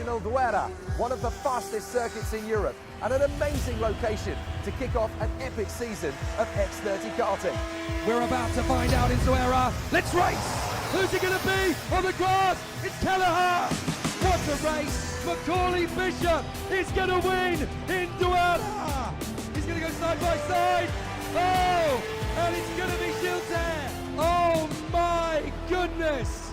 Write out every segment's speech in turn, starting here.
Zuera, one of the fastest circuits in Europe, and an amazing location to kick off an epic season of X30 karting. We're about to find out in Zuera. Let's race! Who's it going to be on the grass? It's Kelleher! What a race! Macaulay Bishop is going to win in Zuera! He's going to go side by side. Oh! And it's going to be Zuera! Oh my goodness!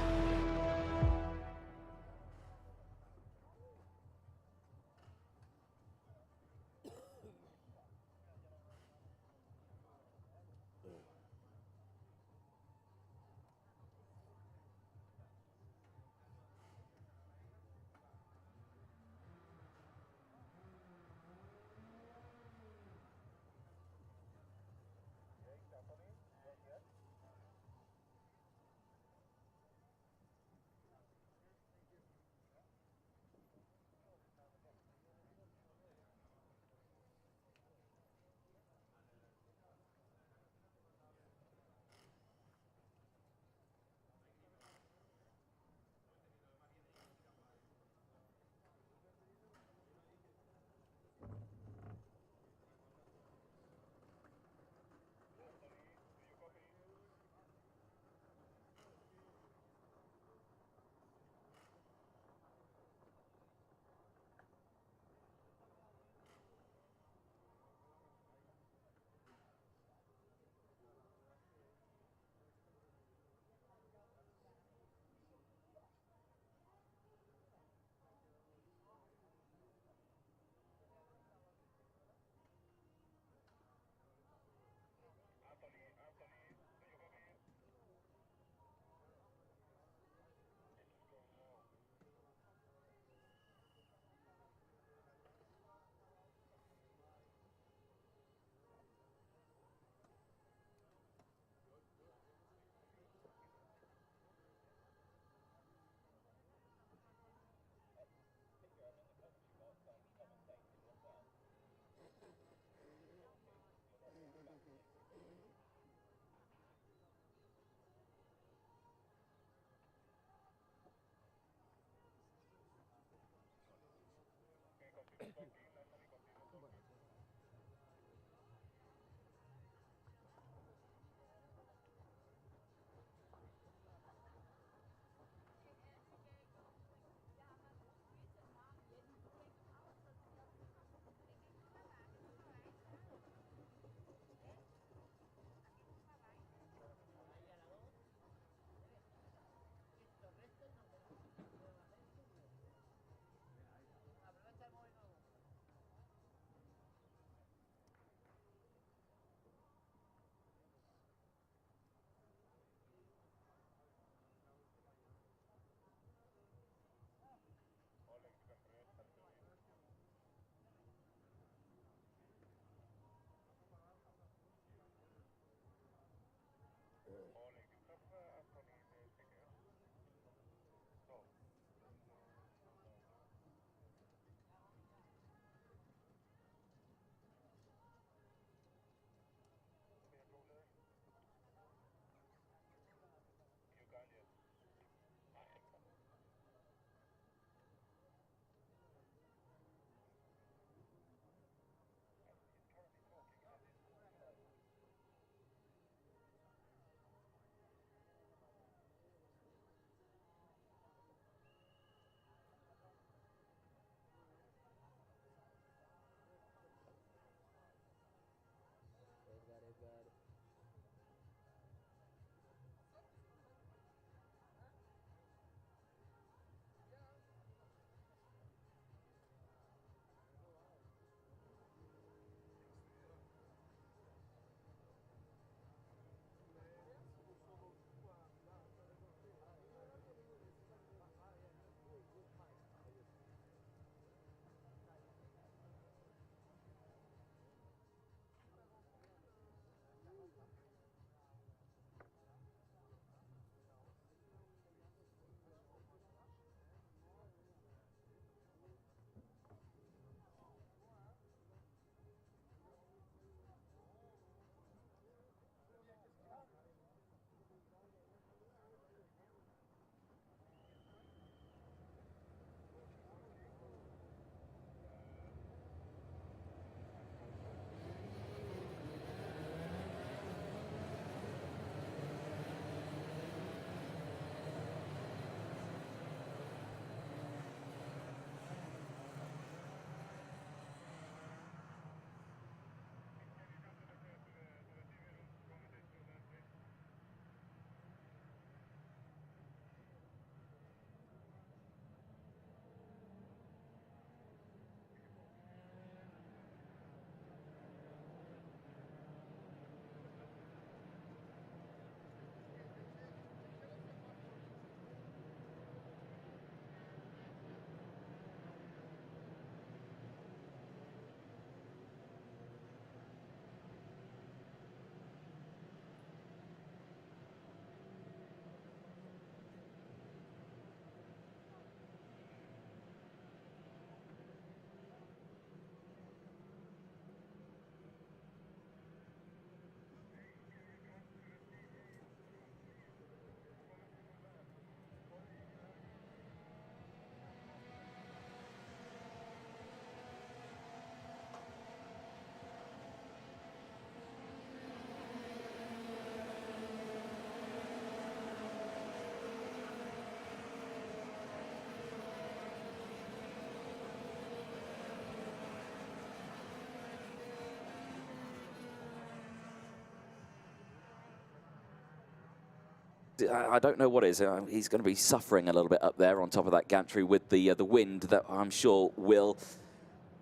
I don't know what it is. He's going to be suffering a little bit up there on top of that gantry with the wind that I'm sure will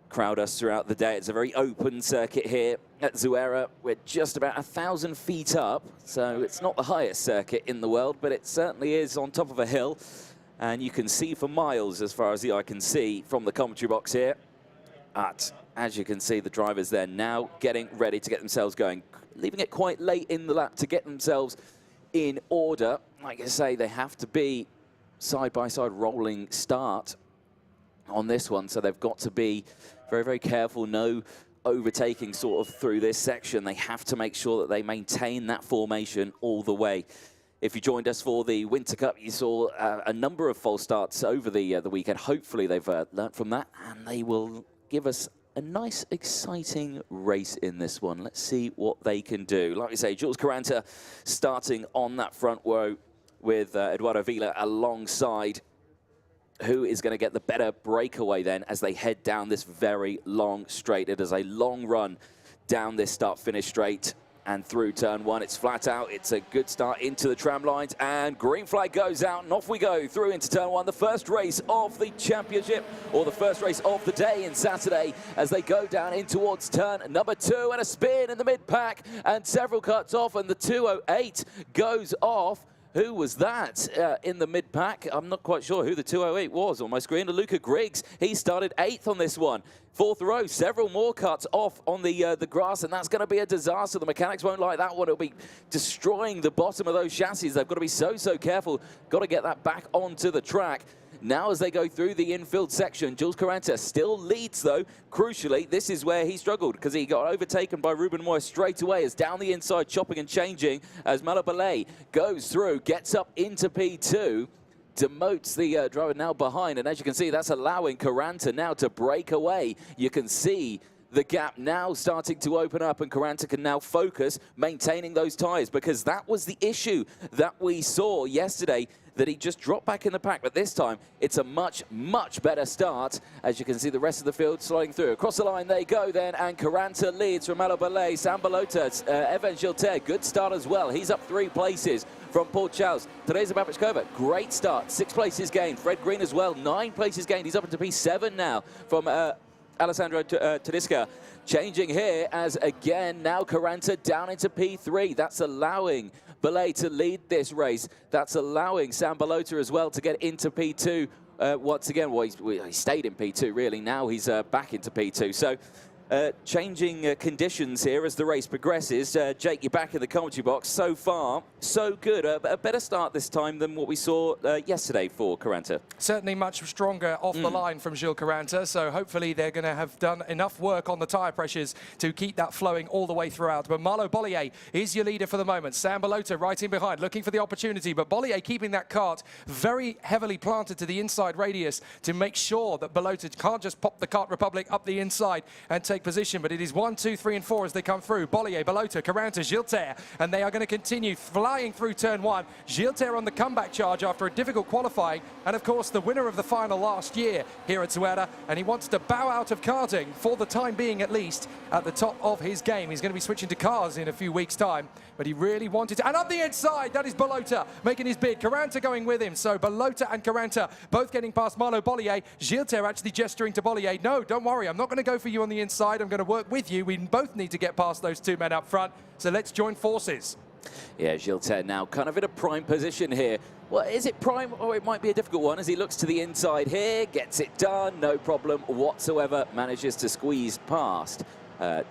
crowd us throughout the day. It's a very open circuit here at Zuera. We're just about 1,000 feet up, so it's not the highest circuit in the world, but it certainly is on top of a hill. And you can see for miles as far as the eye can see from the commentary box here. But as you can see, the drivers there now getting ready to get themselves going, leaving it quite late in the lap to get themselves in order. Like I say, they have to be side-by-side rolling start on this one, so they've got to be very, very careful. No overtaking sort of through this section. They have to make sure that they maintain that formation all the way. If you joined us for the Winter Cup, you saw a number of false starts over the weekend. Hopefully they've learnt from that, and they will give us a nice, exciting race in this one. Let's see what they can do. Like we say, Jules Caranta starting on that front row with Eduardo Vila alongside. Who is going to get the better breakaway then as they head down this very long straight? It is a long run down this start-finish straight and through turn one. It's flat out. It's a good start into the tram lines, and green flag goes out, and off we go through into turn one. The first race of the championship, or the first race of the day in Saturday, as they go down in towards turn number 2, and a spin in the mid-pack, and several cuts off, and the 208 goes off. Who was that in the mid-pack? I'm not quite sure who the 208 was on my screen. Luca Griggs, he started 8th on this one. 4th row, several more cuts off on the grass, and that's going to be a disaster. The mechanics won't like that one. It'll be destroying the bottom of those chassis. They've got to be so, so careful. Got to get that back onto the track. Now as they go through the infield section, Jules Caranta still leads though. Crucially, this is where he struggled because he got overtaken by Ruben Moore straight away as down the inside, chopping and changing as Malo Ballet goes through, gets up into P2, demotes the driver now behind. And as you can see, that's allowing Caranta now to break away. You can see the gap now starting to open up, and Caranta can now focus maintaining those tyres, because that was the issue that we saw yesterday, that he just dropped back in the pack. But this time, it's a much, much better start. As you can see, the rest of the field sliding through. Across the line they go then, and Caranta leads from Malo Ballet, Sam Balota, Evan Gilter, good start as well. He's up 3 places from Paul Charles. Teresa Babichkova, great start, 6 places gained. Fred Green as well, 9 places gained. He's up into P7 now from Alessandro Tedesca. Changing here as again now Caranta down into P3. That's allowing Ballet to lead this race. That's allowing Sam Balota as well to get into P2 once again. Well, he stayed in P2 really. Now he's back into P2. So changing conditions here as the race progresses. Jake, you're back in the commentary box. So far, so good. A better start this time than what we saw yesterday for Caranta. Certainly much stronger off the line from Gilles Caranta, so hopefully they're going to have done enough work on the tyre pressures to keep that flowing all the way throughout. But Malo Bollier is your leader for the moment. Sam Balota right in behind, looking for the opportunity, but Bollier keeping that kart very heavily planted to the inside radius to make sure that Balota can't just pop the Kart Republic up the inside and take position. But it is 1, 2, 3, and 4 as they come through. Bollier, Balota, Caranta, Gilter, and they are going to continue flying through turn 1. Gilter on the comeback charge after a difficult qualifying, and of course the winner of the final last year here at Zuera, and he wants to bow out of karting for the time being, at least at the top of his game. He's going to be switching to cars in a few weeks' time, but he really wanted to. And up the inside, that is Balota making his bid. Caranta going with him. So Balota and Caranta both getting past Malo Bollier. Gilter actually gesturing to Bollier, no, don't worry, I'm not going to go for you on the inside. I'm going to work with you. We both need to get past those 2 men up front. So let's join forces. Yeah, Gilter now kind of in a prime position here. Well, is it prime, or it might be a difficult one as he looks to the inside here, gets it done, no problem whatsoever, manages to squeeze past. No,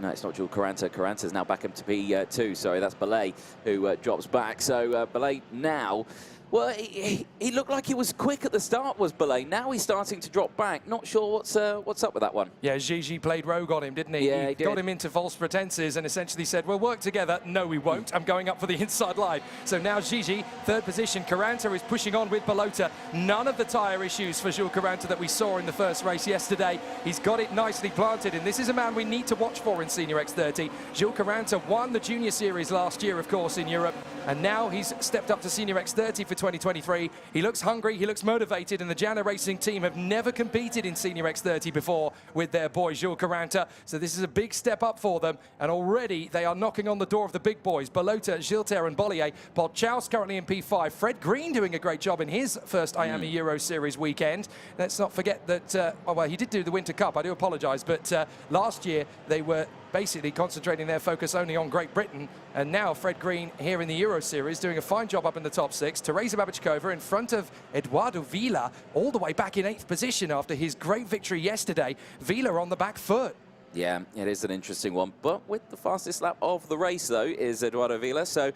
it's not Jules Caranta. Caranta's now back up to P2. Sorry, that's Ballet who drops back. So Ballet now, well, he looked like he was quick at the start, was Ballet. Now he's starting to drop back. Not sure what's up with that one. Yeah, Gigi played rogue on him, didn't he? Yeah, he did. Got him into false pretenses and essentially said, we'll work together. No, we won't. I'm going up for the inside line. So now Gigi, 3rd position. Caranta is pushing on with Balota. None of the tyre issues for Jules Caranta that we saw in the first race yesterday. He's got it nicely planted, and this is a man we need to watch for in Senior X30. Jules Caranta won the Junior Series last year, of course, in Europe, and now he's stepped up to Senior X30 for 2023. He looks hungry, he looks motivated, and the Jana Racing team have never competed in Senior X30 before with their boy Jules Caranta. So this is a big step up for them, and already they are knocking on the door of the big boys. Balota, Gilter and Bollier. Paul Chaus currently in P5. Fred Green doing a great job in his first IAME Euro Series weekend. Let's not forget that, well, he did do the Winter Cup, I do apologise, but last year they were basically concentrating their focus only on Great Britain, and now Fred Green here in the Euro Series doing a fine job up in the top 6. Teresa Babichkova in front of Eduardo Vila, all the way back in 8th position after his great victory yesterday. Vila on the back foot. Yeah, it is an interesting one, but with the fastest lap of the race, though, is Eduardo Vila, so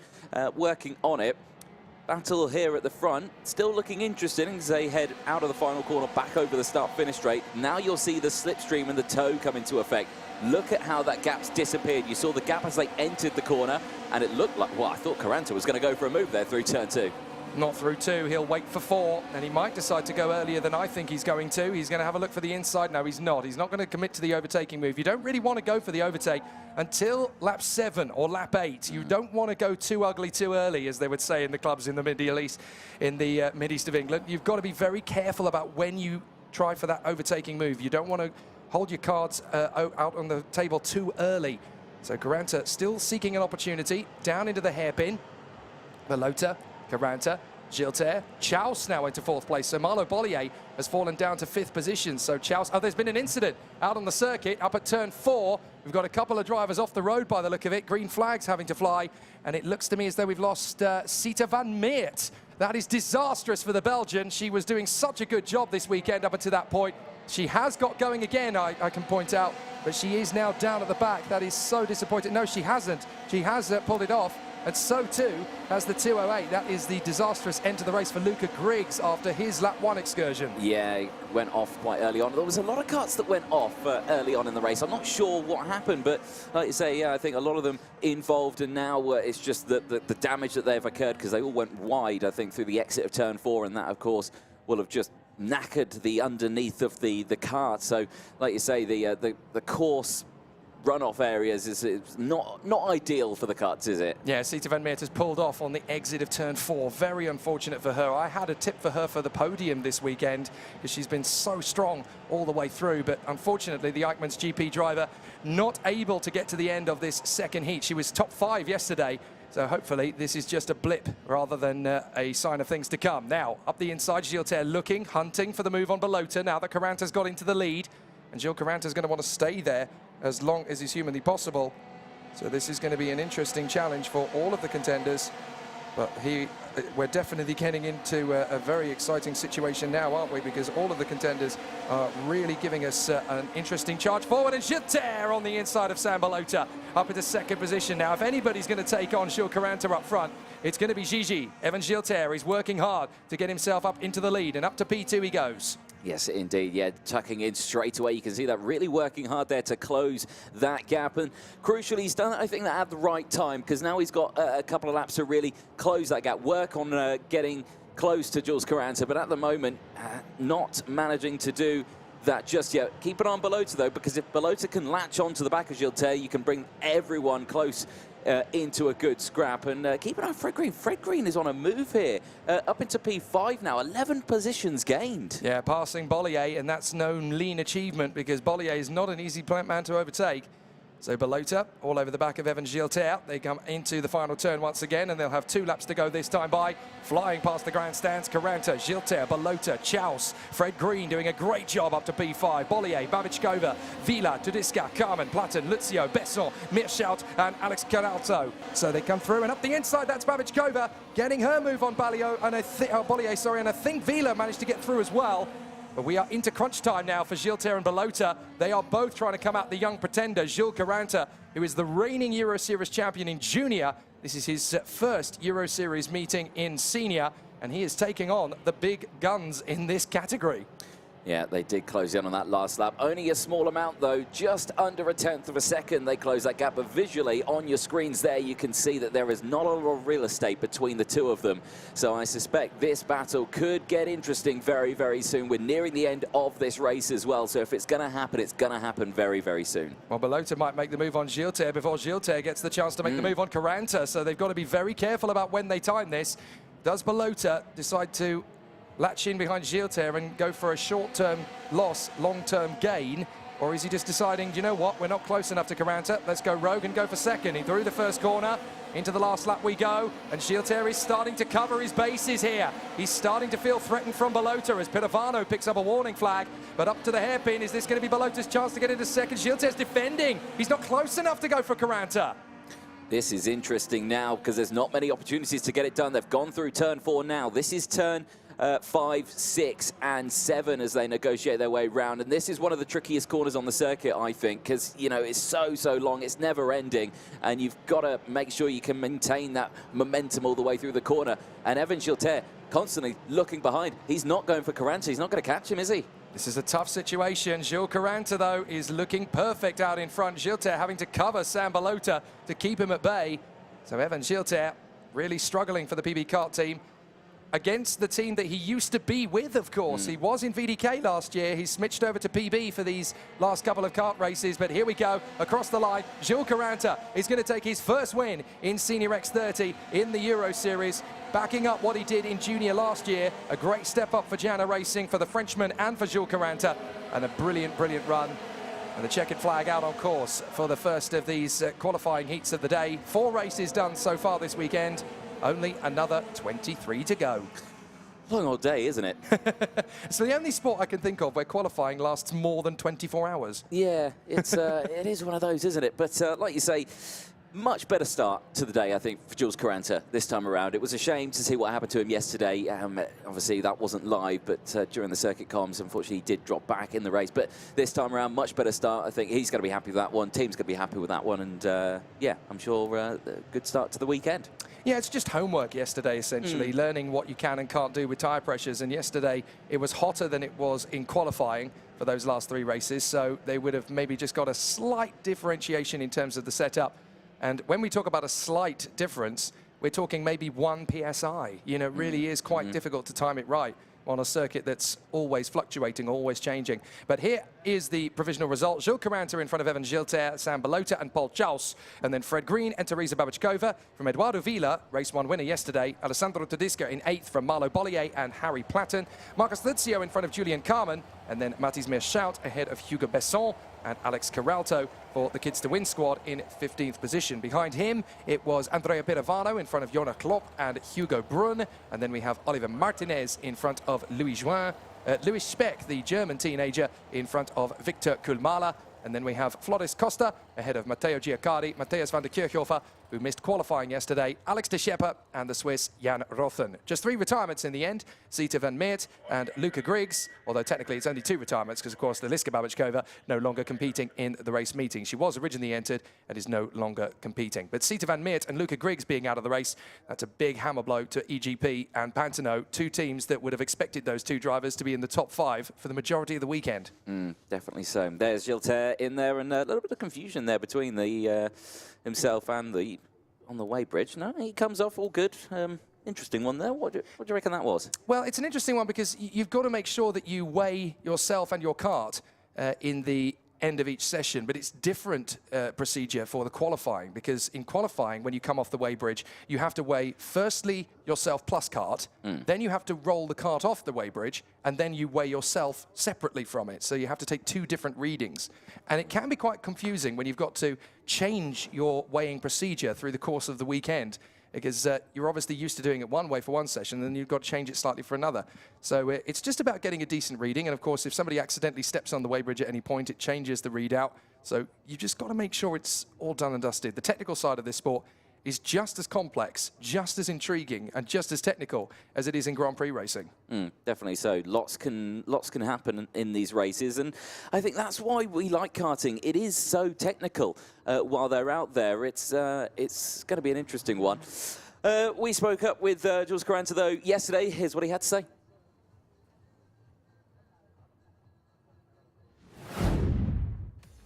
working on it. Battle here at the front, still looking interesting as they head out of the final corner, back over the start-finish straight. Now you'll see the slipstream and the toe come into effect. Look at how that gap's disappeared. You saw the gap as they entered the corner, and it looked like, well, I thought Caranta was going to go for a move there through turn 2. Not through 2, he'll wait for 4, and he might decide to go earlier than I think he's going to. He's going to have a look for the inside. No, he's not. He's not going to commit to the overtaking move. You don't really want to go for the overtake until lap 7 or lap 8. You don't want to go too ugly too early, as they would say in the clubs in the Middle East, in the Mid-East of England. You've got to be very careful about when you try for that overtaking move. You don't want to hold your cards out on the table too early. So Caranta still seeking an opportunity, down into the hairpin. Balota, Caranta, Gilter, Chaus now into 4th place. So Marlo Bollier has fallen down to 5th position. So Chaus, oh, there's been an incident out on the circuit up at turn 4. We've got a couple of drivers off the road by the look of it. Green flags having to fly. And it looks to me as though we've lost Sita van Meert. That is disastrous for the Belgian. She was doing such a good job this weekend up until that point. She has got going again, I can point out, but she is now down at the back. That is so disappointing. No, she hasn't. She has pulled it off. And so too has the 208. That is the disastrous end to the race for Luca Griggs after his lap 1 excursion. Yeah, he went off quite early on. There was a lot of karts that went off early on in the race. I'm not sure what happened, but like you say, yeah, I think a lot of them involved, and now it's just the damage that they've occurred because they all went wide, I think, through the exit of turn 4, and that, of course, will have just knackered the underneath of the kart. So, like you say, the course runoff areas is not ideal for the karts, is it? Yeah, Sita van Meert has pulled off on the exit of turn 4. Very unfortunate for her. I had a tip for her for the podium this weekend because she's been so strong all the way through, but unfortunately the Eichmann's GP driver not able to get to the end of this second heat. She was top 5 yesterday, so hopefully this is just a blip rather than a sign of things to come. Now, up the inside, Gilter looking, hunting for the move on Balota now that Caranta's got into the lead, and Gilles Caranta's going to want to stay there as long as is humanly possible. So this is going to be an interesting challenge for all of the contenders. But we're definitely getting into a very exciting situation now, aren't we? Because all of the contenders are really giving us an interesting charge forward. And Gilter on the inside of Sam Balota up into 2nd position now. If anybody's going to take on Gilles Caranta up front, it's going to be Gigi. Evan Gilter is working hard to get himself up into the lead, and up to P2 he goes. Yes, indeed, yeah, tucking in straight away. You can see that really working hard there to close that gap. And crucially, he's done it, I think, that at the right time, because now he's got a couple of laps to really close that gap, work on getting close to Jules Caranta, but at the moment, not managing to do that just yet. Keep an eye on Balota, though, because if Balota can latch onto the back of Gilter, you can bring everyone close into a good scrap. And keep an eye on Fred Green. Fred Green is on a move here, up into P5 now, 11 positions gained. Yeah, passing Bollier, and that's no lean achievement because Bollier is not an easy man to overtake. So Balota all over the back of Evan Gilter. They come into the final turn once again, and they'll have 2 laps to go this time by. Flying past the grandstands, Caranta, Gilter, Balota, Chaus, Fred Green doing a great job up to P5. Bollier, Babichkova, Vila, Tudiska, Carmen, Platten, Lucio, Besson, Mirschout, and Alex Caralto. So they come through, and up the inside, that's Babichkova getting her move on Bollier, and I think Vila managed to get through as well. But we are into crunch time now for Gilter and Balota. They are both trying to come out the young pretender, Jules Caranta, who is the reigning Euro Series champion in junior. This is his first Euro Series meeting in senior, and he is taking on the big guns in this category. Yeah, they did close in on that last lap. Only a small amount, though, just under 1/10 of a second they close that gap. But visually, on your screens there, you can see that there is not a lot of real estate between the two of them. So I suspect this battle could get interesting very, very soon. We're nearing the end of this race as well. So if it's going to happen, it's going to happen very, very soon. Well, Balota might make the move on Gilter before Gilter gets the chance to make the move on Caranta. So they've got to be very careful about when they time this. Does Balota decide to latch in behind Gilter and go for a short-term loss, long-term gain? Or is he just deciding, do you know what, we're not close enough to Caranta, let's go rogue and go for second. He threw the first corner, into the last lap we go, and Gilter is starting to cover his bases here. He's starting to feel threatened from Balota as Pirovano picks up a warning flag, but up to the hairpin. Is this going to be Balota's chance to get into second? Gilter's defending. He's not close enough to go for Caranta. This is interesting now because there's not many opportunities to get it done. They've gone through turn 4 now. This is turn 5, 6, and 7 as they negotiate their way round. And this is one of the trickiest corners on the circuit, I think, because, you know, it's so long, it's never ending, and you've got to make sure you can maintain that momentum all the way through the corner. And Evan Gilter constantly looking behind. He's not going for Caranta. He's not going to catch him, is he? This is a tough situation. Gilles Caranta, though, is looking perfect out in front. Gilter having to cover Sam Balota to keep him at bay. So Evan Gilter really struggling for the PB Kart team against the team that he used to be with, of course. He was in VDK last year. He's switched over to PB for these last couple of kart races. But here we go, across the line. Gilles Caranta is going to take his first win in Senior X30 in the Euro Series, backing up what he did in Junior last year. A great step up for Gianna Racing, for the Frenchman and for Gilles Caranta, and a brilliant run. And the checkered flag out on course for the first of these qualifying heats of the day. 4 races done so far this weekend. Only another 23 to go. Long old day, isn't it? It's the only sport I can think of where qualifying lasts more than 24 hours. Yeah, it's it is one of those, isn't it? But like you say, much better start to the day, I think, for Gilles Caranta this time around. It was a shame to see what happened to him yesterday. Obviously, that wasn't live, but during the circuit comms, unfortunately, he did drop back in the race. But this time around, much better start. I think he's going to be happy with that one. Team's going to be happy with that one. And, yeah, I'm sure a good start to the weekend. Yeah, it's just homework yesterday, essentially, learning what you can and can't do with tyre pressures. And yesterday, it was hotter than it was in qualifying for those last 3 races. So they would have maybe just got a slight differentiation in terms of the setup. And when we talk about a slight difference, we're talking maybe 1 PSI. You know, it really is quite difficult to time it right on a circuit that's always fluctuating, always changing. But here is the provisional result. Gilles Caranta in front of Evan Gilter, Sam Balota and Paul Chaus. And then Fred Green and Teresa Babachkova from Eduardo Vila, race 1 winner yesterday. Alessandro Tedesca in 8th from Marlo Bollier and Harry Platten. Marcus Lizio in front of Julian Carmen. And then Mathis Meerschout ahead of Hugo Besson and Alex Caralto for the Kids to Win squad in 15th position. Behind him, it was Andrea Pirovano in front of Jona Klopp and Hugo Brunn. And then we have Oliver Martinez in front of Louis Juin. Louis Speck, the German teenager, in front of Victor Kulmala. And then we have Floris Costa ahead of Matteo Giaccardi, Matthias van der Kirchhofer, who missed qualifying yesterday, Alex de Schepper, and the Swiss Jan Rothen. Just 3 retirements in the end, Zita van Meert and Luca Griggs, although technically it's only 2 retirements because, of course, Liska Babachkova no longer competing in the race meeting. She was originally entered and is no longer competing. But Zita van Meert and Luca Griggs being out of the race, that's a big hammer blow to EGP and Pantano, 2 teams that would have expected those 2 drivers to be in the top 5 for the majority of the weekend. Definitely so. There's Gilter in there, and a little bit of confusion there between the himself and the on the weighbridge. No, he comes off all good. Interesting one there. What do you reckon that was? Well, it's an interesting one because you've got to make sure that you weigh yourself and your kart in the end of each session, but it's different procedure for the qualifying, because in qualifying, when you come off the weighbridge, you have to weigh firstly yourself plus kart, then you have to roll the kart off the weighbridge, and then you weigh yourself separately from it. So you have to take 2 different readings. And it can be quite confusing when you've got to change your weighing procedure through the course of the weekend, because you're obviously used to doing it one way for one session, and then you've got to change it slightly for another. So it's just about getting a decent reading. And of course, if somebody accidentally steps on the weighbridge at any point, it changes the readout. So you just got to make sure it's all done and dusted. The technical side of this sport is just as complex, just as intriguing, and just as technical as it is in Grand Prix racing. Definitely so. Lots can happen in these races, and I think that's why we like karting. It is so technical. While they're out there, it's going to be an interesting one. We spoke up with Gilles Caranta, though, yesterday. Here's what he had to say.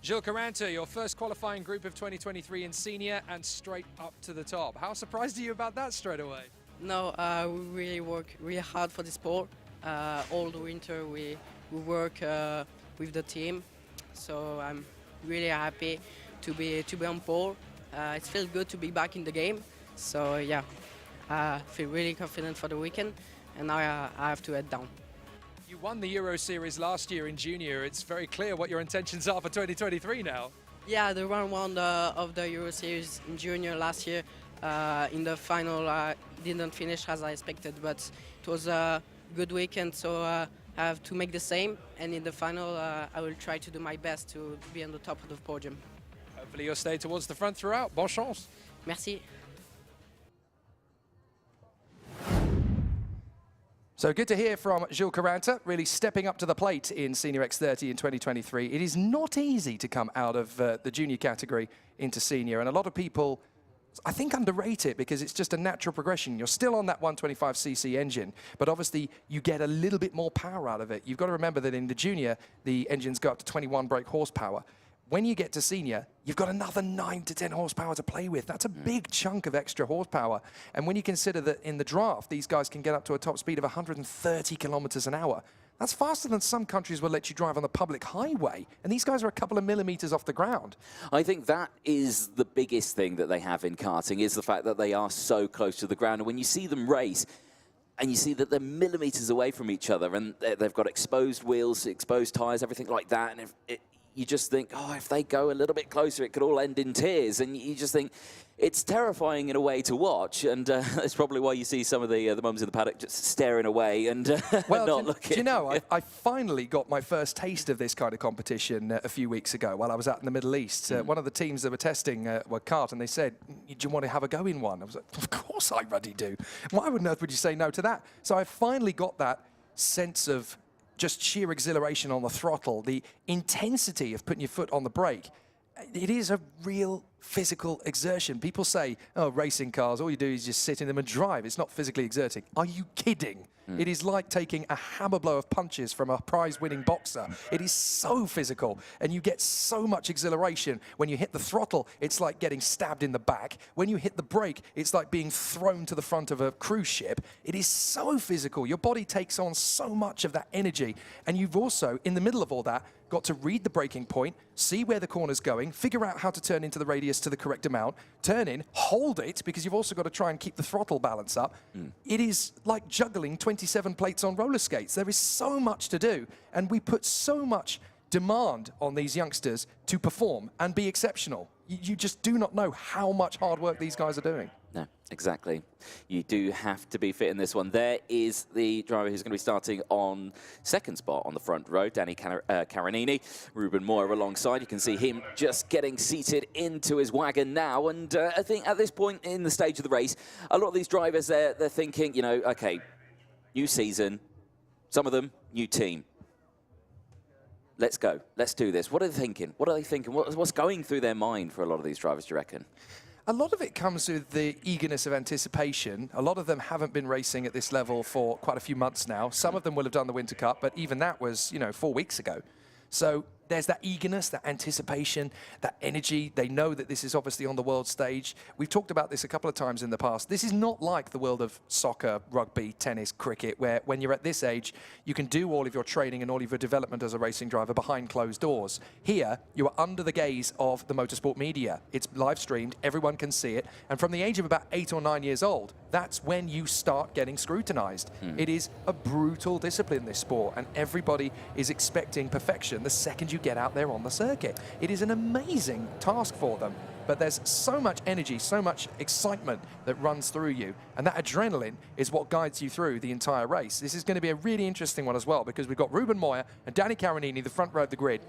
Gilles Caranta, your first qualifying group of 2023 in senior and straight up to the top. How surprised are you about that straight away? No, we really work really hard for the sport. All the winter we work with the team, so I'm really happy to be on pole. It feels good to be back in the game. So yeah. I feel really confident for the weekend, and now I have to head down. You won the Euro Series last year in junior. It's very clear what your intentions are for 2023 now. Yeah, the round of the Euro Series in junior last year. In the final, didn't finish as I expected, but it was a good weekend, so I have to make the same. And in the final, I will try to do my best to be on the top of the podium. Hopefully you'll stay towards the front throughout. Bonne chance. Merci. So good to hear from Jules Caranta, really stepping up to the plate in Senior X30 in 2023. It is not easy to come out of the junior category into senior, and a lot of people, I think, underrate it because it's just a natural progression. You're still on that 125cc engine, but obviously you get a little bit more power out of it. You've got to remember that in the junior, the engines go up to 21 brake horsepower. When you get to senior, you've got another 9 to 10 horsepower to play with. That's a big chunk of extra horsepower. And when you consider that in the draft, these guys can get up to a top speed of 130 kilometers an hour, that's faster than some countries will let you drive on the public highway. And these guys are a couple of millimeters off the ground. I think that is the biggest thing that they have in karting, is the fact that they are so close to the ground. And when you see them race, and you see that they're millimeters away from each other, and they've got exposed wheels, exposed tires, everything like that, and you just think, oh, if they go a little bit closer, it could all end in tears. And you just think, it's terrifying in a way to watch. And that's probably why you see some of the mums in the paddock just staring away and well, not looking. Do you know, I finally got my first taste of this kind of competition a few weeks ago while I was out in the Middle East. One of the teams that were testing were kart, and they said, do you want to have a go in one? I was like, of course I bloody do. Why on earth would you say no to that? So I finally got that sense of just sheer exhilaration on the throttle, the intensity of putting your foot on the brake. It is a real physical exertion. People say, oh, racing cars, all you do is just sit in them and drive. It's not physically exerting. Are you kidding? It is like taking a hammer blow of punches from a prize-winning boxer. It is so physical, and you get so much exhilaration. When you hit the throttle, it's like getting stabbed in the back. When you hit the brake, it's like being thrown to the front of a cruise ship. It is so physical. Your body takes on so much of that energy, and you've also, in the middle of all that, got to read the braking point, see where the corner's going, figure out how to turn into the radius to the correct amount, turn in, hold it, because you've also got to try and keep the throttle balance up. It is like juggling 27 plates on roller skates. There is so much to do, and we put so much demand on these youngsters to perform and be exceptional. You just do not know how much hard work these guys are doing. No, exactly. You do have to be fit in this one. There is the driver who's going to be starting on second spot on the front row, Danny Carinini. Ruben Moyer alongside. You can see him just getting seated into his wagon now. And I think at this point in the stage of the race, a lot of these drivers, they're thinking, you know, okay, new season, some of them, new team. Let's go. Let's do this. What are they thinking? What are they thinking? What's going through their mind for a lot of these drivers, do you reckon? A lot of it comes with the eagerness of anticipation. A lot of them haven't been racing at this level for quite a few months now. Some of them will have done the Winter Cup, but even that was, you know, 4 weeks ago. So there's that eagerness, that anticipation, that energy. They know that this is obviously on the world stage. We've talked about this a couple of times in the past. This is not like the world of soccer, rugby, tennis, cricket, where when you're at this age, you can do all of your training and all of your development as a racing driver behind closed doors. Here, you are under the gaze of the motorsport media. It's live streamed, everyone can see it. And from the age of about 8 or 9 years old, that's when you start getting scrutinized. It is a brutal discipline, this sport, and everybody is expecting perfection the second you get out there on the circuit. It is an amazing task for them, but there's so much energy, so much excitement that runs through you, and that adrenaline is what guides you through the entire race. This is going to be a really interesting one as well, because we've got Ruben Moyer and Danny Carinini, the front row of the grid,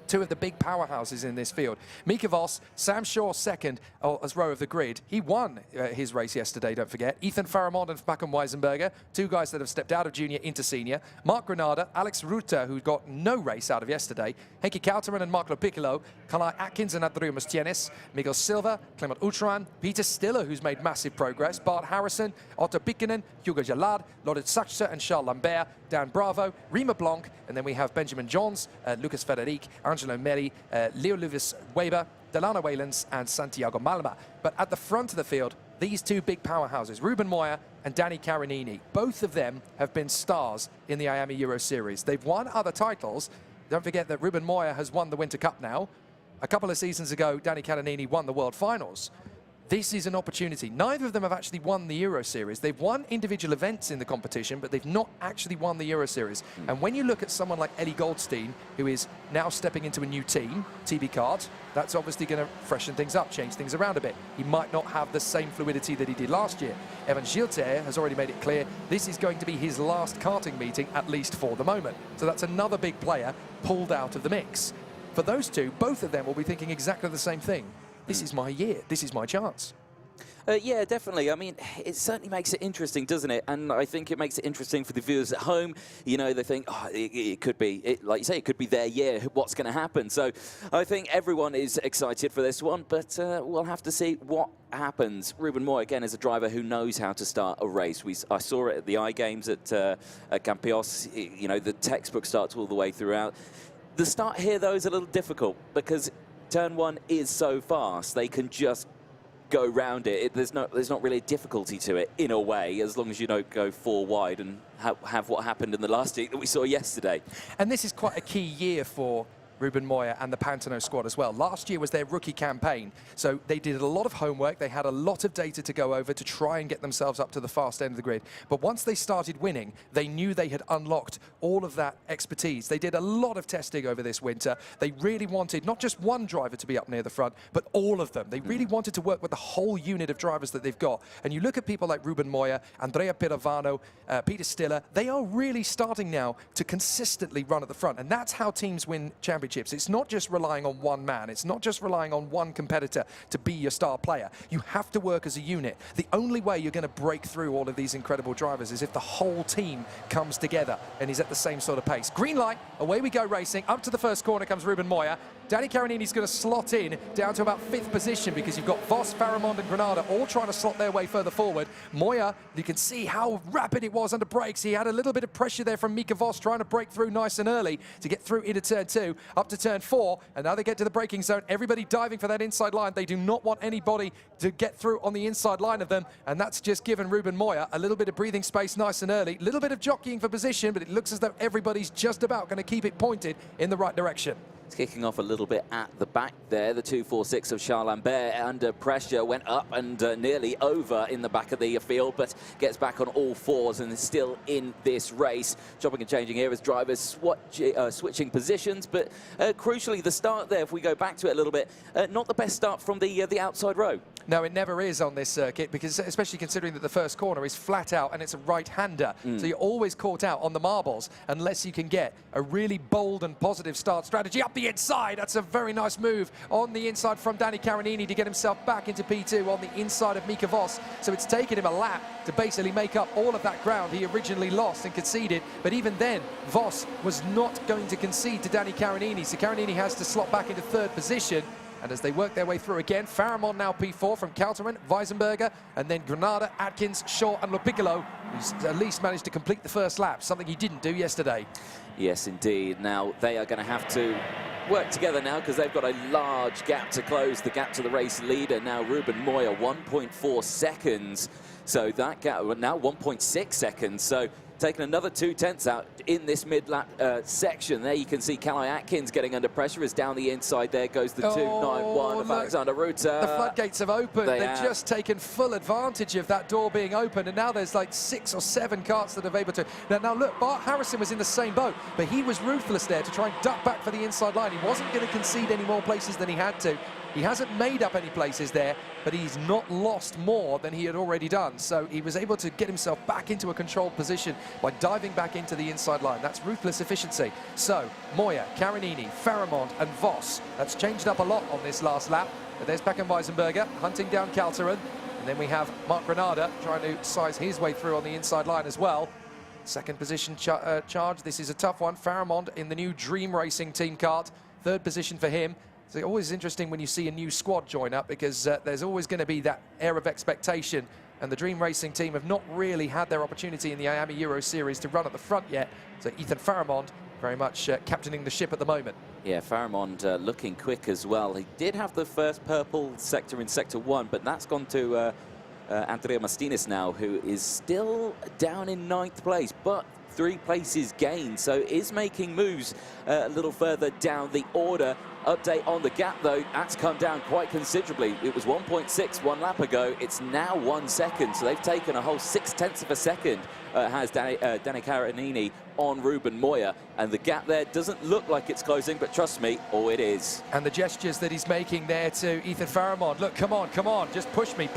two of the big powerhouses in this field. Mika Vos, Sam Shaw second as row of the grid. He won his race yesterday, don't forget. Ethan Faramond and Fakan Weisenberger, two guys that have stepped out of junior into senior. Mark Granada, Alex Ruta, who got no race out of yesterday. Henki Kauterman and Marco Piccolo. Kalai Atkins and Andrew Mustienes. Miguel Silva, Clement Outram, Peter Stiller, who's made massive progress. Bart Harrison, Otto Pikkinen, Hugo Jalad, Lorit Sacher and Charles Lambert. Dan Bravo, Rima Blanc, and then we have Benjamin Johns, Lucas Federic, Angelo Meri, Leo Luvis Weber, Delano Waylands, and Santiago Malma. But at the front of the field, these two big powerhouses, Ruben Moyer and Danny Carinini, both of them have been stars in the IAME Euro Series. They've won other titles. Don't forget that Ruben Moyer has won the Winter Cup now. A couple of seasons ago, Danny Carinini won the World Finals. this is an opportunity. Neither of them have actually won the Euro Series. They've won individual events in the competition, but they've not actually won the Euro Series. And when you look at someone like Ellie Goldstein, who is now stepping into a new team, TB Kart, that's obviously going to freshen things up, change things around a bit. He might not have the same fluidity that he did last year. Evan Gilter has already made it clear this is going to be his last karting meeting, at least for the moment. So that's another big player pulled out of the mix. For those two, both of them will be thinking exactly the same thing. This is my year. This is my chance. Yeah, definitely. I mean, it certainly makes it interesting, doesn't it? And I think it makes it interesting for the viewers at home. You know, they think, oh, it could be, like you say, it could be their year. What's going to happen? So I think everyone is excited for this one, but we'll have to see what happens. Ruben Moya, again, is a driver who knows how to start a race. I saw it at the IGames at Campos. You know, the textbook starts all the way throughout. The start here, though, is a little difficult because turn one is so fast. They can just go round it. There's not really a difficulty to it in a way, as long as you don't go 4 wide and have what happened in the last heat that we saw yesterday. And this is quite a key year for Ruben Moya and the Pantano squad as well. Last year was their rookie campaign, so they did a lot of homework. They had a lot of data to go over to try and get themselves up to the fast end of the grid. But once they started winning, they knew they had unlocked all of that expertise. They did a lot of testing over this winter. They really wanted not just one driver to be up near the front, but all of them. They really wanted to work with the whole unit of drivers that they've got. And you look at people like Ruben Moya, Andrea Pirovano, Peter Stiller, they are really starting now to consistently run at the front. And that's how teams win championships. It's not just relying on one man. It's not just relying on one competitor to be your star player. You have to work as a unit. The only way you're going to break through all of these incredible drivers is if the whole team comes together and is at the same sort of pace. Green light, away we go racing. Up to the first corner comes Ruben Moya. Danny Carinini's going to slot in down to about 5th position because you've got Voss, Faramond and Granada all trying to slot their way further forward. Moya, you can see how rapid it was under brakes. He had a little bit of pressure there from Mika Voss trying to break through nice and early to get through into turn 2, up to turn 4, and now they get to the braking zone. Everybody diving for that inside line. They do not want anybody to get through on the inside line of them, and that's just given Ruben Moya a little bit of breathing space nice and early. A little bit of jockeying for position, but it looks as though everybody's just about going to keep it pointed in the right direction. It's kicking off a little bit at the back there. The 246 of Charles Lambert under pressure went up and nearly over in the back of the field, but gets back on all fours and is still in this race. Chopping and changing here as drivers switching positions, but crucially the start there, if we go back to it a little bit, not the best start from the outside row. No, it never is on this circuit, because especially considering that the first corner is flat out and it's a right-hander. So you're always caught out on the marbles unless you can get a really bold and positive start strategy up the inside. That's a very nice move on the inside from Danny Carinini to get himself back into P2 on the inside of Mika Voss. So it's taken him a lap to basically make up all of that ground he originally lost and conceded. But even then, Voss was not going to concede to Danny Carinini. So Carinini has to slot back into 3rd position. And as they work their way through again, Faramond now P4 from Kauterman, Weisenberger, and then Granada, Atkins, Shaw and Lopiccolo, who's at least managed to complete the first lap, something he didn't do yesterday. Yes, indeed. Now, they are going to have to work together now because they've got a large gap to close, the gap to the race leader. Now, Ruben Moya, 1.4 seconds. So that gap, now 1.6 seconds. So taking another 2/10 out in this mid-lap section. There you can see Calais Atkins getting under pressure as down the inside there goes the 291 of Alexander Ruta. The floodgates have opened. They've have just taken full advantage of that door being open, and now there's like 6 or 7 karts that have able to. Now look, Bart Harrison was in the same boat, but he was ruthless there to try and duck back for the inside line. He wasn't going to concede any more places than he had to. He hasn't made up any places there, but he's not lost more than he had already done. So he was able to get himself back into a controlled position by diving back into the inside line. That's ruthless efficiency. So Moya, Carinini, Faramond and Voss. That's changed up a lot on this last lap. But there's Peckham Weisenberger hunting down Kauterman. And then we have Mark Granada trying to size his way through on the inside line as well. 2nd position charge. This is a tough one. Faramond in the new Dream Racing team kart. 3rd position for him. It's always interesting when you see a new squad join up, because there's always going to be that air of expectation, and the Dream Racing team have not really had their opportunity in the IAME Euro Series to run at the front yet. So Ethan Faramond very much captaining the ship at the moment. Yeah, Faramond looking quick as well. He did have the first purple sector in Sector 1, but that's gone to Andrea Martinez now, who is still down in 9th place, but 3 places gained, so is making moves a little further down the order. Update on the gap, though, that's come down quite considerably. It was 1.6 one lap ago. It's now 1 second, so they've taken a whole 0.6 of a second, has Danny Carinini on Ruben Moya. And the gap there doesn't look like it's closing, but trust me, oh, it is. And the gestures that he's making there to Ethan Faramond. Look, come on, just push me.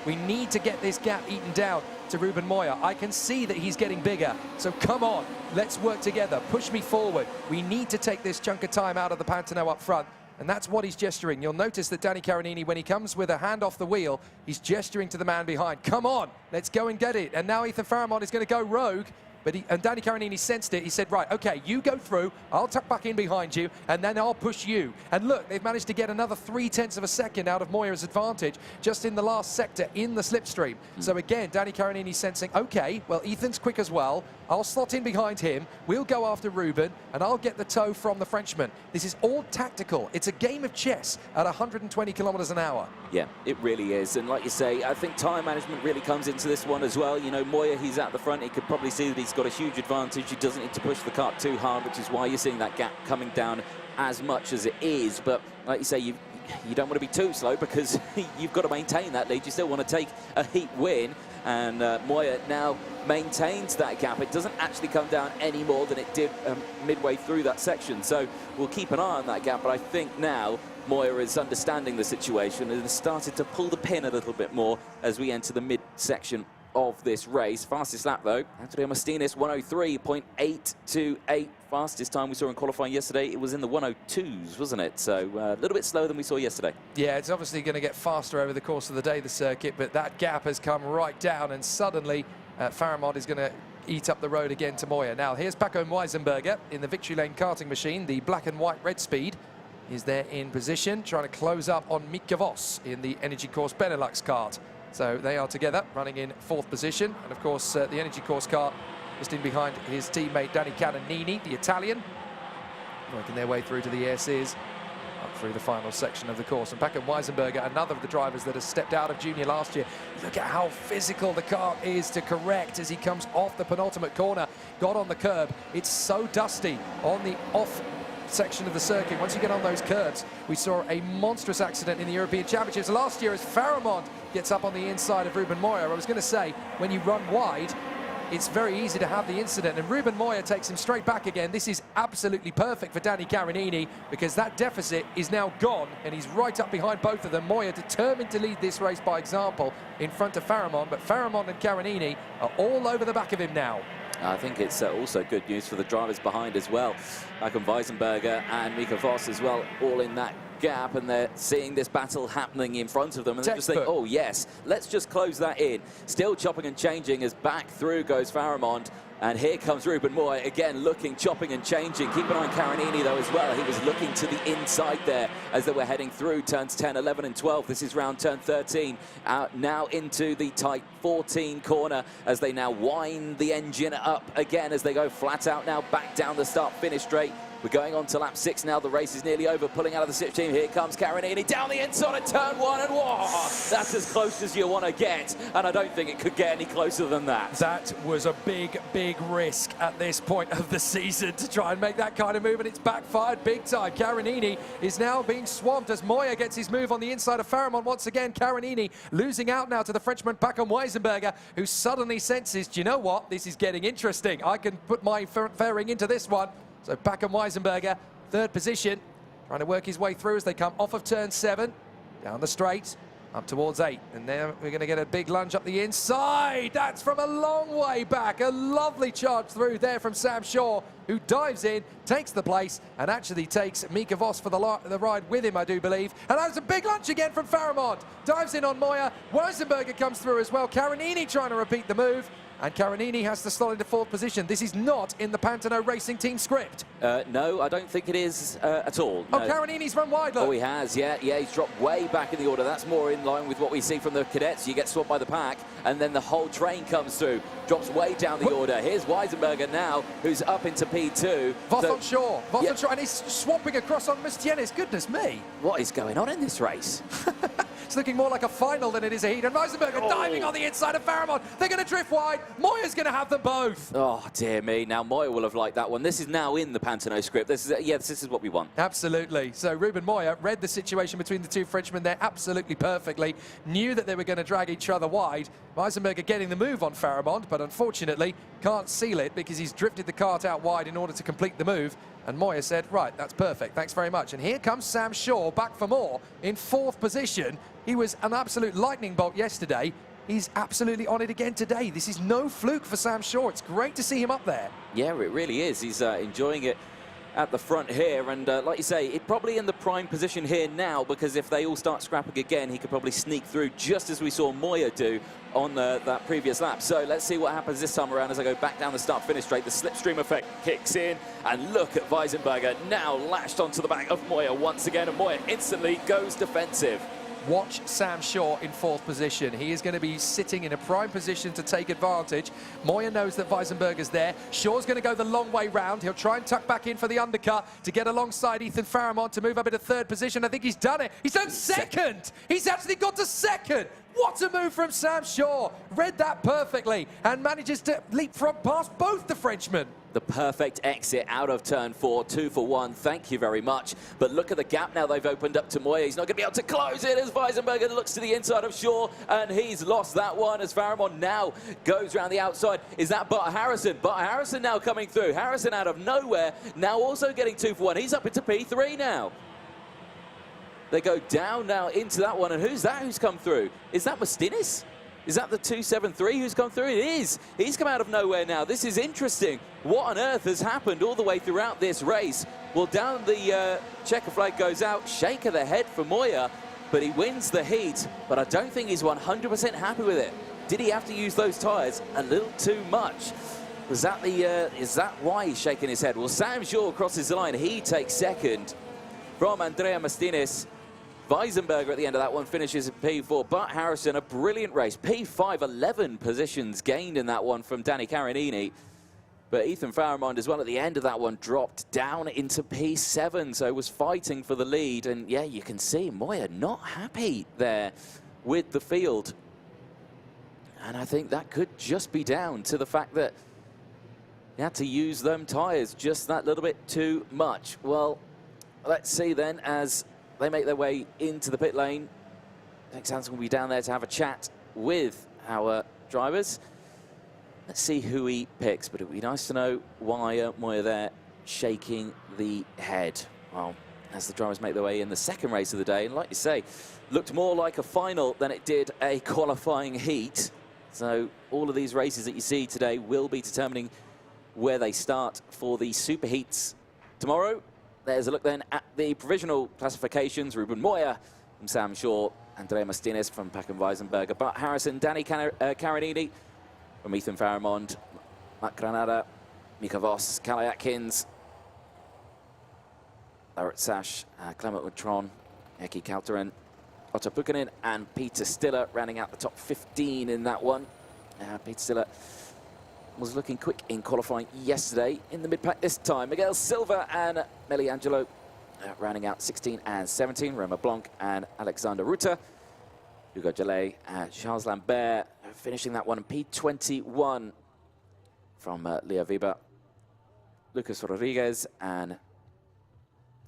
We need to get this gap eaten down to Ruben Moya. I can see that he's getting bigger, so come on, let's work together. Push me forward. We need to take this chunk of time out of the Pantano up front. And that's what he's gesturing. You'll notice that Danny Carinini, when he comes with a hand off the wheel, he's gesturing to the man behind. Come on, let's go and get it. And now Ethan Faramond is going to go rogue. And Danny Carinini sensed it. He said, right, okay, you go through, I'll tuck back in behind you, and then I'll push you. And look, they've managed to get another 0.3 of a second out of Moya's advantage just in the last sector in the slipstream. So again, Danny Carinini sensing, okay, well, Ethan's quick as well. I'll slot in behind him. We'll go after Ruben, and I'll get the toe from the Frenchman. This is all tactical. It's a game of chess at 120 kilometers an hour. Yeah, it really is. And like you say, I think time management really comes into this one as well. You know, Moya, he's at the front. He could probably see that he's got a huge advantage. He doesn't need to push the kart too hard, which is why you're seeing that gap coming down as much as it is. But like you say, you don't want to be too slow because you've got to maintain that lead. You still want to take a heat win. And Moya now maintains that gap. It doesn't actually come down any more than it did midway through that section. So we'll keep an eye on that gap. But I think now Moya is understanding the situation and has started to pull the pin a little bit more as we enter the mid-section of this race. Fastest lap, though, Antonio Martinez, 103.828. Fastest time we saw in qualifying yesterday. It was in the 102s, wasn't it? So a little bit slower than we saw yesterday. Yeah, it's obviously going to get faster over the course of the day, the circuit, but that gap has come right down, and suddenly Faramond is going to eat up the road again to Moya. Now, here's Paco Weisenberger in the Victory Lane karting machine. The black and white red speed is there in position, trying to close up on Mika Vos in the Energy Course Benelux kart. So they are together, running in 4th position. And of course, the Energy Course car just in behind his teammate Danny Carinini, the Italian, working their way through to the Airseas, up through the final section of the course. And Paco Weisenberger, another of the drivers that has stepped out of junior last year. Look at how physical the car is to correct as he comes off the penultimate corner, got on the curb. It's so dusty on the off section of the circuit. Once you get on those curbs, we saw a monstrous accident in the European Championships last year as Faramond gets up on the inside of Ruben Moya. I was going to say, when you run wide, it's very easy to have the incident, and Ruben Moya takes him straight back again. This is absolutely perfect for Danny Carinini because that deficit is now gone, and he's right up behind both of them. Moya determined to lead this race by example in front of Faramond, but Faramond and Carinini are all over the back of him now. I think it's also good news for the drivers behind as well. Paco Weisenberger and Mika Vos as well, all in that gap, and they're seeing this battle happening in front of them, and they just think, oh yes, let's just close that in. Still chopping and changing as back through goes Faramond, and here comes Ruben Moya again, looking, chopping and changing. Keep an eye on Carinini though as well. He was looking to the inside there as they were heading through turns 10, 11 and 12. This is round turn 13, out now into the tight 14 corner as they now wind the engine up again as they go flat out now, back down the start-finish straight. We're going on to lap 6 now. The race is nearly over. Pulling out of the slipstream. Here comes Carinini down the inside of turn 1, and whoa, that's as close as you want to get. And I don't think it could get any closer than that. That was a big, big risk at this point of the season to try and make that kind of move, and it's backfired big time. Carinini is now being swamped as Moya gets his move on the inside of Faramond once again. Carinini losing out now to the Frenchman Paco Weisenberger, who suddenly senses, do you know what? This is getting interesting. I can put my fairing into this one. So Paco Weisenberger, 3rd position, trying to work his way through as they come off of turn 7, down the straight, up towards 8. And there we're going to get a big lunge up the inside. That's from a long way back. A lovely charge through there from Sam Shaw, who dives in, takes the place, and actually takes Mika Vos for the ride with him, I do believe. And that's a big lunge again from Faramond. Dives in on Moya. Weisenberger comes through as well. Carinini trying to repeat the move. And Carinini has to slot into 4th position. This is not in the Pantano Racing Team script. No, I don't think it is at all. No. Oh, Carinini's run wide, look. Oh, he has, yeah, he's dropped way back in the order. That's more in line with what we see from the cadets. You get swamped by the pack, and then the whole train comes through, drops way down the order. Here's Weisenberger now, who's up into P2. Vos on shore, and he's swapping across on Mustienes. Goodness me. What is going on in this race? It's looking more like a final than it is a heat. And Weisenberger diving on the inside of Faramond. They're going to drift wide. Moya's going to have them both. Oh, dear me. Now, Moya will have liked that one. This is now in the Pantano script. This is what we want. Absolutely. So Ruben Moya read the situation between the two Frenchmen there absolutely perfectly. Knew that they were going to drag each other wide. Weisenberger getting the move on Faramond, but unfortunately can't seal it because he's drifted the kart out wide in order to complete the move. And Moya said, right, that's perfect, thanks very much. And here comes Sam Shaw back for more in 4th position. He was an absolute lightning bolt yesterday. He's absolutely on it again today. This is no fluke for Sam Shaw. It's great to see him up there. Yeah, it really is. He's enjoying it at the front here, and like you say, it probably in the prime position here now, because if they all start scrapping again, he could probably sneak through, just as we saw Moya do on that previous lap. So let's see what happens this time around as I go back down the start-finish straight. The slipstream effect kicks in, and look at Weisenberger now lashed onto the back of Moya once again, and Moya instantly goes defensive. Watch Sam Shaw in 4th position. He is going to be sitting in a prime position to take advantage. Moya knows that Weisenberger's there. Shaw's going to go the long way round. He'll try and tuck back in for the undercut to get alongside Ethan Faramond to move up into 3rd position. I think he's done it. He's done 2nd. He's actually got to 2nd. What a move from Sam Shaw. Read that perfectly and manages to leapfrog past both the Frenchmen. The perfect exit out of turn 4, 2 for 1. Thank you very much. But look at the gap now they've opened up to Moya. He's not going to be able to close it as Weisenberger looks to the inside of Shaw, and he's lost that one as Faramond now goes around the outside. Is that Butter Harrison? Butter Harrison now coming through. Harrison out of nowhere, now also getting 2 for 1. He's up into P3 now. They go down now into that one, and who's that who's come through? Is that Mastinis? Is that the 273 who's come through? It is. He's come out of nowhere now. This is interesting. What on earth has happened all the way throughout this race? Well, down the checker flag goes out. Shake of the head for Moya, but he wins the heat. But I don't think he's 100% happy with it. Did he have to use those tyres a little too much? Was that is that why he's shaking his head? Well, Sam Shaw crosses the line. He takes 2nd from Andrea Mastinis. Weisenberger at the end of that one finishes at P4. But Harrison, a brilliant race. P5, 11 positions gained in that one from Danny Carinini. But Ethan Faramond as well at the end of that one dropped down into P7, so was fighting for the lead. And yeah, you can see Moya not happy there with the field. And I think that could just be down to the fact that he had to use them tyres just that little bit too much. Well, let's see then as they make their way into the pit lane. Next Hansen will be down there to have a chat with our drivers. Let's see who he picks, but it would be nice to know why Moya there shaking the head. Well, as the drivers make their way in the 2nd race of the day, and like you say, looked more like a final than it did a qualifying heat. So all of these races that you see today will be determining where they start for the super heats tomorrow. There's a look then at the provisional classifications. Ruben Moya from Sam Shaw, Andrea Mastinis from Packham Weisenberger, Bart Harrison, Danny Carinini from Ethan Faramond, Matt Granada, Mika Voss, Calais Atkins, Larrett Sash, Clement Woodtron, Eki Kalteren, Otto Pukkanen, and Peter Stiller rounding out the top 15 in that one. Peter Stiller was looking quick in qualifying yesterday in the mid-pack this time. Miguel Silva and Meliangelo rounding out 16 and 17. Roma Blanc and Alexander Rutter. Hugo Jallet and Charles Lambert finishing that one in P21 from Leo Weber. Lucas Rodriguez and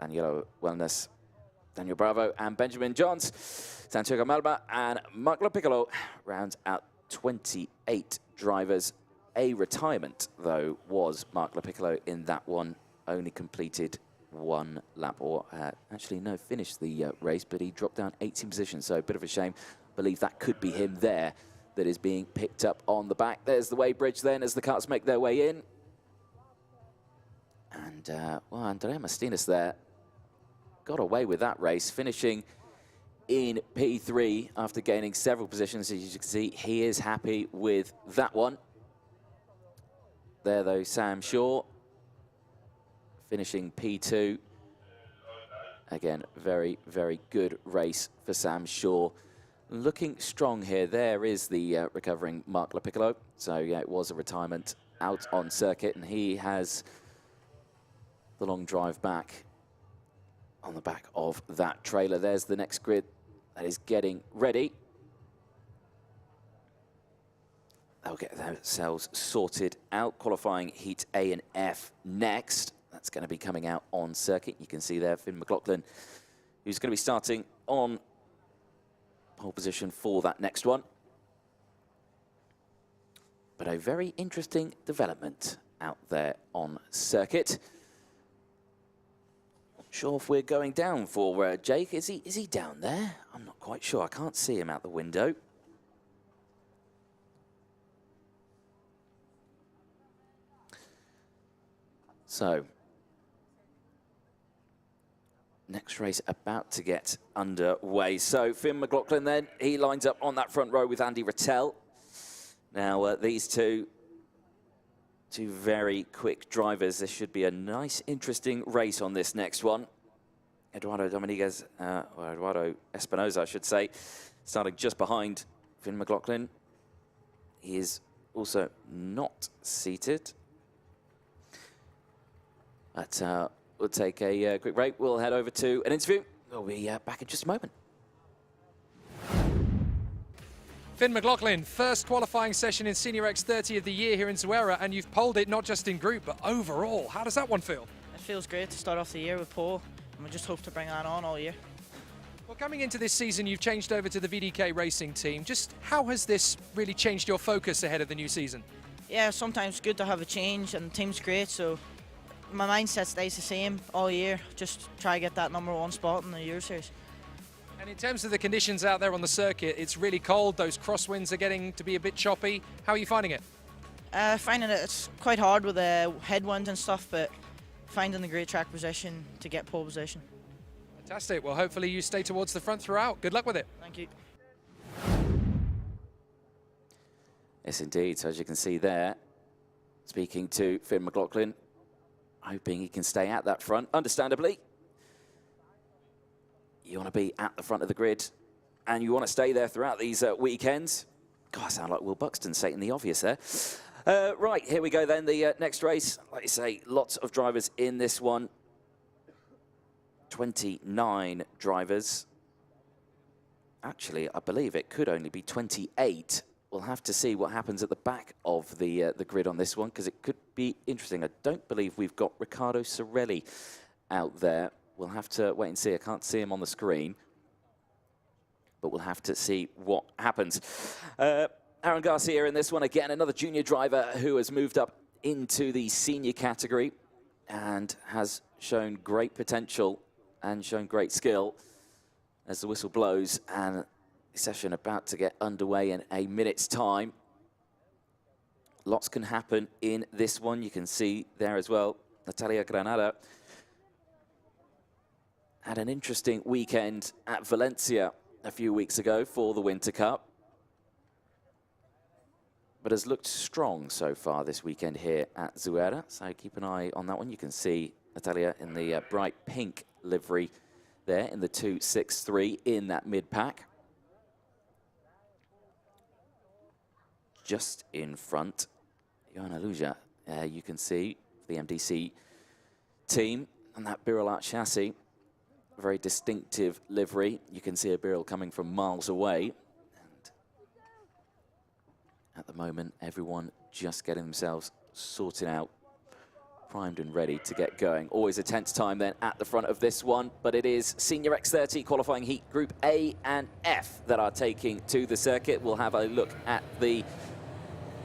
Daniel Wellness. Daniel Bravo and Benjamin Johns. Santiago Malba and Mark Lopiccolo rounds out 28 drivers. A retirement, though, was Mark Lopiccolo in that one. Only completed 1 lap, or actually, no, finished the race, but he dropped down 18 positions, so a bit of a shame. I believe that could be him there that is being picked up on the back. There's the weighbridge then as the carts make their way in. And, well, Andrea Mastinis there got away with that race, finishing in P3 after gaining several positions. As you can see, he is happy with that one. There, though, Sam Shaw finishing P2. Again, very, very good race for Sam Shaw. Looking strong here. There is the recovering Mark Lopiccolo. So, yeah, it was a retirement out on circuit, and he has the long drive back on the back of that trailer. There's the next grid. that is getting ready. They'll get themselves sorted out. Qualifying Heat A and F next. That's going to be coming out on circuit. You can see there Finn McLaughlin, who's going to be starting on pole position for that next one. But a very interesting development out there on circuit. Not sure if we're going down for Jake. Is he down there? I'm not quite sure. I can't see him out the window. So, next race about to get underway. So Finn McLaughlin then, he lines up on that front row with Andy Rattel. Now these two very quick drivers. This should be a nice, interesting race on this next one. Eduardo Dominguez, or Eduardo Espinosa, I should say, starting just behind Finn McLaughlin. He is also not seated. But we'll take a quick break. We'll head over to an interview. We'll be back in just a moment. Finn McLaughlin, first qualifying session in Senior X30 of the year here in Zuera, and you've polled it not just in group, but overall. How does that one feel? It feels great to start off the year with pole, and we just hope to bring that on all year. Well, coming into this season, you've changed over to the VDK Racing team. Just how has this really changed your focus ahead of the new season? Yeah, sometimes it's good to have a change, and the team's great, so my mindset stays the same all year. Just try to get that #1 spot in the Euro Series. And in terms of the conditions out there on the circuit, it's really cold. Those crosswinds are getting to be a bit choppy. How are you finding it? Finding it's quite hard with the headwind and stuff, but finding the great track position to get pole position. Fantastic. Well, hopefully you stay towards the front throughout. Good luck with it. Thank you. Yes, indeed. So as you can see there, speaking to Finn McLaughlin, hoping he can stay at that front, understandably. You want to be at the front of the grid, and you want to stay there throughout these weekends. God, I sound like Will Buxton stating the obvious there. Right, here we go then, the next race. Like you say, lots of drivers in this one. 29 drivers. Actually, I believe it could only be 28. We'll have to see what happens at the back of the grid on this one, because it could be interesting. I don't believe we've got Riccardo Sorelli out there. We'll have to wait and see. I can't see him on the screen, but we'll have to see what happens. Aaron Garcia in this one again, another junior driver who has moved up into the senior category and has shown great potential and shown great skill as the whistle blows and session about to get underway in a minute's time. Lots can happen in this one. You can see there as well, Natalia Granada had an interesting weekend at Valencia a few weeks ago for the Winter Cup, but has looked strong so far this weekend here at Zuera. So keep an eye on that one. You can see Natalia in the bright pink livery there in the 263 in that mid-pack. Just in front, Johanna Luja, you can see the MDC team and that Birol Art chassis. Very distinctive livery. You can see a Birol coming from miles away. And at the moment, everyone just getting themselves sorted out, primed and ready to get going. Always a tense time then at the front of this one, but it is Senior X30 qualifying heat Group A and F that are taking to the circuit. We'll have a look at the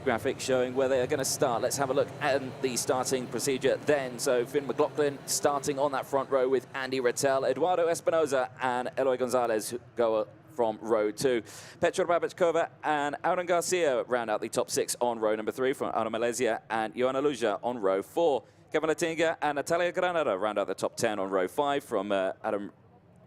graphic showing where they are going to start. Let's have a look at the starting procedure then. So Finn McLaughlin starting on that front row with Andy Rattel, Eduardo Espinosa and Eloy Gonzalez who go from row 2. Petra Babachkova and Aaron Garcia round out the top 6 on row number 3 from Ana Malaysia and Johanna Luja on row 4. Kevin Latinga and Natalia Granada round out the top 10 on row 5 from Adam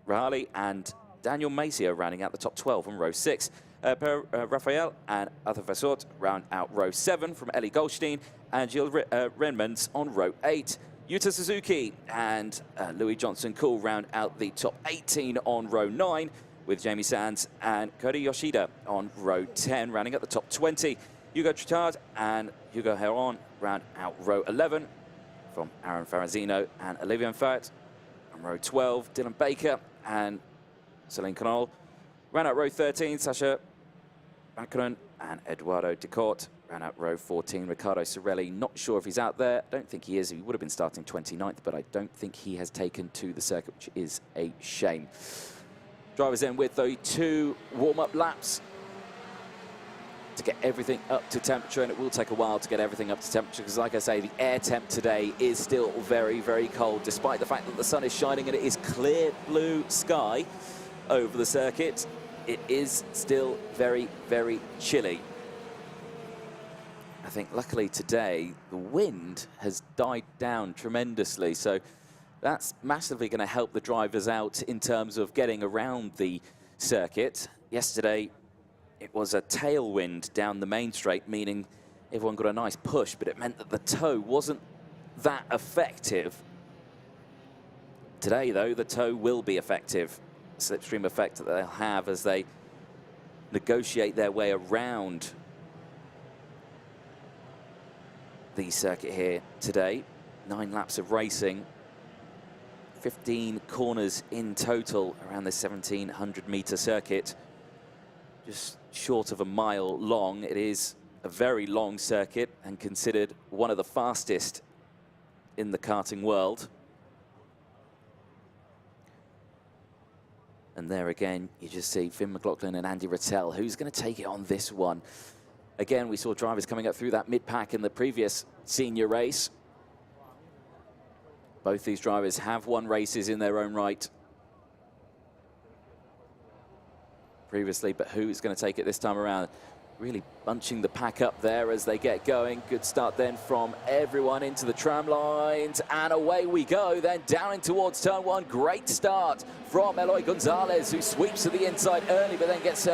Rahali and Daniel Macia rounding out the top 12 on row 6. Rafael and Arthur Vassort round out row 7 from Ellie Goldstein and Jill Renmans on row 8. Yuta Suzuki and Louis Johnson-Cool round out the top 18 on row 9 with Jamie Sands and Cody Yoshida on row 10 rounding out the top 20. Hugo Trittard and Hugo Heron round out row 11 from Aaron Ferrazino and Olivia Fert on row 12. Dylan Baker and Celine Knoll Ran out row 13, Sasha Baccarin and Eduardo Decourt. Ran out row 14, Riccardo Sorelli. Not sure if he's out there. Don't think he is. He would have been starting 29th, but I don't think he has taken to the circuit, which is a shame. Drivers in with the 2 warm-up laps to get everything up to temperature, and it will take a while to get everything up to temperature because, like I say, the air temp today is still very, very cold, despite the fact that the sun is shining and it is clear blue sky over the circuit. It is still very, very chilly. I think luckily today the wind has died down tremendously, so that's massively going to help the drivers out in terms of getting around the circuit. Yesterday it was a tailwind down the main straight, meaning everyone got a nice push, but it meant that the toe wasn't that effective. Today, though, the toe will be effective. Slipstream effect that they'll have as they negotiate their way around the circuit here today. 9 laps of racing, 15 corners in total around the 1,700-meter circuit. Just short of a mile long. It is a very long circuit and considered one of the fastest in the karting world. And there again, you just see Finn McLaughlin and Andy Rattel. Who's going to take it on this one? Again, we saw drivers coming up through that mid-pack in the previous senior race. Both these drivers have won races in their own right previously, but who's going to take it this time around? Really bunching the pack up there as they get going. Good start then from everyone into the tram lines, and away we go then down in towards turn 1. Great start from Eloy Gonzalez, who sweeps to the inside early but then gets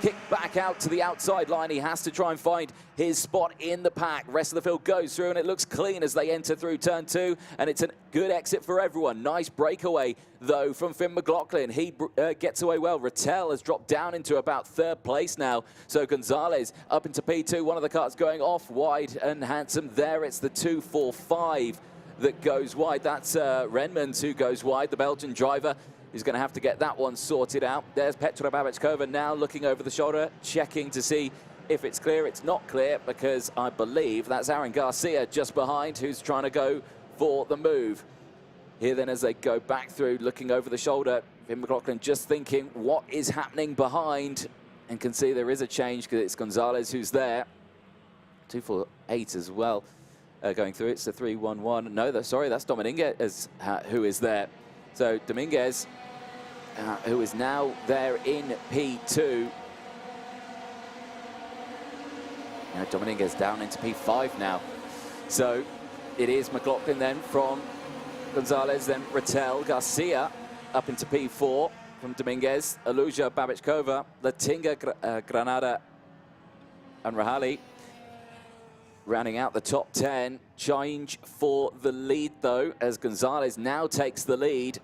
kicked back out to the outside line. He has to try and find his spot in the pack. Rest of the field goes through and it looks clean as they enter through turn 2, and it's a good exit for everyone. Nice breakaway though from Finn McLaughlin. He gets away well. Rattel has dropped down into about 3rd place now, so Gonzalez up into P2. One of the cars going off wide and handsome there. It's the 245 that goes wide. That's Renmans who goes wide, the Belgian driver. He's going to have to get that one sorted out. There's Petra Babachkova now looking over the shoulder, checking to see if it's clear. It's not clear because I believe that's Aaron Garcia just behind who's trying to go for the move. Here then as they go back through, looking over the shoulder, Finn McLaughlin just thinking what is happening behind, and can see there is a change because it's Gonzalez who's there. 248 as well going through. It's the 311. No, sorry, that's Dominguez who is there. So Dominguez, who is now there in P2. Now Dominguez down into P5 now. So it is McLaughlin then from Gonzalez, then Rattel, Garcia up into P4 from Dominguez, Aluja, Babachkova, Latinga, Granada and Rahali. Rounding out the top 10. Change for the lead though, as Gonzalez now takes the lead.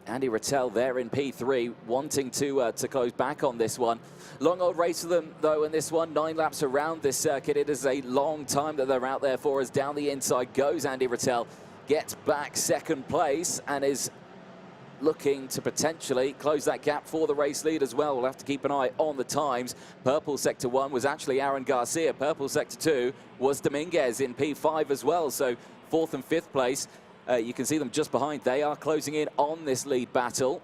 Andy Rattel there in P3, wanting to close back on this one. Long old race for them though in this one, 9 laps around this circuit. It is a long time that they're out there for, as down the inside goes Andy Rattel. Gets back 2nd place and is looking to potentially close that gap for the race lead as well. We'll have to keep an eye on the times. Purple sector 1 was actually Aaron Garcia. Purple sector 2 was Dominguez in P5 as well. So 4th and 5th place, you can see them just behind. They are closing in on this lead battle.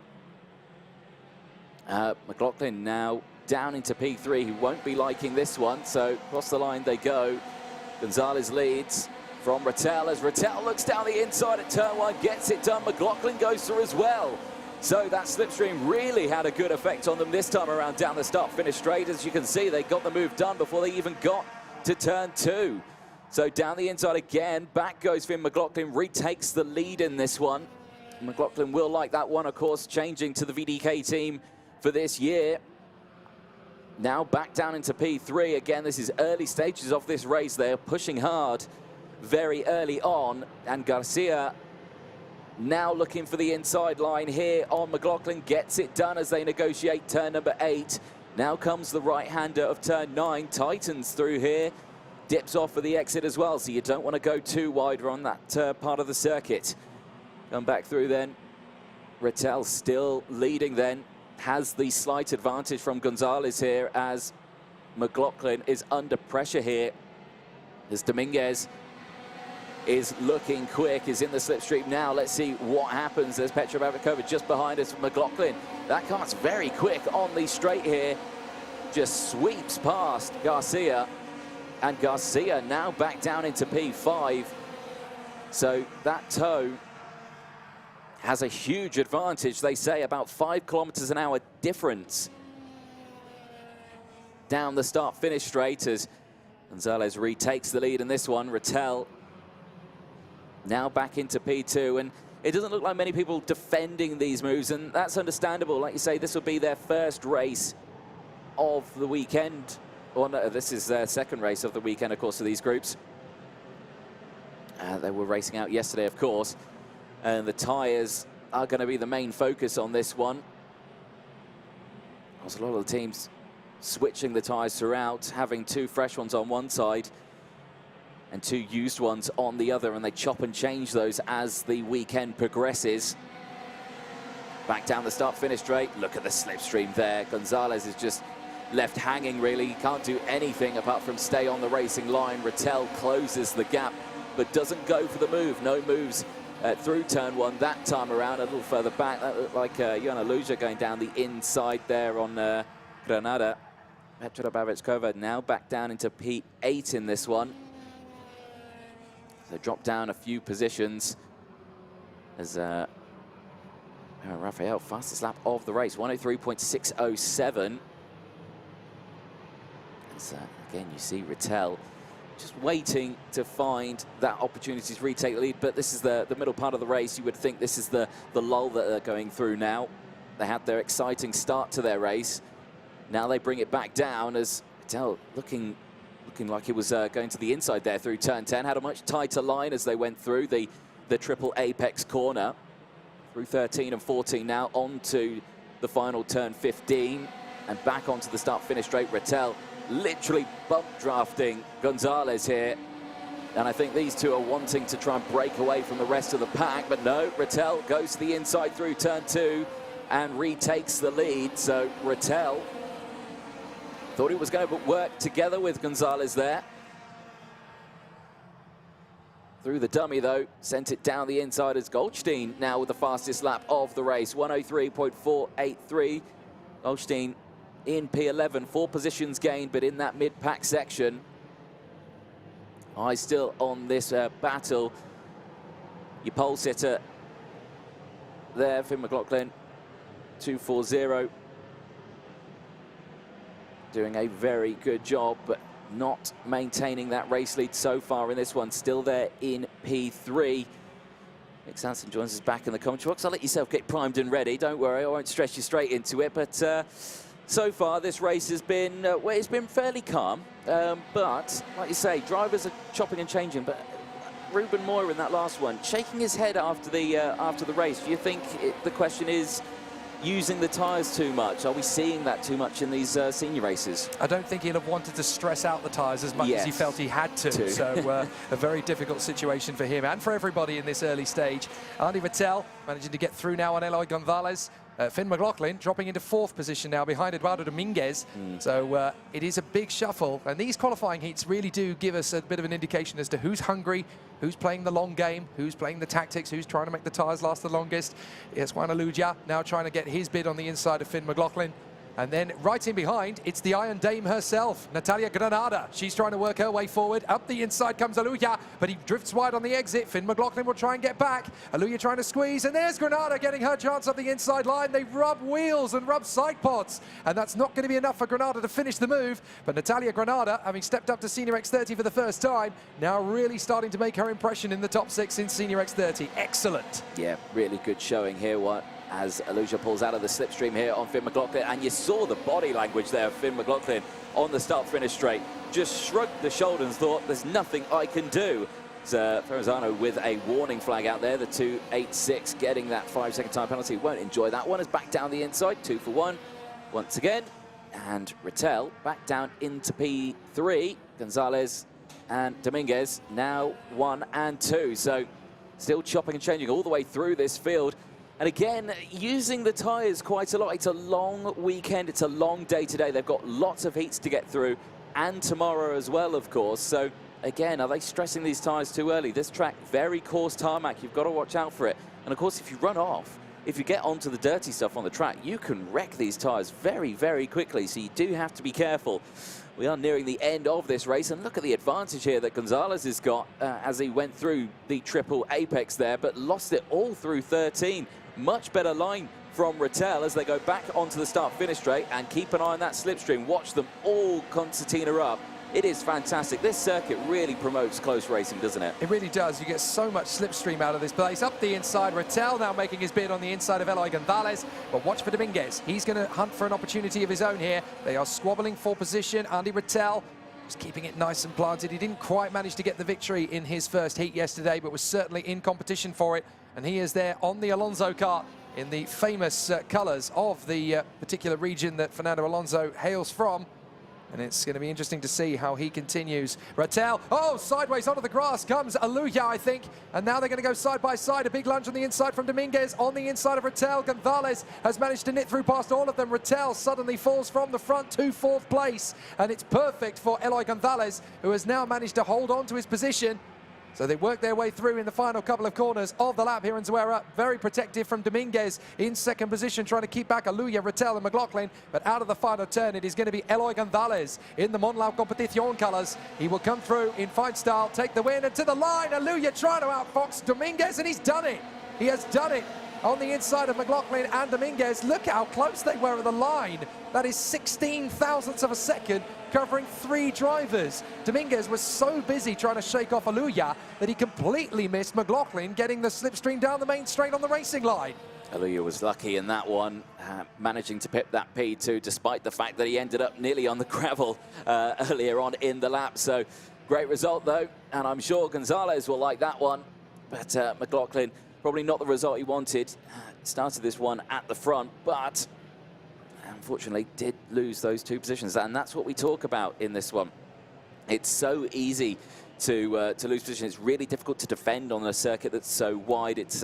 McLaughlin now down into P3, who won't be liking this one. So across the line they go. Gonzalez leads from Rattel as Rattel looks down the inside at turn 1, gets it done. McLaughlin goes through as well. So that slipstream really had a good effect on them this time around down the start-finish straight. As you can see, they got the move done before they even got to turn 2. So down the inside again, back goes Finn McLaughlin, retakes the lead in this one. McLaughlin will like that one, of course, changing to the VDK team for this year. Now back down into P3. Again, this is early stages of this race. They're pushing hard very early on, and Garcia now looking for the inside line here on McLaughlin, gets it done as they negotiate turn number 8. Now comes the right-hander of turn 9, tightens through here, dips off for the exit as well, so you don't want to go too wide on that part of the circuit. Come back through then, Rattel still leading then has the slight advantage from Gonzalez here, as McLaughlin is under pressure here, as Dominguez is looking quick, is in the slipstream now. Let's see what happens. There's Petra Babikova just behind us. McLaughlin, that car's very quick on the straight here, just sweeps past Garcia, and Garcia now back down into P5. So that tow has a huge advantage. They say about 5 kilometers an hour difference down the start-finish straight, as Gonzalez retakes the lead in this one. Rattel now back into P2, and it doesn't look like many people defending these moves, and that's understandable. Like you say, this will be their first race of the weekend. Or no, this is their second race of the weekend, of course, for these groups. They were racing out yesterday, of course, and the tyres are going to be the main focus on this one. There's a lot of the teams switching the tyres throughout, having 2 fresh ones on one side and 2 used ones on the other, and they chop and change those as the weekend progresses. Back down the start-finish straight. Look at the slipstream there. Gonzalez is just left hanging, really. He can't do anything apart from stay on the racing line. Rattel closes the gap, but doesn't go for the move. No moves through turn 1 that time around. A little further back, that looked like Joanna Luja going down the inside there on Granada. Petra Babikova now back down into P8 in this one. So drop down a few positions as Rafael, fastest lap of the race, 103.607. As, again, you see Rattel just waiting to find that opportunity to retake the lead, but this is the middle part of the race. You would think this is the lull that they're going through now. They had their exciting start to their race. Now they bring it back down, as Rattel looking like he was going to the inside there through turn 10. Had a much tighter line as they went through the triple apex corner. Through 13 and 14 now, onto the final turn 15, and back onto the start-finish straight. Rattel literally bump drafting Gonzalez here. And I think these two are wanting to try and break away from the rest of the pack, but no, Rattel goes to the inside through turn 2 and retakes the lead. So Rattel thought he was going to work together with Gonzalez there. Through the dummy, though, sent it down the inside as Goldstein now with the fastest lap of the race, 103.483. Goldstein in P11, 4 positions gained, but in that mid-pack section. Eyes still on this battle. Your pole sitter there, Finn McLaughlin, 240. Doing a very good job, but not maintaining that race lead so far in this one. Still there in P3. Nick Sanson joins us back in the commentary box. I'll let yourself get primed and ready. Don't worry, I won't stress you straight into it. But so far, this race has been, well, it's been fairly calm. But, like you say, drivers are chopping and changing. But Ruben Moyer in that last one, shaking his head after the race. Do you think the question is using the tyres too much? Are we seeing that too much in these senior races? I don't think he'll have wanted to stress out the tyres as much as he felt he had to. So a very difficult situation for him and for everybody in this early stage. Andy Rattel managing to get through now on Eloy Gonzalez. Finn McLaughlin dropping into 4th position now behind Eduardo Dominguez. So it is a big shuffle. And these qualifying heats really do give us a bit of an indication as to who's hungry, who's playing the long game, who's playing the tactics, who's trying to make the tyres last the longest. Here's Juan Aluja now trying to get his bid on the inside of Finn McLaughlin. And then right in behind, it's the Iron Dame herself, Natalia Granada. She's trying to work her way forward. Up the inside comes Aluja, but he drifts wide on the exit. Finn McLaughlin will try and get back. Aluja trying to squeeze, and there's Granada getting her chance up the inside line. They rub wheels and rub side pods, and that's not going to be enough for Granada to finish the move. But Natalia Granada, having stepped up to Senior X30 for the first time, now really starting to make her impression in the top 6 in Senior X30. Excellent. Yeah, really good showing here. As Aluja pulls out of the slipstream here on Finn McLaughlin, and you saw the body language there of Finn McLaughlin on the start-finish straight. Just shrugged the shoulders and thought, there's nothing I can do. So Ferrazano with a warning flag out there, the 2.86, getting that 5-second time penalty. Won't enjoy that one. Is back down the inside, 2 for 1 once again. And Rattel back down into P3. Gonzalez and Dominguez now 1 and 2. So still chopping and changing all the way through this field. And again, using the tyres quite a lot. It's a long weekend. It's a long day today. They've got lots of heats to get through, and tomorrow as well, of course. So again, are they stressing these tyres too early? This track, very coarse tarmac. You've got to watch out for it. And of course, if you run off, if you get onto the dirty stuff on the track, you can wreck these tyres very, very quickly. So you do have to be careful. We are nearing the end of this race, and look at the advantage here that Gonzalez has got as he went through the triple apex there, but lost it all through 13. Much better line from Rattel as they go back onto the start-finish straight, and keep an eye on that slipstream. Watch them all concertina up. It is fantastic. This circuit really promotes close racing, doesn't it? It really does. You get so much slipstream out of this place. Up the inside, Rattel now making his bid on the inside of Eloy Gonzalez. But watch for Dominguez. He's going to hunt for an opportunity of his own here. They are squabbling for position. Andy Rattel is keeping it nice and planted. He didn't quite manage to get the victory in his first heat yesterday, but was certainly in competition for it. And he is there on the Alonso kart in the famous colours of the particular region that Fernando Alonso hails from. And it's going to be interesting to see how he continues. Rattel, oh, sideways onto the grass comes Aluya, I think. And now they're going to go side by side. A big lunge on the inside from Dominguez on the inside of Rattel. Gonzalez has managed to knit through past all of them. Rattel suddenly falls from the front to 4th place. And it's perfect for Eloy Gonzalez, who has now managed to hold on to his position. So they work their way through in the final couple of corners of the lap here in Zuera. Very protective from Dominguez in second position, trying to keep back Aluya, Rattel and McLaughlin. But out of the final turn, it is going to be Eloy Gonzalez in the Monlau Competition colours. He will come through in fine style, take the win, and to the line. Aluya trying to outfox Dominguez, and he's done it. He has done it on the inside of McLaughlin and Dominguez. Look how close they were at the line. That is 16 thousandths of a second, covering 3 drivers. Dominguez was so busy trying to shake off Aluya that he completely missed McLaughlin getting the slipstream down the main straight on the racing line. Aluya was lucky in that one, managing to pip that P2, despite the fact that he ended up nearly on the gravel earlier on in the lap. So great result, though, and I'm sure Gonzalez will like that one. But McLaughlin, probably not the result he wanted. Started this one at the front, but unfortunately did lose those 2 positions. And that's what we talk about in this one. It's so easy to lose position. It's really difficult to defend on a circuit that's so wide. It's,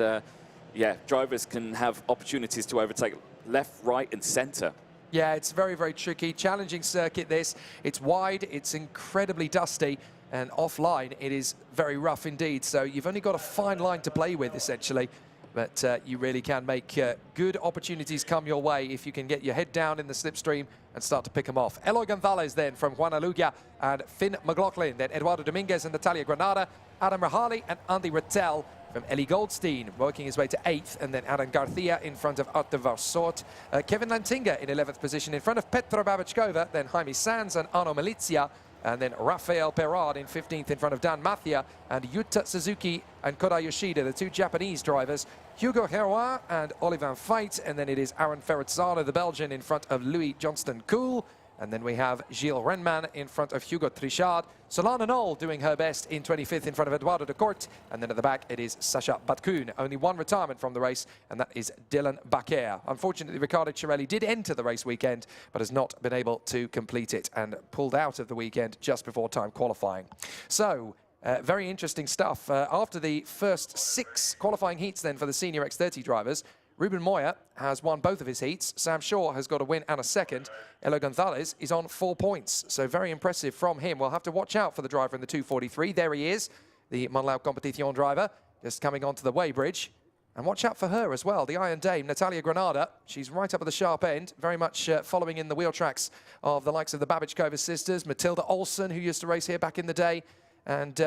yeah, drivers can have opportunities to overtake left, right, and center. Yeah, it's very, very tricky. Challenging circuit, this. It's wide, it's incredibly dusty, and offline, it is very rough indeed. So you've only got a fine line to play with, essentially. But you really can make good opportunities come your way if you can get your head down in the slipstream and start to pick them off. Eloy Gonzalez then from Juan Aluya and Finn McLaughlin. Then Eduardo Dominguez and Natalia Granada. Adam Rahali and Andy Rattel from Eli Goldstein, working his way to 8th. And then Adam Garcia in front of Artur Varsort. Kevin Lantinga in 11th position in front of Petra Babachkova. Then Jaime Sanz and Arno Malizia. And then Rafael Perard in 15th in front of Dan Mathia and Yuta Suzuki and Koda Yoshida, the 2 Japanese drivers. Hugo Heroin and Oliver Veit. And then it is Aaron Ferrazzano, the Belgian, in front of Louis Johnston-Cool. And then we have Gilles Renman in front of Hugo Trichard. Solana Knoll doing her best in 25th in front of Eduardo de Kort. And then at the back, it is Sasha Batkoun. Only 1 retirement from the race, and that is Dylan Baquer. Unfortunately, Riccardo Cirelli did enter the race weekend, but has not been able to complete it and pulled out of the weekend just before time qualifying. So, very interesting stuff. After the first 6 qualifying heats then for the senior X30 drivers, Ruben Moya has won both of his heats. Sam Shaw has got a win and a second. Eloy Gonzalez is on 4 points. So very impressive from him. We'll have to watch out for the driver in the 243. There he is, the Monlau Competition driver, just coming onto the weighbridge. And watch out for her as well, the Iron Dame, Natalia Granada. She's right up at the sharp end, very much following in the wheel tracks of the likes of the Babachkova sisters, Matilda Olsen, who used to race here back in the day, and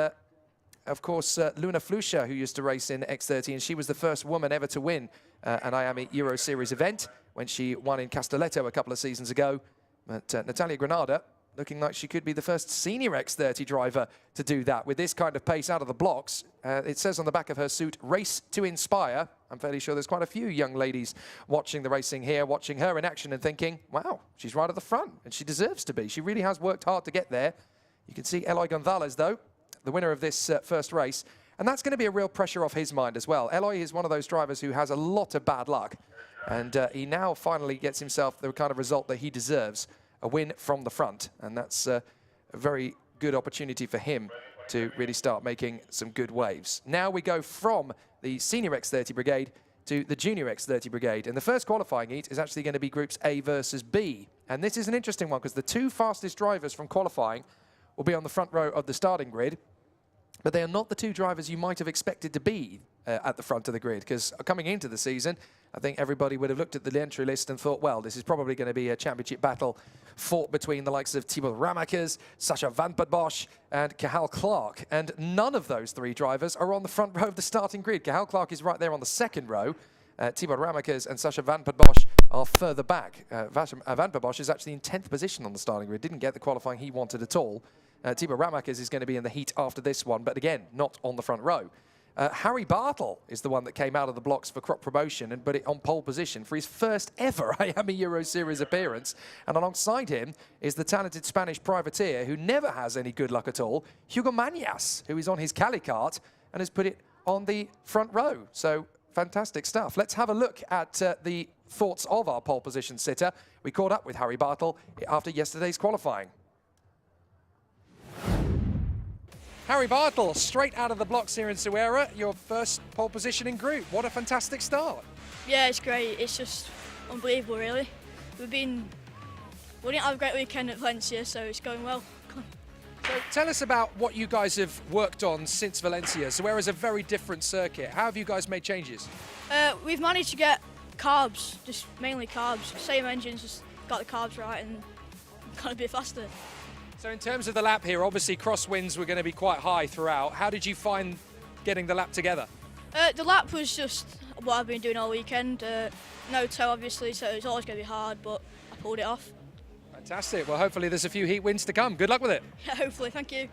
of course, Luna Flusha, who used to race in X30, and she was the first woman ever to win an IAME Euro Series event when she won in Castelletto a couple of seasons ago. But Natalia Granada looking like she could be the first senior X30 driver to do that with this kind of pace out of the blocks. It says on the back of her suit, race to inspire. I'm fairly sure there's quite a few young ladies watching the racing here, watching her in action and thinking, wow, she's right at the front, and she deserves to be. She really has worked hard to get there. You can see Eloy Gonzalez, though, the winner of this first race. And that's going to be a real pressure off his mind as well. Eloy is one of those drivers who has a lot of bad luck. And he now finally gets himself the kind of result that he deserves, a win from the front. And that's a very good opportunity for him to really start making some good waves. Now we go from the senior X30 brigade to the Junior X30 Brigade. And the first qualifying heat is actually going to be Groups A versus B. And this is an interesting one because the two fastest drivers from qualifying will be on the front row of the starting grid. But they are not the two drivers you might have expected to be at the front of the grid, because coming into the season, I think everybody would have looked at the entry list and thought, well, this is probably going to be a championship battle fought between the likes of Thibaut Ramakers, Sacha Van Bosch, and Cathal Clark. And none of those three drivers are on the front row of the starting grid. Cathal Clark is right there on the second row. Thibaut Ramakers and Sacha Van Bosch are further back. Van Bosch is actually in 10th position on the starting grid, didn't get the qualifying he wanted at all. Thibaut Ramakers is going to be in the heat after this one, but again, not on the front row. Harry Bartle is the one that came out of the blocks for crop promotion and put it on pole position for his first ever IAME Euro Series appearance. And alongside him is the talented Spanish privateer who never has any good luck at all, Hugo Mañas, who is on his Cali kart and has put it on the front row. So fantastic stuff. Let's have a look at the thoughts of our pole position sitter. We caught up with Harry Bartle after yesterday's qualifying. Harry Bartle, straight out of the blocks here in Zuera, your first pole position in group. What a fantastic start. Yeah, it's great. It's just unbelievable, really. We didn't have a great weekend at Valencia, so it's going well. So tell us about what you guys have worked on since Valencia. Zuera is a very different circuit. How have you guys made changes? We've managed to get carbs, just mainly carbs. Same engines, just got the carbs right and got a bit faster. So in terms of the lap here, obviously crosswinds were going to be quite high throughout. How did you find getting the lap together? The lap was just what I've been doing all weekend. No toe, obviously, so it's always going to be hard, but I pulled it off. Fantastic. Well, hopefully there's a few heat wins to come. Good luck with it. Yeah, hopefully. Thank you.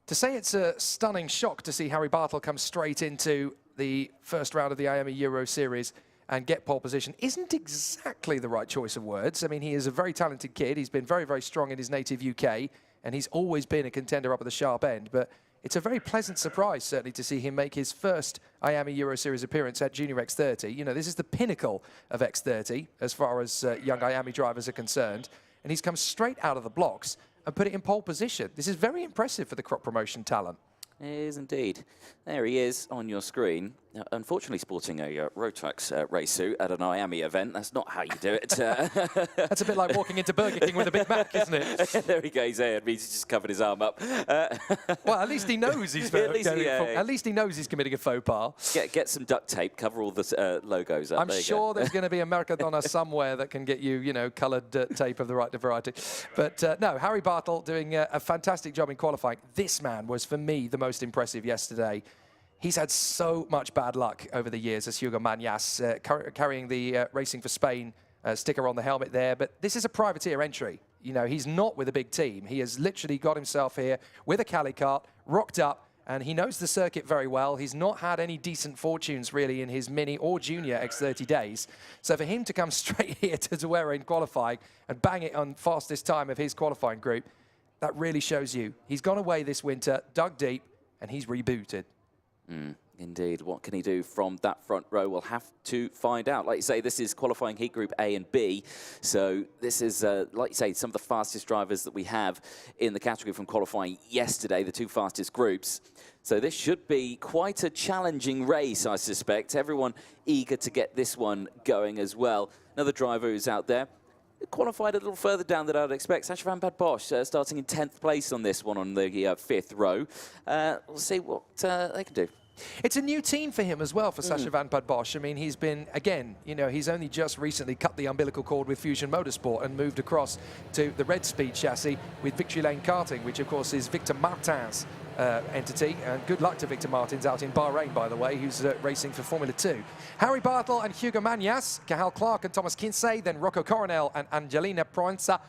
To say it's a stunning shock to see Harry Bartle come straight into the first round of the IAME Euro Series and get pole position isn't exactly the right choice of words. I mean, he is a very talented kid. He's been very, very strong in his native UK, and he's always been a contender up at the sharp end. But it's a very pleasant surprise, certainly, to see him make his first IAME Euro Series appearance at Junior X30. You know, this is the pinnacle of X30 as far as young IAME drivers are concerned. And he's come straight out of the blocks and put it in pole position. This is very impressive for the crop promotion talent. It is indeed. There he is on your screen. Now, unfortunately, sporting a Racetrack's race suit at an IAME event. That's not how you do it. That's a bit like walking into Burger King with a Big Mac, isn't it? There he goes. He's just covered his arm up. Well, at least he knows he's at least he knows he's committing a faux pas. Get some duct tape. Cover all the logos up. I'm sure there's going to be a Mercadona somewhere that can get you, you know, coloured tape of the right variety. But no, Harry Bartle doing a fantastic job in qualifying. This man was, for me, the most impressive yesterday. He's had so much bad luck over the years as Hugo Mañas, carrying the Racing for Spain sticker on the helmet there. But this is a privateer entry. You know, he's not with a big team. He has literally got himself here with a Cali kart, rocked up, and he knows the circuit very well. He's not had any decent fortunes, really, in his mini or junior X30 days. So for him to come straight here to Zuera in qualifying and bang it on fastest time of his qualifying group, that really shows you he's gone away this winter, dug deep, and he's rebooted. Indeed. What can he do from that front row? We'll have to find out. Like you say, this is qualifying heat group A and B. So this is, like you say, some of the fastest drivers that we have in the category from qualifying yesterday, the two fastest groups. So this should be quite a challenging race, I suspect. Everyone eager to get this one going as well. Another driver who's out there, qualified a little further down than I'd expect. Sacha Van Bosch starting in 10th place on this one on the 5th row. We'll see what they can do. It's a new team for him as well, for Sacha Van Bosch. I mean, he's been, again, you know, he's only just recently cut the umbilical cord with Fusion Motorsport and moved across to the Red Speed chassis with Victory Lane Karting, which, of course, is Victor Martin's entity. And good luck to Victor Martins out in Bahrain, by the way, who's racing for Formula 2. Harry Bartle and Hugo Mañas, Cathal Clark and Thomas Kinsey, then Rocco Coronel and Angelina Proenza,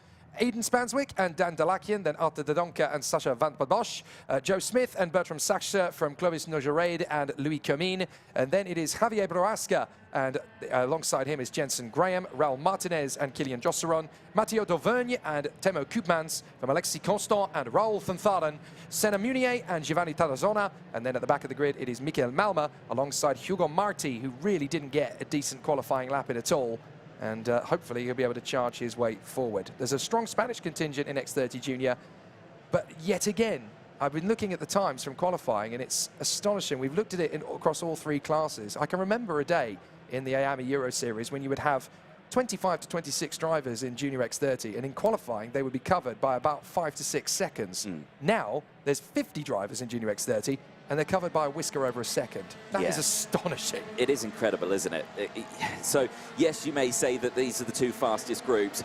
Aiden Spanswick and Dan Delakian, then Arthur de Donker and Sacha Van Bosch, Joe Smith and Bertram Saxe from Clovis Nogerade and Louis Comines. And then it is Javier Broasca, and alongside him is Jensen Graham, Raul Martinez and Kilian Josseron, Matteo Dauvergne and Temo Koopmans from Alexis Constant and Raul van Tharen, Senna Munier and Giovanni Tarazona. And then at the back of the grid, it is Michael Malma alongside Hugo Marti, who really didn't get a decent qualifying lap in at all. And hopefully he'll be able to charge his way forward. There's a strong Spanish contingent in X30 Junior, but yet again, I've been looking at the times from qualifying, and it's astonishing. We've looked at it across all three classes. I can remember a day in the IAME Euro Series when you would have 25 to 26 drivers in Junior X30, and in qualifying they would be covered by about 5 to 6 seconds. Now there's 50 drivers in Junior X30, and they're covered by a whisker over a second. That is astonishing. It is incredible, isn't it? So yes, you may say that these are the two fastest groups.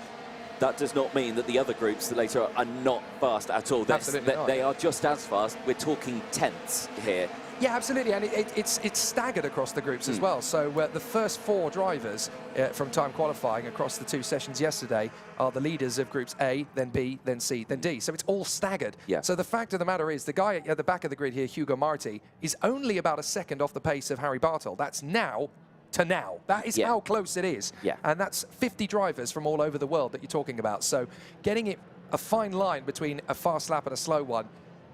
That does not mean that the other groups that later are not fast at all. Absolutely not. They are just as fast. We're talking tenths here. Yeah, absolutely, and it's staggered across the groups as well. So the first 4 drivers from time qualifying across the 2 sessions yesterday are the leaders of groups A, then B, then C, then D. So it's all staggered. Yeah. So the fact of the matter is, the guy at the back of the grid here, Hugo Marti, is only about a second off the pace of Harry Bartel. That's now to now. That is how close it is. Yeah. And that's 50 drivers from all over the world that you're talking about. So getting it a fine line between a fast lap and a slow one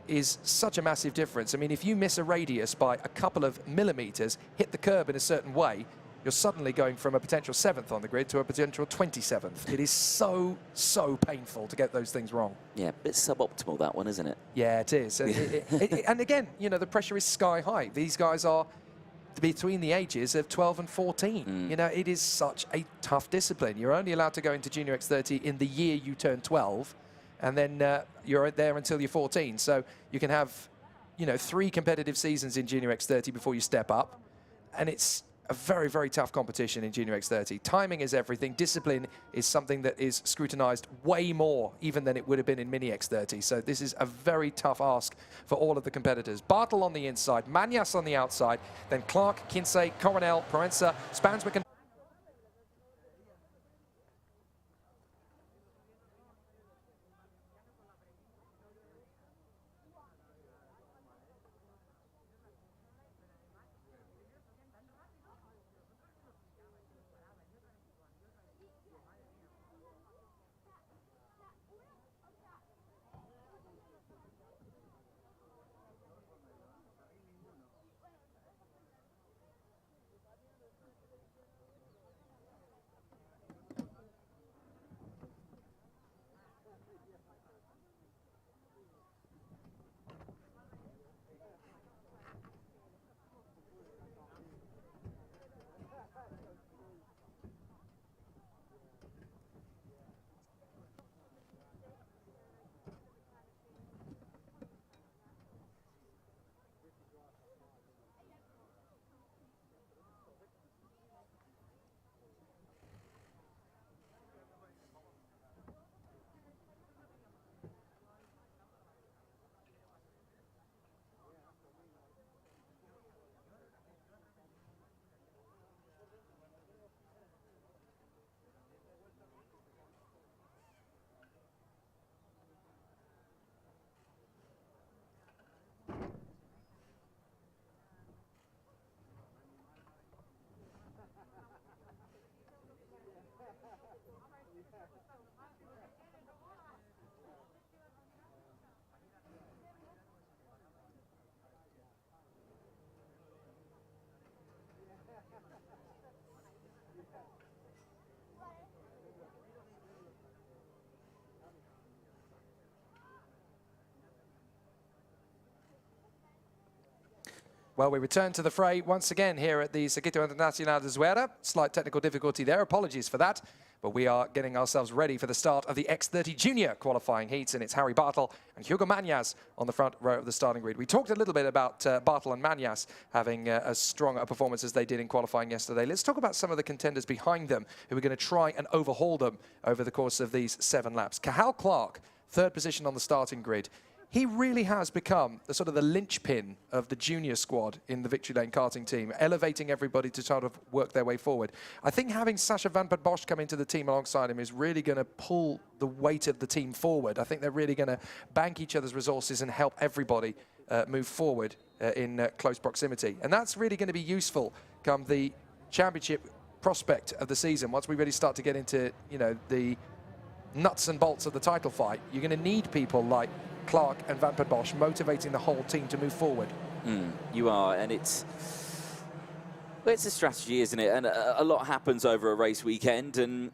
is such a massive difference. I mean, if you miss a radius by a couple of millimeters, hit the curb in a certain way, you're suddenly going from a potential 7th on the grid to a potential 27th. It is so, so painful to get those things wrong. Yeah, a bit suboptimal, that one, isn't it? Yeah, it is. And again, you know, the pressure is sky high. These guys are between the ages of 12 and 14. You know, it is such a tough discipline. You're only allowed to go into Junior X30 in the year you turn 12, and then you're there until you're 14. So you can have, you know, 3 competitive seasons in Junior X30 before you step up, and it's a very, very tough competition in Junior X30. Timing is everything. Discipline is something that is scrutinized way more even than it would have been in Mini X30. So this is a very tough ask for all of the competitors. Bartel on the inside, Manias on the outside, then Clark, Kinsey, Coronel, Proenza, Spanswick and well, we return to the fray once again here at the Circuito Internacional de Zuera. Slight technical difficulty there, apologies for that. But we are getting ourselves ready for the start of the X30 Junior qualifying heats, and it's Harry Bartel and Hugo Manias on the front row of the starting grid. We talked a little bit about Bartel and Manias having as strong a performance as they did in qualifying yesterday. Let's talk about some of the contenders behind them who are going to try and overhaul them over the course of these 7 laps. Cathal Clark, 3rd position on the starting grid. He really has become the sort of the linchpin of the junior squad in the Victory Lane karting team, elevating everybody to try to work their way forward. I think having Sacha van der Bosch come into the team alongside him is really going to pull the weight of the team forward. I think they're really going to bank each other's resources and help everybody move forward in close proximity. And that's really going to be useful come the championship prospect of the season. Once we really start to get into, you know, the nuts and bolts of the title fight, you're going to need people like Clark and Van der Bosch motivating the whole team to move forward. You are, and it's a strategy, isn't it? And a lot happens over a race weekend, and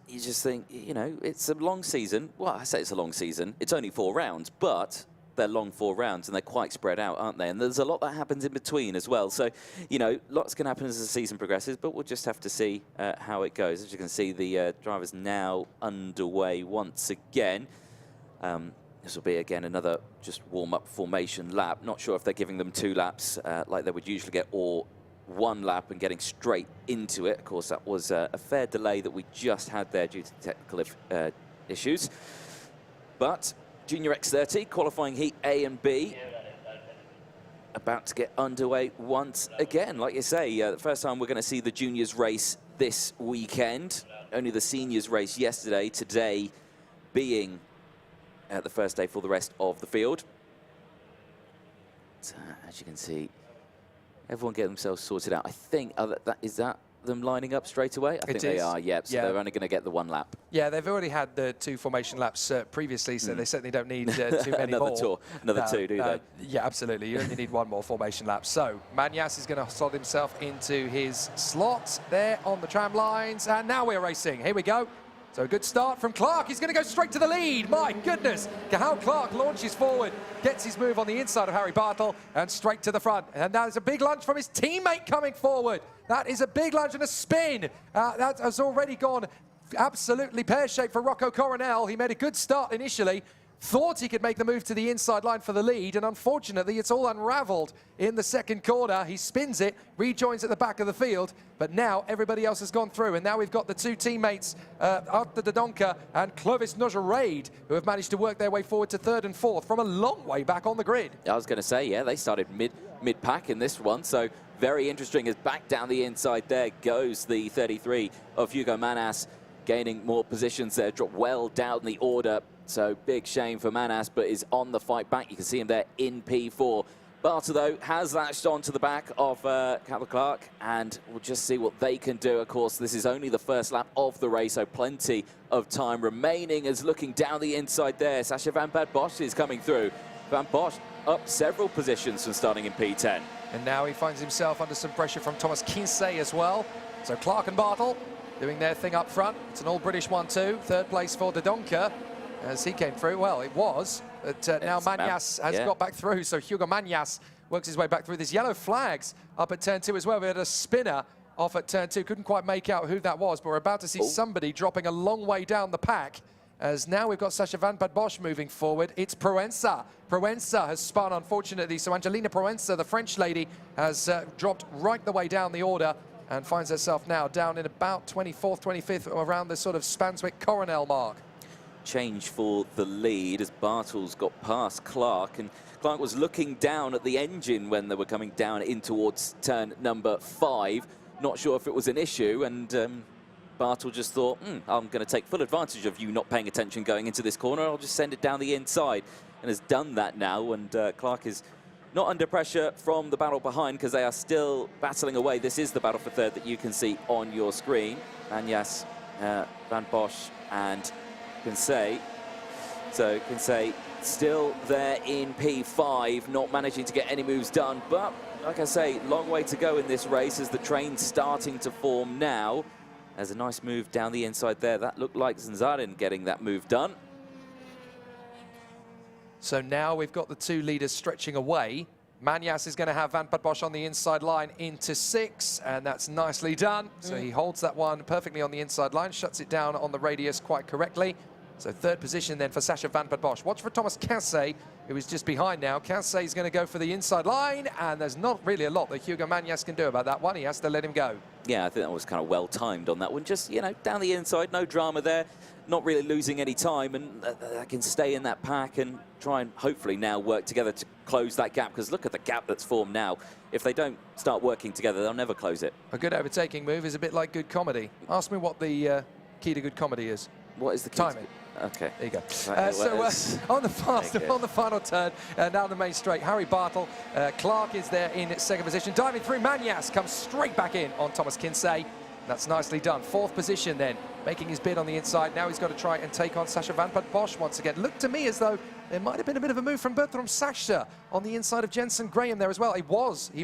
you just think, you know, it's a long season. Well, I say it's a long season. It's only 4 rounds, but their long 4 rounds, and they're quite spread out, aren't they? And there's a lot that happens in between as well. So, you know, lots can happen as the season progresses, but we'll just have to see how it goes. As you can see, the drivers now underway once again. This will be, again, another just warm-up formation lap. Not sure if they're giving them 2 laps like they would usually get, or 1 lap and getting straight into it. Of course, that was a fair delay that we just had there due to technical issues. But Junior X30, qualifying heat A and B, about to get underway once again. Like you say, the first time we're going to see the juniors race this weekend. Only the seniors race yesterday, today being the first day for the rest of the field. So, as you can see, everyone get themselves sorted out. I think, is that them lining up straight away? I think they are, yep. So they're only going to get the 1 lap. Yeah, they've already had the 2 formation laps previously, so they certainly don't need too many another more. Tour, another 2, do they? Yeah, absolutely. You only need 1 more formation lap. So Manyas is going to slot himself into his slot there on the tram lines, and now we're racing. Here we go. So a good start from Clark. He's going to go straight to the lead. My goodness. How Clark launches forward, gets his move on the inside of Harry Bartle and straight to the front. And that is a big lunge from his teammate coming forward. That is a big lunge and a spin. That has already gone absolutely pear-shaped for Rocco Coronel. He made a good start initially. Thought he could make the move to the inside line for the lead, and unfortunately it's all unraveled in the second corner. He spins it, rejoins at the back of the field, but now everybody else has gone through, and now we've got the 2 teammates, Arthur Dodonka and Clovis Nojerade, who have managed to work their way forward to 3rd and 4th from a long way back on the grid. I was going to say, yeah, they started mid-pack in this one, so very interesting as back down the inside there goes the 33 of Hugo Manas, gaining more positions there, dropped well down the order. So big shame for Manas, but is on the fight back. You can see him there in P4. Barta, though, has latched on to the back of Campbell Clark, and we'll just see what they can do. Of course, this is only the first lap of the race, so plenty of time remaining as looking down the inside there. Sasha Van Bad Bosch is coming through. Van Bosch up several positions from starting in P10. And now he finds himself under some pressure from Thomas Kinsey as well. So Clark and Bartle doing their thing up front. It's an all-British 1-2. 3rd place for Dodonka as he came through. Well, it was, but now Manyas has got back through. So Hugo Manyas works his way back through. There's yellow flags up at turn 2 as well. We had a spinner off at turn 2. Couldn't quite make out who that was, but we're about to see somebody dropping a long way down the pack, as now we've got Sasha Van Bad Bosch moving forward. It's Proenza. Proenza has spun, unfortunately. So Angelina Proenza, the French lady, has dropped right the way down the order and finds herself now down in about 24th, 25th, around the sort of Spanswick-Coronel mark. Change for the lead as Bartle's got past Clark, and Clark was looking down at the engine when they were coming down in towards turn number 5. Not sure if it was an issue, and Bartle just thought, I'm going to take full advantage of you not paying attention going into this corner. I'll just send it down the inside, and has done that now. And Clark is not under pressure from the battle behind because they are still battling away. This is the battle for 3rd that you can see on your screen. Manyas, Van Bosch, and Kinsey. So Kinsey still there in P5, not managing to get any moves done. But like I say, long way to go in this race as the train's starting to form now. There's a nice move down the inside there. That looked like Zanzarin getting that move done. So now we've got the 2 leaders stretching away. Manyas is going to have Van Bad Bosch on the inside line into 6, and that's nicely done. So he holds that one perfectly on the inside line, shuts it down on the radius quite correctly. So 3rd position then for Sasha Van Bad Bosch. Watch for Thomas Kinsey, who is just behind now. Kinsey is going to go for the inside line, and there's not really a lot that Hugo Manyas can do about that one. He has to let him go. Yeah, I think that was kind of well timed on that one. Just, you know, down the inside, no drama there. Not really losing any time, and I can stay in that pack and try and hopefully now work together to close that gap, because look at the gap that's formed now. If they don't start working together, they'll never close it. A good overtaking move is a bit like good comedy. Ask me what the key to good comedy is. What is the key? Timing. Okay. There you go. Right, on the final turn, down the main straight, Harry Bartle, Clark is there in 2nd position. Diving through, Manyas comes straight back in on Thomas Kinsey. That's nicely done. 4th position then, making his bid on the inside. Now he's got to try and take on Sasha Van Bad Bosch once again. Looked to me as though there might have been a bit of a move from Bertram Sasha on the inside of Jensen Graham there as well. He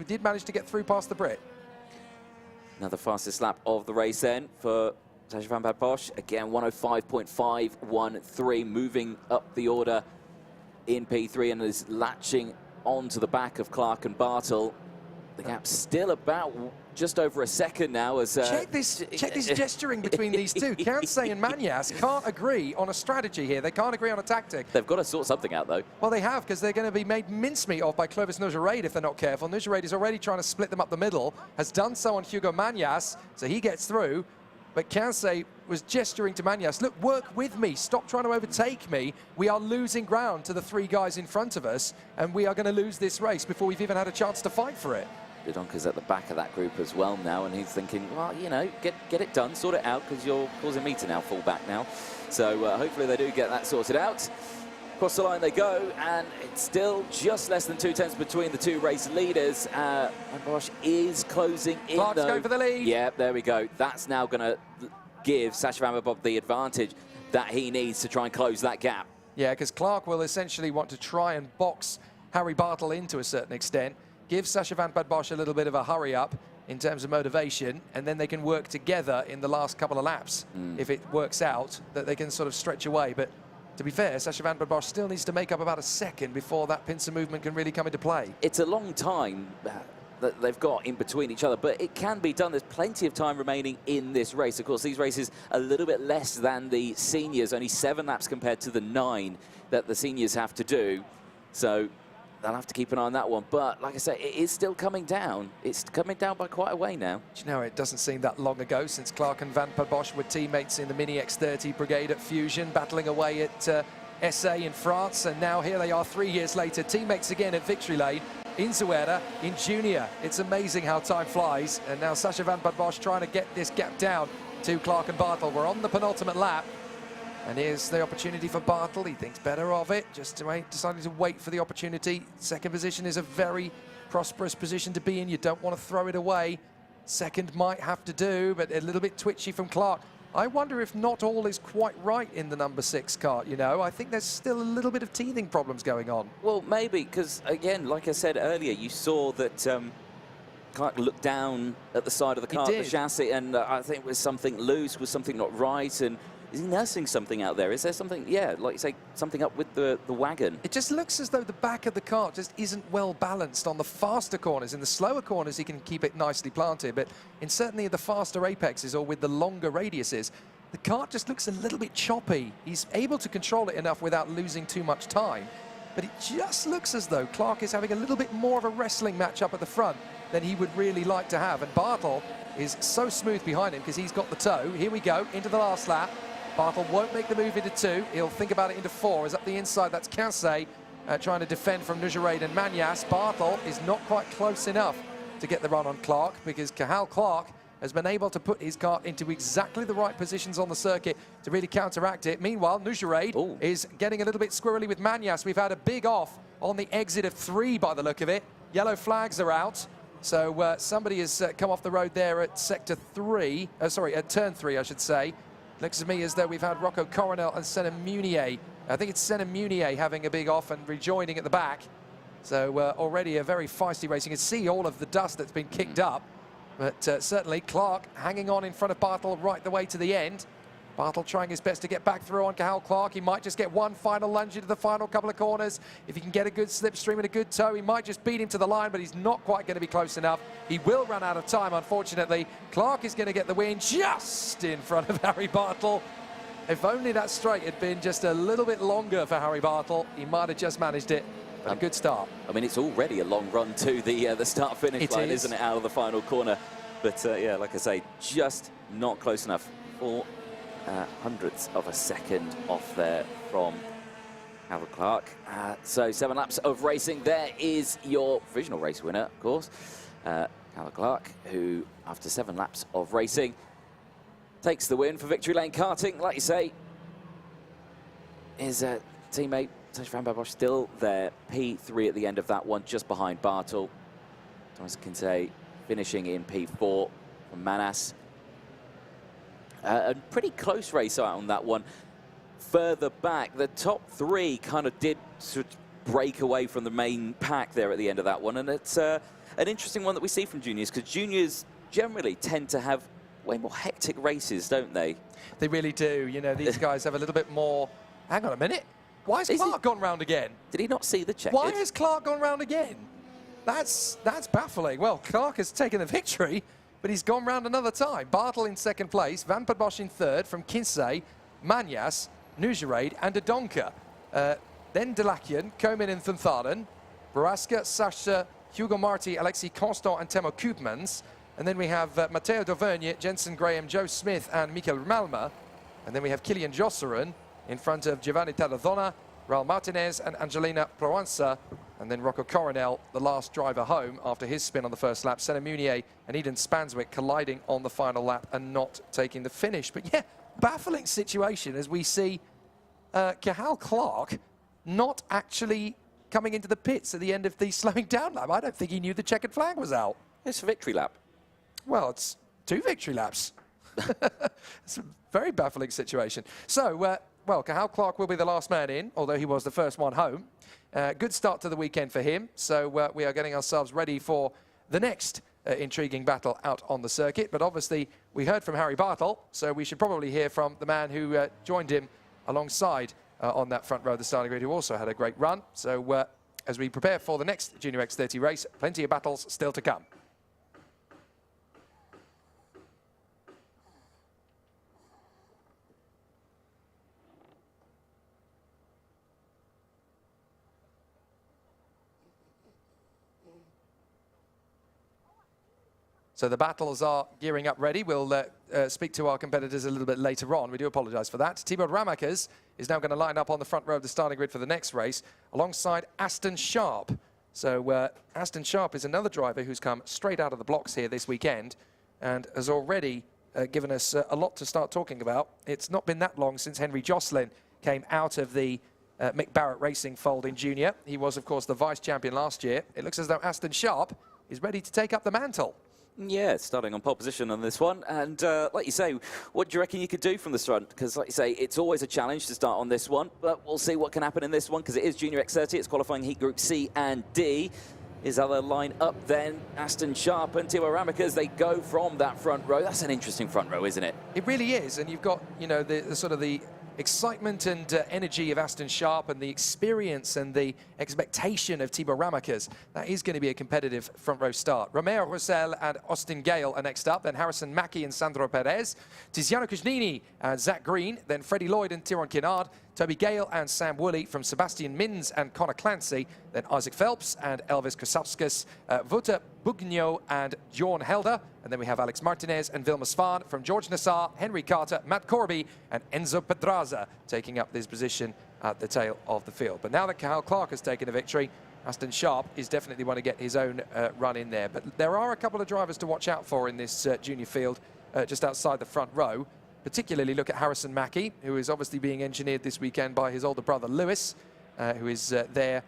did manage to get through past the Brit. Now the fastest lap of the race then for Sasha Van Bad Bosch. Again, 105.513, moving up the order in P3 and is latching onto the back of Clark and Bartle. The gap's still about just over a second now. As check this gesturing between these two. Kansai and Manyas can't agree on a strategy here. They can't agree on a tactic. They've got to sort something out, though. Well, they have, because they're going to be made mincemeat of by Clovis Nujarade if they're not careful. Nujarade is already trying to split them up the middle, has done so on Hugo Manyas, so he gets through. But Kansai was gesturing to Manyas, look, work with me, stop trying to overtake me. We are losing ground to the three guys in front of us, and we are going to lose this race before we've even had a chance to fight for it. Dodonka's at the back of that group as well now, and he's thinking, well, you know, get it done, sort it out, because you're causing me to now fall back now. So hopefully they do get that sorted out. Across the line they go, and it's still just less than 2/10 between the two race leaders. Bosch is closing in, Clark's though. going for the lead. Yeah, there we go. That's now going to give Sacha Van der Bosch the advantage that he needs to try and close that gap. Yeah, because Clark will essentially want to try and box Harry Bartle in to a certain extent, give Sacha Van der Bosch a little bit of a hurry up in terms of motivation, and then they can work together in the last couple of laps. If it works out, that they can sort of stretch away. But to be fair, Sacha Van der Bosch still needs to make up about a second before that pincer movement can really come into play. It's a long time that they've got in between each other, but it can be done. There's plenty of time remaining in this race. Of course, these races a little bit less than the seniors, only 7 laps compared to the 9 that the seniors have to do. So they'll have to keep an eye on that one. But like I say, it is still coming down. It's coming down by quite a way now. Do you know, it doesn't seem that long ago since Clark and Van der Bosch were teammates in the Mini X30 Brigade at Fusion, battling away at SA in France. And now here they are 3 years later, teammates again at Victory Lane in Zuera in Junior. It's amazing how time flies. And now Sacha Van der Bosch trying to get this gap down to Clark and Bartle. We're on the penultimate lap. And here's the opportunity for Bartle. He thinks better of it, just to wait, deciding to wait for the opportunity. Second position is a very prosperous position to be in. You don't want to throw it away. Second might have to do, but a little bit twitchy from Clark. I wonder if not all is quite right in the number 6 kart, you know. I think there's still a little bit of teething problems going on. Well, maybe, because, again, like I said earlier, you saw that Clark looked down at the side of the car, the chassis, and I think it was something loose, was something not right, and is he nursing something out there? Is there something, yeah, like you say, something up with the wagon? It just looks as though the back of the cart just isn't well balanced on the faster corners. In the slower corners, he can keep it nicely planted, but in certainly the faster apexes or with the longer radiuses, the cart just looks a little bit choppy. He's able to control it enough without losing too much time, but it just looks as though Clark is having a little bit more of a wrestling match up at the front than he would really like to have, and Bartle is so smooth behind him because he's got the toe. Here we go, into the last lap. Bartle won't make the move into 2. He'll think about it into 4. As up the inside, that's Kansai trying to defend from Nujarade and Manyas. Bartle is not quite close enough to get the run on Clark because Cathal Clark has been able to put his kart into exactly the right positions on the circuit to really counteract it. Meanwhile, Nujarade is getting a little bit squirrely with Manyas. We've had a big off on the exit of 3 by the look of it. Yellow flags are out. So somebody has come off the road there at sector 3. At turn 3, I should say. Looks to me as though we've had Rocco Coronel and Senna Munier. I think it's Senna Munier having a big off and rejoining at the back. So already a very feisty race. You can see all of the dust that's been kicked up. But certainly Clark hanging on in front of Bartle right the way to the end. Bartle trying his best to get back through on Cathal Clark. He might just get one final lunge into the final couple of corners. If he can get a good slipstream and a good toe, he might just beat him to the line, but he's not quite going to be close enough. He will run out of time, unfortunately. Clark is going to get the win just in front of Harry Bartle. If only that straight had been just a little bit longer for Harry Bartle, he might have just managed it. But a good start. I mean, it's already a long run to the start-finish line, isn't it, out of the final corner? But, yeah, like I say, just not close enough. 4 hundredths of a second off there from Cathal Clark. So 7 laps of racing. There is your provisional race winner, of course. Cathal Clark, who, after 7 laps of racing, takes the win for Victory Lane Karting. Like you say, his teammate, Sacha Van der Bosch, still there. P3 at the end of that one, just behind Bartle. Thomas Kinsey finishing in P4 from Manas. A pretty close race out on that one. Further back, the top 3 kind of did sort of break away from the main pack there at the end of that one. And it's an interesting one that we see from juniors, because juniors generally tend to have way more hectic races, don't they? They really do. You know, these guys have a little bit more... Hang on a minute. Why has Clark gone round again? Did he not see the check? Why has Clark gone round again? That's baffling. Well, Clark has taken the victory, but he's gone round another time. Bartel in second place, Van Bosch in third from Kinsey, Manias, Nujerade and Dodonka. Then Delakian, Komen and Thuntharen, Baraska, Sasha, Hugo Marti, Alexis Constant and Temo Koopmans. And then we have Matteo Dauvergne, Jensen Graham, Joe Smith and Michael Malma. And then we have Kilian Josseren in front of Giovanni Taradona, Raul Martinez and Angelina Proenza. And then Rocco Coronel, the last driver home after his spin on the first lap. Senna Munier and Eden Spanswick colliding on the final lap and not taking the finish. But yeah, baffling situation as we see Cathal Clark not actually coming into the pits at the end of the slowing down lap. I don't think he knew the checkered flag was out. It's a victory lap. Well, it's 2 victory laps. It's a very baffling situation. So, well, Cathal Clark will be the last man in, although he was the first one home. Good start to the weekend for him. So we are getting ourselves ready for the next intriguing battle out on the circuit. But obviously, we heard from Harry Bartel, so we should probably hear from the man who joined him alongside on that front row of the starting grid, who also had a great run. So as we prepare for the next Junior X30 race, plenty of battles still to come. So the battles are gearing up ready. We'll speak to our competitors a little bit later on. We do apologise for that. Thibaut Ramakers is now going to line up on the front row of the starting grid for the next race alongside Aston Sharp. So Aston Sharp is another driver who's come straight out of the blocks here this weekend and has already given us a lot to start talking about. It's not been that long since Henry Jocelyn came out of the Mick Barrett Racing fold in junior. He was, of course, the vice champion last year. It looks as though Aston Sharp is ready to take up the mantle. Yeah, starting on pole position on this one. And like you say, what do you reckon you could do from this front? Because like you say, it's always a challenge to start on this one. But we'll see what can happen in this one because it is Junior X30. It's qualifying heat group C and D. His other line up then, Aston Sharp and Thibaut Ramakers, they go from that front row. That's an interesting front row, isn't it? It really is. And you've got, you know, the sort of the excitement and energy of Aston Sharp and the experience and the expectation of Thibaut Ramakers. That is going to be a competitive front row start. Romeo Roussel and Austin Gale are next up, then Harrison Mackie and Sandro Perez, Tiziano Cugnini and Zach Green, then Freddie Lloyd and Tyrone Kinnard, Toby Gale and Sam Woolley from Sebastian Mins and Connor Clancy, then Isaac Phelps and Elvis Kosauskas, Wouter Bugno and Jorn Helder, and then we have Alex Martinez and Vilma Svan from George Nassar, Henry Carter, Matt Corby and Enzo Pedraza taking up this position at the tail of the field. But now that Cathal Clark has taken a victory, Aston Sharp is definitely want to get his own run in there. But there are a couple of drivers to watch out for in this junior field just outside the front row. Particularly look at Harrison Mackie, who is obviously being engineered this weekend by his older brother Lewis, who is there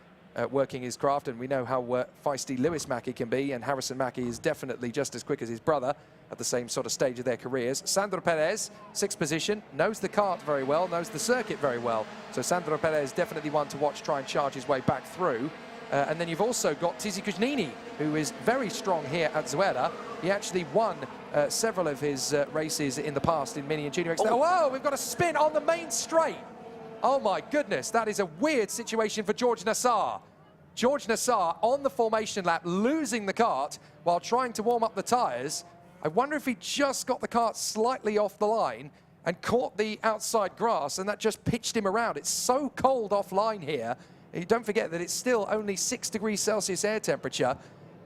working his craft. And we know how feisty Lewis Mackie can be, and Harrison Mackie is definitely just as quick as his brother at the same sort of stage of their careers. Sandro Perez, 6th position, knows the kart very well, knows the circuit very well. So Sandro Perez definitely one to watch, try and charge his way back through. And then you've also got Tizi Cugnini, who is very strong here at Zuera. He actually won several of his races in the past in Mini and Junior X. Oh, whoa, we've got a spin on the main straight. Oh my goodness, that is a weird situation for George Nassar. George Nassar on the formation lap, losing the kart while trying to warm up the tyres. I wonder if he just got the kart slightly off the line and caught the outside grass, and that just pitched him around. It's so cold offline here. And don't forget that it's still only 6 degrees Celsius air temperature.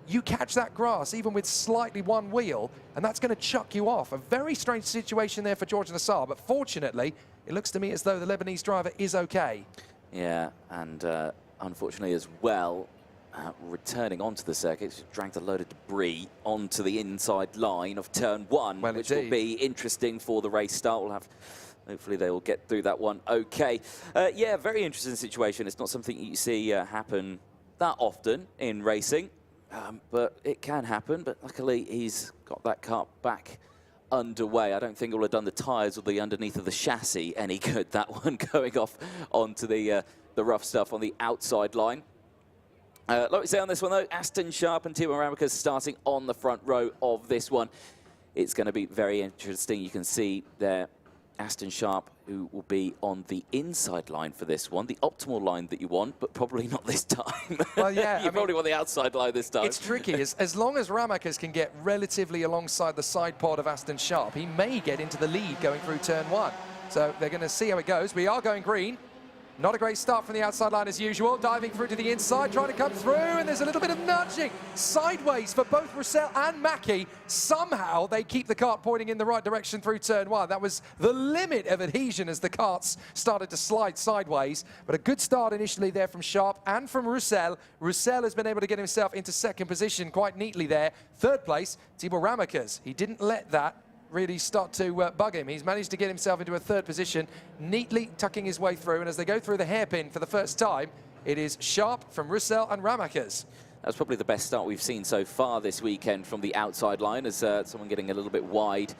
You catch that grass, even with slightly one wheel, and that's going to chuck you off. A very strange situation there for George Nassar, but fortunately, it looks to me as though the Lebanese driver is okay. Yeah, and unfortunately as well, returning onto the circuit, dragged a load of debris onto the inside line of turn 1, which will be interesting for the race start. We'll have... Hopefully they will get through that one okay. Yeah, very interesting situation. It's not something you see happen that often in racing, but it can happen. But luckily he's got that kart back underway. I don't think it will have done the tyres or the underneath of the chassis any good, that one going off onto the rough stuff on the outside line. Like we say on this one though, Aston Sharp and Thibaut Ramakers starting on the front row of this one. It's going to be very interesting. You can see there Aston Sharp, who will be on the inside line for this one, the optimal line that you want, but probably not this time. Well, yeah. you probably want the outside line this time. It's tricky. As long as Ramakers can get relatively alongside the side pod of Aston Sharp, he may get into the lead going through turn 1. So they're going to see how it goes. We are going green. Not a great start from the outside line as usual. Diving through to the inside, trying to come through, and there's a little bit of nudging sideways for both Roussel and Mackie. Somehow they keep the kart pointing in the right direction through turn 1. That was the limit of adhesion as the karts started to slide sideways. But a good start initially there from Sharp and from Roussel. Roussel has been able to get himself into second position quite neatly there. Third place, Tibor Ramakers. He didn't let that really start to bug him. He's managed to get himself into a third position, neatly tucking his way through. And as they go through the hairpin for the first time, it is Sharp from Roussel and Ramakers. That's probably the best start we've seen so far this weekend from the outside line, as someone getting a little bit wide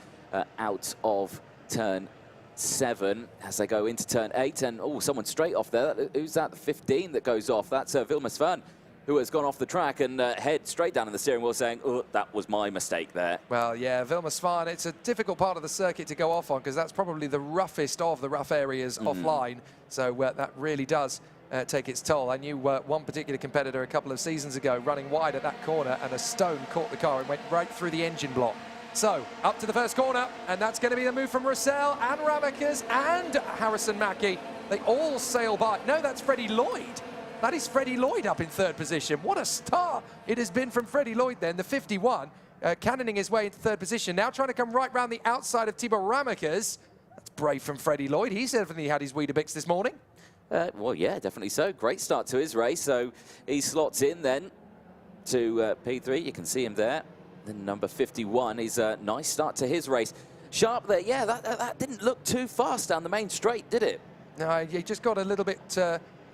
out of turn 7 as they go into turn 8. And, oh, someone straight off there. Who's that? The 15 that goes off. That's Vilmos Van, who has gone off the track and head straight down in the steering wheel saying, oh, that was my mistake there. Well, yeah, Vilmos Van, it's a difficult part of the circuit to go off on because that's probably the roughest of the rough areas offline. So that really does take its toll. I knew one particular competitor a couple of seasons ago running wide at that corner, and a stone caught the car and went right through the engine block. So, up to the first corner, and that's going to be the move from Roussel and Ramakers and Harrison Mackie. They all sail by. No, that's Freddie Lloyd. That is Freddie Lloyd up in third position. What a start it has been from Freddie Lloyd then, the 51, cannoning his way into third position. Now trying to come right round the outside of Tibor Ramakers. That's brave from Freddie Lloyd. He's definitely had his Weetabix this morning. Well, yeah, definitely so. Great start to his race. So he slots in then to P3. You can see him there. Then number 51 is a nice start to his race. Sharp there. Yeah, that didn't look too fast down the main straight, did it? No, he just got a little bit...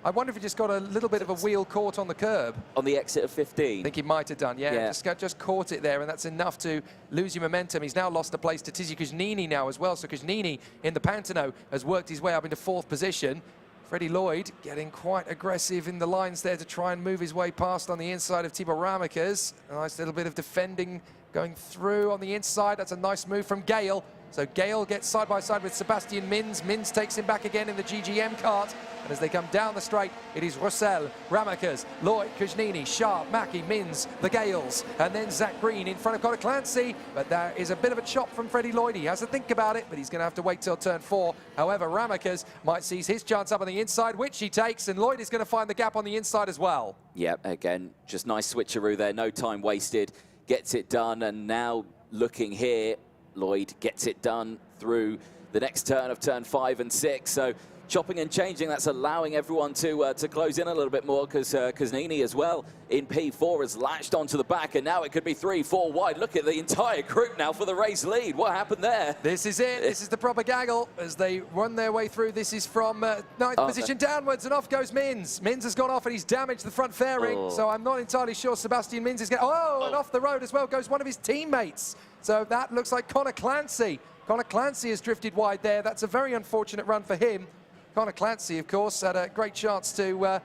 I wonder if he just got a little bit of a wheel caught on the curb. On the exit of 15? I think he might have done, yeah. Just caught it there, and that's enough to lose your momentum. He's now lost a place to Tizi Kuznini now as well, so Kuznini in the Pantano has worked his way up into fourth position. Freddie Lloyd getting quite aggressive in the lines there to try and move his way past on the inside of Tibor Ramakers. A nice little bit of defending going through on the inside. That's a nice move from Gale. So Gale gets side by side with Sebastian Mins. Mins takes him back again in the GGM kart. And as they come down the straight, it is Roussel, Ramakers, Lloyd, Kuznini, Sharp, Mackie, Mins, the Gales, and then Zach Green in front of Conor Clancy. But there is a bit of a chop from Freddie Lloyd. He has to think about it, but he's going to have to wait till turn 4. However, Ramakers might seize his chance up on the inside, which he takes, and Lloyd is going to find the gap on the inside as well. Yeah, again, just nice switcheroo there. No time wasted. Gets it done, and now looking here, Lloyd gets it done through the next turn of turn 5 and 6. So chopping and changing, that's allowing everyone to close in a little bit more, because Kuznini as well in P4 has latched onto the back, and now it could be 3-4 wide. Look at the entire group now for the race lead. What happened there? This is it. This is the proper gaggle as they run their way through. This is from 9th position downwards, and off goes Mins. Mins has gone off, and he's damaged the front fairing, so I'm not entirely sure Sebastian Mins is going... and off the road as well goes one of his teammates. So that looks like Conor Clancy. Conor Clancy has drifted wide there. That's a very unfortunate run for him. Conor Clancy, of course, had a great chance to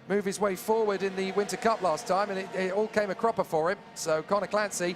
move his way forward in the Winter Cup last time, and it all came a cropper for him. So Conor Clancy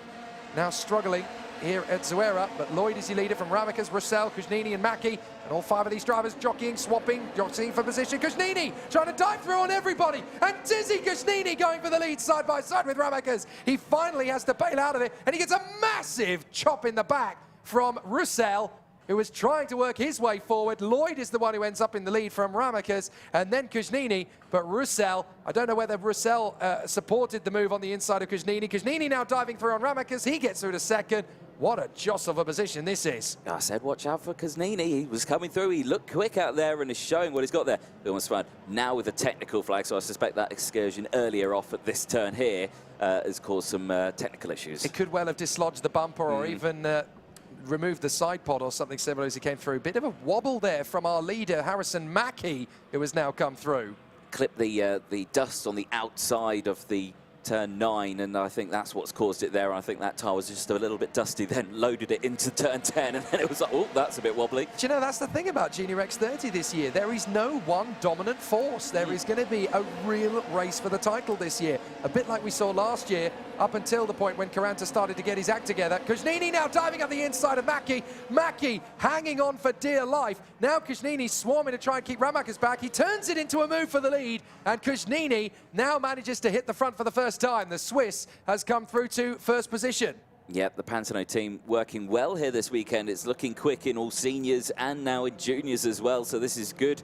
now struggling here at Zuera, but Lloyd is your leader from Ramakers, Roussel, Kuznini and Mackie, and all 5 of these drivers jockeying, swapping, jockeying for position. Kuznini trying to dive through on everybody, and Tizi Kuznini going for the lead side by side with Ramakers. He finally has to bail out of it, and he gets a massive chop in the back from Roussel, who was trying to work his way forward. Lloyd is the one who ends up in the lead from Ramakers, and then Kuznini. But Roussel, I don't know whether Roussel supported the move on the inside of Kuznini. Kuznini now diving through on Ramakers. He gets through to second. What a joss of a position this is. I said watch out for Kuznini. He was coming through. He looked quick out there and is showing what he's got there. Almost fun. Now with a technical flag, so I suspect that excursion earlier off at this turn here has caused some technical issues. It could well have dislodged the bumper or even... removed the side pod or something similar as he came through. Bit of a wobble there from our leader, Harrison Mackie, who has now come through. Clipped the dust on the outside of the turn 9, and I think that's what's caused it there. I think that tyre was just a little bit dusty, then loaded it into turn 10, and then it was like, oh, that's a bit wobbly. Do you know, that's the thing about Junior X30 this year. There is no one dominant force. There is going to be a real race for the title this year. A bit like we saw last year up until the point when Caranta started to get his act together. Kuznini now diving up the inside of Mackie. Mackie hanging on for dear life. Now Kuznini swarming to try and keep Ramakers back. He turns it into a move for the lead, and Kuznini now manages to hit the front for the first time. The Swiss has come through to first position. Yep, the Pantano team working well here this weekend. It's looking quick in all seniors and now in juniors as well, so this is good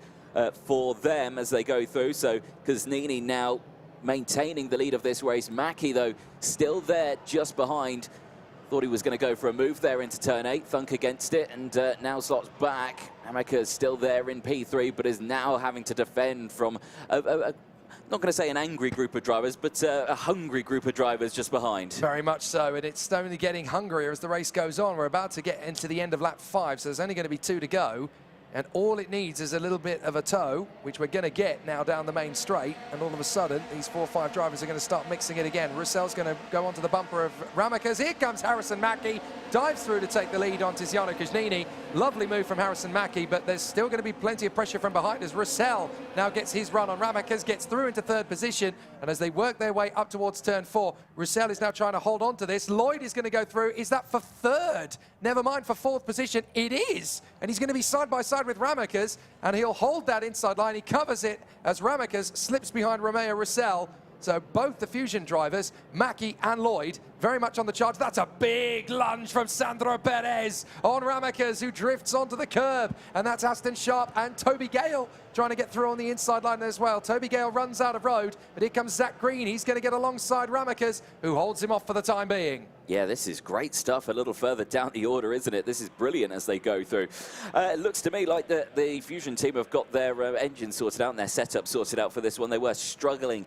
for them as they go through. So Kuznini now maintaining the lead of this race. Mackie, though, still there just behind. Thought he was going to go for a move there into turn 8, thunk against it, and now slots back. Hammaker is still there in P3, but is now having to defend from not going to say an angry group of drivers, but a hungry group of drivers just behind. Very much so, and it's only getting hungrier as the race goes on. We're about to get into the end of lap 5, so there's only going to be 2 to go. And all it needs is a little bit of a tow, which we're going to get now down the main straight. And all of a sudden, these 4 or 5 drivers are going to start mixing it again. Roussel's going to go onto the bumper of Ramakers. Here comes Harrison Mackie. Dives through to take the lead on Tiziano Kuznini. Lovely move from Harrison Mackie, but there's still going to be plenty of pressure from behind as Roussel now gets his run on Ramakers, gets through into 3rd position. And as they work their way up towards turn 4, Roussel is now trying to hold on to this. Lloyd is going to go through. Is that for 3rd? Never mind for 4th position. It is. And he's going to be side by side with Ramakers, and he'll hold that inside line. He covers it as Ramakers slips behind Romeo Roussel. So both the Fusion drivers, Mackie and Lloyd, very much on the charge. That's a big lunge from Sandro Perez on Ramakers, who drifts onto the curb. And that's Aston Sharp and Toby Gale trying to get through on the inside line as well. Toby Gale runs out of road, but here comes Zach Green. He's going to get alongside Ramakers, who holds him off for the time being. Yeah, this is great stuff a little further down the order, isn't it? This is brilliant as they go through. It looks to me like the Fusion team have got their engine sorted out and their setup sorted out for this one. They were struggling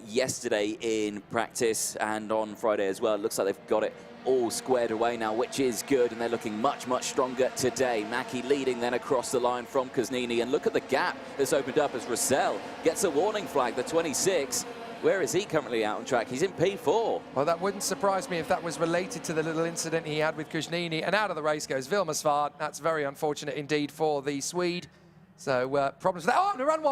yesterday in practice and on Friday as well. It looks like they've got it all squared away now, which is good, and they're looking much, much stronger today. Mackie leading then across the line from Kuznini, and look at the gap that's opened up as Roussel gets a warning flag, the 26. Where is he currently out on track? He's in P4. Well, that wouldn't surprise me if that was related to the little incident he had with Kuznini. And out of the race goes Vilmersvaart. That's very unfortunate indeed for the Swede. So problems with that. Oh, and a run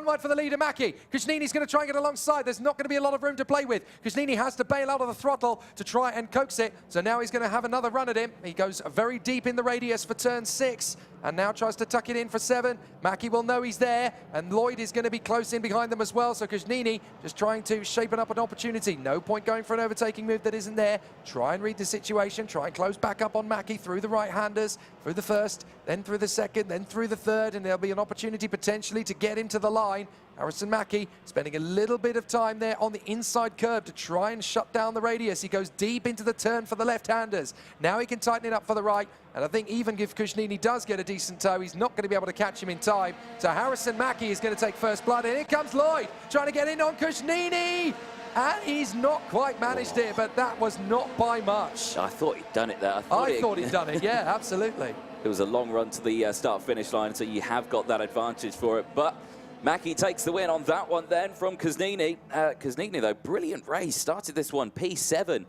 wide for the leader, Mackie. Kuznini's going to try and get alongside. There's not going to be a lot of room to play with. Kuznini has to bail out of the throttle to try and coax it. So now he's going to have another run at him. He goes very deep in the radius for turn 6 and now tries to tuck it in for 7. Mackie will know he's there, and Lloyd is going to be close in behind them as well. So Kuznini just trying to shape up an opportunity. No point going for an overtaking move that isn't there. Try and read the situation. Try and close back up on Mackie through the right-handers, through the first, then through the second, then through the third, and there'll be an opportunity potentially to get him to the line. Harrison Mackie spending a little bit of time there on the inside curb to try and shut down the radius. He goes deep into the turn for the left-handers. Now he can tighten it up for the right, and I think even if Kuznini does get a decent tow, he's not going to be able to catch him in time. So Harrison Mackie is going to take first blood, and here comes Lloyd trying to get in on Kuznini. And he's not quite managed it, but that was not by much. I thought he'd done it there. I thought he'd done it, yeah, absolutely. It was a long run to the start-finish line, so you have got that advantage for it. But Mackie takes the win on that one then from Kuznini. Kuznini, though, brilliant race. Started this one P7,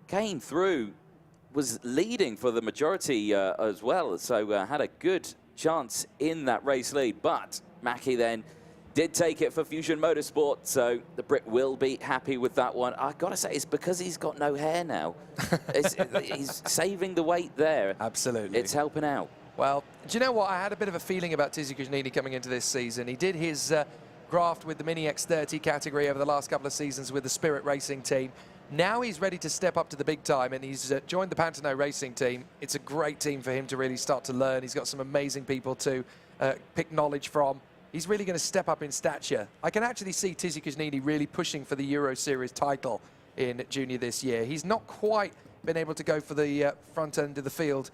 came through, was leading for the majority as well. So had a good chance in that race lead. But Mackie then did take it for Fusion Motorsport, so the Brit will be happy with that one. I've got to say, it's because he's got no hair now. He's saving the weight there. Absolutely. It's helping out. Well, do you know what? I had a bit of a feeling about Tizi Kuznini coming into this season. He did his graft with the Mini X30 category over the last couple of seasons with the Spirit Racing team. Now he's ready to step up to the big time, and he's joined the Pantano Racing team. It's a great team for him to really start to learn. He's got some amazing people to pick knowledge from. He's really going to step up in stature. I can actually see Tizi Kuznini really pushing for the Euro Series title in junior this year. He's not quite been able to go for the front end of the field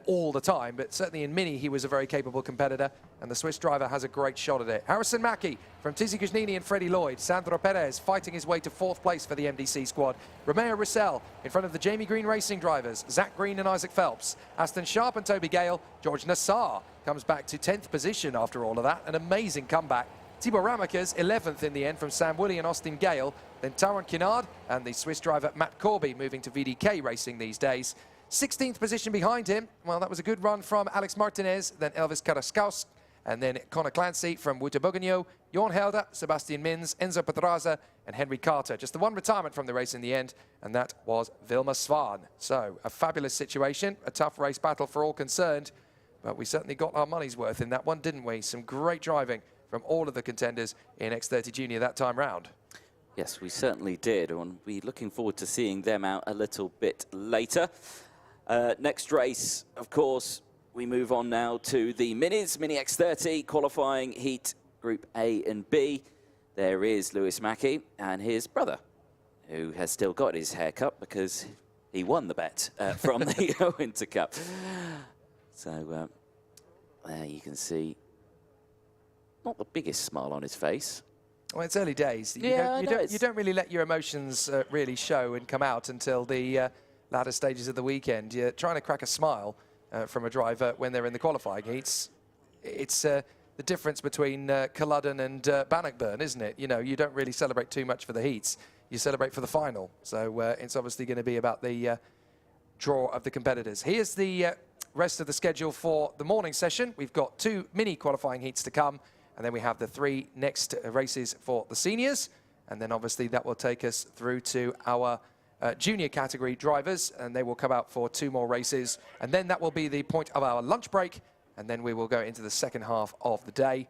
all the time, but certainly in Mini he was a very capable competitor, and the Swiss driver has a great shot at it. Harrison Mackie from Tizi Kuznini and Freddie Lloyd. Sandro Perez fighting his way to 4th place for the MDC squad. Romeo Roussel in front of the Jamie Green Racing drivers, Zach Green and Isaac Phelps. Aston Sharp and Toby Gale. George Nassar comes back to 10th position after all of that. An amazing comeback. Thibaut Ramakers 11th in the end from Sam Woolley and Austin Gale. Then Taron Kinard and the Swiss driver Matt Corby moving to VDK Racing these days. 16th position behind him. Well, that was a good run from Alex Martinez, then Elvis Carrascaus, And then Connor Clancy from Wuterbogagno, Jorn Helder, Sebastian Mins, Enzo Pedraza, and Henry Carter. Just the one retirement from the race in the end, and that was Vilma Svan. So a fabulous situation, a tough race battle for all concerned, but we certainly got our money's worth in that one, didn't we? Some great driving from all of the contenders in X30 Junior that time round. Yes, we certainly did, and we're looking forward to seeing them out a little bit later. Next race, of course, we move on now to the Minis, Mini X30 qualifying heat Group A and B. There is Lewis Mackie and his brother, who has still got his haircut because he won the bet from the Winter Cup. So there you can see not the biggest smile on his face. Well, it's early days. You don't really let your emotions really show and come out until the latter stages of the weekend. You're trying to crack a smile from a driver when they're in the qualifying heats. It's the difference between Culloden and Bannockburn, isn't it? You know, you don't really celebrate too much for the heats. You celebrate for the final. So it's obviously going to be about the draw of the competitors. Here's the rest of the schedule for the morning session. We've got 2 mini qualifying heats to come. And then we have the 3 next races for the seniors. And then obviously that will take us through to our junior category drivers. And they will come out for 2 more races. And then that will be the point of our lunch break. And then we will go into the second half of the day.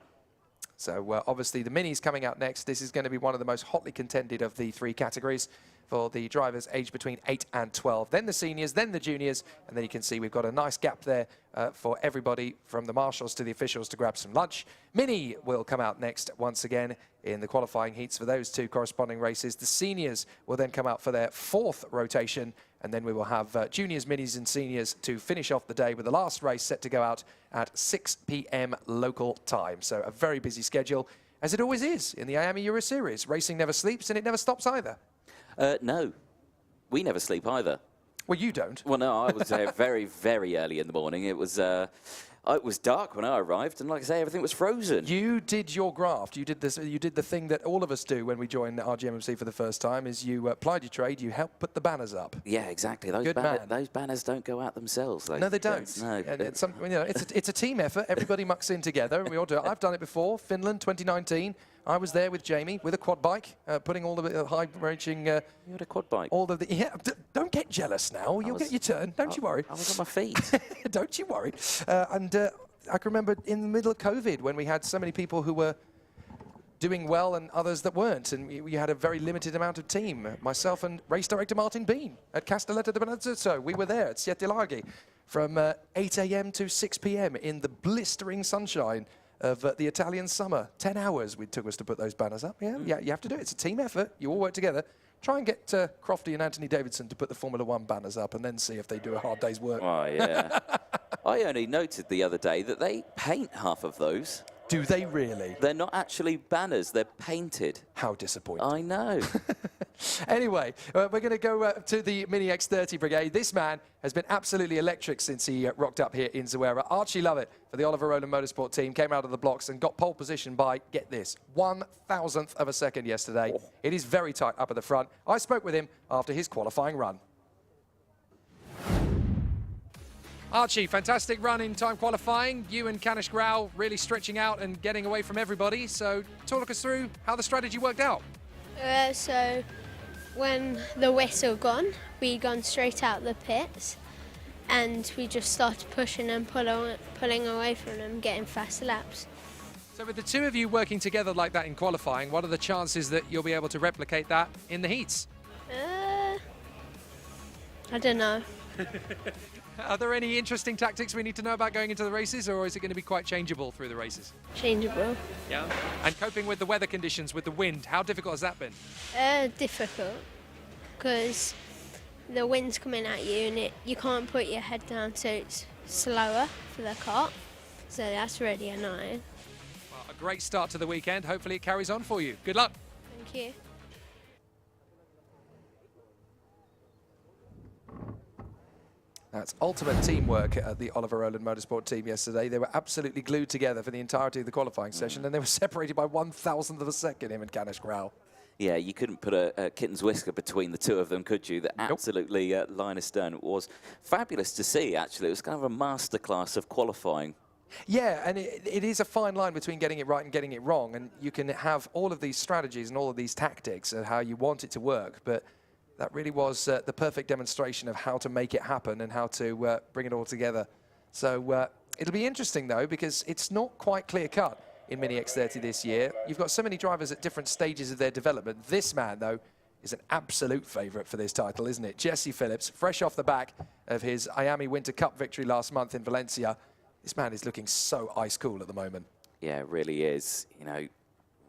So obviously the minis coming out next. This is going to be one of the most hotly contended of the 3 categories for the drivers aged between 8 and 12. Then the seniors, then the juniors. And then you can see we've got a nice gap there for everybody from the marshals to the officials to grab some lunch. Mini will come out next once again in the qualifying heats for those 2 corresponding races. The seniors will then come out for their 4th rotation. And then we will have juniors, minis and seniors to finish off the day with the last race set to go out at 6 p.m. local time. So a very busy schedule, as it always is in the IAME Euro Series. Racing never sleeps and it never stops either. No, we never sleep either. Well, you don't. Well, no, I was there very, very early in the morning. It was dark when I arrived, and like I say, everything was frozen. You did your graft. You did this. You did the thing that all of us do when we join RGMMC for the first time. Is you plied your trade. You helped put the banners up. Yeah, exactly. Those banners don't go out themselves. No, they don't. No, it's a team effort. Everybody mucks in together. We all do it. I've done it before. Finland, 2019. I was there with Jamie with a quad bike, putting all the high-ranging. You had a quad bike. All of the don't get jealous now. You'll get your turn. Don't you worry. I was on my feet. Don't you worry. I can remember in the middle of COVID when we had so many people who were doing well and others that weren't, and we had a very limited amount of team. Myself and race director Martin Bean at Castelletta di Benedetto. We were there at Siete Laghi from 8 a.m. to 6 p.m. in the blistering sunshine of the Italian summer. 10 hours it took us to put those banners up. Yeah, you have to do it. It's a team effort. You all work together. Try and get Crofty and Anthony Davidson to put the Formula 1 banners up and then see if they do a hard day's work. Oh, yeah. I only noted the other day that they paint half of those. Do they really? They're not actually banners, they're painted. How disappointing. I know. Anyway, we're going to go to the Mini X30 Brigade. This man has been absolutely electric since he rocked up here in Zuera. Archie Lovett for the Oliver Rowland Motorsport team came out of the blocks and got pole position by, get this, 1,000th of a second yesterday. Oh. It is very tight up at the front. I spoke with him after his qualifying run. Archie, fantastic run in time qualifying. You and Kanish Grau really stretching out and getting away from everybody. So talk us through how the strategy worked out. So when the whistle gone, we gone straight out the pits and we just started pushing and pulling away from them, getting fast laps. So with the two of you working together like that in qualifying, what are the chances that you'll be able to replicate that in the heats? I don't know. Are there any interesting tactics we need to know about going into the races, or is it going to be quite changeable through the races? Changeable. Yeah. And coping with the weather conditions, with the wind, how difficult has that been? Difficult, because the wind's coming at you and you can't put your head down, so it's slower for the kart. So that's really annoying. Well, a great start to the weekend. Hopefully it carries on for you. Good luck. Thank you. That's ultimate teamwork at the Oliver Rowland Motorsport team yesterday. They were absolutely glued together for the entirety of the qualifying session, and they were separated by 1,000th of a second, him and Kanish Grau. Yeah, you couldn't put a kitten's whisker between the two of them, could you? That absolutely line astern. It was fabulous to see, actually. It was kind of a masterclass of qualifying. Yeah, and it is a fine line between getting it right and getting it wrong, and you can have all of these strategies and all of these tactics and how you want it to work, but that really was the perfect demonstration of how to make it happen and how to bring it all together. So it'll be interesting, though, because it's not quite clear-cut in Mini X30 this year. You've got so many drivers at different stages of their development. This man, though, is an absolute favourite for this title, isn't it? Jesse Phillips, fresh off the back of his IAME Winter Cup victory last month in Valencia. This man is looking so ice cool at the moment. Yeah, it really is. You know,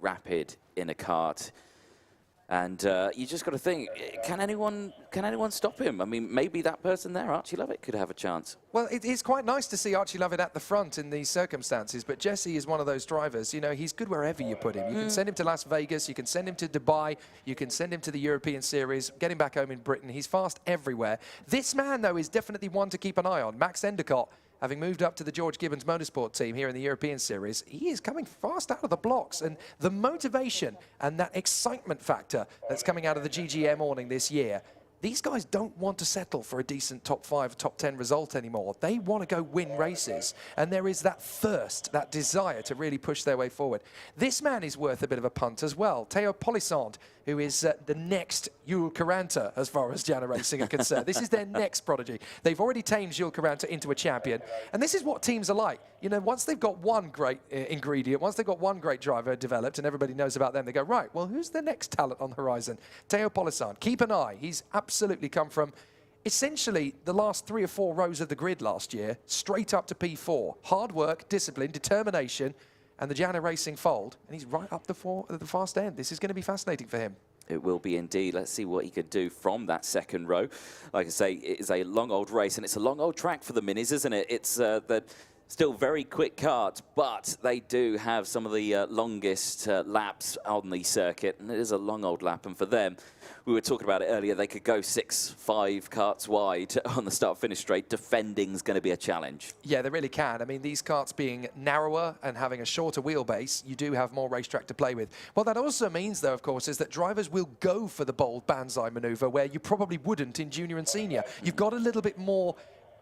rapid in a kart. And you just got to think, can anyone stop him? I mean, maybe that person there, Archie Lovett, could have a chance. Well, it's quite nice to see Archie Lovett at the front in these circumstances, but Jesse is one of those drivers, you know, he's good wherever you put him. You can send him to Las Vegas, you can send him to Dubai, you can send him to the European Series, get him back home in Britain. He's fast everywhere. This man, though, is definitely one to keep an eye on. Max Endicott, having moved up to the George Gibbons Motorsport team here in the European Series, he is coming fast out of the blocks. And the motivation and that excitement factor that's coming out of the GGM awning this year, these guys don't want to settle for a decent top 5, top 10 result anymore. They want to go win races. And there is that thirst, that desire to really push their way forward. This man is worth a bit of a punt as well. Théo Polissant, who is the next Jules Caranta as far as Jana Racing are concerned. This is their next prodigy. They've already tamed Jules Caranta into a champion. And this is what teams are like. You know, once they've got one great ingredient, once they've got one great driver developed and everybody knows about them, they go, right, well, who's the next talent on the horizon? Théo Polissant, keep an eye. He's absolutely come from essentially the last 3 or 4 rows of the grid last year, straight up to P4. Hard work, discipline, determination, and the Jana Racing fold, and he's right up the fast end. This is going to be fascinating for him. It will be indeed. Let's see what he could do from that second row. Like I say, it is a long old race, and it's a long old track for the Minis, isn't it? It's the still very quick karts, but they do have some of the longest laps on the circuit, and it is a long old lap, and for them, we were talking about it earlier, they could go 6-5 karts wide on the start-finish straight. Defending's going to be a challenge. Yeah, they really can. I mean, these karts being narrower and having a shorter wheelbase, you do have more racetrack to play with. What that also means, though, of course, is that drivers will go for the bold banzai maneuver where you probably wouldn't in junior and senior. You've got a little bit more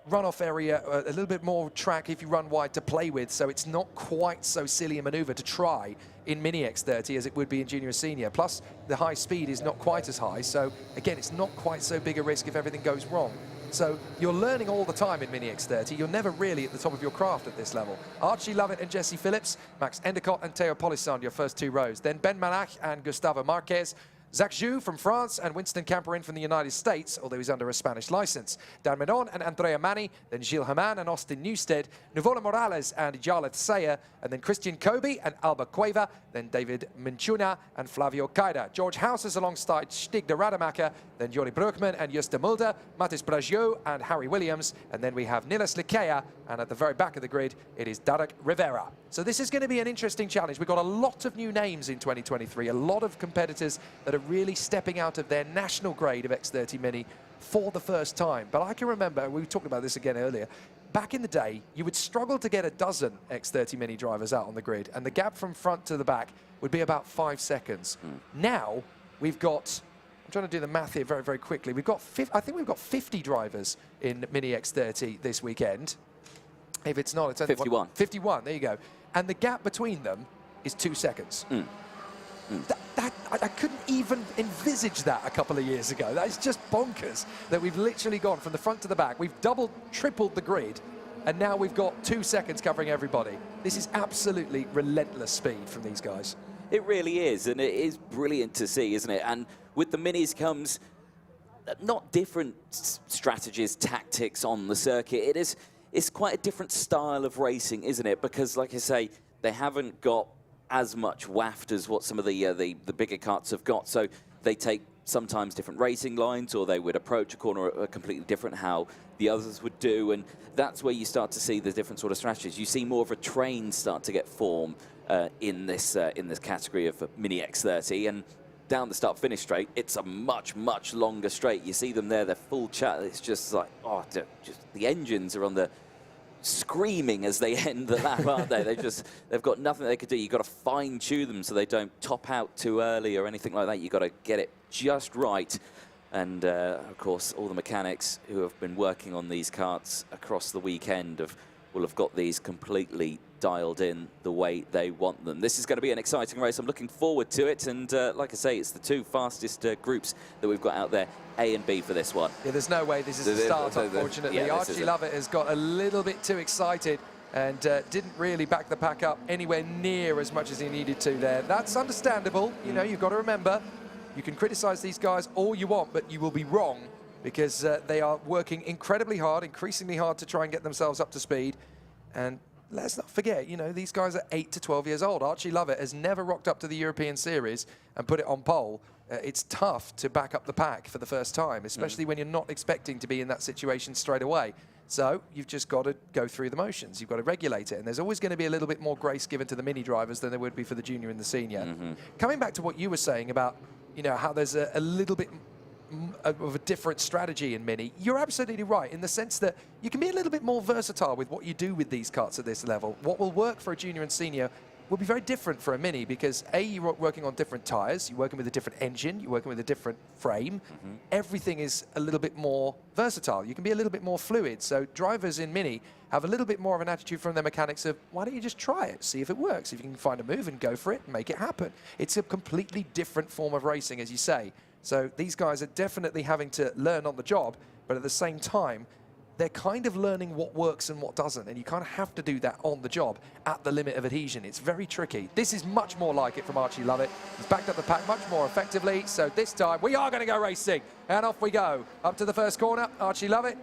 runoff area, a little bit more track if you run wide to play with, so it's not quite so silly a maneuver to try in Mini X30 as it would be in junior and senior. Plus, the high speed is not quite as high, so again, it's not quite so big a risk if everything goes wrong. So you're learning all the time in Mini X30. You're never really at the top of your craft at this level. Archie Lovett and Jesse Phillips, Max Endicott and Théo Polissant, your first 2 rows. Then Ben Malach and Gustavo Marquez, Zach Zhu from France and Winston Camperin from the United States, although he's under a Spanish license. Dan Menon and Andrea Mani, then Gilles Herman and Austin Newstead, Nuvola Morales and Jarlath Sayer, and then Christian Kobe and Alba Cueva, then David Minchuna and Flavio Caida. George Houses alongside Stig de Rademacher, then Johnny Broekman and Justa Mulder, Mathis Bragiot and Harry Williams, and then we have Nilas Likea, and at the very back of the grid, it is Derek Rivera. So this is going to be an interesting challenge. We've got a lot of new names in 2023, a lot of competitors that are really stepping out of their national grade of X30 Mini for the first time. But I can remember, we talked about this again earlier, back in the day, you would struggle to get a dozen X30 Mini drivers out on the grid, and the gap from front to the back would be about 5 seconds. Now, we've got, I'm trying to do the math here very, very quickly. We've got, I think we've got 50 drivers in Mini X30 this weekend. If it's not, it's only 51. 51, there you go. And the gap between them is 2 seconds. I couldn't even envisage that a couple of years ago. That is just bonkers that we've literally gone from the front to the back. We've doubled, tripled the grid, and now we've got 2 seconds covering everybody. This is absolutely relentless speed from these guys. It really is, and it is brilliant to see, isn't it? And with the Minis comes not different strategies, tactics on the circuit. It's quite a different style of racing, isn't it? Because, like I say, they haven't got as much waft as what some of the bigger karts have got. So they take sometimes different racing lines, or they would approach a corner completely different how the others would do. And that's where you start to see the different sort of strategies. You see more of a train start to get formed in this category of Mini X30. And down the start-finish straight, it's a much, much longer straight. You see them there, they're full chat. It's just like, oh, just the engines are on the screaming as they end the lap, aren't they? They've got nothing they could do. You've got to fine-tune them so they don't top out too early or anything like that. You've got to get it just right. And, of course, all the mechanics who have been working on these karts across the weekend have will have got these completely dialed in the way they want them. This is going to be an exciting race. I'm looking forward to it, and like I say, it's the two fastest groups that we've got out there, A and B, for this one. Yeah, there's no way this is a start, unfortunately. Yeah, Archie Lovett has got a little bit too excited and didn't really back the pack up anywhere near as much as he needed to there. That's understandable. You know, you've got to remember, you can criticize these guys all you want, but you will be wrong, because they are working incredibly hard, increasingly hard to try and get themselves up to speed. And let's not forget, you know, these guys are 8 to 12 years old. Archie Lovett has never rocked up to the European Series and put it on pole. It's tough to back up the pack for the first time, especially when you're not expecting to be in that situation straight away. So you've just got to go through the motions. You've got to regulate it. And there's always going to be a little bit more grace given to the mini drivers than there would be for the junior and the senior. Coming back to what you were saying about, you know, how there's a little bit of a different strategy in Mini, you're absolutely right in the sense that you can be a little bit more versatile with what you do with these karts at this level. What will work for a junior and senior will be very different for a Mini, because A, you're working on different tyres, you're working with a different engine, you're working with a different frame. Everything is a little bit more versatile. You can be a little bit more fluid. So drivers in Mini have a little bit more of an attitude from their mechanics of, why don't you just try it, see if it works, if you can find a move and go for it and make it happen. It's a completely different form of racing, as you say. So these guys are definitely having to learn on the job, but at the same time, they're kind of learning what works and what doesn't, and you kind of have to do that on the job at the limit of adhesion. It's very tricky. This is much more like it from Archie Lovett. He's backed up the pack much more effectively, so this time we are going to go racing, and off we go. Up to the first corner, Archie Lovett.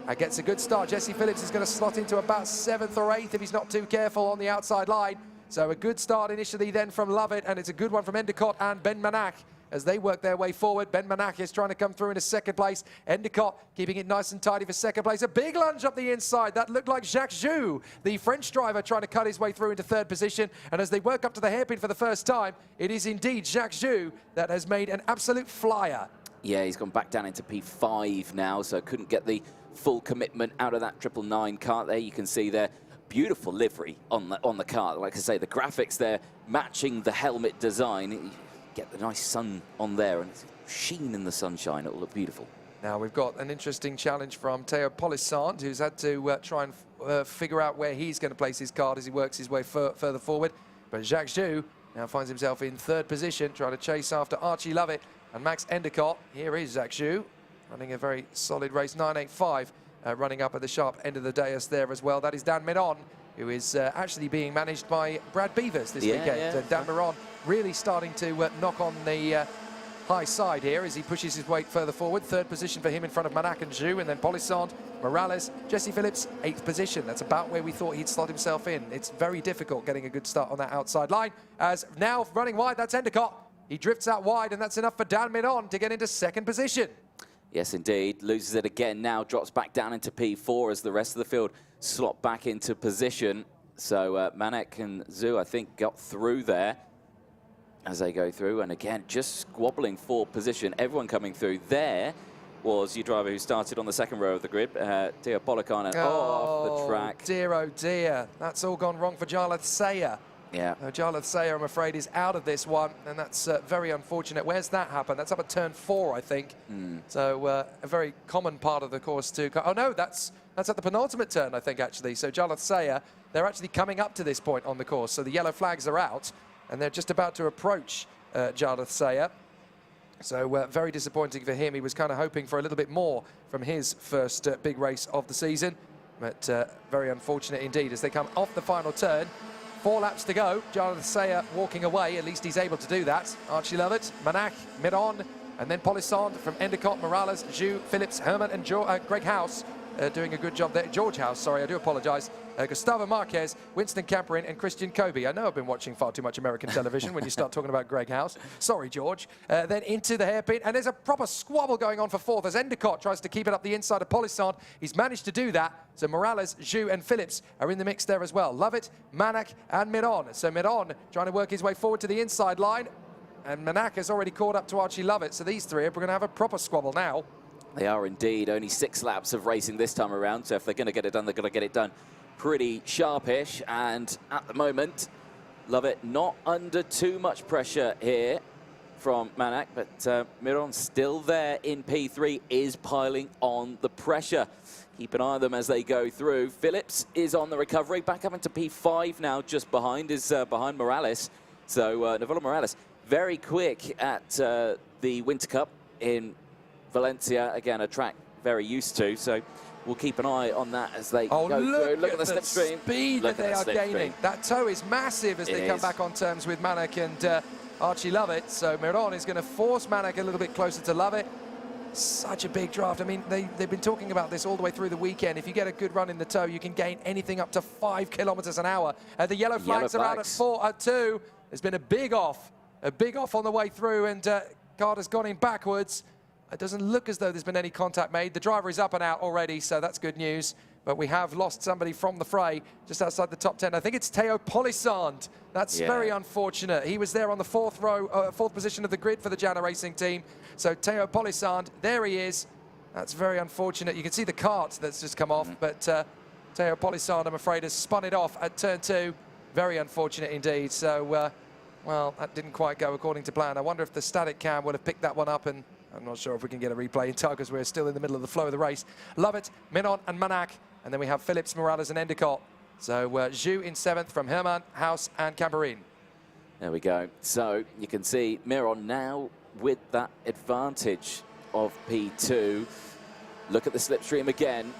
That gets a good start. Jesse Phillips is going to slot into about 7th or 8th if he's not too careful on the outside line. So a good start initially then from Lovett, and it's a good one from Endicott and Ben Manac as they work their way forward. Ben Manac is trying to come through into 2nd place. Endicott keeping it nice and tidy for 2nd place. A big lunge up the inside. That looked like Jacques Joux, the French driver, trying to cut his way through into 3rd position. And as they work up to the hairpin for the first time, it is indeed Jacques Joux that has made an absolute flyer. Yeah, he's gone back down into P5 now, so couldn't get the full commitment out of that 999 kart there. You can see there, beautiful livery on the kart. Like I say, the graphics there matching the helmet design. Get the nice sun on there and sheen in the sunshine. It'll look beautiful. Now we've got an interesting challenge from Théo Polissant, who's had to try and figure out where he's going to place his kart as he works his way further forward. But Jacques Joux now finds himself in 3rd position, trying to chase after Archie Lovett and Max Endicott. Here is Jacques Joux, running a very solid race, 9.85, running up at the sharp end of the dais there as well. That is Dan Midon, who is actually being managed by Brad Beavers this weekend. Yeah. Dan Miron really starting to knock on the high side here as he pushes his weight further forward. 3rd position for him in front of Manac and Joux, and then Polissant, Morales, Jesse Phillips, 8th position. That's about where we thought he'd slot himself in. It's very difficult getting a good start on that outside line. As now running wide, that's Endicott. He drifts out wide, and that's enough for Dan Midon to get into 2nd position. Yes, indeed. Loses it again now, drops back down into P4 as the rest of the field slot back into position. So Manac and Joux, I think, got through there as they go through. And again, just squabbling for position. Everyone coming through. There was your driver who started on the 2nd row of the grid, Théo Polissant, off the track. Dear, oh dear. That's all gone wrong for Jarlath Sayer. Yeah. Jarlath Sayer, I'm afraid, is out of this one, and that's very unfortunate. Where's that happened? That's up at turn 4, I think. So a very common part of the course too. Oh no, that's at the penultimate turn, I think, actually. So Jarlath Sayer, they're actually coming up to this point on the course. So the yellow flags are out, and they're just about to approach Jarlath Sayer. So very disappointing for him. He was kind of hoping for a little bit more from his first big race of the season, but very unfortunate indeed as they come off the final turn. 4 laps to go. Jarlath Sayer walking away. At least he's able to do that. Archie Lovett, Manac, Midon, and then Polissant from Endicott, Morales, Joux, Phillips, Herman, and Greg House doing a good job there. George House, sorry, I do apologise. Gustavo Marquez, Winston Camperin, and Christian Kobe. I know I've been watching far too much American television when you start talking about Greg House. Sorry, George. Then into the hairpin, and there's a proper squabble going on for 4th as Endicott tries to keep it up the inside of Polissant. He's managed to do that. So Morales, Joux, and Phillips are in the mix there as well. Lovett, Manac, and Midon. So Midon trying to work his way forward to the inside line, and Manac has already caught up to Archie Lovett. So these three are going to have a proper squabble now. They are indeed. Only 6 laps of racing this time around, so if they're going to get it done, they're going to get it done pretty sharpish. And at the moment, Lovett not under too much pressure here from Manak, but Miron still there in P3, is piling on the pressure. Keep an eye on them as they go through. Phillips is on the recovery, back up into P5 now, just behind, is behind Morales. So Novello Morales, very quick at the Winter Cup in Valencia. Again, a track very used to, so we'll keep an eye on that as they go through. Look at the slipstream. Speed that they are gaining. That toe is massive as they come back on terms with Manak and Archie Lovett. So Miron is going to force Manak a little bit closer to Lovett. Such a big draft. I mean, they've been talking about this all the way through the weekend. If you get a good run in the toe, you can gain anything up to 5 kilometers an hour. The yellow flags are out at 2. There's been a big off on the way through, and Carter's gone in backwards. It doesn't look as though there's been any contact made. The driver is up and out already, so that's good news. But we have lost somebody from the fray just outside the top 10. I think it's Théo Polissand. That's very unfortunate. He was there on the fourth position of the grid for the Jana Racing team. So Théo Polissand, there he is. That's very unfortunate. You can see the cart that's just come off, but Théo Polissand, I'm afraid, has spun it off at turn 2. Very unfortunate indeed. So, well, that didn't quite go according to plan. I wonder if the static cam would have picked that one up, and I'm not sure if we can get a replay in time because we're still in the middle of the flow of the race. Lovett, Minon and Manak, and then we have Phillips, Morales and Endicott. So Zhu in 7th from Herman, House and Camperin. There we go. So you can see Miron now with that advantage of P2. Look at the slipstream again.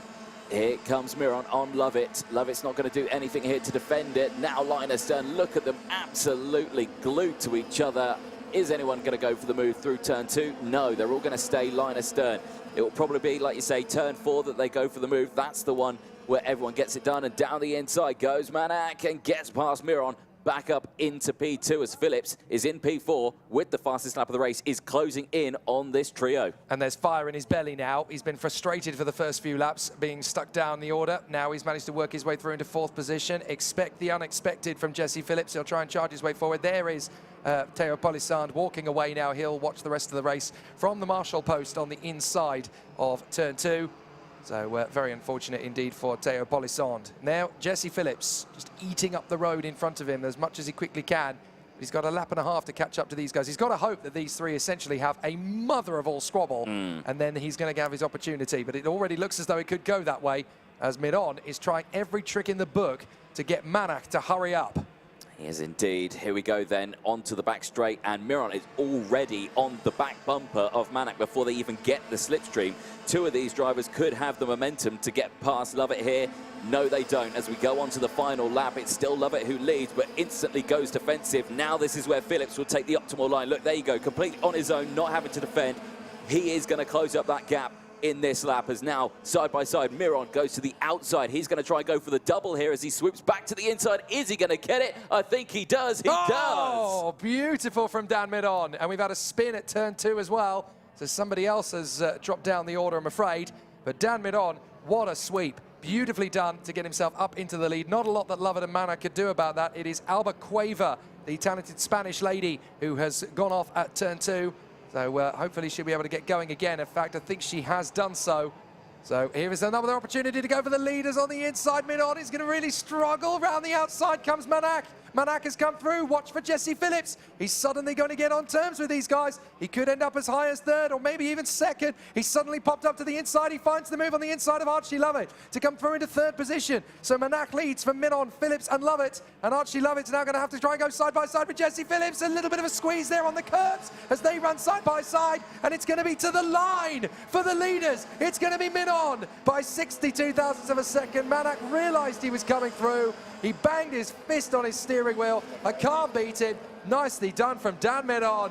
Here comes Miron on Lovett. Lovett's not going to do anything here to defend it. Now line astern, look at them absolutely glued to each other. Is anyone going to go for the move through turn 2? No, they're all going to stay line astern. It will probably be, like you say, turn 4 that they go for the move. That's the one where everyone gets it done, and down the inside goes Manak and gets past Miron. Back up into P2 as Phillips is in P4 with the fastest lap of the race, is closing in on this trio. And there's fire in his belly now. He's been frustrated for the first few laps, being stuck down the order. Now he's managed to work his way through into 4th position. Expect the unexpected from Jesse Phillips. He'll try and charge his way forward. There is Théo Polissand walking away now. He'll watch the rest of the race from the marshal post on the inside of turn 2. So very unfortunate indeed for Théo Polissand. Now Jesse Phillips just eating up the road in front of him as much as he quickly can. He's got a lap and a half to catch up to these guys. He's got to hope that these three essentially have a mother of all squabble, and then he's going to have his opportunity. But it already looks as though it could go that way, as Miron is trying every trick in the book to get Manak to hurry up. He is indeed. Here we go then onto the back straight, and Miron is already on the back bumper of Manak before they even get the slipstream. Two of these drivers could have the momentum to get past Lovett here. No, they don't. As we go on to the final lap, it's still Lovett who leads, but instantly goes defensive. Now this is where Phillips will take the optimal line. Look, there you go, completely on his own, not having to defend. He is going to close up that gap in this lap, as now side by side Miron goes to the outside. He's going to try and go for the double here as he swoops back to the inside. Is he going to get it? I think he does. He does. Oh, beautiful from Dan Miron. And we've had a spin at turn 2 as well. So somebody else has dropped down the order, I'm afraid. But Dan Miron, what a sweep. Beautifully done to get himself up into the lead. Not a lot that Lovett and Manak could do about that. It is Alba Cueva, the talented Spanish lady, who has gone off at turn 2. So hopefully she'll be able to get going again. In fact, I think she has done so. So here is another opportunity to go for the leaders on the inside. Miron is going to really struggle. Round the outside comes Manak. Manak has come through. Watch for Jesse Phillips. He's suddenly going to get on terms with these guys. He could end up as high as 3rd or maybe even 2nd. He's suddenly popped up to the inside. He finds the move on the inside of Archie Lovett to come through into 3rd position. So Manak leads from Miron, Phillips and Lovett. And Archie Lovett's now going to have to try and go side by side with Jesse Phillips. A little bit of a squeeze there on the curbs as they run side by side. And it's going to be to the line for the leaders. It's going to be Miron by 62 thousandths of a second. Manak realised he was coming through. He banged his fist on his steering wheel. I can't beat it. Nicely done from Dan Miron.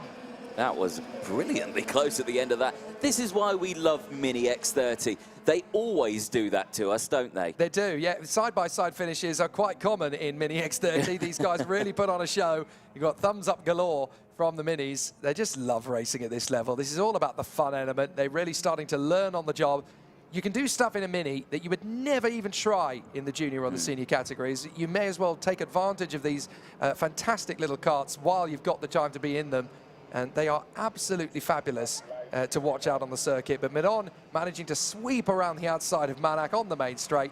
That was brilliantly close at the end of that. This is why we love Mini X30. They always do that to us, don't they? They do, yeah. Side-by-side finishes are quite common in Mini X30. These guys really put on a show. You've got thumbs up galore from the Minis. They just love racing at this level. This is all about the fun element. They're really starting to learn on the job. You can do stuff in a Mini that you would never even try in the junior or the senior categories. You may as well take advantage of these fantastic little karts while you've got the time to be in them. And they are absolutely fabulous to watch out on the circuit. But Miron managing to sweep around the outside of Manak on the main straight.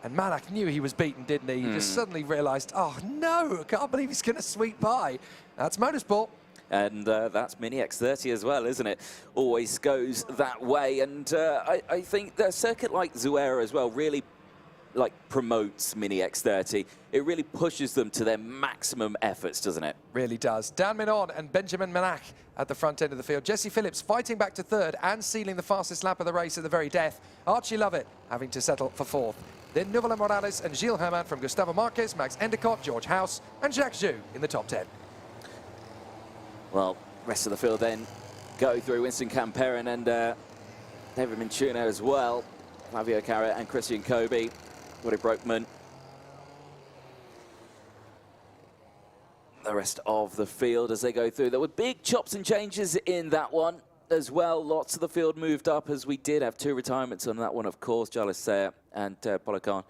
And Manak knew he was beaten, didn't he? He just suddenly realised, oh no, I can't believe he's going to sweep by. That's motorsport. And that's Mini X30 as well, isn't it? Always goes that way. And I think the circuit like Zuera as well really promotes Mini X30. It really pushes them to their maximum efforts, doesn't it? Really does. Dan Minon and Benjamin Manac at the front end of the field. Jesse Phillips fighting back to third and sealing the fastest lap of the race at the very death. Archie Lovett having to settle for fourth. Then Nuvola Morales and Gilles Herman from Gustavo Marquez, Max Endicott, George House and Jacques Zhu in the top 10. Well, rest of the field then go through Winston Camperin and David Minchuno as well. Flavio Carrot and Christian Kobe. Woody Broekman. The rest of the field as they go through. There were big chops and changes in that one as well. Lots of the field moved up as we did have 2 retirements on that one, of course. Jarlis Sayer and Polican,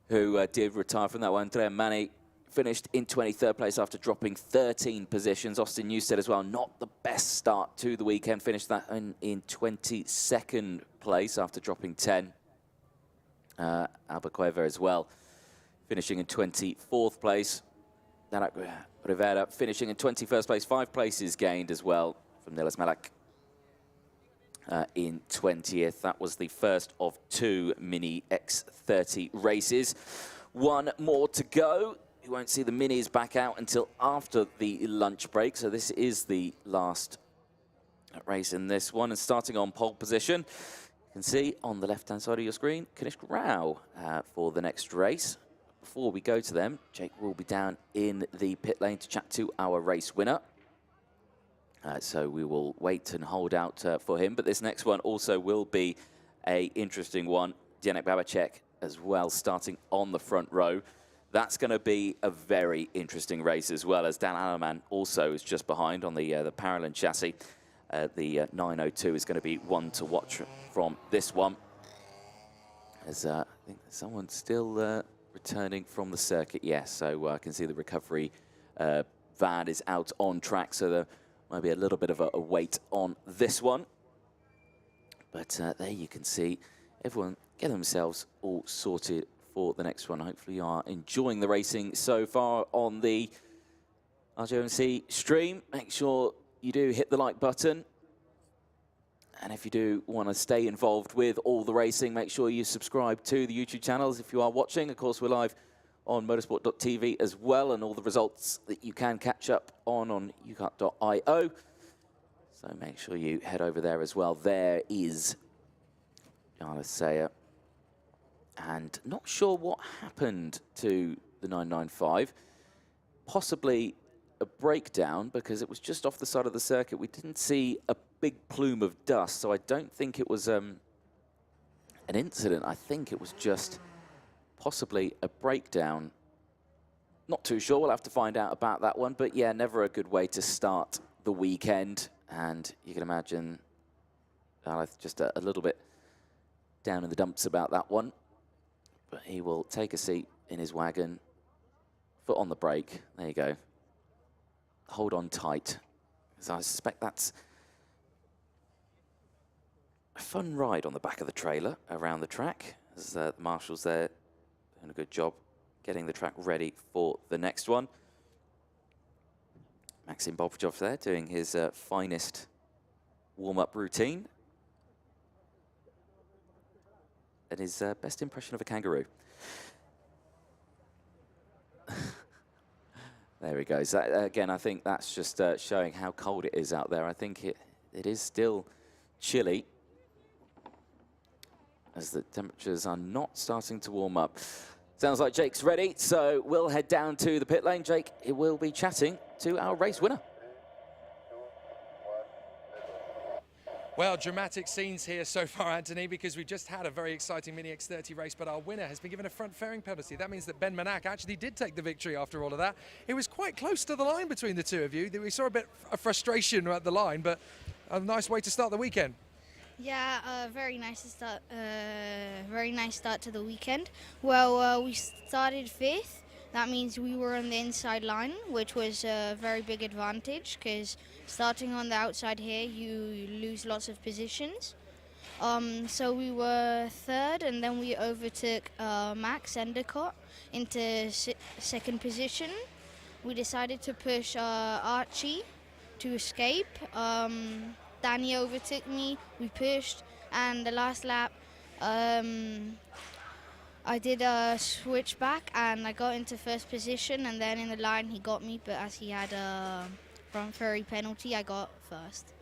who did retire from that one. Andrea Mani finished in 23rd place after dropping 13 positions. Austin Newstead as well, not the best start to the weekend. Finished that in 22nd place after dropping 10. Albuquerque as well, finishing in 24th place. Darak Rivera finishing in 21st place, 5 places gained as well from Nilas Malak in 20th. That was the first of 2 Mini X30 races. 1 more to go. You won't see the Minis back out until after the lunch break, so this is the last race in this one. And starting on pole position, you can see on the left-hand side of your screen, Kanishk Rao for the next race. Before we go to them, Jake will be down in the pit lane to chat to our race winner. So we will wait and hold out for him. But this next one also will be an interesting one. Janek Babacek as well, starting on the front row. That's going to be a very interesting race as well, as Dan Allerman also is just behind on the Paralon chassis. The 902 is going to be one to watch from this one. As I think someone's still returning from the circuit. Yes, so I can see the recovery van is out on track, so there might be a little bit of a wait on this one. But there you can see everyone get themselves all sorted for the next one. Hopefully you are enjoying the racing so far on the RGMMC stream. Make sure you do hit the like button. And if you do want to stay involved with all the racing, make sure you subscribe to the YouTube channels if you are watching. Of course, we're live on motorsport.tv as well, and all the results that you can catch up on ucut.io. So make sure you head over there as well. There is Jarlis Sayer. And not sure what happened to the 995. Possibly a breakdown, because it was just off the side of the circuit. We didn't see a big plume of dust, so I don't think it was an incident. I think it was just possibly a breakdown. Not too sure. We'll have to find out about that one. But yeah, never a good way to start the weekend. And you can imagine just a little bit down in the dumps about that one. But he will take a seat in his wagon, foot on the brake. There you go. Hold on tight. So I suspect that's a fun ride on the back of the trailer around the track, as the marshals there doing a good job getting the track ready for the next one. Maxim Bobrikov there doing his finest warm-up routine. And his best impression of a kangaroo. There he goes. Again, I think that's just showing how cold it is out there. I think it is still chilly, as the temperatures are not starting to warm up. Sounds like Jake's ready, so we'll head down to the pit lane. Jake, he will be chatting to our race winner. Well, dramatic scenes here so far, Anthony, because we've just had a very exciting Mini X30 race, but our winner has been given a front fairing penalty. That means that Ben Manac actually did take the victory after all of that. It was quite close to the line between the two of you. We saw a bit of frustration at the line, but a nice way to start the weekend. Yeah, very nice to start. Very nice start to the weekend. Well, we started 5th. That means we were on the inside line, which was a very big advantage, because starting on the outside here, you lose lots of positions. So we were 3rd, and then we overtook Max Endicott into 2nd position. We decided to push Archie to escape. Danny overtook me, we pushed, and the last lap I did a switch back and I got into first position, and then in the line he got me, but as he had a front fairy penalty, I got first.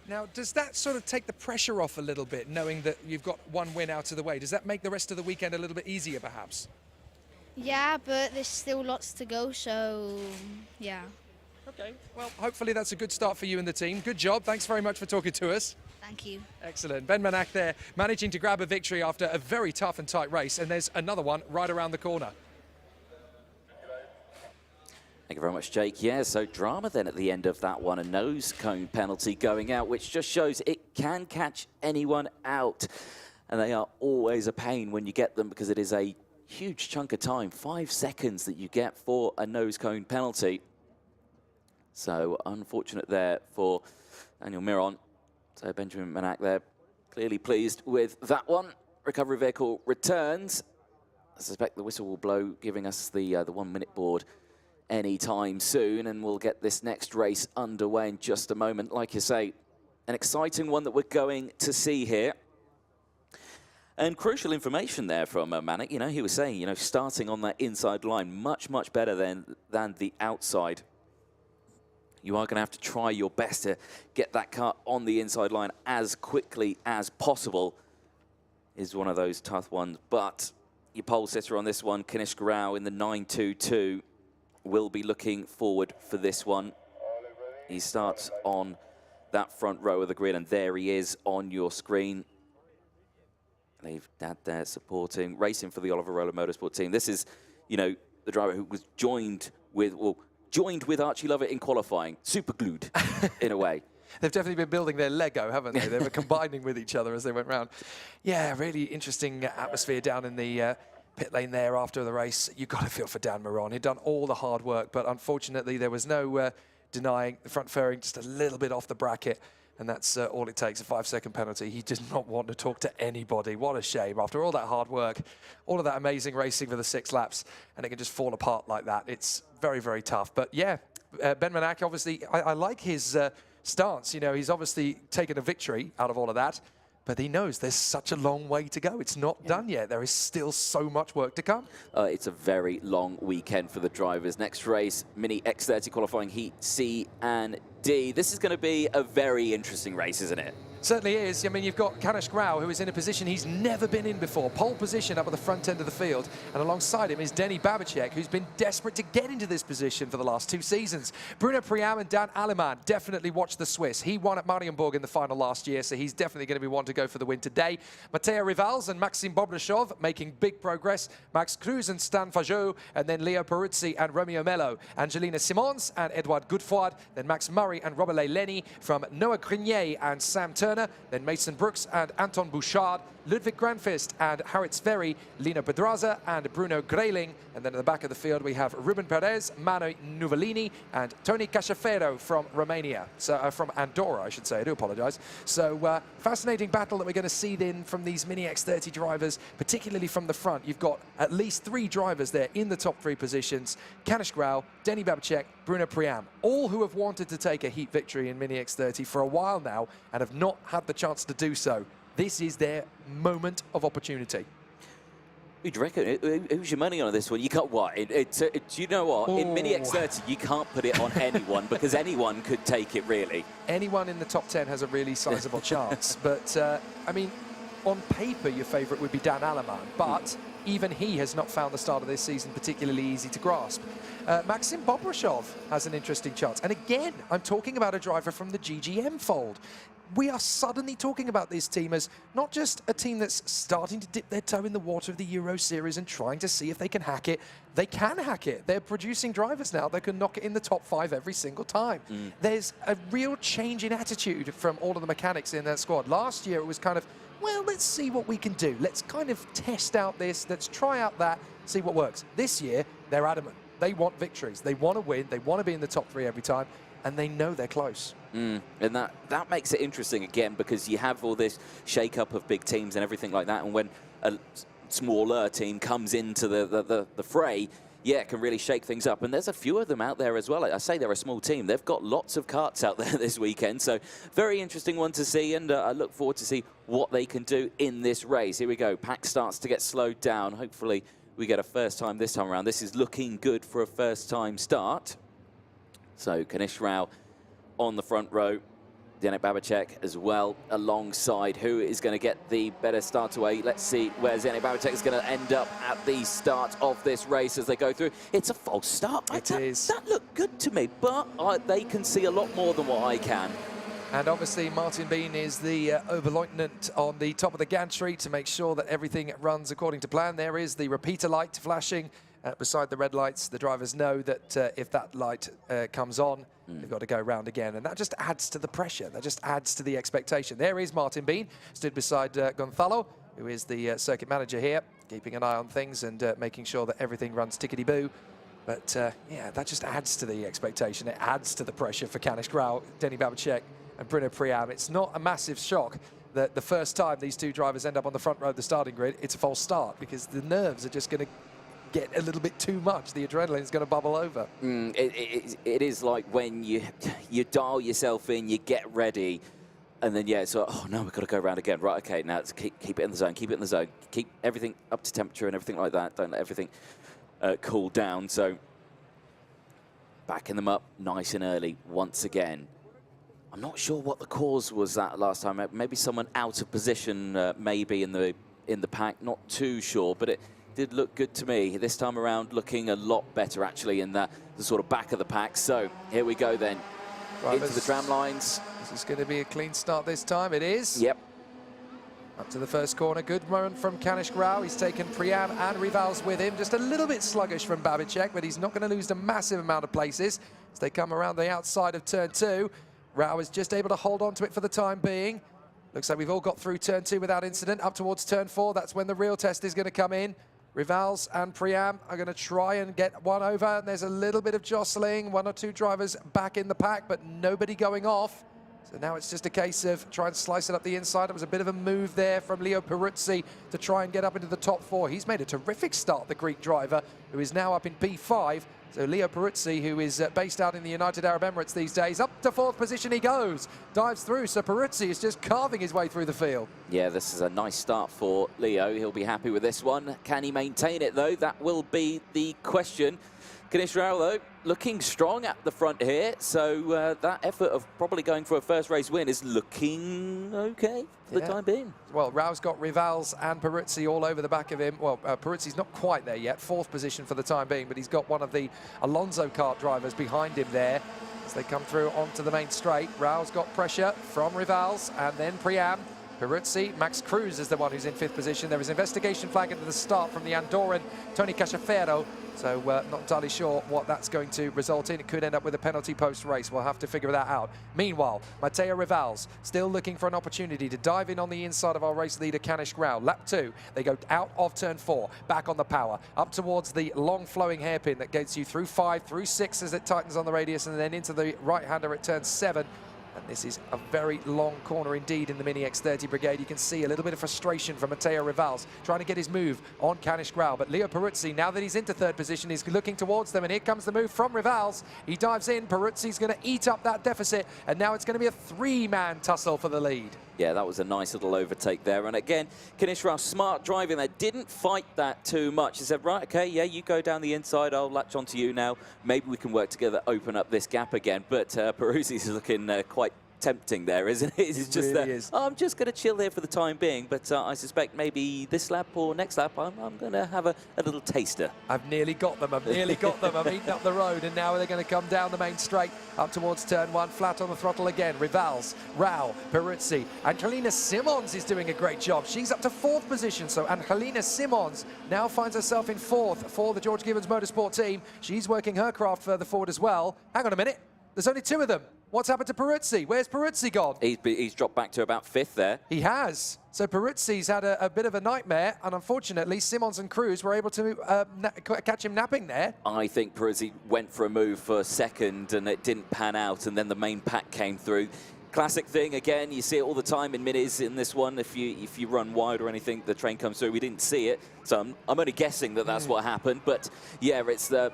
Now, does that sort of take the pressure off a little bit, knowing that you've got one win out of the way? Does that make the rest of the weekend a little bit easier, perhaps? Yeah, but there's still lots to go, so yeah. Okay, well, hopefully that's a good start for you and the team. Good job. Thanks very much for talking to us. Thank you. Excellent. Ben Manak there, managing to grab a victory after a very tough and tight race, and there's another one right around the corner. Thank you very much, Jake. Yeah, so drama then at the end of that one, a nose cone penalty going out, which just shows it can catch anyone out. And they are always a pain when you get them, because it is a huge chunk of time, 5 seconds that you get for a nose cone penalty. So unfortunate there for Daniel Miron. So Benjamin Manak there, clearly pleased with that one. Recovery vehicle returns. I suspect the whistle will blow, giving us the 1 minute board anytime soon, and we'll get this next race underway in just a moment. Like you say, an exciting one that we're going to see here. And crucial information there from Manak. You know, he was saying, you know, starting on that inside line, much, much better than the outside. You are going to have to try your best to get that car on the inside line as quickly as possible. Is one of those tough ones. But your pole sitter on this one, Kanishka Rao in the 922, will be looking forward for this one. He starts on that front row of the grid, and there he is on your screen. They've Dad there supporting, racing for the Oliver Roller Motorsport team. This is, you know, the driver who was joined with Archie Lovett in qualifying, super glued in a way. They've definitely been building their Lego, haven't they? They were combining with each other as they went round. Yeah, really interesting atmosphere down in the pit lane there after the race. You've got to feel for Dan Moron. He'd done all the hard work, but unfortunately there was no denying the front fairing just a little bit off the bracket. And that's all it takes, a 5-second penalty. He did not want to talk to anybody. What a shame. After all that hard work, all of that amazing racing for the 6 laps, and it can just fall apart like that. It's very, very tough. But yeah, Ben Manak, obviously, I like his stance. You know, he's obviously taken a victory out of all of that, but he knows there's such a long way to go. It's not done yet. There is still so much work to come. It's a very long weekend for the drivers. Next race, Mini X30 qualifying heat C and D. This is going to be a very interesting race, isn't it? Certainly is. I mean, you've got Kanishka Rao, who is in a position he's never been in before. Pole position up at the front end of the field. And alongside him is Denny Babicek, who's been desperate to get into this position for the last 2 seasons. Bruno Priam and Dan Aleman definitely watch the Swiss. He won at Marienburg in the final last year, so he's definitely going to be one to go for the win today. Mateo Rivals and Maxime Bobrashov making big progress. Max Cruz and Stan Fajot, and then Leo Peruzzi and Romeo Mello. Angelina Simons and Edouard Goodford. Then Max Murray and Robert Lenny from Noah Grenier and Sam Turner. Then Mason Brooks and Anton Bouchard, Ludwig Granfist and Haritz Ferry, Lino Pedraza and Bruno Grayling. And then at the back of the field we have Ruben Perez, Mano Nuvolini and Tony Casafero from Romania. So from Andorra, I should say. I do apologise. So fascinating battle that we're going to see then from these Mini X30 drivers, particularly from the front. You've got at least 3 drivers there in the top 3 positions. Kanishka Rao, Denny Babicek, Bruno Priam, all who have wanted to take a heat victory in Mini X30 for a while now and have not had the chance to do so. This is their moment of opportunity. Who do you reckon? Who's your money on this one? You can't, what? You know what? In Mini X30, you can't put it on anyone because anyone could take it, really. Anyone in the top 10 has a really sizable chance. But, I mean, on paper, your favourite would be Dan Aleman, but even he has not found the start of this season particularly easy to grasp. Maxim Bobrashov has an interesting chance. And again, I'm talking about a driver from the GGM fold. We are suddenly talking about this team as not just a team that's starting to dip their toe in the water of the Euro Series and trying to see if they can hack it. They can hack it. They're producing drivers now that can knock it in the top 5 every single time. There's a real change in attitude from all of the mechanics in that squad. Last year, it was kind of, well, let's see what we can do. Let's kind of test out this. Let's try out that, see what works. This year, they're adamant. They want victories. They want to win. They want to be in the top 3 every time. And they know they're close. And that makes it interesting again, because you have all this shake-up of big teams and everything like that, and when a smaller team comes into the fray, yeah, can really shake things up. And there's a few of them out there as well. I say they're a small team. They've got lots of karts out there this weekend. So very interesting one to see. And I look forward to see what they can do in this race. Here we go. Pack starts to get slowed down. Hopefully we get a first time this time around. This is looking good for a first time start. So Kanish Rao on the front row. Zdeněk Babicek as well alongside. Who is going to get the better start away? Let's see where Zdeněk Babicek is going to end up at the start of this race as they go through. It's a false start. That looked good to me, but they can see a lot more than what I can. And obviously Martin Bean is the Oberleutnant on the top of the gantry to make sure that everything runs according to plan. There is the repeater light flashing beside the red lights. The drivers know that if that light comes on, they've got to go round again. And that just adds to the pressure. That just adds to the expectation. There is Martin Bean, stood beside Gonzalo, who is the circuit manager here, keeping an eye on things and making sure that everything runs tickety-boo. But yeah, that just adds to the expectation. It adds to the pressure for Kanish Rao, Zdeněk Babicek and Bruno Priam. It's not a massive shock that the first time these two drivers end up on the front row of the starting grid, it's a false start, because the nerves are just going to get a little bit too much. The adrenaline is going to bubble over. It is like when you dial yourself in, you get ready, and then, yeah, so, oh, no, we've got to go around again. Right, okay, now let's keep it in the zone, keep it in the zone, keep everything up to temperature and everything like that. Don't let everything cool down. So backing them up nice and early once again. I'm not sure what the cause was that last time. Maybe someone out of position, maybe in the pack. Not too sure, but it did look good to me. This time around, looking a lot better actually in the sort of back of the pack. So here we go then, into the tram lines. This is going to be a clean start this time. It is. Yep. Up to the first corner. Good run from Kanish Rao. He's taken Priam and Rivals with him. Just a little bit sluggish from Babicek, but he's not going to lose a massive amount of places as they come around the outside of turn 2. Rao is just able to hold on to it for the time being. Looks like we've all got through turn 2 without incident. Up towards turn 4, that's when the real test is going to come in. Rivals and Priam are going to try and get one over. And there's a little bit of jostling. One or two drivers back in the pack, but nobody going off. So now it's just a case of trying to slice it up the inside. It was a bit of a move there from Leo Peruzzi to try and get up into the top 4. He's made a terrific start, the Greek driver, who is now up in P5. So Leo Peruzzi, who is based out in the United Arab Emirates these days, up to 4th position he goes. Dives through, so Peruzzi is just carving his way through the field. Yeah, this is a nice start for Leo. He'll be happy with this one. Can he maintain it, though? That will be the question. Kanish Rao, though, looking strong at the front here. So that effort of probably going for a first race win is looking okay for the time being. Well, Rao's got Rivals and Peruzzi all over the back of him. Well, Peruzzi's not quite there yet, 4th position for the time being, but he's got one of the Alonso kart drivers behind him there as they come through onto the main straight. Rao's got pressure from Rivals and then Priam. Peruzzi, Max Cruz is the one who's in 5th position. There was investigation flag into the start from the Andorran Tony Cachaferro. So not entirely sure what that's going to result in. It could end up with a penalty post-race. We'll have to figure that out. Meanwhile, Matteo Rivals still looking for an opportunity to dive in on the inside of our race leader, Kanish Rao. Lap 2, they go out of turn 4, back on the power, up towards the long flowing hairpin that gets you through 5, through 6 as it tightens on the radius, and then into the right-hander at turn 7. And this is a very long corner indeed in the Mini X30 Brigade. You can see a little bit of frustration from Matteo Rivals trying to get his move on Kanish Rao. But Leo Peruzzi, now that he's into 3rd position, is looking towards them. And here comes the move from Rivals. He dives in. Peruzzi's going to eat up that deficit. And now it's going to be a 3-man tussle for the lead. Yeah, that was a nice little overtake there. And again, Kanish Rao, smart driving there, didn't fight that too much. He said, right, okay, yeah, you go down the inside, I'll latch onto you now. Maybe we can work together, open up this gap again. But Peruzzi's looking quite tempting there, isn't it? It's just really is. Oh, I'm just going to chill here for the time being, but I suspect maybe this lap or next lap I'm going to have a little taster. I've nearly got them. I've nearly got them. I'm eating up the road, and now they're going to come down the main straight up towards turn 1, flat on the throttle again. Rivals, Rao, Peruzzi. Angelina Simons is doing a great job. She's up to 4th position, so Angelina Simons now finds herself in 4th for the George Gibbons Motorsport team. She's working her craft further forward as well. Hang on a minute. There's only 2 of them. What's happened to Peruzzi? Where's Peruzzi gone? He's dropped back to about 5th there. He has. So Peruzzi's had a bit of a nightmare, and unfortunately, Simons and Cruz were able to catch him napping there. I think Peruzzi went for a move for 2nd, and it didn't pan out, and then the main pack came through. Classic thing, again, you see it all the time in minis in this one. If you run wide or anything, the train comes through. We didn't see it, so I'm only guessing that that's what happened. But yeah, it's the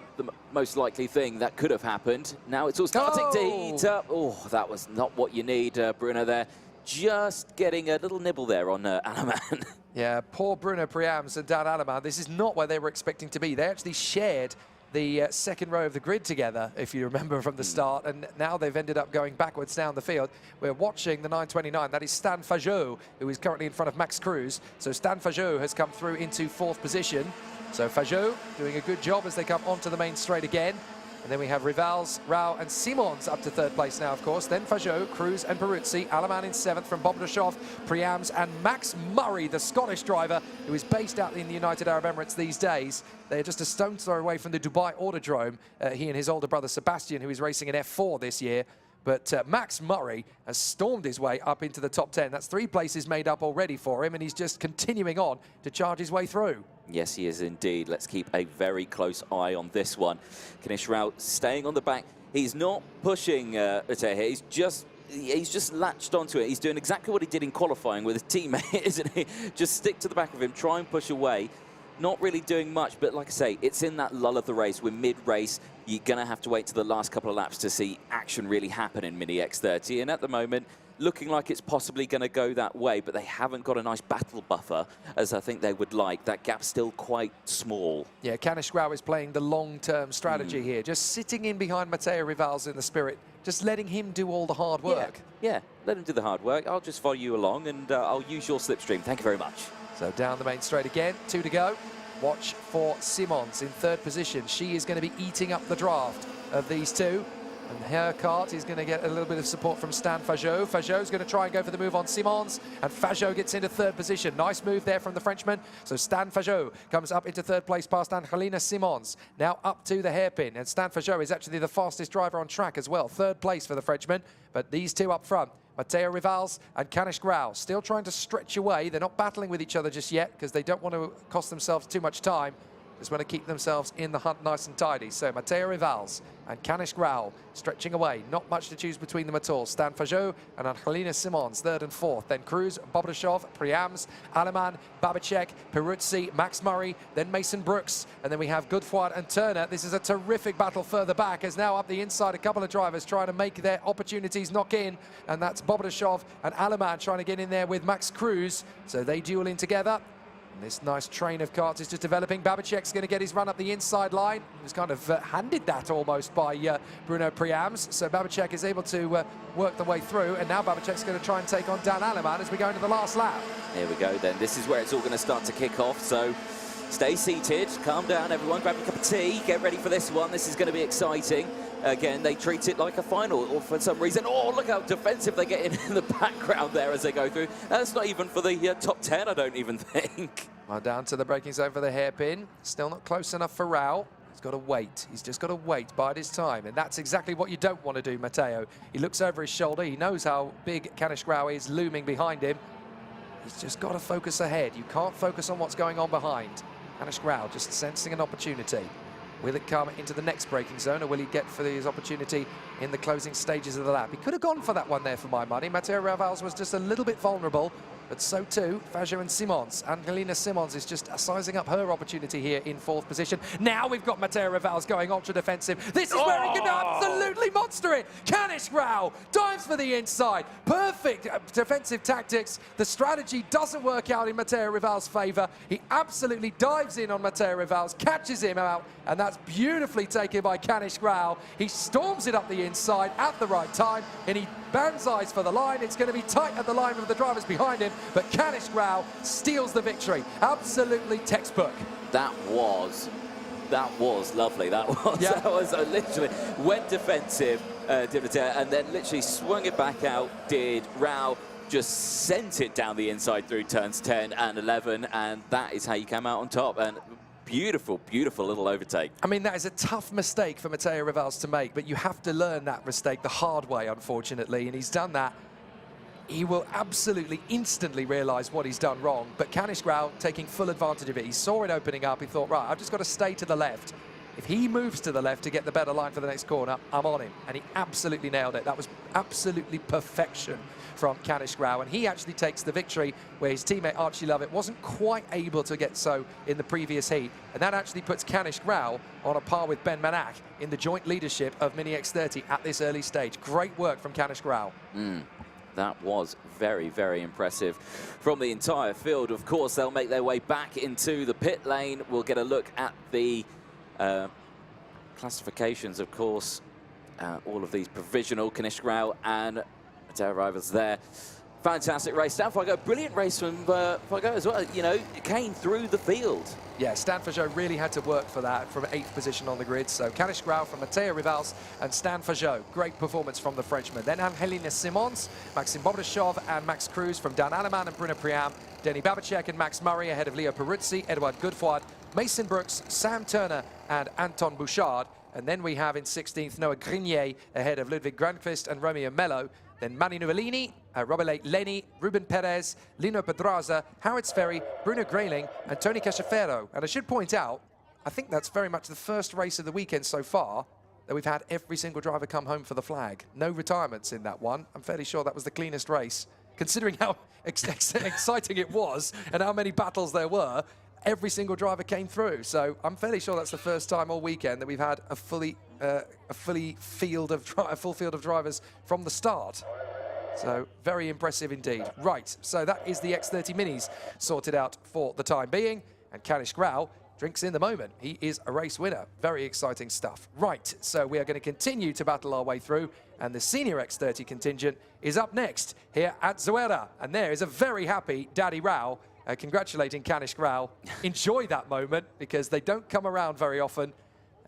most likely thing that could have happened. Now it's all starting to heat up. Oh, that was not what you need, Bruno there. Just getting a little nibble there on Aleman. Yeah, poor Bruno Priams and Dan Aleman. This is not where they were expecting to be. They actually shared the second row of the grid together, if you remember from the start, and now they've ended up going backwards down the field. We're watching the 929. That is Stan Fajot, who is currently in front of Max Cruz. So Stan Fajot has come through into 4th position. So Fajot doing a good job as they come onto the main straight again. And then we have Rivals, Rao and Simons up to 3rd place now, of course. Then Fajot, Cruz and Peruzzi. Aleman in 7th from Bobdashov, Priams and Max Murray, the Scottish driver, who is based out in the United Arab Emirates these days. They're just a stone's throw away from the Dubai Autodrome. He and his older brother Sebastian, who is racing in F4 this year. But Max Murray has stormed his way up into the top 10. That's 3 places made up already for him, and he's just continuing on to charge his way through. Yes, he is indeed. Let's keep a very close eye on this one. Kanish Rao staying on the back. He's not pushing Mateo here. He's just latched onto it. He's doing exactly what he did in qualifying with his teammate, isn't he? Just stick to the back of him, try and push away. Not really doing much, but like I say, it's in that lull of the race. We're mid-race. You're going to have to wait to the last couple of laps to see action really happen in Mini X30. And at the moment, looking like it's possibly going to go that way, but they haven't got a nice battle buffer, as I think they would like. That gap's still quite small. Yeah, Kanish Rao is playing the long-term strategy here, just sitting in behind Mateo Rivals in the Spirit, just letting him do all the hard work. Yeah, let him do the hard work. I'll just follow you along, and I'll use your slipstream. Thank you very much. So down the main straight again, 2 to go. Watch for Simons in 3rd position. She is going to be eating up the draft of these two. And her kart is going to get a little bit of support from Stan Fajot. Fajot's going to try and go for the move on Simons, and Fajot gets into 3rd position. Nice move there from the Frenchman. So Stan Fajot comes up into 3rd place past Angelina Simons. Now up to the hairpin, and Stan Fajot is actually the fastest driver on track as well. 3rd place for the Frenchman, but these two up front, Mateo Rivals and Kanish Rao, still trying to stretch away. They're not battling with each other just yet because they don't want to cost themselves too much time. Just want to keep themselves in the hunt nice and tidy. So Mateo Rivals and Kanish Rao stretching away. Not much to choose between them at all. Stan Fajot and Angelina Simons, 3rd and 4th. Then Cruz, Bobdashov, Priams, Aleman, Babacek, Peruzzi, Max Murray, then Mason Brooks. And then we have Godefroy and Turner. This is a terrific battle further back, as now up the inside a couple of drivers trying to make their opportunities knock in. And that's Bobdashov and Aleman trying to get in there with Max Cruz. So they duel in together. And this nice train of karts is just developing. Babacek's going to get his run up the inside line. He was kind of handed that almost by Bruno Priams. So Babacek is able to work the way through. And now Babacek's going to try and take on Dan Aleman as we go into the last lap. Here we go then. This is where it's all going to start to kick off. So stay seated, calm down everyone, grab a cup of tea, get ready for this one. This is going to be exciting. Again, they treat it like a final, or for some reason, oh, look how defensive they get in the background there as they go through. That's not even for the top 10, I don't even think. Well, down to the braking zone for the hairpin. Still not close enough for Rao. He's got to wait. He's just got to wait, bide his time. And that's exactly what you don't want to do, Mateo. He looks over his shoulder. He knows how big Kanish Rao is looming behind him. He's just got to focus ahead. You can't focus on what's going on behind. Kanish Rao just sensing an opportunity. Will it come into the next braking zone, or will he get for his opportunity in the closing stages of the lap? He could have gone for that one there for my money. Mateo Rivals was just a little bit vulnerable, but so too Fajot and Simons. Angelina Simons is just sizing up her opportunity here in 4th position. Now we've got Mateo Rivals going ultra defensive. This is where he can absolutely monster it. Kanish Rao dives for the inside. Perfect defensive tactics. The strategy doesn't work out in Mateo Rivals' favour. He absolutely dives in on Mateo Rivals, catches him out, and that's beautifully taken by Kanish Rao. He storms it up the inside at the right time, and he banzais for the line. It's going to be tight at the line with the drivers behind him, but Kanish Rao steals the victory. Absolutely textbook. That was lovely. That was literally went defensive, and then literally swung it back out. Did Rao just sent it down the inside through turns 10 and 11, and that is how you come out on top. And beautiful, beautiful little overtake. I mean, that is a tough mistake for Mateo Rivals to make, but you have to learn that mistake the hard way, unfortunately, and he's done that. He will absolutely instantly realise what he's done wrong, but Kanish Rao taking full advantage of it. He saw it opening up, he thought, right, I've just got to stay to the left If he moves to the left to get the better line for the next corner, I'm on him. And he absolutely nailed it. That was absolutely perfection from Kanish Grau. And he actually takes the victory where his teammate Archie Lovett wasn't quite able to get so in the previous heat. And that actually puts Kanish Grau on a par with Ben Manak in the joint leadership of Mini X30 at this early stage. Great work from Kanish Grau. That was very, very impressive from the entire field. Of course, they'll make their way back into the pit lane. We'll get a look at the classifications, of course. All of these provisional, Kanish Grau and their rivals there. Fantastic race. Stan Fargo, brilliant race from Fargo as well. You know, came through the field. Yeah, Stan Fargo really had to work for that from 8th position on the grid. So Kanish Grau from Matteo Rivals and Stan Fargo. Great performance from the Frenchman. Then Angelina Simons, Maxim Bobrishov and Max Cruz from Dan Aleman and Bruno Priam. Denny Babacek and Max Murray ahead of Leo Peruzzi, Edouard Godefroid, Mason Brooks, Sam Turner and Anton Bouchard. And then we have in 16th Noah Grenier ahead of Ludwig Granqvist and Romeo Mello. Then Mani Novellini, Robert Lenny, Ruben Perez, Lino Pedraza, Howard Sferry, Bruno Grayling and Tony Casciafero. And I should point out, I think that's very much the first race of the weekend so far that we've had every single driver come home for the flag. No retirements in that one. I'm fairly sure that was the cleanest race, considering how exciting it was and how many battles there were. Every single driver came through. So I'm fairly sure that's the first time all weekend that we've had a full field of drivers from the start. So very impressive indeed. Right, so that is the X30 Minis sorted out for the time being. And Kanish Grau drinks in the moment. He is a race winner. Very exciting stuff. Right, so we are going to continue to battle our way through. And the senior X30 contingent is up next here at Zuera. And there is a very happy Daddy Rao congratulating Kanish Grau. Enjoy that moment because they don't come around very often.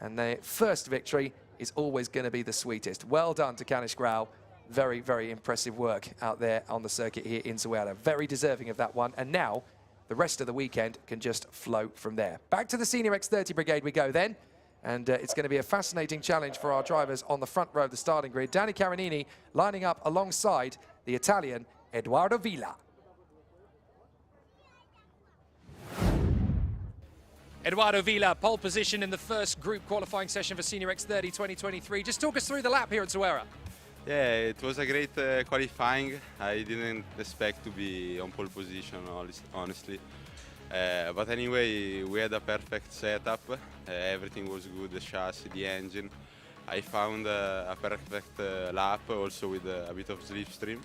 And their first victory is always going to be the sweetest. Well done to Kanish Grau. Very, very impressive work out there on the circuit here in Zuera. Very deserving of that one. And now the rest of the weekend can just flow from there. Back to the Senior X30 Brigade we go then. And it's going to be a fascinating challenge for our drivers on the front row of the starting grid. Danny Carinini lining up alongside the Italian Edoardo Villa. Edoardo Villa, pole position in the first group qualifying session for Senior X30 2023. Just talk us through the lap here at Zuera. Yeah, it was a great qualifying. I didn't expect to be on pole position, honestly. But anyway, we had a perfect setup. Everything was good, the chassis, the engine. I found a perfect lap, also with a bit of slipstream.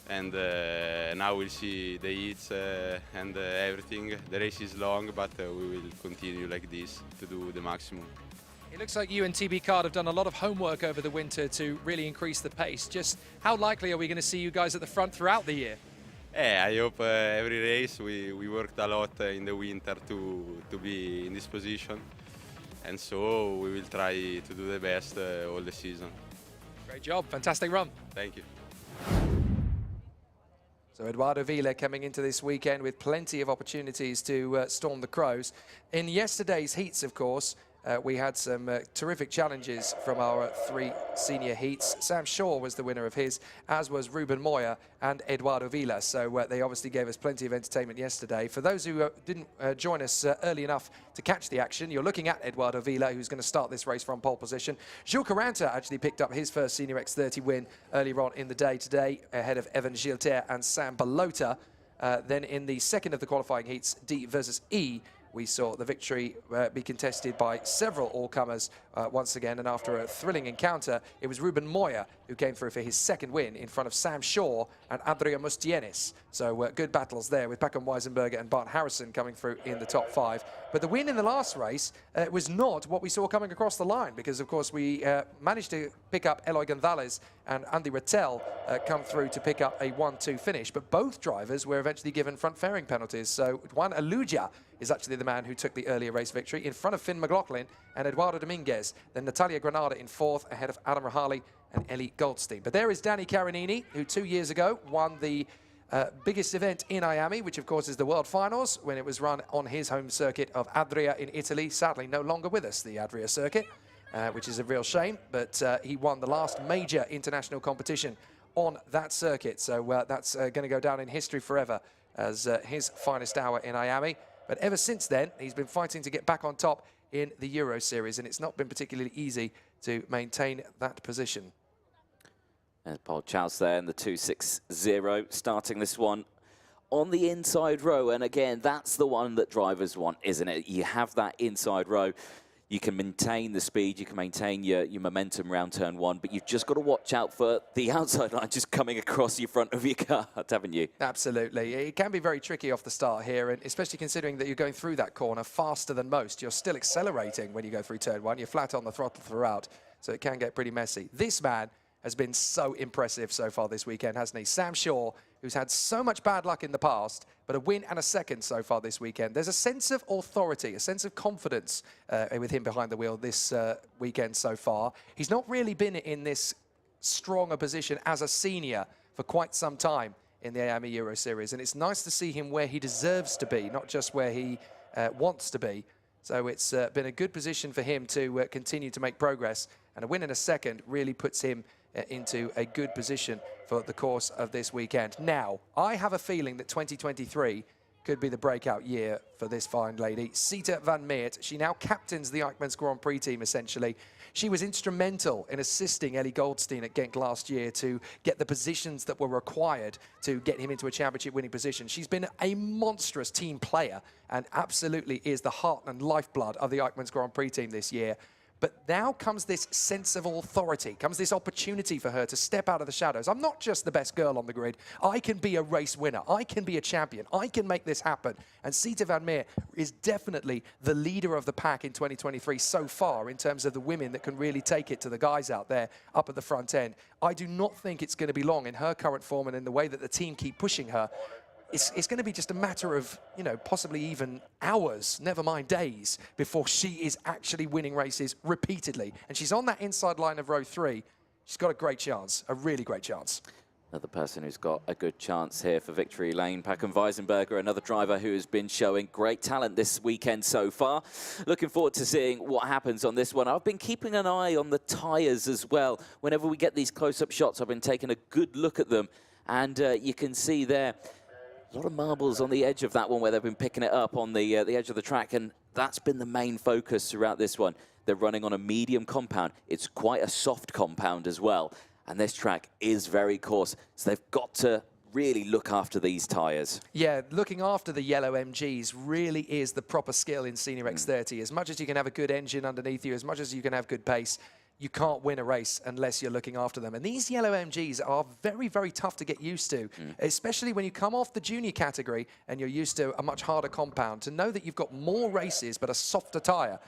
And now we'll see the heats and everything. The race is long, but we will continue like this to do the maximum. It looks like you and TB Card have done a lot of homework over the winter to really increase the pace. Just how likely are we going to see you guys at the front throughout the year? Yeah, I hope every race we worked a lot in the winter to be in this position. And so we will try to do the best all the season. Great job, fantastic run. Thank you. So Edoardo Villa coming into this weekend with plenty of opportunities to storm the Crows. In yesterday's heats, of course, we had some terrific challenges from our 3 senior heats. Sam Shaw was the winner of his, as was Ruben Moya and Edoardo Villa. So they obviously gave us plenty of entertainment yesterday. For those who didn't join us early enough to catch the action, you're looking at Edoardo Villa, who's going to start this race from pole position. Jules Caranta actually picked up his first Senior X30 win earlier on in the day today, ahead of Evan Gilter and Sam Balota. Then in the second of the qualifying heats, D versus E, we saw the victory be contested by several all-comers once again, and after a thrilling encounter, it was Ruben Moya who came through for his second win in front of Sam Shaw and Adria Mustienis. So good battles there with Packham Weisenberger and Bart Harrison coming through in the top 5. But the win in the last race was not what we saw coming across the line, because of course we managed to pick up Eloy Gonzalez and Andy Rattel come through to pick up a 1-2 finish. But both drivers were eventually given front fairing penalties. So Juan Aluja is actually the man who took the earlier race victory in front of Finn McLaughlin and Eduardo Dominguez. Then Natalia Granada in 4th ahead of Adam Rahali and Ellie Goldstein. But there is Danny Carinini, who 2 years ago won the biggest event in IAME, which of course is the World Finals, when it was run on his home circuit of Adria in Italy. Sadly, no longer with us, the Adria circuit, which is a real shame. But he won the last major international competition on that circuit. So that's going to go down in history forever as his finest hour in IAME. But ever since then, he's been fighting to get back on top in the Euro Series, and it's not been particularly easy to maintain that position. There's Paul Chaus there in the 2.60, starting this one on the inside row. And again, that's the one that drivers want, isn't it? You have that inside row. You can maintain the speed, you can maintain your momentum around turn one, but you've just got to watch out for the outside line just coming across your front of your car, haven't you? Absolutely. It can be very tricky off the start here, and especially considering that you're going through that corner faster than most. You're still accelerating when you go through turn one. You're flat on the throttle throughout, so it can get pretty messy. This man has been so impressive so far this weekend, hasn't he? Sam Shaw, who's had so much bad luck in the past, but a win and a second so far this weekend. There's a sense of authority, a sense of confidence with him behind the wheel this weekend so far. He's not really been in this strong a position as a senior for quite some time in the IAME Euro Series, and it's nice to see him where he deserves to be, not just where he wants to be. So it's been a good position for him to continue to make progress, and a win in a second really puts him into a good position for the course of this weekend. Now, I have a feeling that 2023 could be the breakout year for this fine lady. Sita van Meert, she now captains the Eichmanns Grand Prix team, essentially. She was instrumental in assisting Ellie Goldstein at Genk last year to get the positions that were required to get him into a championship winning position. She's been a monstrous team player and absolutely is the heart and lifeblood of the Eichmanns Grand Prix team this year. But now comes this sense of authority, comes this opportunity for her to step out of the shadows. I'm not just the best girl on the grid. I can be a race winner. I can be a champion. I can make this happen. And Sita van Meert is definitely the leader of the pack in 2023 so far in terms of the women that can really take it to the guys out there up at the front end. I do not think it's going to be long in her current form and in the way that the team keep pushing her. It's going to be just a matter of, you know, possibly even hours, never mind days, before she is actually winning races repeatedly. And she's on that inside line of row 3. She's got a great chance, a really great chance. Another person who's got a good chance here for victory lane, Packen Weisenberger, another driver who has been showing great talent this weekend so far. Looking forward to seeing what happens on this one. I've been keeping an eye on the tyres as well. Whenever we get these close-up shots, I've been taking a good look at them. And you can see there, a lot of marbles on the edge of that one where they've been picking it up on the edge of the track, and that's been the main focus throughout this one. They're running on a medium compound. It's quite a soft compound as well, and this track is very coarse, so they've got to really look after these tyres. Yeah, looking after the yellow MGs really is the proper skill in Senior X30. As much as you can have a good engine underneath you, as much as you can have good pace, you can't win a race unless you're looking after them. And these yellow MGs are very, very tough to get used to, especially when you come off the junior category and you're used to a much harder compound. To know that you've got more races but a softer tyre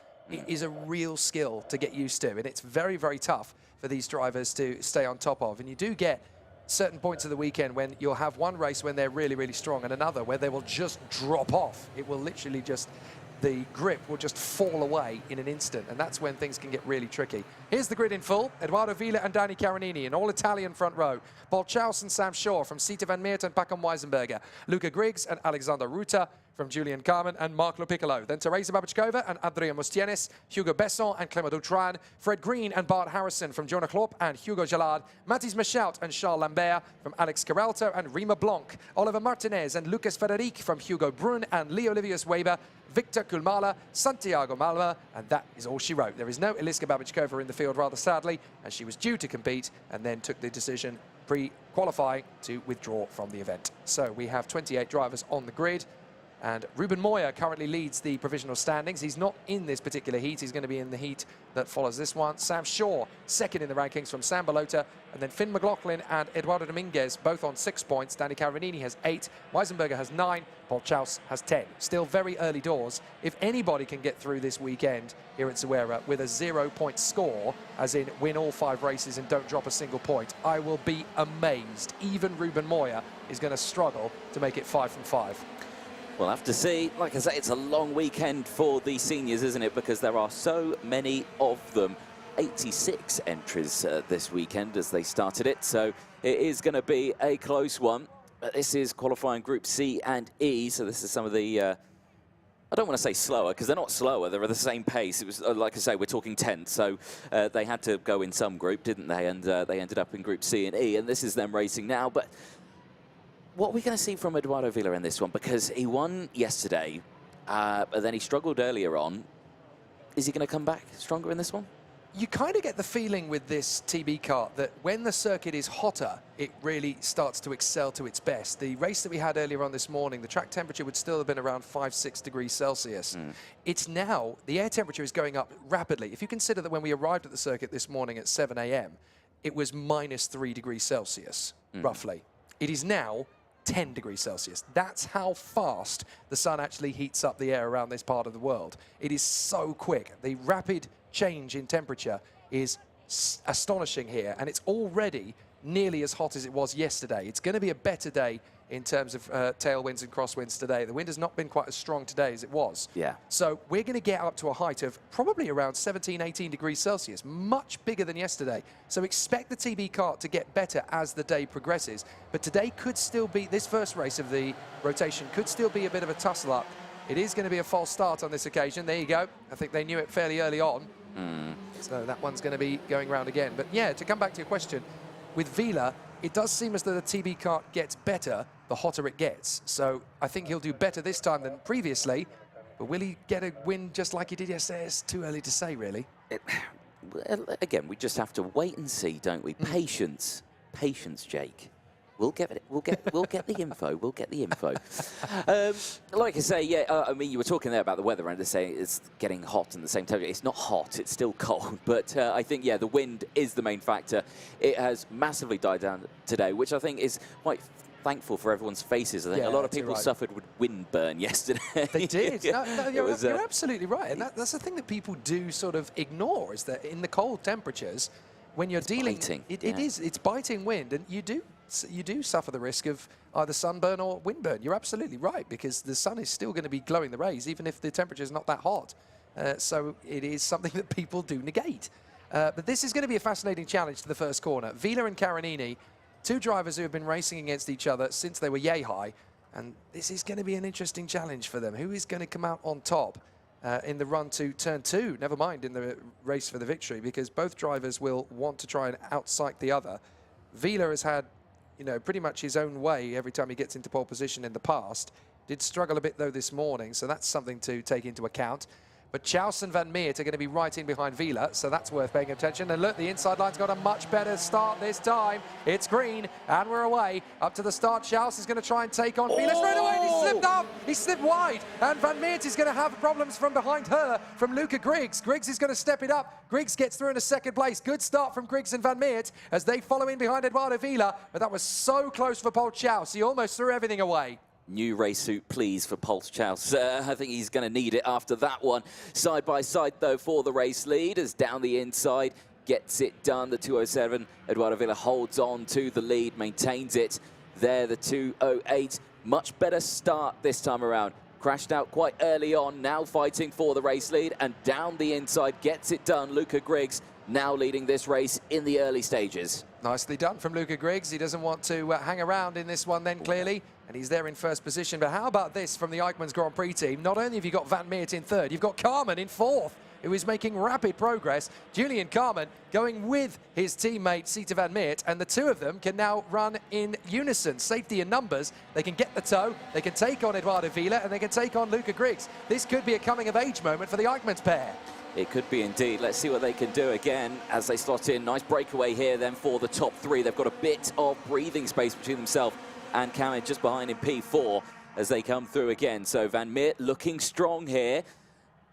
is a real skill to get used to. And it's very, very tough for these drivers to stay on top of. And you do get certain points of the weekend when you'll have one race when they're really, really strong and another where they will just drop off. It will literally just, the grip will just fall away in an instant, and that's when things can get really tricky. Here's the grid in full. Edoardo Villa and Danny Caronini in all-Italian front row. Paul Chaus and Sam Shaw from Sita van Meert and Packen Weisenberger. Luca Griggs and Alexander Ruta from Julian Carmen and Mark Lopiccolo. Then Teresa Babachkova and Adrian Mustienes, Hugo Besson and Clément Doutran, Fred Green and Bart Harrison from Jonah Klopp and Hugo Jalard, Mathis Michaut and Charles Lambert from Alex Caralto and Rima Blanc, Oliver Martinez and Lucas Federic from Hugo Brun and Leo Livius Weber, Victor Kulmala, Santiago Malma, and that is all she wrote. There is no Eliska Babachkova in the field, rather sadly, as she was due to compete and then took the decision pre-qualifying to withdraw from the event. So we have 28 drivers on the grid. And Ruben Moya currently leads the provisional standings. He's not in this particular heat. He's going to be in the heat that follows this one. Sam Shaw, second in the rankings from Sam Balota. And then Finn McLaughlin and Eduardo Dominguez, both on 6 points. Danny Caronini has 8. Weisenberger has 9. Paul Chaus has 10. Still very early doors. If anybody can get through this weekend here at Zuera with a 0-point score, as in win all 5 races and don't drop a single point, I will be amazed. Even Ruben Moya is going to struggle to make it 5 from 5. We'll have to see. Like I say, it's a long weekend for the seniors, isn't it? Because there are so many of them. 86 entries this weekend as they started it. So it is going to be a close one. But this is qualifying Group C and E. So this is some of the, I don't want to say slower, because they're not slower. They're at the same pace. It was, like I say, we're talking 10th. So they had to go in some group, didn't they? And they ended up in Group C and E. And this is them racing now. But what are we going to see from Eduardo Villa in this one? Because he won yesterday but then he struggled earlier on. Is he going to come back stronger in this one? You kind of get the feeling with this TB kart that when the circuit is hotter, it really starts to excel to its best. The race that we had earlier on this morning, the track temperature would still have been around 5-6 degrees Celsius. It's now, the air temperature is going up rapidly. If you consider that when we arrived at the circuit this morning at 7 a.m., it was -3 degrees Celsius, roughly. It is now 10 degrees Celsius. That's how fast the sun actually heats up the air around this part of the world. It is so quick. The rapid change in temperature is astonishing here, and it's already nearly as hot as it was yesterday. It's going to be a better day in terms of tailwinds and crosswinds today. The wind has not been quite as strong today as it was. Yeah. So we're going to get up to a height of probably around 17, 18 degrees Celsius, much bigger than yesterday. So expect the TB kart to get better as the day progresses. But today could still be, this first race of the rotation could still be a bit of a tussle-up. It is going to be a false start on this occasion. There you go. I think they knew it fairly early on. So that one's going to be going round again. But yeah, to come back to your question, with Vila, it does seem as though the TB kart gets better the hotter it gets. So I think he'll do better this time than previously. But will he get a win just like he did yesterday? It's too early to say, really. Again, we just have to wait and see, don't we? Patience. Patience, Jake. We'll get it. We'll get the info. We'll get the info. Like I say, yeah. I mean, you were talking there about the weather, and to say it's getting hot in the same temperature. It's not hot. It's still cold. But I think, yeah, the wind is the main factor. It has massively died down today, which I think is quite thankful for everyone's faces. I think a lot of people suffered with wind burn yesterday. They did. No, you're absolutely right. And that's the thing that people do sort of ignore, is that in the cold temperatures, when you're dealing, it's biting wind, and you do suffer the risk of either sunburn or windburn. You're absolutely right, because the sun is still going to be glowing the rays, even if the temperature is not that hot. So it is something that people do negate. But this is going to be a fascinating challenge to the first corner. Vila and Carinini, two drivers who have been racing against each other since they were yay high, and this is going to be an interesting challenge for them. Who is going to come out on top in the run to turn 2, never mind in the race for the victory, because both drivers will want to try and outpsych the other. Vila has had, you know, pretty much his own way every time he gets into pole position in the past. Did struggle a bit, though, this morning, so that's something to take into account. But Chouse and Van Meert are going to be right in behind Vila, so that's worth paying attention. And look, the inside line's got a much better start this time. It's green, and we're away. Up to the start, Chouse is going to try and take on Vila straight away, and he slipped up. He slipped wide, and Van Meert is going to have problems from behind her, from Luca Griggs. Griggs is going to step it up. Griggs gets through in a second place. Good start from Griggs and Van Meert as they follow in behind Eduardo Vila, but that was so close for Paul Chouse. He almost threw everything away. New race suit, please, for Paul Chouse. I think he's going to need it after that one. Side by side, though, for the race lead, as down the inside, gets it done. The 207, Eduardo Vila holds on to the lead, maintains it. There, the 208, much better start this time around. Crashed out quite early on, now fighting for the race lead, and down the inside, gets it done. Luca Griggs now leading this race in the early stages. Nicely done from Luca Griggs. He doesn't want to hang around in this one then, clearly, and he's there in first position. But how about this from the Eichmann's Grand Prix team? Not only have you got Van Meert in third, you've got Carmen in fourth, who is making rapid progress. Julian Carmen going with his teammate Sita Van Meert, and the two of them can now run in unison. Safety in numbers. They can get the toe, they can take on Eduardo Vila, and they can take on Luca Griggs. This could be a coming-of-age moment for the Eichmann's pair. It could be indeed. Let's see what they can do again as they slot in. Nice breakaway here then for the top three. They've got a bit of breathing space between themselves and Cameron just behind in P4 as they come through again. So Van Meert looking strong here,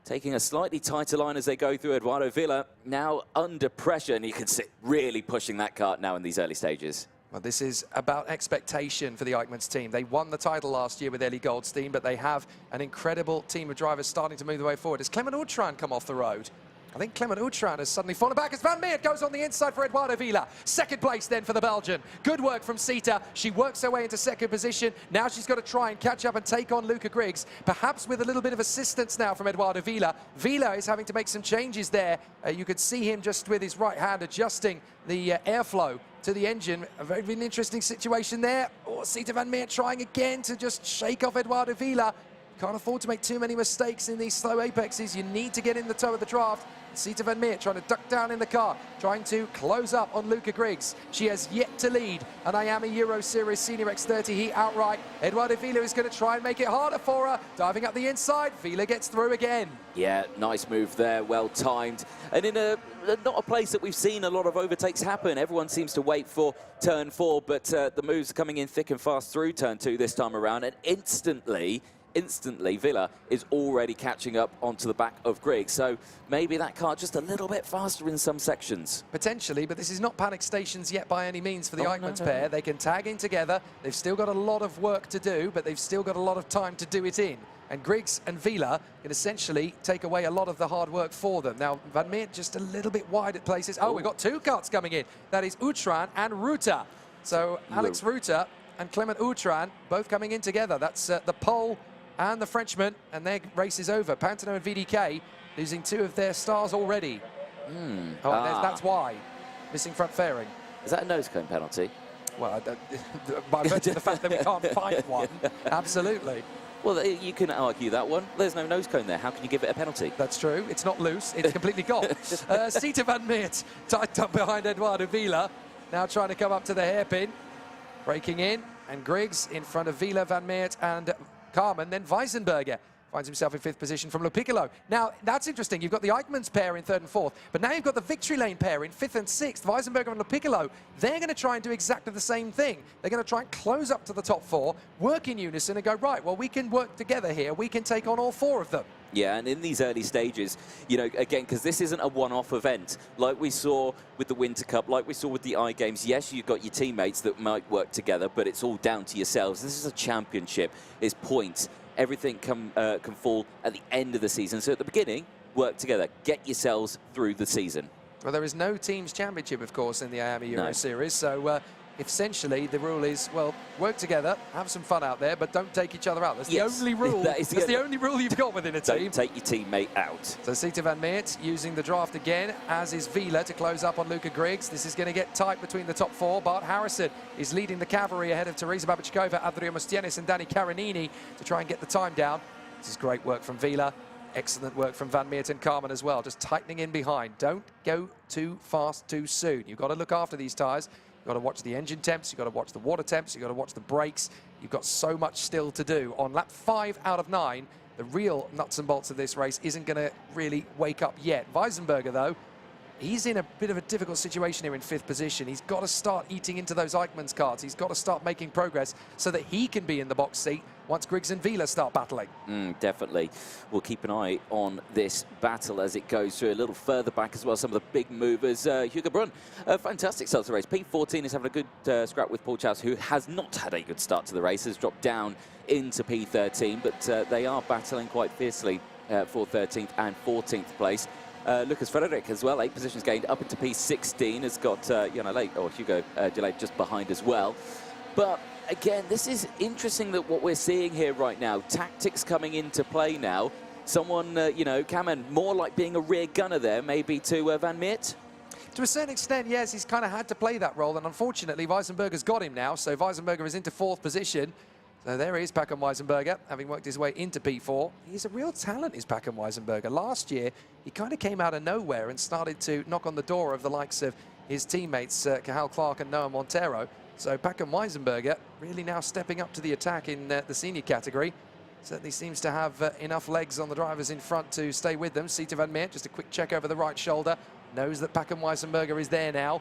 taking a slightly tighter line as they go through. Eduardo Vila now under pressure, and you can see really pushing that kart now in these early stages. Well, this is about expectation for the Eichmann's team. They won the title last year with Ellie Goldstein, but they have an incredible team of drivers starting to move the way forward. Has Clement Outram come off the road? I think Clement Outram has suddenly fallen back as Van Meert goes on the inside for Eduardo Vila. Second place then for the Belgian. Good work from Sita. She works her way into second position. Now she's got to try and catch up and take on Luca Griggs, perhaps with a little bit of assistance now from Eduardo Vila. Vila is having to make some changes there. You could see him just with his right hand adjusting the airflow to the engine. A very interesting situation there. Oh, Sita Van Meert trying again to just shake off Eduardo Vila. Can't afford to make too many mistakes in these slow apexes. You need to get in the toe of the draft. Sita Van Meer trying to duck down in the car, trying to close up on Luca Griggs. She has yet to lead an IAME Euro Series Senior X30 heat outright. Eduardo Vila is going to try and make it harder for her. Diving up the inside, Vila gets through again. Yeah, nice move there, well timed. And in not a place that we've seen a lot of overtakes happen. Everyone seems to wait for turn 4, but the moves are coming in thick and fast through turn 2 this time around, and instantly, Villa is already catching up onto the back of Griggs. So maybe that car just a little bit faster in some sections. Potentially, but this is not panic stations yet by any means for the Eichmanns pair. They can tag in together. They've still got a lot of work to do, but they've still got a lot of time to do it in. And Griggs and Vila can essentially take away a lot of the hard work for them. Now, Van Meer just a little bit wide at places. Oh, we've got 2 karts coming in. That is Utran and Ruta. So Alex Ruta and Clement Utran both coming in together. That's the Pole and the Frenchman, and their race is over. Pantano and VDK losing 2 of their stars already. That's why. Missing front fairing. Is that a nose cone penalty? Well, by virtue of the fact that we can't find one, absolutely. Well, you can argue that one. There's no nose cone there. How can you give it a penalty? That's true. It's not loose. It's completely gone. Sita Van Meert tied up behind Eduardo Vila. Now trying to come up to the hairpin. Breaking in. And Griggs in front of Vila, Van Meert and Carmen. Then Weisenberger finds himself in 5th position from Lo Piccolo. Now, that's interesting. You've got the Eichmanns pair in 3rd and 4th, but now you've got the Victory Lane pair in 5th and 6th, Weisenberger and Lo Piccolo. They're going to try and do exactly the same thing. They're going to try and close up to the top 4, work in unison and go, right, well, we can work together here. We can take on all 4 of them. Yeah, and in these early stages, you know, again, because this isn't a one-off event, like we saw with the Winter Cup, like we saw with the iGames. Yes, you've got your teammates that might work together, but it's all down to yourselves. This is a championship. It's points. Everything can fall at the end of the season. So at the beginning, work together. Get yourselves through the season. Well, there is no teams championship, of course, in the IAME Euro Series. So essentially, the rule is, well, work together, have some fun out there, but don't take each other out. That's the only rule. That's the only rule you've got within a team. Don't take your teammate out. So Sita Van Meert using the draft again, as is Vila to close up on Luca Griggs. This is going to get tight between the top 4. Bart Harrison is leading the cavalry ahead of Teresa Babachkova, Adria Mustienis and Danny Karanini to try and get the time down. This is great work from Vila. Excellent work from Van Meert and Carmen as well, just tightening in behind. Don't go too fast too soon. You've got to look after these tyres. You've got to watch the engine temps, you've got to watch the water temps, you've got to watch the brakes. You've got so much still to do. On lap 5 out of 9, the real nuts and bolts of this race isn't going to really wake up yet. Weisenberger, though, he's in a bit of a difficult situation here in 5th position. He's got to start eating into those Eichmanns cards. He's got to start making progress so that he can be in the box seat once Griggs and Vila start battling. Definitely. We'll keep an eye on this battle as it goes through. A little further back as well, some of the big movers. Hugo Brunn, a fantastic start to the race. P14 is having a good scrap with Paul Chaus, who has not had a good start to the race, has dropped down into P13, but they are battling quite fiercely for 13th and 14th place. Lucas Frederick as well, 8 positions gained up into P16, has got Hugo Delay just behind as well. But again, this is interesting that what we're seeing here right now, tactics coming into play now. Someone, Kamen, more like being a rear gunner there, maybe to Van Meert? To a certain extent, yes, he's kind of had to play that role, and unfortunately, Weisenberger's got him now, so Weisenberger is into 4th position. So there he is, Packham Weisenberger, having worked his way into P4. He's a real talent, is Packham Weisenberger. Last year, he kind of came out of nowhere and started to knock on the door of the likes of his teammates, Cahal Clark and Noah Montero. So Packham Weisenberger really now stepping up to the attack in the senior category. Certainly seems to have enough legs on the drivers in front to stay with them. Sita Van Meert, just a quick check over the right shoulder. Knows that Packham Weisenberger is there now.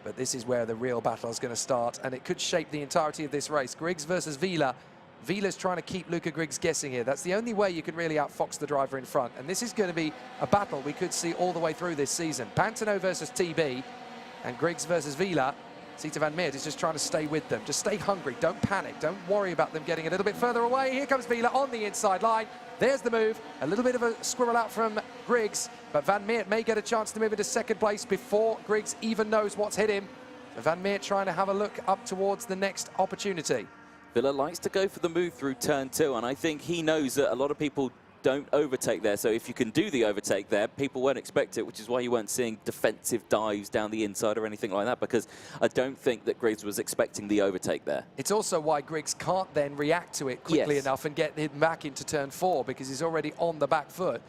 But this is where the real battle is going to start, and it could shape the entirety of this race. Griggs versus Vila. Vila's trying to keep Luca Griggs guessing here. That's the only way you can really outfox the driver in front. And this is going to be a battle we could see all the way through this season. Pantano versus TB, and Griggs versus Vila. Sita Van Meert is just trying to stay with them. Just stay hungry. Don't panic. Don't worry about them getting a little bit further away. Here comes Vila on the inside line. There's the move. A little bit of a squirrel out from Griggs, but Van Meert may get a chance to move into 2nd place before Griggs even knows what's hit him. So Van Meert trying to have a look up towards the next opportunity. Villa likes to go for the move through turn 2, and I think he knows that a lot of people don't overtake there. So if you can do the overtake there, people won't expect it, which is why you weren't seeing defensive dives down the inside or anything like that, because I don't think that Griggs was expecting the overtake there. It's also why Griggs can't then react to it quickly Yes. enough and get him back into turn 4, because he's already on the back foot,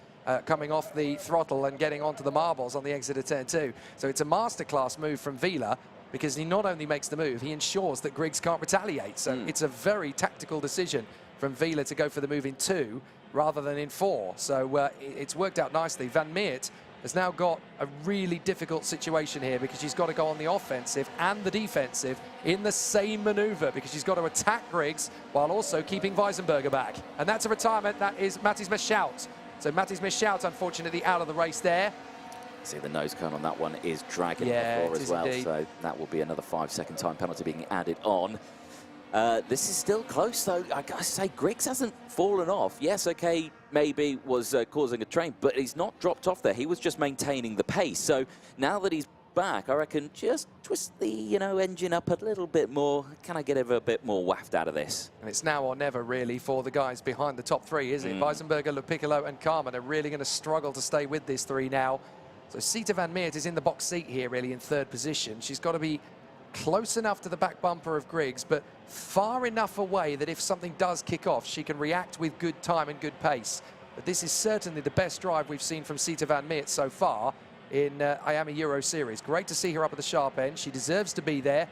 coming off the throttle and getting onto the marbles on the exit of turn 2. So it's a masterclass move from Vila, because he not only makes the move, he ensures that Griggs can't retaliate. So it's a very tactical decision from Vila to go for the move in 2 rather than in 4. So it's worked out nicely. Van Meert has now got a really difficult situation here, because she's got to go on the offensive and the defensive in the same maneuver, because she's got to attack Griggs while also keeping Weisenberger back. And that's a retirement. That is Matthijs Michout. So Matthijs Michout, unfortunately, out of the race there. See, the nose cone on that one is dragging Yeah, the floor it as is well, indeed. so that will be another 5-second time penalty being added on. This is still close, though. I gotta say, Griggs hasn't fallen off. Yes, okay, maybe was causing a train, but he's not dropped off there. He was just maintaining the pace. So now that he's back, I reckon just twist the, you know, engine up a little bit more. Can I get a bit more waft out of this? And it's now or never, really, for the guys behind the top 3, isn't it? Weisenberger, Lupiccolo and Carmen are really going to struggle to stay with this 3 now. So Sita Van Meert is in the box seat here, really, in 3rd position. She's got to be close enough to the back bumper of Griggs, but far enough away that if something does kick off, she can react with good time and good pace. But this is certainly the best drive we've seen from Sita Van Meert so far in IAME Euro Series. Great to see her up at the sharp end. She deserves to be there.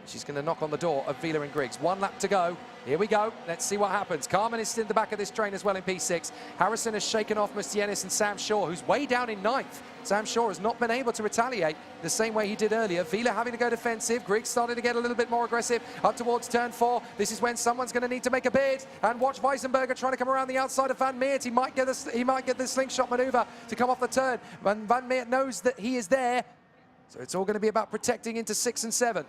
She's going to knock on the door of Vila and Griggs. 1 lap to go. Here we go. Let's see what happens. Carmen is in the back of this train as well in P6. Harrison has shaken off Mustienis and Sam Shaw, who's way down in 9th. Sam Shaw has not been able to retaliate the same way he did earlier. Vila having to go defensive. Griggs starting to get a little bit more aggressive up towards turn 4. This is when someone's going to need to make a bid. And watch Weisenberger trying to come around the outside of Van Meert. He might get the slingshot maneuver to come off the turn. And Van Meert knows that he is there. So it's all going to be about protecting into 6 and 7.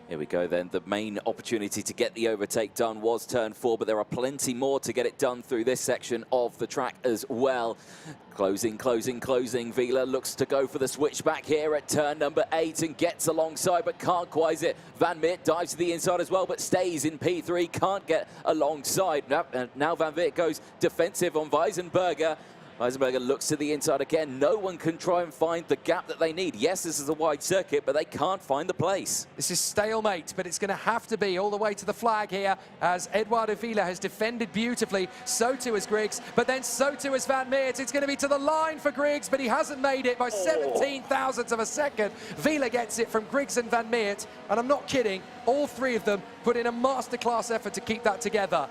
Here we go then. The main opportunity to get the overtake done was turn 4, but there are plenty more to get it done through this section of the track as well. Closing, closing, closing. Vila looks to go for the switchback here at turn number 8 and gets alongside, but can't quite it. Van Meert dives to the inside as well, but stays in P3, can't get alongside. Now Van Meert goes defensive on Weisenberger. Weisenberger looks to the inside again. No one can try and find the gap that they need. Yes, this is a wide circuit, but they can't find the place. This is stalemate, but it's going to have to be all the way to the flag here, as Eduardo Vila has defended beautifully. So too has Griggs, but then so too has Van Meert. It's going to be to the line for Griggs, but he hasn't made it by 17 thousandths of a second. Vila gets it from Griggs and Van Meert, and I'm not kidding. All 3 of them put in a masterclass effort to keep that together.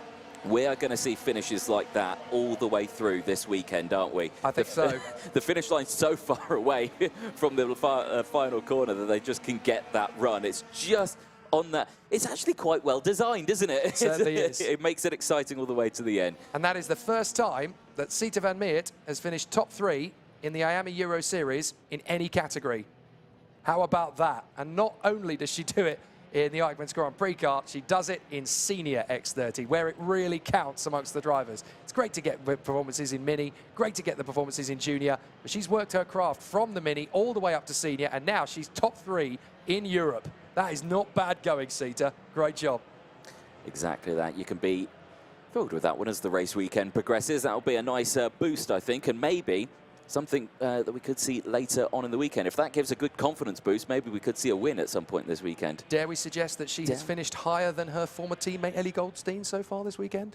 We are going to see finishes like that all the way through this weekend, aren't we? I think so. The finish line's so far away from the final corner that they just can get that run. It's just on that. It's actually quite well designed, isn't it? It certainly is. It makes it exciting all the way to the end. And that is the first time that Sita Van Meert has finished top 3 in the IAME Euro Series in any category. How about that? And not only does she do it in the Eichmanns Grand Prix kart, she does it in senior X30, where it really counts amongst the drivers. It's great to get performances in mini, great to get the performances in junior, but she's worked her craft from the mini all the way up to senior, and now she's top 3 in Europe. That is not bad going, Sita. Great job. Exactly that. You can be thrilled with that one as the race weekend progresses. That'll be a nice boost, I think, and maybe something that we could see later on in the weekend. If that gives a good confidence boost, maybe we could see a win at some point this weekend. Dare we suggest that she has finished higher than her former teammate Ellie Goldstein so far this weekend?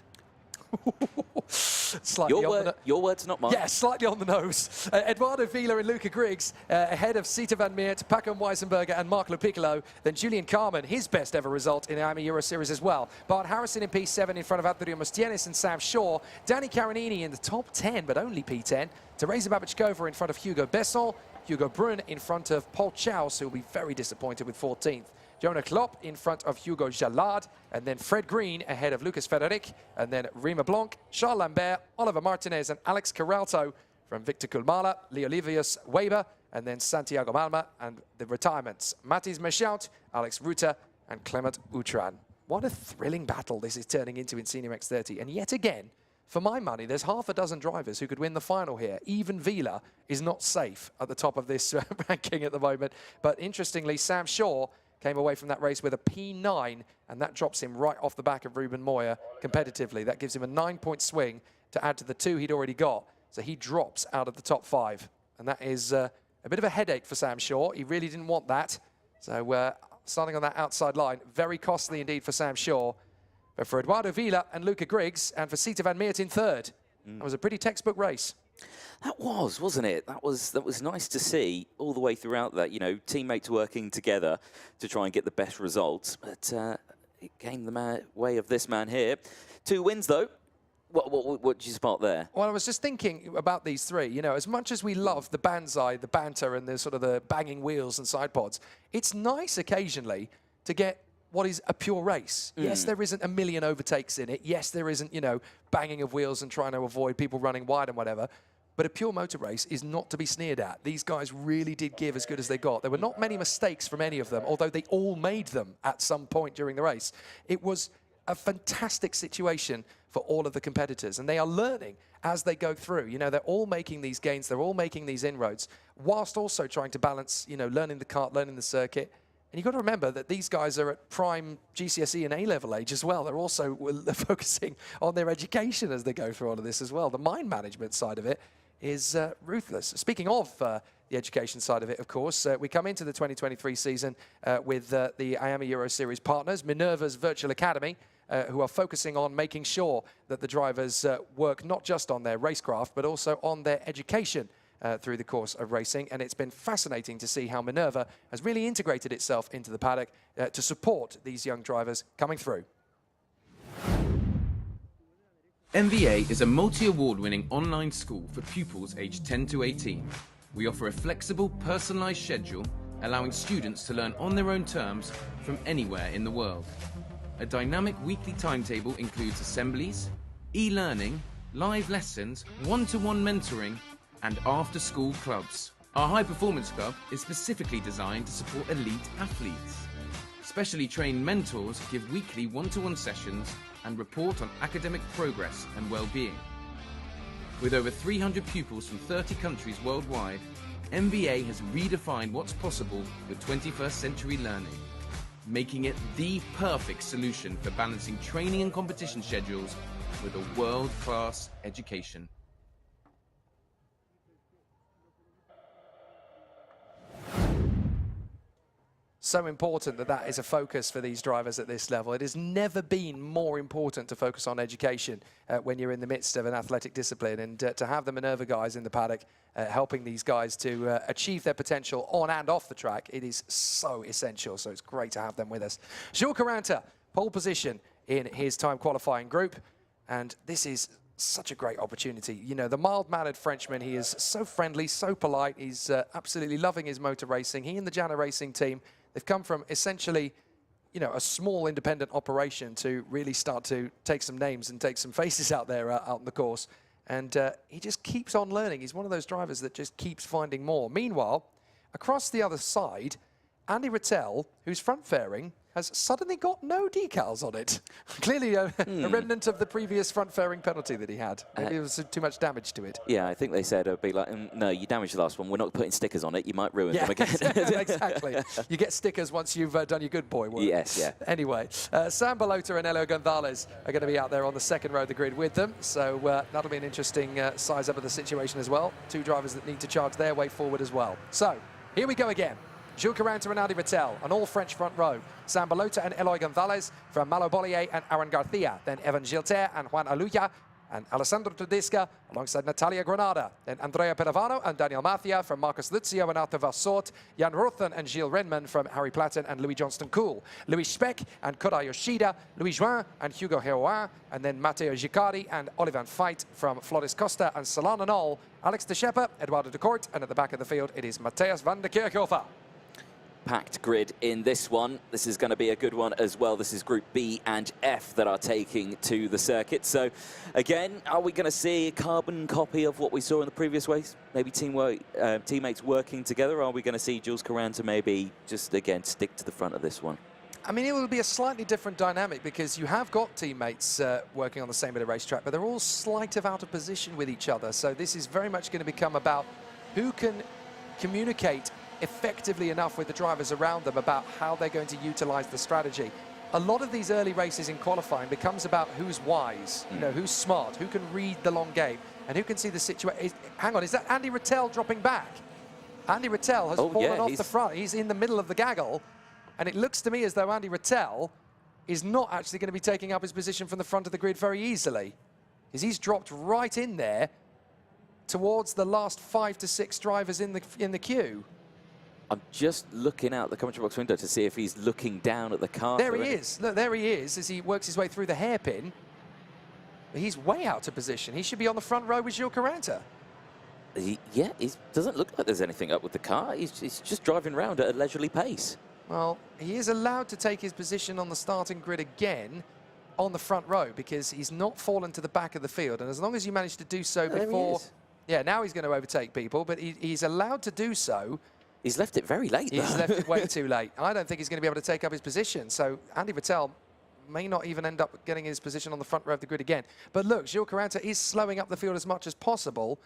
Your words, not mine. Yeah, slightly on the nose. Eduardo Vila and Luca Griggs ahead of Sita Van Meert, Paco Weisenberger and Mark Lupiccolo. Then Julian Carmen, his best ever result in the IAME Euro Series as well. Bart Harrison in P7 in front of Adrian Mustienis and Sam Shaw. Danny Carinini in the top 10, but only P10. Teresa Babachkova in front of Hugo Besson. Hugo Brun in front of Paul Chaus, who will be very disappointed with 14th. Jonah Klopp in front of Hugo Jalard, and then Fred Green ahead of Lucas Federic, and then Rima Blanc, Charles Lambert, Oliver Martinez, and Alex Caralto from Victor Kulmala, Leolivius Weber, and then Santiago Malma, and the retirements, Matthijs Michout, Alex Ruta, and Clement Outram. What a thrilling battle this is turning into in Senior X30, and yet again, for my money, there's half a dozen drivers who could win the final here. Even Vila is not safe at the top of this ranking at the moment, but interestingly, Sam Shaw came away from that race with a P9, and that drops him right off the back of Ruben Moya competitively. That gives him a 9-point swing to add to the 2 he'd already got. So he drops out of the top 5. And that is a bit of a headache for Sam Shaw. He really didn't want that. So starting on that outside line, very costly indeed for Sam Shaw. But for Eduardo Vila and Luca Griggs, and for Sita van Meert in 3rd, that was a pretty textbook race. That was, wasn't it? That was nice to see all the way throughout that, you know, teammates working together to try and get the best results. But it came the way of this man here. 2 wins, though. What did you spot there? Well, I was just thinking about these 3. You know, as much as we love the banzai, the banter, and the sort of the banging wheels and side pods, it's nice occasionally to get what is a pure race. Yes, there isn't a million overtakes in it. Yes, there isn't, you know, banging of wheels and trying to avoid people running wide and whatever. But a pure motor race is not to be sneered at. These guys really did give as good as they got. There were not many mistakes from any of them, although they all made them at some point during the race. It was a fantastic situation for all of the competitors, and they are learning as they go through. You know, they're all making these gains, they're all making these inroads, whilst also trying to balance, you know, learning the kart, learning the circuit. And you've got to remember that these guys are at prime GCSE and A-level age as well. They're also focusing on their education as they go through all of this as well. The mind management side of it is ruthless. Speaking of the education side of it, of course, we come into the 2023 season with the IAME Euro Series partners, Minerva's Virtual Academy, who are focusing on making sure that the drivers work not just on their racecraft, but also on their education through the course of racing. And it's been fascinating to see how Minerva has really integrated itself into the paddock to support these young drivers coming through. MVA is a multi-award-winning online school for pupils aged 10 to 18. We offer a flexible, personalised schedule, allowing students to learn on their own terms from anywhere in the world. A dynamic weekly timetable includes assemblies, e-learning, live lessons, one-to-one mentoring, and after-school clubs. Our high-performance club is specifically designed to support elite athletes. Specially trained mentors give weekly one-to-one sessions and report on academic progress and well-being. With over 300 pupils from 30 countries worldwide, MVA has redefined what's possible with 21st century learning, making it the perfect solution for balancing training and competition schedules with a world-class education. So important that that is a focus for these drivers at this level. It has never been more important to focus on education when you're in the midst of an athletic discipline, and to have the Minerva guys in the paddock helping these guys to achieve their potential on and off the track, it is so essential. So it's great to have them with us. Jules Caranta, pole position in his time qualifying group, and this is such a great opportunity. You know, the mild-mannered Frenchman, he is so friendly, so polite. He's absolutely loving his motor racing. He and the Jana Racing team, they've come from essentially, you know, a small independent operation to really start to take some names and take some faces out there out on the course. And he just keeps on learning. He's one of those drivers that just keeps finding more. Meanwhile, across the other side, Andy Rattel, who's front-fairing, has suddenly got no decals on it. Clearly a remnant of the previous front-fairing penalty that he had. Maybe there was too much damage to it. Yeah, I think they said it would be like, no, you damaged the last one. We're not putting stickers on it. You might ruin them again. Exactly. You get stickers once you've done your good boy work. Yes, yeah. Anyway, Sam Balota and Elio Gonzalez are going to be out there on the second row of the grid with them. So that'll be an interesting size up of the situation as well. 2 drivers that need to charge their way forward as well. So here we go again. Jules Caranta and Andy Rattel, an all-French front row. Sam Balota and Eloy Gonzalez from Malo Bollier and Aaron Garcia. Then Evan Gilter and Juan Aluya and Alessandro Tedesca alongside Natalia Granada. Then Andrea Pedavano and Daniel Mathia from Marcus Luzio and Arthur Vassort. Jan Rothen and Gilles Renman from Harry Platten and Louis Johnston-Cool. Louis Speck and Koda Yoshida. Louis Juin and Hugo Heroin. And then Matteo Gicardi and Olivan Veit from Floris Costa and Solana Knoll. Alex De Schepper, Eduardo de Kort, and at the back of the field it is Matthias van der Kerkhofer. Packed grid in this one. This is going to be a good one as well. This is Group B and F that are taking to the circuit. So again, are we going to see a carbon copy of what we saw in the previous race? Maybe teammates working together? Or are we going to see Jules Caranta maybe just, again, stick to the front of this one? I mean, it will be a slightly different dynamic because you have got teammates working on the same bit of racetrack, but they're all slight of out of position with each other. So this is very much going to become about who can communicate effectively enough with the drivers around them about how they're going to utilize the strategy. a lot of these early races in qualifying becomes about who's wise, you know, who's smart, who can read the long game, and who can see the situation. Hang on, is that Andy Rattel dropping back? Andy Rattel has fallen off the front. He's in the middle of the gaggle, and it looks to me as though Andy Rattel is not actually going to be taking up his position from the front of the grid very easily, because he's dropped right in there towards the last 5 to 6 drivers in the queue. I'm just looking out the commentary box window to see if he's looking down at the car. There he is. Look, there he is as he works his way through the hairpin. He's way out of position. He should be on the front row with Gilles Caranta. Yeah, it doesn't look like there's anything up with the car. He's just driving around at a leisurely pace. Well, he is allowed to take his position on the starting grid again on the front row because he's not fallen to the back of the field. And as long as you manage to do so before... Yeah, now he's going to overtake people, but he's allowed to do so. He's left it very late, though. He's left it way too late. I don't think he's going to be able to take up his position. So Andy Rattel may not even end up getting his position on the front row of the grid again. But look, Gilles Caranta is slowing up the field as much as possible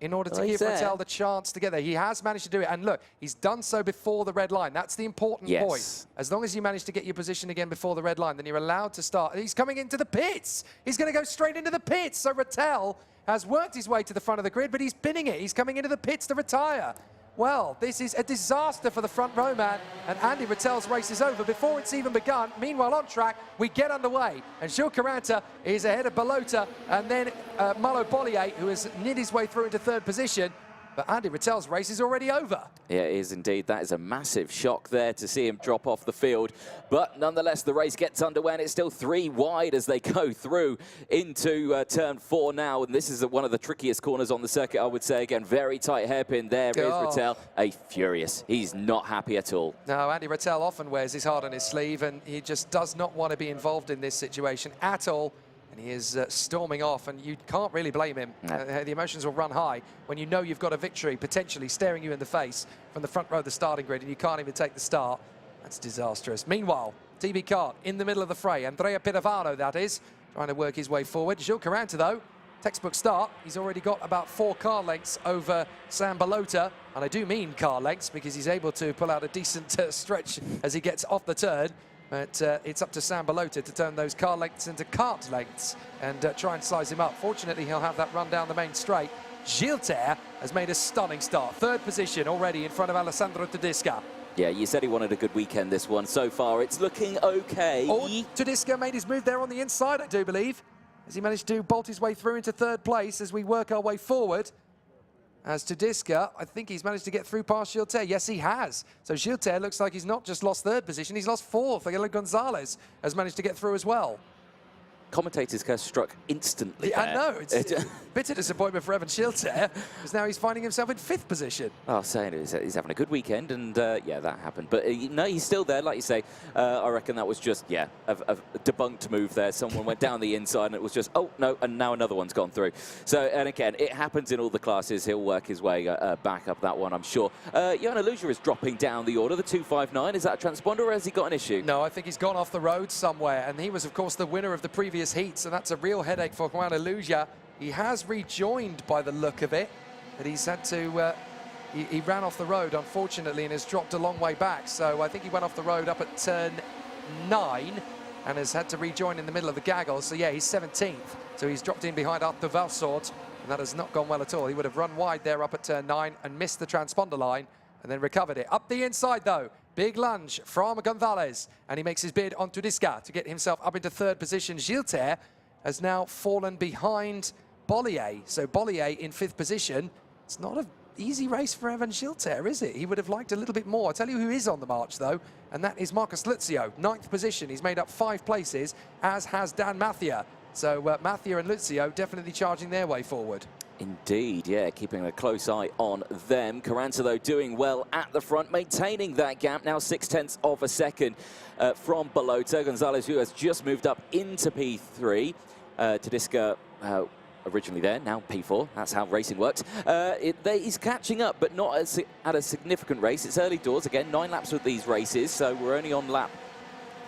in order to give Rattel the chance to get there. He has managed to do it. And look, he's done so before the red line. That's the important point. As long as you manage to get your position again before the red line, then you're allowed to start. He's coming into the pits. He's going to go straight into the pits. So Rattel has worked his way to the front of the grid, but he's pinning it. He's coming into the pits to retire. Well, this is a disaster for the front row man, and Andy Rattel's race is over before it's even begun. Meanwhile, on track, we get underway, and Gilles Caranta is ahead of Balota, and then Malo Bollier, who has knit his way through into 3rd position. But Andy Rattel's race is already over. Yeah, it is indeed. That is a massive shock there to see him drop off the field. But nonetheless, the race gets underway, and it's still 3 wide as they go through into turn 4 now. And this is one of the trickiest corners on the circuit, I would say. Again, very tight hairpin there is Rattel. Furious. He's not happy at all. No, Andy Rattel often wears his heart on his sleeve, and he just does not want to be involved in this situation at all. And he is storming off, and you can't really blame him. No. The emotions will run high when you know you've got a victory potentially staring you in the face from the front row of the starting grid, and you can't even take the start. That's disastrous. Meanwhile, TB Kart in the middle of the fray. Andrea Pirovano, that is, trying to work his way forward. Gilles Caranta, though, textbook start. He's already got about 4 car lengths over Sam Balota, and I do mean car lengths because he's able to pull out a decent stretch as he gets off the turn. But it's up to Sam Balota to turn those car lengths into kart lengths and try and size him up. Fortunately, he'll have that run down the main straight. Gilter has made a stunning start. 3rd position already in front of Alessandro Tedesca. Yeah, you said he wanted a good weekend, this one. So far, it's looking okay. Tedesca made his move there on the inside, I do believe, as he managed to bolt his way through into 3rd place as we work our way forward. As Tedesca, I think he's managed to get through past Gilter. Yes, he has. So Gilter looks like he's not just lost 3rd position, he's lost 4th. Miguel Gonzalez has managed to get through as well. Commentators got struck instantly. I know, it's a bit of disappointment for Evan Gilter, because now he's finding himself in 5th position. Oh, saying he's having a good weekend, and yeah, that happened. But no, he's still there, like you say. I reckon that was just, yeah, a debunked move there. Someone went down the inside, and it was just, oh, no, and now another one's gone through. So, and again, it happens in all the classes. He'll work his way back up that one, I'm sure. Johan Aluja is dropping down the order, the 259. Is that a transponder, or has he got an issue? No, I think he's gone off the road somewhere, and he was, of course, the winner of the previous heat, so that's a real headache for Johan Aluja. He has rejoined by the look of it, but he's had to, he ran off the road, unfortunately, and has dropped a long way back. So I think he went off the road up at turn 9 and has had to rejoin in the middle of the gaggle. So yeah, he's 17th. So he's dropped in behind Arthur Valsort, and that has not gone well at all. He would have run wide there up at turn 9 and missed the transponder line and then recovered it. Up the inside, though. Big lunge from Gonzalez, and he makes his bid on Tedesca to get himself up into 3rd position. Gilter has now fallen behind Bollier. So Bollier in 5th position. It's not an easy race for Evan Gilter, is it? He would have liked a little bit more. I'll tell you who is on the march, though, and that is Marcus Luzio, 9th position. He's made up 5 places, as has Dan Mathia. So Mathia and Luzio definitely charging their way forward. Indeed, yeah, keeping a close eye on them. Caranta, though, doing well at the front, maintaining that gap, now 0.6 of a second from Balota. Gonzalez, who has just moved up into P3. Tedesca, originally there, now P4. That's how racing works. He's catching up, but not at a significant race. It's early doors. Again, 9 laps with these races, so we're only on lap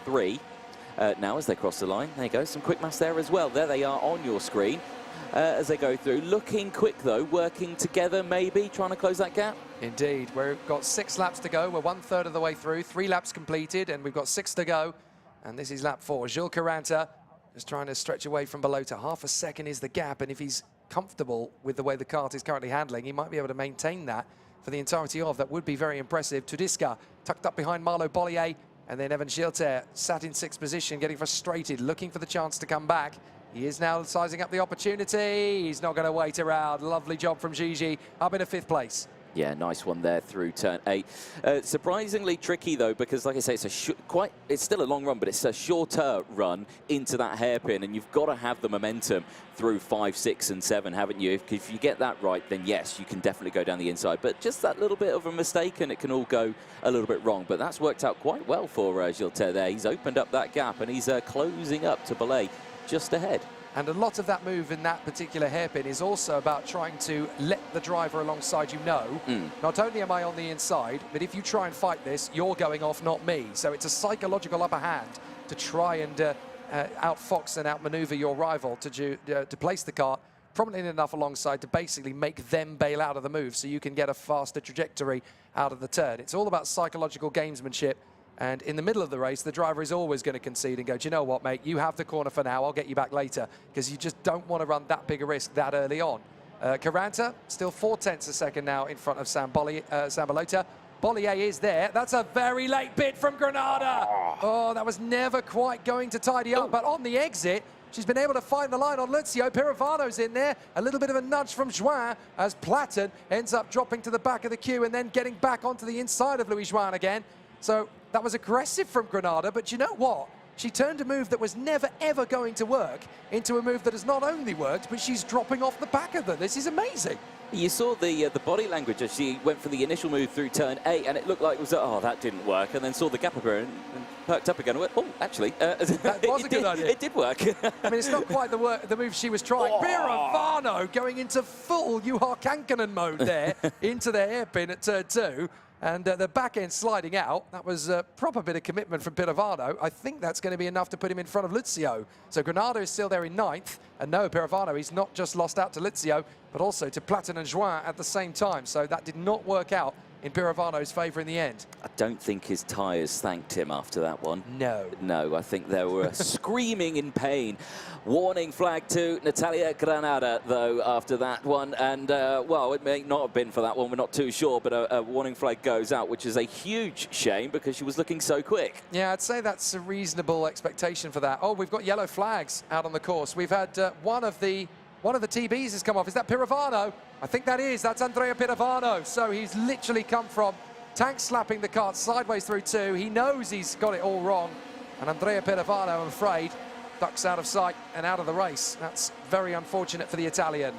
3 now as they cross the line. There you go, some quick maths there as well. There they are on your screen as they go through. Looking quick, though, working together, maybe, trying to close that gap. Indeed. We've got 6 laps to go. We're 1/3 of the way through, 3 laps completed, and we've got 6 to go. And this is lap 4. Jules Caranta just trying to stretch away from Balota. Half a second is the gap, and if he's comfortable with the way the kart is currently handling, he might be able to maintain that for the entirety of. That would be very impressive. Tudiska tucked up behind Marlo Bollier, and then Evan Gilter sat in 6th position, getting frustrated, looking for the chance to come back. He is now sizing up the opportunity. He's not going to wait around. Lovely job from Gigi, up in a 5th place. Yeah, nice one there through turn 8. Surprisingly tricky though, because like I say, it's still a long run, but it's a shorter run into that hairpin, and you've got to have the momentum through 5, 6, and 7, haven't you? If you get that right, then yes, you can definitely go down the inside. But just that little bit of a mistake, and it can all go a little bit wrong. But that's worked out quite well for Gilter there. He's opened up that gap, and he's closing up to Belay just ahead. And a lot of that move in that particular hairpin is also about trying to let the driver alongside you know, not only am I on the inside, but if you try and fight this, you're going off, not me. So it's a psychological upper hand to try and outfox and outmaneuver your rival to place the kart prominently enough alongside to basically make them bail out of the move so you can get a faster trajectory out of the turn. It's all about psychological gamesmanship. And in the middle of the race, the driver is always going to concede and go, do you know what, mate, you have the corner for now, I'll get you back later, because you just don't want to run that big a risk that early on. Caranta, still 0.4 a second now in front of Sam Balota. Bollier is there. That's a very late bit from Granada. Oh, that was never quite going to tidy up, but on the exit, she's been able to find the line on Luzio. Pirovano's in there. A little bit of a nudge from Juin as Platten ends up dropping to the back of the queue and then getting back onto the inside of Louis Juin again. So that was aggressive from Granada, but you know what? She turned a move that was never, ever going to work into a move that has not only worked, but she's dropping off the back of them. This is amazing. You saw the body language as she went for the initial move through turn 8, and it looked like it was, oh, that didn't work, and then saw the gap appear and perked up again and went, oh, actually, that was a good idea. It did work. I mean, it's not quite the move she was trying. Oh. Pirovano going into full Juha Kankkunen mode there, into the hairpin at turn 2. And the back end sliding out. That was a proper bit of commitment from Pirovano. I think that's going to be enough to put him in front of Luzio. So Granada is still there in 9th. And no, Pirovano, he's not just lost out to Luzio, but also to Platten and Juin at the same time. So that did not work out in Pirovano's favour in the end. I don't think his tyres thanked him after that one. No. No, I think they were screaming in pain. Warning flag to Natalia Granada, though, after that one. And, well, it may not have been for that one. We're not too sure, but a warning flag goes out, which is a huge shame because she was looking so quick. Yeah, I'd say that's a reasonable expectation for that. Oh, we've got yellow flags out on the course. We've had one of the TBs has come off. Is that Pirovano? I think that is. That's Andrea Pirovano. So he's literally come from tank slapping the kart sideways through 2. He knows he's got it all wrong. And Andrea Pirovano, I'm afraid, ducks out of sight and out of the race. That's very unfortunate for the Italian.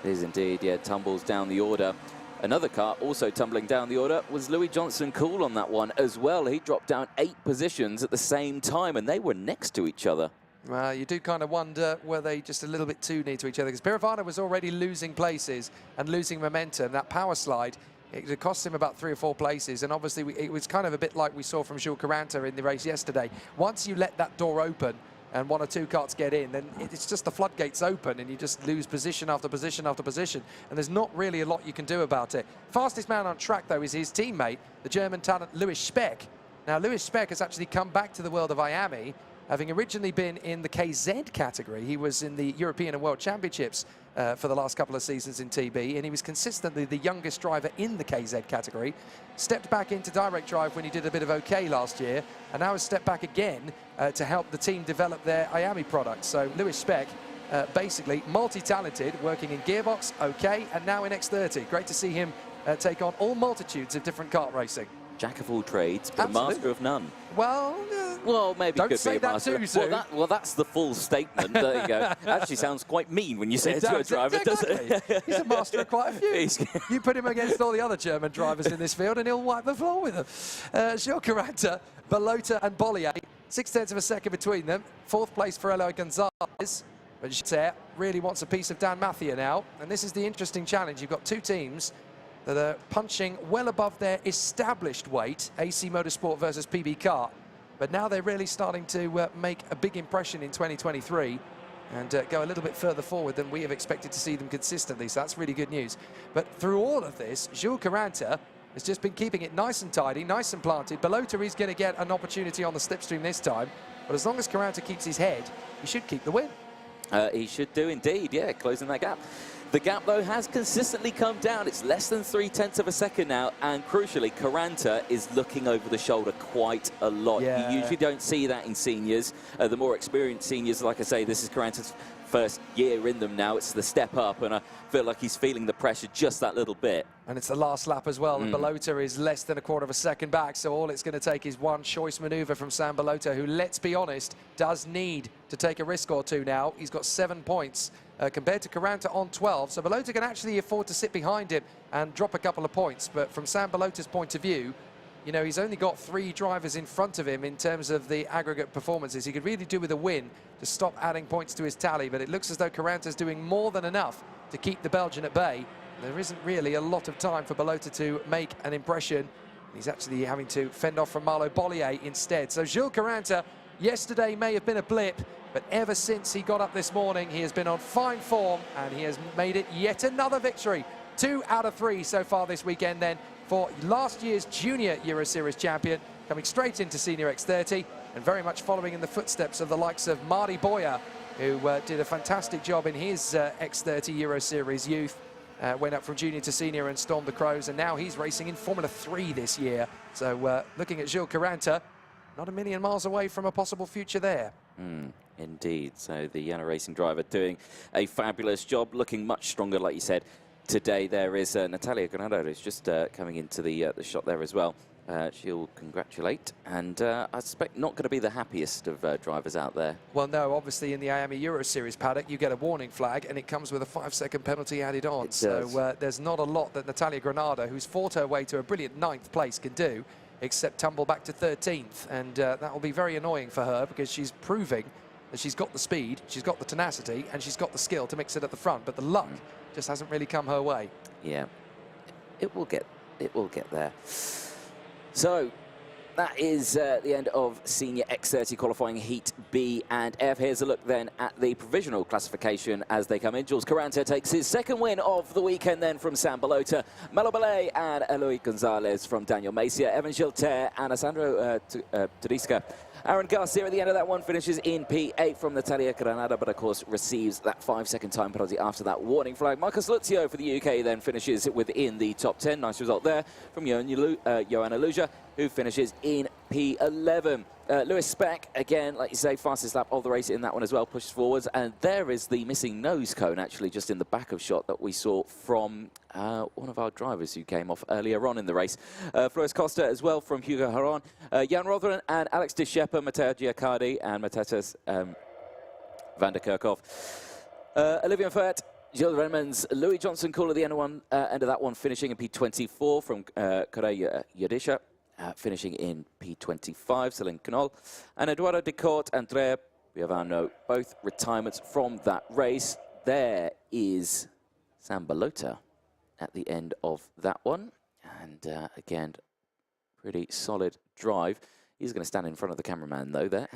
It is indeed, yeah, tumbles down the order. Another car also tumbling down the order was Louis Johnson Cool on that one as well. He dropped down 8 positions at the same time, and they were next to each other. Well, you do kind of wonder, were they just a little bit too near to each other? Because Pirovano was already losing places and losing momentum. That power slide, it cost him about 3 or 4 places. And obviously, it was kind of a bit like we saw from Jules Caranta in the race yesterday. Once you let that door open and 1 or 2 karts get in, then it's just the floodgates open and you just lose position after position after position. And there's not really a lot you can do about it. Fastest man on track, though, is his teammate, the German talent Louis Speck. Now, Louis Speck has actually come back to the world of IAME, having originally been in the KZ category. He was in the European and World Championships for the last couple of seasons in TB, and he was consistently the youngest driver in the KZ category. Stepped back into direct drive when he did a bit of OK last year, and now has stepped back again to help the team develop their IAME product. So Louis Speck, basically multi-talented, working in gearbox, OK, and now in X30. Great to see him take on all multitudes of different kart racing. Jack of all trades, but Absolutely. a master of none. Well, maybe don't could say be a that master. too soon. Well, that's the full statement. There you go. Actually sounds quite mean when you say it to a driver, doesn't it? He's a master of quite a few. You put him against all the other German drivers in this field and he'll wipe the floor with them. Jules Caranta, Balota and Bollier, 0.6 of a second between them. 4th place for Eloy Gonzalez. But Gilter really wants a piece of Dan Mathia now. And this is the interesting challenge. You've got 2 teams that are punching well above their established weight, AC Motorsport versus PB Kart. But now they're really starting to make a big impression in 2023 and go a little bit further forward than we have expected to see them consistently. So that's really good news. But through all of this, Jules Caranta has just been keeping it nice and tidy, nice and planted. Belota is going to get an opportunity on the slipstream this time, but as long as Caranta keeps his head, he should keep the win. He should do indeed, yeah, closing that gap. The gap, though, has consistently come down. It's less than 0.3 of a second now, and crucially, Caranta is looking over the shoulder quite a lot. Yeah. You usually don't see that in seniors. The more experienced seniors, like I say, this is Caranta's first year in them now. It's the step up, and I feel like he's feeling the pressure just that little bit. And it's the last lap as well, and Belota is less than 1/4 of a second back, so all it's going to take is one choice manoeuvre from Sam Belota, who, let's be honest, does need to take a risk or two now. He's got 7 points compared to Caranta on 12, so Belota can actually afford to sit behind him and drop a couple of points. But from Sam Belota's point of view, you know, he's only got 3 drivers in front of him in terms of the aggregate performances. He could really do with a win to stop adding points to his tally, but it looks as though Caranta's doing more than enough to keep the Belgian at bay. There isn't really a lot of time for Belota to make an impression. He's actually having to fend off from Marlo Bollier instead. So Jules Caranta, yesterday may have been a blip, but ever since he got up this morning, he has been on fine form, and he has made it yet another victory. 2 out of 3 so far this weekend then for last year's Junior Euro Series champion, coming straight into Senior X30 and very much following in the footsteps of the likes of Marty Boyer, who did a fantastic job in his X30 Euro Series youth. Went up from junior to senior and stormed the Crows, and now he's racing in Formula 3 this year. So looking at Jules Caranta, not a million miles away from a possible future there. Indeed. So the Yana Racing driver doing a fabulous job, looking much stronger, like you said. Today there is Natalia Granado, who's just coming into the shot there as well. She'll congratulate, and I suspect not going to be the happiest of drivers out there. Well, no, obviously in the IAME Euro Series paddock, you get a warning flag, and it comes with a 5-second penalty added on. So there's not a lot that Natalia Granado, who's fought her way to a brilliant 9th place, can do, except tumble back to 13th. And that will be very annoying for her, because she's proving that she's got the speed, she's got the tenacity, and she's got the skill to mix it at the front. But the luck just hasn't really come her way. Yeah, it will get there. So that is the end of Senior X30 qualifying Heat B and F. Here's a look then at the provisional classification as they come in. Jules Caranta takes his 2nd win of the weekend then from Sam Belota. Malo Ballet and Eloy Gonzalez from Daniel Macia. Evan Gilter and Alessandro Tedesca. Aaron Garcia at the end of that one finishes in P8 from Natalia Granada, but of course receives that 5-second time penalty after that warning flag. Marcus Luzio for the UK then finishes within the top 10. Nice result there from Joanna Luja, who finishes in P11. Lewis Speck, again, like you say, fastest lap of the race in that one as well, pushes forwards. And there is the missing nose cone, actually, just in the back of shot that we saw from one of our drivers who came off earlier on in the race. Flores Costa as well from Hugo Haron. Jan Rotheren and Alex De Schepper, Matteo Giaccardi and Mateus van der Kerkhoff. Olivia Fert, Gilles Redmonds, Louis Johnson Cool at the end of that one, finishing in P24 from Correa Yadisha. Finishing in P25, Celine Canol, and Eduardo de Court, Andrea Piovano, both retirements from that race. There is Sam Belota at the end of that one, and again, pretty solid drive. He's going to stand in front of the cameraman though there.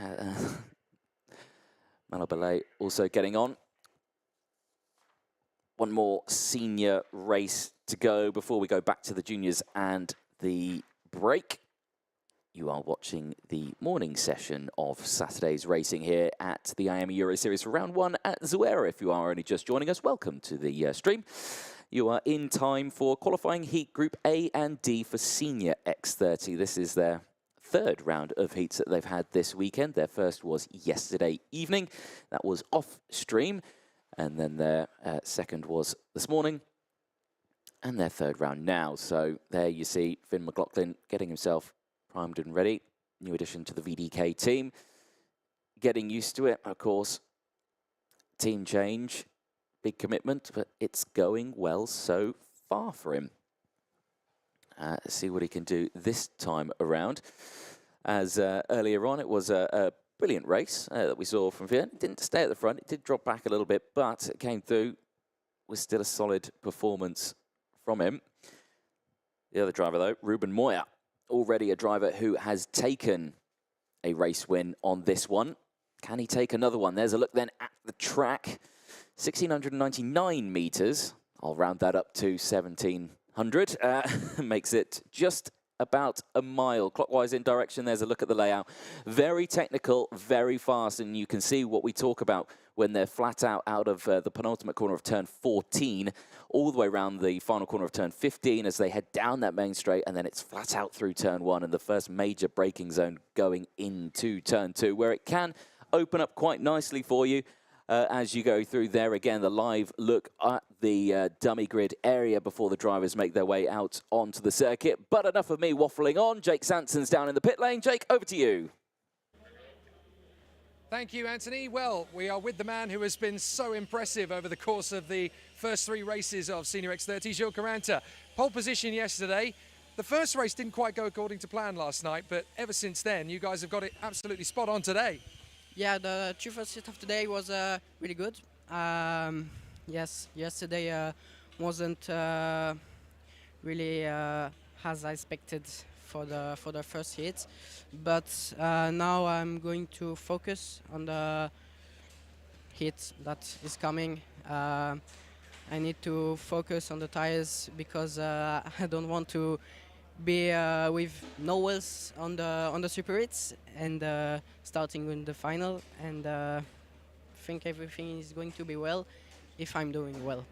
Malo Ballet also getting on. One more senior race to go before we go back to the juniors and the break. You are watching the morning session of Saturday's racing here at the IAME Euro Series for round 1 at Zuera. If you are only just joining us, welcome to the stream. You are in time for qualifying heat group A and D for Senior X30. This is their 3rd round of heats that they've had this weekend. Their first was yesterday evening. That was off stream. And then their 2nd was this morning. And their 3rd round now. So there you see Finn McLaughlin getting himself primed and ready. New addition to the VDK team. Getting used to it, of course. Team change, big commitment, but it's going well so far for him. Let's see what he can do this time around. As earlier on, it was a brilliant race that we saw from Finn. It didn't stay at the front, it did drop back a little bit, but it came through with still a solid performance from him. The other driver, though, Ruben Moya, already a driver who has taken a race win on this one. Can he take another one? There's a look then at the track. 1,699 meters. I'll round that up to 1,700 100 makes it just about a mile. Clockwise in direction, there's a look at the layout. Very technical, very fast, and you can see what we talk about when they're flat out of the penultimate corner of turn 14, all the way around the final corner of turn 15 as they head down that main straight, and then it's flat out through turn 1 and the first major braking zone going into turn 2, where it can open up quite nicely for you. As you go through there again, the live look at the dummy grid area before the drivers make their way out onto the circuit. But enough of me waffling on. Jake Sanson's down in the pit lane. Jake, over to you. Thank you, Anthony. Well, we are with the man who has been so impressive over the course of the first 3 races of Senior X30, Gilles Caranta. Pole position yesterday. The first race didn't quite go according to plan last night, but ever since then, you guys have got it absolutely spot on today. Yeah, the two first set of today was really good. Yes, yesterday wasn't really as I expected for the first hit, but now I'm going to focus on the hit that is coming. I need to focus on the tires because I don't want to be with no wheels on the super hits and starting in the final, and think everything is going to be well if I'm doing well.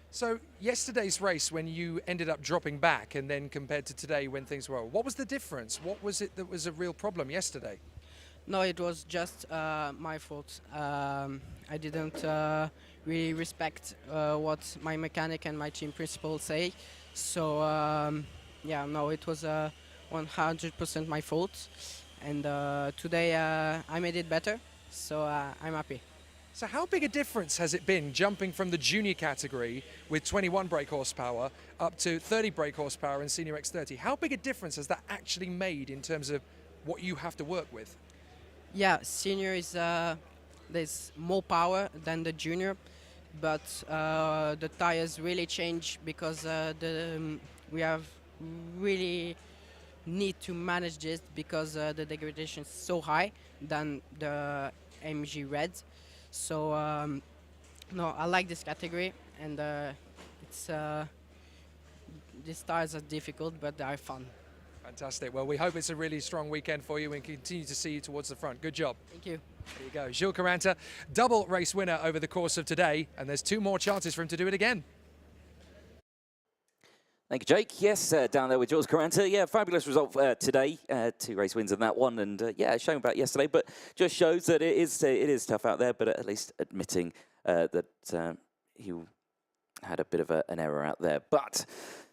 So yesterday's race, when you ended up dropping back and then compared to today when things were, what was the difference? What was it that was a real problem yesterday? No, it was just my fault. I didn't really respect what my mechanic and my team principal say, so yeah, no, it was 100% my fault, and today I made it better, so I'm happy. So how big a difference has it been jumping from the junior category with 21 brake horsepower up to 30 brake horsepower in Senior X30? How big a difference has that actually made in terms of what you have to work with? Yeah, senior is there's more power than the junior, but the tires really change because we have really need to manage this because the degradation is so high than the MG Red. So no, I like this category, and it's these tires are difficult, but they are fun. Fantastic. Well, we hope it's a really strong weekend for you and continue to see you towards the front. Good job. Thank you. There you go. Gilles Caranta, double race winner over the course of today, and there's 2 more chances for him to do it again. Thank you, Jake. Yes, down there with Gilles Caranta. Yeah, fabulous result today. 2 race wins in that one, and yeah, showing about yesterday, but just shows that it is tough out there. But at least admitting that he had a bit of an error out there. But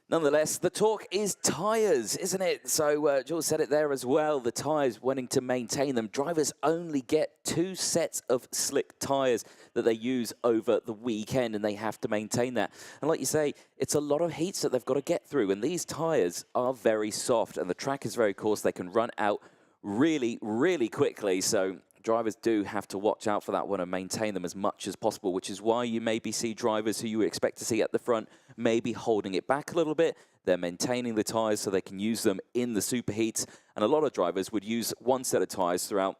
nonetheless, the talk is tyres, isn't it? So Jules said it there as well. The tyres, wanting to maintain them. Drivers only get 2 sets of slick tyres that they use over the weekend, and they have to maintain that. And like you say, it's a lot of heats that they've got to get through, and these tyres are very soft, and the track is very coarse. They can run out really, really quickly. So drivers do have to watch out for that one and maintain them as much as possible, which is why you maybe see drivers who you expect to see at the front maybe holding it back a little bit. They're maintaining the tyres so they can use them in the superheats, and a lot of drivers would use 1 set of tyres throughout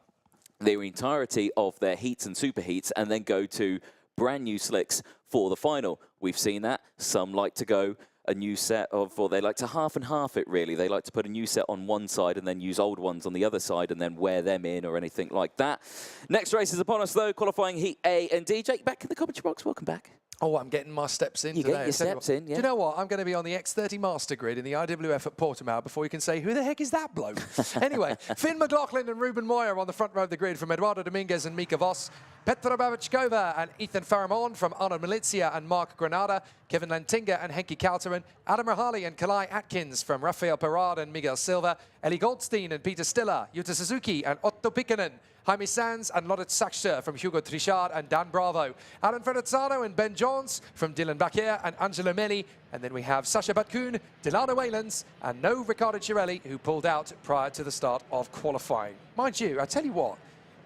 the entirety of their heats and superheats and then go to brand new slicks for the final. We've seen that. Some like to go a new set of, or they like to half and half it really. They like to put a new set on one side and then use old ones on the other side and then wear them in or anything like that. Next race is upon us though, qualifying Heat A and D. Jake, back in the commentary box, welcome back. Oh, I'm getting my steps in you today. Get your steps in, yeah. Do you know what? I'm going to be on the X30 Master Grid in the IWF at Portimao before you can say, who the heck is that bloke? Anyway, Finn McLaughlin and Ruben Moyer on the front row of the grid from Eduardo Dominguez and Mika Voss. Petra Babichkova and Ethan Faramon from Arnold Milizia and Mark Granada. Kevin Lantinga and Henki Kalteren. Adam Rahali and Kalai Atkins from Rafael Perard and Miguel Silva. Ellie Goldstein and Peter Stiller. Yuta Suzuki and Otto Pikkanen. Jaime Sanz and Lotte Sachter from Hugo Trichard and Dan Bravo. Alan Ferrazzano and Ben Johns from Dylan Bakir and Angelo Melli. And then we have Sasha Batkoon, Delano Waylands, and no Riccardo Cirelli, who pulled out prior to the start of qualifying. Mind you, I tell you what,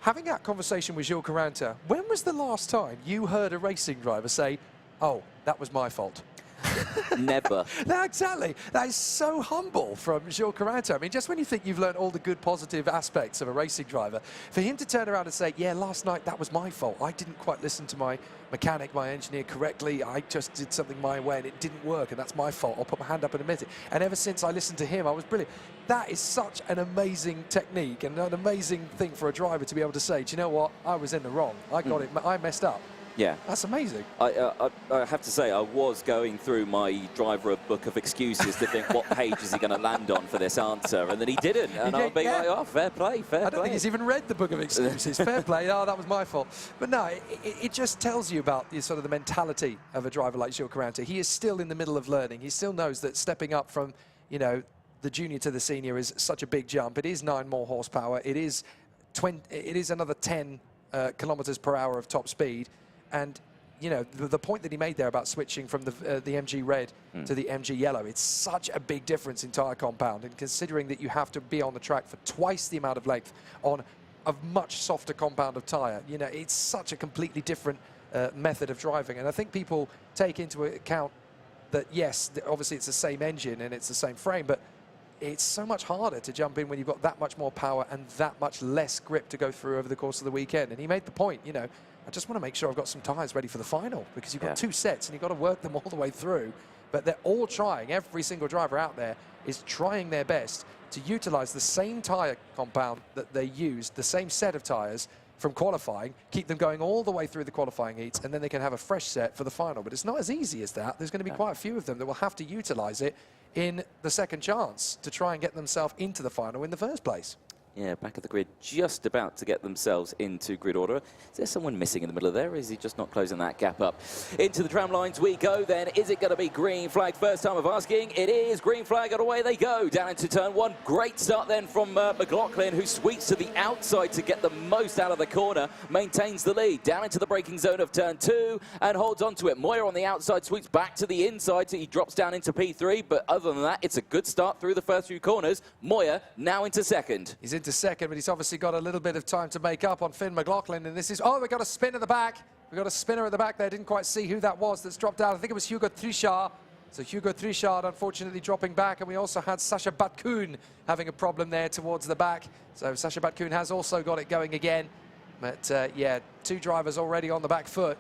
having that conversation with Gilles Caranta, when was the last time you heard a racing driver say, oh, that was my fault? Never. No, exactly. That is so humble from Jules Coranto. I mean, just when you think you've learned all the good positive aspects of a racing driver, for him to turn around and say, yeah, last night that was my fault. I didn't quite listen to my mechanic, my engineer correctly. I just did something my way and it didn't work, and that's my fault. I'll put my hand up and admit it. And ever since I listened to him, I was brilliant. That is such an amazing technique and an amazing thing for a driver to be able to say, do you know what? I was in the wrong. I got it. I messed up. Yeah. That's amazing. I have to say, I was going through my driver book of excuses to think, what page is he going to land on for this answer? And then he didn't. And I'll be like, oh, fair play, fair play. I don't think he's even read the book of excuses. Fair play. Oh, that was my fault. But no, it just tells you about the sort of the mentality of a driver like Jules Coranto. He is still in the middle of learning. He still knows that stepping up from, you know, the junior to the senior is such a big jump. It is 9 more horsepower. It is another 10 kilometers per hour of top speed. And you know, the point that he made there about switching from the MG red to the MG yellow, it's such a big difference in tyre compound. And considering that you have to be on the track for twice the amount of length on a much softer compound of tyre, you know, it's such a completely different method of driving. And I think people take into account that, yes, obviously it's the same engine and it's the same frame, but it's so much harder to jump in when you've got that much more power and that much less grip to go through over the course of the weekend. And he made the point, you know, I just want to make sure I've got some tyres ready for the final, because you've got 2 sets and you've got to work them all the way through. But they're all trying, every single driver out there is trying their best to utilise the same tyre compound that they used, the same set of tyres from qualifying, keep them going all the way through the qualifying heats, and then they can have a fresh set for the final. But it's not as easy as that. There's going to be quite a few of them that will have to utilise it in the second chance to try and get themselves into the final in the first place. Yeah, back of the grid, just about to get themselves into grid order. Is there someone missing in the middle of there, or is he just not closing that gap up? Into the tram lines we go then. Is it going to be green flag? First time of asking. It is green flag, and away they go. Down into turn 1. Great start then from McLaughlin, who sweeps to the outside to get the most out of the corner. Maintains the lead. Down into the braking zone of turn 2 and holds on to it. Moyer on the outside sweeps back to the inside, so he drops down into P3. But other than that, it's a good start through the first few corners. Moyer now into second. He's into second, but he's obviously got a little bit of time to make up on Finn McLaughlin, and this is, oh, we got a spin at the back. We got a spinner at the back there. Didn't quite see who that was that's dropped out. I think it was Hugo Trichard. So Hugo Trichard unfortunately dropping back, and we also had Sacha Batkoun having a problem there towards the back. So Sacha Batkoun has also got it going again. But yeah, 2 drivers already on the back foot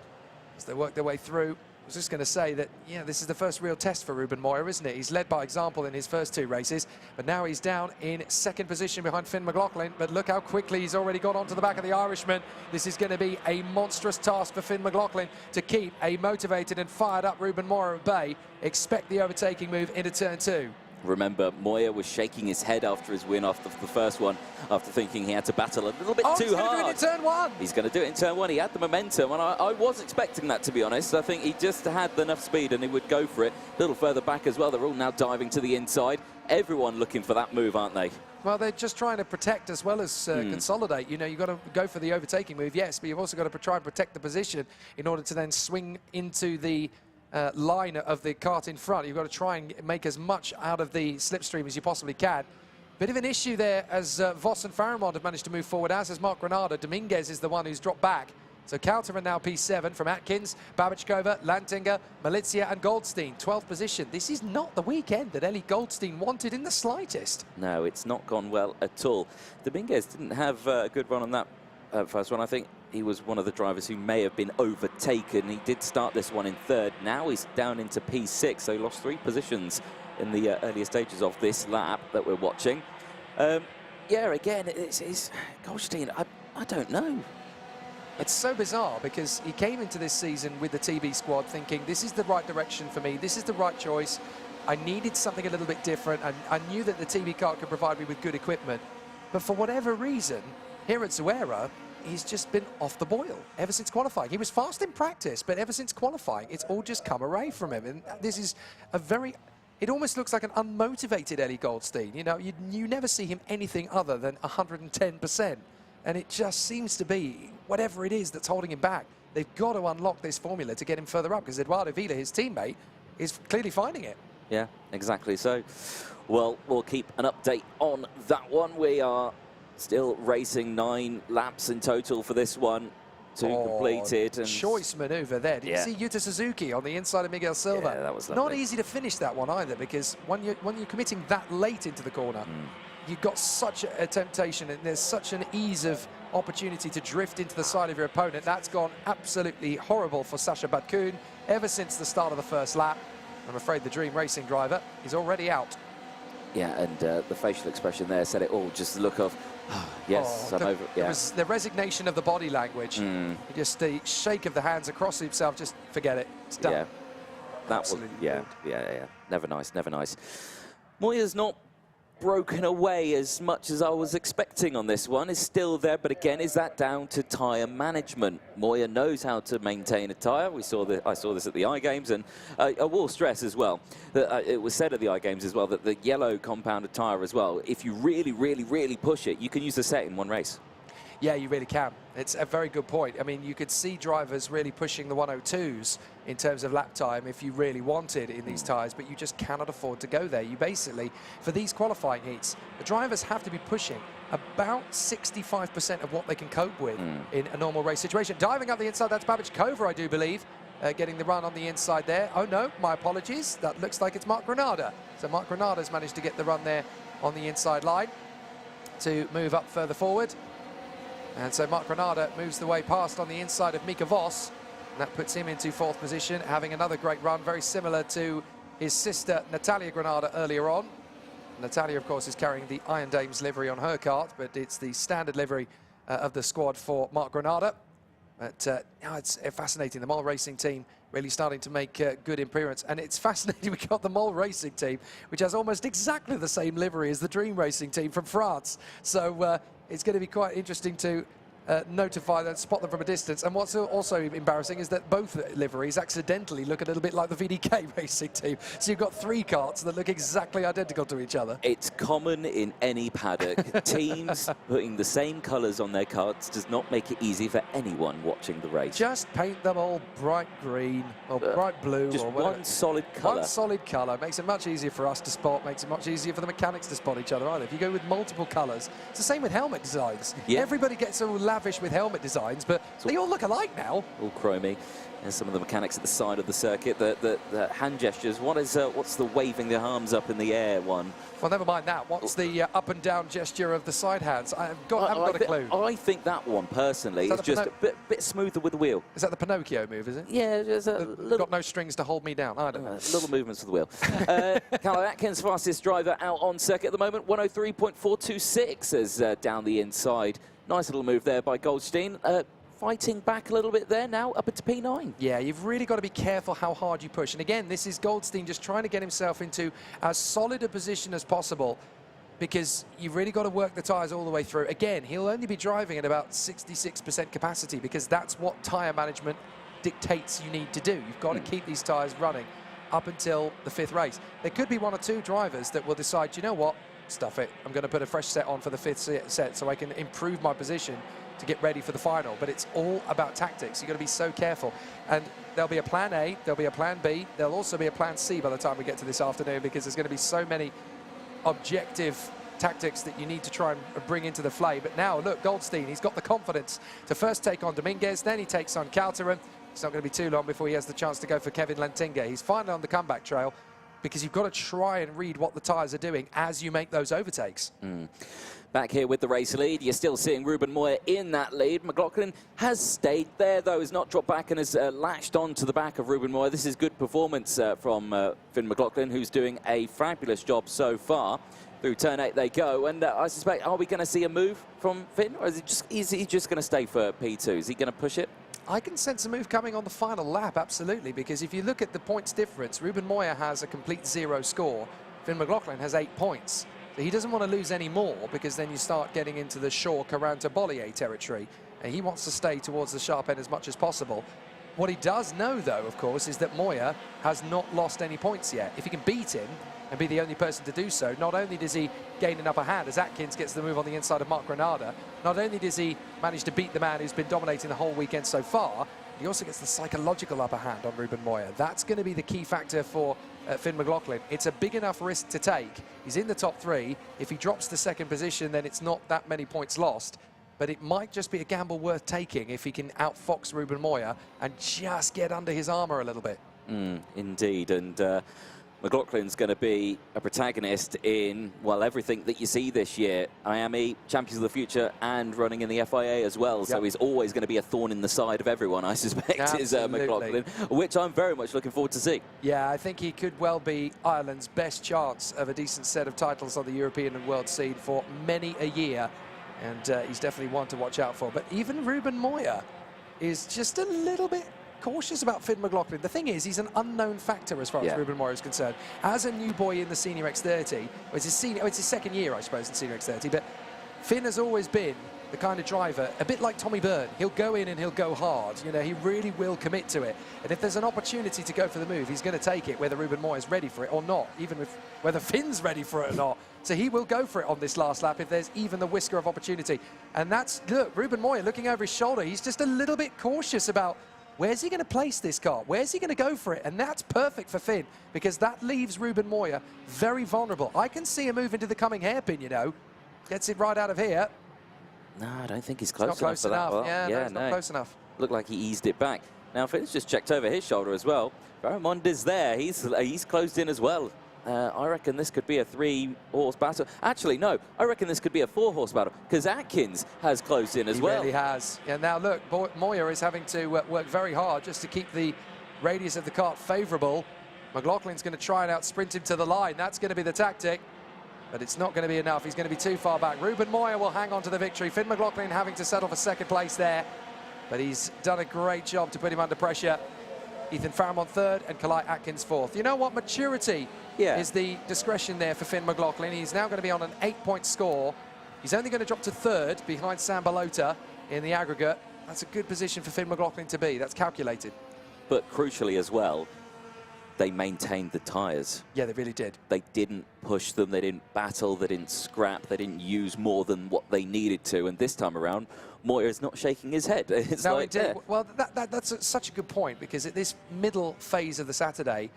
as they work their way through. I was just going to say that, yeah, this is the first real test for Ruben Moyer, isn't it? He's led by example in his first 2 races, but now he's down in second position behind Finn McLaughlin. But look how quickly he's already got onto the back of the Irishman. This is going to be a monstrous task for Finn McLaughlin to keep a motivated and fired up Ruben Moyer at bay. Expect the overtaking move into turn 2. Remember, Moyer was shaking his head after his win after the first one, after thinking he had to battle a little bit too hard. He's going to do it in turn 1. He's going to do it in turn 1. He had the momentum, and I was expecting that, to be honest. I think he just had enough speed and he would go for it. A little further back as well. They're all now diving to the inside. Everyone looking for that move, aren't they? Well, they're just trying to protect as well as consolidate. You know, you've got to go for the overtaking move, yes, but you've also got to try and protect the position in order to then swing into the line of the kart in front. You've got to try and make as much out of the slipstream as you possibly can. Bit of an issue there as Voss and Faramond have managed to move forward, as has Mark Granada. Dominguez is the one who's dropped back. So Kauterman now P7 from Atkins, Babichkova, Lantinger, Malizia and Goldstein, 12th position. This is not the weekend that Ellie Goldstein wanted in the slightest. No, it's not gone well at all. Dominguez didn't have a good run on that first one. I think he was one of the drivers who may have been overtaken. He did start this one in 3rd. Now he's down into P6, so he lost 3 positions in the earlier stages of this lap that we're watching. Yeah, again, it's Goldstein. I don't know. It's so bizarre because he came into this season with the TB squad thinking, this is the right direction for me, this is the right choice. I needed something a little bit different. I knew that the TB kart could provide me with good equipment. But for whatever reason, here at Zuera, he's just been off the boil ever since qualifying. He was fast in practice, but ever since qualifying, it's all just come away from him. And this is a very... It almost looks like an unmotivated Ellie Goldstein. You know, you never see him anything other than 110%. And it just seems to be whatever it is that's holding him back. They've got to unlock this formula to get him further up, because Eduardo Vila, his teammate, is clearly finding it. Yeah, exactly. So, well, we'll keep an update on that one. We are still racing 9 laps in total for this one. Two completed. And choice manoeuvre there. Did you see Yuta Suzuki on the inside of Miguel Silva? Yeah, that was lovely. Not easy to finish that one either, because when you're committing that late into the corner, you've got such a temptation, and there's such an ease of opportunity to drift into the side of your opponent. That's gone absolutely horrible for Sasha Batkun ever since the start of the first lap. I'm afraid the Dream Racing driver is already out. Yeah, and the facial expression there said it all. Just the look of, yes, I'm over. Yeah. It was the resignation of the body language. Just the shake of the hands across himself. Just forget it. It's done. Yeah, that Absolutely was, yeah. Never nice, never nice. Moya's not broken away as much as I was expecting on this one. Is still there, but again, is that down to tyre management? Moya knows how to maintain a tyre. I saw this at the iGames, and I will stress as well that it was said at the iGames as well that the yellow compounded tyre as well, if you really push it, you can use the set in one race. Yeah, you really can. It's a very good point. I mean, you could see drivers really pushing the 102s in terms of lap time if you really wanted in these tyres, but you just cannot afford to go there. You basically, for these qualifying heats, the drivers have to be pushing about 65% of what they can cope with in a normal race situation. Diving up the inside, that's Babic-Kova, I do believe, getting the run on the inside there. Oh no, my apologies. That looks like it's Marc Granada. So Marc Granada's managed to get the run there on the inside line to move up further forward. And so Marc Granada moves the way past on the inside of Mika Voss. And that puts him into 4th position, having another great run, very similar to his sister Natalia Granada earlier on. Natalia, of course, is carrying the Iron Dames livery on her kart, but it's the standard livery of the squad for Marc Granada. But now it's fascinating. The Mole Racing team really starting to make good appearance. And it's fascinating, we got the Mole Racing team, which has almost exactly the same livery as the Dream Racing team from France. So it's going to be quite interesting to notify them, spot them from a distance. And what's also embarrassing is that both liveries accidentally look a little bit like the VDK Racing team. So you've got 3 karts that look exactly identical to each other. It's common in any paddock. Teams putting the same colours on their karts does not make it easy for anyone watching the race. Just paint them all bright green or bright blue. Just or whatever. one solid colour. One solid colour. Makes it much easier for us to spot, makes it much easier for the mechanics to spot each other either. If you go with multiple colours, it's the same with helmet designs. Yeah. Everybody gets all lavish with helmet designs, but they all look alike now. All chromy. And some of the mechanics at the side of the circuit, the hand gestures. What's the waving the arms up in the air one? Well, never mind that. What's the up and down gesture of the side hands? I haven't got a clue. I think that one, personally, is just a bit smoother with the wheel. Is that the Pinocchio move, is it? Yeah, there's a little... Got no strings to hold me down. I don't know. Little movements with the wheel. Callum Atkins, fastest driver out on circuit at the moment, 103.426 as down the inside. Nice little move there by Goldstein. Fighting back a little bit there now, up into P9. Yeah, you've really got to be careful how hard you push. And again, this is Goldstein just trying to get himself into as solid a position as possible, because you've really got to work the tyres all the way through. Again, he'll only be driving at about 66% capacity, because that's what tyre management dictates you need to do. You've got to keep these tyres running up until the 5th race. There could be 1 or 2 drivers that will decide, you know what, stuff it. I'm going to put a fresh set on for the 5th set so I can improve my position to get ready for the final. But it's all about tactics. You've got to be so careful. And there'll be a plan A, there'll be a plan B, there'll also be a plan C by the time we get to this afternoon, because there's going to be so many objective tactics that you need to try and bring into the fray. But now, look, Goldstein, he's got the confidence to first take on Dominguez, then he takes on Kalteran. It's not going to be too long before he has the chance to go for Kevin Lantinga. He's finally on the comeback trail, because you've got to try and read what the tyres are doing as you make those overtakes. Back here with the race lead, you're still seeing Ruben Moya in that lead. McLaughlin has stayed there, though, has not dropped back and has latched on to the back of Ruben Moya. This is good performance from Finn McLaughlin, who's doing a fabulous job so far. Through turn 8 they go, and I suspect, are we going to see a move from Finn, or is he just going to stay for P2? Is he going to push it? I can sense a move coming on the final lap, absolutely, because if you look at the points difference, Ruben Moya has a complete 0 score. Finn McLaughlin has 8 points. So he doesn't want to lose any more, because then you start getting into the Shaw Caranto-Bollier territory, and he wants to stay towards the sharp end as much as possible. What he does know, though, of course, is that Moya has not lost any points yet. If he can beat him and be the only person to do so, not only does he gain an upper hand as Atkins gets the move on the inside of Marc Granada, not only does he manage to beat the man who's been dominating the whole weekend so far, he also gets the psychological upper hand on Ruben Moya. That's going to be the key factor for Finn McLaughlin. It's a big enough risk to take. He's in the top 3. If he drops to 2nd position, then it's not that many points lost. but it might just be a gamble worth taking if he can outfox Ruben Moya and just get under his armour a little bit. Indeed, and McLaughlin's going to be a protagonist in, well, everything that you see this year. IAME, Champions of the Future, and running in the FIA as well. So he's always going to be a thorn in the side of everyone, I suspect, is McLaughlin, which I'm very much looking forward to see. Yeah, I think he could well be Ireland's best chance of a decent set of titles on the European and world scene for many a year. And he's definitely one to watch out for. But even Ruben Moya is just a little bit cautious about Finn McLaughlin. The thing is, he's an unknown factor as far as Ruben Moya is concerned. As a new boy in the Senior X30, it's his second year, I suppose, in Senior X30, but Finn has always been the kind of driver, a bit like Tommy Byrne. He'll go in and he'll go hard. You know, he really will commit to it. And if there's an opportunity to go for the move, he's going to take it, whether Ruben Moya is ready for it or not, even with whether Finn's ready for it or not. So he will go for it on this last lap if there's even the whisker of opportunity. And that's, look, Ruben Moya looking over his shoulder. He's just a little bit cautious about where's he going to place this car? Where's he going to go for it? And that's perfect for Finn, because that leaves Ruben Moya very vulnerable. I can see him move into the coming hairpin, you know. Gets it right out of here. No, I don't think he's close enough. Not close enough. Yeah, no, not close enough. Looked like he eased it back. Now, Finn's just checked over his shoulder as well. Faramond is there. He's closed in as well. I reckon this could be a 3-horse battle. Actually, no, I reckon this could be a 4-horse battle, because Atkins has closed in as well. He really has. Yeah, now look, Moya is having to work very hard just to keep the radius of the kart favourable. McLaughlin's going to try and out-sprint him to the line. That's going to be the tactic, but it's not going to be enough. He's going to be too far back. Ruben Moya will hang on to the victory. Finn McLaughlin having to settle for second place there, but he's done a great job to put him under pressure. Ethan Faramond third and Kalai Atkins fourth. You know what? Maturity is the discretion there for Finn McLaughlin. He's now going to be on an 8-point score. He's only going to drop to third behind Sam Balota in the aggregate. That's a good position for Finn McLaughlin to be. That's calculated. But crucially as well, they maintained the tyres. Yeah, they really did. They didn't push them, they didn't battle, they didn't scrap, they didn't use more than what they needed to. And this time around, Moya is not shaking his head. It's no, like, well, that's such a good point, because at this middle phase of the Saturday,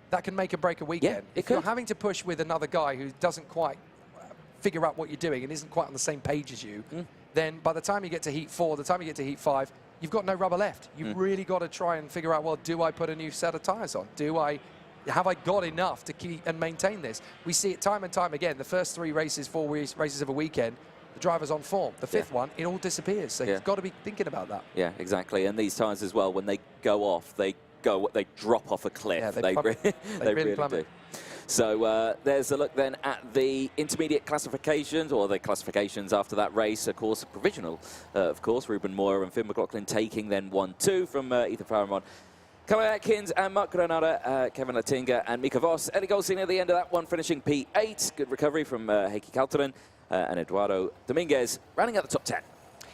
that can make or break a weekend. Yeah, if you're having to push with another guy who doesn't quite figure out what you're doing and isn't quite on the same page as you, then by the time you get to heat 4, the time you get to heat 5, you've got no rubber left. You've really got to try and figure out, well, do I put a new set of tyres on? Have I got enough to keep and maintain this? We see it time and time again. The first 3 races, 4 races of a weekend, the driver's on form. The 5th one, it all disappears. So you've got to be thinking about that. Yeah, exactly. And these tyres as well, when they go off, they drop off a cliff. Yeah, they really do. So there's a look then at the intermediate classifications, or the classifications after that race. Of course, provisional, of course. Ruben Moya and Finn McLaughlin taking then 1-2 from Ethan Faramond. Kalai Atkins and Mark Granada, Kevin Latinga and Mika Voss. Eddie Goldstein at the end of that one, finishing P8. Good recovery from Heikki Kaltonen and Eduardo Dominguez, rounding out the top 10.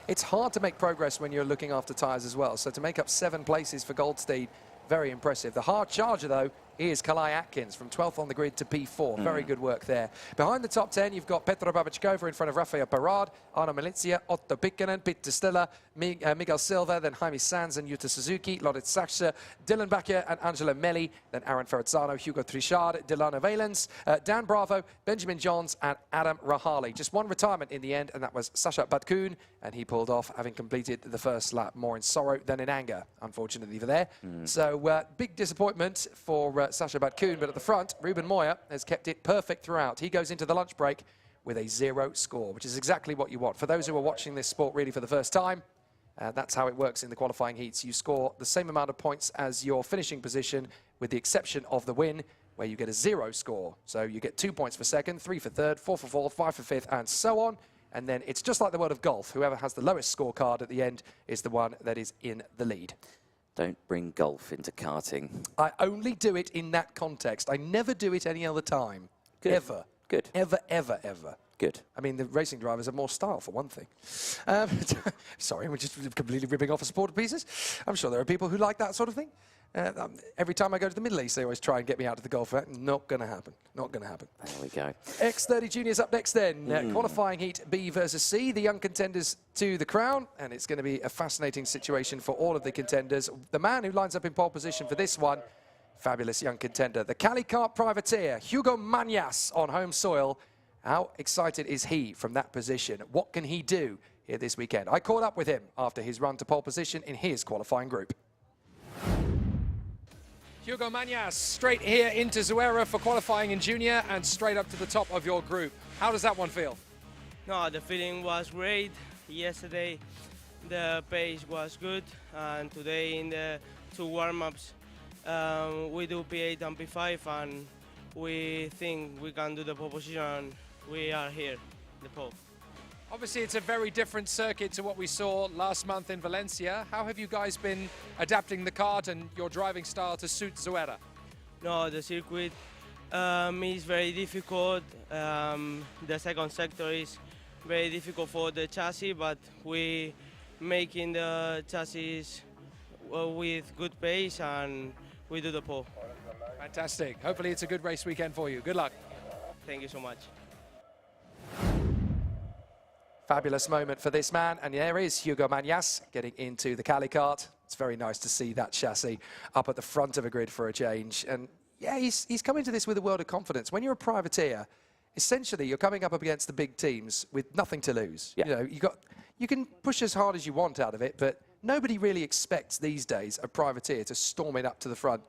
It's hard to make progress when you're looking after tyres as well. So to make up 7 places for Goldstein, very impressive. The hard charger, though, is Kalai Atkins from 12th on the grid to P4. Very good work there. Behind the top 10, you've got Petra Babachkova in front of Rafael Parad, Arno Milizia, Otto Pikkanen, Peter Stiller, Miguel Silva, then Jaime Sanz and Yuta Suzuki, Lorit Sachse, Dylan Bakker and Angela Melli, then Aaron Ferrazzano, Hugo Trichard, Delano Valens, Dan Bravo, Benjamin Johns and Adam Rahali. Just one retirement in the end, and that was Sasha Batkun, and he pulled off having completed the first lap more in sorrow than in anger, unfortunately, for there. So big disappointment for Sasha Batkun, but at the front, Ruben Moya has kept it perfect throughout. He goes into the lunch break with a 0 score, which is exactly what you want. For those who are watching this sport really for the first time, that's how it works in the qualifying heats. You score the same amount of points as your finishing position, with the exception of the win, where you get a 0 score. So you get 2 points for second, 3 for third, 4 for fourth, 5 for fifth, and so on. And then it's just like the world of golf. Whoever has the lowest scorecard at the end is the one that is in the lead. Don't bring golf into karting. I only do it in that context. I never do it any other time. Good. Ever. Good. Ever, ever, ever. Good. I mean, the racing drivers have more style, for one thing. Sorry, we're just completely ripping off a sport to pieces. I'm sure there are people who like that sort of thing. Every time I go to the Middle East, they always try and get me out to the golf track. Not going to happen. Not going to happen. There we go. X30 Juniors up next then. Qualifying heat B versus C. The young contenders to the crown. And it's going to be a fascinating situation for all of the contenders. The man who lines up in pole position for this one, fabulous young contender, the Cali Kart privateer, Hugo Mañas on home soil. How excited is he from that position? What can he do here this weekend. I caught up with him after his run to pole position in his qualifying group. Hugo Mañas, straight here into Zuera for qualifying in junior and straight up to the top of your group. How does that one feel? No, the feeling was great. Yesterday the pace was good, and today in the 2 warm-ups we do P8 and P5, and we think we can do the pole position. We are here, the pole. Obviously, it's a very different circuit to what we saw last month in Valencia. How have you guys been adapting the kart and your driving style to suit Zuera? No, the circuit is very difficult. The second sector is very difficult for the chassis, but we making the chassis with good pace, and we do the pole. Fantastic. Hopefully it's a good race weekend for you. Good luck. Thank you so much. Fabulous moment for this man, and there is Hugo Mañas getting into the Cali kart. It's very nice to see that chassis up at the front of a grid for a change. And yeah, he's come into this with a world of confidence. When you're a privateer, essentially you're coming up against the big teams with nothing to lose. Yeah. You know, you can push as hard as you want out of it, but nobody really expects these days a privateer to storm it up to the front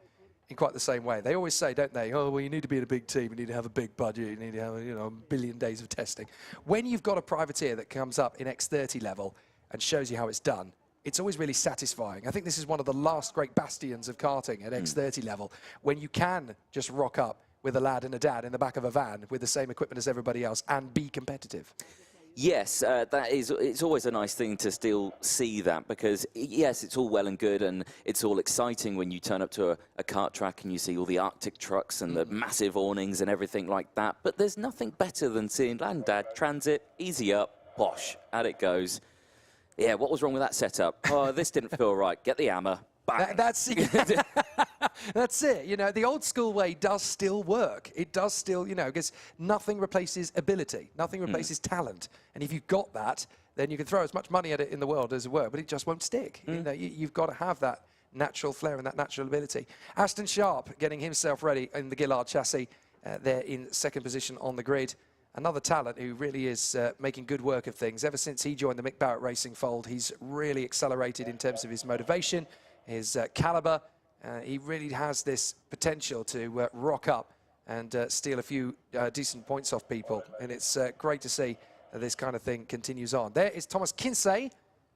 in quite the same way. They always say, don't they, oh, well, you need to be in a big team, you need to have a big budget, you need to have, a billion days of testing. When you've got a privateer that comes up in X30 level and shows you how it's done, it's always really satisfying. I think this is one of the last great bastions of karting at X30 level, when you can just rock up with a lad and a dad in the back of a van with the same equipment as everybody else and be competitive. Yes, it's always a nice thing to still see that, because yes, it's all well and good and it's all exciting when you turn up to a kart track and you see all the Arctic trucks and the massive awnings and everything like that. But there's nothing better than seeing Lad and Dad, transit, easy up, posh, out it goes. Yeah, what was wrong with that setup? Oh, this didn't feel right. Get the hammer. Bang. That's it. You know, the old school way does still work. It does still, because nothing replaces ability. Nothing replaces talent. And if you've got that, then you can throw as much money at it in the world as it were, but it just won't stick. You've got to have that natural flair and that natural ability. Aston Sharp getting himself ready in the Gillard chassis there in second position on the grid. Another talent who really is making good work of things. Ever since he joined the Mick Barrett Racing fold, he's really accelerated in terms of his motivation, his caliber. He really has this potential to rock up and steal a few decent points off people. And it's great to see that this kind of thing continues on. There is Thomas Kinsey.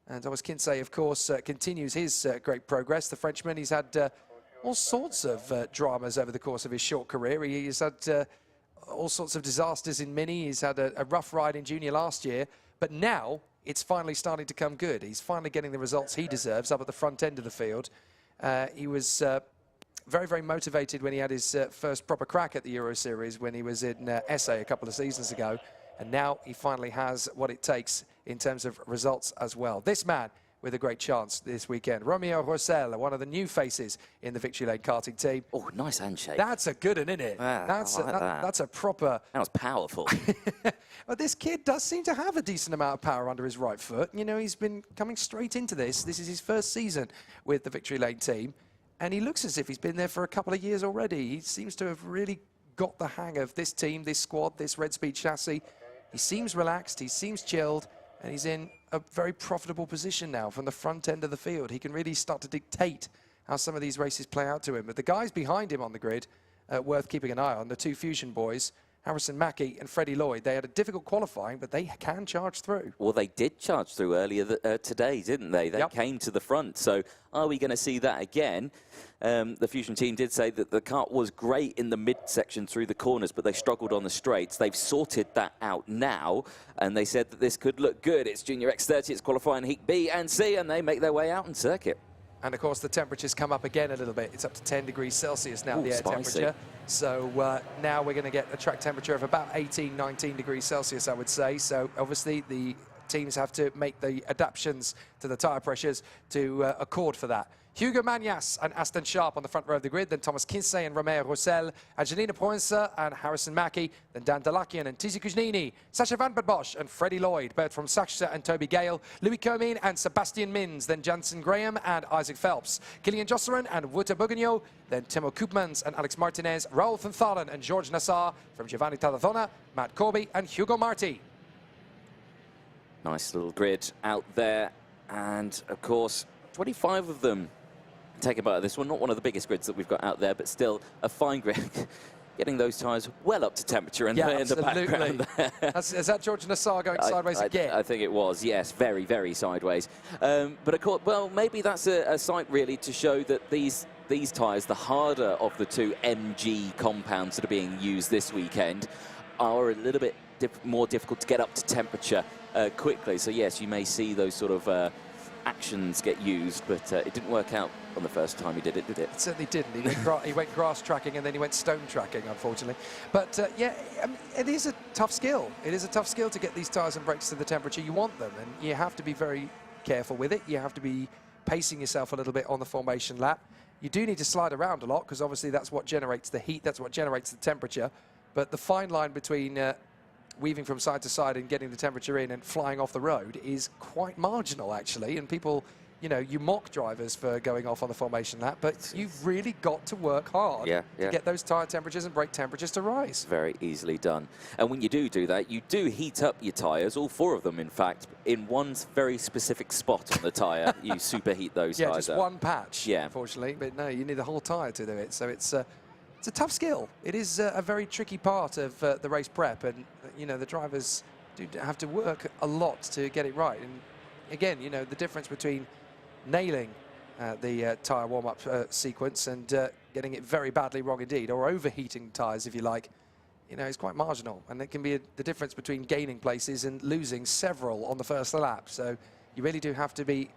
And Thomas Kinsey, of course, continues his great progress. The Frenchman, he's had all sorts of dramas over the course of his short career. He's had all sorts of disasters in Mini. He's had a rough ride in junior last year. But now it's finally starting to come good. He's finally getting the results he deserves up at the front end of the field. He was very, very motivated when he had his first proper crack at the Euro Series when he was in SA a couple of seasons ago. And now he finally has what it takes in terms of results as well. This man with a great chance this weekend. Romeo Rossell, one of the new faces in the Victory Lane karting team. Oh, nice handshake. That's a good one, isn't it? Yeah, that's a proper... That was powerful. Well, this kid does seem to have a decent amount of power under his right foot. You know, he's been coming straight into this. This is his first season with the Victory Lane team. And he looks as if he's been there for a couple of years already. He seems to have really got the hang of this team, this squad, this Red Speed chassis. He seems relaxed, he seems chilled, and he's in a very profitable position now from the front end of the field. He can really start to dictate how some of these races play out to him. But the guys behind him on the grid, worth keeping an eye on, the two Fusion boys, Harrison Mackie and Freddie Lloyd. They had a difficult qualifying, but they can charge through. Well, they did charge through earlier today, didn't they? They came to the front. So are we going to see that again? The Fusion team did say that the kart was great in the midsection through the corners, but they struggled on the straights. They've sorted that out now, and they said that this could look good. It's Junior X30, it's qualifying heat B and C, and they make their way out in circuit. And of course, the temperatures come up again a little bit. It's up to 10 degrees Celsius now, the air spicy temperature. So now we're going to get a track temperature of about 18, 19 degrees Celsius, I would say. So obviously, the teams have to make the adaptations to the tyre pressures to accord for that. Hugo Mañas and Aston Sharp on the front row of the grid, then Thomas Kinsey and Romeo Rossell, Angelina Proenza and Harrison Mackie, then Dan Dalakian and Tizi Kuznini, Sacha Van Bosch and Freddie Lloyd, both from Sacha and Toby Gale, Louis Comyn and Sebastian Mins, then Jansen Graham and Isaac Phelps, Kilian Josselin and Wouter Bogigno, then Timo Koopmans and Alex Martinez, Raoul van Thalen and George Nassar, from Giovanni Tarazona, Matt Corby and Hugo Marti. Nice little grid out there. And, of course, 25 of them take a bite of this one. Not one of the biggest grids that we've got out there, but still a fine grid. Getting those tyres well up to temperature in the background there. Is that George Nassar going sideways again? I think it was, yes, very, very sideways. But of course, well, maybe that's a sign really to show that these tyres, the harder of the two MG compounds that are being used this weekend, are a little bit more difficult to get up to temperature quickly. So yes, you may see those sort of actions get used, but it didn't work out on the first time he did it, did it? It certainly didn't. He went grass tracking and then he went stone tracking, unfortunately. But yeah, I mean, it is a tough skill. It is a tough skill to get these tyres and brakes to the temperature you want them, and you have to be very careful with it. You have to be pacing yourself a little bit on the formation lap. You do need to slide around a lot, because obviously that's what generates the heat, that's what generates the temperature. But the fine line between weaving from side to side and getting the temperature in and flying off the road is quite marginal, actually. And people, you know, you mock drivers for going off on the formation lap, but you've really got to work hard to get those tyre temperatures and brake temperatures to rise. Very easily done. And when you do that, you do heat up your tyres, all four of them, in fact, in one very specific spot on the tyre. You superheat those tyres. Yeah, just one patch, yeah, unfortunately. But no, you need the whole tyre to do it. So it's a tough skill. It is a very tricky part of the race prep, and you know, the drivers do have to work a lot to get it right. And again, you know, the difference between nailing the tyre warm-up sequence and getting it very badly wrong indeed, or overheating tyres, if you like, you know, is quite marginal. And it can be the difference between gaining places and losing several on the first lap. So you really do have to be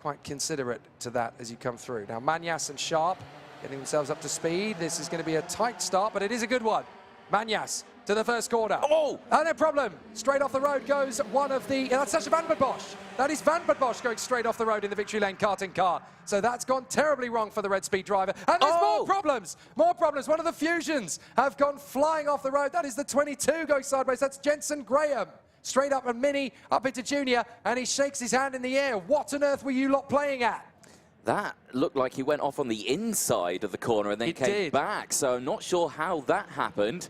quite considerate to that as you come through. Now, Magnas and Sharp getting themselves up to speed. This is going to be a tight start, but it is a good one. Magnas to the first corner. Oh! No problem. Straight off the road goes one of the... that's Sacha Van Bosch. That is Van Bosch going straight off the road in the victory lane karting car. So that's gone terribly wrong for the Red Speed driver. And there's more problems. More problems. One of the Fusions have gone flying off the road. That is the 22 going sideways. That's Jensen Graham. Straight up a Mini, up into Junior, and he shakes his hand in the air. What on earth were you lot playing at? That looked like he went off on the inside of the corner and then came back. So I'm not sure how that happened.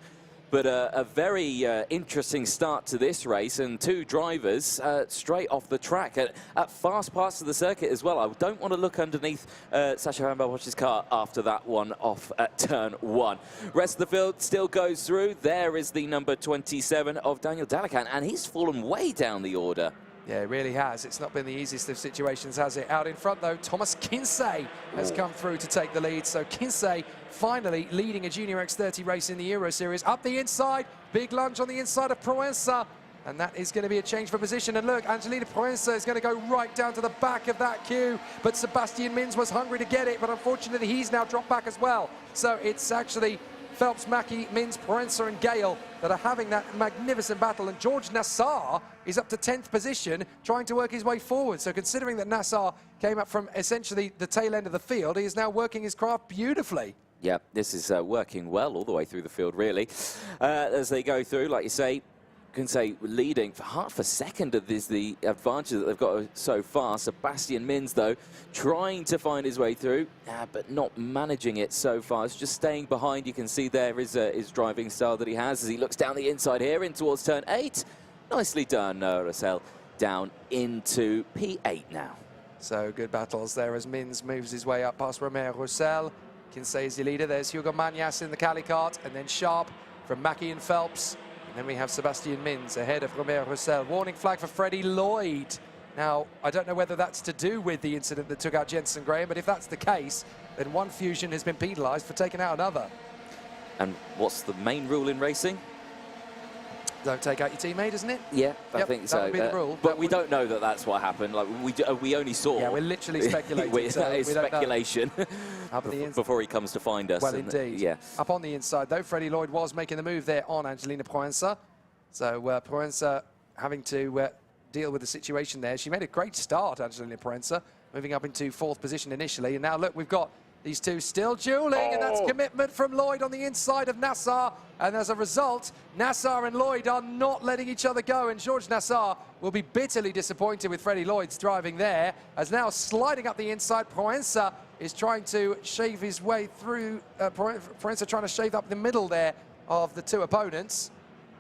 But a very interesting start to this race, and two drivers straight off the track at fast parts of the circuit as well. I don't want to look underneath Sacha Van Bosch's car after that one off at turn 1. Rest of the field still goes through. There is the number 27 of Daniel Dalacan, and he's fallen way down the order. Yeah, it really has. It's not been the easiest of situations, has it? Out in front, though, Thomas Kinsey has come through to take the lead. So Kinsey finally leading a Junior X30 race in the Euro Series. Up the inside, big lunge on the inside of Proença. And that is going to be a change for position. And look, Angelina Proença is going to go right down to the back of that queue. But Sebastian Mins was hungry to get it, but unfortunately he's now dropped back as well. So it's actually Phelps, Mackie, Mins, Proença and Gale that are having that magnificent battle. And George Nassar is up to 10th position, trying to work his way forward. So considering that Nassar came up from essentially the tail end of the field, he is now working his craft beautifully. Yeah, this is working well all the way through the field, really. As they go through, like you say, can say leading for half a second of this, the advantage that they've got so far. Sebastian Mins, though, trying to find his way through, but not managing it so far. It's just staying behind. You can see there his driving style that he has as he looks down the inside here in towards turn 8. Nicely done, Russell, down into P8 now. So good battles there as Mins moves his way up past Romain Roussel. Kinsey is the leader. There's Hugo Magnas in the Cali kart, and then Sharp from Mackie and Phelps. And then we have Sebastian Mins ahead of Romain Roussel. Warning flag for Freddie Lloyd. Now, I don't know whether that's to do with the incident that took out Jensen Graham, but if that's the case, then one Fusion has been penalised for taking out another. And what's the main rule in racing? Don't take out your teammate, isn't it? Yeah, I think so. That would be the rule. But we don't know that that's what happened. Like we only saw. Yeah, we're literally speculating. That is speculation. Before he comes to find us. Well, indeed. Yeah. Up on the inside, though, Freddie Lloyd was making the move there on Angelina Proença. So Proença having to deal with the situation there. She made a great start, Angelina Proença, moving up into 4th position initially. And now, look, we've got these two still dueling, and that's commitment from Lloyd on the inside of Nassar. And as a result, Nassar and Lloyd are not letting each other go, and George Nassar will be bitterly disappointed with Freddie Lloyd's driving there, as now sliding up the inside, Proença is trying to shave his way through, Proença trying to shave up the middle there of the two opponents.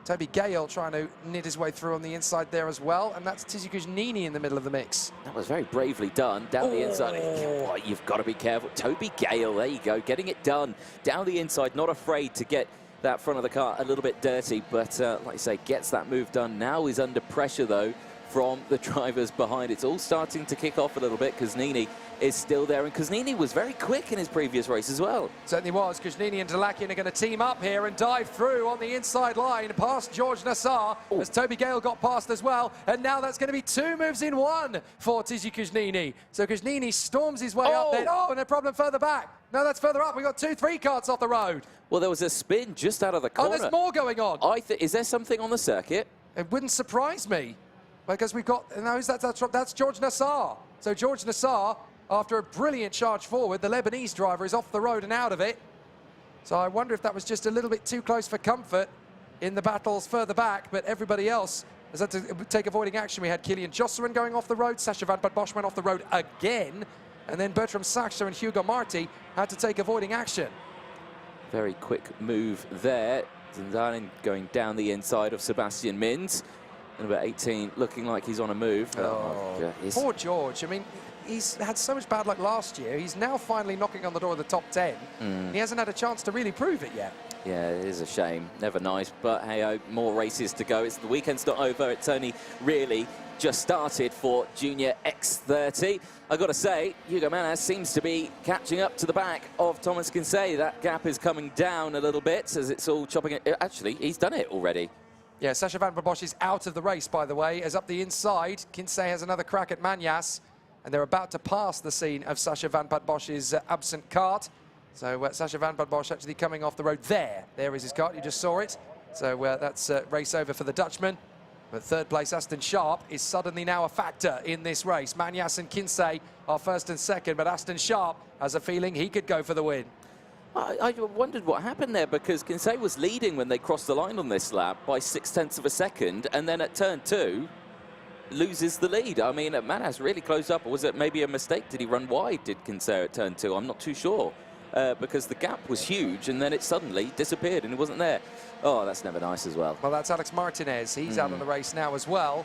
Toby Gale trying to knit his way through on the inside there as well, and that's Tiziukush Nini in the middle of the mix. That was very bravely done down the inside. Oh, you've got to be careful. Toby Gale, there you go, getting it done down the inside, not afraid to get that front of the car a little bit dirty, but like I say, gets that move done. Now he's under pressure though from the drivers behind. It's all starting to kick off a little bit because Nini is still there, and Kuznini was very quick in his previous race as well. Certainly was. Kuznini and Dalakian are going to team up here and dive through on the inside line past George Nassar as Toby Gale got past as well, and now that's going to be 2 moves in 1 for Tizi Kuznini. So Kuznini storms his way up there. Oh, and a problem further back. No, that's further up. We've got 2-3 carts off the road. Well, there was a spin just out of the corner. Oh, there's more going on. Is there something on the circuit? It wouldn't surprise me, because we've got, no, that's George Nassar. So George Nassar, after a brilliant charge forward, the Lebanese driver is off the road and out of it. So I wonder if that was just a little bit too close for comfort in the battles further back, but everybody else has had to take avoiding action. We had Kilian Josselin going off the road, Sacha Van Bad Bosch went off the road again, and then Bertram Saxter and Hugo Marti had to take avoiding action. Very quick move there. Zindanin going down the inside of Sebastian Mins. Number 18 looking like he's on a move. Poor George. I mean, he's had so much bad luck last year. He's now finally knocking on the door of the top 10. He hasn't had a chance to really prove it yet. Yeah, it is a shame. Never nice, but hey, more races to go. The weekend's not over. It's only really just started for Junior X30. I've got to say, Hugo Manas seems to be catching up to the back of Thomas Kinsey. That gap is coming down a little bit as it's all chopping it. Actually, he's done it already. Yeah, Sacha Van Bad Bosch is out of the race, by the way, as up the inside, Kinsey has another crack at Magnas, and they're about to pass the scene of Sacha Van Bad Bosch's absent kart. So Sacha Van Bad Bosch actually coming off the road there. There is his kart, you just saw it. So that's race over for the Dutchman. But third place, Aston Sharp, is suddenly now a factor in this race. Magnas and Kinsey are first and second, but Aston Sharp has a feeling he could go for the win. I wondered what happened there, because Kinsey was leading when they crossed the line on this lap by 0.6 of a second, and then at turn 2 loses the lead. I mean, Manas really closed up. Or was it maybe a mistake? Did he run wide, did Kinsey at turn 2? I'm not too sure, because the gap was huge and then it suddenly disappeared and it wasn't there. Oh, that's never nice as well. Well, that's Alex Martinez. He's out of the race now as well.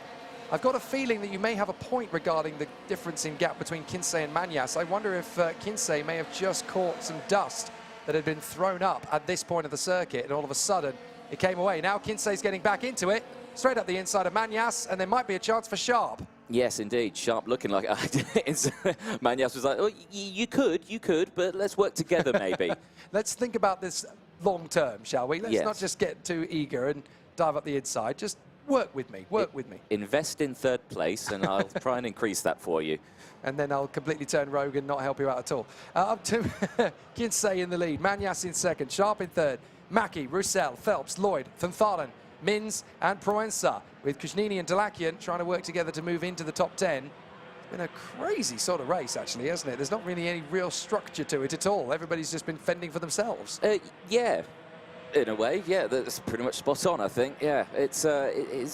I've got a feeling that you may have a point regarding the difference in gap between Kinsey and Magnas. I wonder if Kinsey may have just caught some dust that had been thrown up at this point of the circuit, and all of a sudden it came away. Now Kinsey's getting back into it, straight up the inside of Magnas, and there might be a chance for Sharp. Yes, indeed. Sharp looking like Magnas was like, oh, you could, but let's work together maybe. Let's think about this long term, shall we? Let's Yes. not just get too eager and dive up the inside. Just work with me, with me. Invest in third place, and I'll try and increase that for you. And then I'll completely turn rogue and not help you out at all. Up to Kinsey in the lead, Magnas in second, Sharp in third, Mackie, Roussel, Phelps, Lloyd, Van Thalen, Mins and Proenza, with Kuznini and Dalakian trying to work together to move into the top 10. It's been a crazy sort of race, actually, hasn't it? There's not really any real structure to it at all. Everybody's just been fending for themselves. Yeah. In a way, yeah, that's pretty much spot on, I think. Yeah, it's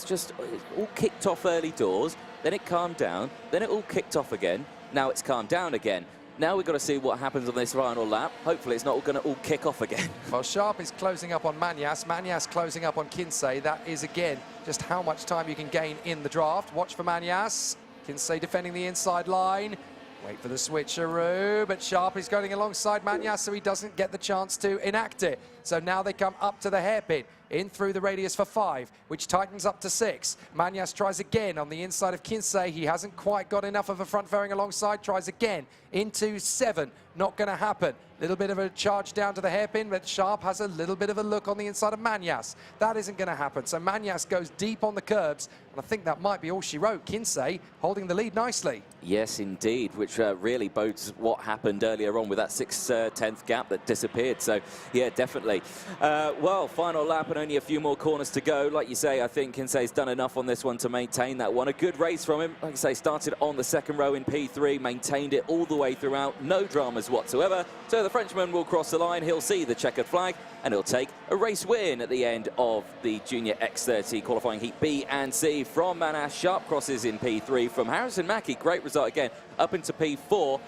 just all kicked off early doors, then it calmed down, then it all kicked off again. Now it's calmed down again. Now we've got to see what happens on this final lap. Hopefully it's not going to all kick off again. Well, Sharp is closing up on Magnas. Magnas closing up on Kinsey. That is, again, just how much time you can gain in the draft. Watch for Magnas. Kinsey defending the inside line. Wait for the switcheroo, but Sharp is going alongside Magnas, so he doesn't get the chance to enact it. So now they come up to the hairpin, in through the radius for 5, which tightens up to 6. Magnas tries again on the inside of Kinsey. He hasn't quite got enough of a front fairing alongside, tries again into 7. Not going to happen. Little bit of a charge down to the hairpin, but Sharp has a little bit of a look on the inside of Magnas. That isn't going to happen. So Magnas goes deep on the curbs, and I think that might be all she wrote. Kinsey holding the lead nicely. Yes, indeed, which really bodes what happened earlier on with that 6/10 gap that disappeared. So, yeah, definitely. Well, final lap and only a few more corners to go. Like you say, I think Kinsey's done enough on this one to maintain that one. A good race from him. Like I say, started on the second row in P3, maintained it all the way throughout. No dramas whatsoever. So the Frenchman will cross the line. He'll see the checkered flag, and he'll take a race win at the end of the Junior X30 qualifying heat B and C from Manas. Sharp crosses in P3 from Harrison Mackie. Great result again, up into P4.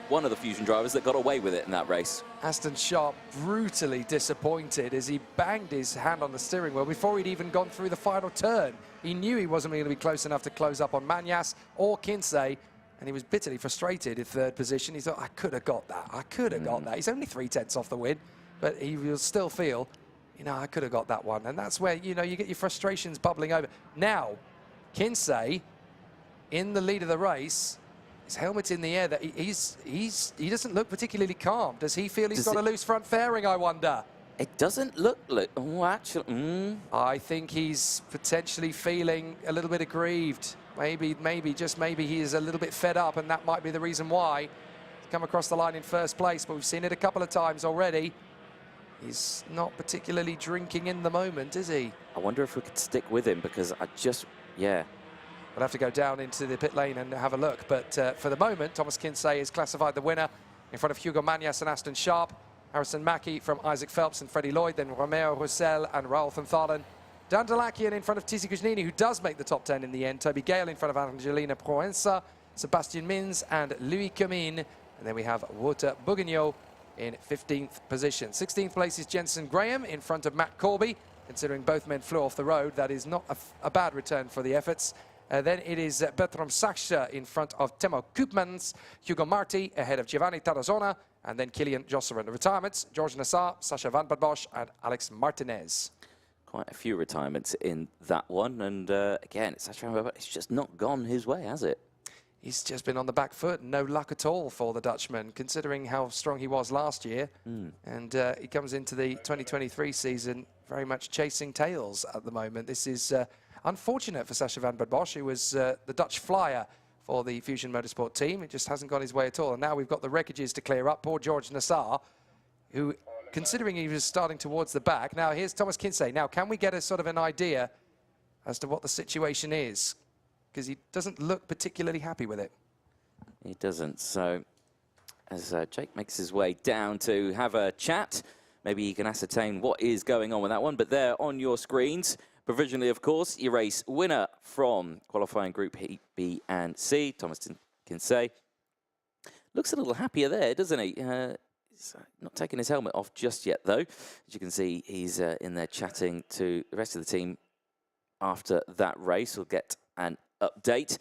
one of the Fusion drivers that got away with it in that race. Aston Sharp brutally disappointed as he banged his hand on the steering wheel before he'd even gone through the final turn. He knew he wasn't going to be close enough to close up on Magnus or Kinsey, and he was bitterly frustrated in third position. He thought, I could have got that. I could have got that. He's only 3/10 off the win, but he will still feel, you know, I could have got that one. And that's where, you know, you get your frustrations bubbling over. Now, Kinsey in the lead of the race, his helmet's in the air. That he doesn't look particularly calm. Does he feel he's got a loose front fairing, I wonder? It doesn't look oh, actually. I think he's potentially feeling a little bit aggrieved. Maybe, just maybe he is a little bit fed up, and that might be the reason why he's come across the line in first place. But we've seen it a couple of times already. He's not particularly drinking in the moment, is he? I wonder if we could stick with him, because yeah. We'll have to go down into the pit lane and have a look. But for the moment, Thomas Kinsey is classified the winner in front of Hugo Magnus and Aston Sharp. Harrison Mackie from Isaac Phelps and Freddie Lloyd, then Romeo Roussel and Raoul van Thalen. Dan Delakian in front of Tizi Kuznini, who does make the top 10 in the end. Toby Gale in front of Angelina Proenza, Sebastian Mins and Louis Comines. And then we have Wouter Bourguignon in 15th position. 16th place is Jensen Graham in front of Matt Corby. Considering both men flew off the road, that is not a bad return for the efforts. Then it is Bertram Sachse in front of Timo Koopmans, Hugo Marti ahead of Giovanni Tarazona, and then Kilian Josselin. The retirements, George Nassar, Sascha Van Bad Bosch, and Alex Martinez. Quite a few retirements in that one, and again, it's just not gone his way, has it? He's just been on the back foot. No luck at all for the Dutchman, considering how strong he was last year. And he comes into the 2023 season very much chasing tails at the moment. This is unfortunate for Sascha Van Bad Bosch, who was the Dutch flyer for the Fusion Motorsport team. It just hasn't gone his way at all. And now we've got the wreckages to clear up. Poor George Nassar, who, considering he was starting towards the back. Now, here's Thomas Kinsey. Now, can we get a sort of an idea as to what the situation is? Because he doesn't look particularly happy with it. He doesn't. So, as Jake makes his way down to have a chat, maybe he can ascertain what is going on with that one. But there on your screens, provisionally, of course, your race winner from qualifying Group B and C, Thomas Kinsey. Looks a little happier there, doesn't he? He's not taking his helmet off just yet, though. As you can see, he's in there chatting to the rest of the team after that race. We'll get an update.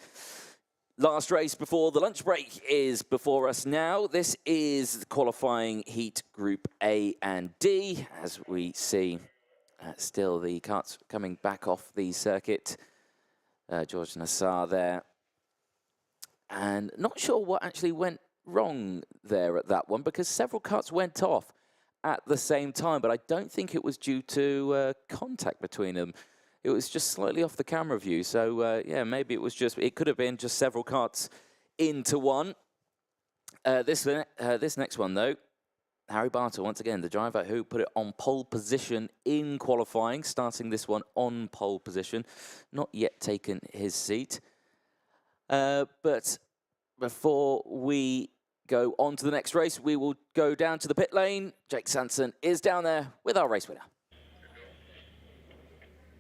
Last race before the lunch break is before us now. This is the qualifying heat Group A and D, as we see still the karts coming back off the circuit. George Nassar there. And not sure what actually went wrong there at that one, because several karts went off at the same time, but I don't think it was due to contact between them. It was just slightly off the camera view. So, yeah, maybe it could have been just several karts into one. This next one, though, Harry Bartle, once again, the driver who put it on pole position in qualifying, starting this one on pole position, not yet taken his seat. But before we go on to the next race, we will go down to the pit lane. Jake Sanson is down there with our race winner.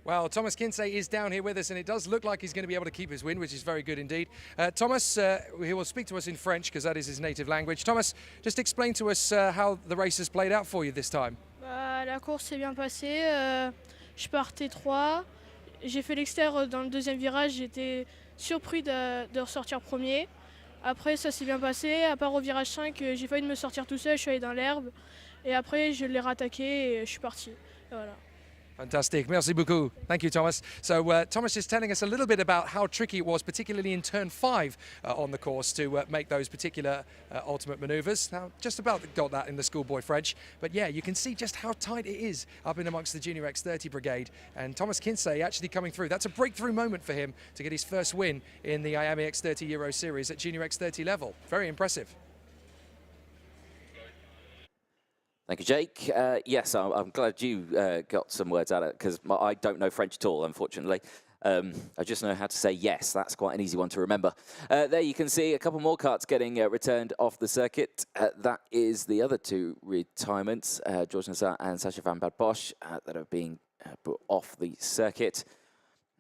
Well, Thomas Kinsey is down here with us, and it does look like he's going to be able to keep his win, which is very good indeed. Thomas, he will speak to us in French, because that is his native language. Thomas, just explain to us how the race has played out for you this time. La course s'est bien passée. Je partais 3. J'ai fait l'extérieur dans le deuxième virage. J'étais surpris de ressortir premier. Après, ça s'est bien passé. À part au virage 5, j'ai failli me sortir tout seul. Je suis allé dans l'herbe. Et après, je l'ai rattaqué et je suis parti. Et voilà. Fantastic. Merci beaucoup. Thank you, Thomas. So Thomas is telling us a little bit about how tricky it was, particularly in turn 5 on the course, to make those particular ultimate manoeuvres. Now, just about got that in the schoolboy French. But yeah, you can see just how tight it is up in amongst the Junior X30 brigade. And Thomas Kinsey actually coming through. That's a breakthrough moment for him to get his first win in the IAME X30 Euro Series at Junior X30 level. Very impressive. Thank you, Jake. Yes, I'm glad you got some words out of it, because I don't know French at all, unfortunately. I just know how to say yes. That's quite an easy one to remember. There you can see a couple more karts getting returned off the circuit. That is the other two retirements, George Nassar and Sascha Van Bad Bosch, that are being brought off the circuit.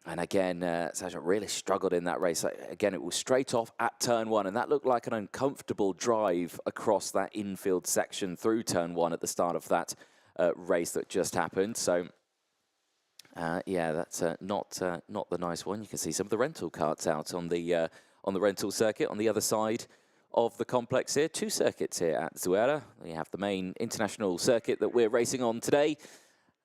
And again, Sargent really struggled in that race. Again, it was straight off at turn 1, and that looked like an uncomfortable drive across that infield section through turn 1 at the start of that race that just happened. So, yeah, that's not the nice one. You can see some of the rental carts out on the rental circuit on the other side of the complex here. 2 circuits here at Zuera. We have the main international circuit that we're racing on today,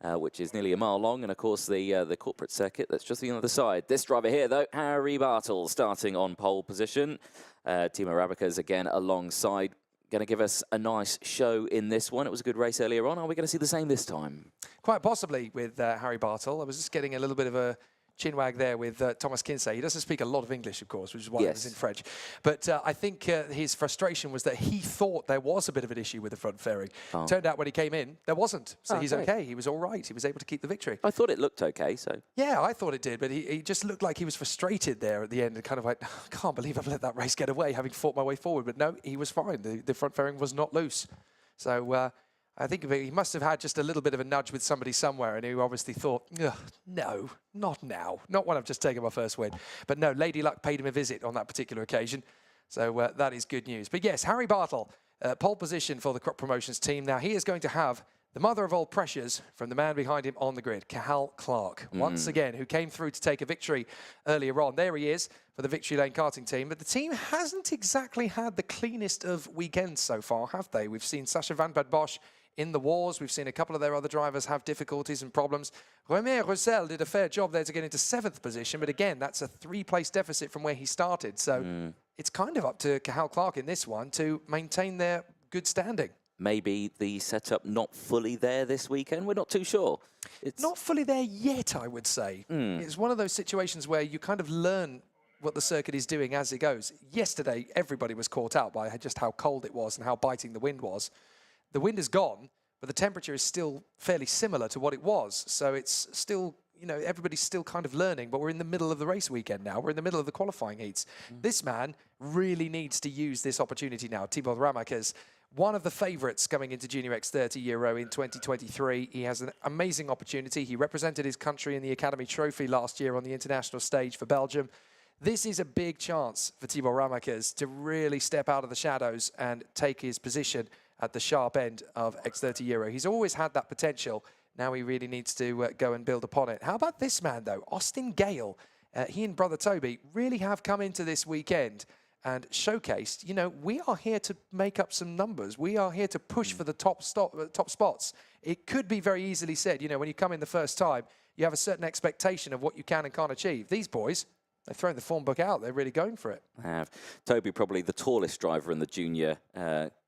which is nearly a mile long, and of course the corporate circuit that's just the other side. This driver here, though, Harry Bartle, starting on pole position. Timo Rabaka's again alongside. Going to give us a nice show in this one. It was a good race earlier on. Are we going to see the same this time? Quite possibly with Harry Bartle. I was just getting a little bit of a chinwag there with Thomas Kinsey. He doesn't speak a lot of English, of course, which is why it was in French. But I think his frustration was that he thought there was a bit of an issue with the front fairing. Turned out when he came in, there wasn't. So he's okay. He was all right. He was able to keep the victory. I thought it looked okay, so... Yeah, I thought it did, but he just looked like he was frustrated there at the end and kind of like, I can't believe I've let that race get away, having fought my way forward. But no, he was fine. The front fairing was not loose. So... I think he must have had just a little bit of a nudge with somebody somewhere, and he obviously thought, no, not now. Not when I've just taken my first win. But no, Lady Luck paid him a visit on that particular occasion. So that is good news. But yes, Harry Bartle, pole position for the Crop Promotions team. Now, he is going to have the mother of all pressures from the man behind him on the grid, Cathal Clark, once again, who came through to take a victory earlier on. There he is for the Victory Lane karting team. But the team hasn't exactly had the cleanest of weekends so far, have they? We've seen Sacha Van Bad Bosch in the wars. We've seen a couple of their other drivers have difficulties and problems. Romain Roussel did a fair job there to get into 7th position, but again, that's a 3-place deficit from where he started. So it's kind of up to Cathal Clark in this one to maintain their good standing. Maybe the setup not fully there this weekend. We're not too sure. It's not fully there yet, I would say. It's one of those situations where you kind of learn what the circuit is doing as it goes. Yesterday, everybody was caught out by just how cold it was and how biting the wind was. The wind is gone, but the temperature is still fairly similar to what it was. So it's still, you know, everybody's still kind of learning, but we're in the middle of the race weekend now. We're in the middle of the qualifying heats. This man really needs to use this opportunity now. Timo Rabaka's one of the favourites coming into Junior X30 Euro in 2023. He has an amazing opportunity. He represented his country in the Academy Trophy last year on the international stage for Belgium. This is a big chance for Timo Rabaka to really step out of the shadows and take his position at the sharp end of X30 Euro. He's always had that potential. Now he really needs to go and build upon it. How about this man, though? Austin Gale. He and brother Toby really have come into this weekend and showcased, you know, we are here to make up some numbers. We are here to push for the top spots. It could be very easily said, you know, when you come in the first time, you have a certain expectation of what you can and can't achieve. These boys, they've thrown the form book out. They're really going for it. I have. Toby, probably the tallest driver in the junior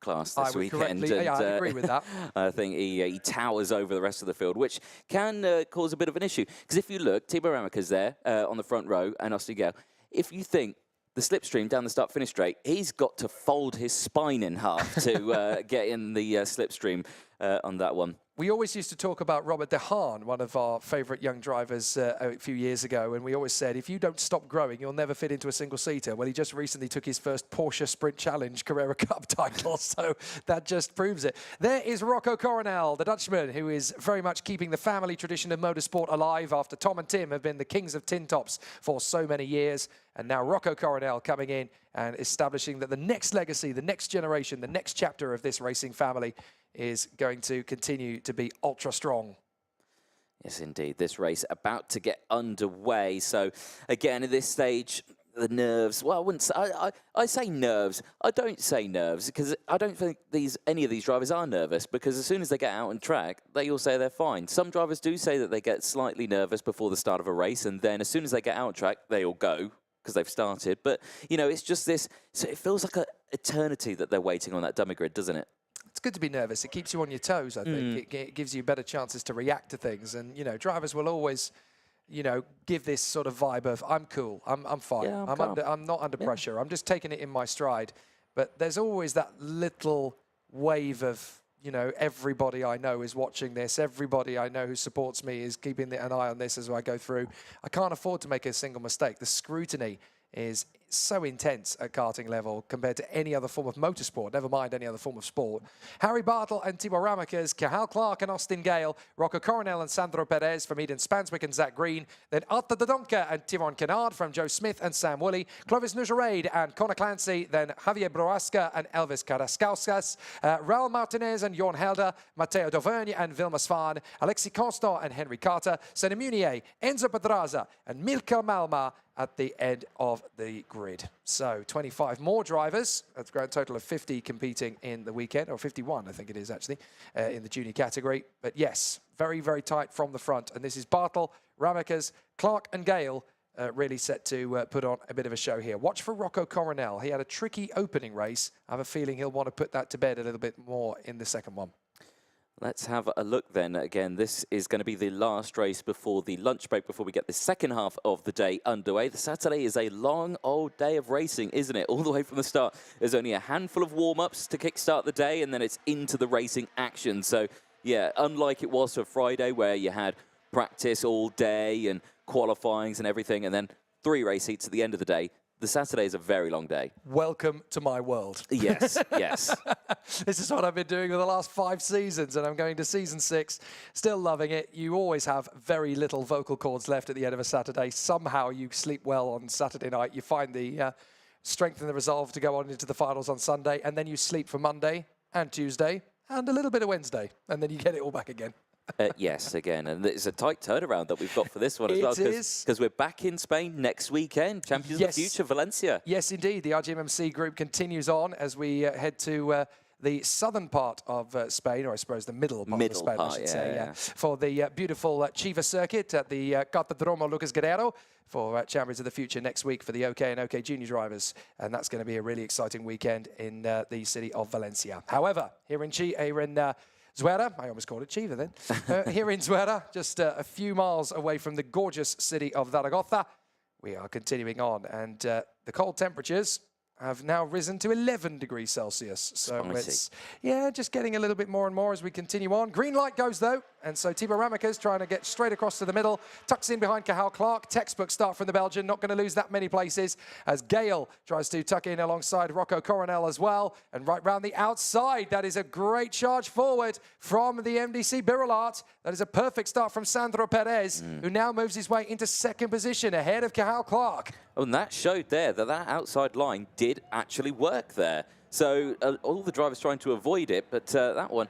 class this weekend. And, I agree with that. I think he towers over the rest of the field, which can cause a bit of an issue. Because if you look, Timo Rabaka's there on the front row and Austin Gale. If you think the slipstream down the start-finish straight, he's got to fold his spine in half to get in the slipstream on that one. We always used to talk about Robert De Haan, one of our favourite young drivers a few years ago, and we always said, if you don't stop growing, you'll never fit into a single-seater. Well, he just recently took his first Porsche Sprint Challenge Carrera Cup title, so that just proves it. There is Rocco Coronel, the Dutchman, who is very much keeping the family tradition of motorsport alive after Tom and Tim have been the kings of tin tops for so many years. And now Rocco Coronel coming in and establishing that the next legacy, the next generation, the next chapter of this racing family is going to continue to be ultra strong. Yes, indeed. This race about to get underway. So, again, at this stage, the nerves. Well, I wouldn't say, I say nerves. I don't say nerves because I don't think any of these drivers are nervous, because as soon as they get out on track, they all say they're fine. Some drivers do say that they get slightly nervous before the start of a race, and then as soon as they get out on track, they all go because they've started. But, you know, it's just this. So it feels like an eternity that they're waiting on that dummy grid, doesn't it? It's good to be nervous. It keeps you on your toes, I think. It gives you better chances to react to things. And, you know, drivers will always, you know, give this sort of vibe of, I'm cool, I'm fine. Yeah, I'm not under pressure. I'm just taking it in my stride. But there's always that little wave of, you know, everybody I know is watching this. Everybody I know who supports me is keeping an eye on this as I go through. I can't afford to make a single mistake. The scrutiny is so intense at karting level compared to any other form of motorsport, never mind any other form of sport. Harry Bartle and Tibor Ramakers, Cathal Clark and Austin Gale, Rocco Coronel and Sandro Perez from Eden Spanswick and Zach Green, then Arta Dodonka and Tyrone Kennard from Joe Smith and Sam Woolley, Clovis Nujarade and Connor Clancy, then Javier Broasca and Elvis Karaskauskas, Raul Martinez and Jorn Helder, Matteo Dauvergne and Vilma Svan, Alexis Constant and Henry Carter, Senna Munier, Enzo Pedraza and Milka Malma at the end of the grid. So 25 more drivers, that's a grand total of 50 competing in the weekend, or 51 I think it is actually, in the junior category. But yes, very, very tight from the front. And this is Bartle, Ramakers, Clark and Gale really set to put on a bit of a show here. Watch for Rocco Coronel. He had a tricky opening race. I have a feeling he'll want to put that to bed a little bit more in the second one. Let's have a look then. Again, this is going to be the last race before the lunch break, before we get the second half of the day underway. The Saturday is a long old day of racing, isn't it? All the way from the start. There's only a handful of warm-ups to kickstart the day, and then it's into the racing action. So, yeah, unlike it was for Friday, where you had practice all day and qualifyings and everything, and then 3 race heats at the end of the day, the Saturday is a very long day. Welcome to my world. Yes, yes. This is what I've been doing for the last 5 seasons, and I'm going to season 6. Still loving it. You always have very little vocal cords left at the end of a Saturday. Somehow you sleep well on Saturday night. You find the strength and the resolve to go on into the finals on Sunday, and then you sleep for Monday and Tuesday and a little bit of Wednesday, and then you get it all back again. Yes, again, and it's a tight turnaround that we've got for this one as well, because we're back in Spain next weekend, Champions of the Future, Valencia. Yes, indeed. The RGMMC group continues on as we head to the southern part of Spain, or I suppose the middle part of Spain, I should say, for the beautiful Chiva circuit at the Cartodromo Lucas Guerrero for Champions of the Future next week for the OK and OK Junior drivers. And that's going to be a really exciting weekend in the city of Valencia. However, here in Zuera, I almost called it Chiva then. Here in Zuera, just a few miles away from the gorgeous city of Zaragoza, we are continuing on. And the cold temperatures have now risen to 11 degrees Celsius. So it's, just getting a little bit more and more as we continue on. Green light goes, though. And so Tibor Ramakers trying to get straight across to the middle. Tucks in behind Cathal Clark. Textbook start from the Belgian. Not going to lose that many places as Gale tries to tuck in alongside Rocco Coronel as well. And right round the outside, that is a great charge forward from the MDC Birolart. That is a perfect start from Sandro Perez, who now moves his way into second position ahead of Cathal Clark. Oh, and that showed there that outside line did actually work there. So all the drivers trying to avoid it, but that one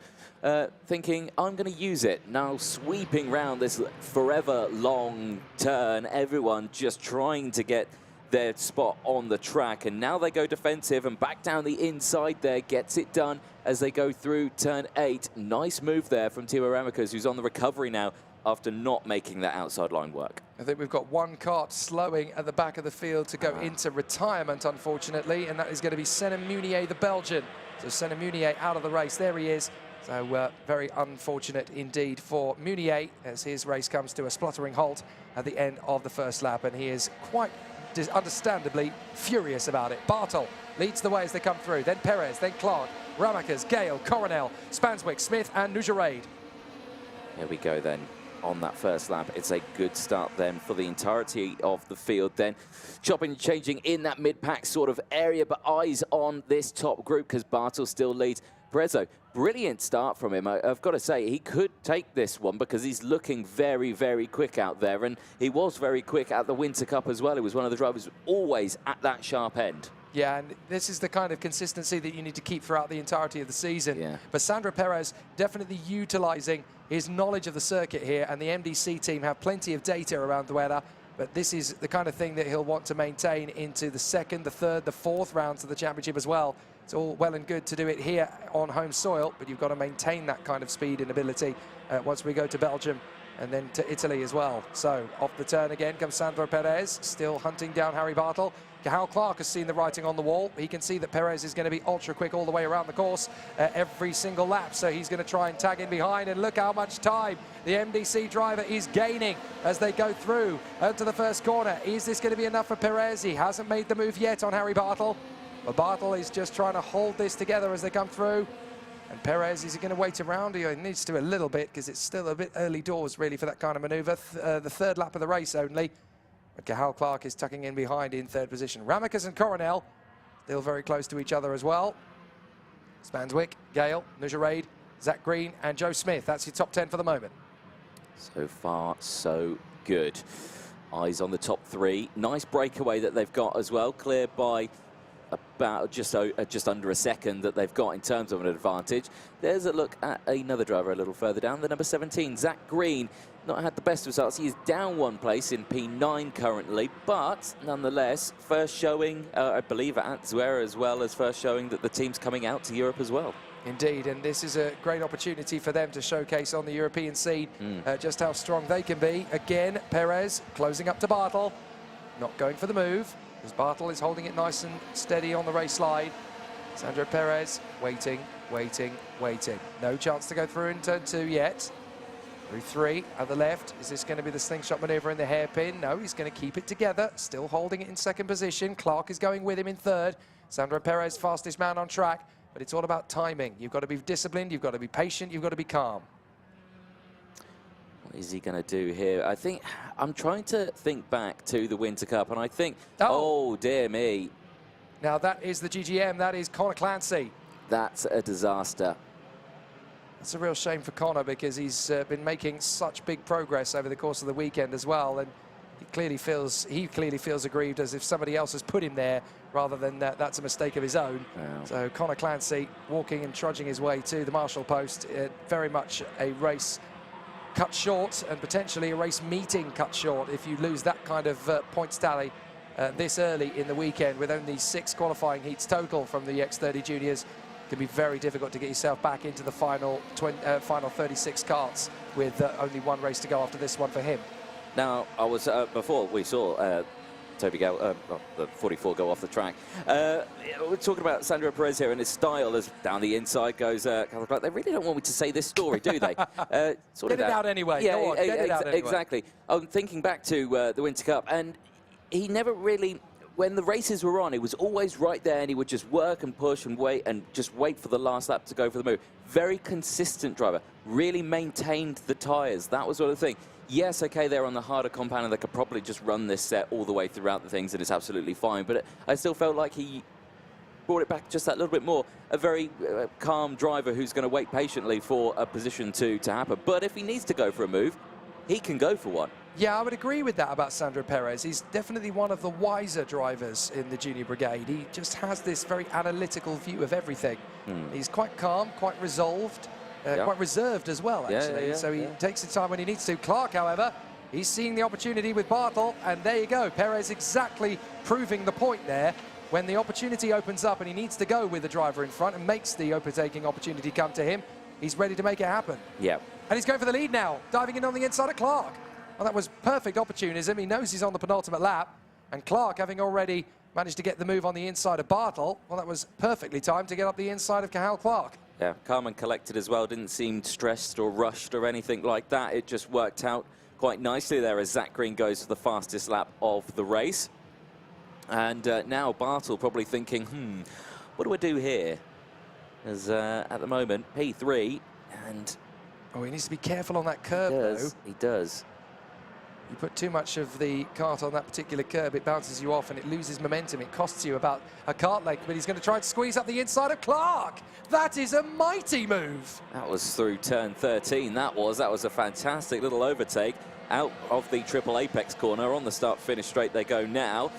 thinking, I'm going to use it. Now sweeping round this forever long turn, everyone just trying to get their spot on the track. And now they go defensive and back down the inside there, gets it done as they go through turn 8. Nice move there from Tibor Ramakers, who's on the recovery now after not making that outside line work. I think we've got one kart slowing at the back of the field to go into retirement, unfortunately, and that is going to be Senna Munier, the Belgian. So Senna Munier out of the race. There he is. So very unfortunate indeed for Munier as his race comes to a spluttering halt at the end of the first lap, and he is quite understandably furious about it. Bartle leads the way as they come through. Then Perez, then Clark, Ramakers, Gale, Coronel, Spanswick, Smith and Nujarade. Here we go then. On that first lap, it's a good start then for the entirety of the field then. Chopping and changing in that mid-pack sort of area, but eyes on this top group because Bartle still leads. Perezzo, brilliant start from him. I've got to say, he could take this one because he's looking very, very quick out there, and he was very quick at the Winter Cup as well. He was one of the drivers always at that sharp end. Yeah, and this is the kind of consistency that you need to keep throughout the entirety of the season. Yeah. But Sandro Perez definitely utilising his knowledge of the circuit here, and the MDC team have plenty of data around Zuera, but this is the kind of thing that he'll want to maintain into the second, the third, the fourth rounds of the championship as well. It's all well and good to do it here on home soil, but you've got to maintain that kind of speed and ability once we go to Belgium and then to Italy as well. So off the turn again comes Sandro Perez, still hunting down Harry Bartle. Cathal Clark has seen the writing on the wall. He can see that Perez is going to be ultra quick all the way around the course every single lap. So he's going to try and tag in behind, and look how much time the MDC driver is gaining as they go through to the first corner. Is this going to be enough for Perez? He hasn't made the move yet on Harry Bartle. But Bartle is just trying to hold this together as they come through. And Perez, is he going to wait around? He needs to a little bit because it's still a bit early doors really for that kind of manoeuvre. The third lap of the race only. But Cahal Clark is tucking in behind in third position. Ramacus and Coronel still very close to each other as well. Spanswick, Gale, Nujaraid, Zach Green and Joe Smith. That's your top 10 for the moment. So far, so good. Eyes on the top 3. Nice breakaway that they've got as well, cleared by about just under a second that they've got in terms of an advantage. There's a look at another driver a little further down, the number 17, Zach Green. Not had the best results. He is down 1 place in P9 currently, but nonetheless, first showing, I believe, at Zuera as well as first showing that the team's coming out to Europe as well. Indeed, and this is a great opportunity for them to showcase on the European scene just how strong they can be. Again, Perez closing up to Bartel, not going for the move, because Bartel is holding it nice and steady on the race slide. Sandro Perez waiting, waiting, waiting. No chance to go through in turn 2 yet. Through 3 at the left. Is this going to be the slingshot maneuver in the hairpin? No, he's going to keep it together, still holding it in second position. Clark is going with him in third. Sandro Perez, fastest man on track. But it's all about timing. You've got to be disciplined, you've got to be patient, you've got to be calm. What is he going to do here? I think I'm trying to think back to the Winter Cup, and I think, oh dear me. Now that is the GGM, that is Connor Clancy. That's a disaster. It's a real shame for Connor because he's been making such big progress over the course of the weekend as well, and he clearly feels aggrieved as if somebody else has put him there rather than that's a mistake of his own. Wow. So Connor Clancy walking and trudging his way to the marshal post, very much a race cut short and potentially a race meeting cut short if you lose that kind of points tally this early in the weekend with only 6 qualifying heats total from the X30 juniors. It can be very difficult to get yourself back into the final 36 carts with only 1 race to go after this one for him. Now, I was, before we saw Toby Gale, the 44 go off the track, we're talking about Sandro Perez here and his style as down the inside goes, they really don't want me to say this story, do they? Get it out anyway. Yeah, go on, get it out anyway. Exactly. I'm thinking back to the Winter Cup, and he never really, when the races were on, he was always right there and he would just work and push and wait and just wait for the last lap to go for the move. Very consistent driver, really maintained the tyres, that was sort of the thing. Yes, okay, they're on the harder compound and they could probably just run this set all the way throughout the things and it's absolutely fine, but I still felt like he brought it back just that little bit more. A very calm driver who's going to wait patiently for a position to happen. But if he needs to go for a move, he can go for one. Yeah, I would agree with that about Sandro Perez. He's definitely one of the wiser drivers in the junior brigade. He just has this very analytical view of everything. He's quite calm, quite resolved. Quite reserved as well, actually. So he takes his time when he needs to. Clark, however, he's seeing the opportunity with Bartel, and there you go. Perez exactly proving the point there. When the opportunity opens up and he needs to go with the driver in front and makes the overtaking opportunity come to him, he's ready to make it happen. Yeah. And he's going for the lead now, diving in on the inside of Clark. Well, that was perfect opportunism. He knows he's on the penultimate lap, and Clark, having already managed to get the move on the inside of Bartel, well, that was perfectly timed to get up the inside of Cahal Clark. Yeah, calm and collected as well. Didn't seem stressed or rushed or anything like that. It just worked out quite nicely there as Zach Green goes for the fastest lap of the race. And now Bartel probably thinking, what do I do here? As at the moment, P3, and... Oh, he needs to be careful on that curve, though. He does. You put too much of the kart on that particular curb, it bounces you off and it loses momentum. It costs you about a kart length, but he's going to try to squeeze up the inside of Clark. That is a mighty move. That was through turn 13. That was a fantastic little overtake out of the triple apex corner. On the start-finish straight they go now.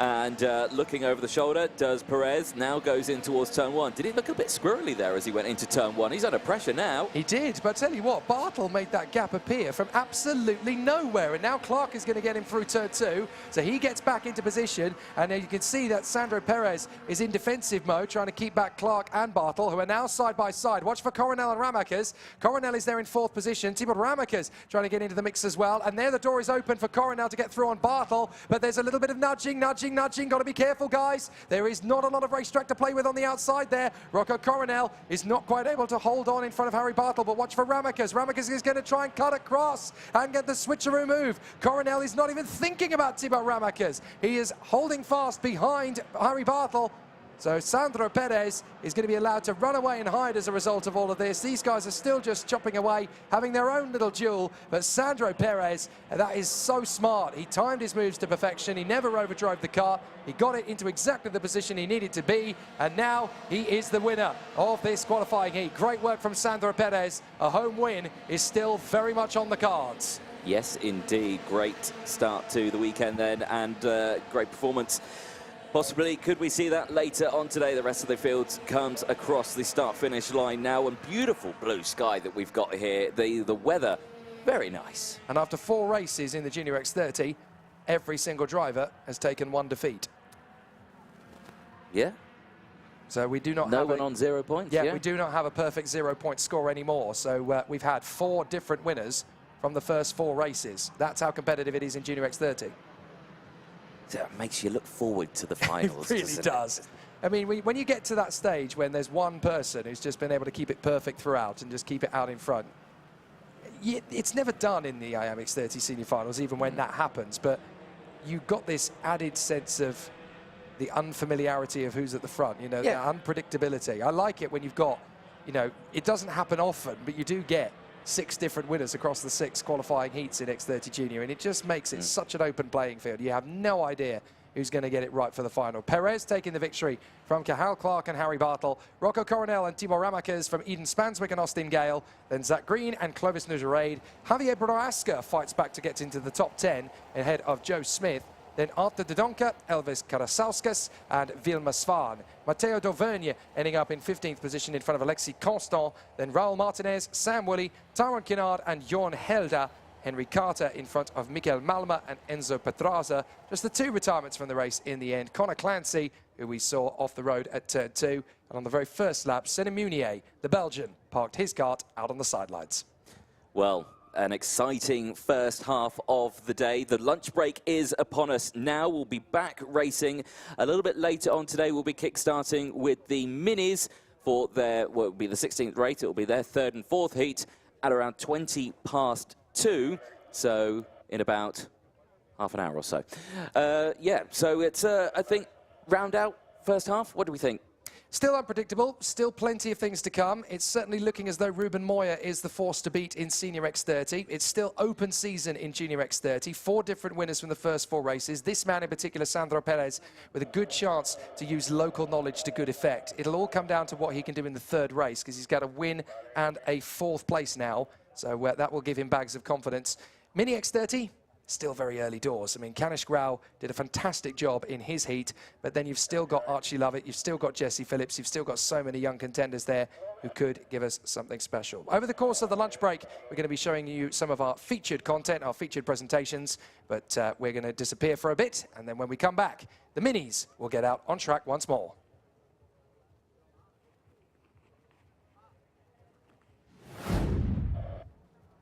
And looking over the shoulder does Perez, now goes in towards turn 1. Did he look a bit squirrely there as he went into turn 1? He's under pressure now. He did, but I tell you what, Bartel made that gap appear from absolutely nowhere, and now Clark is going to get him through turn 2, so he gets back into position, and you can see that Sandro Perez is in defensive mode, trying to keep back Clark and Bartel, who are now side by side. Watch for Coronel and Ramacus. Coronel is there in 4th position. Tibor Ramacus trying to get into the mix as well, and there the door is open for Coronel to get through on Bartel, but there's a little bit of nudging. Got to be careful, guys. There is not a lot of racetrack to play with on the outside there. Rocco Coronel is not quite able to hold on in front of Harry Bartel, but watch for Ramacus. Ramacus is going to try and cut across and get the switcheroo move. Coronel is not even thinking about Thibaut Ramacus. He is holding fast behind Harry Bartel. So Sandro Perez is going to be allowed to run away and hide as a result of all of this. These guys are still just chopping away, having their own little duel. But Sandro Perez, that is so smart. He timed his moves to perfection. He never overdrove the car. He got it into exactly the position he needed to be. And now he is the winner of this qualifying heat. Great work from Sandro Perez. A home win is still very much on the cards. Yes, indeed. Great start to the weekend then, and great performance. Possibly, could we see that later on today? The rest of the field comes across the start-finish line now, and beautiful blue sky that we've got here. The weather, very nice. And after 4 races in the Junior X30, every single driver has taken 1 defeat. Yeah. So we do not no have one on 0 points. Yeah, we do not have a perfect 0-point score anymore. So we've had 4 different winners from the first 4 races. That's how competitive it is in Junior X30. That makes you look forward to the finals. It really does. I mean, when you get to that stage when there's one person who's just been able to keep it perfect throughout and just keep it out in front, it's never done in the IAME X30 senior finals, even when that happens. But you've got this added sense of the unfamiliarity of who's at the front, you know, the unpredictability. I like it when you've got, you know, it doesn't happen often, but you do get 6 different winners across the 6 qualifying heats in X30 Junior, and it just makes it such an open playing field. You have no idea who's going to get it right for the final. Perez taking the victory from Cathal Clark and Harry Bartle, Rocco Coronel and Tibor Ramakers from Eden Spanswick and Austin Gale, then Zach Green and Clovis Nujeraid. Javier Proaska fights back to get into the top 10 ahead of Joe Smith. Then Arthur de Donker, Elvis Karasauskas and Vilma Svan. Matteo Dauvergne ending up in 15th position in front of Alexis Constant. Then Raul Martinez, Sam Woolley, Tyron Kinnard and Jorn Helder. Henry Carter in front of Mikael Malma and Enzo Petraza. Just the 2 retirements from the race in the end. Connor Clancy, who we saw off the road at turn 2. And on the very first lap, Senna Munier, the Belgian, parked his kart out on the sidelines. Well, an exciting first half of the day. The lunch break is upon us now. We'll be back racing a little bit later on today. We'll be kick-starting with the Minis for their, well, it will be the 16th race. It will be their 3rd and 4th heat at around 20 past 2. So in about half an hour or so. Yeah, so it's, I think, round out first half. What do we think? Still unpredictable, still plenty of things to come. It's certainly looking as though Ruben Moya is the force to beat in Senior X30. It's still open season in Junior X30. 4 different winners from the first 4 races. This man in particular, Sandro Perez, with a good chance to use local knowledge to good effect. It'll all come down to what he can do in the 3rd race, because he's got a win and a 4th place now. So that will give him bags of confidence. Mini X30, still very early doors. I mean, Kanish Grau did a fantastic job in his heat, but then you've still got Archie Lovett, you've still got Jesse Phillips, you've still got so many young contenders there who could give us something special. Over the course of the lunch break, we're going to be showing you some of our featured content, our featured presentations, but we're going to disappear for a bit, and then when we come back, the Minis will get out on track once more.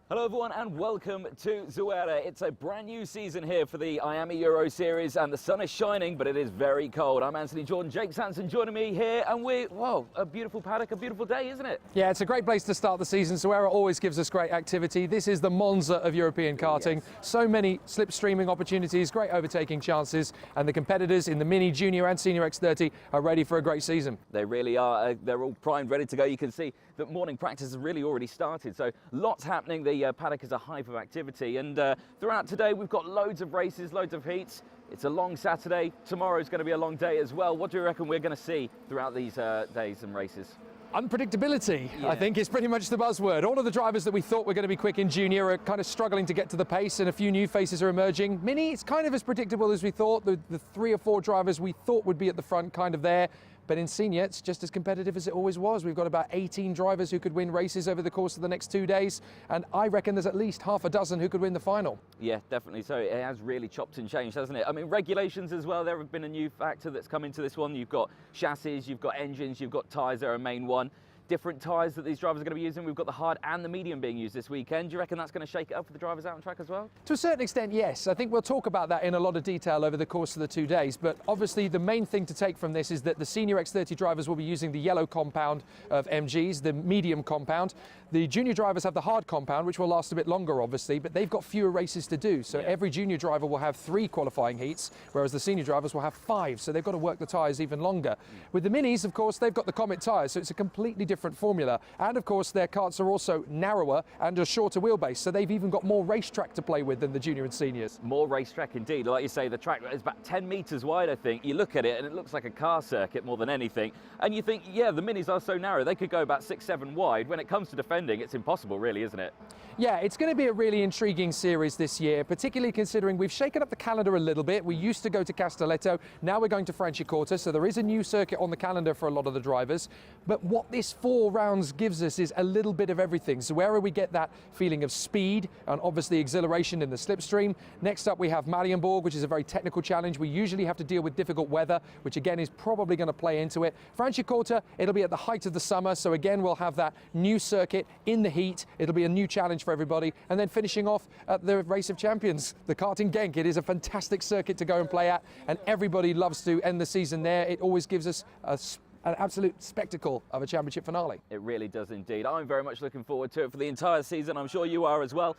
Hello everyone and welcome to Zuera. It's a brand new season here for the IAME Euro Series and the sun is shining but it is very cold. I'm Anthony Jordan, Jake Sanson joining me here and whoa, a beautiful paddock, a beautiful day, isn't it? Yeah, it's a great place to start the season. Zuera always gives us great activity. This is the Monza of European karting. Yes. So many slipstreaming opportunities, great overtaking chances, and the competitors in the Mini, Junior and Senior X30 are ready for a great season. They really are. They're all primed, ready to go. You can see that morning practice has really already started, so lots happening. The paddock is a hive of activity, and throughout today we've got loads of races, loads of heats. It's a long Saturday. Tomorrow's going to be a long day as well. What do you reckon we're going to see throughout these days and races? Unpredictability, yeah. I think, is pretty much the buzzword. All of the drivers that we thought were going to be quick in Junior are kind of struggling to get to the pace, and a few new faces are emerging. Mini, it's kind of as predictable as we thought. The 3 or 4 drivers we thought would be at the front kind of there. But in Senior, it's just as competitive as it always was. We've got about 18 drivers who could win races over the course of the next 2 days. And I reckon there's at least half a dozen who could win the final. Yeah, definitely. So it has really chopped and changed, hasn't it? I mean, regulations as well. There have been a new factor that's come into this one. You've got chassis, you've got engines, you've got tyres. They're a main one. different tyres that these drivers are going to be using. We've got the hard and the medium being used this weekend. Do you reckon that's going to shake it up for the drivers out on track as well? To a certain extent, yes. I think we'll talk about that in a lot of detail over the course of the 2 days. But obviously, the main thing to take from this is that the senior X30 drivers will be using the yellow compound of MGs, the medium compound. The junior drivers have the hard compound, which will last a bit longer, obviously, but they've got fewer races to do. So every junior driver will have 3 qualifying heats, whereas the senior drivers will have 5. So they've got to work the tyres even longer. With the minis, of course, they've got the Comet tyres, so it's a completely different formula. And of course, their karts are also narrower and a shorter wheelbase, so they've even got more racetrack to play with than the junior and seniors. More racetrack indeed. Like you say, the track is about 10 metres wide, I think. You look at it and it looks like a car circuit more than anything. And you think, yeah, the minis are so narrow, they could go about 6, 7 wide. When it comes to defending, it's impossible, really, isn't it? Yeah, it's going to be a really intriguing series this year, particularly considering we've shaken up the calendar a little bit. We used to go to Castelletto, now we're going to Franciacorta, so there is a new circuit on the calendar for a lot of the drivers. But what this 4 rounds gives us is a little bit of everything. So where we get that feeling of speed and obviously exhilaration in the slipstream. Next up we have Marienburg, which is a very technical challenge. We usually have to deal with difficult weather, which again is probably going to play into it. Franciacorta, it'll be at the height of the summer, so again we'll have that new circuit in the heat. It'll be a new challenge for everybody. And then finishing off at the Race of Champions, the kart in Genk. It is a fantastic circuit to go and play at, and everybody loves to end the season there. It always gives us an absolute spectacle of a championship finale. It really does indeed. I'm very much looking forward to it for the entire season. I'm sure you are as well.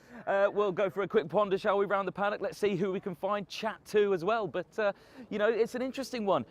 We'll go for a quick ponder, shall we, round the paddock? Let's see who we can find chat to as well. But, you know, it's an interesting one.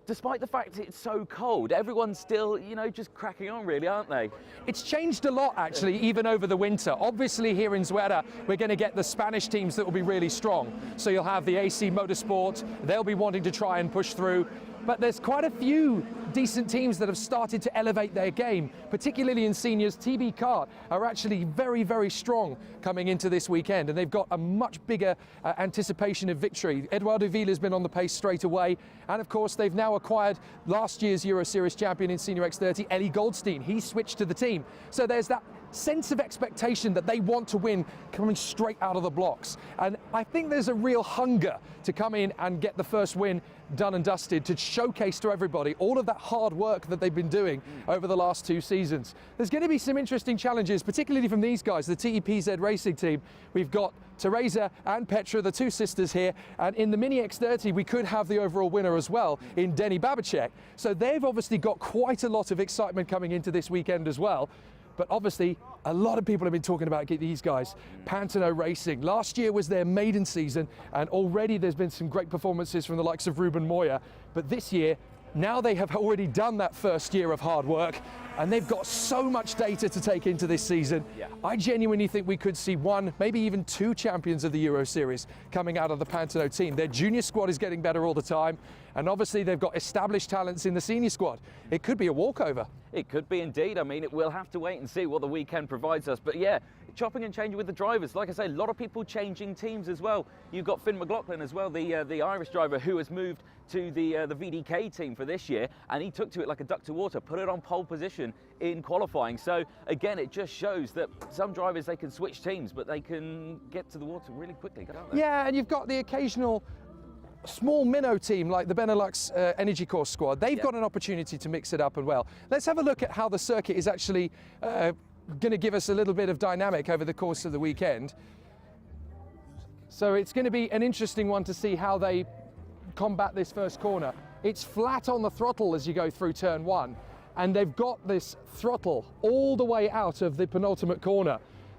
Despite the fact it's so cold, everyone's still, you know, just cracking on really, aren't they? It's changed a lot, actually, even over the winter. Obviously, here in Zuera, we're going to get the Spanish teams that will be really strong. So you'll have the AC Motorsport. They'll be wanting to try and push through. But there's quite a few decent teams that have started to elevate their game, particularly in seniors. TB Kart are actually very, very strong coming into this weekend, and they've got a much bigger anticipation of victory. Eduardo Vila's been on the pace straight away, and of course they've now acquired last year's Euro Series champion in Senior X30, Ellie Goldstein. He switched to the team. So there's that sense of expectation that they want to win coming straight out of the blocks. And I think there's a real hunger to come in and get the first win done and dusted, to showcase to everybody all of that hard work that they've been doing over the last 2 seasons. There's going to be some interesting challenges, particularly from these guys, the TEPZ Racing team. We've got Teresa and Petra, the 2 sisters here, and in the Mini X30 we could have the overall winner as well in Denny Babacek. So they've obviously got quite a lot of excitement coming into this weekend as well. But obviously, a lot of people have been talking about these guys. Pantano Racing. Last year was their maiden season, and already there's been some great performances from the likes of Ruben Moya. But this year, now they have already done that first year of hard work, and they've got so much data to take into this season. I genuinely think we could see 1, maybe even 2 champions of the Euro Series coming out of the Pantano team. Their junior squad is getting better all the time, and obviously they've got established talents in the senior squad. It could be a walkover. It could be indeed. I mean, we'll have to wait and see what the weekend provides us. But yeah, chopping and changing with the drivers. Like I say, a lot of people changing teams as well. You've got Finn McLaughlin as well, the Irish driver who has moved to the VDK team for this year, and he took to it like a duck to water, put it on pole position in qualifying. So again, it just shows that some drivers, they can switch teams, but they can get to the water really quickly, can't they? Yeah, and you've got the occasional small minnow team like the Benelux Energy Course squad. They've got an opportunity to mix it up and well. Let's have a look at how the circuit is actually going to give us a little bit of dynamic over the course of the weekend. So it's going to be an interesting one to see how they combat this first corner. It's flat on the throttle as you go through turn 1, and they've got this throttle all the way out of the penultimate corner.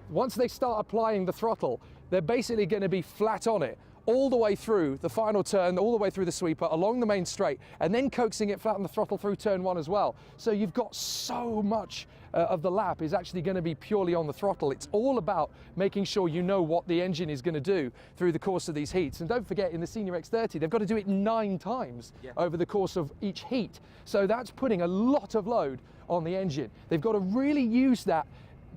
Once they start applying the throttle, they're basically going to be flat on it all the way through the final turn, all the way through the sweeper, along the main straight, and then coaxing it flat on the throttle through turn 1 as well. So you've got so much of the lap is actually going to be purely on the throttle. It's all about making sure you know what the engine is going to do through the course of these heats. And don't forget, in the Senior X30, they've got to do it 9 times over the course of each heat. So that's putting a lot of load on the engine. They've got to really use that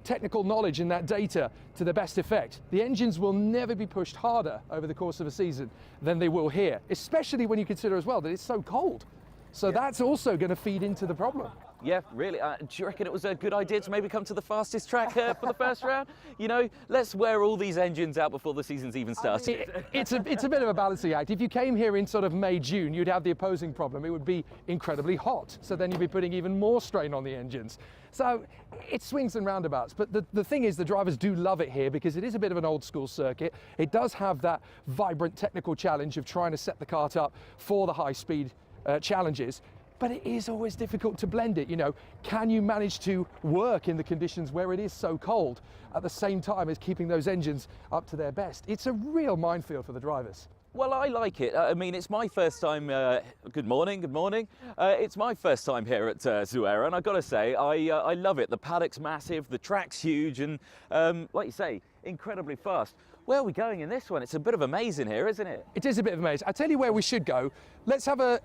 technical knowledge and that data to the best effect. The engines will never be pushed harder over the course of a season than they will here, especially when you consider as well that it's so cold. So that's also going to feed into the problem. Yeah, really. Do you reckon it was a good idea to maybe come to the fastest track for the first round? You know, let's wear all these engines out before the season's even started. It's a bit of a balancing act. If you came here in sort of May, June, you'd have the opposing problem. It would be incredibly hot. So then you'd be putting even more strain on the engines. So it swings and roundabouts. But the thing is, the drivers do love it here because it is a bit of an old school circuit. It does have that vibrant technical challenge of trying to set the kart up for the high speed challenges. But it is always difficult to blend it, you know. Can you manage to work in the conditions where it is so cold at the same time as keeping those engines up to their best? It's a real minefield for the drivers. Well, I like it. I mean, it's my first time. Good morning. It's my first time here at Zuera, and I've got to say, I love it. The paddock's massive, the track's huge, and like you say, incredibly fast. Where are we going in this one? It's a bit of a maze in here, isn't it? It is a bit of a maze. I tell you where we should go. Let's have a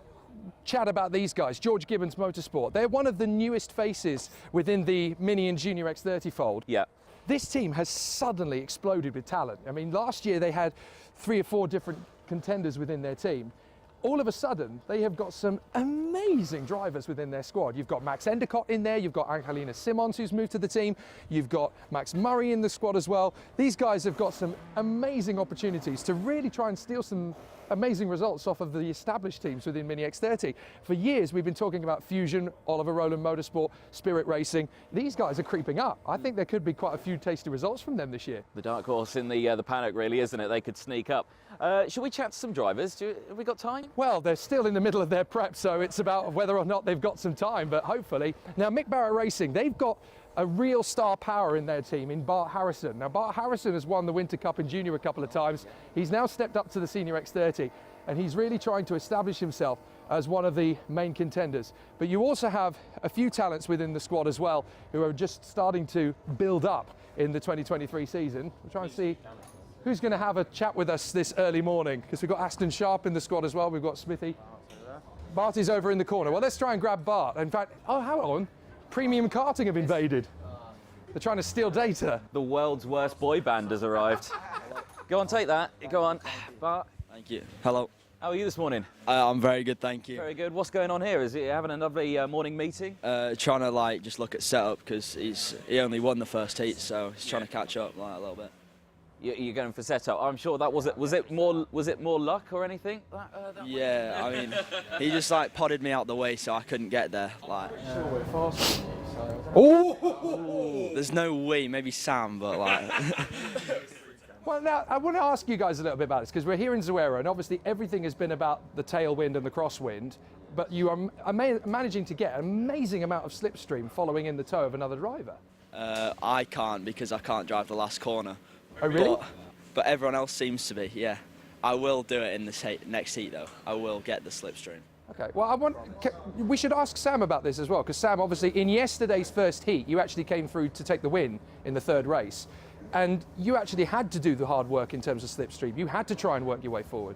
chat about these guys, George Gibbons Motorsport. They're one of the newest faces within the Mini and Junior X30 fold. Yeah. This team has suddenly exploded with talent. I mean, last year they had 3 or 4 different contenders within their team. All of a sudden, they have got some amazing drivers within their squad. You've got Max Endicott in there, you've got Angelina Simons who's moved to the team, you've got Max Murray in the squad as well. These guys have got some amazing opportunities to really try and steal some amazing results off of the established teams within Mini X30. For years, we've been talking about Fusion, Oliver Rowland Motorsport, Spirit Racing. These guys are creeping up. I think there could be quite a few tasty results from them this year. The dark horse in the paddock, really, isn't it? They could sneak up. Should we chat to some drivers? Have we got time? Well, they're still in the middle of their prep, so it's about whether or not they've got some time, but hopefully. Now, Mick Barrett Racing, they've got a real star power in their team in Bart Harrison. Now, Bart Harrison has won the Winter Cup in Junior a couple of times. He's now stepped up to the Senior X30, and he's really trying to establish himself as one of the main contenders. But you also have a few talents within the squad as well who are just starting to build up in the 2023 season. We'll try and see who's going to have a chat with us this early morning, because we've got Aston Sharp in the squad as well. We've got Smithy. Bart is over in the corner. Well, let's try and grab Bart. In fact, oh, hang on. Premium Karting have invaded. They're trying to steal data. The world's worst boy band has arrived. Go on, take that. Go on, Bart. Thank you. Hello. How are you this morning? I'm very good, thank you. Very good. What's going on here? Is he having a lovely morning meeting? Trying to just look at setup because he only won the first heat, so he's trying to catch up a little bit. You're going for setup. I'm sure that was it more luck or anything? Yeah, I mean, he just podded me out the way so I couldn't get there. Oh! There's no way, maybe Sam, but Well, now, I want to ask you guys a little bit about this, because we're here in Zuera, and obviously everything has been about the tailwind and the crosswind, but you are managing to get an amazing amount of slipstream following in the toe of another driver. I can't because I can't drive the last corner. Oh, really? But everyone else seems to be, yeah. I will do it in the next heat, though. I will get the slipstream. Okay, well, we should ask Sam about this as well, because Sam, obviously, in yesterday's first heat, you actually came through to take the win in the third race, and you actually had to do the hard work in terms of slipstream. You had to try and work your way forward.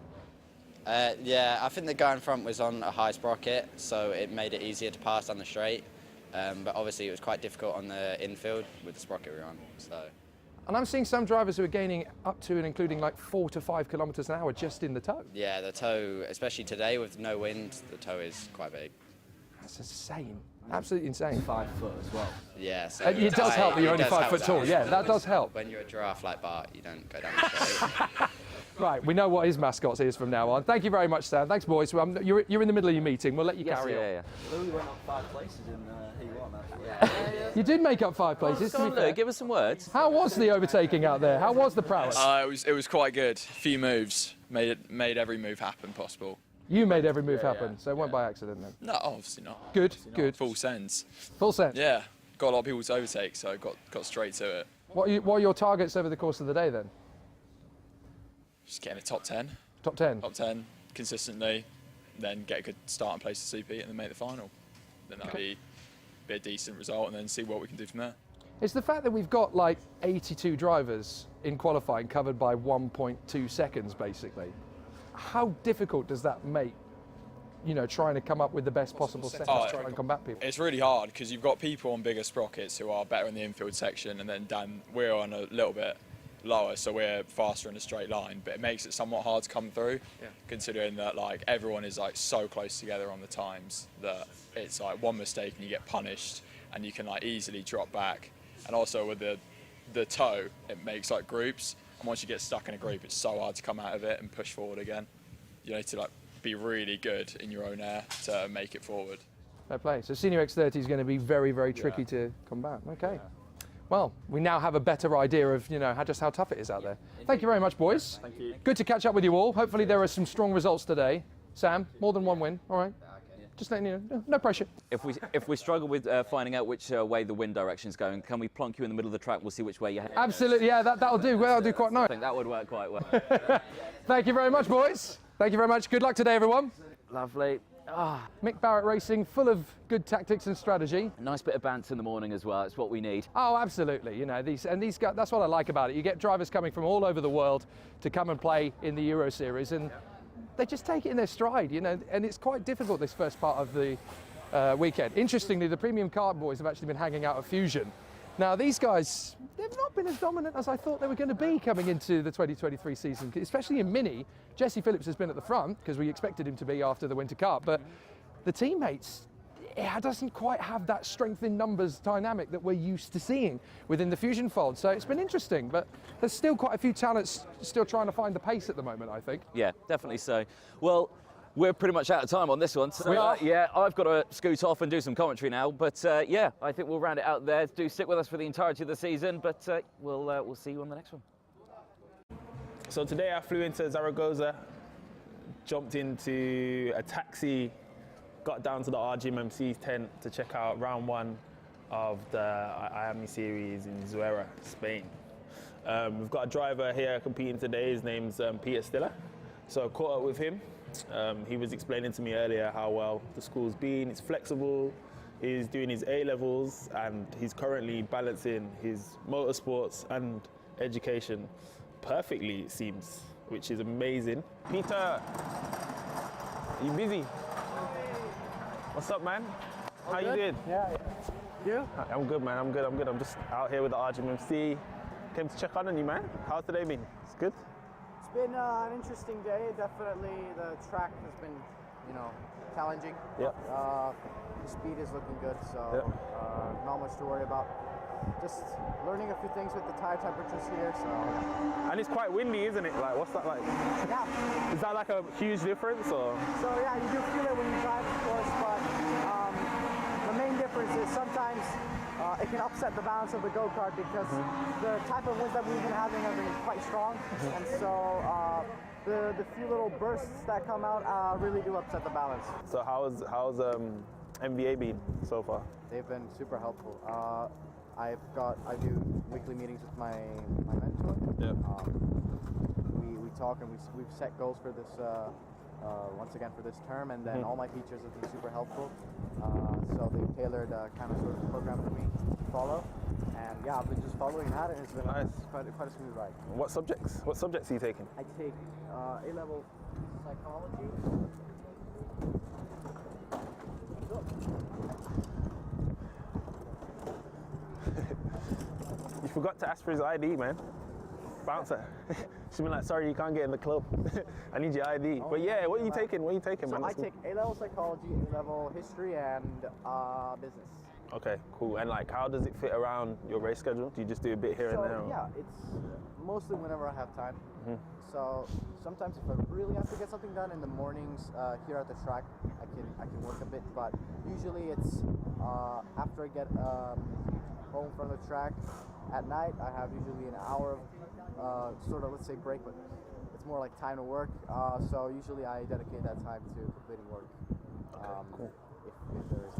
Yeah, I think the guy in front was on a high sprocket, so it made it easier to pass on the straight, but obviously it was quite difficult on the infield with the sprocket we were on, so... And I'm seeing some drivers who are gaining up to and including 4 to 5 kilometres an hour just in the toe. Yeah, the toe, especially today with no wind, the toe is quite big. That's insane. Absolutely insane. 5 foot as well. Yeah, so it does help that you're only 5 foot tall. Yeah, that does help. When you're a giraffe like Bart, you don't go down the straight. Right, we know what his mascot is from now on. Thank you very much, Sam. Thanks, boys. You're in the middle of your meeting. We'll let you carry on. Yeah. Louis went up 5 places in Heat 1, actually. You did make up 5 places. Give us some words. How was the overtaking out there? How was the prowess? It was quite good. A few moves made every move happen possible. You made every move happen, so it went by accident then? No, obviously not. Good. Full sense. Full sense? Yeah. Got a lot of people to overtake, so got straight to it. What are your targets over the course of the day then? Just getting a top 10. Top 10? Top 10 consistently, then get a good start and place to Super Heat and then make the final. Then that'd be a decent result and then see what we can do from there. It's the fact that we've got 82 drivers in qualifying covered by 1.2 seconds basically. How difficult does that make, trying to come up with the best possible setup to try and combat people? It's really hard because you've got people on bigger sprockets who are better in the infield section, and then we're on a little bit lower, so we're faster in a straight line, but it makes it somewhat hard to come through, considering that like everyone is like so close together on the times that it's like one mistake and you get punished, and you can like easily drop back. And also with the toe, it makes like groups, and once you get stuck in a group, it's so hard to come out of it and push forward again. You need to like be really good in your own air to make it forward. Fair play. So Senior X30 is going to be very, very tricky to combat. Okay. Well, we now have a better idea of, you know, just how tough it is out there. Thank you very much, boys. Thank you. Good to catch up with you all. Hopefully there are some strong results today. Sam, more than one win. All right. Just letting you know, no pressure. If we struggle with finding out which way the wind direction is going, can we plonk you in the middle of the track? We'll see which way you're heading. Absolutely, yeah, that'll do. Well, that'll do quite nice. I think that would work quite well. Thank you very much, boys. Thank you very much. Good luck today, everyone. Lovely. Mick Barrett Racing, full of good tactics and strategy. A nice bit of banter in the morning as well. It's what we need. Oh, absolutely. You know, these guys, that's what I like about it. You get drivers coming from all over the world to come and play in the Euro Series, and they just take it in their stride, you know, and it's quite difficult this first part of the weekend. Interestingly, the premium car boys have actually been hanging out at Fusion. Now, these guys, they've not been as dominant as I thought they were going to be coming into the 2023 season, especially in Mini. Jesse Phillips has been at the front because we expected him to be after the Winter Cup, but the teammates, it doesn't quite have that strength in numbers dynamic that we're used to seeing within the Fusion fold. So it's been interesting, but there's still quite a few talents still trying to find the pace at the moment, I think. Yeah, definitely so. Well, we're pretty much out of time on this one. So, We are? yeah, I've got to scoot off and do some commentary now. But yeah, I think we'll round it out there. Do stick with us for the entirety of the season, but we'll see you on the next one. So today I flew into Zaragoza, jumped into a taxi, got down to the RGMMC tent to check out round one of the IAME Series in Zuera, Spain. We've got a driver here competing today. His name's Peter Stiller. So I caught up with him. He was explaining to me earlier how well the school's been. It's flexible. He's doing his A-levels and he's currently balancing his motorsports and education perfectly, it seems, which is amazing. Peter, are you busy? What's up, man? How you doing? Yeah. You? I'm good, man. I'm good. I'm just out here with the RGMMC. Came to check on you, man. How's today been? It's good? It's been an interesting day. Definitely the track has been, you know, challenging. Yep. The speed is looking good, so not much to worry about. Just learning a few things with the tire temperatures here, so. And it's quite windy, isn't it? Like, what's that like? Yeah. Is that like a huge difference, or? So yeah, you do feel it when you drive, of course, but the main difference is sometimes it can upset the balance of the go-kart because the type of winds that we've been having have been quite strong, and so the few little bursts that come out really do upset the balance. So how's MVA been so far? They've been super helpful. I do weekly meetings with my mentor. Yep. We talk and we've set goals for this once again for this term, and then all my teachers have been super helpful. So they've tailored a kind of sort of program for me to follow, and yeah, I've been just following that, and it's been nice. quite a smooth ride. What subjects? What subjects are you taking? I take A-level psychology. You forgot to ask for his ID, man. Bouncer. She's been like, sorry, you can't get in the club. I need your ID. But yeah, what are you taking? What are you taking, So man? I take A-level psychology, A-level history, and business. Okay, cool. And like, how does it fit around your race schedule? Do you just do a bit here and there? Or? Yeah, it's mostly whenever I have time. So sometimes if I really have to get something done in the mornings here at the track, I can work a bit. But usually it's after I get home from the track at night. I have usually an hour of sort of, let's say, break, but it's more like time to work. So usually I dedicate that time to completing work. Cool. If there is.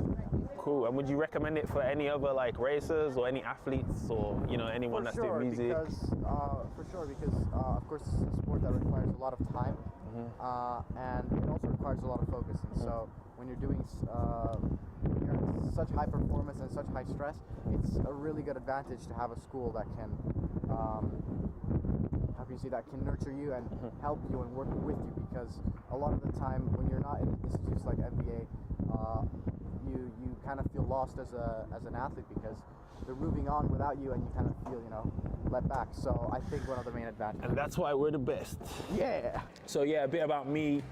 Cool. And would you recommend it for any other like racers or any athletes or anyone that's doing music? For sure, because of course it's a sport that requires a lot of time, and it also requires a lot of focus. And so when you're doing you're at such high performance and such high stress, it's a really good advantage to have a school that can that can nurture you and help you and work with you, because a lot of the time when you're not in institutes like MBA, you kind of feel lost as an athlete because they're moving on without you, and you kind of feel, let back. So I think one of the main advantages. And that's why we're the best. Yeah. So yeah, a bit about me.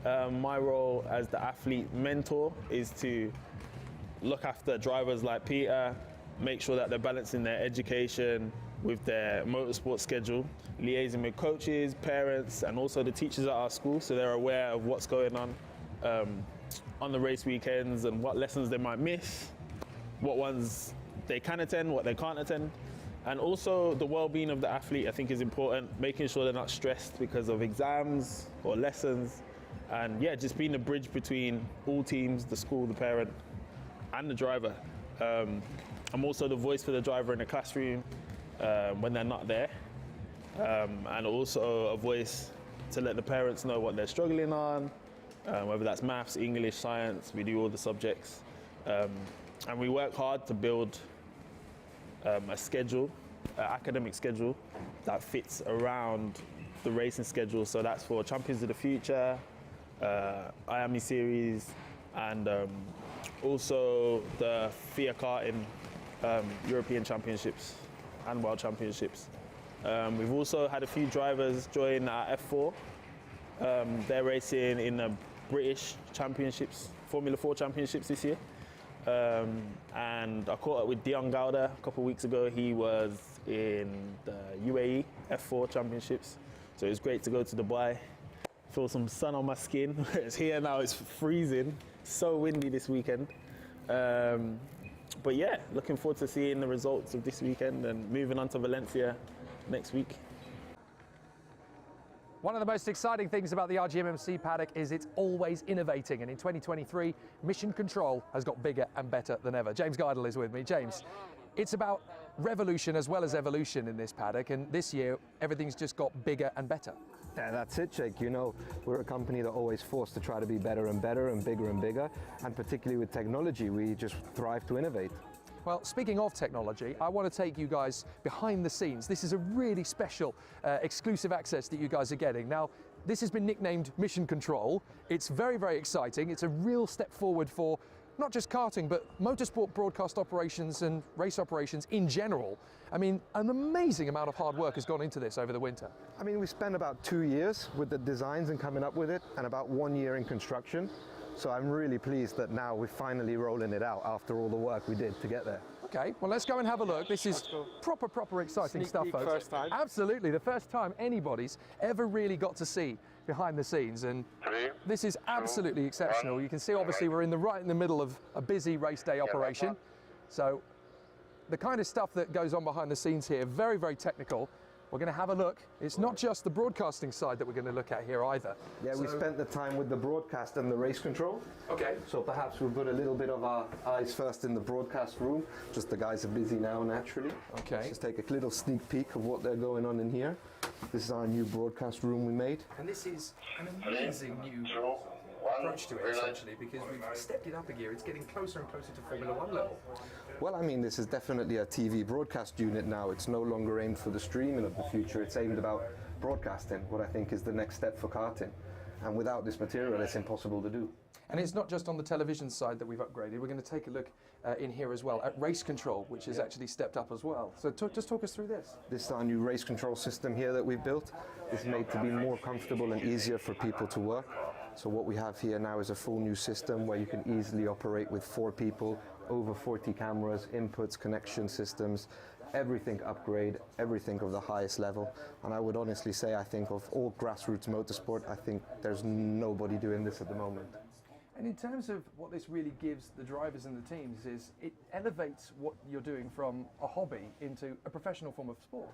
My role as the athlete mentor is to look after drivers like Peter, make sure that they're balancing their education with their motorsport schedule, liaising with coaches, parents, and also the teachers at our school, so they're aware of what's going on the race weekends and what lessons they might miss, what ones they can attend, what they can't attend. And also the well-being of the athlete, I think, is important, making sure they're not stressed because of exams or lessons. And yeah, just being the bridge between all teams, the school, the parent, and the driver. I'm also the voice for the driver in the classroom when they're not there. And also a voice to let the parents know what they're struggling on, whether that's maths, English, science. We do all the subjects. And we work hard to build a schedule, an academic schedule that fits around the racing schedule. So that's for Champions of the Future, IAME Series, and also the FIA karting European Championships and World Championships. We've also had a few drivers join our F4. They're racing in the British Championships, Formula 4 Championships this year. And I caught up with Dion Gowda a couple of weeks ago. He was in the UAE F4 Championships. So it was great to go to Dubai, feel some sun on my skin. It's here now, it's freezing. So windy this weekend. But yeah, looking forward to seeing the results of this weekend and moving on to Valencia next week. One of the most exciting things about the RGMMC paddock is it's always innovating, and in 2023, Mission Control has got bigger and better than ever. James Geidel is with me. James, it's about revolution as well as evolution in this paddock, and this year, everything's just got bigger and better. Yeah, that's it, Jake. We're a company that always forced to try to be better and better and bigger, and particularly with technology, we just thrive to innovate. Well, speaking of technology, I want to take you guys behind the scenes. This is a really special exclusive access that you guys are getting. Now, this has been nicknamed Mission Control. It's very, very exciting. It's a real step forward for not just karting, but motorsport broadcast operations and race operations in general. I mean, an amazing amount of hard work has gone into this over the winter. I mean, we spent about 2 years with the designs and coming up with it, and about 1 year in construction. So I'm really pleased that now we're finally rolling it out after all the work we did to get there. Okay, well, let's go and have a look. This is proper exciting stuff, folks. First time. Absolutely, the first time anybody's ever really got to see behind the scenes, and this is absolutely exceptional. You can see, obviously, we're right in the middle of a busy race day operation. So the kind of stuff that goes on behind the scenes here, very, very technical. We're going to have a look. It's not just the broadcasting side that we're going to look at here either. Yeah, we spent the time with the broadcast and the race control. Okay. So perhaps we'll put a little bit of our eyes first in the broadcast room. Just the guys are busy now, naturally. Okay. Let's just take a little sneak peek of what they're going on in here. This is our new broadcast room we made. And this is an amazing new approach to it, essentially, because we've stepped it up a gear. It's getting closer and closer to Formula 1 level. Well, I mean, this is definitely a TV broadcast unit now. It's no longer aimed for the streaming of the future. It's aimed about broadcasting, what I think is the next step for karting. And without this material, it's impossible to do. And it's not just on the television side that we've upgraded. We're going to take a look in here as well at race control, which has actually stepped up as well. So just talk us through this. This is our new race control system here that we've built. It's made to be more comfortable and easier for people to work. So what we have here now is a full new system where you can easily operate with 4 people, over 40 cameras, inputs, connection systems, everything upgrade, everything of the highest level. And I would honestly say, I think of all grassroots motorsport, I think there's nobody doing this at the moment. And in terms of what this really gives the drivers and the teams is it elevates what you're doing from a hobby into a professional form of sport.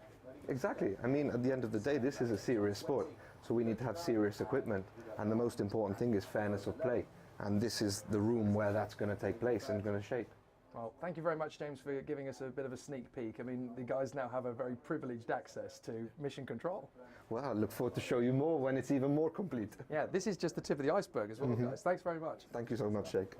Exactly. I mean, at the end of the day, this is a serious sport. So we need to have serious equipment. And the most important thing is fairness of play. And this is the room where that's going to take place and going to shape. Well, thank you very much, James, for giving us a bit of a sneak peek. I mean, the guys now have a very privileged access to Mission Control. Well, I look forward to show you more when it's even more complete. Yeah, this is just the tip of the iceberg as well, guys. Thanks very much. Thank you so much, Jake.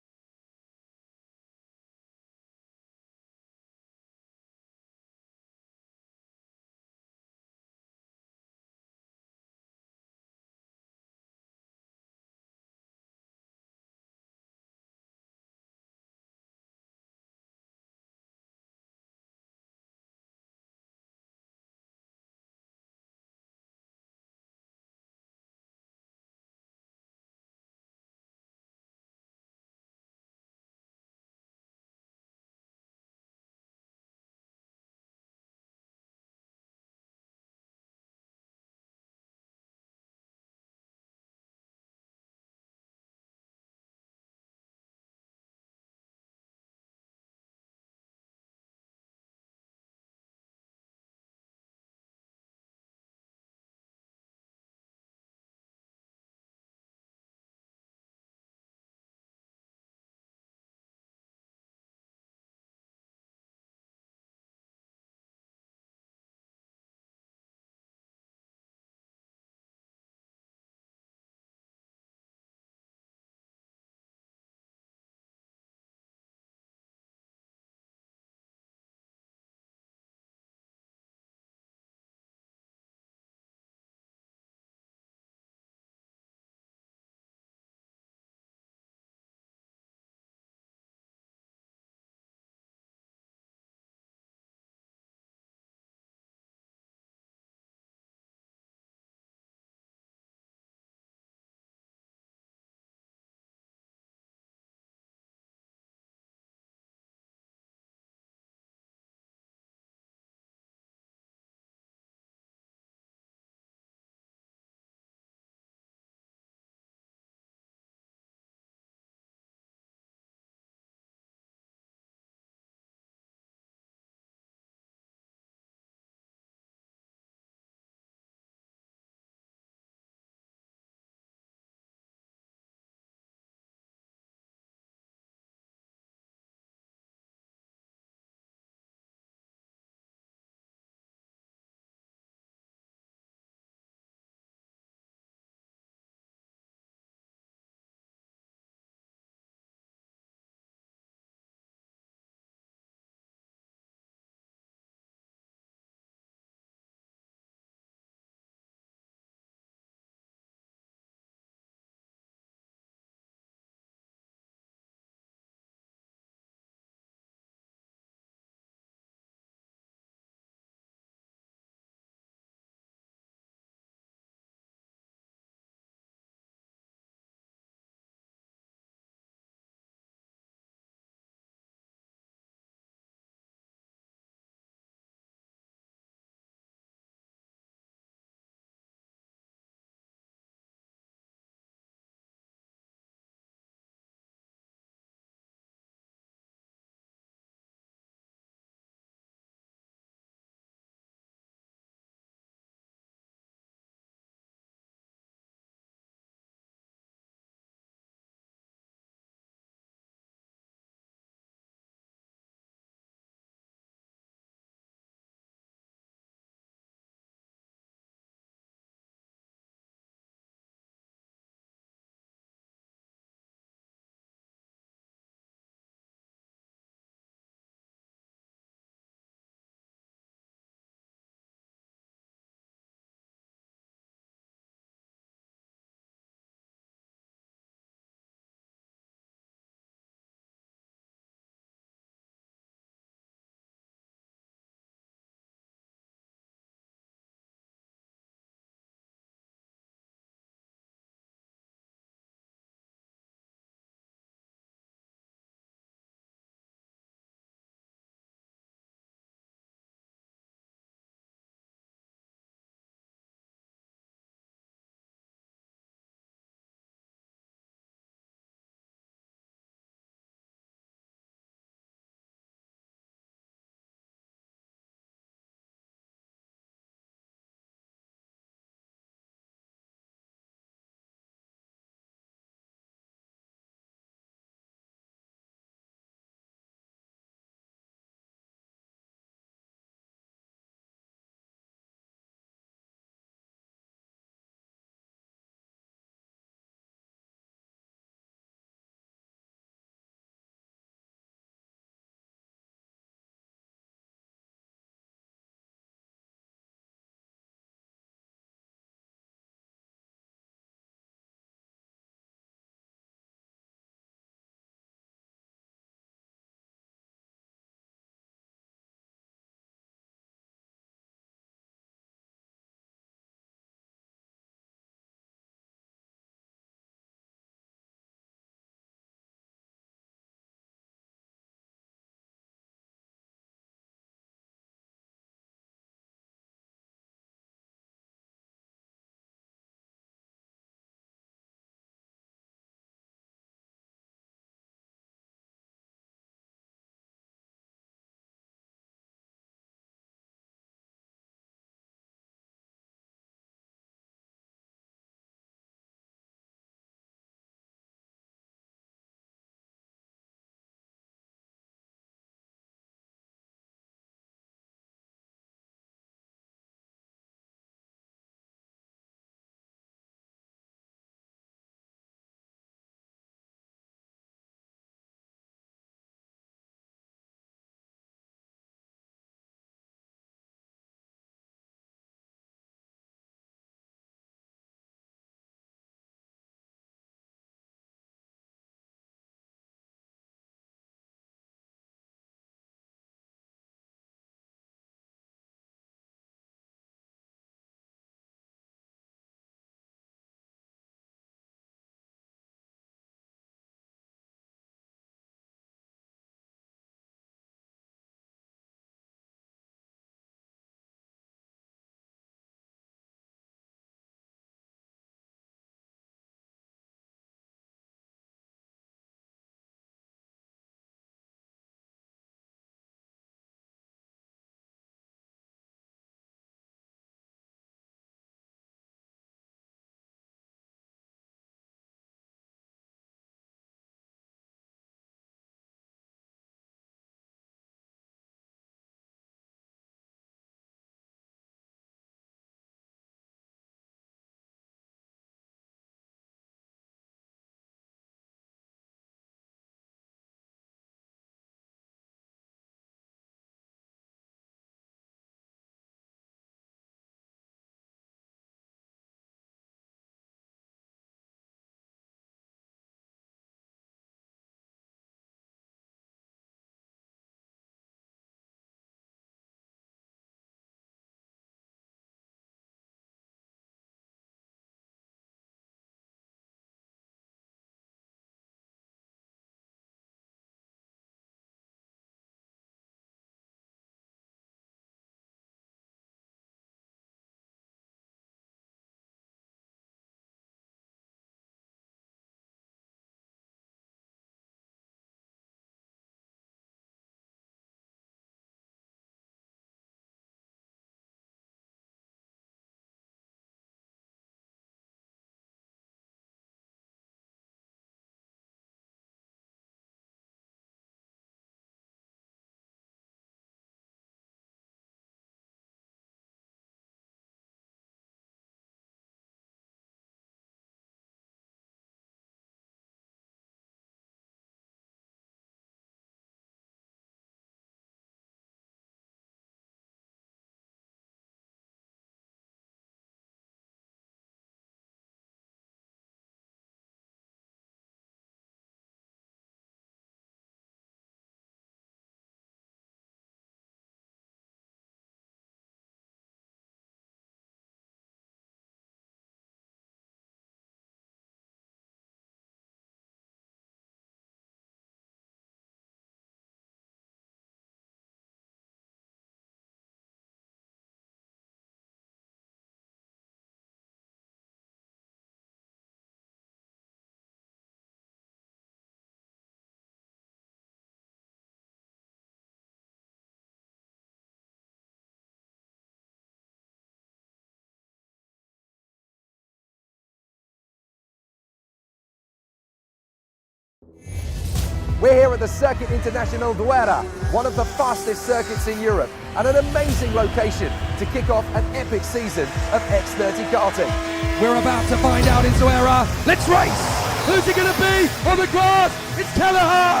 We're here at the Circuit International Zuera, one of the fastest circuits in Europe, and an amazing location to kick off an epic season of X30 karting. We're about to find out in Zuera. Let's race! Who's it going to be on the grass? It's Kelleher!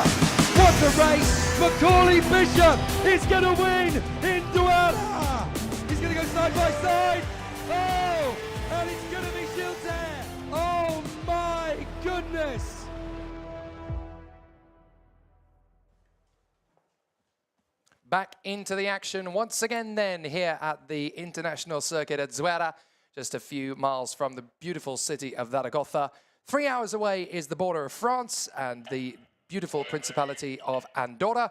What a race! Macaulay Bishop is going to win in Zuera! He's going to go side by side. Oh! And it's going to be Gilles. Oh my goodness! Back into the action once again then here at the International Circuit at Zuera, just a few miles from the beautiful city of Zaragoza. 3 hours away is the border of France and the beautiful Principality of Andorra.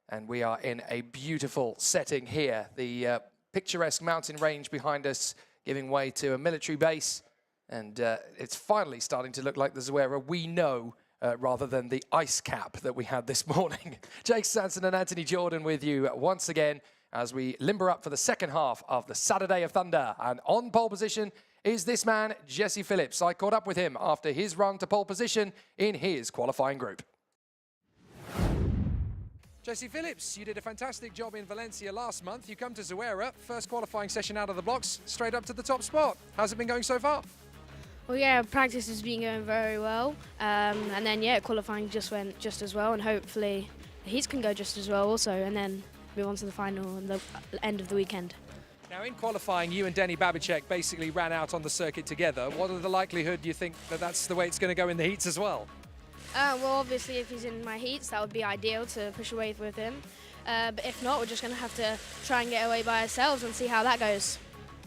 And we are in a beautiful setting here. The picturesque mountain range behind us giving way to a military base. And it's finally starting to look like the Zuera we know, rather than the ice cap that we had this morning. Jake Sanson and Anthony Jordan with you once again as we limber up for the second half of the Saturday of Thunder. And on pole position is this man, Jesse Phillips. I caught up with him after his run to pole position in his qualifying group. Jesse Phillips, you did a fantastic job in Valencia last month. You come to Zuera, first qualifying session out of the blocks, straight up to the top spot. How's it been going so far? Well, yeah, practice has been going very well, and then yeah, qualifying just went just as well, and hopefully the heats can go just as well also, and then move on to the final and the end of the weekend. Now in qualifying, you and Denny Babicek basically ran out on the circuit together. What are the likelihood, do you think, that that's the way it's going to go in the heats as well? Well, obviously if he's in my heats, that would be ideal to push away with him, but if not, we're just going to have to try and get away by ourselves and see how that goes.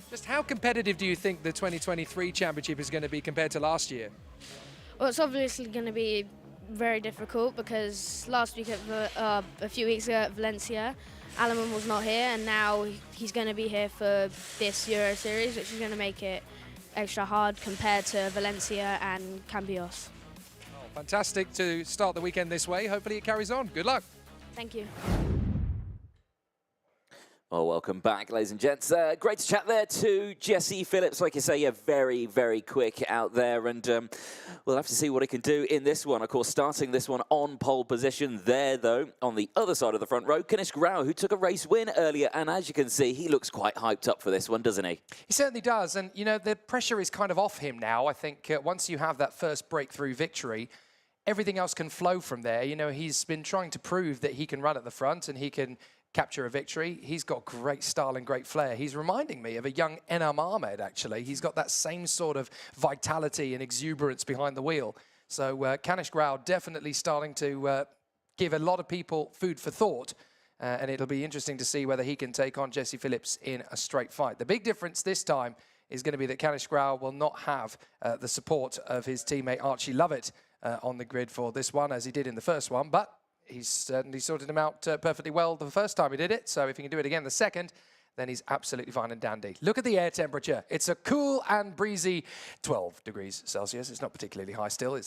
Just how competitive do you think the 2023 championship is going to be compared to last year? Well, it's obviously going to be very difficult because last week, a few weeks ago at Valencia, Alaman was not here, and now he's going to be here for this Euro Series, which is going to make it extra hard compared to Valencia and Campos. Oh, fantastic to start the weekend this way. Hopefully it carries on. Good luck. Thank you. Well, welcome back, ladies and gents. Great to chat there to Jesse Phillips. Like you say, yeah, very, very quick out there. And we'll have to see what he can do in this one. Of course, starting this one on pole position there, though, on the other side of the front row, Kanish Grau, who took a race win earlier. And as you can see, he looks quite hyped up for this one, doesn't he? He certainly does. And, you know, the pressure is kind of off him now. I think once you have that first breakthrough victory, everything else can flow from there. You know, he's been trying to prove that he can run at the front and he can capture a victory. He's got great style and great flair. He's reminding me of a young Enam Ahmed, actually. He's got that same sort of vitality and exuberance behind the wheel. So Kanish Grau definitely starting to give a lot of people food for thought. And it'll be interesting to see whether he can take on Jesse Phillips in a straight fight. The big difference this time is going to be that Kanish Grau will not have the support of his teammate Archie Lovett on the grid for this one, as he did in the first one. But he's certainly sorted him out perfectly well the first time he did it. So if he can do it again the second, then he's absolutely fine and dandy. Look at the air temperature. It's a cool and breezy 12 degrees Celsius. It's not particularly high still. It's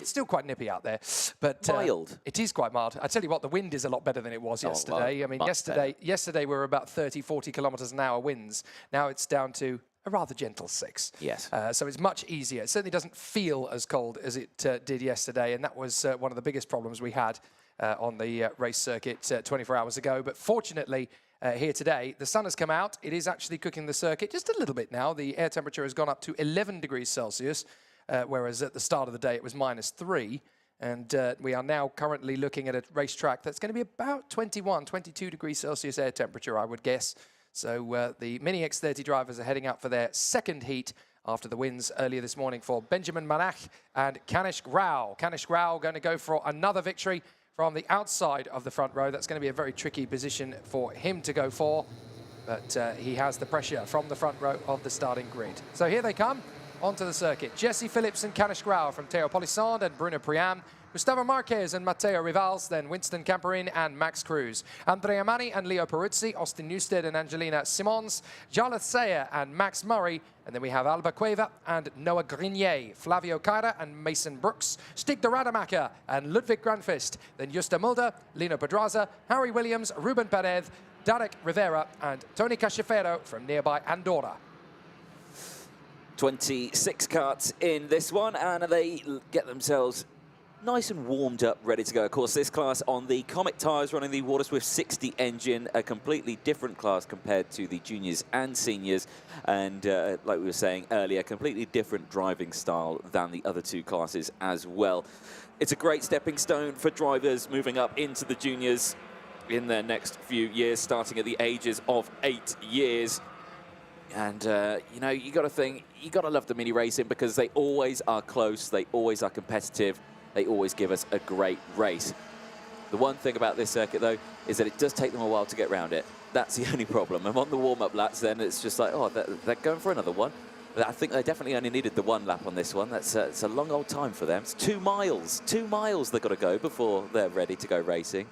still quite nippy out there. But mild. It is quite mild. I tell you what, the wind is a lot better than it was yesterday. Well, I mean, yesterday we were about 30, 40 kilometers an hour winds. Now it's down to a rather gentle 6. Yes. So it's much easier. It certainly doesn't feel as cold as it did yesterday. And that was one of the biggest problems we had on the race circuit 24 hours ago. But fortunately, here today, the sun has come out. It is actually cooking the circuit just a little bit now. The air temperature has gone up to 11 degrees Celsius, whereas at the start of the day it was -3. And we are now currently looking at a racetrack that's going to be about 21, 22 degrees Celsius air temperature, I would guess. So the Mini X30 drivers are heading out for their second heat after the wins earlier this morning for Benjamin Manach and Kanish Grau. Kanish Grau going to go for another victory from the outside of the front row. That's going to be a very tricky position for him to go for, but he has the pressure from the front row of the starting grid. So here they come onto the circuit. Jesse Phillips and Kanish Grau from Theo Polissard and Bruno Priam. Gustavo Marquez and Matteo Rivals, then Winston Camperin and Max Cruz. Andrea Mani and Leo Peruzzi, Austin Newsted and Angelina Simons, Jarlath Sayer and Max Murray, and then we have Alba Cueva and Noah Grenier, Flavio Caira and Mason Brooks, Stig de Rademacher and Ludwig Granfist, then Justa Mulder, Lino Pedraza, Harry Williams, Ruben Perez, Darek Rivera and Tony Cachefero from nearby Andorra. 26 karts in this one, and they get themselves nice and warmed up, ready to go. Of course, this class on the Comet tyres, running the Water Swift 60 engine, a completely different class compared to the juniors and seniors. And like we were saying earlier, completely different driving style than the other two classes as well. It's a great stepping stone for drivers moving up into the juniors in their next few years, starting at the ages of 8 years. And, you know, you got to think, you got to love the mini racing because they always are close, they always are competitive, they always give us a great race. The one thing about this circuit, though, is that it does take them a while to get around it. That's the only problem. And on the warm-up laps, then it's just like, oh, they're going for another one. But I think they definitely only needed the one lap on this one. That's it's a long old time for them. It's 2 miles. 2 miles they've got to go before they're ready to go racing.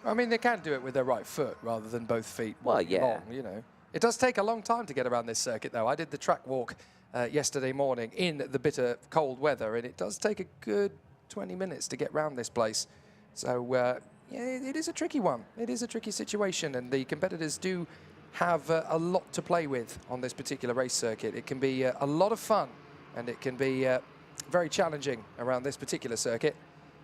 I mean, they can do it with their right foot rather than both feet. Well, yeah. Long, you know. It does take a long time to get around this circuit, though. I did the track walk yesterday morning in the bitter cold weather, and it does take a good 20 minutes to get around this place. So, yeah, it is a tricky one. It is a tricky situation, and the competitors do have a lot to play with on this particular race circuit. It can be a lot of fun, and it can be very challenging around this particular circuit.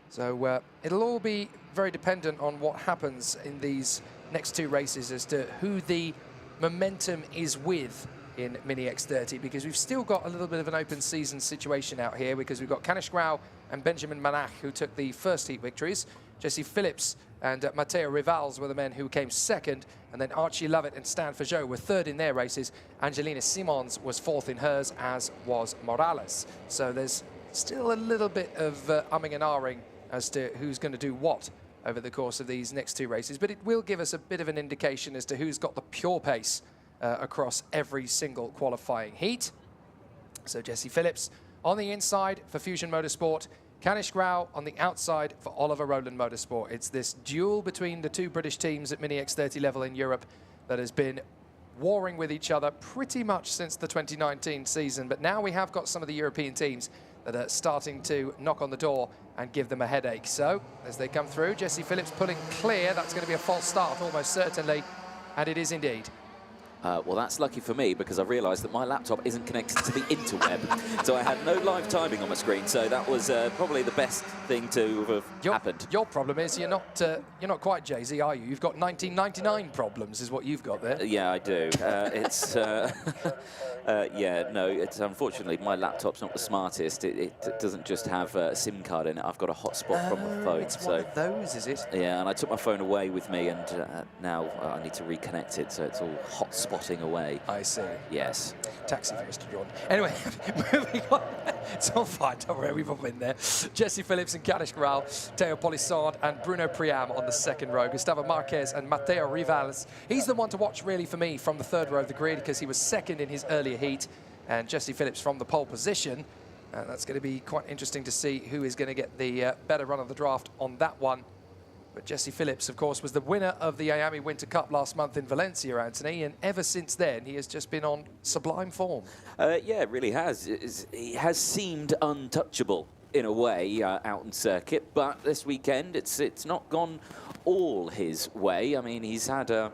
So it'll all be very dependent on what happens in these next 2 races as to who the momentum is with in Mini X30, because we've still got a little bit of an open season situation out here, because we've got Kanish Grau and Benjamin Manach who took the first heat victories. Jesse Phillips and Matteo Rivals were the men who came second, and then Archie Lovett and Stan Fajot were third in their races. Angelina Simons was fourth in hers, as was Morales. So there's still a little bit of umming and ahhing as to who's going to do what over the course of these next 2 races, but it will give us a bit of an indication as to who's got the pure pace across every single qualifying heat. So Jesse Phillips on the inside for Fusion Motorsport, Kanish Grau on the outside for Oliver Rowland Motorsport. It's this duel between the 2 British teams at Mini X30 level in Europe that has been warring with each other pretty much since the 2019 season, but now we have got some of the European teams that are starting to knock on the door and give them a headache. So, as they come through, Jesse Phillips pulling clear. That's going to be a false start, almost certainly, and it is indeed. Well, that's lucky for me, because I realised that my laptop isn't connected to the interweb, so I had no live timing on my screen. So that was probably the best thing to have happened. Your problem is you're not quite Jay-Z, are you? You've got 1999 problems, is what you've got there. Yeah, I do. It's yeah, no. It's unfortunately my laptop's not the smartest. It doesn't just have a SIM card in it. I've got a hotspot from my phone. It's one of those, is it? Yeah, and I took my phone away with me, and now I need to reconnect it, so it's all hotspotting away. I see. Yes. Taxi for Mr. Jordan. Anyway, moving on. It's all fine, don't worry, we've all been there. Jesse Phillips and Kanish Grau, Teo Polissard and Bruno Priam on the second row. Gustavo Marquez and Matteo Rivals. He's the one to watch really for me from the third row of the grid, because he was second in his earlier heat. And Jesse Phillips from the pole position. That's going to be quite interesting to see who is going to get the better run of the draft on that one. But Jesse Phillips, of course, was the winner of the IAME Winter Cup last month in Valencia, Anthony, and ever since then, he has just been on sublime form. Yeah, it really has. He has seemed untouchable in a way out in circuit, but this weekend it's not gone all his way. I mean, he's had a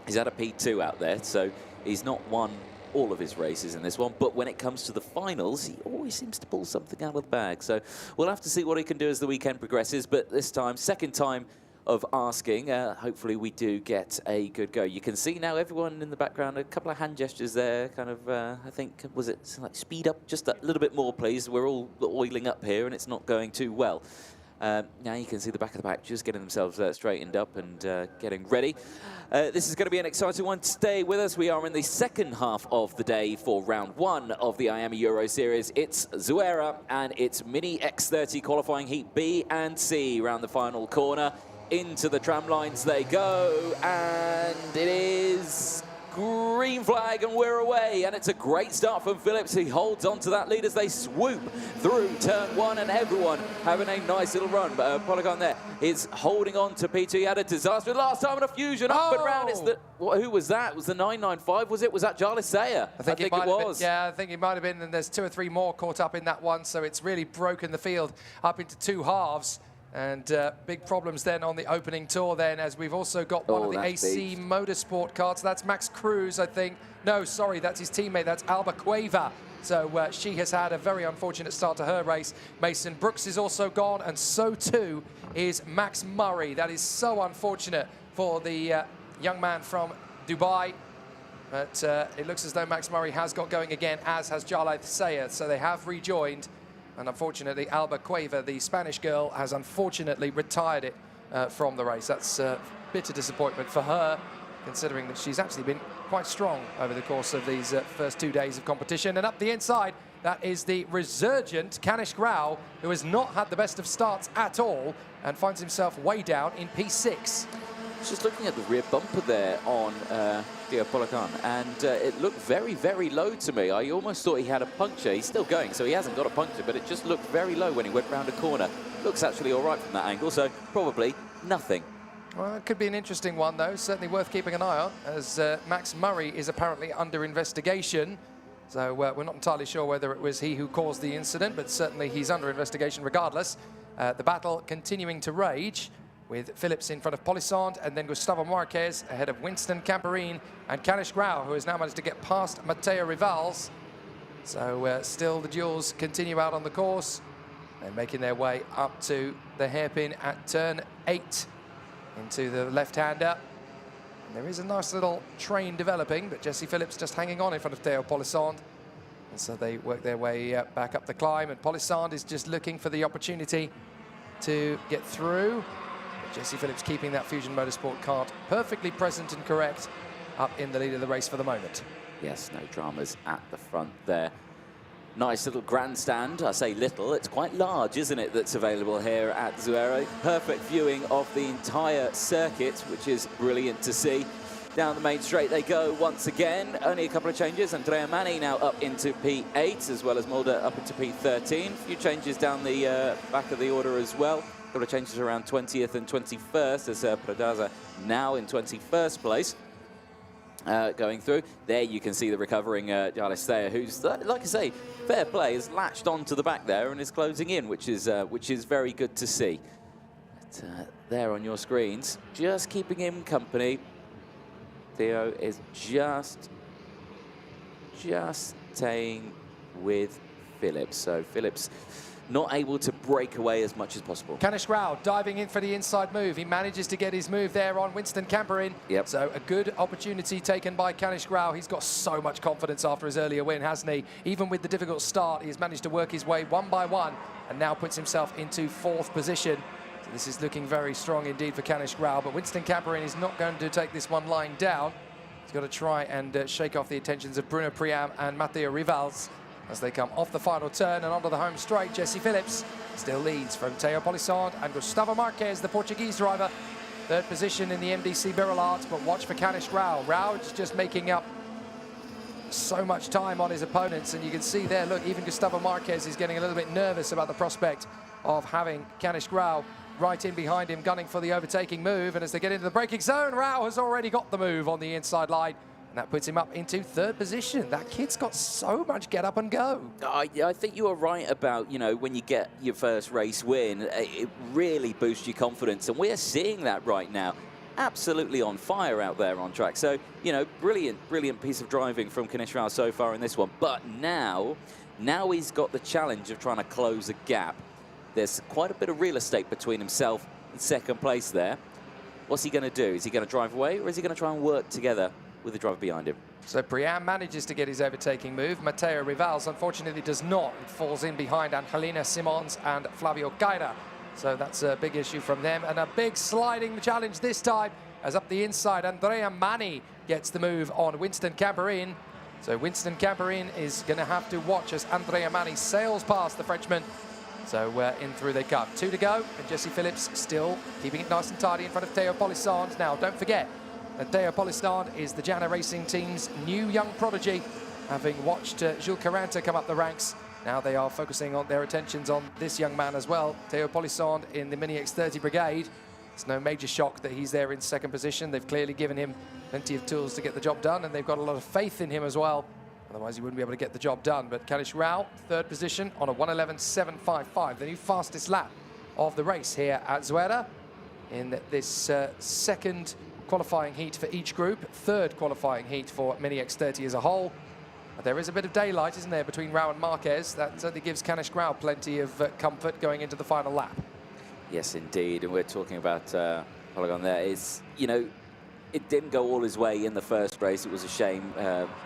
P2 out there, so he's not won all of his races in this one, but when it comes to the finals, he always seems to pull something out of the bag. So we'll have to see what he can do as the weekend progresses, but this time, second time of asking, hopefully we do get a good go. You can see now everyone in the background, a couple of hand gestures there, kind of, I think, was it like speed up just a little bit more, please? We're all oiling up here and it's not going too well. Now you can see the back of the pack just getting themselves straightened up and getting ready. This is going to be an exciting one. Stay with us. We are in the second half of the day for round 1 of the IAME Euro Series. It's Zuera and it's Mini X30 qualifying heat B and C round the final corner. Into the tram lines they go, and it is green flag and we're away, and it's a great start from Phillips. He holds on to that lead as they swoop through turn 1, and everyone having a nice little run. But Polygon there is holding on to P2. He had a disaster last time in a Fusion up and round. It's the, who was that? It was the 995, was it? Was that Jarlis Sayer? I think it was. Yeah, I think it might have been, and there's 2 or 3 more caught up in that one, so it's really broken the field up into 2 halves. And big problems then on the opening tour then, as we've also got one of the AC Motorsport cards. That's Max Cruz, I think. No, sorry, that's his teammate. That's Alba Cueva So she has had a very unfortunate start to her race. Mason Brooks is also gone, and so too is Max Murray. That is so unfortunate for the young man from Dubai. But it looks as though Max Murray has got going again, as has Jarlath Sayer. So they have rejoined. And unfortunately, Alba Cueva, the Spanish girl, has unfortunately retired it from the race. That's bitter disappointment for her, considering that she's actually been quite strong over the course of these first 2 days of competition. And up the inside, that is the resurgent Kanish Grau, who has not had the best of starts at all and finds himself way down in P6. Just looking at the rear bumper there on Theo Polican, and it looked very, very low to me. I almost thought he had a puncture. He's still going, so he hasn't got a puncture, but it just looked very low when he went round a corner. Looks actually all right from that angle, so probably nothing. Well, it could be an interesting one, though. Certainly worth keeping an eye on, as Max Murray is apparently under investigation. So we're not entirely sure whether it was he who caused the incident, but certainly he's under investigation regardless. The battle continuing to rage, with Phillips in front of Polisson, and then Gustavo Marquez ahead of Winston Camperin and Kanish Grau, who has now managed to get past Matteo Rivals. So still the duels continue out on the course. They're making their way up to the hairpin at turn 8 into the left-hander. There is a nice little train developing, but Jesse Phillips just hanging on in front of Theo Polisson. And so they work their way back up the climb, and Polisson is just looking for the opportunity to get through. Jesse Phillips keeping that Fusion Motorsport card perfectly present and correct up in the lead of the race for the moment. Yes, no dramas at the front there. Nice little grandstand. I say little, it's quite large, isn't it, that's available here at Zuera. Perfect viewing of the entire circuit, which is brilliant to see. Down the main straight they go once again. Only a couple of changes. Andrea Mani now up into P8, as well as Mulder up into P13. A few changes down the back of the order as well. A couple of changes around 20th and 21st, as Pradaza now in 21st place. Going through. There you can see the recovering Jarlath Sayer, who's, like I say, fair play, has latched onto the back there and is closing in, which is very good to see. But, there on your screens, just keeping him company. Theo is just staying with Phillips. So Phillips not able to break away as much as possible. Kanish Grau diving in for the inside move. He manages to get his move there on Winston Camperin. Yep. So a good opportunity taken by Kanish Grau. He's got so much confidence after his earlier win, hasn't he? Even with the difficult start, he's managed to work his way one by one and now puts himself into 4th position. So this is looking very strong indeed for Kanish Grau, but Winston Camperin is not going to take this one lying down. He's got to try and shake off the attentions of Bruno Priam and Matteo Rivals as they come off the final turn and onto the home straight. Jesse Phillips still leads from Theo Polisson and Gustavo Marquez, the Portuguese driver. 3rd position in the MDC Birrellart, but watch for Kanish Grau. Rau's just making up so much time on his opponents, and you can see there, look, even Gustavo Marquez is getting a little bit nervous about the prospect of having Kanish Grau right in behind him, gunning for the overtaking move. And as they get into the braking zone, Rau has already got the move on the inside line. And that puts him up into 3rd position. That kid's got so much get up and go. I think you are right about, you know, when you get your first race win, it really boosts your confidence. And we're seeing that right now. Absolutely on fire out there on track. So, you know, brilliant piece of driving from Kanish Grau so far in this one. But now he's got the challenge of trying to close a gap. There's quite a bit of real estate between himself and 2nd place there. What's he going to do? Is he going to drive away, or is he going to try and work together with the driver behind him? So Priam manages to get his overtaking move. Matteo Rivals unfortunately does not. It falls in behind Angelina Simons and Flavio Caira. So that's a big issue from them. And a big sliding challenge this time, as up the inside, Andrea Mani gets the move on Winston Camperin. So Winston Camperin is going to have to watch as Andrea Mani sails past the Frenchman. So in through they come. 2 to go, and Jesse Phillips still keeping it nice and tidy in front of Theo Polisson. Now, don't forget, Theo Polisson is the Jana Racing team's new young prodigy, having watched Jules Caranta come up the ranks. Now they are focusing on their attentions on this young man as well, Theo Polisson in the Mini X30 Brigade. It's no major shock that he's there in 2nd position. They've clearly given him plenty of tools to get the job done, and they've got a lot of faith in him as well. Otherwise, he wouldn't be able to get the job done. But Kanish Grau, 3rd position on a 1:11.755, the new fastest lap of the race here at Zuera in this 2nd qualifying heat for each group, 3rd qualifying heat for Mini X30 as a whole. But there is a bit of daylight, isn't there, between Rao and Marquez. That certainly gives Kanish Grau plenty of comfort going into the final lap. Yes, indeed. And we're talking about Polygon there. You know, it didn't go all his way in the first race. It was a shame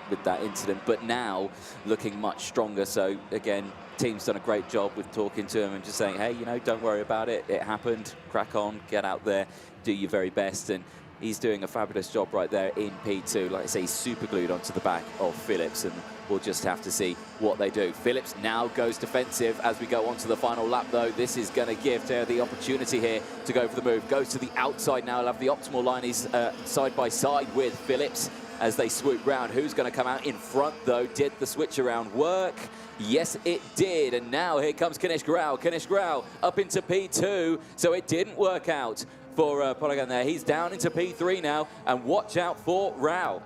with that incident. But now, looking much stronger. So, again, team's done a great job with talking to him and just saying, hey, you know, don't worry about it. It happened. Crack on. Get out there. Do your very best. And he's doing a fabulous job right there in P2. Like I say, he's super glued onto the back of Phillips, and we'll just have to see what they do. Phillips now goes defensive as we go on to the final lap, though. This is going to give Teo the opportunity here to go for the move. Goes to the outside now. He'll have the optimal line. He's side by side with Phillips as they swoop round. Who's going to come out in front, though? Did the switch around work? Yes, it did. And now here comes Kanish Grau. Kanish Grau up into P2, so it didn't work out for Polygon there. He's down into P3 now, and watch out for Rao.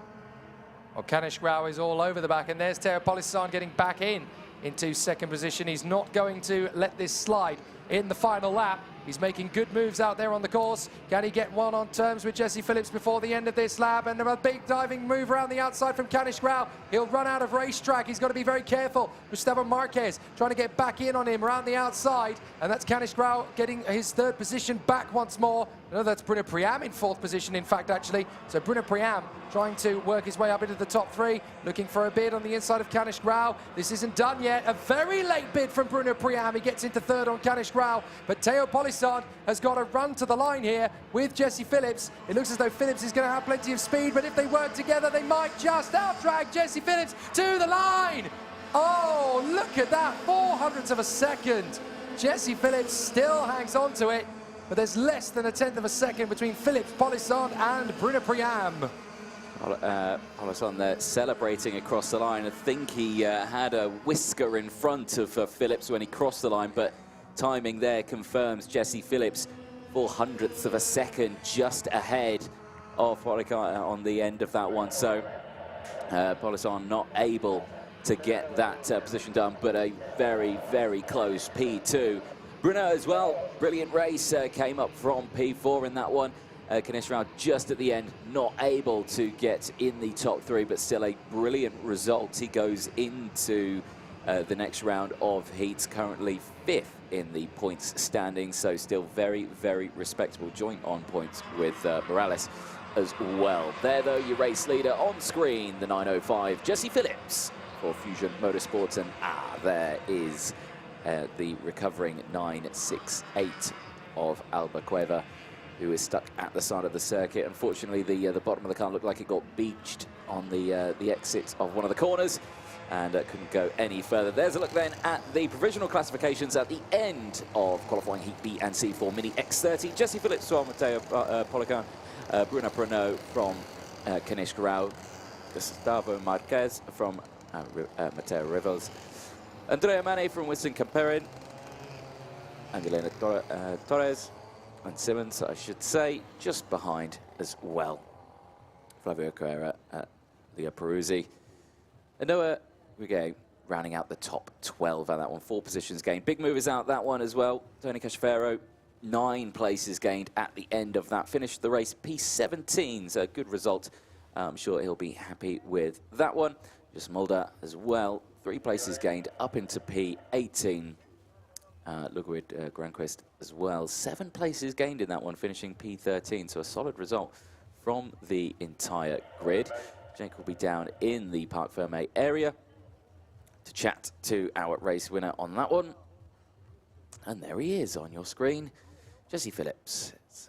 Well, Kanish Grau is all over the back, and there's Teo Polisan getting back into second position. He's not going to let this slide in the final lap. He's making good moves out there on the course. Can he get one on terms with Jesse Phillips before the end of this lap? And a big diving move around the outside from Kanish Grau. He'll run out of racetrack. He's got to be very careful. Gustavo Marquez trying to get back in on him around the outside. And that's Kanish Grau getting his third position back once more. No, that's Bruno Priam in fourth position, in fact, actually. So Bruno Priam trying to work his way up into the top three, looking for a bid on the inside of Kanish Grau. This isn't done yet. A very late bid from Bruno Priam. He gets into third on Kanish Grau, but Teo Polisan has got to run to the line here with Jesse Phillips. It looks as though Phillips is going to have plenty of speed, but if they work together, they might just out-drag Jesse Phillips to the line. Oh, look at that, 0.04 of a second. Jesse Phillips still hangs on to it, but there's less than 1/10 of a second between Phillips, Polisan and Bruno Priam. Polisan there celebrating across the line. I think he had a whisker in front of Phillips when he crossed the line, but timing there confirms Jesse Phillips 0.04 of a second just ahead of Polisan on the end of that one. So Polisan not able to get that position done, but a very, very close P2. Bruno as well, brilliant race, came up from P4 in that one. Kanish Grau just at the end, not able to get in the top three, but still a brilliant result. He goes into the next round of heats, currently 5th in the points standing, so still very, very respectable, joint on points with Morales as well. There, though, your race leader on screen, the 905, Jesse Phillips for Fusion Motorsports, and there is the recovering 968 of Alba Cueva, who is stuck at the side of the circuit. Unfortunately, the bottom of the car looked like it got beached on the exit of one of the corners, and couldn't go any further. There's a look then at the provisional classifications at the end of qualifying Heat B and C for Mini X30. Jesse Phillips from Mateo Polican, Bruno Pernot from Kanish Grau, Gustavo Marquez from Mateo Rivas, Andrea Mane from Winston Camperin, Angelina Torres, and Simmons, I should say, just behind as well. Flavio Carrera, Leo Peruzzi. And Noah Rigay rounding out the top 12 on that one. 4 positions gained. Big movers out that one as well. Tony Cachefero, 9 places gained at the end of that. Finished the race P17, so a good result. I'm sure he'll be happy with that one. Just Mulder as well. 3 places gained up into P18. Ludwig Granquist as well. 7 places gained in that one, finishing P13. So a solid result from the entire grid. Jake will be down in the Parc Fermé area to chat to our race winner on that one. And there he is on your screen, Jesse Phillips. It's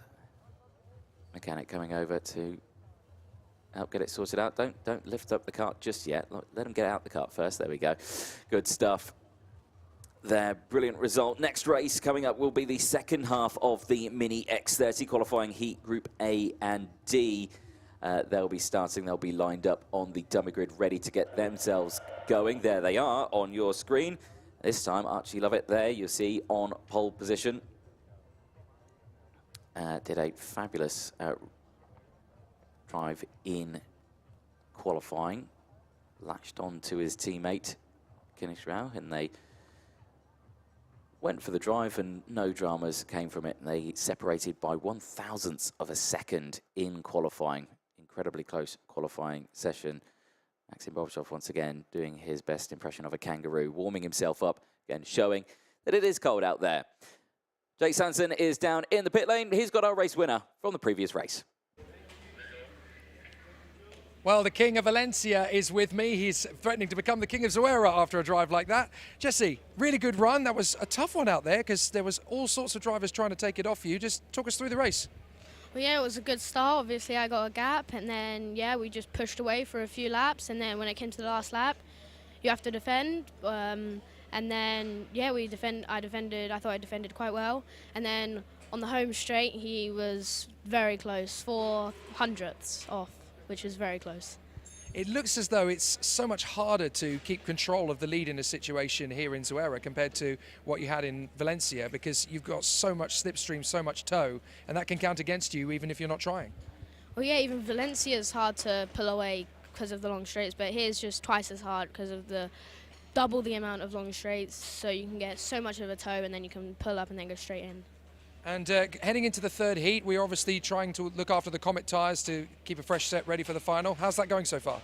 mechanic coming over to help get it sorted out. Don't lift up the cart just yet. Let him get out the cart first. There we go. Good stuff. Their brilliant result. Next race coming up will be the second half of the Mini X30 qualifying heat Group A and D. They'll be starting, they'll be lined up on the dummy grid, ready to get themselves going. There they are on your screen. This time, Archie Lovett there, you see on pole position. Did a fabulous drive in qualifying. Latched on to his teammate, Kanish Grau, and they went for the drive and no dramas came from it. And they separated by 1/1000th of a second in qualifying. Incredibly close qualifying session. Maxim Bobshov once again doing his best impression of a kangaroo, warming himself up, again showing that it is cold out there. Jake Sanson is down in the pit lane. He's got our race winner from the previous race. Well, the king of Valencia is with me. He's threatening to become the king of Zuera after a drive like that. Jesse, really good run. That was a tough one out there because there was all sorts of drivers trying to take it off you. Just talk us through the race. Well, yeah, it was a good start. Obviously, I got a gap, and then, yeah, we just pushed away for a few laps, and then when it came to the last lap, you have to defend. And then, yeah, I thought I defended quite well. And then on the home straight, he was very close, 400ths off, which is very close. It looks as though it's so much harder to keep control of the lead in a situation here in Zuera compared to what you had in Valencia, because you've got so much slipstream, so much tow, and that can count against you even if you're not trying. Well, yeah, even Valencia is hard to pull away because of the long straights, but here's just twice as hard because of double the amount of long straights, so you can get so much of a tow and then you can pull up and then go straight in. And heading into the third heat, we're obviously trying to look after the Comet tyres to keep a fresh set ready for the final. How's that going so far?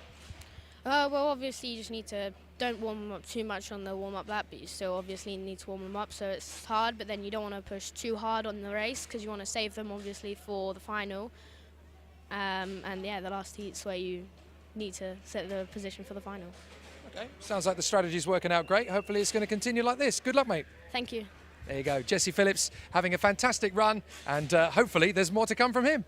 Well, obviously you just need to, don't warm them up too much on the warm-up lap, but you still obviously need to warm them up, so it's hard, but then you don't want to push too hard on the race because you want to save them obviously for the final. And yeah, the last heat's where you need to set the position for the final. Okay, sounds like the strategy's working out great. Hopefully it's going to continue like this. Good luck, mate. Thank you. There you go, Jesse Phillips having a fantastic run, and hopefully there's more to come from him.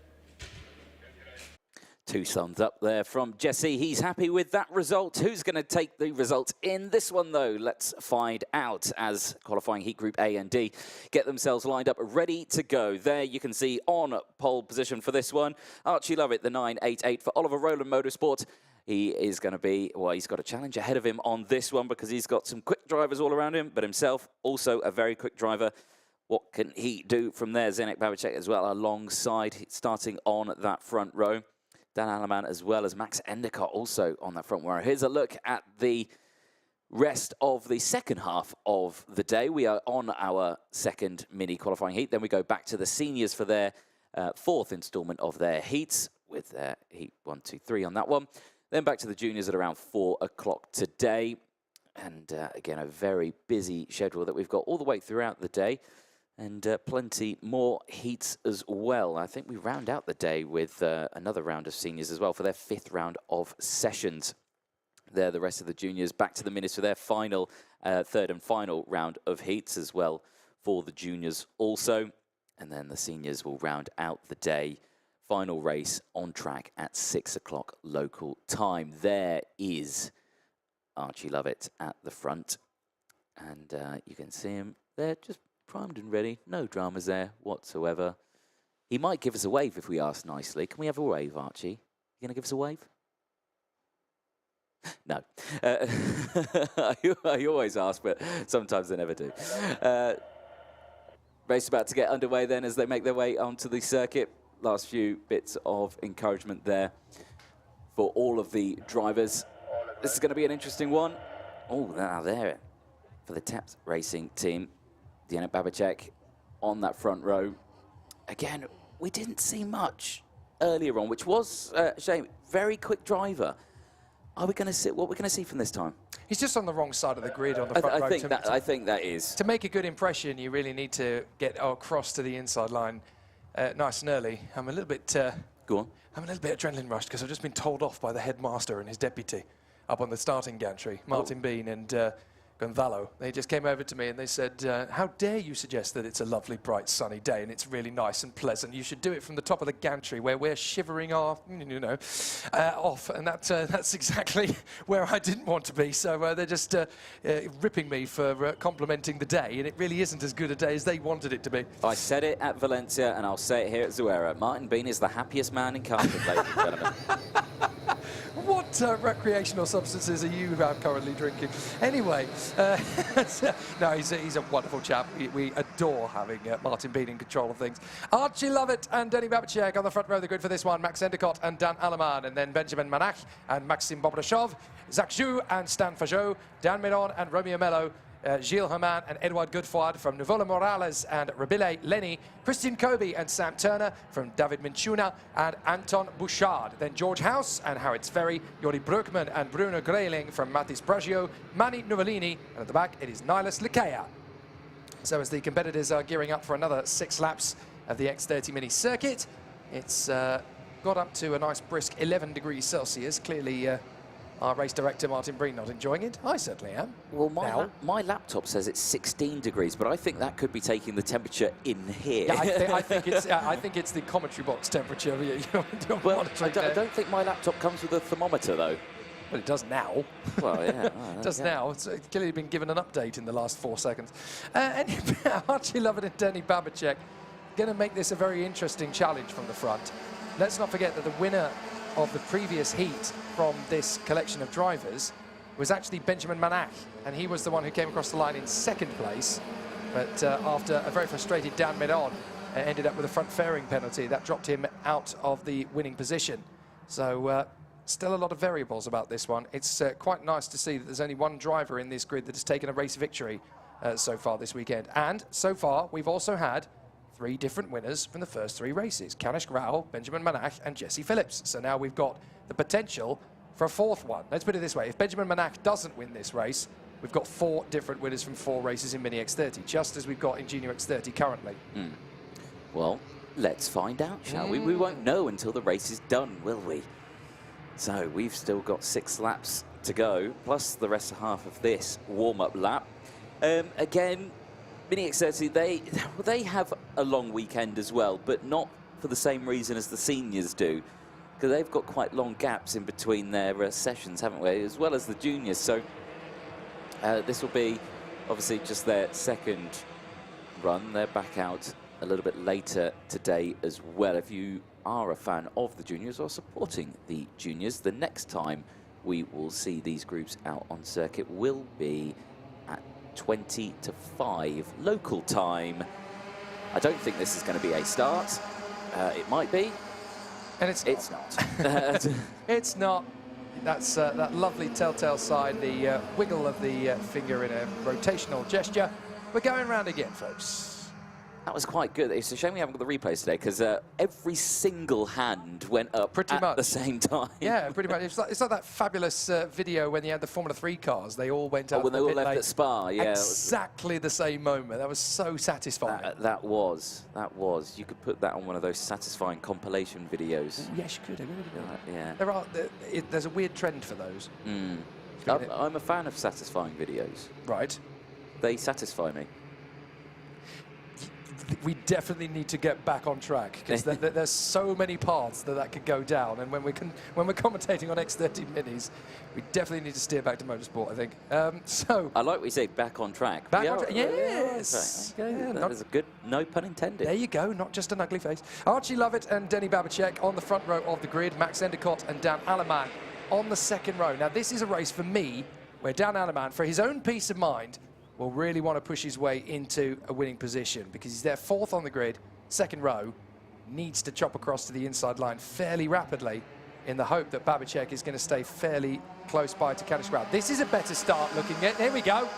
2 thumbs up there from Jesse. He's happy with that result. Who's going to take the result in this one, though? Let's find out as qualifying heat group A and D get themselves lined up, ready to go. There you can see on pole position for this one, Archie Lovett, the 988 for Oliver Rowland Motorsport. He is going to be, well, he's got a challenge ahead of him on this one because he's got some quick drivers all around him, but himself also a very quick driver. What can he do from there? Zdeněk Babicek as well alongside, starting on that front row. Dan Aleman as well as Max Endicott also on that front row. Here's a look at the rest of the second half of the day. We are on our second mini qualifying heat. Then we go back to the seniors for their fourth instalment of their heats with heat 1, 2, 3 on that one. Then back to the juniors at around 4 o'clock today. And again, a very busy schedule that we've got all the way throughout the day. And plenty more heats as well. I think we round out the day with another round of seniors as well for their 5th round of sessions. There, the rest of the juniors back to the minis for their final, 3rd and final round of heats as well for the juniors also. And then the seniors will round out the day. Final race on track at 6 o'clock local time. There is Archie Lovett at the front. And you can see him there just primed and ready. No dramas there whatsoever. He might give us a wave if we ask nicely. Can we have a wave, Archie? You going to give us a wave? No. I always ask, but sometimes they never do. Race about to get underway then as they make their way onto the circuit. Last few bits of encouragement there for all of the drivers. This is going to be an interesting one. Oh, now there for the TAPS racing team. Zdeněk Babicek on that front row. Again, we didn't see much earlier on, which was a shame. Very quick driver. Are we going to see what we're going to see from this time? He's just on the wrong side of the grid on the front row. I think that is. To make a good impression, you really need to get across to the inside line nice and early. I'm a little bit... Go on. I'm a little bit adrenaline rushed because I've just been told off by the headmaster and his deputy up on the starting gantry, Martin Bean and Gonzalo. They just came over to me and they said, how dare you suggest that it's a lovely, bright, sunny day and it's really nice and pleasant. You should do it from the top of the gantry where we're shivering our, off. And that's exactly where I didn't want to be. So they're just ripping me for complimenting the day. And it really isn't as good a day as they wanted it to be. I said it at Valencia and I'll say it here at Zuera. Martin Bean is the happiest man in karting, ladies and gentlemen. What recreational substances are you currently drinking? Anyway, no, he's a wonderful chap. We adore having Martin Bean in control of things. Archie Lovett and Zdeněk Babicek on the front row of the grid for this one. Max Endicott and Dan Aleman, and then Benjamin Manach and Maxim Bobdashov, Zach Zhu and Stan Fajot, Dan Miron and Romeo Mello, Gilles Herman and Edouard Godefroy from Nuvola Morales and Rabile Lenny, Christian Kobe and Sam Turner from David Minchuna and Anton Bouchard. Then George House and Howard Ferry, Jori Broekman and Bruno Greiling from Mathis Bragio, Mani Novellini, and at the back it is Nilas Likea. So as the competitors are gearing up for another 6 laps of the X30 Mini circuit, it's got up to a nice brisk 11 degrees Celsius. Clearly our race director Martin Breen not enjoying it. I certainly am. Well, my laptop says it's 16 degrees, but I think that could be taking the temperature in here. Yeah, I think it's the commentary box temperature. Well, I don't think my laptop comes with a thermometer though. Well, it does now. Well, yeah. It does now. It's clearly been given an update in the last 4 seconds. Archie Lovett and Denny Babicek going to make this a very interesting challenge from the front. Let's not forget that the winner of the previous heat from this collection of drivers was actually Benjamin Manach, and he was the one who came across the line in 2nd place. But after a very frustrated Dan Medon ended up with a front fairing penalty, that dropped him out of the winning position. So still a lot of variables about this one. It's quite nice to see that there's only one driver in this grid that has taken a race victory so far this weekend. And so far, we've also had 3 different winners from the first 3 races: Kanish Grau, Benjamin Manach and Jesse Phillips. So now we've got the potential for a 4th one. Let's put it this way, if Benjamin Manach doesn't win this race, we've got 4 different winners from 4 races in Mini X30, just as we've got in Junior X30 currently. Well, let's find out, shall we? We won't know until the race is done, will we? So we've still got 6 laps to go, plus the rest of half of this warm-up lap. Again, Mini X30, they have a long weekend as well, but not for the same reason as the seniors do, because they've got quite long gaps in between their sessions, haven't we, as well as the juniors. So this will be obviously just their 2nd run. They're back out a little bit later today as well. If you are a fan of the juniors or supporting the juniors, the next time we will see these groups out on circuit will be at 20 to 5 local time. I don't think this is going to be a start. It might be. And it's not. It's not. That's that lovely telltale sign, the wiggle of the finger in a rotational gesture. We're going round again, folks. That was quite good. It's a shame we haven't got the replays today, because every single hand went up at the same time. Yeah, pretty much. It's like that fabulous video when you had the Formula 3 cars. They all went out. When they all left at Spa, yeah. Exactly the same moment. That was so satisfying. That was. You could put that on one of those satisfying compilation videos. Ooh, yes, you could. Yeah. There's a weird trend for those. I'm a fan of satisfying videos. Right. They satisfy me. We definitely need to get back on track, because there's so many paths that could go down, and when we're commentating on X30 Minis, we definitely need to steer back to motorsport, I think. So I like what you say, back on track. Back on track, yes. Right. Okay. That was a good, no pun intended. There you go, not just an ugly face. Archie Lovett and Denny Babicek on the front row of the grid, Max Endicott and Dan Alleman on the 2nd row. Now this is a race for me where Dan Alleman, for his own peace of mind, will really want to push his way into a winning position, because he's there 4th on the grid, 2nd row, needs to chop across to the inside line fairly rapidly in the hope that Babicek is going to stay fairly close by to Kanish Grau. This is a better start looking at. There we go.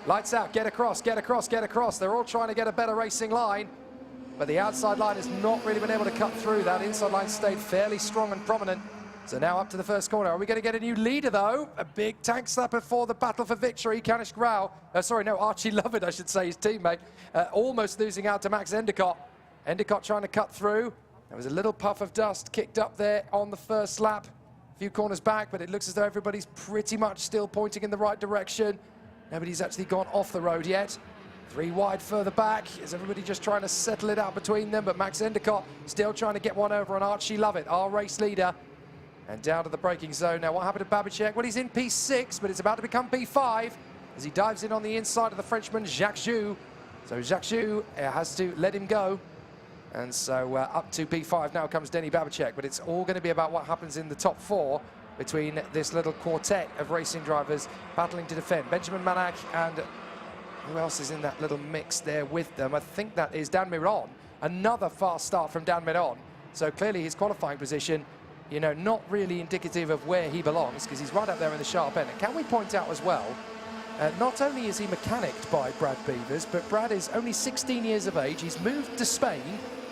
Lights out, get across, get across, get across. They're all trying to get a better racing line, but the outside line has not really been able to cut through. That inside line stayed fairly strong and prominent. So now up to the first corner. Are we going to get a new leader, though? A big tank slapper for the battle for victory. Kanish Grau, Archie Lovett, I should say, his teammate, almost losing out to Max Endicott. Endicott trying to cut through. There was a little puff of dust kicked up there on the first lap. A few corners back, but it looks as though everybody's pretty much still pointing in the right direction. Nobody's actually gone off the road yet. 3 wide further back. Is everybody just trying to settle it out between them? But Max Endicott still trying to get one over on Archie Lovett, our race leader. And down to the braking zone. Now, what happened to Babicek? Well, he's in P6, but it's about to become P5 as he dives in on the inside of the Frenchman, Jacques Joux. So Jacques Joux has to let him go. And so up to P5 now comes Denny Babicek, but it's all going to be about what happens in the top 4 between this little quartet of racing drivers battling to defend. Benjamin Manach and who else is in that little mix there with them? I think that is Dan Miron. Another fast start from Dan Miron. So clearly his qualifying position, you know, not really indicative of where he belongs, because he's right up there in the sharp end. And can we point out as well Not only is he mechanicked by Brad Beavers, but Brad is only 16 years of age. He's moved to Spain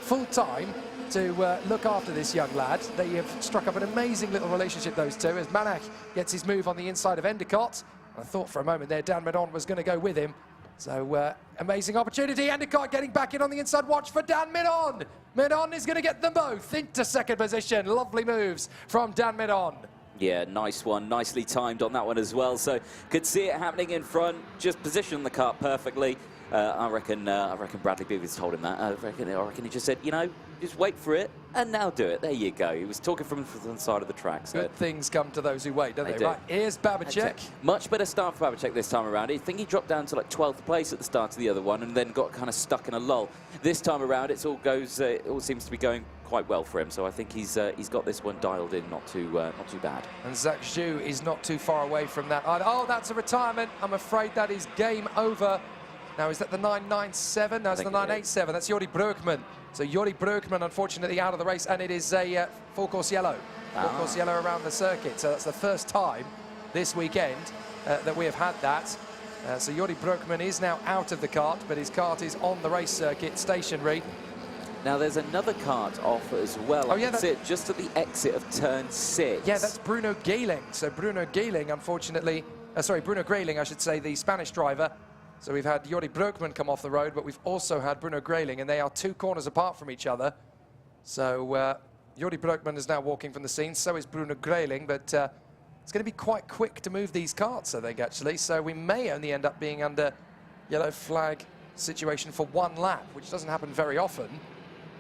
full-time to look after this young lad. They have struck up an amazing little relationship, those two, as Manach gets his move on the inside of Endicott. I thought for a moment there Dan Medon was going to go with him. So amazing opportunity. Endicott getting back in on the inside. Watch for Dan Medon. Medon is going to get them both into second position. Lovely moves from Dan Medon. Yeah, nice one. Nicely timed on that one as well. So could see it happening in front. Just positioned the car perfectly. I reckon Bradley Beavers told him that. I reckon he just said, you know, just wait for it and now do it. There you go. He was talking from the side of the track. So. Good things come to those who wait, don't they? Do. Right, here's Babacek. Much better start for Babacek this time around. I think he dropped down to like 12th place at the start of the other one and then got kind of stuck in a lull. This time around, it all seems to be going quite well for him. So I think he's got this one dialed in, not too bad. And Zach Zhu is not too far away from that. Oh, that's a retirement. I'm afraid that is game over. Now, is that the 997? No, it's the 987. That's Jordi Broekman. So Jordi Broekman, unfortunately, out of the race, and it is a full course yellow. Full course yellow around the circuit. So that's the first time this weekend that we have had that. So Jordi Broekman is now out of the kart, but his kart is on the race circuit, stationary. Now, there's another kart off as well. Oh, yeah, that's it, just at the exit of turn 6. Yeah, that's Bruno Gehling. So Bruno Gehling, unfortunately, Bruno Grayling, I should say, the Spanish driver. So we've had Jordi Broekman come off the road, but we've also had Bruno Grayling, and they are 2 corners apart from each other. So Jordi Broekman is now walking from the scene, so is Bruno Grayling, but it's going to be quite quick to move these karts, I think, actually. So we may only end up being under yellow flag situation for 1 lap, which doesn't happen very often.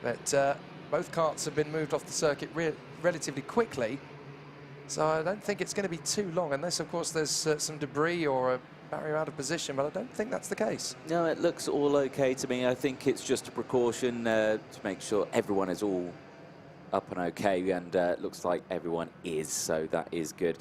But both karts have been moved off the circuit relatively quickly. So I don't think it's going to be too long, unless, of course, there's some debris or a barrier out of position, but I don't think that's the case. No, it looks all okay to me. I think it's just a precaution to make sure everyone is all up and okay, and it looks like everyone is, so that is good.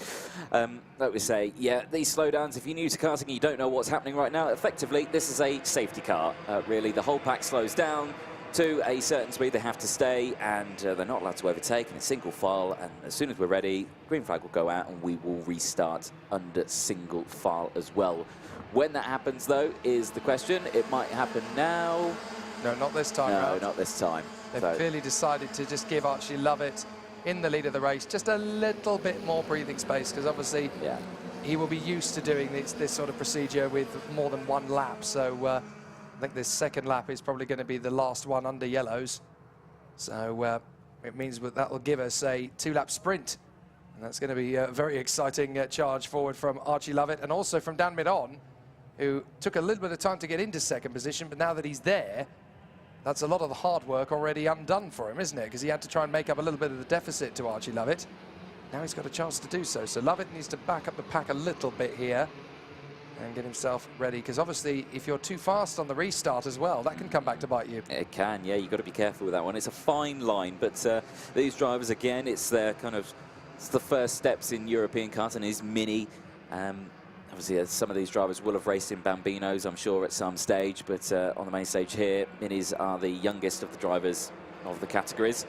Like we say, yeah, these slowdowns, if you're new to karting and you don't know what's happening right now, effectively, this is a safety car. Really, the whole pack slows down to a certain speed. They have to stay, and they're not allowed to overtake in a single file, and as soon as we're ready, green flag will go out and we will restart under single file as well. When that happens, though, is the question. It might happen now. No, not this time. No, not this time. They've clearly decided to just give Archie Lovett in the lead of the race just a little bit more breathing space, because obviously he will be used to doing this sort of procedure with more than 1 lap. So I think this second lap is probably going to be the last one under yellows. So it means that will give us a 2-lap sprint. And that's going to be a very exciting charge forward from Archie Lovett, and also from Dan Medon, who took a little bit of time to get into second position, but now that he's there, that's a lot of the hard work already undone for him, isn't it? Because he had to try and make up a little bit of the deficit to Archie Lovett. Now he's got a chance to do so. So Lovett needs to back up the pack a little bit here and get himself ready, because obviously if you're too fast on the restart as well, that can come back to bite you. It can, yeah, you've got to be careful with that one. It's a fine line, but these drivers, again, it's their it's the first steps in European karting is Mini. Obviously, some of these drivers will have raced in Bambinos, I'm sure, at some stage, but on the main stage here, Minis are the youngest of the drivers of the categories.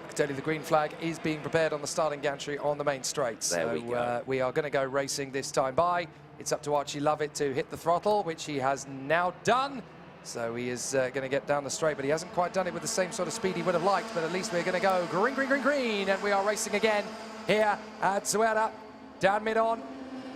I can tell you the green flag is being prepared on the starting gantry on the main straight. There we go. We are going to go racing this time by. It's up to Archie Lovett to hit the throttle, which he has now done. So he is going to get down the straight, but he hasn't quite done it with the same sort of speed he would have liked. But at least we're going to go green, green, green, green, and we are racing again here at Zuera. Dan Medon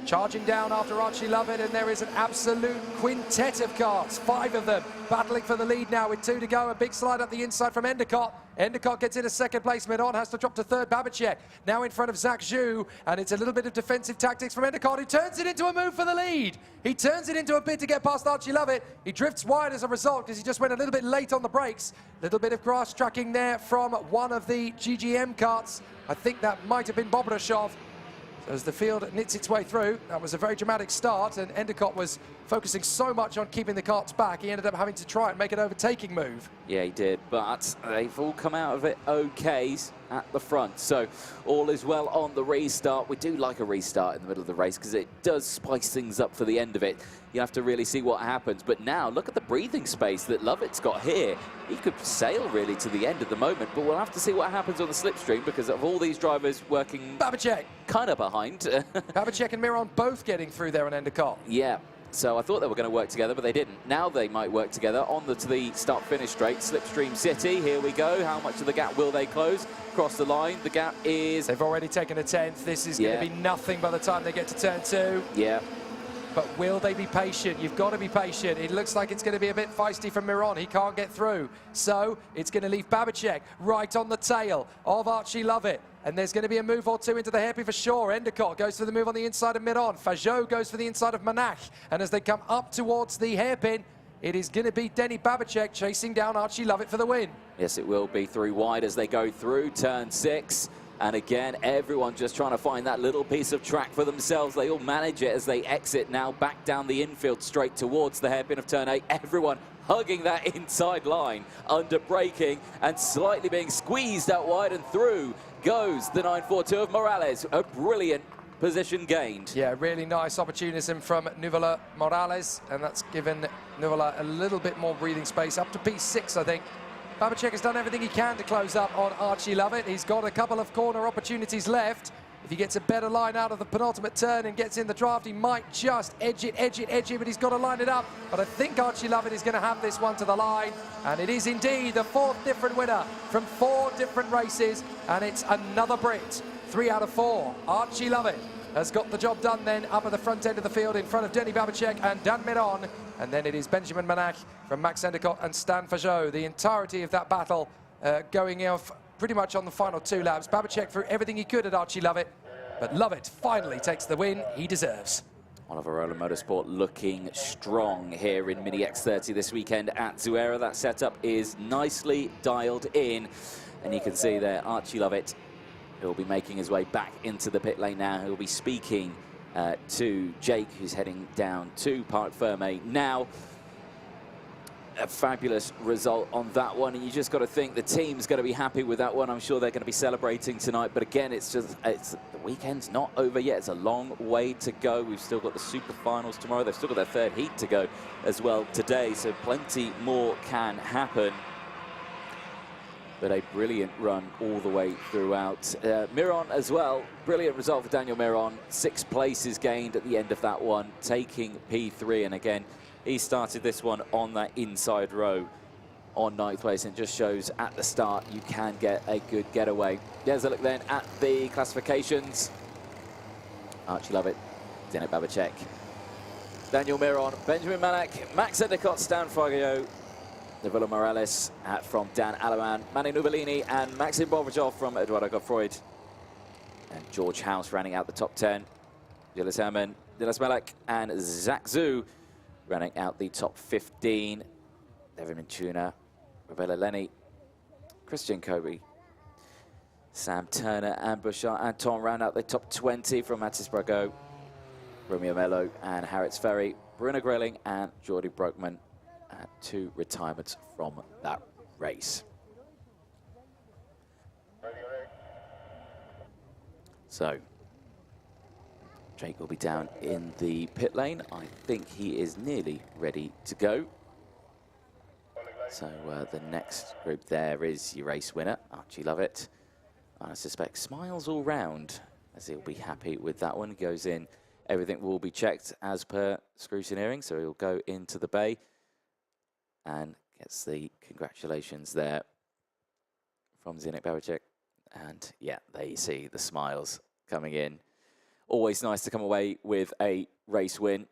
charging down after Archie Lovett, and there is an absolute quintet of karts, 5 of them battling for the lead now with 2 to go. A big slide up the inside from Endicott. Endicott gets into second place. Medon has to drop to third. Babacek now in front of Zach Zhu, and it's a little bit of defensive tactics from Endicott, who turns it into a move for the lead. He turns it into a bid to get past Archie Lovett. He drifts wide as a result because he just went a little bit late on the brakes. Little bit of grass tracking there from one of the GGM karts. I think that might have been Bobrashov. As the field knits its way through, that was a very dramatic start, and Endicott was focusing so much on keeping the karts back, he ended up having to try and make an overtaking move. Yeah, he did, but they've all come out of it okay. at the front. So all is well on the restart. We do like a restart in the middle of the race because it does spice things up for the end of it. You have to really see what happens. But now look at the breathing space that Lovett's got here. He could sail really to the end at the moment, but we'll have to see what happens on the slipstream because of all these drivers working Babicek kind of behind. Babicek and Miron both getting through there on Endicott. Yeah. So I thought they were going to work together, but they didn't. Now they might work together on to the start-finish straight. Slipstream City, here we go. How much of the gap will they close? Cross the line, the gap is... They've already taken a 10th. This is going to be nothing by the time they get to turn 2. Yeah. But will they be patient? You've got to be patient. It looks like it's going to be a bit feisty from Miron. He can't get through. So it's going to leave Babicek right on the tail of Archie Lovett. And there's going to be a move or two into the hairpin for sure. Endicott goes for the move on the inside of Miron. Fajot goes for the inside of Manach. And as they come up towards the hairpin, it is going to be Denny Babicek chasing down Archie Lovett for the win. Yes, it will be through wide as they go through turn 6. And again, everyone just trying to find that little piece of track for themselves. They all manage it as they exit now back down the infield straight towards the hairpin of turn 8. Everyone hugging that inside line, under braking and slightly being squeezed out wide, and through goes the 942 of Morales. A brilliant position gained. Yeah, really nice opportunism from Nuvola Morales, and that's given Nuvola a little bit more breathing space up to P6, I think. Babicek has done everything he can to close up on Archie Lovett. He's got a couple of corner opportunities left. If he gets a better line out of the penultimate turn and gets in the draft, he might just edge it, but he's got to line it up. But I think Archie Lovett is going to have this one to the line. And it is indeed the 4th different winner from 4 different races. And it's another Brit, 3 out of 4. Archie Lovett has got the job done then up at the front end of the field in front of Denny Babicek and Dan Miron. And then it is Benjamin Manach from Max Endicott and Stan Fajot. The entirety of that battle going off pretty much on the final 2 laps. Babicek threw everything he could at Archie Lovett, but Lovett finally takes the win he deserves. Oliver Rowland Motorsport looking strong here in Mini X30 this weekend at Zuera. That setup is nicely dialed in, and you can see there Archie Lovett, who'll be making his way back into the pit lane now. He'll be speaking to Jake, who's heading down to Parc Ferme now. A fabulous result on that one, and you just got to think the team's going to be happy with that one. I'm sure they're going to be celebrating tonight, but again, the weekend's not over yet. It's a long way to go. We've still got the super finals tomorrow. They've still got their 3rd heat to go as well today, so plenty more can happen. But a brilliant run all the way throughout. Miron as well, brilliant result for Daniel Miron. 6 places gained at the end of that one, taking P3, and again, he started this one on that inside row on 9th place, and just shows at the start you can get a good getaway. There's a look then at the classifications. Archie Lovett, Denny Babicek, Daniel Miron, Benjamin Manach, Max Endicott, Stan Fajot, Nuvola Morales from Dan Alaman, Manny Nuvolini and Maxim Bovachov from Eduardo Godfroyd. And George House rounding out the top 10. Gilles Herman, Dilas Melek and Zach Zhu running out the top 15. Devin Mintuna, Rebella Lenny, Christian Kobe, Sam Turner and Bouchard Anton round out the top 20 from Matis Brago, Romeo Mello and Harrods Ferry, Bruno Grelling and Jordi Broekman. 2 retirements from that race. So, Jake will be down in the pit lane. I think he is nearly ready to go. So the next group there is your race winner, Archie Lovett. I suspect smiles all round as he'll be happy with that one. Goes in, everything will be checked as per scrutineering, so he'll go into the bay and gets the congratulations there from Zdeněk Babicek. And yeah, there you see the smiles coming in. Always nice to come away with a race win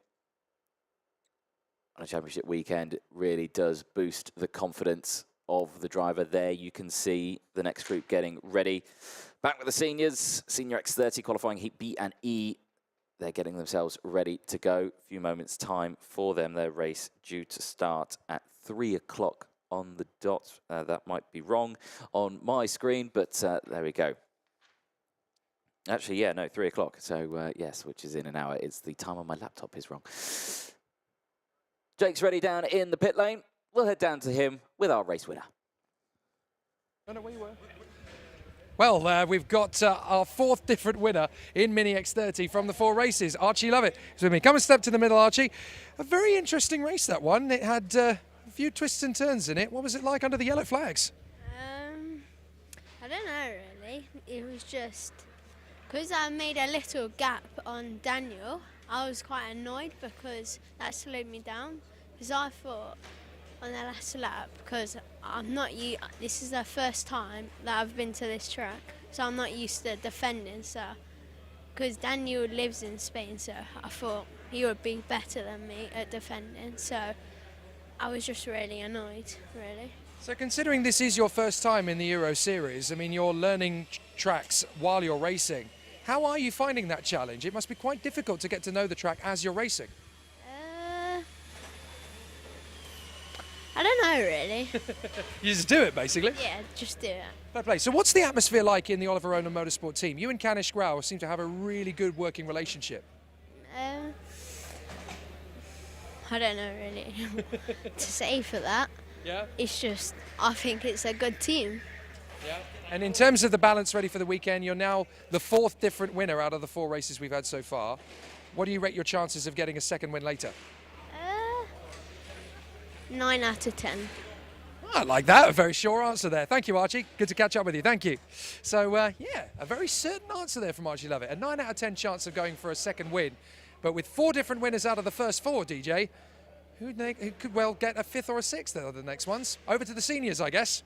on a championship weekend. Really does boost the confidence of the driver. There you can see the next group getting ready. Back with the seniors, Senior X30 qualifying Heat B and E. They're getting themselves ready to go. A few moments time for them. Their race due to start at 3 o'clock on the dot. That might be wrong on my screen, but there we go. Actually, yeah, no, 3 o'clock. So, yes, which is in an hour. It's the time on my laptop is wrong. Jake's ready down in the pit lane. We'll head down to him with our race winner. No, where you were. Well, we've got our fourth different winner in Mini X30 from the 4 races. Archie Lovett is with me. Come and step to the middle, Archie. A very interesting race, that one. It had a few twists and turns in it. What was it like under the yellow flags? I don't know really. It was just because I made a little gap on Daniel. I was quite annoyed because that slowed me down. Because I thought on the last lap, because this is the first time that I've been to this track, so I'm not used to defending. So because Daniel lives in Spain, so I thought he would be better than me at defending. So I was just really annoyed, really. So considering this is your first time in the Euro Series, I mean, you're learning tracks while you're racing. How are you finding that challenge? It must be quite difficult to get to know the track as you're racing. I don't know, really. You just do it, basically? Yeah, just do it. Fair play. So what's the atmosphere like in the Oliver Ona Motorsport team? You and Kanish Grau seem to have a really good working relationship. I don't know, really, to say for that. Yeah? It's just, I think it's a good team. Yeah. And in terms of the balance ready for the weekend, you're now the 4th different winner out of the 4 races we've had so far. What do you rate your chances of getting a second win later? 9 out of 10. I like that. A very sure answer there. Thank you, Archie. Good to catch up with you. Thank you. So, yeah, a very certain answer there from Archie Lovett. A 9 out of 10 chance of going for a second win. But with 4 different winners out of the first 4, DJ, who could well get a 5th or a 6th out of the next ones? Over to the seniors, I guess.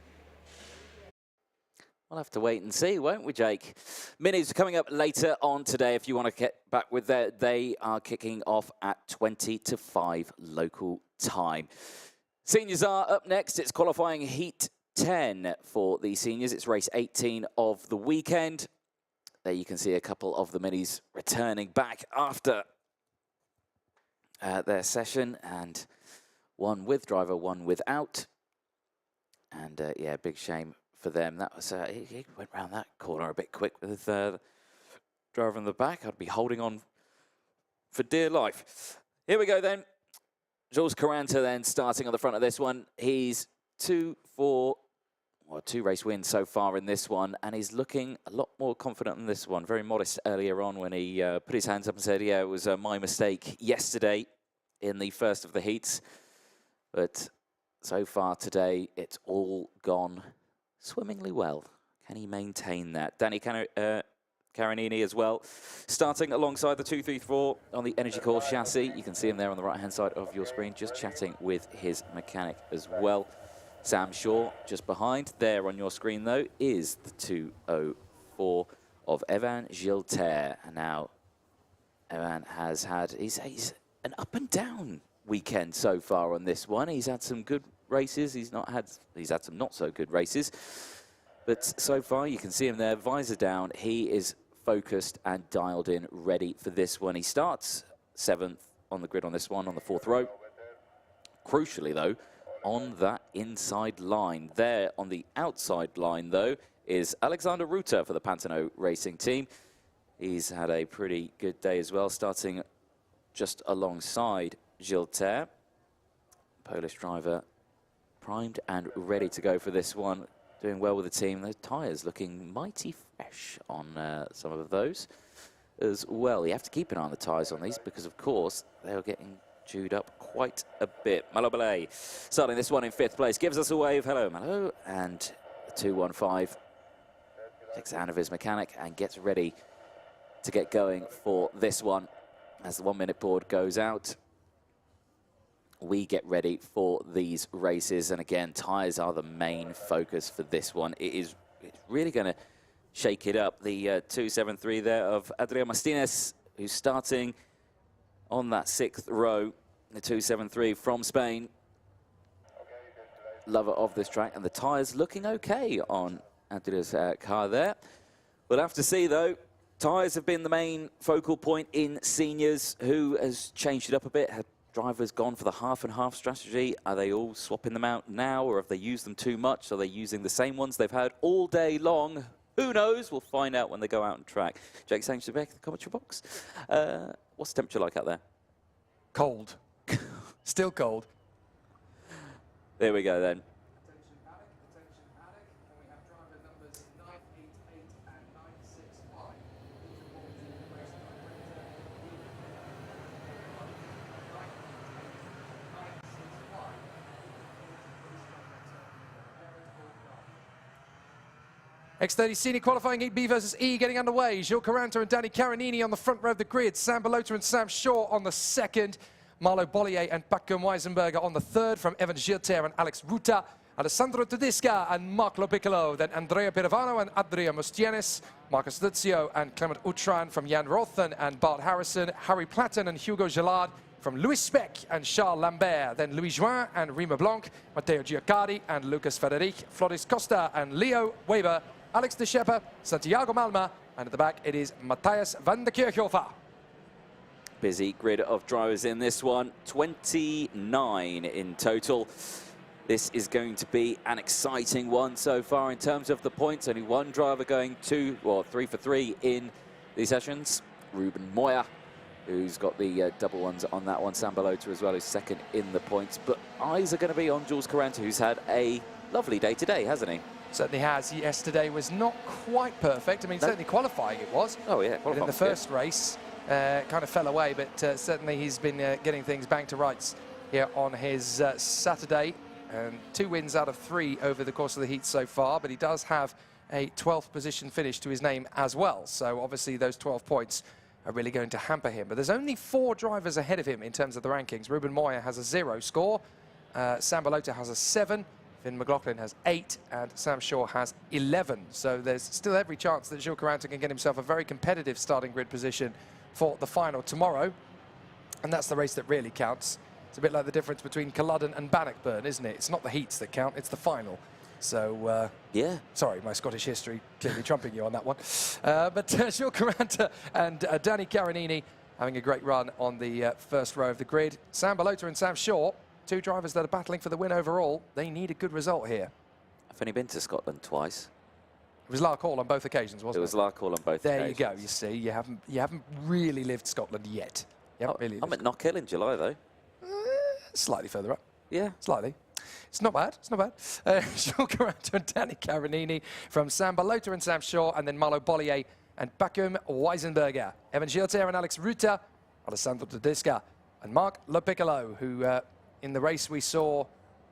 We'll have to wait and see, won't we, Jake? Minis are coming up later on today. If you want to get back with that, they are kicking off at 20 to 5 local time. Seniors are up next. It's qualifying heat 10 for the seniors. It's race 18 of the weekend. There you can see a couple of the minis returning back after their session, and one with driver, one without. And yeah, big shame for them. That was he went round that corner a bit quick with the driver in the back. I'd be holding on for dear life. Here we go then. Jules Caranta then starting on the front of this one. He's 2 race wins so far in this one, and he's looking a lot more confident in this one. Very modest earlier on when he put his hands up and said, yeah, it was my mistake yesterday in the first of the heats. But so far today, it's all gone swimmingly well. Can he maintain that? Danny Carinini as well, starting alongside the 234 on the Energy Core chassis. You can see him there on the right-hand side of your screen, just chatting with his mechanic as well. Sam Shaw just behind. There on your screen, though, is the 204 of Evan Gilter. And now Evan has had, he's an up and down weekend so far on this one. He's had some good races. He's had some not so good races. But so far, you can see him there, visor down. He is focused and dialed in, ready for this one. He starts 7th on the grid on this one, on the 4th row. Crucially, though, on that inside line. There on the outside line, though, is Alexander Ruta for the Pantano Racing Team. He's had a pretty good day as well, starting just alongside Gilter. Polish driver primed and ready to go for this one. Doing well with the team. Those tyres looking mighty fresh on some of those as well. You have to keep an eye on the tyres on these because, of course, they are getting chewed up quite a bit. Malo Belay starting this one in 5th place. Gives us a wave. Hello, Malo. And 215 takes the hand of his mechanic and gets ready to get going for this one. As the 1-minute board goes out, we get ready for these races. And again, tyres are the main focus for this one. It's really going to shake it up. The 273 there of Adrián Martínez, who's starting on that 6th row. The 273 from Spain. Lover of this track. And the tyres looking okay on Adrián's car there. We'll have to see, though. Tyres have been the main focal point in seniors. Who has changed it up a bit? Have drivers gone for the half-and-half strategy? Are they all swapping them out now, or have they used them too much? Are they using the same ones they've had all day long? Who knows? We'll find out when they go out and track. Jake Sanchez-Beck, the commentary box. What's the temperature like out there? Cold. Still cold. There we go then. X30 Senior Qualifying Heat B versus E getting underway. Gilles Caranta and Danny Carinini on the front row of the grid. Sam Balota and Sam Shaw on the second. Marlo Bollier and Bakken Weisenberger on the third, from Evan Gilter and Alex Ruta. Alessandro Tedesca and Mark Lopiccolo. Then Andrea Pirovano and Adria Mustienes. Marcus Luzio and Clement Utran from Jan Rothen and Bart Harrison. Harry Platten and Hugo Gillard from Louis Speck and Charles Lambert. Then Louis Juin and Rima Blanc. Matteo Giaccari and Lucas Federic. Floris Costa and Leo Weber. Alex de Schepper, Santiago Malma, and at the back it is Matthias van der Kirchhofer. Busy grid of drivers in this one, 29 in total. This is going to be an exciting one so far in terms of the points. Only one driver going 3 for 3 in these sessions. Ruben Moya, who's got the double ones on that one. Sam Balota as well, who's second in the points. But eyes are going to be on Jules Caranta, who's had a lovely day today, hasn't he? Certainly has. Yesterday was not quite perfect. I mean, certainly qualifying it was. Oh, yeah. But in the first race, kind of fell away, but certainly he's been getting things back to rights here on his Saturday. And 2 wins out of 3 over the course of the heat so far, but he does have a 12th position finish to his name as well. So obviously those 12 points are really going to hamper him. But there's only 4 drivers ahead of him in terms of the rankings. Ruben Moya has a 0 score. Sam Balota has a 7. Finn McLaughlin has 8 and Sam Shaw has 11. So there's still every chance that Gilles Caranta can get himself a very competitive starting grid position for the final tomorrow. And that's the race that really counts. It's a bit like the difference between Culloden and Bannockburn, isn't it? It's not the heats that count, it's the final. So, yeah. Sorry, my Scottish history clearly trumping you on that one. But Gilles Caranta and Danny Carinini having a great run on the first row of the grid. Sam Balota and Sam Shaw, 2 drivers that are battling for the win overall. They need a good result here. I've only been to Scotland twice. It was Lark Hall on both occasions, wasn't it? It was Lark Hall on both there occasions. There you go, you see. You haven't really lived Scotland yet. I'm at Knockhill in July, though. Slightly further up. Yeah. Slightly. It's not bad. It's not bad. Gilles Caranta and Danny Carinini from Sam Balota and Sam Shaw, and then Marlo Bollier and Bakken Weisenberger. Evan Gilter and Alex Ruta, Alessandro Tedesca, and Mark Lopiccolo, who in the race we saw,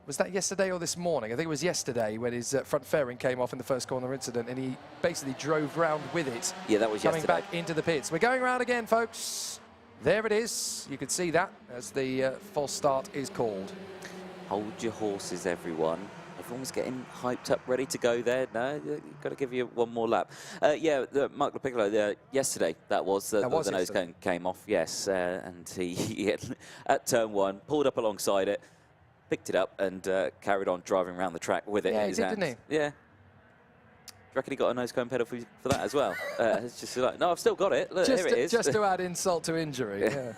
was that yesterday or this morning? I think it was yesterday when his front fairing came off in the first corner incident, and he basically drove round with it. Yeah, that was coming yesterday. Back into the pits. We're going round again, folks. There it is. You can see that as the false start is called. Hold your horses, everyone. Everyone's getting hyped up, ready to go there. No, you've got to give you one more lap. Yeah, Mark Lopiccolo, yesterday, that was the nose came off, yes. And he at turn 1, pulled up alongside it, picked it up and carried on driving around the track with it in his hands. Didn't he? Yeah. Do you reckon he got a nose cone pedal for that as well? It's just like, no, I've still got it. Look, here it is. Just to add insult to injury, yeah.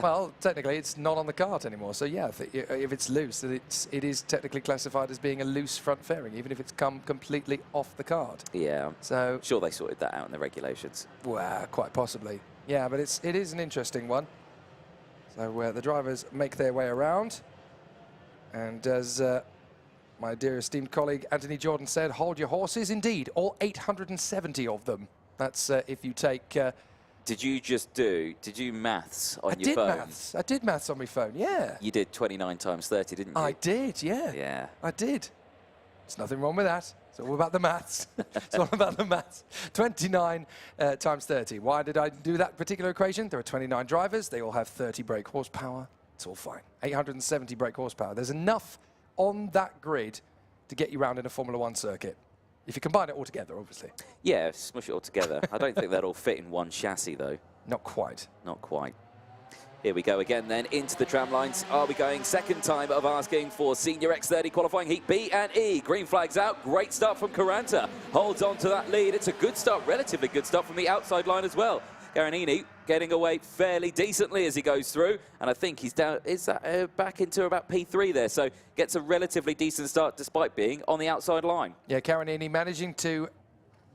Well, technically, it's not on the kart anymore. So, yeah, if it's loose, it is technically classified as being a loose front fairing, even if it's come completely off the kart. Yeah. So, sure they sorted that out in the regulations. Well, quite possibly. Yeah, but it is an interesting one. So, the drivers make their way around. And as my dear esteemed colleague Anthony Jordan said, hold your horses. Indeed, all 870 of them. That's if you take... Did you maths on your phone? I did maths on my phone, yeah. You did 29 times 30, didn't you? I did, yeah. Yeah. I did. There's nothing wrong with that. It's all about the maths. It's all about the maths. 29 times 30. Why did I do that particular equation? There are 29 drivers. They all have 30 brake horsepower. It's all fine. 870 brake horsepower. There's enough on that grid to get you around in a Formula 1 circuit. If you combine it all together, obviously. Yeah, smush it all together. I don't think that'll fit in one chassis, though. Not quite. Not quite. Here we go again then into the tram lines. Are we going second time of asking for Senior X30 qualifying heat B and E. Green flags out. Great start from Caranta. Holds on to that lead. It's a good start, relatively good start from the outside line as well. Carinini getting away fairly decently as he goes through, and I think he's down. Is that back into about P3 there? So gets a relatively decent start despite being on the outside line. Yeah, Carinini managing to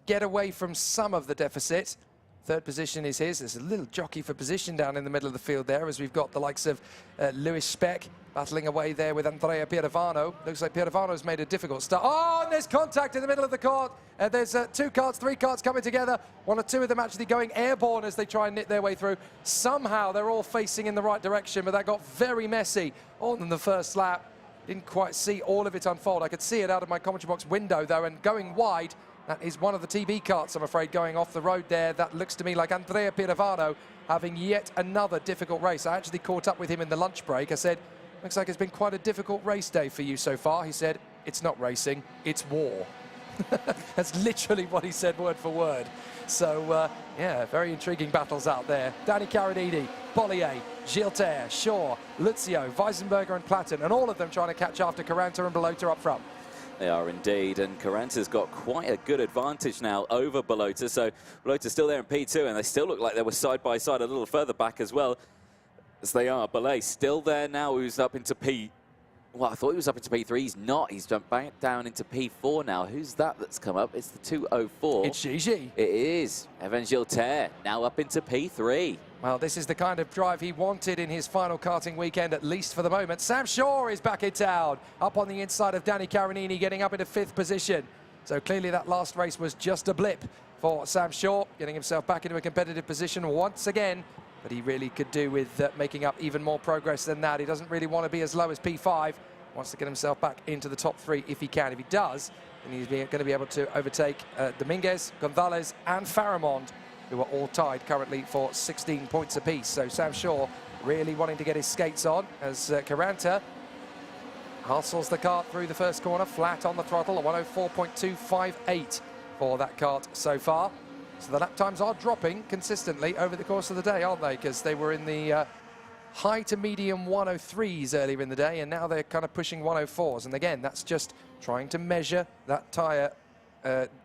get away from some of the deficit. Third position is his. There's a little jockey for position down in the middle of the field there, as we've got the likes of Louis Speck battling away there with Andrea Pirovano. Looks like Pirovano's made a difficult start. Oh, and there's contact in the middle of the court. There's 2 karts, 3 karts coming together. 1 or 2 of them actually going airborne as they try and knit their way through. Somehow they're all facing in the right direction, but that got very messy on the first lap. Didn't quite see all of it unfold. I could see it out of my commentary box window, though, and going wide. That is one of the TB carts, I'm afraid, going off the road there. That looks to me like Andrea Piravano having yet another difficult race. I actually caught up with him in the lunch break. I said, looks like it's been quite a difficult race day for you so far. He said, it's not racing, it's war. That's literally what he said, word for word. So, yeah, very intriguing battles out there. Danny Carinini, Bollier, Gilter, Shaw, Luzio, Weisenberger and Platten, and all of them trying to catch after Caranta and Balota up front. They are indeed, and Caranta's got quite a good advantage now over Balota. So Balota's still there in P2, and they still look like they were side by side a little further back as well as they are. Ballet still there now, who's up into P. Well, I thought he was up into P3. He's not. He's jumped back down into P4 now. Who's that that's come up? It's the 204. It's Gigi. It is. Evan Gilter now up into P3. Well, this is the kind of drive he wanted in his final karting weekend, at least for the moment. Sam Shaw is back in town, up on the inside of Danny Carinini, getting up into 5th position. So clearly that last race was just a blip for Sam Shaw, getting himself back into a competitive position once again. But he really could do with making up even more progress than that. He doesn't really want to be as low as P5. Wants to get himself back into the top 3 if he can. If he does, then he's going to be able to overtake Dominguez, Gonzalez and Faramond, who are all tied currently for 16 points apiece. So Sam Shaw really wanting to get his skates on as Caranta hustles the kart through the first corner, flat on the throttle, a 104.258 for that kart so far. So the lap times are dropping consistently over the course of the day, aren't they? Because they were in the high to medium 103s earlier in the day, and now they're kind of pushing 104s. And again, that's just trying to measure that tyre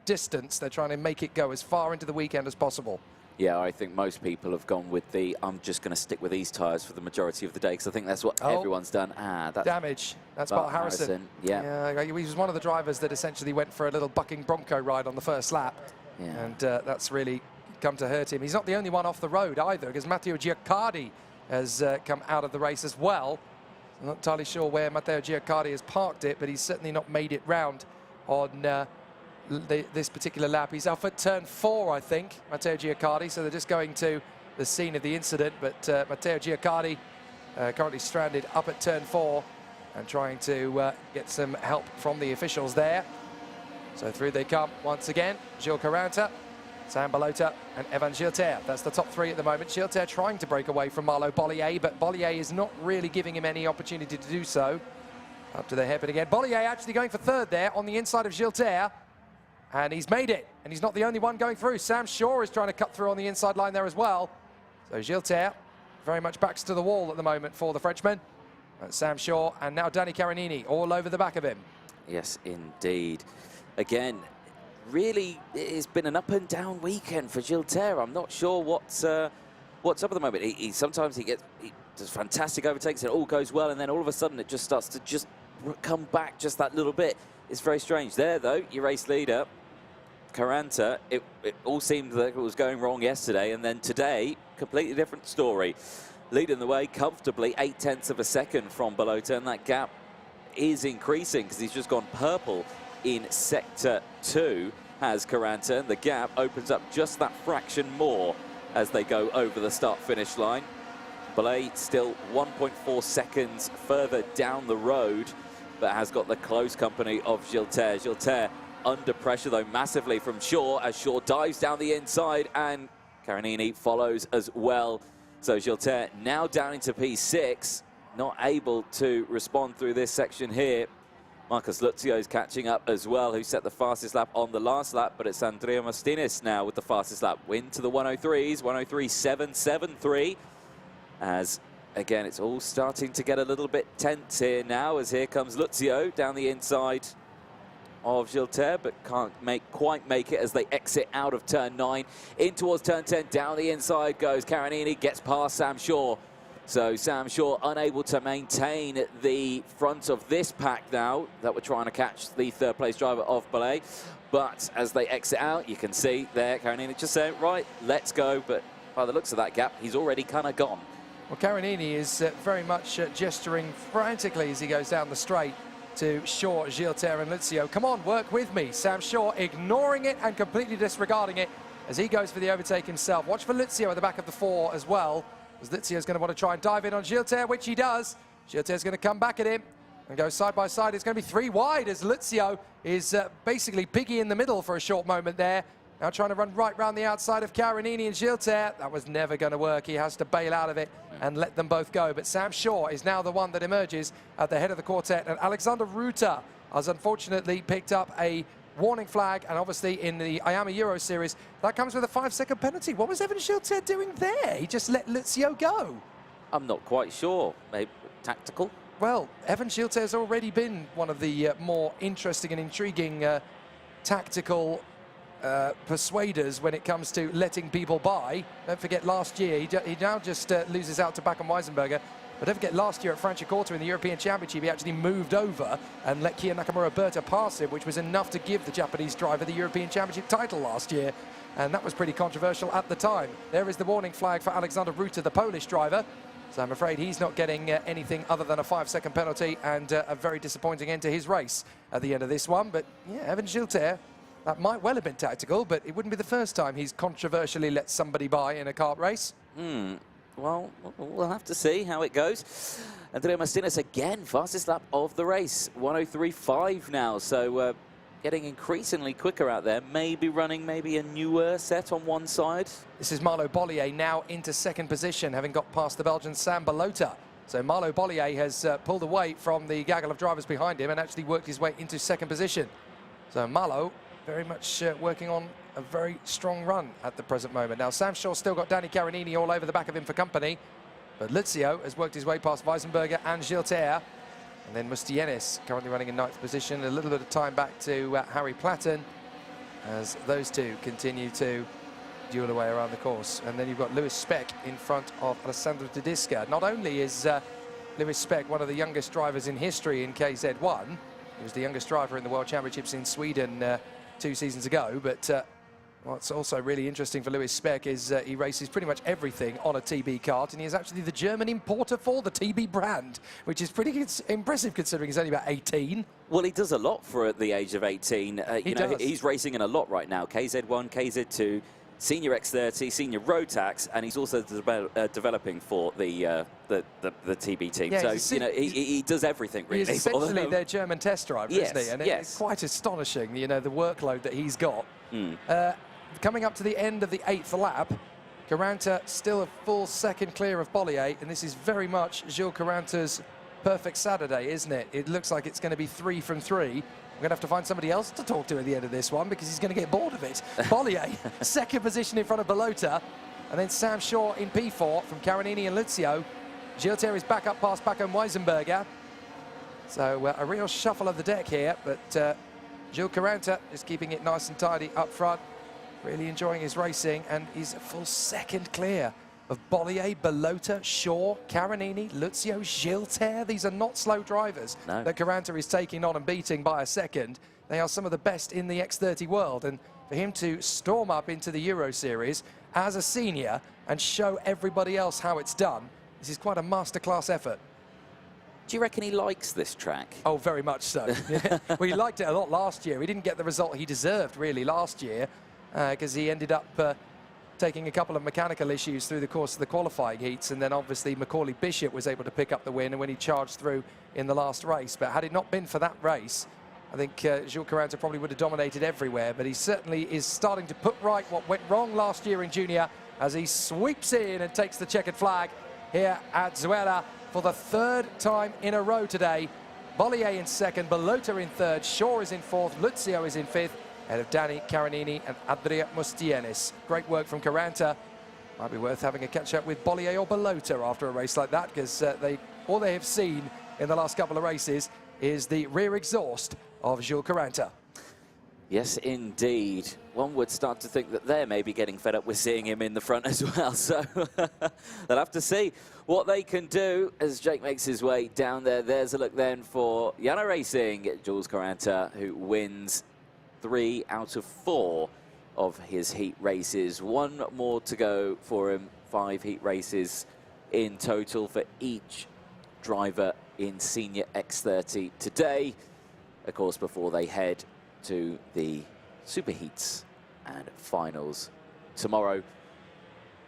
distance. They're trying to make it go as far into the weekend as possible. Yeah, I think most people have gone with the, I'm just going to stick with these tyres for the majority of the day, because I think that's what everyone's done. That's damage. That's Bart Harrison. Yeah. He was one of the drivers that essentially went for a little bucking bronco ride on the first lap. Yeah. And that's really come to hurt him. He's not the only one off the road either, because Matteo Giaccardi has come out of the race as well. I'm not entirely sure where Matteo Giaccardi has parked it, but he's certainly not made it round on this particular lap. He's off at turn 4, I think, Matteo Giaccardi, so they're just going to the scene of the incident. But Matteo Giaccardi currently stranded up at turn 4 and trying to get some help from the officials there. So through they come once again. Gilles Caranta, Sam Balota and Evan Gilter. That's the top 3 at the moment. Gilter trying to break away from Marlo Bollier, but Bollier is not really giving him any opportunity to do so. Up to the hairpin again. Bollier actually going for 3rd there on the inside of Gilter. And he's made it. And he's not the only one going through. Sam Shaw is trying to cut through on the inside line there as well. So Gilter very much backs to the wall at the moment for the Frenchman. Sam Shaw and now Danny Carinini all over the back of him. Yes, indeed. Again, really, it's been an up and down weekend for Gilter. I'm not sure what's up at the moment. Sometimes he does fantastic overtakes and it all goes well, and then all of a sudden it just starts to just come back just that little bit. It's very strange. There, though, your race leader, Caranta, it all seemed like it was going wrong yesterday, and then today, completely different story. Leading the way comfortably, 0.8 of a second from Balota, and that gap is increasing because he's just gone purple in sector 2 has Caranta, and the gap opens up just that fraction more as they go over the start-finish line. Ballet still 1.4 seconds further down the road, but has got the close company of Gilter. Gilter under pressure, though, massively from Shaw, as Shaw dives down the inside, and Carinini follows as well. So Gilter now down into P6, not able to respond through this section here. Marcus Luzio is catching up as well, who set the fastest lap on the last lap, but it's Andrea Martinez now with the fastest lap. Win to the 103s, 103.773, as again, it's all starting to get a little bit tense here now, as here comes Luzio down the inside of Gilter, but can't quite make it as they exit out of turn 9. In towards turn 10, down the inside goes Carinini, gets past Sam Shaw. So Sam Shaw unable to maintain the front of this pack now that we're trying to catch the 3rd place driver of Ballet. But as they exit out, you can see there, Carinini just saying, right, let's go. But by the looks of that gap, he's already kind of gone. Well, Carinini is very much gesturing frantically as he goes down the straight to Shaw, Gilter and Luzio. Come on, work with me. Sam Shaw ignoring it and completely disregarding it as he goes for the overtake himself. Watch for Luzio at the back of the 4 as well, as Luzio's going to want to try and dive in on Gilter, which he does. Gilter's going to come back at him. and go side by side. It's going to be 3 wide as Luzio is basically piggy in the middle for a short moment there. Now trying to run right round the outside of Carinini and Gilter. That was never going to work. He has to bail out of it and let them both go. But Sam Shaw is now the one that emerges at the head of the quartet. And Alexander Ruta has unfortunately picked up a warning flag. And obviously in the IAME Euro Series, that comes with a 5-second penalty. What was Evan Gilter doing there? He just let Luzio go. I'm not quite sure. Maybe tactical? Well, Evan Gilter has already been one of the more interesting and intriguing tactical persuaders when it comes to letting people by. Don't forget last year, he now just loses out to Bakken Weisenberger. But don't forget last year at Franciacorta in the European Championship, he actually moved over and let Kia Nakamura Berta pass him, which was enough to give the Japanese driver the European Championship title last year. And that was pretty controversial at the time. There is the warning flag for Alexander Ruta, the Polish driver. So I'm afraid he's not getting anything other than a 5-second penalty and a very disappointing end to his race at the end of this one. But yeah, Evan Gilter, that might well have been tactical, but it wouldn't be the first time he's controversially let somebody by in a kart race. Well, we'll have to see how it goes. Andrea Martinez again, fastest lap of the race, 1:03.5 now. So getting increasingly quicker out there, maybe running a newer set on one side. This is Marlo Bollier now into second position, having got past the Belgian Sam Balota. So Marlo Bollier has pulled away from the gaggle of drivers behind him and actually worked his way into second position. So Marlo very much working on a very strong run at the present moment. Now Sam Shaw still got Danny Carinini all over the back of him for company, but Luzio has worked his way past Weisenberger and Gilter. And then Mustienis currently running in 9th position. A little bit of time back to Harry Platten as those two continue to duel away around the course. And then you've got Lewis Speck in front of Alessandro Tedesca. Not only is Lewis Speck one of the youngest drivers in history in KZ1, he was the youngest driver in the World Championships in Sweden 2 seasons ago, but what's also really interesting for Lewis Speck is he races pretty much everything on a TB kart, and he is actually the German importer for the TB brand, which is pretty impressive considering he's only about 18. Well, he does a lot for at the age of 18. He's racing in a lot right now. KZ1, KZ2, Senior X30, Senior Road Tax, and he's also developing for the TB team. Yeah, so he does everything really. He's essentially their German test driver, yes, isn't he? And yes. it's quite astonishing, the workload that he's got. Coming up to the end of the 8th lap, Caranta still a full second clear of Bollier, and this is very much Gilles Caranta's perfect Saturday, isn't it? It looks like it's going to be 3 from 3. We're going to have to find somebody else to talk to at the end of this one because he's going to get bored of it. Bollier, second position in front of Balota, and then Sam Shaw in P4 from Carinini and Luzio. Gilter is back up past Bakken Weisenberger. So a real shuffle of the deck here, but Gilles Caranta is keeping it nice and tidy up front. Really enjoying his racing, and he's a full second clear of Bollier, Balota, Shaw, Carinini, Luzio, Gilter. These are not slow drivers that Caranta is taking on and beating by a second. They are some of the best in the X30 world, and for him to storm up into the Euro Series as a senior and show everybody else how it's done, this is quite a masterclass effort. Do you reckon he likes this track? Oh, very much so. Yeah. Well, he liked it a lot last year. He didn't get the result he deserved, really, last year, because he ended up taking a couple of mechanical issues through the course of the qualifying heats, and then obviously Macaulay Bishop was able to pick up the win when he charged through in the last race. But had it not been for that race, I think Gilles Caranta probably would have dominated everywhere, but he certainly is starting to put right what went wrong last year in junior as he sweeps in and takes the checkered flag here at Zuera for the 3rd time in a row today. Bollier in 2nd, Balota in 3rd, Shaw is in 4th, Luzio is in 5th, ahead of Danny Carinini and Andrea Mustienis. Great work from Caranta. Might be worth having a catch-up with Bollier or Balota after a race like that, because all they have seen in the last couple of races is the rear exhaust of Gilles Caranta. Yes, indeed. One would start to think that they're maybe getting fed up with seeing him in the front as well. So they'll have to see what they can do as Jake makes his way down there. There's a look then for Yano Racing, Jules Caranta, who wins 3 out of 4 of his heat races. 1 more to go for him. 5 heat races in total for each driver in Senior X30 today. Of course, before they head to the Super Heats and finals tomorrow.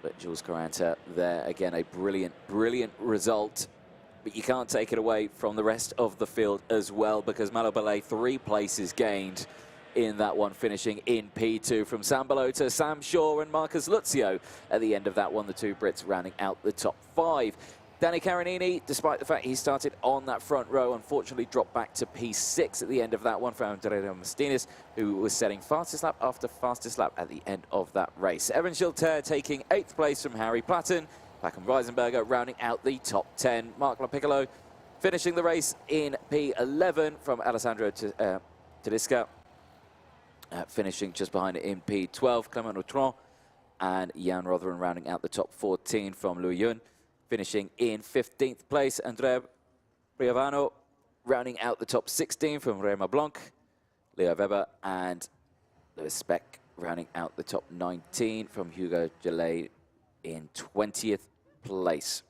But Jules Caranta there again, a brilliant result but you can't take it away from the rest of the field as well, because Malo Ballet 3 places gained in that one, finishing in P2 from Sam Balota, Sam Shaw and Marcus Luzio at the end of that one, the 2 Brits rounding out the top 5. Danny Carinini, despite the fact he started on that front row, unfortunately dropped back to P6 at the end of that one for Andrea Martinez, who was setting fastest lap after fastest lap at the end of that race. Evan Schilter taking 8th place from Harry Platten, Packham Weisenberger rounding out the top 10. Mark LaPiccolo finishing the race in P11 from Alessandro Tedesca, finishing just behind it in P12. Clement Autran and Jan Rotherham rounding out the top 14 from Louis Yun, finishing in 15th place. Andrea Briavano rounding out the top 16 from Rema Blanc. Leo Weber and Lewis Speck rounding out the top 19 from Hugo Gelé in 20th place.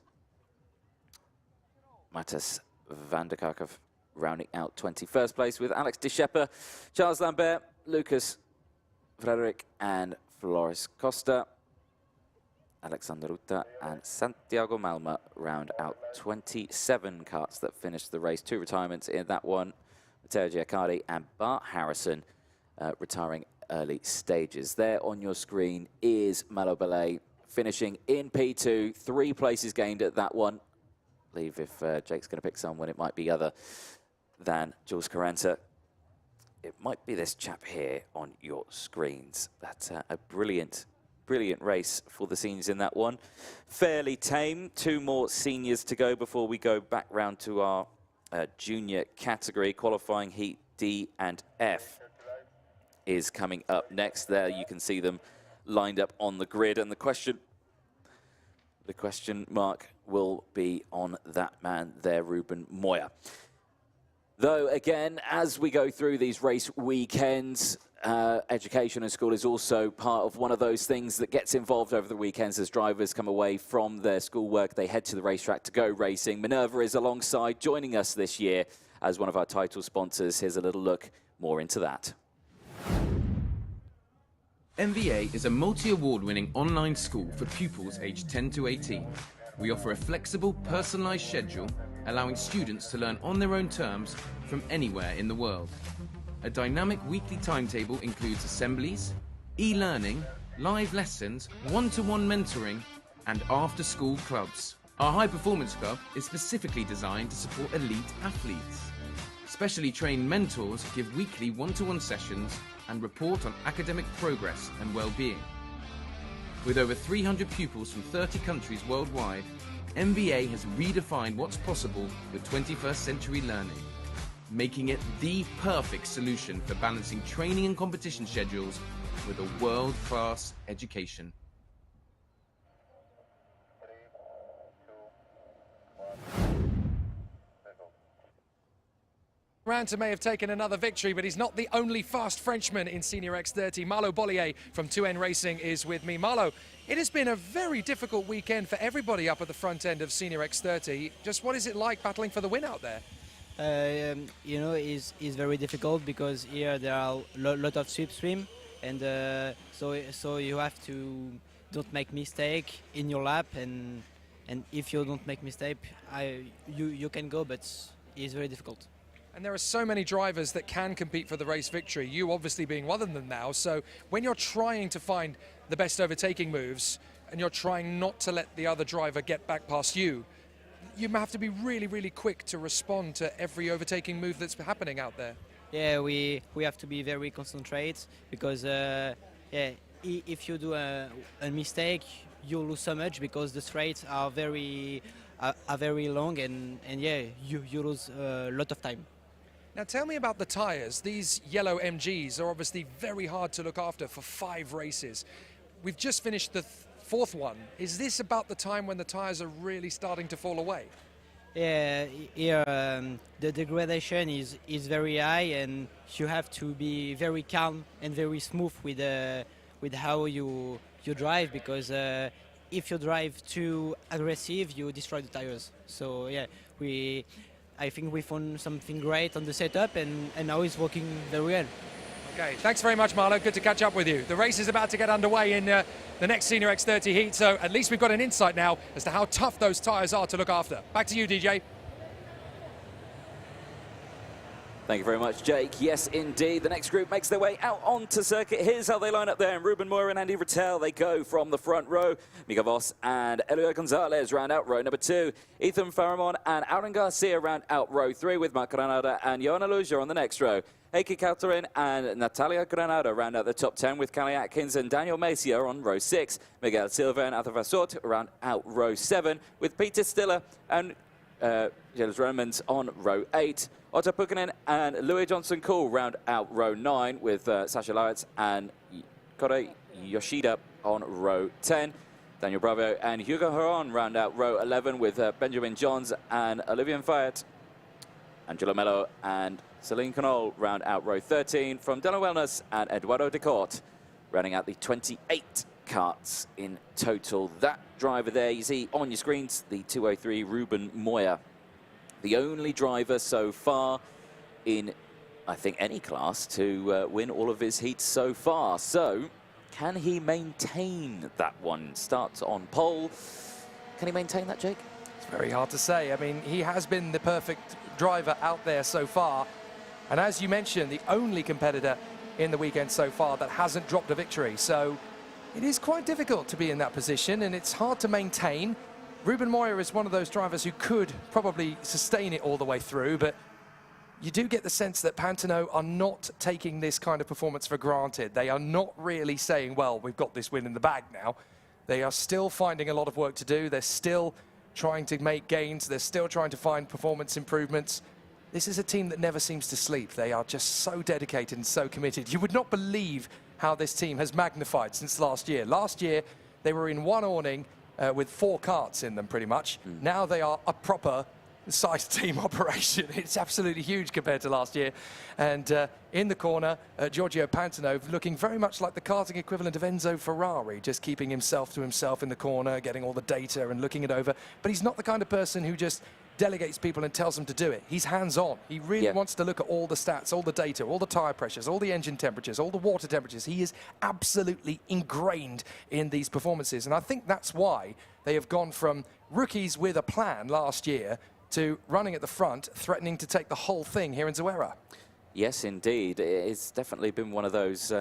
Matas van der Karkov rounding out 21st place with Alex De Schepper, Charles Lambert, Lucas Frederick and Floris Costa. Alexander Ruta and Santiago Malma round out 27 karts that finished the race. 2 retirements in that one. Matteo Giaccardi and Bart Harrison retiring early stages. There on your screen is Malo Ballet finishing in P2. 3 places gained at that one. I believe if Jake's going to pick someone, it might be other than Jules Carranza. It might be this chap here on your screens. That's a brilliant race for the seniors in that one. Fairly tame. 2 more seniors to go before we go back round to our junior category. Qualifying heat D and F is coming up next. There you can see them lined up on the grid, and the question mark will be on that man there, Ruben Moya. Though again, as we go through these race weekends, education and school is also part of one of those things that gets involved over the weekends as drivers come away from their schoolwork. They head to the racetrack to go racing. Minerva is alongside, joining us this year as one of our title sponsors. Here's a little look more into that. MVA is a multi-award-winning online school for pupils aged 10 to 18. We offer a flexible, personalised schedule, allowing students to learn on their own terms from anywhere in the world. A dynamic weekly timetable includes assemblies, e-learning, live lessons, one-to-one mentoring, and after-school clubs. Our high-performance club is specifically designed to support elite athletes. Specially trained mentors give weekly one-to-one sessions and report on academic progress and well-being. With over 300 pupils from 30 countries worldwide, MVA has redefined what's possible with 21st century learning, making it the perfect solution for balancing training and competition schedules with a world-class education. Ranta may have taken another victory, but he's not the only fast Frenchman in Senior X30. Marlo Bollier from 2N Racing is with me. Marlo, it has been a very difficult weekend for everybody up at the front end of Senior X30. Just what is it like battling for the win out there? You know, it's very difficult because here there are a lot of swim, and so you have to don't make mistake in your lap, and if you don't make mistake, you can go, but it's very difficult. And there are so many drivers that can compete for the race victory, you obviously being one of them now. So when you're trying to find the best overtaking moves and you're trying not to let the other driver get back past you, you have to be really, really quick to respond to every overtaking move that's happening out there. Yeah, we have to be very concentrated because if you do a mistake, you lose so much because the straights are very long, and yeah, you lose a lot of time. Now tell me about the tyres. These yellow MGs are obviously very hard to look after for 5 races. We've just finished the 4th one. Is this about the time when the tyres are really starting to fall away? Yeah, here the degradation is very high, and you have to be very calm and very smooth with how you drive, because if you drive too aggressive, you destroy the tires. So yeah, I think we found something great on the setup, and now it's working very well. Okay, thanks very much, Marlo. Good to catch up with you. The race is about to get underway in the next Senior X30 heat, so at least we've got an insight now as to how tough those tyres are to look after. Back to you, DJ. Thank you very much, Jake. Yes, indeed. The next group makes their way out onto circuit. Here's how they line up there. And Ruben Moyer and Andy Rattel, they go from the front row. Mika Voss and Eloy Gonzalez round out row number 2. Ethan Faramon and Aaron Garcia round out row 3 with Marc Granada and Johanna Luja on the next row. Heikki Kaltorin and Natalia Granada round out the top 10 with Callie Atkins and Daniel Macier on row 6. Miguel Silva and Arthur Vassort round out row 7 with Peter Stiller and James Romans on row 8. Otto Pukkanen and Louis Johnson-Cool round out row 9 with Sasha Lawitz and Kore Yoshida on row 10. Daniel Bravo and Hugo Heron round out row 11 with Benjamin Johns and Olivier Fayette. Angelo Mello and Celine Canol round out row 13 from Dylan Wellness and Eduardo Decourt, rounding out the 28 karts in total. That driver there you see on your screens, the 203 Ruben Moyer. The only driver so far in, I think, any class to win all of his heats so far. So, can he maintain that one? Starts on pole. Can he maintain that, Jake? It's very hard to say. I mean, he has been the perfect driver out there so far. And as you mentioned, the only competitor in the weekend so far that hasn't dropped a victory. So, it is quite difficult to be in that position, and it's hard to maintain. Ruben Moyer is one of those drivers who could probably sustain it all the way through, but you do get the sense that Pantano are not taking this kind of performance for granted. They are not really saying, well, we've got this win in the bag now. They are still finding a lot of work to do. They're still trying to make gains. They're still trying to find performance improvements. This is a team that never seems to sleep. They are just so dedicated and so committed. You would not believe how this team has magnified since last year. Last year, they were in one awning with 4 karts in them, pretty much. Now they are a proper sized team operation. It's absolutely huge compared to last year. And in the corner, Giorgio Pantano looking very much like the karting equivalent of Enzo Ferrari, just keeping himself to himself in the corner, getting all the data and looking it over. But he's not the kind of person who just delegates people and tells them to do it. He's hands-on. He really wants to look at all the stats, all the data, all the tire pressures, all the engine temperatures, all the water temperatures. He is absolutely ingrained in these performances. And I think that's why they have gone from rookies with a plan last year to running at the front, threatening to take the whole thing here in Zuera. Yes, indeed. It's definitely been one of those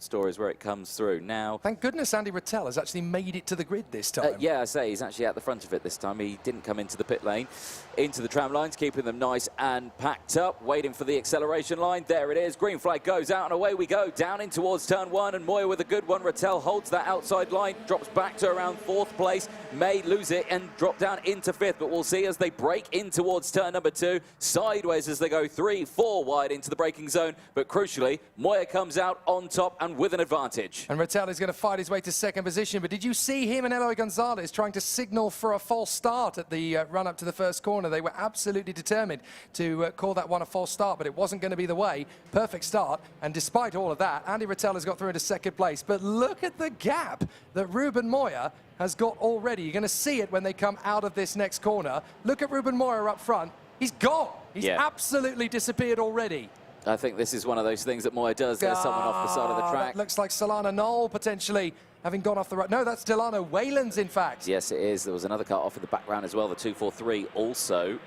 stories where it comes through. Now, thank goodness Andy Rattel has actually made it to the grid this time. Yeah, I say he's actually at the front of it this time. He didn't come into the pit lane, into the tram lines, keeping them nice and packed up, waiting for the acceleration line. There it is. Green flag goes out and away we go. Down in towards turn 1 and Moyer with a good one. Rattel holds that outside line, drops back to around 4th place. May lose it and drop down into 5th, but we'll see as they break in towards turn number 2. Sideways as they go 3-4 wide into the braking zone. But crucially, Moyer comes out on top and with an advantage. And Rattel is going to fight his way to 2nd position, but did you see him and Eloy Gonzalez trying to signal for a false start at the run up to the first corner? They were absolutely determined to call that one a false start, but it wasn't going to be the way. Perfect start, and despite all of that, Andy Rattel has got through into 2nd place. But look at the gap that Ruben Moyer has got already. You're going to see it when they come out of this next corner. Look at Ruben Moyer up front. He's gone. He's absolutely disappeared already. I think this is one of those things that Moyer does. There's someone off the side of the track. That looks like Solana Knoll potentially having gone off the road. No, that's Delano Waylands, in fact. Yes, it is. There was another car off in the background as well, the 243 also.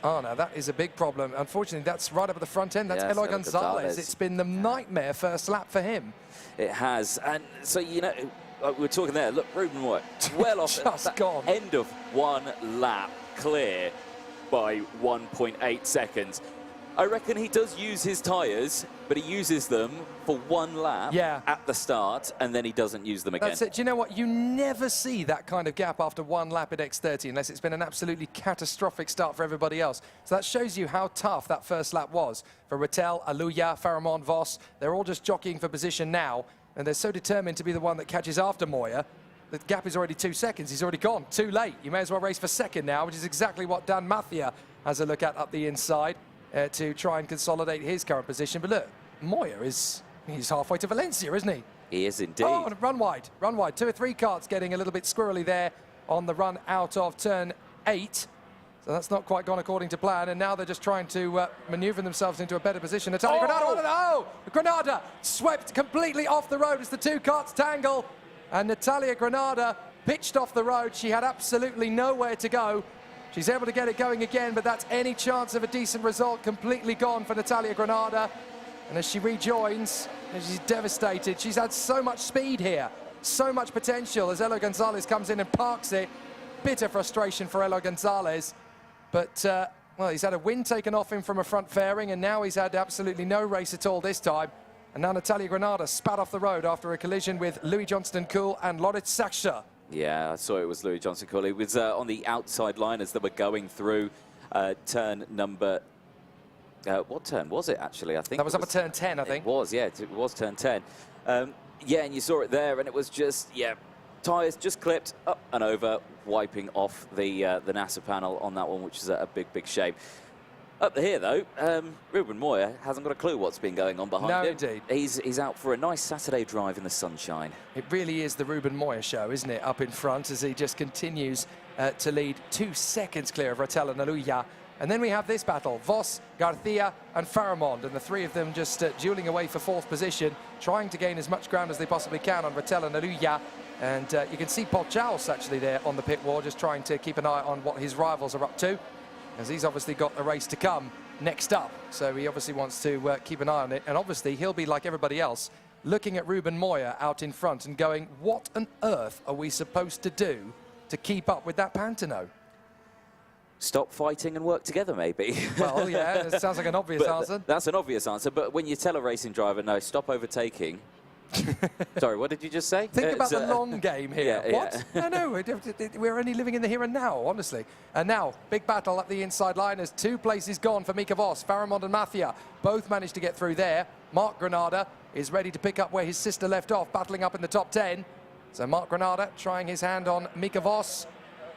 Oh, no, that is a big problem. Unfortunately, that's right up at the front end. That's Eloy Gonzalez. It's been the nightmare first lap for him. It has. And so, you know, we were talking there. Look, Ruben Moyer, well off just gone. End of 1 lap clear by 1.8 seconds. I reckon he does use his tyres, but he uses them for 1 lap at the start, and then he doesn't use them again. That's it. Do you know what? You never see that kind of gap after 1 lap at X30 unless it's been an absolutely catastrophic start for everybody else. So that shows you how tough that first lap was for Rattel, Aluya, Faramon, Voss. They're all just jockeying for position now, and they're so determined to be the one that catches after Moyer. The gap is already 2 seconds. He's already gone. Too late. You may as well race for 2nd now, which is exactly what Dan Mathia has a look at up the inside. To try and consolidate his current position. But look, Moyer he's halfway to Valencia, isn't he? He is indeed. Oh, and run wide. 2 or 3 karts getting a little bit squirrely there on the run out of turn 8. So that's not quite gone according to plan, and now they're just trying to maneuver themselves into a better position. Natalia Granada, Granada swept completely off the road as the 2 karts tangle, and Natalia Granada pitched off the road. She had absolutely nowhere to go. She's able to get it going again, but that's any chance of a decent result completely gone for Natalia Granada. And as she rejoins, she's devastated. She's had so much speed here, so much potential as Elo Gonzalez comes in and parks it. Bitter frustration for Elo Gonzalez. But, well, he's had a win taken off him from a front fairing, and now he's had absolutely no race at all this time. And now Natalia Granada spat off the road after a collision with Louis Johnston-Kuhl and Loritz Saksha. Yeah, I saw it was Louis Johnston-Kuhl. He was on the outside line as they were going through turn number... what turn was it, actually? I think that was up at turn 10, I think. It was, yeah, it was turn 10. Yeah, and you saw it there, and it was just, yeah, tyres just clipped up and over, wiping off the NASA panel on that one, which is a big, big shame. Up here, though, Ruben Moya hasn't got a clue what's been going on behind him. No, indeed. He's out for a nice Saturday drive in the sunshine. It really is the Ruben Moya show, isn't it, up in front, as he just continues to lead 2 seconds clear of Ratel and Aluya. And then we have this battle, Vos, Garcia and Faramond, and the three of them just dueling away for 4th position, trying to gain as much ground as they possibly can on Ratel and Aluya. And you can see Paul Chaus actually there on the pit wall, just trying to keep an eye on what his rivals are up to, as he's obviously got a race to come next up. So he obviously wants to keep an eye on it. And obviously he'll be like everybody else, looking at Ruben Moya out in front and going, what on earth are we supposed to do to keep up with that Pantano? Stop fighting and work together, maybe. Well, yeah, it sounds like an obvious answer. That's an obvious answer, but when you tell a racing driver, no, stop overtaking. Sorry, what did you just say? Think about the long game here. Yeah, what? yeah. No, we're only living in the here and now, honestly. And now, big battle up the inside line as 2 places gone for Mika Vos. Faramond and Mafia both managed to get through there. Mark Granada is ready to pick up where his sister left off, battling up in the top 10. So Mark Granada trying his hand on Mika Vos.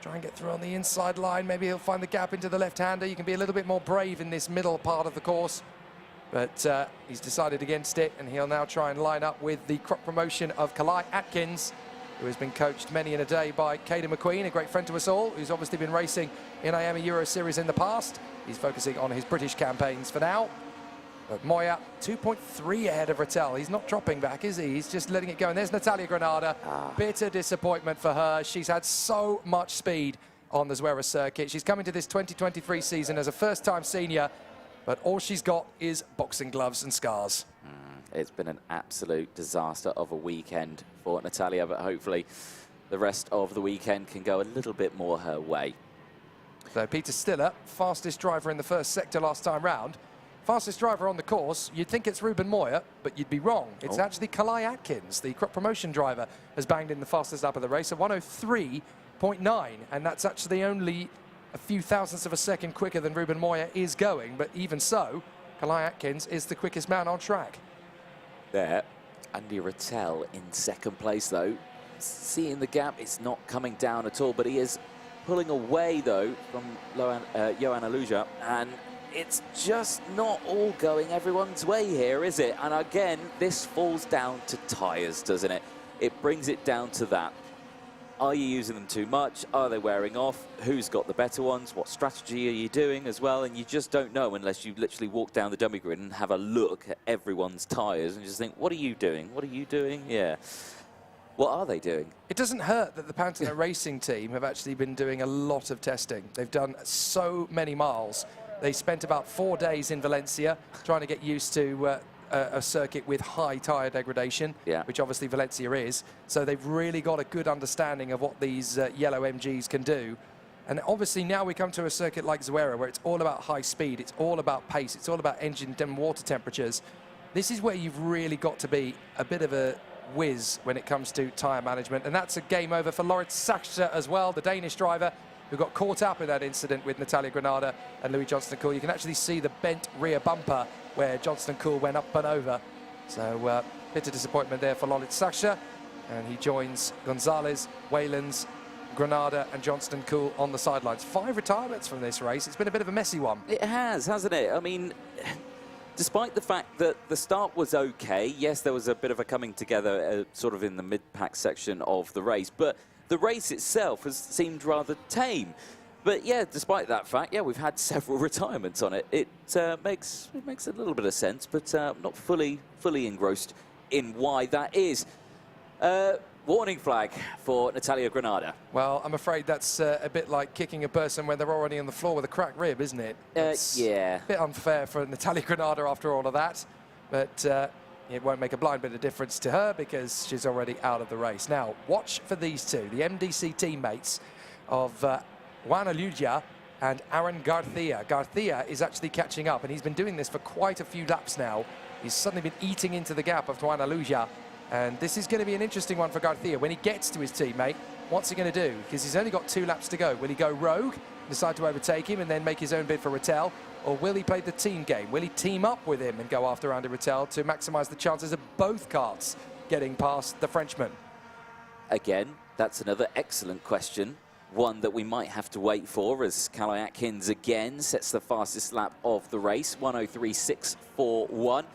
Try and get through on the inside line. Maybe he'll find the gap into the left-hander. You can be a little bit more brave in this middle part of the course. But he's decided against it, and he'll now try and line up with the crop promotion of Kalai Atkins, who has been coached many in a day by Caden McQueen, a great friend to us all, who's obviously been racing in IAME Euro Series in the past. He's focusing on his British campaigns for now. But Moya, 2.3 ahead of Ratel. He's not dropping back, is he? He's just letting it go. And there's Natalia Granada. Bitter disappointment for her. She's had so much speed on the Zuera circuit. She's coming to this 2023 season as a first-time senior, but all she's got is boxing gloves and scars. It's been an absolute disaster of a weekend for Natalia, but hopefully the rest of the weekend can go a little bit more her way. So Peter Stiller, fastest driver in the first sector last time round. Fastest driver on the course, you'd think it's Ruben Moya, but you'd be wrong. It's actually Kalai Atkins, the crop promotion driver, has banged in the fastest lap of the race, a 103.9, and that's actually only a few thousandths of a second quicker than Ruben Moya is going, but even so, Kalai Atkins is the quickest man on track. There, Andy Ratel in 2nd place, though. Seeing the gap, it's not coming down at all, but he is pulling away, though, from Johan Aluja, and it's just not all going everyone's way here, is it? And again, this falls down to tyres, doesn't it? It brings it down to that. Are you using them too much? Are they wearing off? Who's got the better ones? What strategy are you doing as well? And you just don't know unless you literally walk down the dummy grid and have a look at everyone's tyres and just think, what are you doing? What are you doing? Yeah. What are they doing? It doesn't hurt that the Pantano racing team have actually been doing a lot of testing. They've done so many miles. They spent about 4 days in Valencia trying to get used to a circuit with high tyre degradation, which obviously Valencia is. So they've really got a good understanding of what these yellow MGs can do. And obviously now we come to a circuit like Zuera, where it's all about high speed, it's all about pace, it's all about engine and water temperatures. This is where you've really got to be a bit of a whiz when it comes to tyre management. And that's a game over for Loritz Saksha as well, the Danish driver, who got caught up in that incident with Natalia Granada and Louis Johnston-Kuhl. You can actually see the bent rear bumper where Johnston-Kuhl went up and over. So bitter disappointment there for Loritz Saksha. And he joins Gonzalez, Waylands, Granada and Johnston-Kuhl on the sidelines. 5 retirements from this race. It's been a bit of a messy one. It has, hasn't it? I mean, despite the fact that the start was okay, yes, there was a bit of a coming together sort of in the mid-pack section of the race, but the race itself has seemed rather tame. But yeah, despite that fact, yeah, we've had several retirements on it. It makes a little bit of sense, but not fully engrossed in why that is. Warning flag for Natalia Granada. Well, I'm afraid that's a bit like kicking a person when they're already on the floor with a cracked rib, isn't it? Yeah. A bit unfair for Natalia Granada after all of that, but it won't make a blind bit of difference to her because she's already out of the race. Now, watch for these two, the MDC teammates of Juan Aluja and Aaron Garcia. Garcia is actually catching up, and he's been doing this for quite a few laps now. He's suddenly been eating into the gap of Juan Aluja. And this is going to be an interesting one for Garcia. When he gets to his teammate, what's he going to do? Because he's only got 2 laps to go. Will he go rogue, decide to overtake him and then make his own bid for Rattel? Or will he play the team game? Will he team up with him and go after Andy Rattel to maximise the chances of both karts getting past the Frenchman? Again, that's another excellent question. One that we might have to wait for as Calais Atkins again sets the fastest lap of the race, 1:03.641.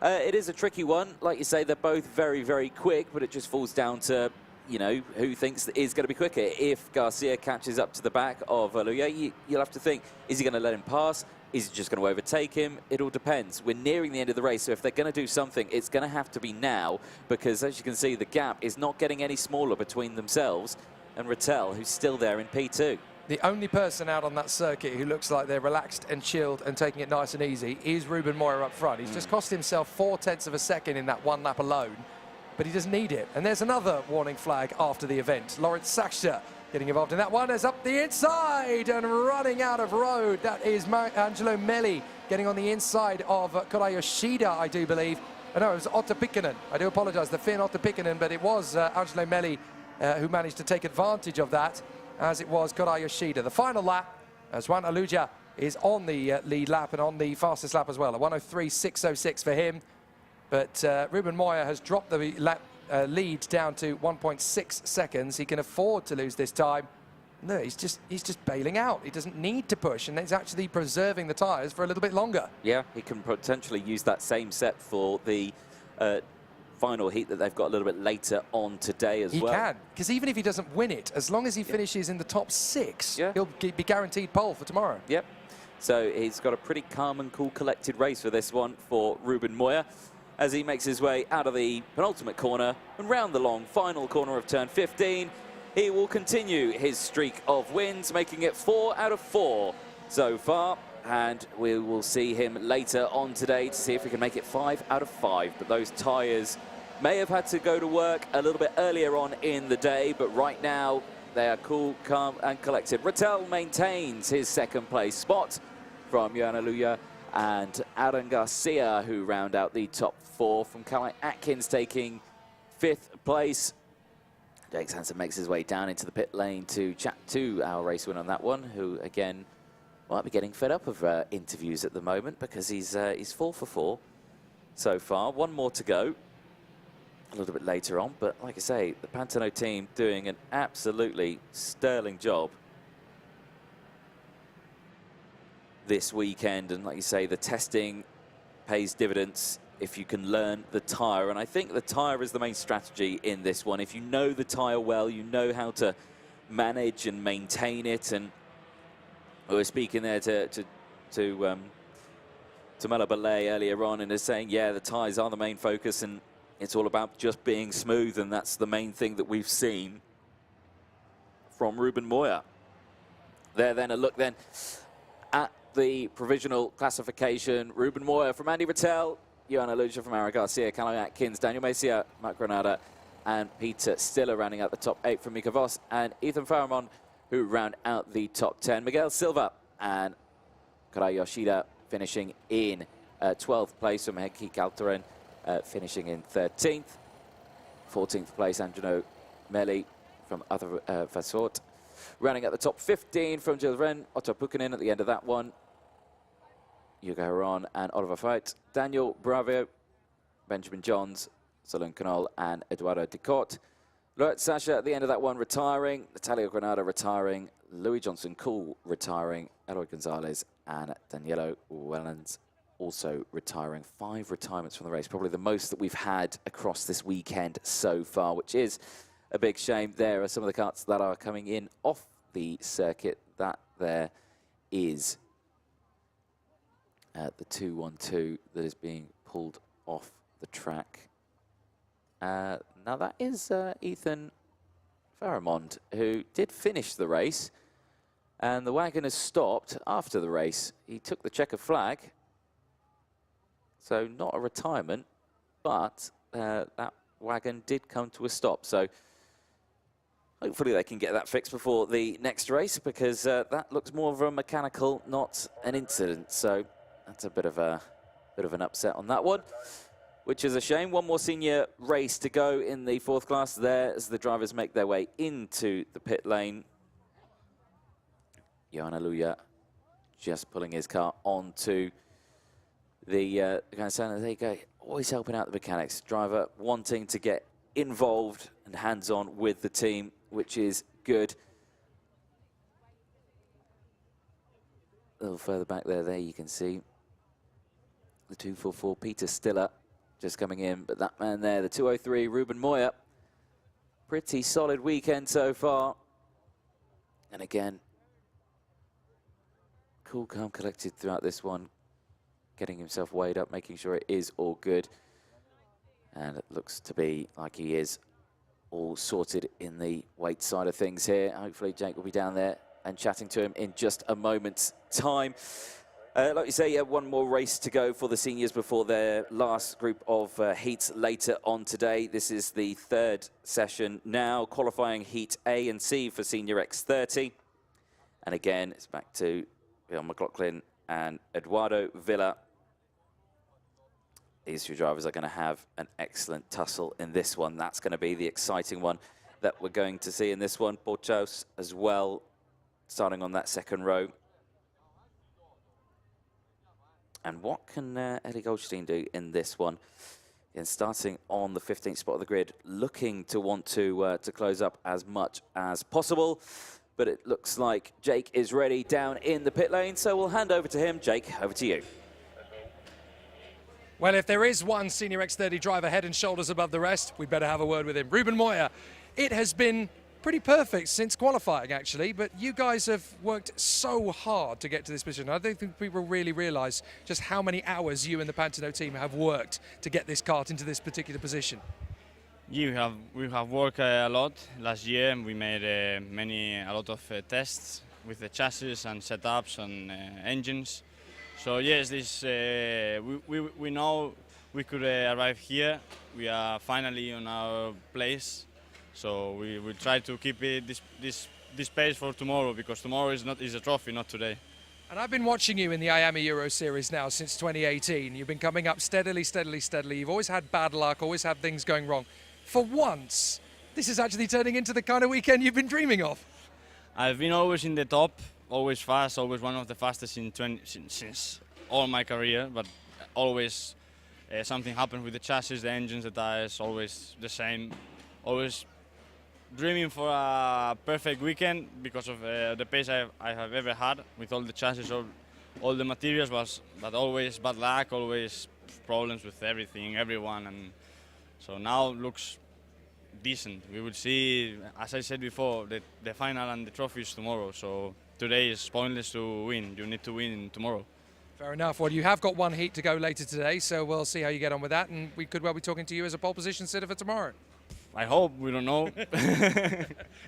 It is a tricky one. Like you say, they're both very, very quick, but it just falls down to, you know, who thinks that is going to be quicker. If Garcia catches up to the back of Aluja, you'll have to think, is he going to let him pass? Is he just going to overtake him? It all depends. We're nearing the end of the race, so if they're going to do something, it's going to have to be now, because as you can see, the gap is not getting any smaller between themselves and Rattel, who's still there in P2. The only person out on that circuit who looks like they're relaxed and chilled and taking it nice and easy is Ruben Moyer up front. He's just cost himself 0.4 of a second in that 1 lap alone, but he doesn't need it. And there's another warning flag after the event. Lawrence Saxter getting involved in that one as up the inside and running out of road. That is Angelo Melli getting on the inside of Korai Yoshida, I do believe. Oh, no, it was Otto Pikkanen. I do apologise, the Finn Otto Pikkanen, but it was Angelo Melli who managed to take advantage of that, as it was Korai Yoshida. The final lap, as Juan Aluja is on the lead lap and on the fastest lap as well, a 1:03.606 for him. But Ruben Moyer has dropped the lap lead down to 1.6 seconds. He can afford to lose this time. No, he's just bailing out. He doesn't need to push, and he's actually preserving the tyres for a little bit longer. Yeah, he can potentially use that same set for the final heat that they've got a little bit later on today as well. He can, because even if he doesn't win it, as long as he finishes in the top 6, he'll be guaranteed pole for tomorrow. Yep. So he's got a pretty calm and cool collected race for this one for Ruben Moyer, as he makes his way out of the penultimate corner and round the long final corner of turn 15. He will continue his streak of wins, making it 4 out of 4 so far. And we will see him later on today to see if we can make it 5 out of 5. But those tyres may have had to go to work a little bit earlier on in the day, but right now they are cool, calm and collected. Rattel maintains his 2nd place spot from Juan Aluja and Aaron Garcia, who round out the top 4, from Calais Atkins taking 5th place. Jake Hansen makes his way down into the pit lane to chat to our race winner on that one, who again might be getting fed up of interviews at the moment, because he's 4 for 4 so far. One more to go a little bit later on, but like I say, the Pantano team doing an absolutely sterling job this weekend. And like you say, the testing pays dividends if you can learn the tyre, and I think the tyre is the main strategy in this one. If you know the tyre well, you know how to manage and maintain it. And we were speaking there to Mela Ballet earlier on, and is saying, yeah, the tyres are the main focus, and it's all about just being smooth, and that's the main thing that we've seen from Ruben Moyer. There then, a look then at the provisional classification. Ruben Moyer from Andy Rattel, Juan Aluja from Aaron Garcia, Calais Atkins, Daniel Messier, Matt Granada, and Peter Stiller rounding out the top 8 from Mika Voss, and Ethan Faramon, who round out the top 10. Miguel Silva and Korai Yoshida finishing in 12th place, from Heki Calteren finishing in 13th. 14th place, Angelo Melli from Other Vassort. Rounding out the top 15 from Gilles Rennes, Otto Pikkanen at the end of that one. Hugo Heron and Oliver Veit. Daniel Bravo, Benjamin Johns, Solon Canol, and Eduardo Decote. Loret Sasha at the end of that one retiring. Natalia Granada retiring. Louis Johnson Cool retiring. Eloy Gonzalez and Danielo Wellens also retiring. 5 retirements from the race, probably the most that we've had across this weekend so far, which is a big shame. There are some of the karts that are coming in off the circuit. That there is the 212 that is being pulled off the track Now that is Ethan Faramond, who did finish the race, and the wagon has stopped after the race. He took the checker flag, so not a retirement, but that wagon did come to a stop. So hopefully they can get that fixed before the next race, because that looks more of a mechanical, not an incident. So that's a bit of an upset on that one, which is a shame. One more senior race to go in the fourth class there as the drivers make their way into the pit lane. Johan Aluja just pulling his car onto the center. There you go, always helping out the mechanics. Driver wanting to get involved and hands-on with the team, which is good. A little further back there you can see the 244, Peter Stiller, just coming in, but that man there, the 203, Ruben Moya. Pretty solid weekend so far. And again, cool, calm, collected throughout this one, getting himself weighed up, making sure it is all good. And it looks to be like he is all sorted in the weight side of things here. Hopefully Jake will be down there and chatting to him in just a moment's time. Like you say, one more race to go for the seniors before their last group of heats later on today. This is the third session now, qualifying heat A and C for Senior X30. And again, it's back to Bill McLaughlin and Eduardo Villa. These two drivers are going to have an excellent tussle in this one. That's going to be the exciting one that we're going to see in this one. Porchos as well, starting on that second row. And what can Ellie Goldstein do in this one? Again, starting on the 15th spot of the grid, looking to want to close up as much as possible. But it looks like Jake is ready down in the pit lane, so we'll hand over to him. Jake, over to you. Well, if there is one Senior X30 driver head and shoulders above the rest, we'd better have a word with him. Ruben Moya. It has been pretty perfect since qualifying, actually, but you guys have worked so hard to get to this position. I don't think people really realise just how many hours you and the Pantano team have worked to get this kart into this particular position. Yeah, we have worked a lot last year. We made a lot of tests with the chassis and setups and engines. So yes, this we know we could arrive here. We are finally on our place. So we will try to keep it this pace for tomorrow, because tomorrow is a trophy, not today. And I've been watching you in the IAME Euro Series now since 2018. You've been coming up steadily. You've always had bad luck, always had things going wrong. For once, this is actually turning into the kind of weekend you've been dreaming of. I've been always in the top, always fast, always one of the fastest since all my career, but always something happened with the chassis, the engines, the tires, always the same. Always dreaming for a perfect weekend because of the pace I have ever had with all the chassis, all the materials, but always bad luck, always problems with everything, everyone, and so now it looks decent. We will see, as I said before, the final and the trophies tomorrow, so today is pointless to win. You need to win tomorrow. Fair enough. Well, you have got one heat to go later today, so we'll see how you get on with that, and we could well be talking to you as a pole position sitter for tomorrow. I hope, we don't know.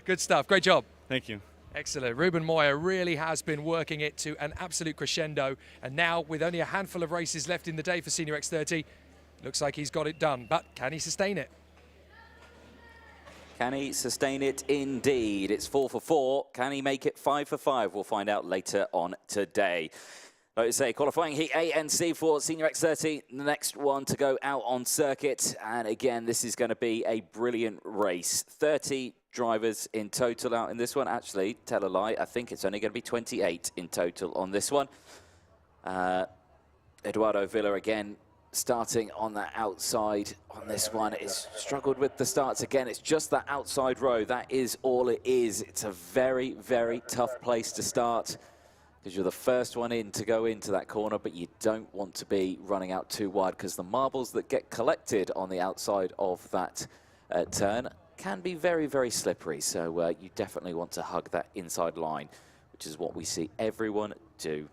Good stuff, great job. Thank you. Excellent. Ruben Moya really has been working it to an absolute crescendo, and now with only a handful of races left in the day for Senior X30, looks like he's got it done, but can he sustain it? Can he sustain it? Indeed. It's 4 for 4. Can he make it 5 for 5? We'll find out later on today. Like I say, qualifying heat A and C for Senior X30, the next one to go out on circuit. And again, this is going to be a brilliant race. 30 drivers in total out in this one. Actually, tell a lie, I think it's only going to be 28 in total on this one. Eduardo Villa again starting on that outside on this one. Is struggled with the starts again. It's just that outside row. That is all it is. It's a very, very tough place to start, because you're the first one in to go into that corner, but you don't want to be running out too wide, because the marbles that get collected on the outside of that turn can be very, very slippery. So you definitely want to hug that inside line, which is what we see everyone do.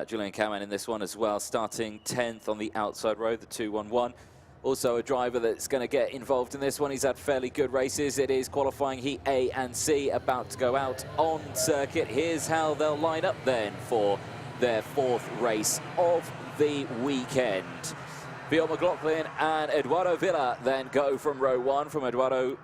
Julian Cameron in this one as well, starting 10th on the outside row, the 211. Also a driver that's going to get involved in this one. He's had fairly good races. It is qualifying heat A and C about to go out on circuit. Here's how they'll line up then for their 4th race of the weekend. Theo McLaughlin and Eduardo Villa then go from row 1, from Eduardo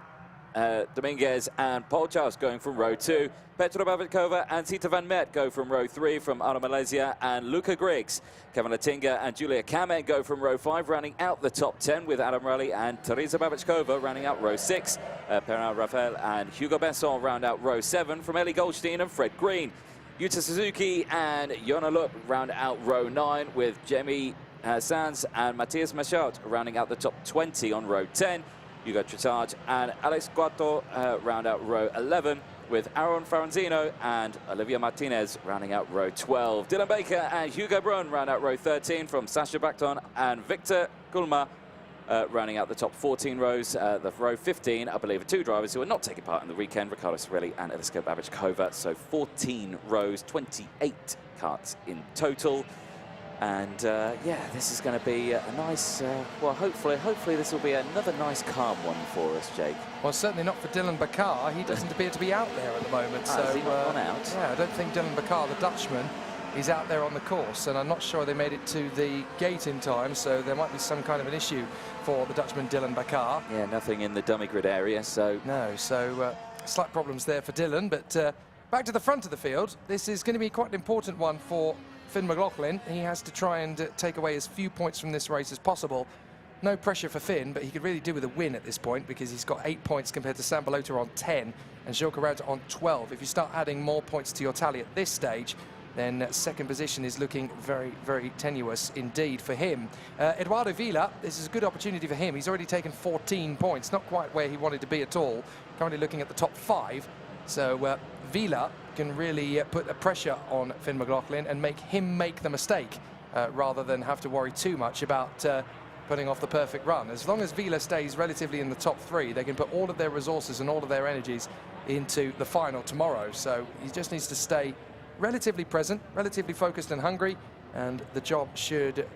Dominguez and Paul Charles going from row 2. Petra Babičková and Sita van Met go from row 3, from Anna Malaysia and Luca Griggs. Kevin Latinga and Julia Kamen go from row 5, rounding out the top 10 with Adam Raleigh and Teresa Babičková rounding out row 6. Perrin Rafael and Hugo Besson round out row 7, from Ellie Goldstein and Fred Green. Yuta Suzuki and Yona Lup round out row 9, with Jamie Sanz and Matthias Machart rounding out the top 20 on row 10. Hugo Trotard and Alex Guato round out row 11, with Aaron Faranzino and Olivia Martinez rounding out row 12. Dylan Baker and Hugo Brun round out row 13, from Sasha Bacton and Victor Kulma rounding out the top 14 rows. The row 15, I believe, are 2 drivers who are not taking part in the weekend, Ricardo Sorelli and Eliska Babičková. So 14 rows, 28 karts in total. And yeah, this is going to be a nice, well, hopefully this will be another nice calm one for us, Jake. Well, certainly not for Dylan Bakar. He doesn't appear to be out there at the moment. Has he not gone out? Yeah, I don't think Dylan Bakar, the Dutchman, is out there on the course, and I'm not sure they made it to the gate in time, so there might be some kind of an issue for the Dutchman Dylan Bakar. Yeah, nothing in the dummy grid area, so... No, so slight problems there for Dylan, but back to the front of the field. This is going to be quite an important one for Finn McLaughlin. He has to try and take away as few points from this race as possible. No pressure for Finn, but he could really do with a win at this point, because he's got 8 points compared to Sam Balota on 10 and Gilles Carrera on 12. If you start adding more points to your tally at this stage, then second position is looking very, very tenuous indeed for him. Eduardo Villa, this is a good opportunity for him. He's already taken 14 points, not quite where he wanted to be at all. Currently looking at the top 5. So Villa can really put a pressure on Finn McLaughlin and make him make the mistake, rather than have to worry too much about putting off the perfect run. As long as Villa stays relatively in the top 3, they can put all of their resources and all of their energies into the final tomorrow. So he just needs to stay relatively present, relatively focused and hungry, and the job should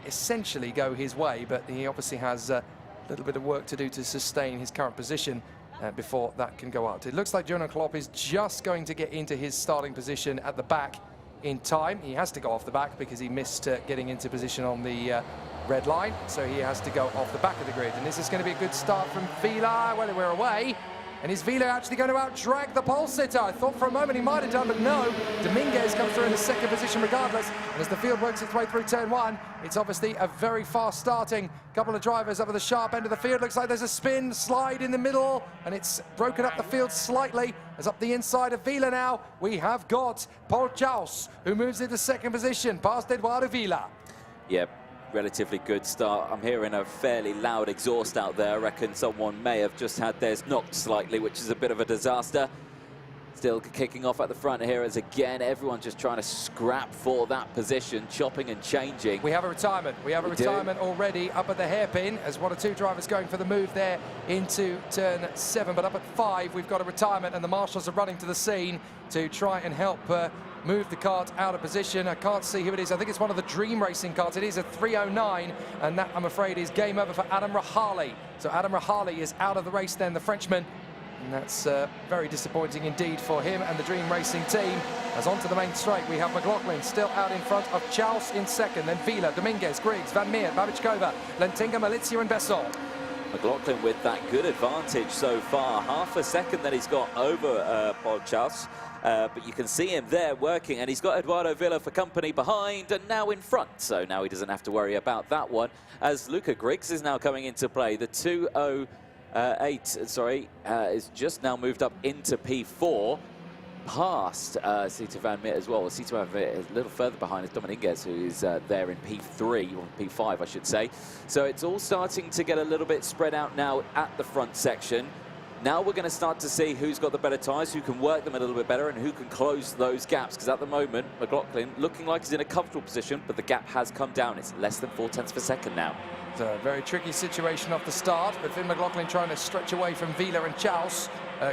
essentially go his way, but he obviously has a little bit of work to do to sustain his current position before that can go out. It looks like Jonas Klopp is just going to get into his starting position at the back in time. He has to go off the back because he missed getting into position on the red line, so he has to go off the back of the grid. And this is going to be a good start from Villa. Well, we're away. And is Villa actually going to out-drag the pole sitter? I thought for a moment he might have done, but no. Dominguez comes through in the second position regardless. And as the field works its way through turn 1, it's obviously a very fast starting couple of drivers up at the sharp end of the field. Looks like there's a spin, slide in the middle, and it's broken up the field slightly. As up the inside of Villa now, we have got Paul Chaus, who moves into second position, past Eduardo Villa. Yep. Relatively good start. I'm hearing a fairly loud exhaust out there. I reckon someone may have just had theirs knocked slightly, which is a bit of a disaster. Still kicking off at the front here as again everyone just trying to scrap for that position, chopping and changing. We have a retirement. We have a retirement already up at the hairpin as 1 or 2 drivers going for the move there into turn 7. But up at 5 we've got a retirement, and the marshals are running to the scene to try and help move the kart out of position. I can't see who it is. I think it's one of the Dream Racing karts. It is a 309, and that, I'm afraid, is game over for Adam Rahali. So Adam Rahali is out of the race then, the Frenchman. And that's very disappointing indeed for him and the Dream Racing team. As onto the main straight, we have McLaughlin still out in front of Chaus in second, then Villa, Dominguez, Griggs, Van Meer, Babičková, Lentinga, Malizia and Besson. McLaughlin with that good advantage so far. Half a second that he's got over Paul Chaus. But you can see him there working, and he's got Eduardo Villa for company behind and now in front. So now he doesn't have to worry about that one. As Luca Griggs is now coming into play, the 208, is just now moved up into P4, past Sita van Meer as well. Sita van Meer is a little further behind is Dominguez, who is there in P3, or P5, I should say. So it's all starting to get a little bit spread out now at the front section. Now we're going to start to see who's got the better tyres, who can work them a little bit better, and who can close those gaps. Because at the moment, McLaughlin looking like he's in a comfortable position, but the gap has come down. It's less than 0.4 of a second now. It's a very tricky situation off the start, but Finn McLaughlin trying to stretch away from Villa and Chaus.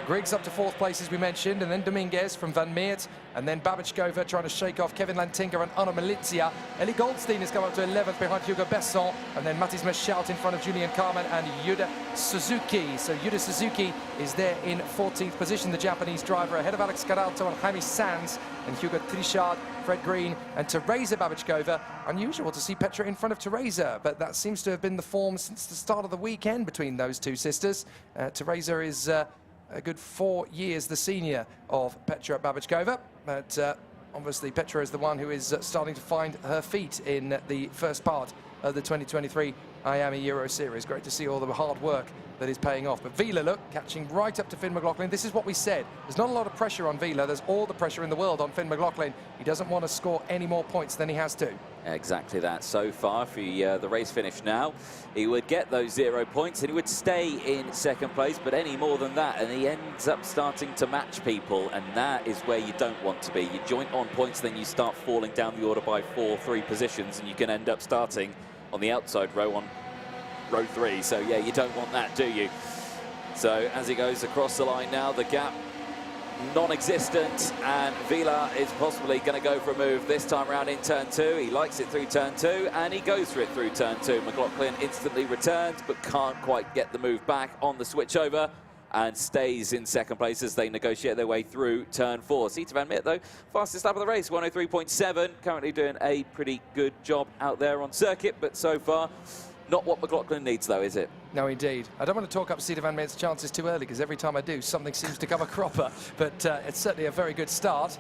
Griggs up to 4th place, as we mentioned, and then Dominguez from Van Meert And then Babičkova trying to shake off Kevin Lantinga and Anna Malizia. Ellie Goldstein has come up to 11th behind Hugo Besson. And then Mathis Meschalt in front of Julian Carmen and Yuda Suzuki. So Yuda Suzuki is there in 14th position, the Japanese driver, ahead of Alex Caralto and Jaime Sanz and Hugo Trichard, Fred Green and Teresa Babičkova. Unusual to see Petra in front of Teresa, but that seems to have been the form since the start of the weekend between those two sisters. Teresa is a good 4 years the senior of Petra Babičkova, but obviously Petra is the one who is starting to find her feet in the first part of the 2023 IAME Euro Series. Great to see all the hard work that is paying off. But Vila, look, catching right up to Finn McLaughlin. This is what we said. There's not a lot of pressure on Vila. There's all the pressure in the world on Finn McLaughlin. He doesn't want to score any more points than he has to. Exactly that. So far, for the race finish now, he would get those 0 points and he would stay in second place, but any more than that, and he ends up starting to match people, and that is where you don't want to be. You joint on points, then you start falling down the order by 3 positions, and you can end up starting on the outside row on row 3. So yeah, you don't want that, do you? So as he goes across the line now, the gap non-existent, and Vila is possibly going to go for a move this time around in turn 2. He likes it through turn 2, and he goes for it through turn 2. McLaughlin instantly returns, but can't quite get the move back on the switchover, and stays in second place as they negotiate their way through turn 4. Sita van Miert, though, fastest lap of the race, 103.7, currently doing a pretty good job out there on circuit, but so far, not what McLaughlin needs, though, is it? No, indeed. I don't want to talk up Sita van Miert's chances too early, because every time I do, something seems to come a cropper. But it's certainly a very good start.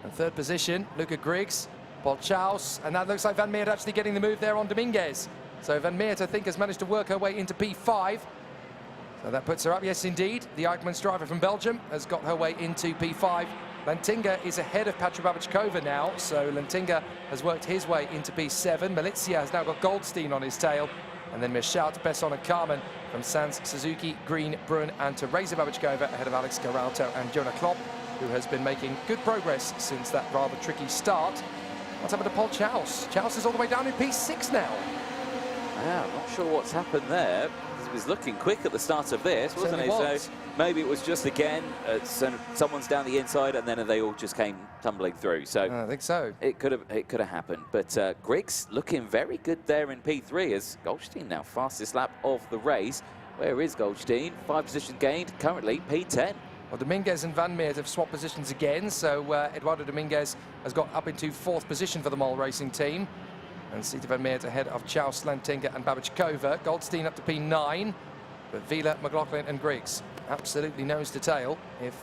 And third position, Luca Griggs, Paul Chaus, and that looks like Van Miert actually getting the move there on Dominguez. So Van Miert, I think, has managed to work her way into P5. So that puts her up, yes, indeed. The Eichmanns driver from Belgium has got her way into P5. Lantinga is ahead of Petra Babičkova now, so Lantinga has worked his way into P7. Malizia has now got Goldstein on his tail. And then Meschalt, Besson and Carmen from Sanz, Suzuki, Green, Brun and Teresa Babičkova ahead of Alex Caralto and Jonah Klopp, who has been making good progress since that rather tricky start. What's happened to Paul Chaus? Chaus is all the way down in P6 now. Yeah, I'm not sure what's happened there. He was looking quick at the start of this, wasn't he? So maybe it was just, again, someone's down the inside and then they all just came tumbling through. So I think so. It could have happened. But Griggs looking very good there in P3 as Goldstein now fastest lap of the race. Where is Goldstein? 5 positions gained, currently P10. Well, Dominguez and Van Miert have swapped positions again, so Eduardo Dominguez has got up into 4th position for the Mol Racing team. And Sita van Miert ahead of Chaus, Lantinga and Babičkova. Goldstein up to P9, but Vila, McLaughlin and Griggs absolutely nose to tail. If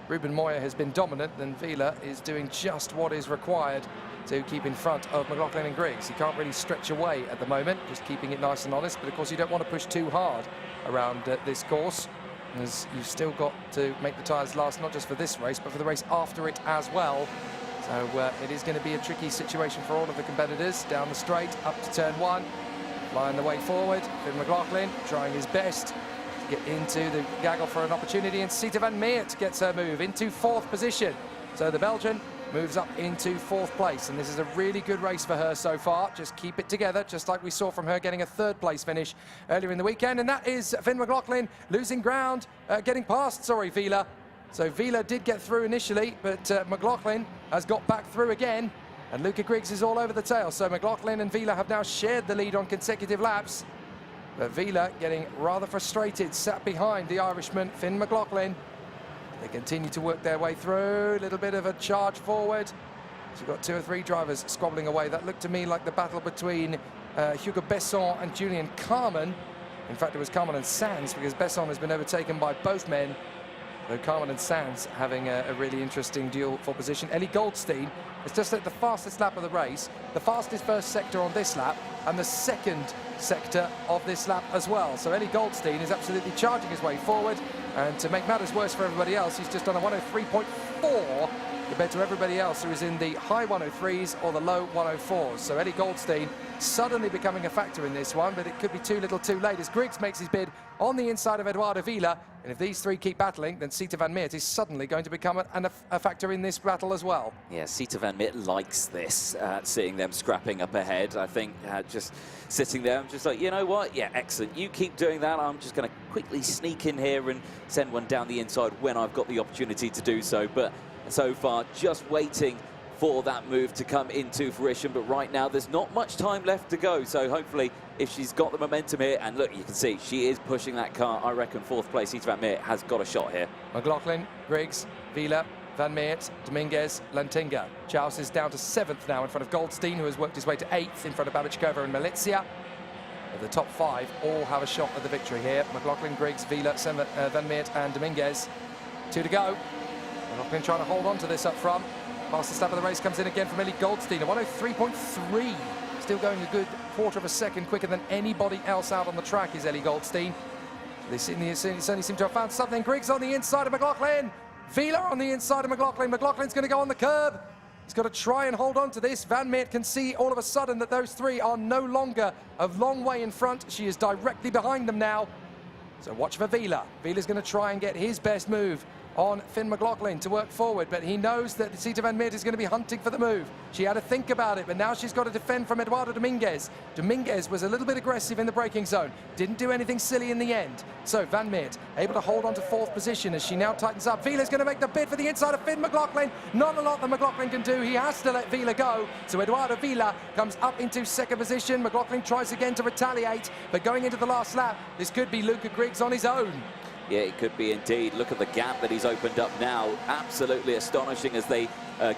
Ruben Moya has been dominant, then Vila is doing just what is required to keep in front of McLaughlin and Griggs. He can't really stretch away at the moment, just keeping it nice and honest, but of course you don't want to push too hard around this course, as you've still got to make the tyres last, not just for this race, but for the race after it as well. So it is going to be a tricky situation for all of the competitors. Down the straight, up to turn 1, flying the way forward. Finn McLaughlin trying his best to get into the gaggle for an opportunity, and Sita van Miert gets her move into 4th position. So the Belgian moves up into 4th place, and this is a really good race for her so far. Just keep it together, just like we saw from her getting a 3rd place finish earlier in the weekend. And that is Finn McLaughlin losing ground, getting past, Vila. So Vila did get through initially, but McLaughlin has got back through again, and Luca Griggs is all over the tail. So McLaughlin and Vila have now shared the lead on consecutive laps. But Vila getting rather frustrated, sat behind the Irishman, Finn McLaughlin. They continue to work their way through, a little bit of a charge forward. So you've got 2 or 3 drivers squabbling away. That looked to me like the battle between Hugo Besson and Julian Carmen. In fact, it was Carmen and Sanz, because Besson has been overtaken by both men. So Carmen and Sanz having a really interesting duel for position. Ellie Goldstein is just at the fastest lap of the race, the fastest first sector on this lap, and the 2nd sector of this lap as well. So Ellie Goldstein is absolutely charging his way forward, and to make matters worse for everybody else, he's just done a 103.4 compared to everybody else who is in the high 103s or the low 104s. So Ellie Goldstein suddenly becoming a factor in this one, but it could be too little too late as Griggs makes his bid on the inside of Eduardo Vila. And if these 3 keep battling, then Sita van Miert is suddenly going to become a factor in this battle as well. Yeah, Sita van Miert likes this, seeing them scrapping up ahead. I think just sitting there, I'm just like, you know what? Yeah, excellent. You keep doing that. I'm just going to quickly sneak in here and send one down the inside when I've got the opportunity to do so. But so far, just waiting for that move to come into fruition. But right now, there's not much time left to go. So hopefully, if she's got the momentum here, and look, you can see she is pushing that car. I reckon fourth place, Sita Van Meer has got a shot here. McLaughlin, Griggs, Vila, Van Meert, Dominguez, Lantinga. Chaus is down to 7th now in front of Goldstein, who has worked his way to 8th in front of Babichkova and Malizia. The top 5 all have a shot at the victory here. McLaughlin, Griggs, Vila, Van Meert and Dominguez. 2 to go. McLaughlin trying to hold on to this up front. Fastest lap of the race comes in again from Ellie Goldstein, a 103.3. Still going a good quarter of a second quicker than anybody else out on the track is Ellie Goldstein. They certainly seem to have found something. Griggs on the inside of McLaughlin. Vila on the inside of McLaughlin. McLaughlin's going to go on the curb. He's got to try and hold on to this. Van Meert can see all of a sudden that those 3 are no longer a long way in front. She is directly behind them now. So watch for Vila. Vila's going to try and get his best move on Finn McLaughlin to work forward, but he knows that Sita Van Meert is going to be hunting for the move. She had to think about it, but now she's got to defend from Eduardo Dominguez. Dominguez was a little bit aggressive in the braking zone, didn't do anything silly in the end. So Van Meert able to hold on to 4th position as she now tightens up. Vila's going to make the bid for the inside of Finn McLaughlin. Not a lot that McLaughlin can do. He has to let Vila go. So Eduardo Vila comes up into 2nd position. McLaughlin tries again to retaliate, but going into the last lap, this could be Luca Griggs on his own. Yeah, it could be indeed. Look at the gap that he's opened up now. Absolutely astonishing as they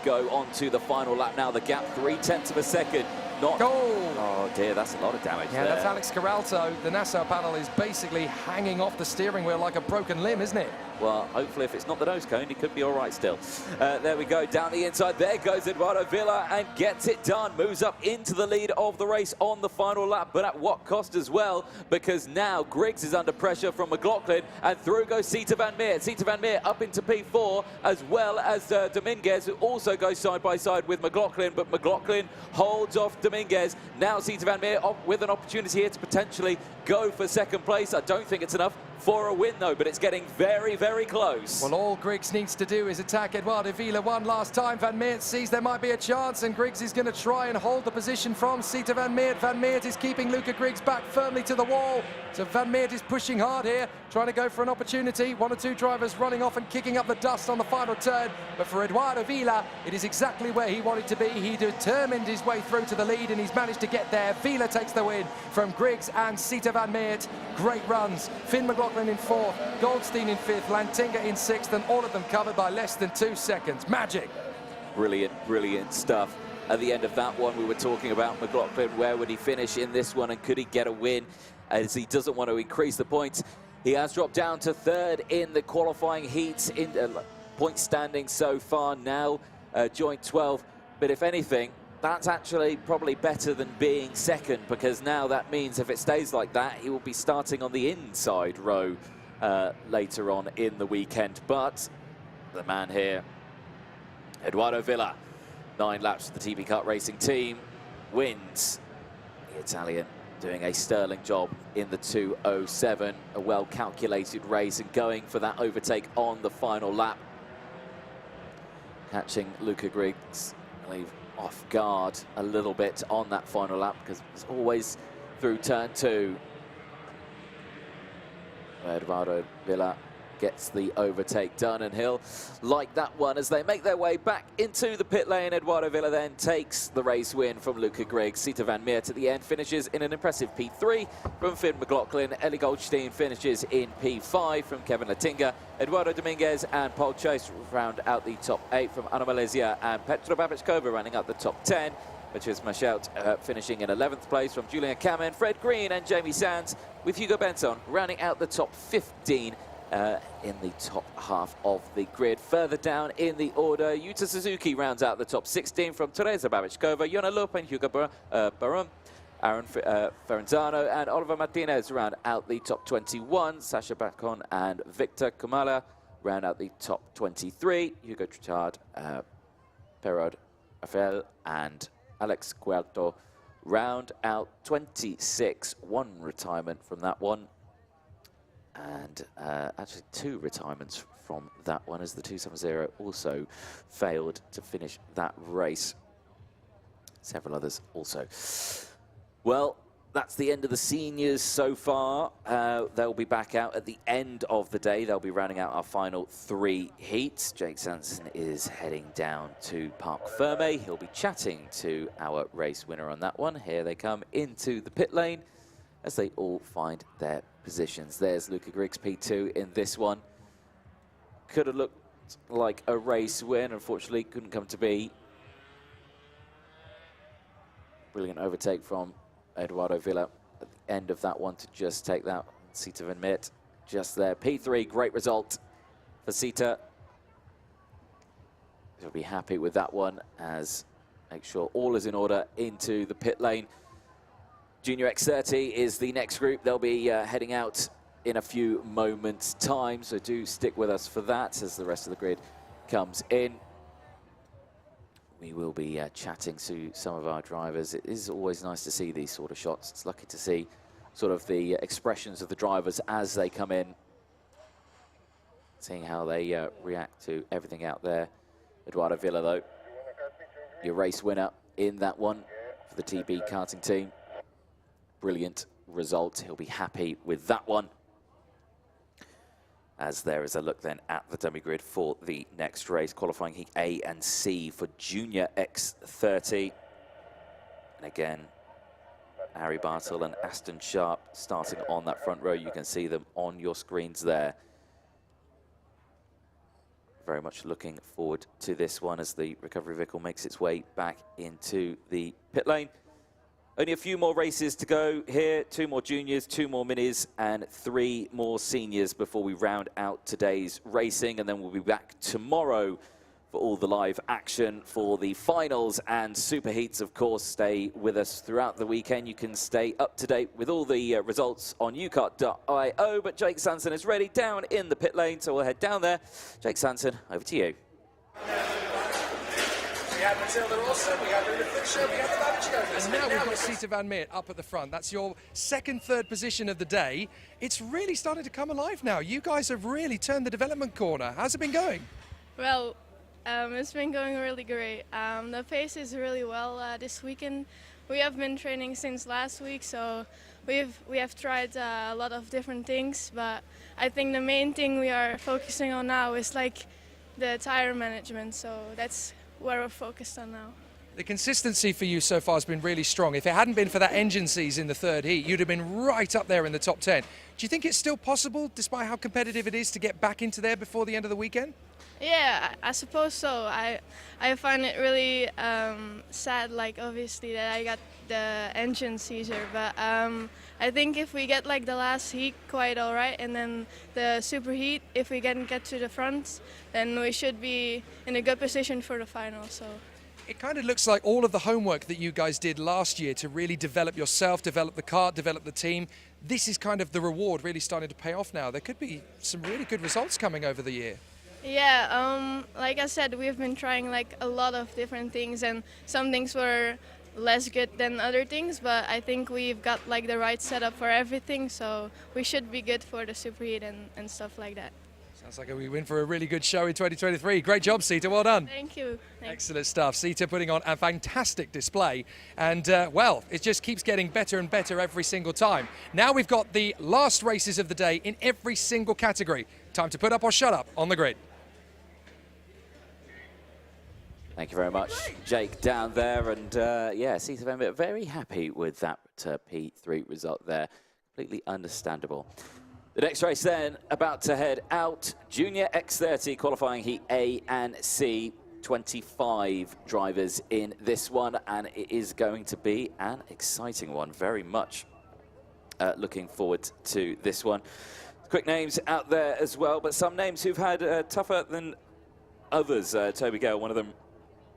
go on to the final lap now. The gap, 0.3 of a second. Oh dear, that's a lot of damage there. That's Alex Caralto. The Nassau panel is basically hanging off the steering wheel like a broken limb, isn't it? Well, hopefully if it's not the nose cone, he could be all right still. There we go, down the inside. There goes Eduardo Vila and gets it done. Moves up into the lead of the race on the final lap, but at what cost as well, because now Griggs is under pressure from McLaughlin, and through goes Sita Van Meer. Sita Van Meer up into P4, as well as Dominguez, who also goes side by side with McLaughlin, but McLaughlin holds off Dominguez. Now Sita Van Meer with an opportunity here to potentially go for 2nd place. I don't think it's enough for a win though, but it's getting very, very close. Well, all Griggs needs to do is attack Eduardo Vila one last time. Van Meert sees there might be a chance, and Griggs is going to try and hold the position from Sita Van Meert. Van Meert is keeping Luca Griggs back firmly to the wall. So Van Meert is pushing hard here, trying to go for an opportunity. 1 or 2 drivers running off and kicking up the dust on the final turn. But for Eduardo Vila, it is exactly where he wanted to be. He determined his way through to the lead, and he's managed to get there. Vila takes the win from Griggs and Sita Van Meert. Great runs. Finn McLaughlin in 4th, Goldstein in 5th, Lantinga in 6th, and all of them covered by less than 2 seconds. Magic. Brilliant, brilliant stuff. At the end of that one, we were talking about McLaughlin. Where would he finish in this one, and could he get a win? As he doesn't want to increase the points. He has dropped down to 3rd in the qualifying heats in point standing so far now, joint 12. But if anything, that's actually probably better than being 2nd, because now that means if it stays like that, he will be starting on the inside row later on in the weekend. But the man here, Eduardo Vila, 9 laps for the TB Kart Racing team, wins. The Italian doing a sterling job in the 2:07, a well-calculated race and going for that overtake on the final lap. Catching Luca Griggs, I believe, off guard a little bit on that final lap, because it's always through turn 2. Eduardo Vila gets the overtake done, and he'll like that one as they make their way back into the pit lane. Eduardo Vila then takes the race win from Luca Griggs. Sita Van Meert at the end finishes in an impressive P3 from Finn McLaughlin. Ellie Goldstein finishes in P5 from Kevin Lantinga. Eduardo Dominguez and Paul Chase round out the top 8 from Ana Malaysia, and Petra Babichkova running out the top 10. Which is Michelle finishing in 11th place from Julian Kamen, Fred Green and Jamie Sands, with Hugo Benson rounding out the top 15 in the top half of the grid. Further down in the order, Yuta Suzuki rounds out the top 16 from Teresa Babichkova, Yona Lopin, Hugo Barum, Aaron Ferenzano and Oliver Martinez round out the top 21. Sasha Bacon and Victor Kumala round out the top 23. Hugo Trichard, Perod Rafael and Alex Guerto round out 26. 1 retirement from that one. And actually 2 retirements from that one, as the 270 also failed to finish that race. Several others also. Well, that's the end of the seniors so far. They'll be back out at the end of the day. They'll be rounding out our final 3 heats. Jake Sanson is heading down to Parc Ferme. He'll be chatting to our race winner on that one. Here they come into the pit lane as they all find their positions. There's Luca Griggs, P2 in this one. Could have looked like a race win. Unfortunately, couldn't come to be. Brilliant overtake from Eduardo Villa at the end of that one to just take that. Sita Van Miert just there. P3, great result for Sita. He'll be happy with that one as make sure all is in order into the pit lane. Junior X30 is the next group. They'll be heading out in a few moments' time, so do stick with us for that as the rest of the grid comes in. We will be chatting to some of our drivers. It is always nice to see these sort of shots. It's lucky to see sort of the expressions of the drivers as they come in, seeing how they react to everything out there. Eduardo Villa, though, your race winner in that one for the TB karting team. Brilliant result. He'll be happy with that one. As there is a look then at the dummy grid for the next race, qualifying heat A and C for Junior X30. And again, Harry Bartle and Aston Sharp starting on that front row. You can see them on your screens there. Very much looking forward to this one as the recovery vehicle makes its way back into the pit lane. Only a few more races to go here. 2 more juniors, 2 more minis, and 3 more seniors before we round out today's racing. And then we'll be back tomorrow for all the live action for the finals and super heats, of course. Stay with us throughout the weekend. You can stay up to date with all the results on ukart.io. But Jake Sanson is ready down in the pit lane, so we'll head down there. Jake Sanson, over to you. We had Matilda Olsen, we had Rita Fischer, we had the Babichkovas. And now we've got Sita Van Miert up at the front. That's your second, third position of the day. It's really starting to come alive now. You guys have really turned the development corner. How's it been going? Well, it's been going really great. The pace is really well this weekend. We have been training since last week, so we have tried a lot of different things, but I think the main thing we are focusing on now is like the tire management, so that's where we're focused on now. The consistency for you so far has been really strong. If it hadn't been for that engine seize in the third heat, you'd have been right up there in the top 10. Do you think it's still possible, despite how competitive it is, to get back into there before the end of the weekend? Yeah, I suppose so. I find it really sad, like obviously that I got the engine seizure, but I think if we get like the last heat quite all right, and then the super heat, if we can get to the front, then we should be in a good position for the final. So. It kind of looks like all of the homework that you guys did last year to really develop yourself, develop the car, develop the team, this is kind of the reward really starting to pay off now. There could be some really good results coming over the year. Yeah, like I said, we've been trying like a lot of different things, and some things were less good than other things, but I think we've got like the right setup for everything, so we should be good for the superheat and stuff like that. Sounds like we win for a really good show in 2023. Great job, Sita. Well done. Thank you. Thanks. Excellent stuff. Sita putting on a fantastic display. And, well, it just keeps getting better and better every single time. Now we've got the last races of the day in every single category. Time to put up or shut up on the grid. Thank you very much, Jake, down there. And, yeah, Sita Van Miert very happy with that P3 result there. Completely understandable. The next race then, about to head out. Junior X30 qualifying heat A and C. 25 drivers in this one, and it is going to be an exciting one. Very much looking forward to this one. Quick names out there as well, but some names who've had tougher than others. Toby Gale, one of them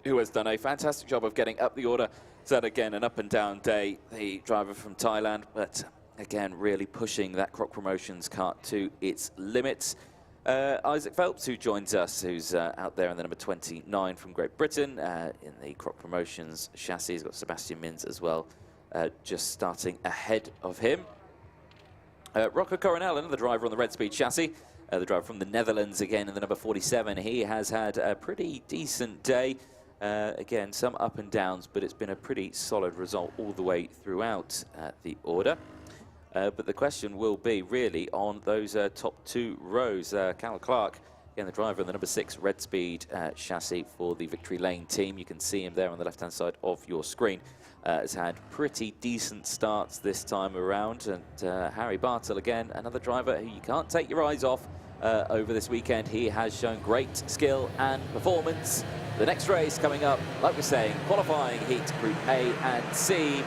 who has done a fantastic job of getting up the order. So again, an up and down day, the driver from Thailand, but again, really pushing that Croc Promotions kart to its limits. Isaac Phelps, who joins us, who's out there in the number 29 from Great Britain in the Croc Promotions chassis. He's got Sebastian Mins as well, just starting ahead of him. Rocco Coronel, another driver on the Red Speed chassis, the driver from the Netherlands again in the number 47. He has had a pretty decent day. Again, some up and downs, but it's been a pretty solid result all the way throughout the order. But the question will be really on those top 2 rows. Cal Clark, again, the driver in the number 6 Red Speed chassis for the Victory Lane team. You can see him there on the left-hand side of your screen. Has had pretty decent starts this time around. And Harry Bartle, again, another driver who you can't take your eyes off over this weekend. He has shown great skill and performance. The next race coming up, like we're saying, qualifying heat Group A and C.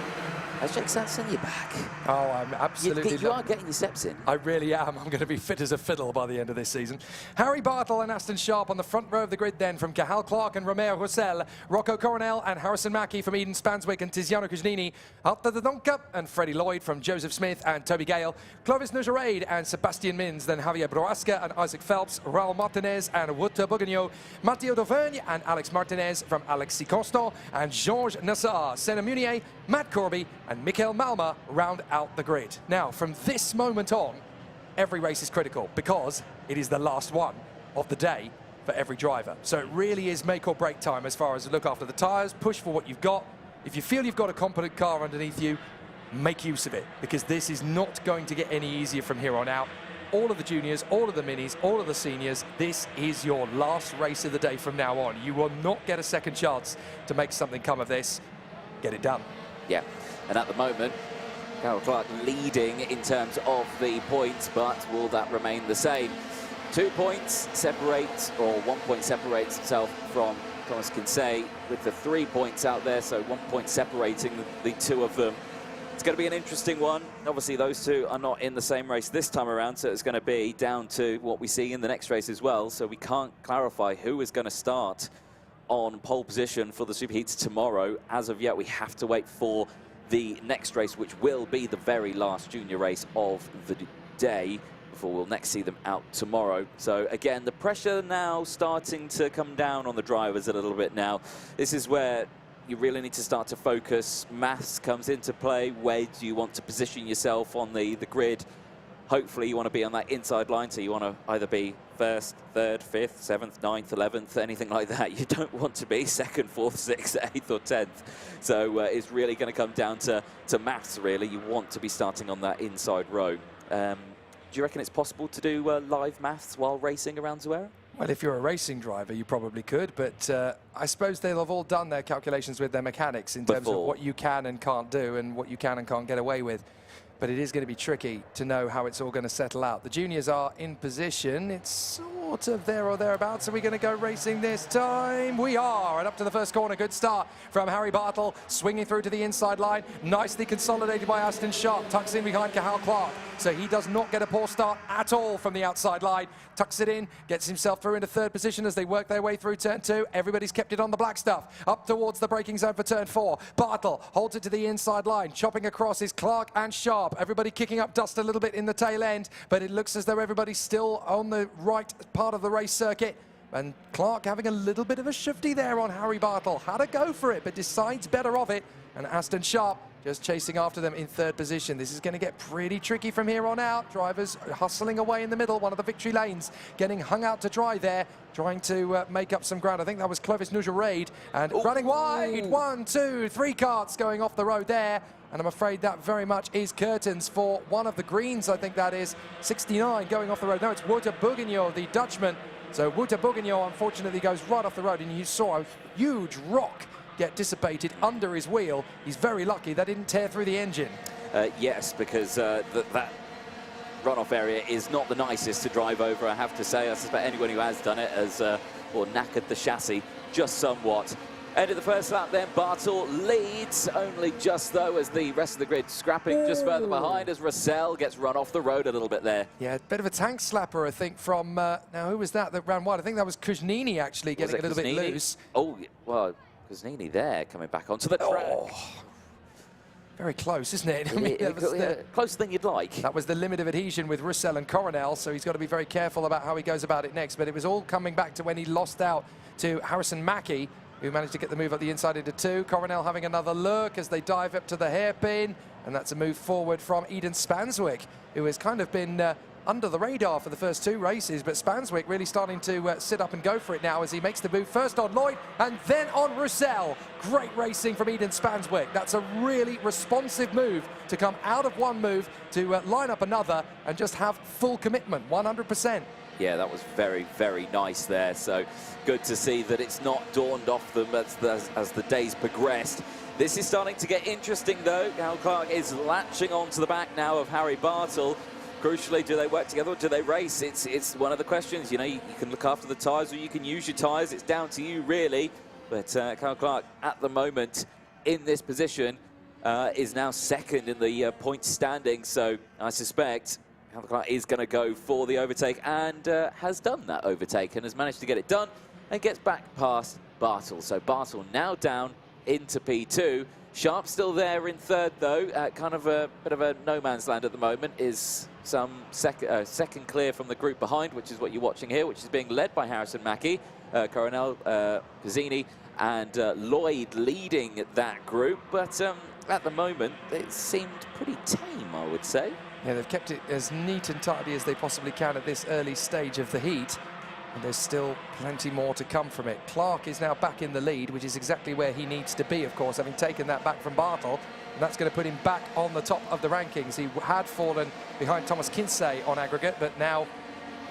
Has Jake Sanson your back? Oh, I'm absolutely... You are getting your steps in. I really am. I'm going to be fit as a fiddle by the end of this season. Harry Bartle and Aston Sharp on the front row of the grid then from Cathal Clark and Romeo Roussel, Rocco Coronel and Harrison Mackie from Eden Spanswick and Tiziano Cugnini, Alta de Donka and Freddie Lloyd from Joseph Smith and Toby Gale, Clovis Nougeraid and Sebastian Mins, then Javier Broasca and Isaac Phelps, Raul Martinez and Wouter Bouguignon, Matteo Dauvergne and Alex Martinez from Alexis Costo and Georges Nassar, Senna Munier, Matt Corby and Michael Malma round out the grid. Now, from this moment on, every race is critical because it is the last one of the day for every driver. So it really is make or break time as far as look after the tyres, push for what you've got. If you feel you've got a competent car underneath you, make use of it, because this is not going to get any easier from here on out. All of the juniors, all of the minis, all of the seniors, this is your last race of the day from now on. You will not get a second chance to make something come of this. Get it done. Yeah, and at the moment, Carol Clark leading in terms of the points, but will that remain the same? 2 points separate, or 1 point separates himself from Thomas Kinsey, with the 3 points out there, so 1 point separating the two of them. It's going to be an interesting one. Obviously, those two are not in the same race this time around, so it's going to be down to what we see in the next race as well, so we can't clarify who is going to start on pole position for the Superheats tomorrow. As of yet, we have to wait for the next race, which will be the very last junior race of the day before we'll next see them out tomorrow. So again, the pressure now starting to come down on the drivers a little bit now. This is where you really need to start to focus. Maths comes into play. Where do you want to position yourself on the grid? Hopefully you want to be on that inside line, so you want to either be 1st, 3rd, 5th, 7th, 9th, 11th, anything like that. You don't want to be 2nd, 4th, 6th, 8th or 10th. So it's really going to come down to maths, really. You want to be starting on that inside row. Do you reckon it's possible to do live maths while racing around Zuera? Well, if you're a racing driver, you probably could, but I suppose they'll have all done their calculations with their mechanics in terms of what you can and can't do and what you can and can't get away with. But it is going to be tricky to know how it's all going to settle out. The juniors are in position. It's sort of there or thereabouts. Are we going to go racing this time? We are. And up to the first corner. Good start from Harry Bartle, swinging through to the inside line. Nicely consolidated by Aston Sharp. Tucks in behind Cathal Clark. So he does not get a poor start at all from the outside line. Tucks it in, gets himself through into 3rd position as they work their way through turn 2. Everybody's kept it on the black stuff. Up towards the braking zone for turn 4. Bartle holds it to the inside line. Chopping across is Clark and Sharp. Everybody kicking up dust a little bit in the tail end, but it looks as though everybody's still on the right part of the race circuit. And Clark having a little bit of a shifty there on Harry Bartle. Had a go for it, but decides better of it. And Aston Sharp just chasing after them in 3rd position. This is going to get pretty tricky from here on out. Drivers hustling away in the middle, one of the victory lanes, getting hung out to dry there, trying to make up some ground. I think that was Clovis Nougeraid, and running wide. 1, 2, 3 carts going off the road there. And I'm afraid that very much is curtains for one of the greens. I think that is 69 going off the road. No, it's Wouter Bouguignon, the Dutchman. So Wouter Bouguignon, unfortunately, goes right off the road, and you saw a huge rock get dissipated under his wheel. He's very lucky that didn't tear through the engine. Yes, because that runoff area is not the nicest to drive over, I have to say. I suspect anyone who has done it has or knackered the chassis just somewhat. End of the first lap then, Bartle leads only just though, as the rest of the grid scrapping just further behind as Roussel gets run off the road a little bit there. Yeah, a bit of a tank slapper, I think, from, now who was that ran wide? I think that was Cugnini actually getting a little bit loose. Oh, well, Cugnini there coming back onto the track. Very close, isn't it? I mean, closer than you'd like. That was the limit of adhesion with Roussel and Coronel, so he's got to be very careful about how he goes about it next. But it was all coming back to when he lost out to Harrison Mackie, who managed to get the move up the inside into 2. Coronel having another look as they dive up to the hairpin, and that's a move forward from Eden Spanswick, who has kind of been under the radar for the first 2 races, but Spanswick really starting to sit up and go for it now as he makes the move first on Lloyd and then on Roussel. Great racing from Eden Spanswick. That's a really responsive move to come out of one move to line up another and just have full commitment, 100%. Yeah, that was very, very nice there. So good to see that it's not dawned off them as the days progressed. This is starting to get interesting, though. Cal Clark is latching onto the back now of Harry Bartle. Crucially, do they work together or do they race? It's one of the questions. You know, you can look after the tyres or you can use your tyres. It's down to you, really. But Cal Clark, at the moment, in this position, is now second in the points standing. So I suspect Cal Clark is going to go for the overtake and has done that overtake and has managed to get it done and gets back past Bartle. So Bartle now down into P2. Sharp still there in third, though. Kind of a bit of a no man's land at the moment. Is some second clear from the group behind, which is what you're watching here, which is being led by Harrison Mackie, Coronel, Pizzini, and Lloyd leading that group. But at the moment, it seemed pretty tame, I would say. Yeah, they've kept it as neat and tidy as they possibly can at this early stage of the heat. And there's still plenty more to come from it. Clark is now back in the lead, which is exactly where he needs to be, of course, having taken that back from Bartle. And that's going to put him back on the top of the rankings. He had fallen behind Thomas Kinsey on aggregate, but now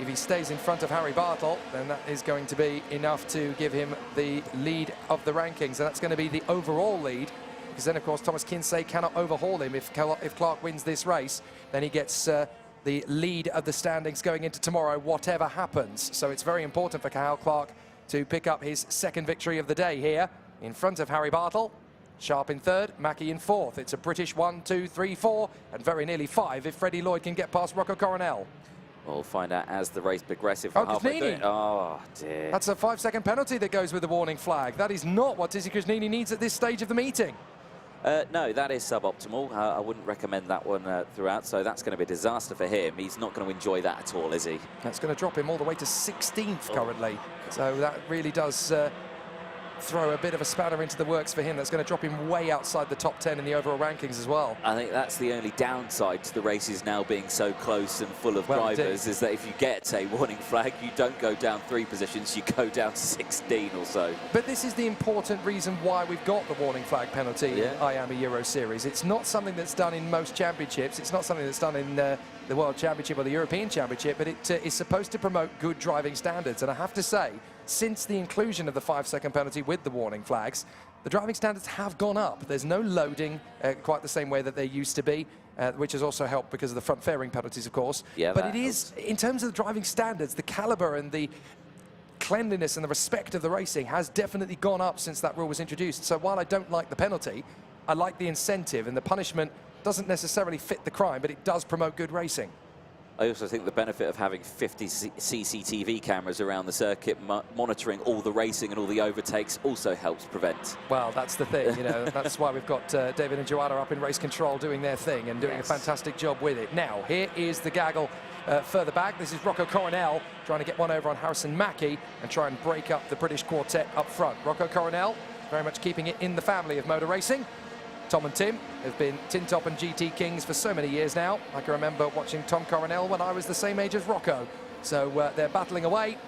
if he stays in front of Harry Bartle, then that is going to be enough to give him the lead of the rankings. And that's going to be the overall lead, because then, of course, Thomas Kinsey cannot overhaul him. If Clark wins this race, then he gets the lead of the standings going into tomorrow, whatever happens. So it's very important for Cal Clark to pick up his second victory of the day here in front of Harry Bartle. Sharp in third, Mackie in fourth. It's a British 1, 2, 3, 4, and very nearly 5 if Freddie Lloyd can get past Rocco Coronel. We'll find out as the race progresses. Oh, Kuznini. Oh, dear. That's a 5-second penalty that goes with the warning flag. That is not what Tizzy Kuznini needs at this stage of the meeting. No, that is suboptimal. I wouldn't recommend that one throughout, so that's going to be a disaster for him. He's not going to enjoy that at all, is he? That's going to drop him all the way to 16th currently. So that really does throw a bit of a spanner into the works for him. That's going to drop him way outside the top 10 in the overall rankings as well. I think that's the only downside to the races now being so close and full of drivers, is that if you get a warning flag, you don't go down 3 positions, you go down to 16 or so. But this is the important reason why we've got the warning flag penalty in IAME Euro Series. It's not something that's done in most championships. It's not something that's done in the World Championship or the European Championship, but it is supposed to promote good driving standards. And I have to say, since the inclusion of the 5-second penalty with the warning flags, the driving standards have gone up. There's no loading quite the same way that they used to be, which has also helped because of the front fairing penalties, of course. Yeah, but it is, in terms of the driving standards, the caliber and the cleanliness and the respect of the racing has definitely gone up since that rule was introduced. So while I don't like the penalty, I like the incentive, and the punishment doesn't necessarily fit the crime, but it does promote good racing. I also think the benefit of having 50 CCTV cameras around the circuit monitoring all the racing and all the overtakes also helps prevent. Well, that's the thing, you know, that's why we've got David and Joanna up in race control doing their thing and doing a fantastic job with it. Now, here is the gaggle further back. This is Rocco Coronel trying to get one over on Harrison Mackie and try and break up the British quartet up front. Rocco Coronel very much keeping it in the family of motor racing. Tom and Tim have been Tin Top and GT Kings for so many years now. I can remember watching Tom Coronel when I was the same age as Rocco. So they're battling away,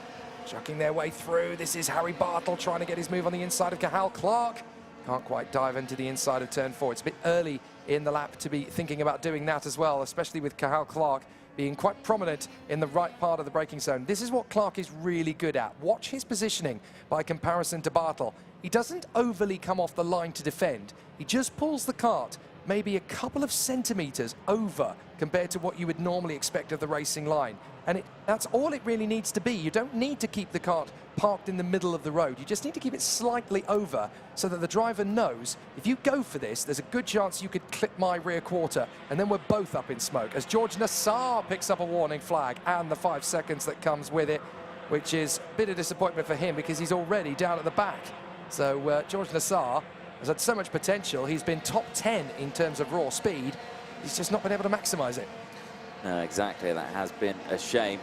chucking their way through. This is Harry Bartle trying to get his move on the inside of Cathal Clark. Can't quite dive into the inside of turn 4. It's a bit early in the lap to be thinking about doing that as well, especially with Cathal Clark being quite prominent in the right part of the braking zone. This is what Clark is really good at. Watch his positioning by comparison to Bartle. He doesn't overly come off the line to defend. He just pulls the kart maybe a couple of centimetres over compared to what you would normally expect of the racing line. And that's all it really needs to be. You don't need to keep the kart parked in the middle of the road. You just need to keep it slightly over so that the driver knows if you go for this, there's a good chance you could clip my rear quarter, and then we're both up in smoke. As George Nassar picks up a warning flag and the 5 seconds that comes with it, which is a bit of disappointment for him because he's already down at the back. So George Nassar has had so much potential. He's been top 10 in terms of raw speed. He's just not been able to maximise it. No, exactly. That has been a shame.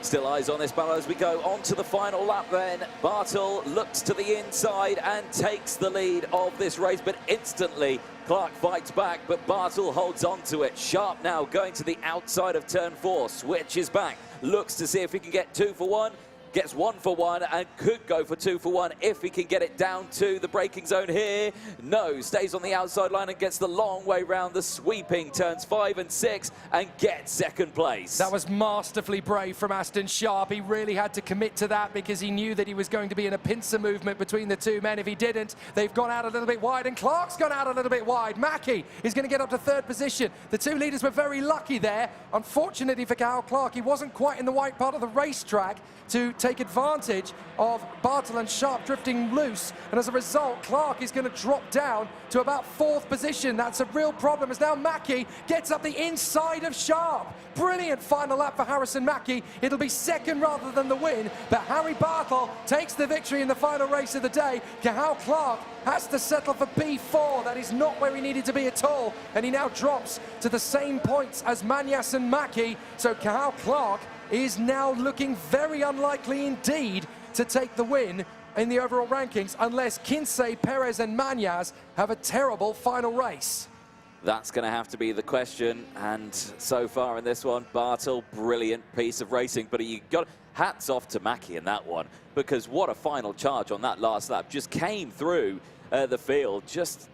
Still eyes on this battle as we go on to the final lap then. Bartel looks to the inside and takes the lead of this race, but instantly Clark fights back, but Bartel holds on to it. Sharp now going to the outside of turn 4, switches back, looks to see if he can get 2 for 1. Gets 1 for 1 and could go for 2 for 1 if he can get it down to the braking zone here. No, stays on the outside line and gets the long way round the sweeping turns 5 and 6 and gets second place. That was masterfully brave from Aston Sharp. He really had to commit to that because he knew that he was going to be in a pincer movement between the two men. If he didn't, they've gone out a little bit wide and Clark's gone out a little bit wide. Mackie is going to get up to 3rd position. The two leaders were very lucky there. Unfortunately for Cathal Clark, he wasn't quite in the white part of the racetrack to take advantage of Bartel and Sharp drifting loose, and as a result Clark is going to drop down to about 4th position. That's a real problem as now Mackie gets up the inside of Sharp. Brilliant final lap for Harrison Mackie. It'll be 2nd rather than the win, but Harry Bartel takes the victory in the final race of the day. Cathal Clark has to settle for P4. That is not where he needed to be at all, and he now drops to the same points as Manias and Mackie. So Cathal Clark is now looking very unlikely indeed to take the win in the overall rankings unless Kinsey, Perez and Manias have a terrible final race. That's going to have to be the question, and so far in this one, Bartel, brilliant piece of racing, but you got hats off to Mackie in that one, because what a final charge on that last lap. Just came through the field, just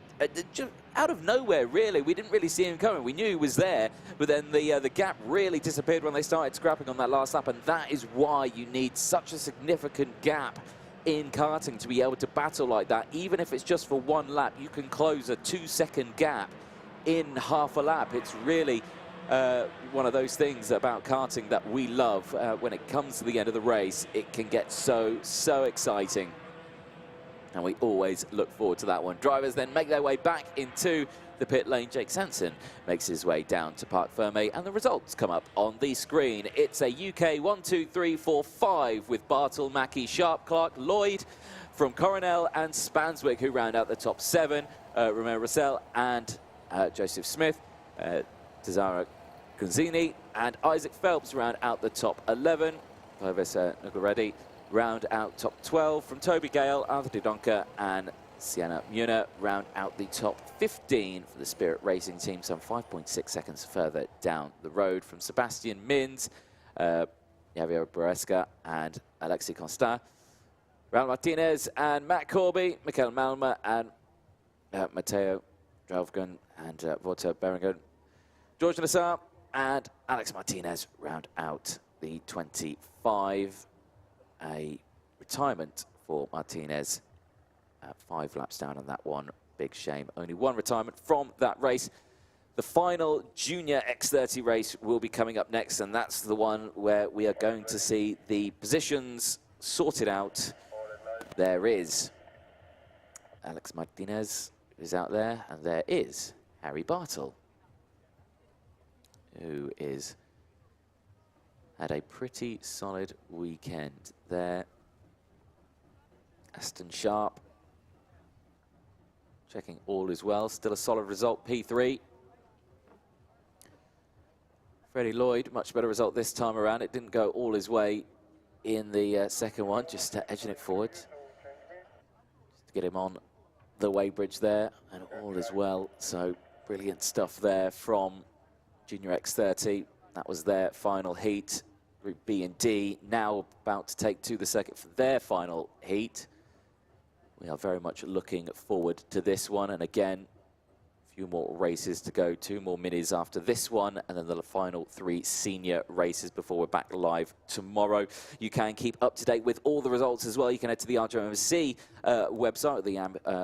out of nowhere, really. We didn't really see him coming. We knew he was there, but then the gap really disappeared when they started scrapping on that last lap, and that is why you need such a significant gap in karting to be able to battle like that. Even if it's just for 1 lap, you can close a 2-second gap in half a lap. It's really one of those things about karting that we love. When it comes to the end of the race, it can get so exciting. And we always look forward to that one. Drivers then make their way back into the pit lane. Jake Sanson makes his way down to Parc Fermé, and the results come up on the screen. It's a UK 1, 2, 3, 4, 5 with Bartel, Mackie, Sharp, Clark, Lloyd from Coronel and Spanswick, who round out the top 7. Romeo Russell and Joseph Smith, Tazara Gunzini and Isaac Phelps round out the top 11. Clovis Nugareddy round out top 12 from Toby Gale, Anthony Donker and Sienna Muna round out the top 15 for the Spirit Racing team, some 5.6 seconds further down the road from Sebastian Mins, Javier Boresca and Alexis Constant. Raul Martinez and Matt Corby, Michael Malma and Matteo Dravgan and Walter Berengen. George Nassar and Alex Martinez round out the 25. A retirement for Martinez, 5 laps down on that one. Big shame. Only 1 retirement from that race. The final Junior X30 race will be coming up next, and that's the one where we are going to see the positions sorted out. There is Alex Martinez is out there, and there is Harry Bartel, who is had a pretty solid weekend there. Aston Sharp checking all is well. Still a solid result, P3. Freddie Lloyd, much better result this time around. It didn't go all his way in the second one, just edging it forward. Just to get him on the weighbridge there, and all is well. So brilliant stuff there from Junior X30. That was their final heat. Group B and D now about to take to the circuit for their final heat. We are very much looking forward to this one, and again, a few more races to go, 2 more minis after this one, and then the final 3 senior races before we're back live tomorrow. You can keep up to date with all the results as well. You can head to the RGMMC website, the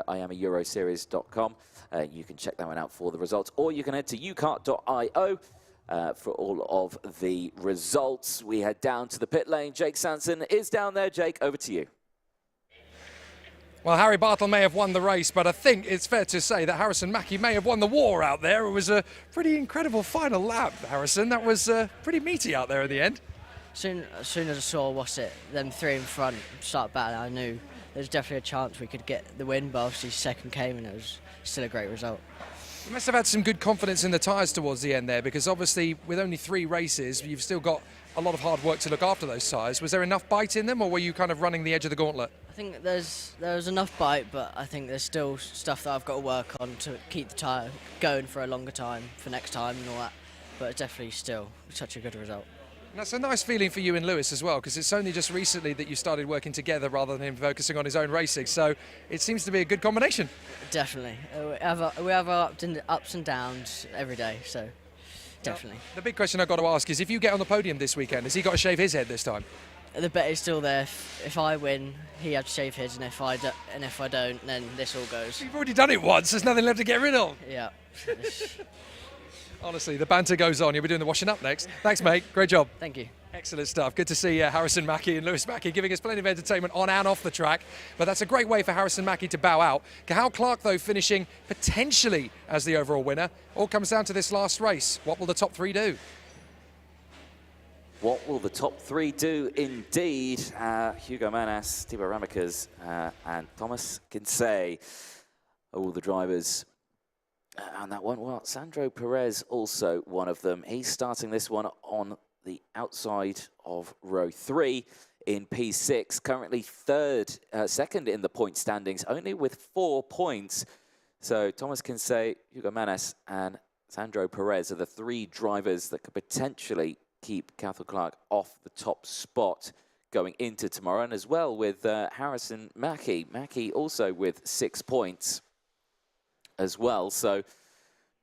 IAME Euro Series.com. You can check that one out for the results, or you can head to ukart.io. For all of the results. We head down to the pit lane. Jake Sanson is down there. Jake, over to you. Well, Harry Bartel may have won the race, but I think it's fair to say that Harrison Mackie may have won the war out there. It was a pretty incredible final lap, Harrison. That was pretty meaty out there at the end. As soon as I saw, them 3 in front start battling, I knew there was definitely a chance we could get the win, but obviously second came and it was still a great result. You must have had some good confidence in the tyres towards the end there, because obviously with only 3 races, you've still got a lot of hard work to look after those tyres. Was there enough bite in them, or were you kind of running the edge of the gauntlet? I think there's enough bite, but I think there's still stuff that I've got to work on to keep the tyre going for a longer time for next time and all that. But it's definitely still such a good result. And that's a nice feeling for you and Lewis as well, because it's only just recently that you started working together rather than him focusing on his own racing. So it seems to be a good combination. Definitely. We have our ups and downs every day, so definitely. Now, the big question I've got to ask is, if you get on the podium this weekend, has he got to shave his head this time? The bet is still there. If I win, he has to shave his, and if I don't, then this all goes. You've already done it once. There's nothing left to get rid of. Yeah. Honestly, the banter goes on. You'll be doing the washing up next. Thanks, mate. Great job. Thank you. Excellent stuff. Good to see Harrison Mackie and Lewis Mackie giving us plenty of entertainment on and off the track. But that's a great way for Harrison Mackie to bow out. Cathal Clark, though, finishing potentially as the overall winner. All comes down to this last race. What will the top three do? What will the top three do indeed? Hugo Manas, Thibaut Ramekers, and Thomas Kinsey. All the drivers on that one. Well, Sandro Perez also one of them. He's starting this one on the outside of row 3 in P6. Currently second in the point standings, only with 4 points. So Thomas Kinsey, Hugo Manas, and Sandro Perez are the 3 drivers that could potentially keep Cathal Clark off the top spot going into tomorrow, and as well with Harrison Mackie. Mackie also with 6 points as well, so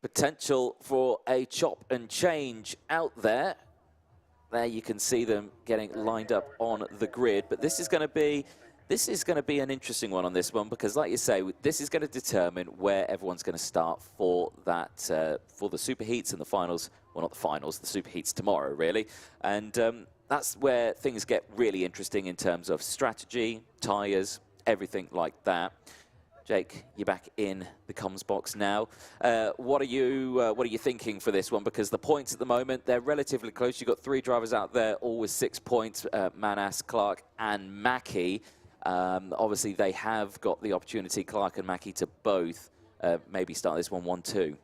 potential for a chop and change out there. There you can see them getting lined up on the grid, but this is going to be an interesting one on this one, because like you say, this is going to determine where everyone's going to start for that for the super heats and the finals. Well, not the finals, the super heats tomorrow, really. And that's where things get really interesting in terms of strategy, tyres, everything like that. Jake, you're back in the comms box now. What are you thinking for this one? Because the points at the moment, they're relatively close. You've got 3 drivers out there, all with 6 points, Manas, Clark, and Mackie. Obviously, they have got the opportunity, Clark and Mackie, to both maybe start this one 1-2.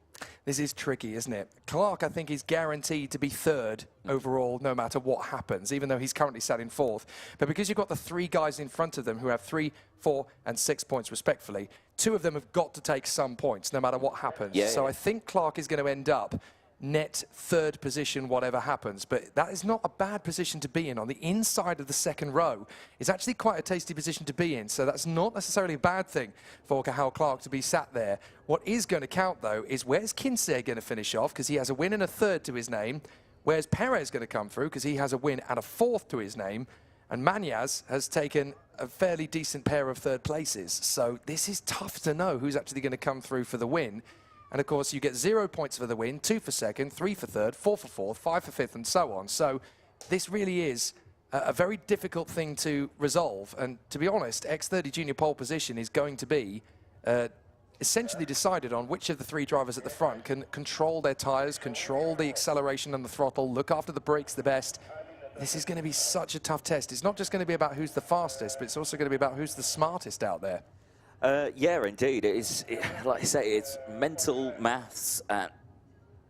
This is tricky, isn't it? Clark, I think, is guaranteed to be 3rd overall, no matter what happens, even though he's currently sat in 4th. But because you've got the 3 guys in front of them who have 3, 4, and 6 points respectively, 2 of them have got to take some points, no matter what happens. So I think Clark is going to end up net 3rd position, whatever happens. But that is not a bad position to be in. On the inside of the 2nd row is actually quite a tasty position to be in. So that's not necessarily a bad thing for Cathal Clark to be sat there. What is going to count, though, is where's Kinsey going to finish off, because he has a win and a 3rd to his name. Where's Perez going to come through, because he has a win and a 4th to his name. And Mañas has taken a fairly decent pair of 3rd places. So this is tough to know who's actually going to come through for the win. And of course, you get 0 points for the win, 2 for 2nd, 3 for 3rd, 4 for 4th, 5 for 5th, and so on. So this really is a very difficult thing to resolve. And to be honest, X30 Junior pole position is going to be essentially decided on which of the 3 drivers at the front can control their tyres, control the acceleration and the throttle, look after the brakes the best. This is going to be such a tough test. It's not just going to be about who's the fastest, but it's also going to be about who's the smartest out there. Yeah, indeed. It is, like I say, it's mental maths at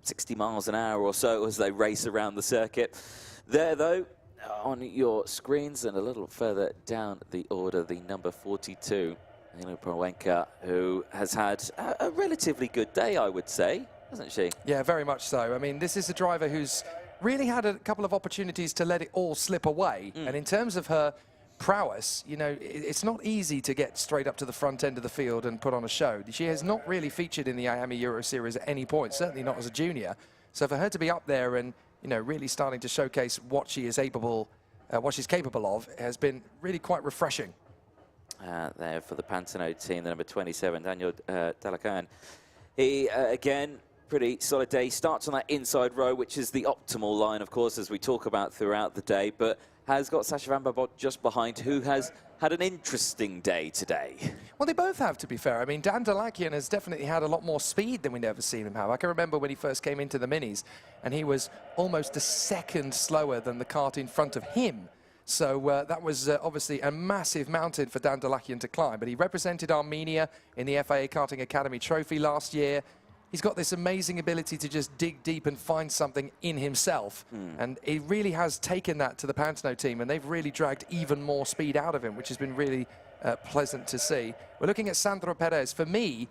60 miles an hour or so as they race around the circuit. There, though, on your screens and a little further down the order, the number 42, Nino Proenka, who has had a relatively good day, I would say, hasn't she? Yeah, very much so. I mean, this is a driver who's really had a couple of opportunities to let it all slip away. And in terms of her prowess, you know, it's not easy to get straight up to the front end of the field and put on a show. She has not really featured in the IAME Euro Series at any point, certainly not as a junior. So for her to be up there and, you know, really starting to showcase what she is what she's capable of has been really quite refreshing. There for the Pantano team, the number 27, Daniel Delacan. He, again, pretty solid day. He starts on that inside row, which is the optimal line, of course, as we talk about throughout the day, but has got Sacha Van Babot just behind, who has had an interesting day today. Well, they both have, to be fair. I mean, Dan Delakian has definitely had a lot more speed than we've ever seen him have. I can remember when he first came into the minis, and he was almost a second slower than the kart in front of him. So that was obviously a massive mountain for Dan Delakian to climb. But he represented Armenia in the FIA Karting Academy Trophy last year. he's got this amazing ability to just dig deep and find something in himself. And he really has taken that to the Pantano team, and they've really dragged even more speed out of him, which has been really pleasant to see. We're looking at Sandro Perez. For me,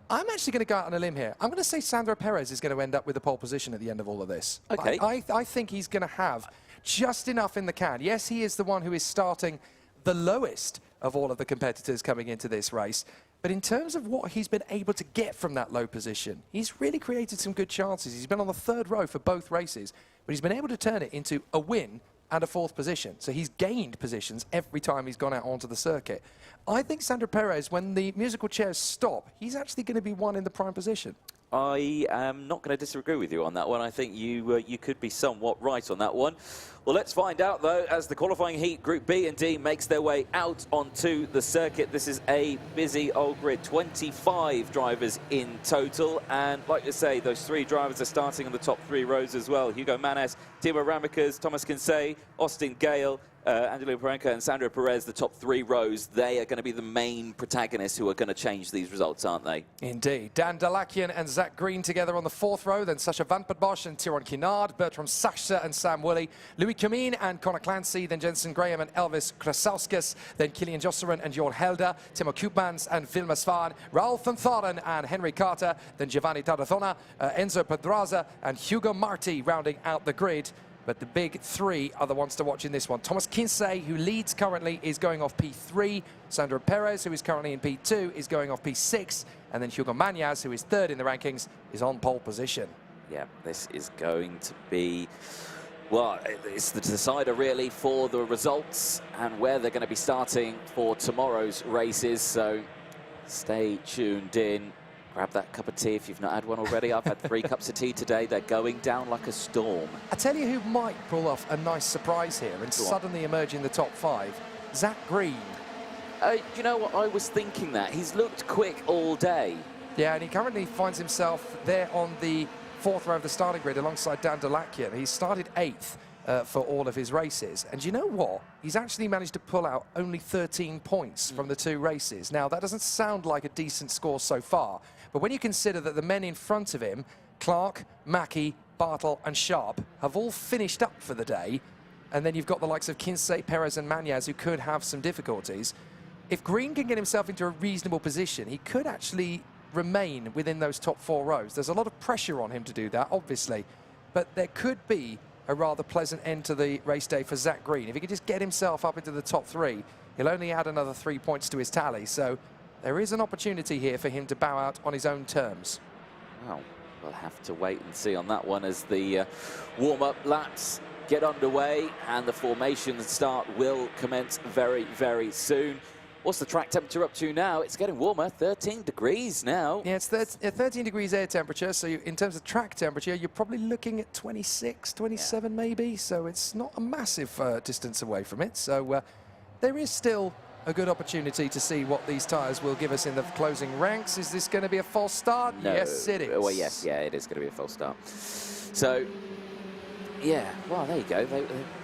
I'm actually going to go out on a limb here. I'm going to say Sandro Perez is going to end up with the pole position at the end of all of this. Okay. I think he's going to have just enough in the can. Yes, he is the one who is starting the lowest of all of the competitors coming into this race. But in terms of what he's been able to get from that low position, he's really created some good chances. He's been on the 3rd row for both races, but he's been able to turn it into a win and a 4th position. So he's gained positions every time he's gone out onto the circuit. I think Sandro Perez, when the musical chairs stop, he's actually going to be one in the prime position. I am not going to disagree with you on that one. I think you could be somewhat right on that one. Well, let's find out, though, as the qualifying heat, Group B and D, makes their way out onto the circuit. This is a busy old grid, 25 drivers in total. And like I say, those 3 drivers are starting on the top 3 rows as well. Hugo Manes, Timo Ramakas, Thomas Kinsey, Austin Gale, Angelo Parenka and Sandro Perez, the top 3 rows. They are going to be the main protagonists who are going to change these results, aren't they? Indeed. Dan Dalakian and Zach Green together on the 4th row, then Sasha Van Bosch and Tyrone Kinard, Bertram Sachse and Sam Woolley, Louis Camille and Connor Clancy, then Jensen Graham and Elvis Krasauskas, then Kilian Josselin and Jorn Helder, Timo Koopmans and Vilma Svan, Raoul van Thoren and Henry Carter, then Giovanni Tarazona, Enzo Pedraza and Hugo Marti rounding out the grid. But the big 3 are the ones to watch in this one. Thomas Kinsey, who leads currently, is going off P3. Sandro Perez, who is currently in P2, is going off P6. And then Hugo Mañas, who is 3rd in the rankings, is on pole position. Yeah, this is going to be, well, it's the decider really for the results and where they're going to be starting for tomorrow's races. So stay tuned in. Grab that cup of tea if you've not had one already. I've had 3 cups of tea today. They're going down like a storm. I tell you who might pull off a nice surprise here and suddenly emerge in the top 5. Zach Green. You know what? I was thinking that. He's looked quick all day. Yeah, and he currently finds himself there on the 4th row of the starting grid alongside Dan Dalakian. He started 8th for all of his races. And you know what? He's actually managed to pull out only 13 points from the 2 races. Now, that doesn't sound like a decent score so far, but when you consider that the men in front of him, Clark, Mackie, Bartle and Sharp, have all finished up for the day, and then you've got the likes of Kinsey, Perez and Mañas who could have some difficulties, if Green can get himself into a reasonable position, he could actually remain within those top 4 rows. There's a lot of pressure on him to do that, obviously, but there could be a rather pleasant end to the race day for Zach Green. If he could just get himself up into the top 3, he'll only add another 3 points to his tally. So there is an opportunity here for him to bow out on his own terms. Well, we'll have to wait and see on that one as the warm-up laps get underway and the formation start will commence very, very soon. What's the track temperature up to now? It's getting warmer, 13 degrees now. Yeah, it's 13 degrees air temperature, so in terms of track temperature, you're probably looking at 26, 27 maybe, so it's not a massive distance away from it. So there is still a good opportunity to see what these tyres will give us in the closing ranks. Is this going to be a false start? No. Yes, it is. Well, yes, yeah, it is going to be a false start. So, yeah, well, there you go.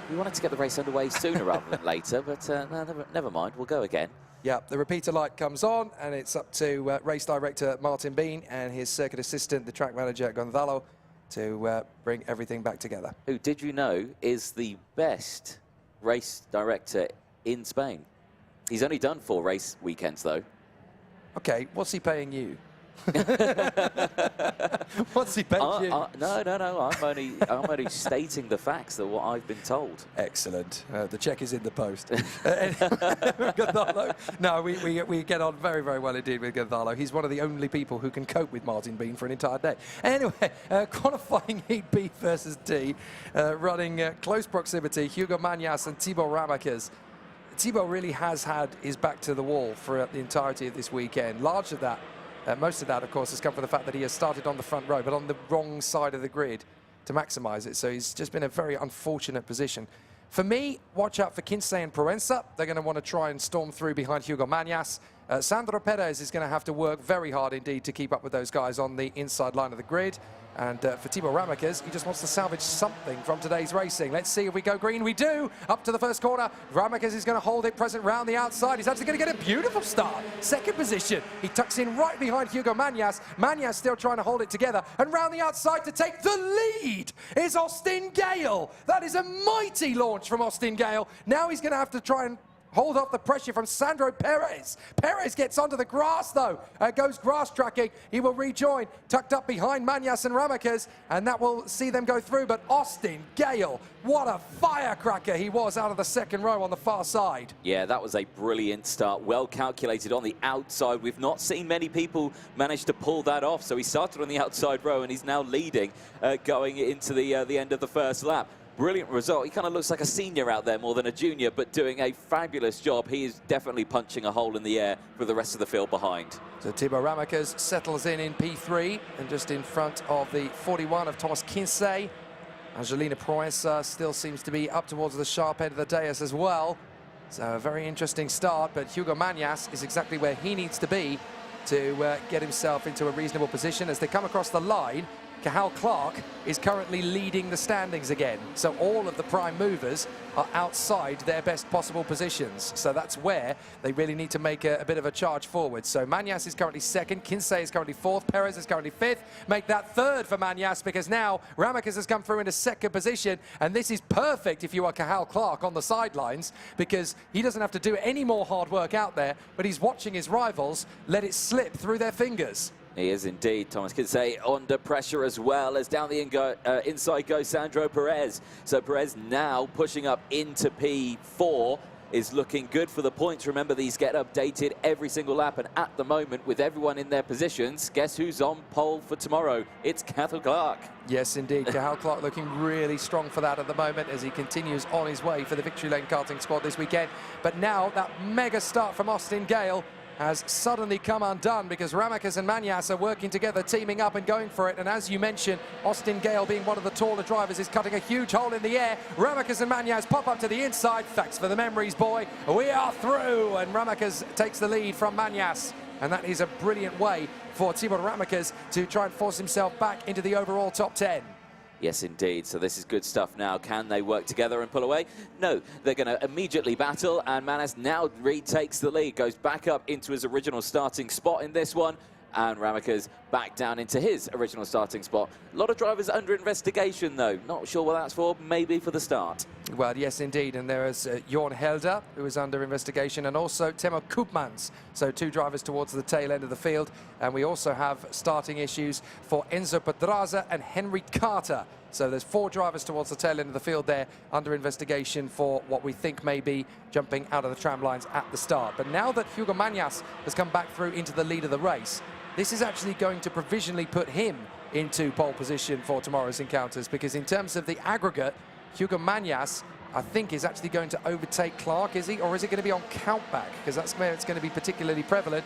We wanted to get the race underway sooner rather than later, but no, never mind, we'll go again. Yeah, the repeater light comes on, and it's up to race director Martin Bean and his circuit assistant, the track manager Gonzalo, to bring everything back together. Who, did you know, is the best race director in Spain? He's only done 4 race weekends, though. Okay, what's he paying you? What's he paying you? No. I'm only stating the facts of what I've been told. Excellent. The check is in the post. Gonzalo. No, we get on very, very well indeed with Gonzalo. He's one of the only people who can cope with Martin Bean for an entire day. Anyway, qualifying heat B versus D, running close proximity, Hugo Mañas and Thibaut Ramakas. Thibaut really has had his back to the wall for the entirety of this weekend. Most of that, of course, has come from the fact that he has started on the front row, but on the wrong side of the grid to maximise it. So he's just been in a very unfortunate position. For me, watch out for Kinsey and Proenza. They're going to want to try and storm through behind Hugo Mañas. Sandro Perez is going to have to work very hard indeed to keep up with those guys on the inside line of the grid. And for Timo Ramakers, he just wants to salvage something from today's racing. Let's see if we go green. We do. Up to the first corner. Ramakers is going to hold it present round the outside. He's actually going to get a beautiful start. Second position. He tucks in right behind Hugo Mañas. Mañas still trying to hold it together. And round the outside to take the lead is Austin Gale. That is a mighty launch from Austin Gale. Now he's going to have to try and hold off the pressure from Sandro Perez. Perez gets onto the grass, though. Goes grass tracking. He will rejoin, tucked up behind Mañas and Ramakers, and that will see them go through. But Austin Gale, what a firecracker he was out of the second row on the far side. Yeah, that was a brilliant start. Well calculated on the outside. We've not seen many people manage to pull that off. So he started on the outside row, and he's now leading going into the end of the first lap. Brilliant result. He kind of looks like a senior out there more than a junior, but doing a fabulous job. He is definitely punching a hole in the air for the rest of the field behind. So Timo Ramakers settles in P3 and just in front of the 41 of Thomas Kinsey. Angelina Proença still seems to be up towards the sharp end of the dais as well. So a very interesting start, but Hugo Mañas is exactly where he needs to be to get himself into a reasonable position. As they come across the line, Cathal Clark is currently leading the standings again. So all of the prime movers are outside their best possible positions. So that's where they really need to make a bit of a charge forward. So Mañas is currently second, Kinsey is currently fourth, Perez is currently fifth. Make that third for Mañas, because now Ramakers has come through into second position, and this is perfect if you are Cathal Clark on the sidelines, because he doesn't have to do any more hard work out there, but he's watching his rivals let it slip through their fingers. He is indeed. Thomas Kinsey under pressure as well, as down the inside goes Sandro Perez. So Perez now pushing up into P4 is looking good for the points. Remember, these get updated every single lap, and at the moment, with everyone in their positions, guess who's on pole for tomorrow? It's Cathal Clark. Yes, indeed. Cathal Clark looking really strong for that at the moment as he continues on his way for the Victory Lane karting squad this weekend. But now that mega start from Austin Gale has suddenly come undone, because Ramakers and Mañas are working together, teaming up and going for it. And as you mentioned, Austin Gale, being one of the taller drivers, is cutting a huge hole in the air. Ramakers and Mañas pop up to the inside. Thanks for the memories, boy. We are through, and Ramakers takes the lead from Mañas. And that is a brilliant way for Timo Ramakers to try and force himself back into the overall top 10. Yes, indeed. So this is good stuff now. Can they work together and pull away? No, they're going to immediately battle, and Mañas now retakes the lead, goes back up into his original starting spot in this one, and Ramakers back down into his original starting spot. A lot of drivers under investigation, though. Not sure what that's for, maybe for the start. Well, yes, indeed. And there is Jorn Helder, who is under investigation, and also Timo Koopmans. So two drivers towards the tail end of the field. And we also have starting issues for Enzo Pedraza and Henry Carter. So there's four drivers towards the tail end of the field there under investigation for what we think may be jumping out of the tram lines at the start. But now that Hugo Mañas has come back through into the lead of the race, this is actually going to provisionally put him into pole position for tomorrow's encounters, because in terms of the aggregate, Hugo Mañas, I think, is actually going to overtake Clark, is he? Or is it going to be on countback? Because that's where it's going to be particularly prevalent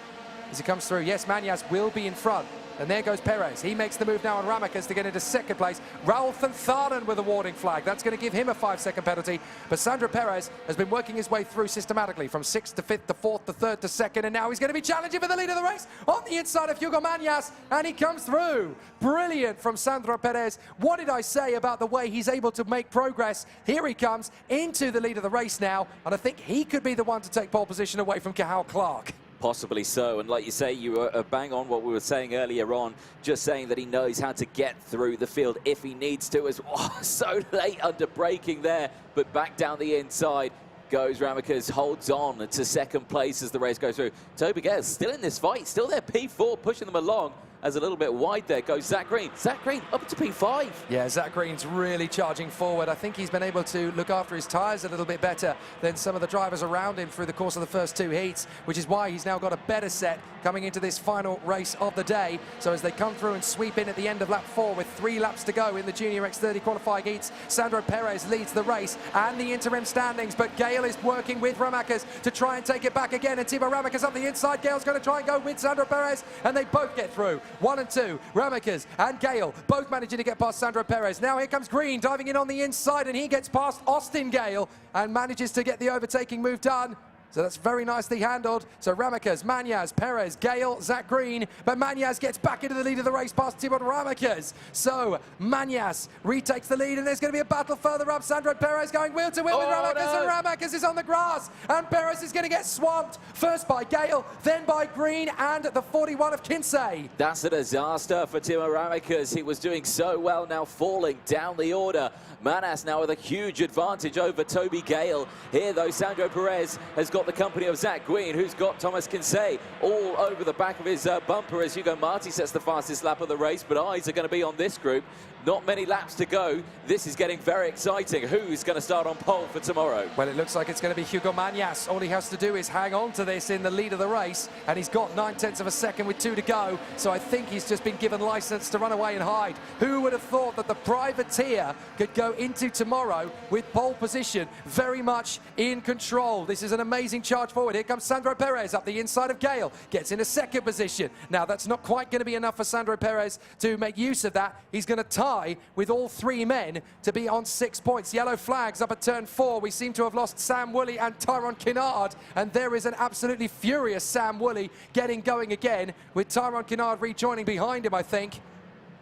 as he comes through. Yes, Mañas will be in front. And there goes Perez. He makes the move now on Ramakers to get into second place. Raul Fanthanen with a warning flag. That's going to give him a 5-second penalty. But Sandro Perez has been working his way through systematically from 6th to 5th to 4th to 3rd to 2nd. And now he's going to be challenging for the lead of the race on the inside of Hugo Mañas. And he comes through. Brilliant from Sandro Perez. What did I say about the way he's able to make progress? Here he comes into the lead of the race now. And I think he could be the one to take pole position away from Cathal Clark. Possibly so, and like you say, you were bang on what we were saying earlier on, just saying that he knows how to get through the field if he needs to. As so late under braking there, but back down the inside goes Ramakers, holds on to second place as the race goes through. Toby Gale still in this fight, still there, P4 pushing them along. As a little bit wide there goes Zach Green. Zach Green up to P5. Yeah, Zach Green's really charging forward. I think he's been able to look after his tyres a little bit better than some of the drivers around him through the course of the first two heats, which is why he's now got a better set coming into this final race of the day. So as they come through and sweep in at the end of lap 4 with 3 laps to go in the Junior X30 qualifying heats, Sandro Perez leads the race and the interim standings, but Gale is working with Ramakers to try and take it back again, and Timo Ramakers up the inside. Gale's going to try and go with Sandro Perez, and they both get through. 1 and 2, Ramakers and Gale both managing to get past Sandro Perez. Now here comes Green diving in on the inside, and he gets past Austin Gale and manages to get the overtaking move done. So that's very nicely handled. So Ramekers, Mañas, Perez, Gale, Zach Green. But Mañas gets back into the lead of the race past Timon Ramekers. So Mañas retakes the lead, and there's going to be a battle further up. Sandro Perez going wheel to wheel with Ramekers, and Ramekers is on the grass. And Perez is going to get swamped. First by Gale, then by Green, and the 41 of Kinsey. That's a disaster for Timo Ramekers. He was doing so well, now falling down the order. Manas now with a huge advantage over Toby Gale. Here, though, Sandro Perez has got the company of Zach Green, who's got Thomas Kinsey all over the back of his bumper as Hugo Marti sets the fastest lap of the race, but eyes are going to be on this group. Not many laps to go. This is getting very exciting. Who's going to start on pole for tomorrow? Well, it looks like it's going to be Hugo Mañas. All he has to do is hang on to this in the lead of the race, and he's got 9/10 of a second with 2 to go. So I think he's just been given license to run away and hide. Who would have thought that the privateer could go into tomorrow with pole position very much in control? This is an amazing charge forward. Here comes Sandro Perez up the inside of Gale. Gets in a second position. Now, that's not quite going to be enough for Sandro Perez to make use of that. He's going to tie with all 3 men to be on 6 points. Yellow flags up at turn 4. We seem to have lost Sam Woolley and Tyrone Kinnard, and there is an absolutely furious Sam Woolley getting going again, with Tyrone Kinnard rejoining behind him, I think.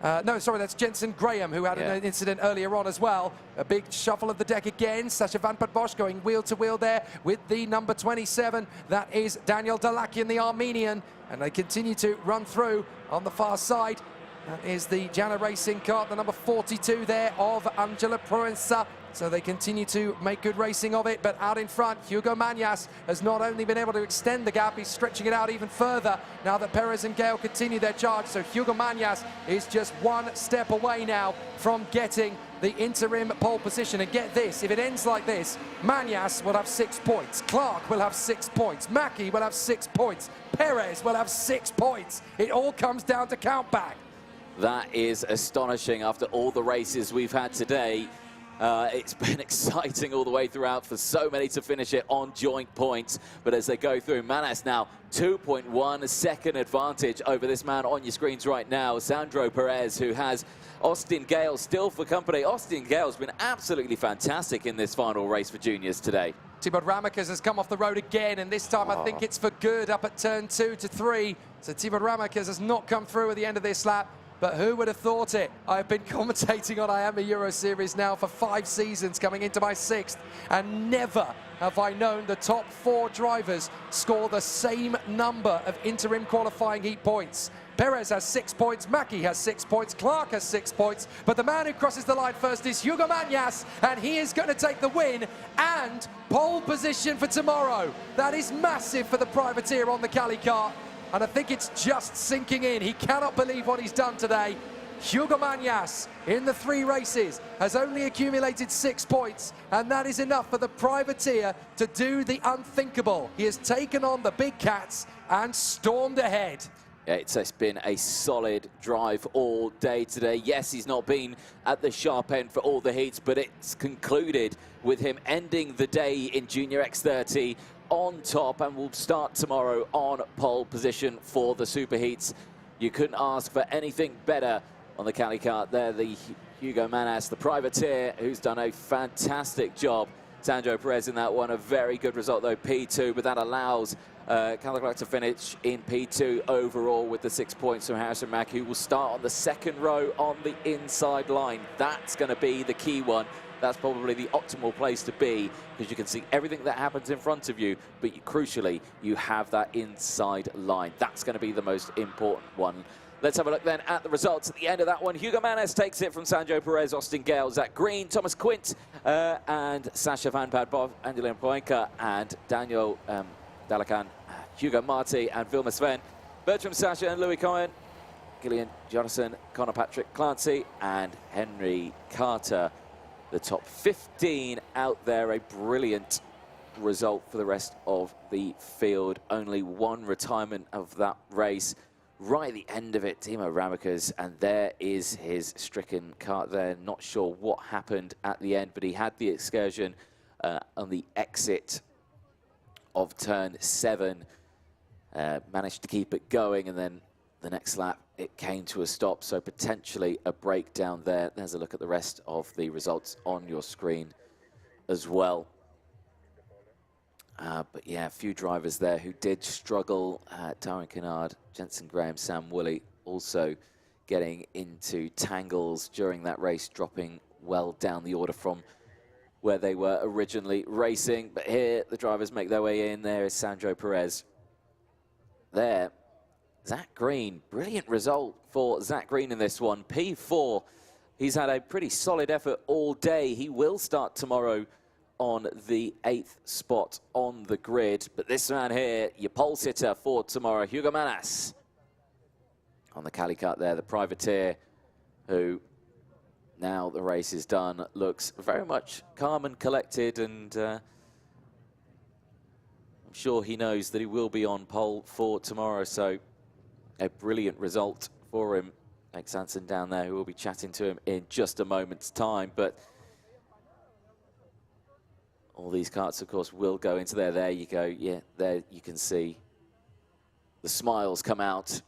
No, sorry, that's Jensen Graham, who had an incident earlier on as well. A big shuffle of the deck again. Sacha Van Pat Bosch going wheel to wheel there with the number 27. That is Daniel Dalakian, the Armenian. And they continue to run through on the far side. That is the Jana Racing car, the number 42 there of Angela Proenza. So they continue to make good racing of it, but out in front, Hugo Mañas has not only been able to extend the gap, he's stretching it out even further now that Perez and Gale continue their charge. So Hugo Mañas is just 1 step away now from getting the interim pole position. And get this, if it ends like this, Mañas will have 6 points, Clark will have 6 points, Mackie will have 6 points, Perez will have 6 points. It all comes down to count back. That is astonishing after all the races we've had today. It's been exciting all the way throughout for so many to finish it on joint points. But as they go through, Manas now 2.1 second advantage over this man on your screens right now, Sandro Perez, who has Austin Gale still for company. Austin Gale's been absolutely fantastic in this final race for juniors today. Timon Ramekers has come off the road again, and this time I think it's for good up at turn 2 to 3. So Timon Ramekers has not come through at the end of this lap. But who would have thought it? I've been commentating on IAME Euro Series now for 5 seasons, coming into my 6th, and never have I known the top 4 drivers score the same number of interim qualifying heat points. Perez has 6 points, Mackie has 6 points, Clark has 6 points, but the man who crosses the line first is Hugo Mañas, and he is going to take the win and pole position for tomorrow. That is massive for the privateer on the Cali kart. And I think it's just sinking in. He cannot believe what he's done today. Hugo Mañas, in the 3 races, has only accumulated 6 points, and that is enough for the privateer to do the unthinkable. He has taken on the big cats and stormed ahead. Yeah, it's been a solid drive all day today. Yes, he's not been at the sharp end for all the heats, but it's concluded with him ending the day in Junior X30 on top, and will start tomorrow on pole position for the super heats. You couldn't ask for anything better on the Cali kart there. The Hugo Mañas, the privateer, who's done a fantastic job. Sandro Perez in that one, a very good result though, P2, but that allows Cadillac to finish in P2 overall with the 6 points from Harrison Mack, who will start on the 2nd row on the inside line. That's going to be the key one. That's probably the optimal place to be, because you can see everything that happens in front of you, but crucially, you have that inside line. That's going to be the most important one. Let's have a look then at the results at the end of that one. Hugo Mañas takes it from Sandro Perez, Austin Gale, Zach Green, Thomas Quint, and Sacha Van Pat Bosch, Angelina Poenka, and Daniel Dalakan, Hugo Marti, and Vilma Sven, Bertram Sacha and Louis Cohen, Gillian Jonathan, Connor Patrick Clancy, and Henry Carter. The top 15 out there, a brilliant result for the rest of the field. Only 1 retirement of that race. Right at the end of it, Timo Ramekers, and there is his stricken kart there. Not sure what happened at the end, but he had the excursion on the exit of turn 7. Managed to keep it going, and then the next lap, it came to a stop, so potentially a breakdown there. There's a look at the rest of the results on your screen as well. But yeah, a few drivers there who did struggle. Darren Kennard, Jensen Graham, Sam Woolley also getting into tangles during that race, dropping well down the order from where they were originally racing. But here, the drivers make their way in. There is Sandro Perez. There, Zach Green. Brilliant result for Zach Green in this one. P4. He's had a pretty solid effort all day. He will start tomorrow on the 8th spot on the grid. But this man here, your pole sitter for tomorrow, Hugo Manas. On the Calicut there, the privateer, who, now the race is done, looks very much calm and collected, and I'm sure he knows that he will be on pole for tomorrow, so a brilliant result for him. Alex Sanson down there, who will be chatting to him in just a moment's time, but all these carts, of course, will go into there. There you go. Yeah, there you can see the smiles come out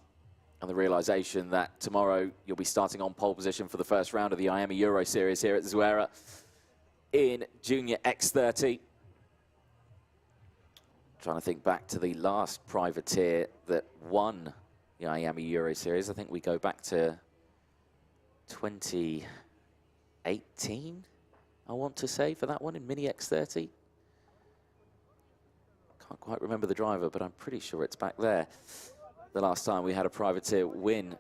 and the realization that tomorrow you'll be starting on pole position for the first round of the IAME Euro Series here at Zuera in Junior X30. Trying to think back to the last privateer that won the IAME Euro Series. I think we go back to 2018, I want to say, for that one in Mini X30. Can't quite remember the driver, but I'm pretty sure it's back there. The last time we had a privateer win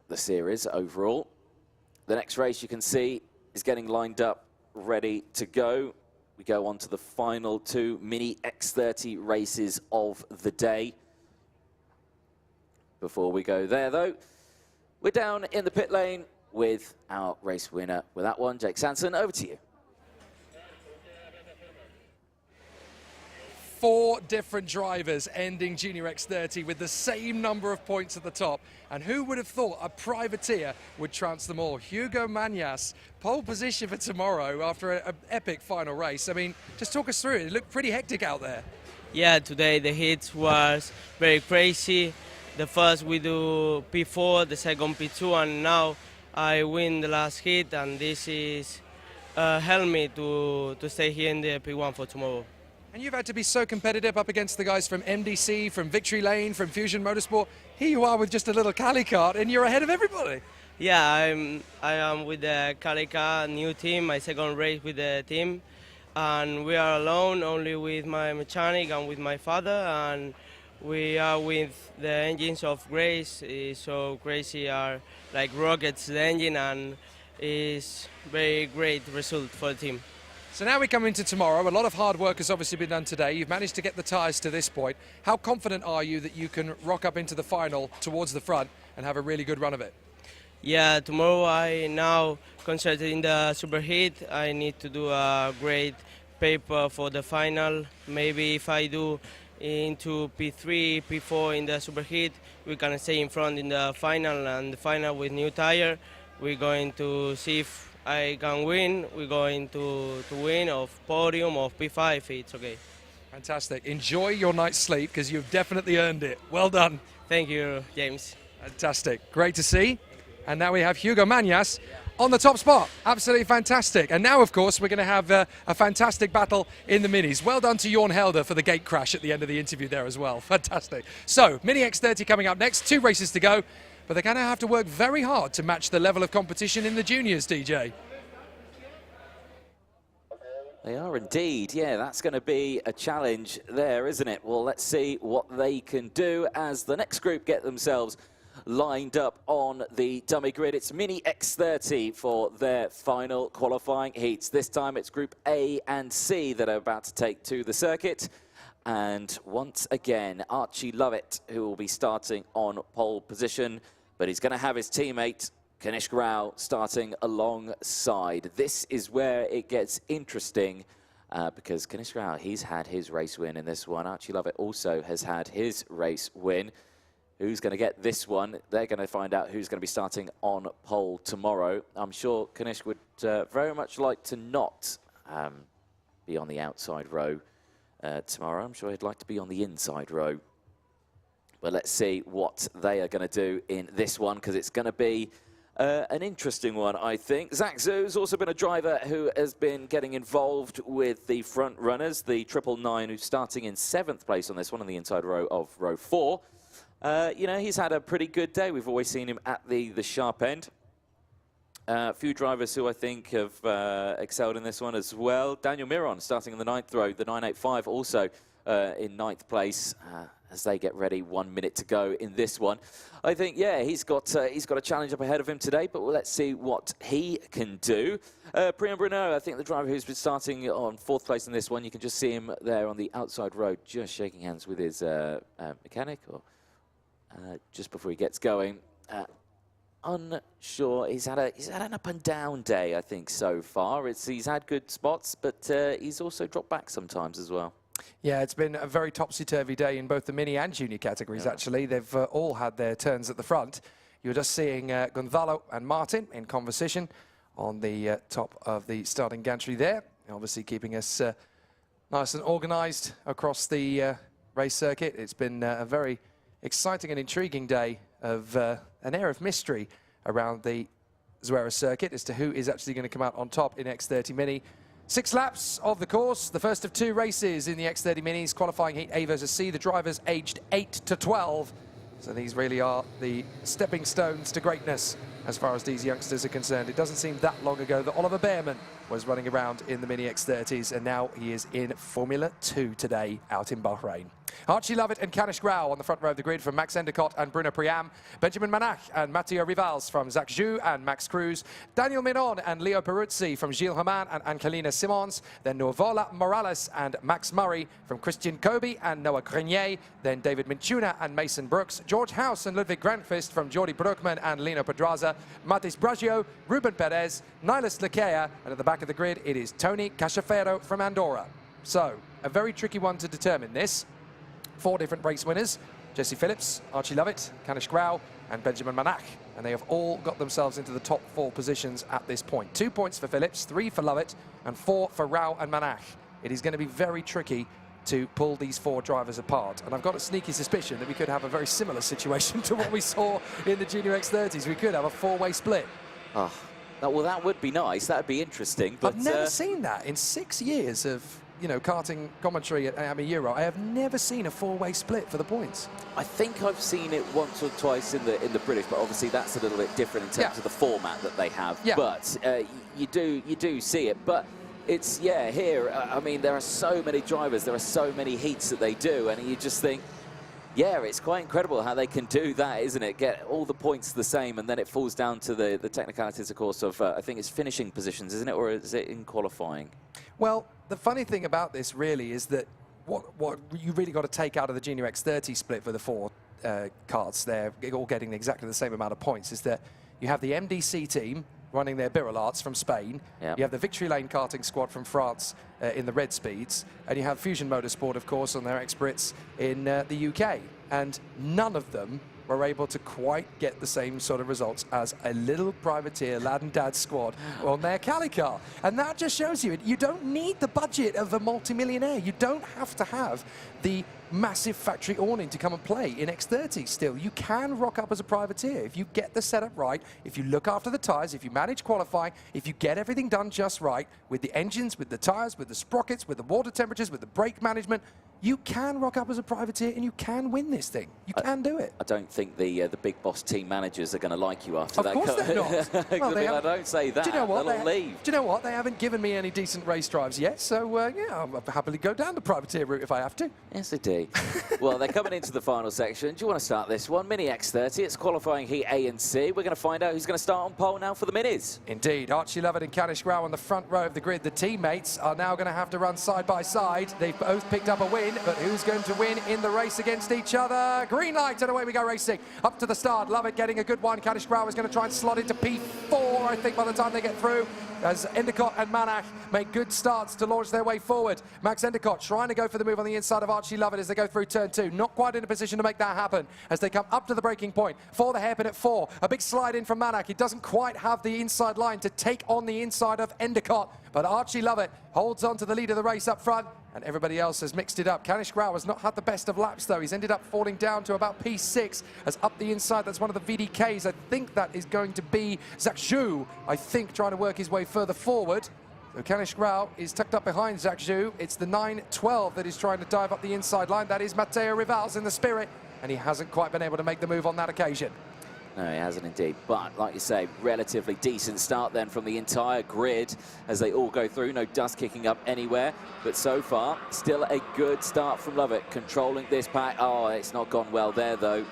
the series overall. The next race you can see is getting lined up, ready to go. We go on to the final 2 Mini X30 races of the day. Before we go there, though, we're down in the pit lane with our race winner with that one. Jake Sanson, over to you. 4 different drivers ending Junior X30 with the same number of points at the top. And who would have thought a privateer would trounce them all? Hugo Manas, pole position for tomorrow after an epic final race. I mean, just talk us through it. It looked pretty hectic out there. Yeah, today the hits was very crazy. The first we do P4, the second P2, and now I win the last hit, and this is helped me to stay here in the P1 for tomorrow. And you've had to be so competitive up against the guys from MDC, from Victory Lane, from Fusion Motorsport. Here you are with just a little Calicut, and you're ahead of everybody. Yeah, I am with the Calicut new team, my second race with the team, and we are alone, only with my mechanic and with my father, and we are with the engines of Grace. It's so crazy, are like rockets, the engine, and it's very great result for the team. So now we come into tomorrow. A lot of hard work has obviously been done today. You've managed to get the tyres to this point. How confident are you that you can rock up into the final towards the front and have a really good run of it? Yeah, tomorrow I now concentrate in the superheat. I need to do a great paper for the final. Maybe if I do into P3, P4 in the superheat, we can stay in front in the final, and the final with new tire. We're going to see if I can win. We're going to win of podium of P5. It's okay. Fantastic. Enjoy your night's sleep, because you've definitely earned it. Well done. Thank you, James. Fantastic. Great to see. And now we have Hugo Manas on the top spot. Absolutely fantastic. And now, of course, we're going to have a fantastic battle in the minis. Well done to Jorn Helder for the gate crash at the end of the interview there as well. Fantastic. So, Mini X30 coming up next. 2 races to go. But they're going to have to work very hard to match the level of competition in the juniors, DJ. They are indeed. Yeah, that's going to be a challenge there, isn't it? Well, let's see what they can do as the next group get themselves lined up on the dummy grid. It's Mini X30 for their final qualifying heats. This time it's Group A and C that are about to take to the circuit. And once again, Archie Lovett, who will be starting on pole position, but he's going to have his teammate Kanishk Rao starting alongside. This is where it gets interesting because Kanishk Rao, he's had his race win in this one. Archie Lovett also has had his race win. Who's going to get this one? They're going to find out who's going to be starting on pole tomorrow. I'm sure Kanishk would very much like to not be on the outside row tomorrow. I'm sure he'd like to be on the inside row. But let's see what they are going to do in this one, because it's going to be An interesting one, I think. Zach Zhu's also been a driver who has been getting involved with the front runners, the 999, who's starting in 7th place on this one on the inside row of row 4. You know, he's had a pretty good day. We've always seen him at the sharp end. A few drivers who I think have excelled in this one as well. Daniel Miron starting in the 9th row, the 985 also in 9th place as they get ready. 1 minute to go in this one. I think, yeah, he's got a challenge up ahead of him today, but let's see what he can do. Priam Bruno, I think the driver who's been starting on 4th place in this one, you can just see him there on the outside road, just shaking hands with his mechanic, or just before he gets going. Unsure. He's had an up and down day, I think, so far. He's had good spots, but he's also dropped back sometimes as well. Yeah, it's been a very topsy-turvy day in both the mini and junior categories, actually. They've all had their turns at the front. You're just seeing Gonzalo and Martin in conversation on the top of the starting gantry there, obviously keeping us nice and organised across the race circuit. It's been a very exciting and intriguing day of an air of mystery around the Zuera circuit as to who is actually going to come out on top in X30 Mini. 6 laps of the course, the first of 2 races in the X30 Minis, qualifying heat A versus C, the drivers aged 8 to 12. So these really are the stepping stones to greatness as far as these youngsters are concerned. It doesn't seem that long ago that Oliver Behrman was running around in the Mini X30s, and now he is in Formula 2 today out in Bahrain. Archie Lovett and Kanish Grau on the front row of the grid from Max Endicott and Bruno Priam, Benjamin Manach and Matteo Rivals from Zach Zhu and Max Cruz, Daniel Minon and Leo Peruzzi from Gilles Herman and Angelina Simons, then Novola Morales and Max Murray from Christian Kobe and Noah Grenier, then David Minchuna and Mason Brooks, George House and Ludwig Grandfist from Jordi Broekman and Lino Pedraza, Matis Bragio, Ruben Perez, Nilas Lakea, and at the back of the grid it is Tony Cachafero from Andorra. So, a very tricky one to determine this. 4 different race winners, Jesse Phillips, Archie Lovett, Kanish Grau and Benjamin Manach, and they have all got themselves into the top 4 positions at this point. 2 points for Phillips, 3 for Lovett and 4 for Rao and Manach. It is going to be very tricky to pull these 4 drivers apart, and I've got a sneaky suspicion that we could have a very similar situation to what we saw in the Junior X30s. We could have a 4-way split. Oh, well, that would be nice. That would be interesting. But I've never seen that in 6 years of, you know, karting commentary at IAME Euro. I have never seen a 4-way split for the points. I think I've seen it once or twice in the British, but obviously that's a little bit different in terms of the format that they have. Yeah. But you do see it. But it's, yeah, here, I mean, there are so many drivers, there are so many heats that they do, and you just think, yeah, it's quite incredible how they can do that, isn't it? Get all the points the same, and then it falls down to the technicalities, of course, of, I think it's finishing positions, isn't it? Or is it in qualifying? Well, the funny thing about this really is that what you really got to take out of the Junior X30 split for the 4 karts, they're all getting exactly the same amount of points, is that you have the MDC team running their Birol from Spain. Yep. You have the Victory Lane karting squad from France in the Red Speeds. And you have Fusion Motorsport, of course, on their X-Brits in the UK. And none of them were able to quite get the same sort of results as a little privateer lad and dad squad on their Cali car. And that just shows you, you don't need the budget of a multimillionaire. You don't have to have the massive factory awning to come and play in X30 still. You can rock up as a privateer if you get the setup right, if you look after the tyres, if you manage qualifying, if you get everything done just right with the engines, with the tyres, with the sprockets, with the water temperatures, with the brake management. You can rock up as a privateer and you can win this thing. You can do it. I don't think the big boss team managers are going to like you after that. Of course they're not. Well, I don't say that. Do you know what? They'll leave. Do you know what? They haven't given me any decent race drives yet, so yeah, I'll happily go down the privateer route if I have to. Yes, indeed. Well, they're coming into the final section. Do you want to start this one? Mini X30. It's qualifying heat A and C. We're going to find out who's going to start on pole now for the minis. Indeed. Archie Lovett and Kanish Grau on the front row of the grid. The teammates are now going to have to run side by side. They've both picked up a win, but who's going to win in the race against each other? Green light, and away we go racing. Up to the start. Lovett getting a good one. Kanish Grau is going to try and slot into P4, I think, by the time they get through, as Endicott and Manach make good starts to launch their way forward. Max Endicott trying to go for the move on the inside of Archie Lovett as they go through turn 2. Not quite in a position to make that happen as they come up to the braking point for the hairpin at 4. A big slide in from Manach. He doesn't quite have the inside line to take on the inside of Endicott, but Archie Lovett holds on to the lead of the race up front. and everybody else has mixed it up. Kanish Grau has not had the best of laps, though. He's ended up falling down to about P6 as up the inside. That's one of the VDKs. I think that is going to be Zhak Zhu, I think, trying to work his way further forward. So Kanish Grau is tucked up behind Zhak Zhu. It's the 9-12 that is trying to dive up the inside line. That is Matteo Rivals in the spirit, and he hasn't quite been able to make the move on that occasion. No, he hasn't indeed. But, like you say, relatively decent start then from the entire grid as they all go through. No dust kicking up anywhere. But so far, still a good start from Lovett, controlling this pack. Oh, it's not gone well there, though.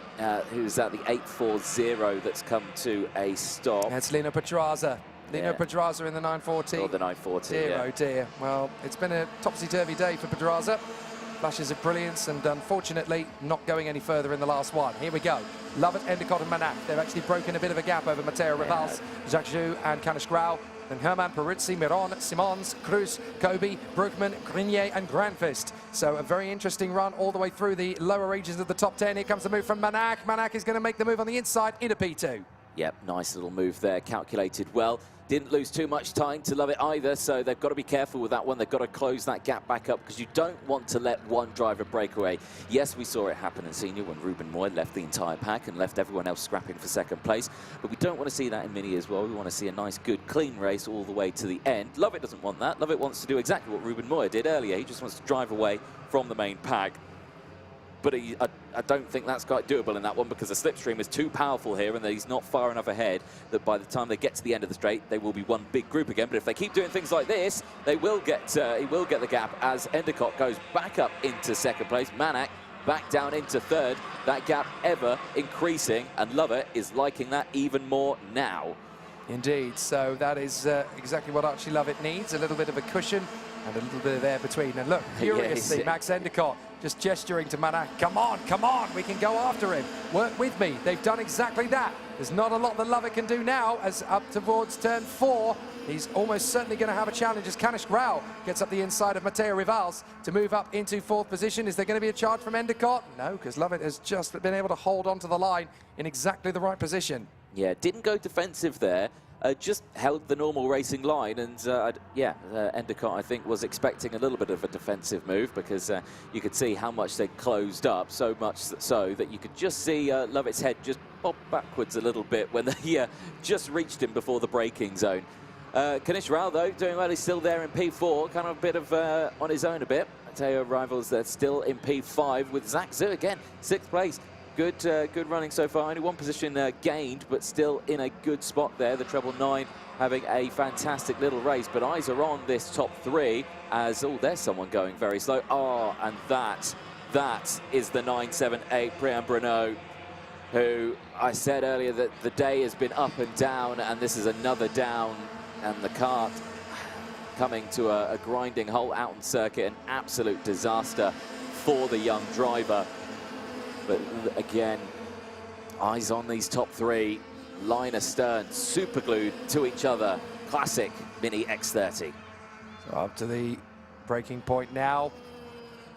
Who's that? The 840 that's come to a stop. That's Lino Pedraza. Lino Pedraza in the 940. Or the 940, dear, yeah. oh dear. Well, it's been a topsy-turvy day for Pedraza. Flashes of brilliance, and unfortunately not going any further in the last one. Here we go. Lovett, Endicott and Manac. They've actually broken a bit of a gap over Matteo Rivals, Zhak Zhu and Kanish Grau. Then Herman, Peruzzi, Miron, Simons, Cruz, Kobe, Brookman, Grenier and Granfist. So a very interesting run all the way through the lower regions of the top 10. Here comes the move from Manac. Manac is going to make the move on the inside into P2. Yep, nice little move there, calculated well. Didn't lose too much time to Lovett either, so they've got to be careful with that one. They've got to close that gap back up because you don't want to let one driver break away. Yes, we saw it happen in Senior when Ruben Moy left the entire pack and left everyone else scrapping for second place, but we don't want to see that in Mini as well. We want to see a nice, good, clean race all the way to the end. Lovett doesn't want that. Lovett wants to do exactly what Ruben Moy did earlier. He just wants to drive away from the main pack. But I don't think that's quite doable in that one because the slipstream is too powerful here and he's not far enough ahead that by the time they get to the end of the straight, they will be one big group again. But if they keep doing things like this, they will get he will get the gap as Endicott goes back up into second place. Manac back down into third. That gap ever increasing, and Lovett is liking that even more now. Indeed, so that is exactly what Archie Lovett needs, a little bit of a cushion and a little bit of air between. And look, furiously, yeah, Max Endicott just gesturing to Manac, come on, we can go after him. Work with me. They've done exactly that. There's not a lot that Lovett can do now as up towards turn 4. He's almost certainly going to have a challenge as Kanish Grau gets up the inside of Matteo Rivals to move up into 4th position. Is there going to be a charge from Endicott? No, because Lovett has just been able to hold on to the line in exactly the right position. Yeah, didn't go defensive there. Just held the normal racing line, and Endicott, I think, was expecting a little bit of a defensive move because you could see how much they closed up, so much so that you could just see Lovett's head just bob backwards a little bit when they just reached him before the braking zone. Kanish Grau, though, doing well. He's still there in P4, kind of a bit of on his own a bit. Matteo Rivals there still in P5 with Zhak Zhu again, 6th place. Good running so far. Only one position gained, but still in a good spot there. The treble 9 having a fantastic little race, but eyes are on this top 3 as, oh, there's someone going very slow. Oh, and that is the 978 Priam Bruno, who I said earlier that the day has been up and down, and this is another down, and the kart coming to a grinding halt out on circuit, an absolute disaster for the young driver. But again, eyes on these top 3, line astern, super glued to each other. Classic Mini X30. So up to the breaking point now.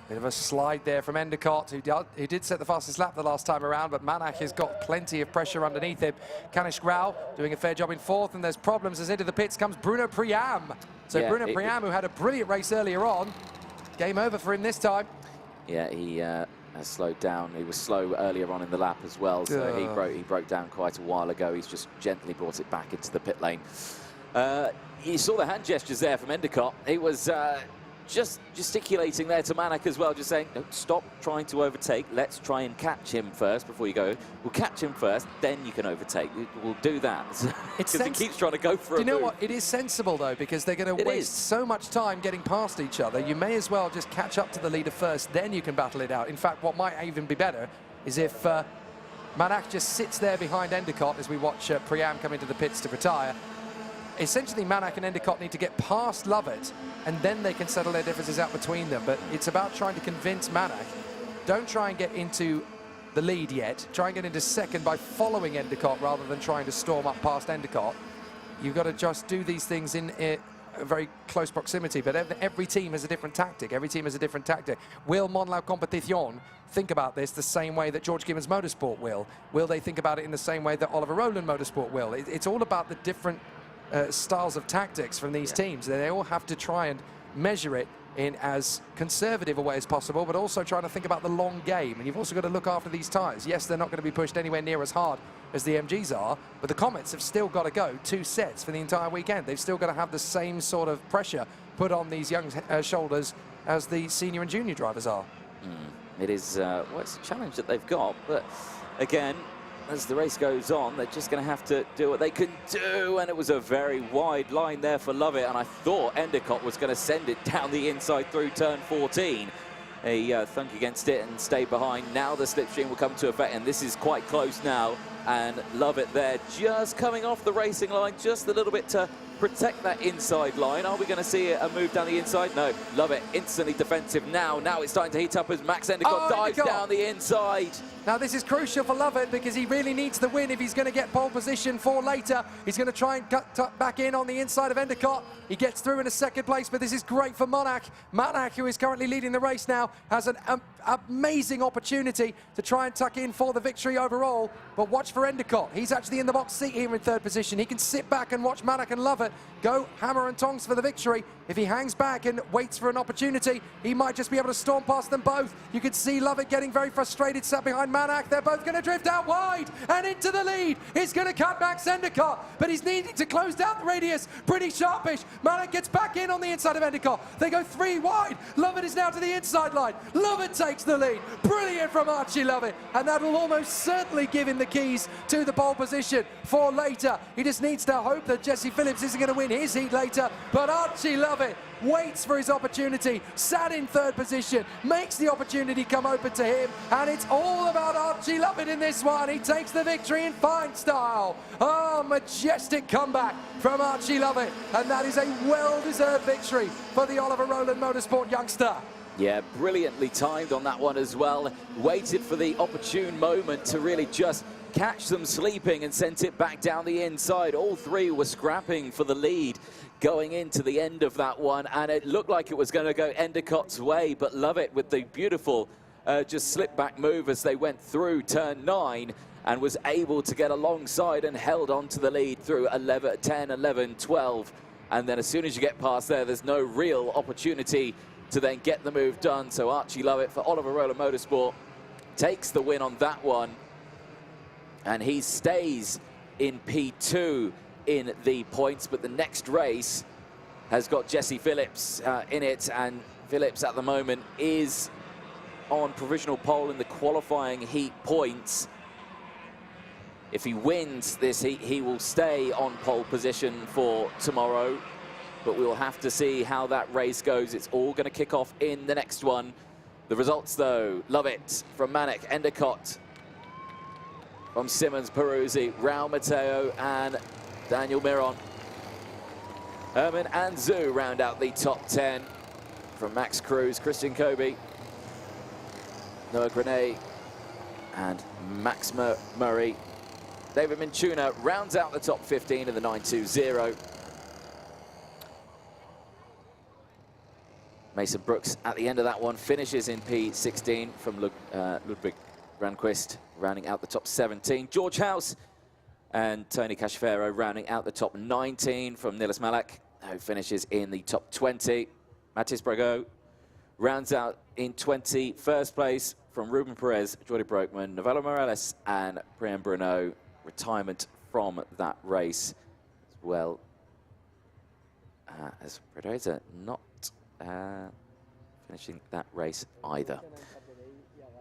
Bit of a slide there from Endicott, who did set the fastest lap the last time around, but Manac has got plenty of pressure underneath him. Kanish Grau doing a fair job in 4th, and there's problems as into the pits comes Bruno Priam. So yeah, Bruno Priam, who had a brilliant race earlier on, game over for him this time. Yeah, he has slowed down. He was slow earlier on in the lap as well, so he broke down quite a while ago. He's just gently brought it back into the pit lane. You saw the hand gestures there from Endicott. He was just gesticulating there to Manac as well, just saying, no, stop trying to overtake. Let's try and catch him first before you go. We'll catch him first, then you can overtake. We'll do that. Because he keeps trying to go for a move. Do you know what? It is sensible, though, because they're going to waste so much time getting past each other. You may as well just catch up to the leader first, then you can battle it out. In fact, what might even be better is if Manac just sits there behind Endicott as we watch Priam come into the pits to retire. Essentially, Manac and Endicott need to get past Lovett, and then they can settle their differences out between them. But it's about trying to convince Manac, don't try and get into the lead yet. Try and get into second by following Endicott rather than trying to storm up past Endicott. You've got to just do these things in a very close proximity, but every team has a different tactic. Every team has a different tactic. Will Monlau Competition think about this the same way that George Gibbons Motorsport will? Will they think about it in the same way that Oliver Rowland Motorsport will? It's all about the different styles of tactics from these teams. They all have to try and measure it in as conservative a way as possible, but also trying to think about the long game. And you've also got to look after these tyres. Yes, they're not going to be pushed anywhere near as hard as the MGs are, but the Comets have still got to go 2 sets for the entire weekend. They've still got to have the same sort of pressure put on these young shoulders as the senior and junior drivers are. It is, well, it's a challenge that they've got, but again, as the race goes on, they're just going to have to do what they can do, and it was a very wide line there for Lovett, and I thought Endicott was going to send it down the inside through turn 14. He thunk against it and stayed behind. Now the slipstream will come to effect, and this is quite close now, and Lovett there just coming off the racing line just a little bit to protect that inside line. Are we going to see a move down the inside? No. Lovett instantly defensive now. Now it's starting to heat up as Max Endicott dives down the inside. Now this is crucial for Lovett because he really needs the win if he's going to get pole position for later. He's going to try and cut back in on the inside of Endicott. He gets through in a second place, but this is great for Monac. Monac, who is currently leading the race now, has an amazing opportunity to try and tuck in for the victory overall. But watch for Endicott. He's actually in the box seat here in 3rd position. He can sit back and watch Monac and Lovett go hammer and tongs for the victory. If he hangs back and waits for an opportunity, he might just be able to storm past them both. You can see Lovett getting very frustrated, sat behind Monac. They're both going to drift out wide and into the lead. He's going to cut back Endicott, but he's needing to close down the radius pretty sharpish. Monac gets back in on the inside of Endicott. They go 3 wide. Lovett is now to the inside line. Lovett takes the lead. Brilliant from Archie Lovett, and that will almost certainly give him the keys to the pole position for later. He just needs to hope that Jesse Phillips isn't going to win his heat later, but Archie Lovett waits for his opportunity, sat in 3rd position, makes the opportunity come open to him, and it's all about Archie Lovett in this one. He takes the victory in fine style. Oh, majestic comeback from Archie Lovett, and that is a well-deserved victory for the Oliver Rowland Motorsport youngster. Yeah, brilliantly timed on that one as well. Waited for the opportune moment to really just catch them sleeping and sent it back down the inside. All 3 were scrapping for the lead going into the end of that one, and it looked like it was going to go Endicott's way, but Lovett with the beautiful just slip back move as they went through turn 9 and was able to get alongside and held on to the lead through 11, 10, 11, 12. And then as soon as you get past there, there's no real opportunity to then get the move done. So Archie Lovett for Oliver Rowland Motorsport takes the win on that one, and he stays in P2 in the points, but the next race has got Jesse Phillips in it, and Phillips at the moment is on provisional pole in the qualifying heat points. If he wins this heat, he will stay on pole position for tomorrow, but we'll have to see how that race goes. It's all going to kick off in the next one. The results, though: Lovett from Manic, Endicott from Simmons, Peruzzi, Raul Mateo, and Daniel Miron. Herman and Zhu round out the top 10 from Max Cruz, Christian Kobe, Noah Grenay, and Max Murray. David Minchuna rounds out the top 15 of the 920. Mason Brooks at the end of that one finishes in P16 from Ludwig Granquist, rounding out the top 17. George House and Tony Cashfero rounding out the top 19 from Nilis Malak, who finishes in the top 20. Matis Brago rounds out in 21st place from Ruben Perez, Jordi Broekman, Novello Morales, and Brian Bruno. Retirement from that race as well as Predator not finishing that race either.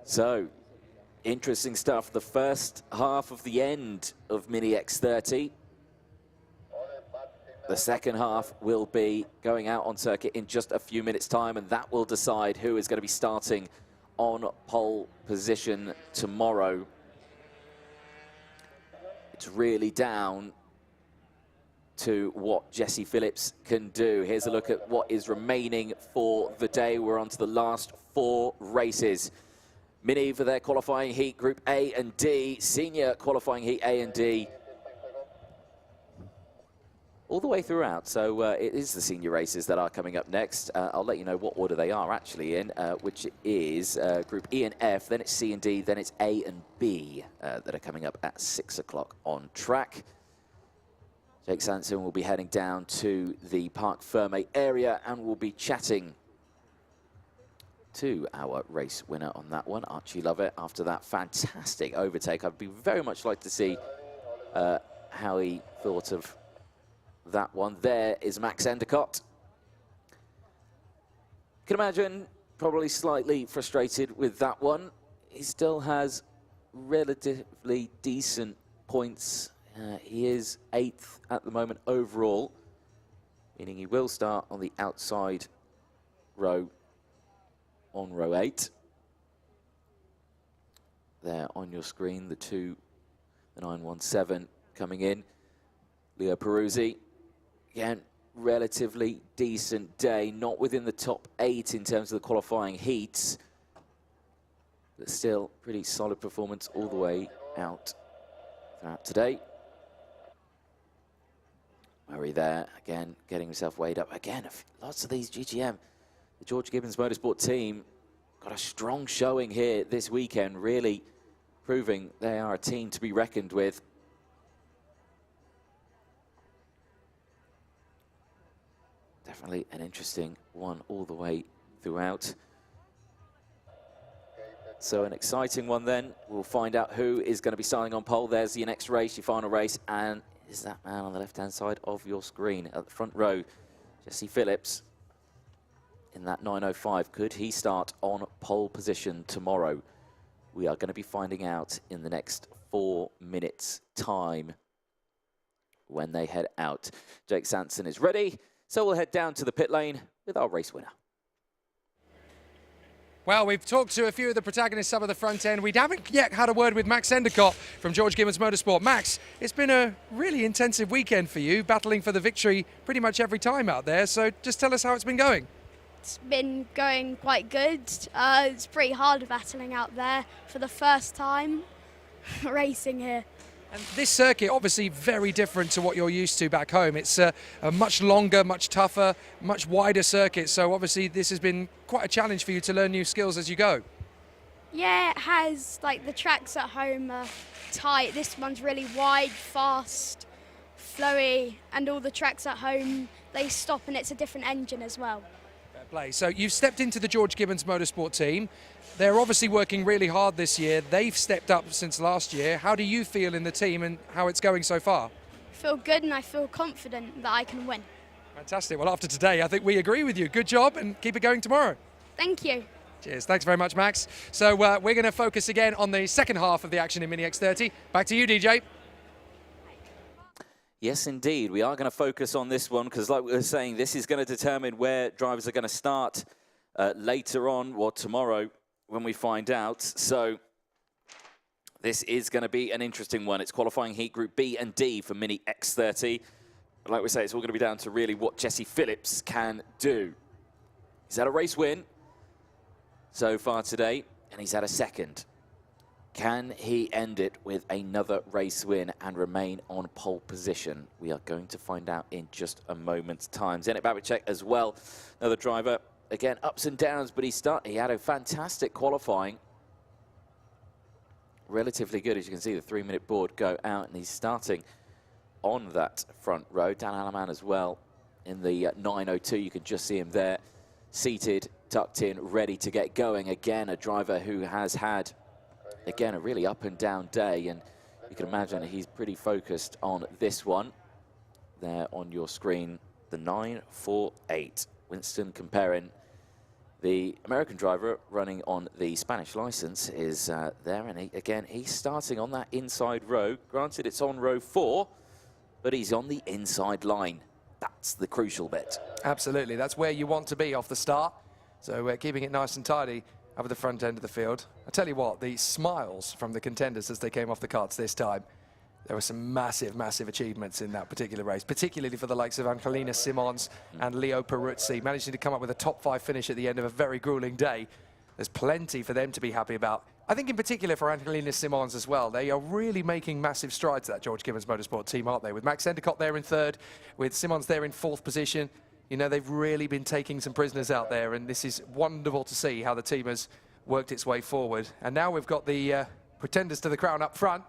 So, interesting stuff. The first half of the end of Mini X30. The second half will be going out on circuit in just a few minutes' time, and that will decide who is going to be starting on pole position tomorrow. It's really down to what Jesse Phillips can do. Here's a look at what is remaining for the day. We're on to the last 4 races. Mini for their qualifying heat, Group A and D. Senior qualifying heat A and D. All the way throughout, so it is the senior races that are coming up next. I'll let you know what order they are actually in, which is Group E and F, then it's C and D, then it's A and B that are coming up at 6 o'clock on track. Jake Sanson will be heading down to the Parc Fermé area and will be chatting to our race winner on that one, Archie Lovett, after that fantastic overtake. I'd be very much like to see how he thought of that one. There is Max Endicott. You can imagine probably slightly frustrated with that one. He still has relatively decent points. He is 8th at the moment overall, meaning he will start on the outside row on row 8. There on your screen, the 917 coming in. Leo Peruzzi, again, relatively decent day, not within the top 8 in terms of the qualifying heats, but still pretty solid performance all the way out throughout today. Murray there, again, getting himself weighed up. Again, lots of these GGM, the George Gibbons Motorsport team, got a strong showing here this weekend, really proving they are a team to be reckoned with. Definitely an interesting one all the way throughout. So an exciting one then. We'll find out who is going to be starting on pole. There's your next race, your final race, and is that man on the left-hand side of your screen at the front row, Jesse Phillips, in that 905. Could he start on pole position tomorrow? We are going to be finding out in the next 4 minutes' time when they head out. Jake Sanson is ready, so we'll head down to the pit lane with our race winner. Well, we've talked to a few of the protagonists up at the front end. We haven't yet had a word with Max Endicott from George Gibbons Motorsport. Max, it's been a really intensive weekend for you, battling for the victory pretty much every time out there. So just tell us how it's been going. It's been going quite good. It's pretty hard battling out there for the first time racing here. And this circuit, obviously very different to what you're used to back home. It's a much longer, much tougher, much wider circuit. So obviously this has been quite a challenge for you to learn new skills as you go. Yeah, it has. Like the tracks at home are tight. This one's really wide, fast, flowy, and all the tracks at home, they stop and it's a different engine as well. Fair play. So you've stepped into the George Gibbons Motorsport team. They're obviously working really hard this year. They've stepped up since last year. How do you feel in the team and how it's going so far? I feel good and I feel confident that I can win. Fantastic. Well, after today, I think we agree with you. Good job and keep it going tomorrow. Thank you. Cheers. Thanks very much, Max. So we're going to focus again on the second half of the action in Mini X30. Back to you, DJ. Yes, indeed. We are going to focus on this one because, like we were saying, this is going to determine where drivers are going to start later on or tomorrow when we find out. So this is going to be an interesting one. It's qualifying heat group B and D for Mini X30. But like we say, it's all going to be down to really what Jesse Phillips can do. He's had a race win so far today, and he's had a second. Can he end it with another race win and remain on pole position? We are going to find out in just a moment's time. Zenit Babicek as well, another driver. Again, ups and downs, but he had a fantastic qualifying. Relatively good, as you can see, the 3-minute board go out, and he's starting on that front row. Dan Alaman as well in the 902. You can just see him there, seated, tucked in, ready to get going. Again, a driver who has had, again, a really up and down day, and you can imagine he's pretty focused on this one. There on your screen, the 948. Winston comparing the American driver running on the Spanish license is there, and he's starting on that inside row. Granted, it's on row 4, but he's on the inside line. That's the crucial bit. Absolutely, that's where you want to be off the start. So we're keeping it nice and tidy over the front end of the field. I tell you what, the smiles from the contenders as they came off the carts this time. There were some massive, massive achievements in that particular race, particularly for the likes of Angelina Simons and Leo Peruzzi, managing to come up with a top 5 finish at the end of a very grueling day. There's plenty for them to be happy about. I think in particular for Angelina Simons as well. They are really making massive strides, that George Gibbons Motorsport team, aren't they? With Max Endicott there in 3rd, with Simons there in 4th position. You know, they've really been taking some prisoners out there, and this is wonderful to see how the team has worked its way forward. And now we've got the pretenders to the crown up front.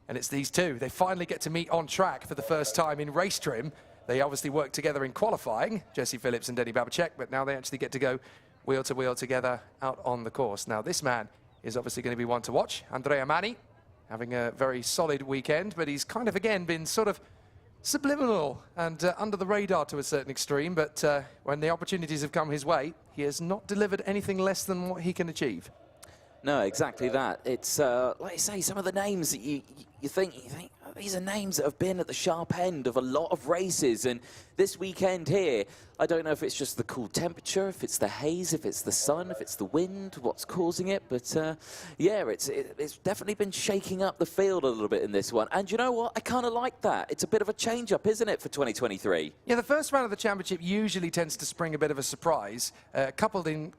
And it's these two. They finally get to meet on track for the first time in race trim. They obviously worked together in qualifying, Jesse Phillips and Denny Babicek, but now they actually get to go wheel to wheel together out on the course. Now, this man is obviously going to be one to watch. Andrea Mani, having a very solid weekend, but he's kind of, again, been sort of subliminal and under the radar to a certain extreme, but when the opportunities have come his way, he has not delivered anything less than what he can achieve. No, exactly that. It's, like you say, some of the names that you think, oh, these are names that have been at the sharp end of a lot of races. And this weekend here, I don't know if it's just the cool temperature, if it's the haze, if it's the sun, if it's the wind, what's causing it. But, yeah, it's definitely been shaking up the field a little bit in this one. And you know what? I kind of like that. It's a bit of a change-up, isn't it, for 2023? Yeah, the first round of the championship usually tends to spring a bit of a surprise, coupled in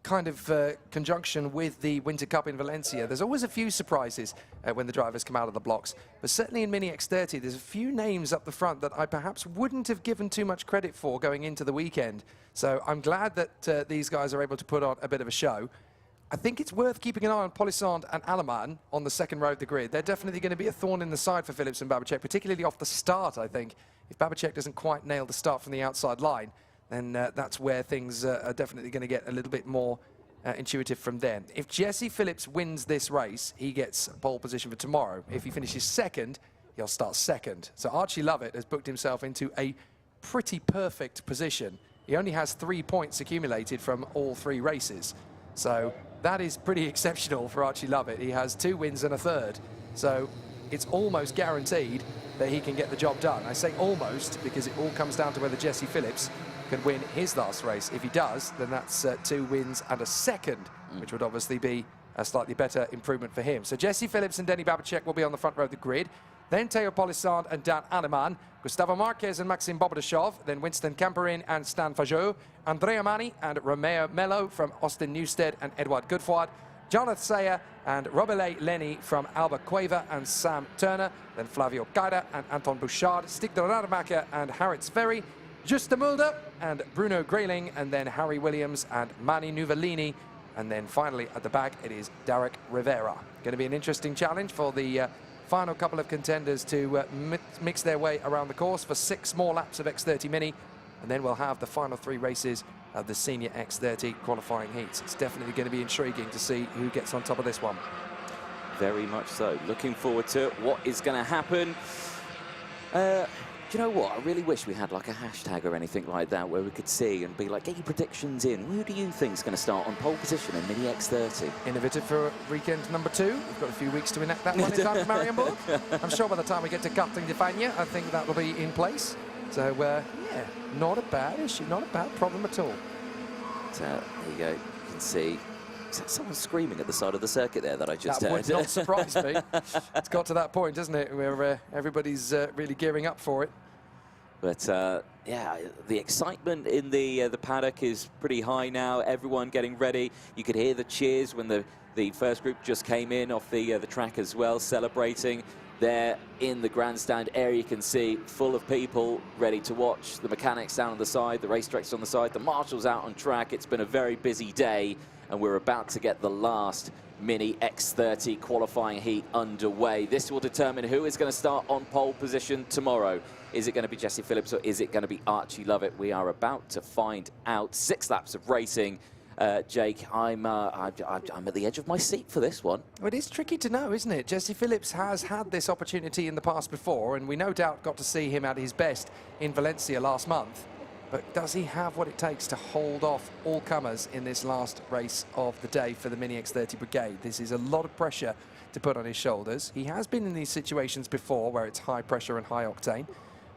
kind of conjunction with the Winter Cup in Valencia. There's always a few surprises when the drivers come out of the blocks. But certainly in Mini X30, there's a few names up the front that I perhaps wouldn't have given too much credit for going into the weekend. So I'm glad that these guys are able to put on a bit of a show. I think it's worth keeping an eye on Polisson and Aleman on the second row of the grid. They're definitely going to be a thorn in the side for Phillips and Babacek, particularly off the start, I think. If Babacek doesn't quite nail the start from the outside line, then that's where things are definitely going to get a little bit more intuitive from then. If Jesse Phillips wins this race, he gets pole position for tomorrow. If he finishes second, he'll start second. So Archie Lovett has booked himself into a pretty perfect position. He only has 3 points accumulated from all 3 races. So that is pretty exceptional for Archie Lovett. He has 2 wins and a third. So it's almost guaranteed that he can get the job done. I say almost because it all comes down to whether Jesse Phillips can win his last race. If he does, then that's 2 wins and a second, which would obviously be a slightly better improvement for him. So Jesse Phillips and Denny Babacek will be on the front row of the grid. Then Teo Polisson and Dan Aleman, Gustavo Marquez and Maxim Bobadashov, then Winston Camperin and Stan Fajot, Andrea Mani and Romeo Mello from Austin Newstead and Edward Goodford, Jonathan Sayer and Robele Lenny from Alba Cueva and Sam Turner, then Flavio Caira and Anton Bouchard, Stig de Rademacher and Harrit Sverri, Juste Mulder and Bruno Grayling, and then Harry Williams and Mani Nuvolini. And then finally at the back, it is Derek Rivera. Going to be an interesting challenge for the final couple of contenders to mix their way around the course for 6 more laps of X30 Mini. And then we'll have the final 3 races of the senior X30 qualifying heats. It's definitely going to be intriguing to see who gets on top of this one. Very much so. Looking forward to it. What is going to happen? Do you know what? I really wish we had like a hashtag or anything like that where we could see and be like, get your predictions in. Who do you think is going to start on pole position in Mini X30? Innovative for weekend number 2. We've got a few weeks to enact that one in time for Marienburg. I'm sure by the time we get to Karting de Fagnes, I think that will be in place. So, yeah, not a bad issue, not a bad problem at all. So, there you go. You can see. Is that someone screaming at the side of the circuit there that I just heard? That would not surprise me. It's got to that point, isn't it, where everybody's really gearing up for it. But, yeah, the excitement in the paddock is pretty high now. Everyone getting ready. You could hear the cheers when the first group just came in off the track as well, celebrating. There in the grandstand area, you can see full of people ready to watch. The mechanics down on the side, the racetracks on the side, the marshals out on track. It's been a very busy day, and we're about to get the last Mini X30 qualifying heat underway. This will determine who is going to start on pole position tomorrow. Is it going to be Jesse Phillips or is it going to be Archie Lovett? We are about to find out. 6 laps of racing. Jake, I'm at the edge of my seat for this one. Well, it is tricky to know, isn't it? Jesse Phillips has had this opportunity in the past before, and we no doubt got to see him at his best in Valencia last month. But does he have what it takes to hold off all comers in this last race of the day for the Mini X30 Brigade? This is a lot of pressure to put on his shoulders. He has been in these situations before where it's high pressure and high octane,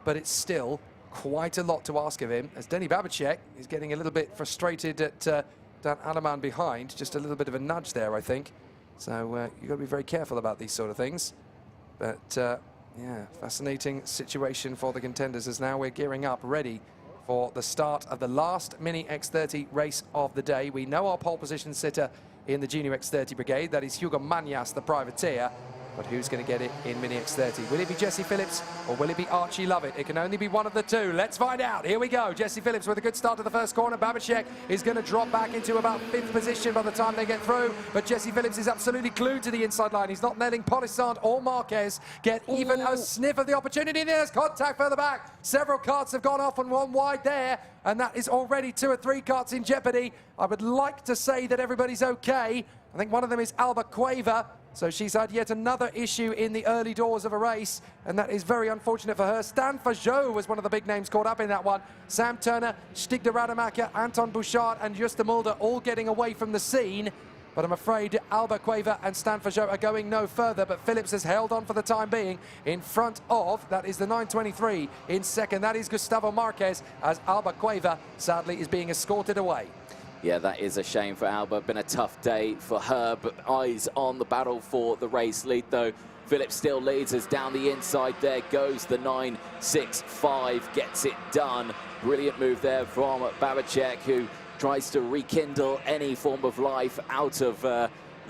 but it's still quite a lot to ask of him, as Denny Babacek is getting a little bit frustrated at Dan Aleman behind. Just a little bit of a nudge there, I think. So you've got to be very careful about these sort of things. But, yeah, fascinating situation for the contenders as now we're gearing up, ready for the start of the last Mini X30 race of the day. We know our pole position sitter in the Junior X30 Brigade. That is Hugo Mañas, the privateer. But who's going to get it in Mini X30? Will it be Jesse Phillips or will it be Archie Lovett? It can only be one of the two. Let's find out. Here we go. Jesse Phillips with a good start to the first corner. Babacek is going to drop back into about 5th position by the time they get through. But Jesse Phillips is absolutely glued to the inside line. He's not letting Polisant or Marquez get even a sniff of the opportunity. There's contact further back. Several karts have gone off and one wide there. And that is already 2 or 3 karts in jeopardy. I would like to say that everybody's okay. I think one of them is Alba Cueva. So she's had yet another issue in the early doors of a race, and that is very unfortunate for her. Stan Fajot was one of the big names caught up in that one. Sam Turner, Stig de Rademacher, Anton Bouchard, and Juste Mulder all getting away from the scene. But I'm afraid Alba Cueva and Stan Fajot are going no further, but Phillips has held on for the time being in front of, that is the 923 in second. That is Gustavo Marquez, as Alba Cueva sadly is being escorted away. Yeah, that is a shame for Alba. Been a tough day for her, but eyes on the battle for the race lead, though. Phillips still leads us down the inside. There goes the 965, gets it done. Brilliant move there from Babacek, who tries to rekindle any form of life out of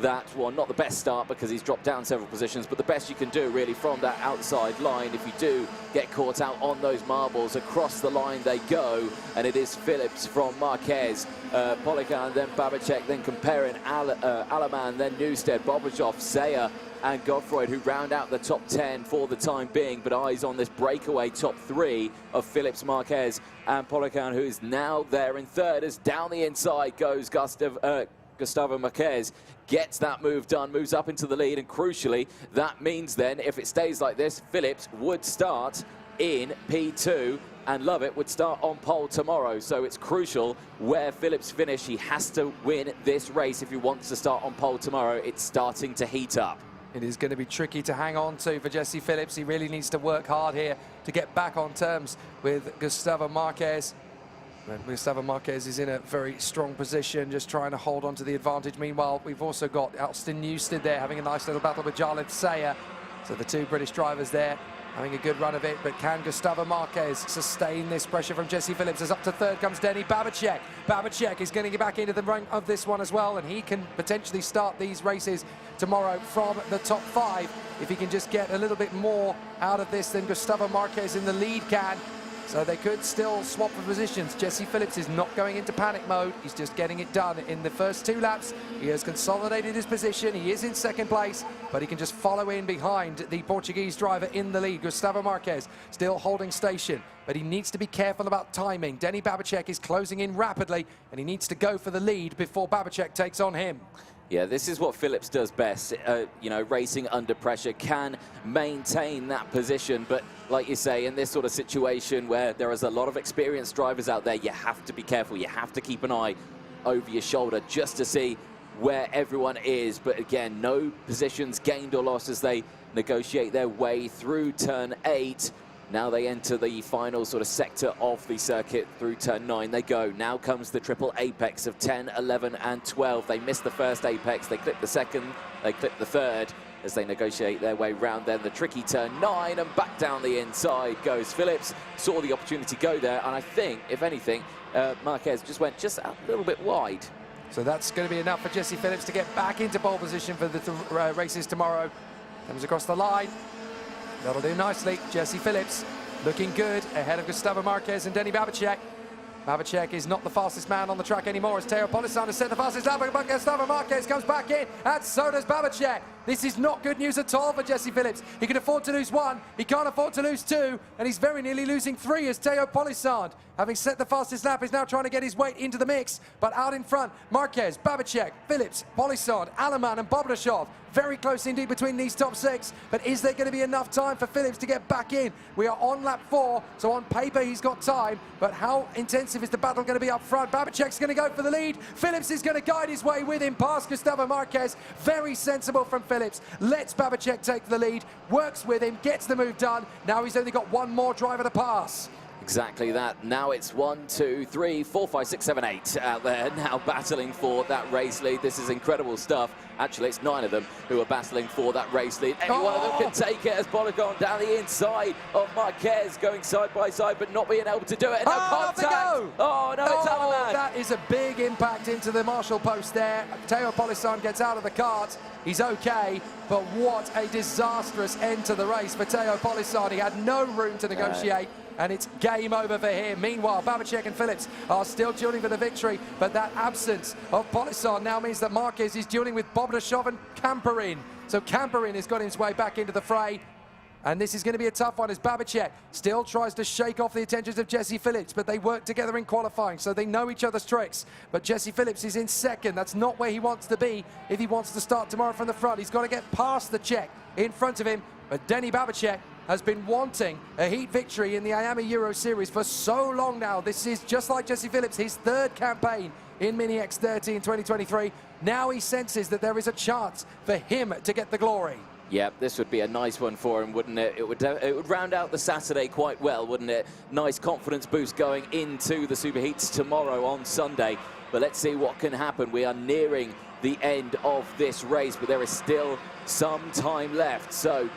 that. Well, not the best start because he's dropped down several positions, but the best you can do really from that outside line. If you do get caught out on those marbles, across the line they go, and it is Phillips from Marquez, Polican, then Babacek, then comparing Alaman, then Newstead, Bobrikov, Zeyer, and Godfroyd, who round out the top 10 for the time being, but eyes on this breakaway top 3 of Phillips, Marquez, and Polican, who is now there in third, as down the inside goes Gustavo Marquez, gets that move done, moves up into the lead, and crucially, that means then, if it stays like this, Phillips would start in P2, and Lovett would start on pole tomorrow. So it's crucial where Phillips finished. He has to win this race if he wants to start on pole tomorrow. It's starting to heat up. It is going to be tricky to hang on to for Jesse Phillips. He really needs to work hard here to get back on terms with Gustavo Marquez. And Gustavo Marquez is in a very strong position, just trying to hold on to the advantage. Meanwhile, we've also got Alston Newstead there having a nice little battle with Jalid Sayer. So the 2 British drivers there having a good run of it, but can Gustavo Marquez sustain this pressure from Jesse Phillips? As up to third comes Denny Babacek. Babacek is going to get back into the run of this one as well, and he can potentially start these races tomorrow from the top 5 if he can just get a little bit more out of this than Gustavo Marquez in the lead can. So they could still swap the positions. Jesse Phillips is not going into panic mode. He's just getting it done in the first 2 laps. He has consolidated his position. He is in second place, but he can just follow in behind the Portuguese driver in the lead. Gustavo Marquez still holding station, but he needs to be careful about timing. Denny Babacek is closing in rapidly, and he needs to go for the lead before Babacek takes on him. Yeah, this is what Phillips does best, you know, racing under pressure, can maintain that position. But like you say, in this sort of situation where there is a lot of experienced drivers out there, you have to be careful. You have to keep an eye over your shoulder just to see where everyone is. But again, no positions gained or lost as they negotiate their way through turn 8. Now they enter the final sort of sector of the circuit through turn 9. They go. Now comes the triple apex of 10, 11, and 12. They missed the first apex. They clip the second. They clip the third as they negotiate their way round. Then the tricky turn 9, and back down the inside goes Phillips. Saw the opportunity go there, and I think, if anything, Marquez just went just a little bit wide. So that's going to be enough for Jesse Phillips to get back into pole position for the races tomorrow. Comes across the line. That'll do nicely. Jesse Phillips looking good ahead of Gustavo Marquez and Denny Babacek. Babacek is not the fastest man on the track anymore as Teo Polisant has set the fastest lap, but Gustavo Marquez comes back in, and so does Babacek. This is not good news at all for Jesse Phillips. He can afford to lose 1, he can't afford to lose 2, and he's very nearly losing 3 as Teo Polisant, having set the fastest lap, is now trying to get his weight into the mix. But out in front, Marquez, Babacek, Phillips, Polisant, Alaman, and Bobrikov. Very close indeed between these top 6, but is there going to be enough time for Phillips to get back in? We are on lap 4, so on paper he's got time, but how intensive is the battle going to be up front? Babacek's going to go for the lead. Phillips is going to guide his way with him past Gustavo Marquez. Very sensible from Phillips. Lets Babacek take the lead, works with him, gets the move done. Now he's only got 1 more driver to pass. Exactly that. Now it's 1, 2, 3, 4, 5, 6, 7, 8 out there now battling for that race lead. This is incredible stuff. Actually, it's 9 of them who are battling for that race lead. Any one of them can take it as Polygon down the inside of Marquez, going side by side, but not being able to do it. No contact. Oh, no, it's Alaman. That is a big impact into the marshal post there. Teo Polisson gets out of the kart. He's okay, but what a disastrous end to the race for Teo Polisson. He had no room to negotiate. And it's game over for him. Meanwhile, Babacek and Phillips are still dueling for the victory, but that absence of Polisson now means that Marquez is dueling with Bobdashov and Kamperin. So Kamperin has got his way back into the fray, and this is going to be a tough one as Babacek still tries to shake off the attentions of Jesse Phillips, but they work together in qualifying, so they know each other's tricks. But Jesse Phillips is in second. That's not where he wants to be if he wants to start tomorrow from the front. He's got to get past the Czech in front of him, but Denny Babacek has been wanting a heat victory in the IAME Euro Series for so long now. This is, just like Jesse Phillips, his third campaign in Mini X30 in 2023. Now he senses that there is a chance for him to get the glory. Yeah, this would be a nice one for him, wouldn't it? It would round out the Saturday quite well, wouldn't it? Nice confidence boost going into the Superheats tomorrow on Sunday. But let's see what can happen. We are nearing the end of this race, but there is still some time left. So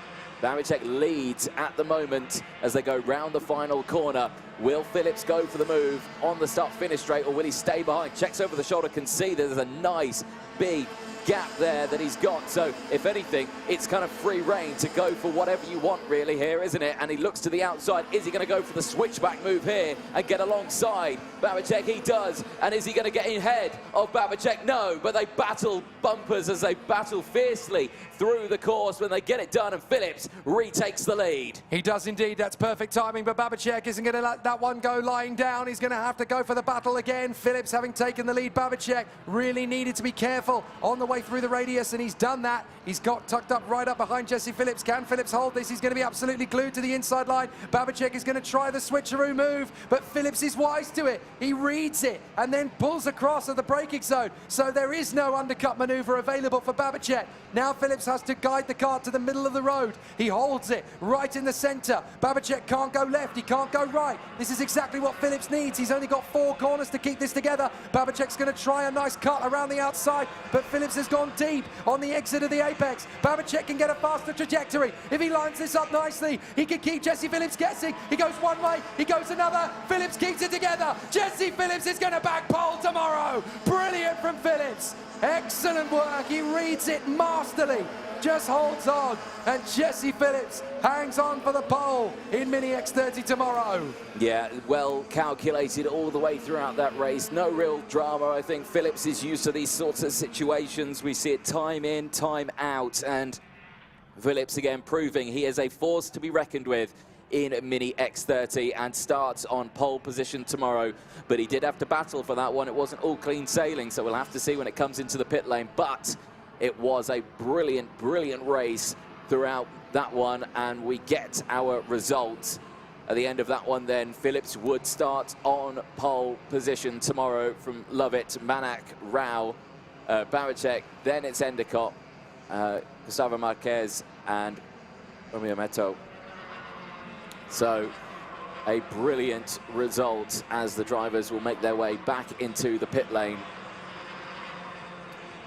Babacek leads at the moment as they go round the final corner. Will Phillips go for the move on the start-finish straight, or will he stay behind? Checks over the shoulder, can see there's a nice big gap there that he's got. So if anything, it's kind of free reign to go for whatever you want really here, isn't it? And he looks to the outside. Is he going to go for the switchback move here and get alongside Babacek? He does. And is he going to get ahead of Babacek? No, but they battle bumpers as they battle fiercely through the course when they get it done, and Phillips retakes the lead. He does indeed. That's perfect timing, but Babacek isn't going to let that one go lying down. He's going to have to go for the battle again. Phillips, having taken the lead, Babacek really needed to be careful on the way through the radius, and he's done that. He's got tucked up right up behind Jesse Phillips. Can Phillips hold this? He's going to be absolutely glued to the inside line. Babacek is going to try the switcheroo move, but Phillips is wise to it. He reads it and then pulls across at the braking zone. So there is no undercut maneuver available for Babacek. Now Phillips has to guide the car to the middle of the road. He holds it right in the center. Babacek can't go left. He can't go right. This is exactly what Phillips needs. He's only got 4 corners to keep this together. Babacek's going to try a nice cut around the outside, but Phillips has gone deep on the exit of the apex. Babacek can get a faster trajectory. If he lines this up nicely, he can keep Jesse Phillips guessing. He goes one way, he goes another. Phillips keeps it together. Jesse Phillips is going to back pole tomorrow. Brilliant from Phillips. Excellent work. He reads it masterly. Just holds on, and Jesse Phillips hangs on for the pole in Mini X30 tomorrow. Yeah, well calculated all the way throughout that race. No real drama. I think Phillips is used to these sorts of situations. We see it time in, time out, and Phillips again proving he is a force to be reckoned with in Mini X30 and starts on pole position tomorrow. But he did have to battle for that one. It wasn't all clean sailing, so we'll have to see when it comes into the pit lane. But it was a brilliant, brilliant race throughout that one, and we get our results. At the end of that one then, Phillips would start on pole position tomorrow from Lovett, Manak, Rao, Babacek, then it's Endicott, Gustavo Marquez and Romeo Meto. So a brilliant result as the drivers will make their way back into the pit lane.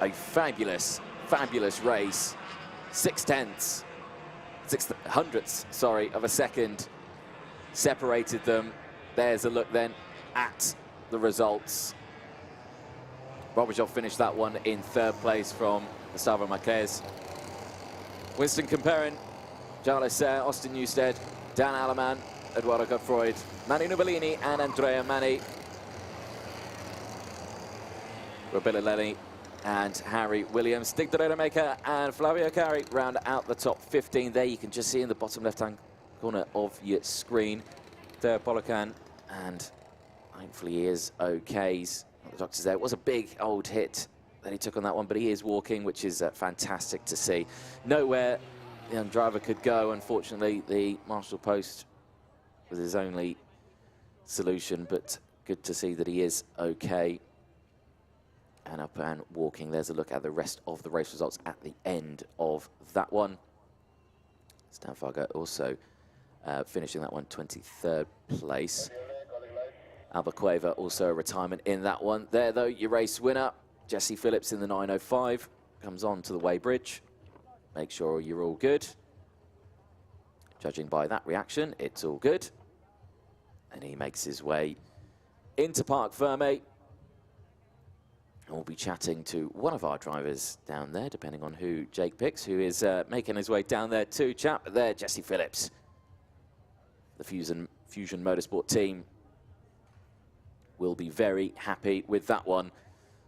A fabulous, fabulous race. 6/10, 600ths, sorry, of a second separated them. There's a look then at the results. Bobajov finished that one in 3rd place from Gustavo Marquez. Winston Kamperin, Charles Serre, Austin Newstead, Dan Alleman, Eduardo Godfroyd, Manu Nubolini and Andrea Mani. Roberto Lenny and Harry Williams. Stig Maker and Flavio Cari round out the top 15 there. You can just see in the bottom left-hand corner of your screen there, Polokan, and hopefully he is okay. The doctor's there. It was a big old hit that he took on that one, but he is walking, which is fantastic to see. Nowhere the young driver could go. Unfortunately, the marshal post was his only solution, but good to see that he is okay and up and walking. There's a look at the rest of the race results at the end of that one. Stan Fargo also finishing that one 23rd place. Albuquerque also a retirement in that one. There, though, your race winner, Jesse Phillips in the 9:05, comes on to the weighbridge. Make sure you're all good. Judging by that reaction, it's all good. And he makes his way into Parc Ferme. And we'll be chatting to one of our drivers down there, depending on who Jake picks, who is making his way down there too. Chap there, Jesse Phillips. The Fusion Motorsport team will be very happy with that one.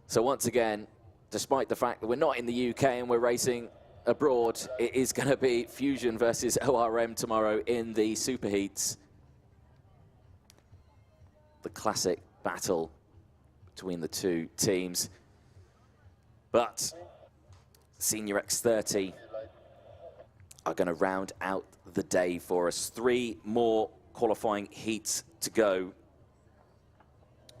So once again, despite the fact that we're not in the UK and we're racing abroad, it is going to be Fusion versus ORM tomorrow in the Superheats. The classic battle between the two teams. But Senior X30 are going to round out the day for us. 3 more qualifying heats to go.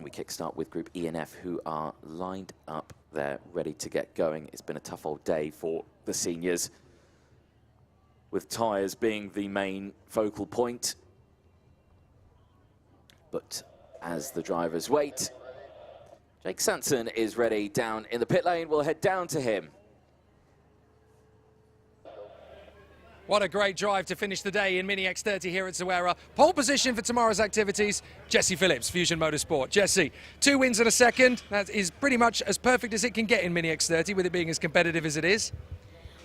We kickstart with Group E and F, who are lined up there, ready to get going. It's been a tough old day for the seniors, with tyres being the main focal point. But as the drivers wait, Jake Sanson is ready down in the pit lane. We'll head down to him. What a great drive to finish the day in Mini X30 here at Zuera. Pole position for tomorrow's activities, Jesse Phillips, Fusion Motorsport. Jesse, 2 wins and a second. That is pretty much as perfect as it can get in Mini X30, with it being as competitive as it is.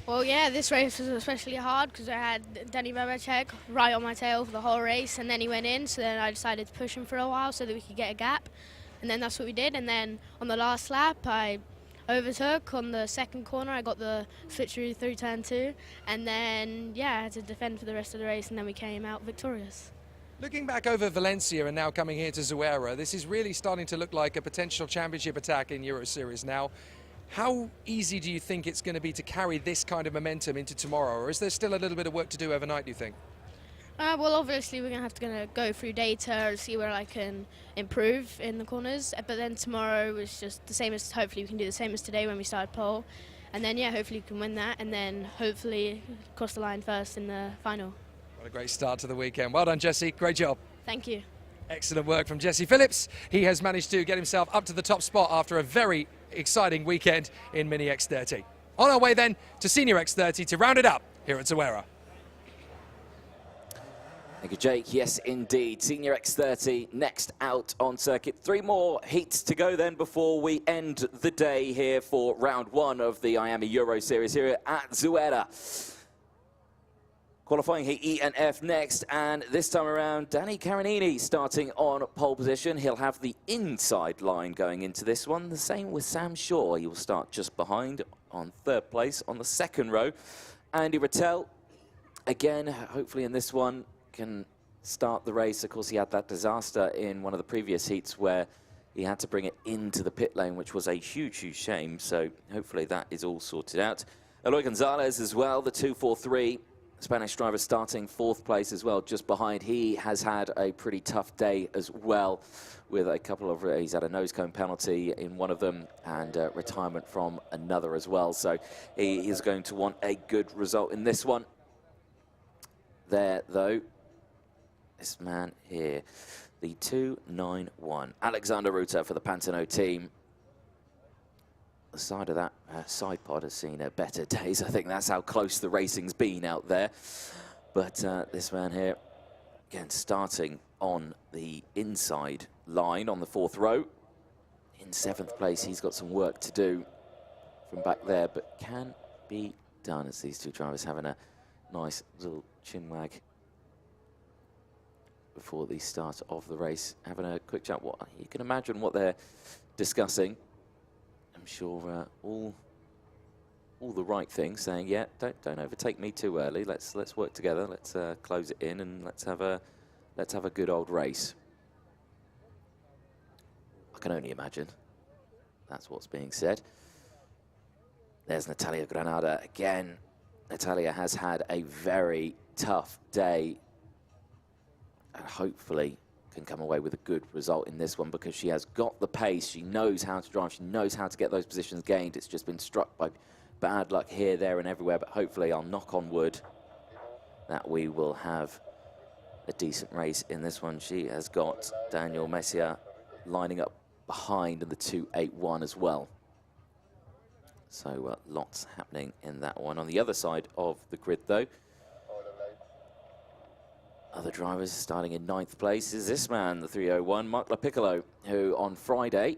Well, yeah, this race was especially hard because I had Danny Babacek right on my tail for the whole race, and then he went in, so then I decided to push him for a while so that we could get a gap, and then that's what we did. And then on the last lap, I overtook on the second corner. I got the switcheroo through turn 2, and then, yeah, I had to defend for the rest of the race, and then we came out victorious. Looking back over Valencia and now coming here to Zuera, this is really starting to look like a potential championship attack in Euro Series now. How easy do you think it's going to be to carry this kind of momentum into tomorrow, or is there still a little bit of work to do overnight, do you think? Well, obviously we're going to go through data and see where I can improve in the corners, but then tomorrow is just the same as, hopefully we can do the same as today when we started pole, and then, yeah, hopefully we can win that, and then hopefully cross the line first in the final. What a great start to the weekend. Well done, Jesse. Great job. Thank you. Excellent work from Jesse Phillips. He has managed to get himself up to the top spot after a very exciting weekend in Mini X30. On our way then to Senior X30 to round it up here at Zuera. Thank you, Jake. Yes, indeed. Senior X30 next out on circuit. 3 more heats to go then before we end the day here for round 1 of the IAME Euro Series here at Zuera. Qualifying heat E and F next, and this time around, Danny Carinini starting on pole position. He'll have the inside line going into this one. The same with Sam Shaw. He will start just behind on 3rd place on the 2nd row. Andy Rattel, again, hopefully in this one, can start the race. Of course, he had that disaster in one of the previous heats where he had to bring it into the pit lane, which was a huge, huge shame. So hopefully that is all sorted out. Eloy Gonzalez as well, the 243. Spanish driver starting 4th place as well, just behind. He has had a pretty tough day as well, with a couple of, he's had a nose cone penalty in one of them and retirement from another as well. So he is going to want a good result in this one. There, though, this man here, the 291, Alexander Ruta for the Pantano team. The side of that side pod has seen better days. I think that's how close the racing's been out there. But this man here, again, starting on the inside line on the 4th row. In 7th place, he's got some work to do from back there, but can be done as these two drivers having a nice little chin wag before the start of the race, having a quick chat. What you can imagine what they're discussing. I'm sure all the right things, saying, yeah, don't overtake me too early. Let's work together. Let's close it in, and let's have a good old race. I can only imagine that's what's being said. There's Natalia Granada again. Natalia has had a very tough day, and hopefully can come away with a good result in this one, because she has got the pace, she knows how to drive, she knows how to get those positions gained. It's just been struck by bad luck here, there and everywhere, but hopefully, I'll knock on wood, that we will have a decent race in this one. She has got Daniel Messier lining up behind in the 2.81 as well. So lots happening in that one. On the other side of the grid, though, other drivers starting in 9th place is this man, the 301, Mark Piccolo, who on Friday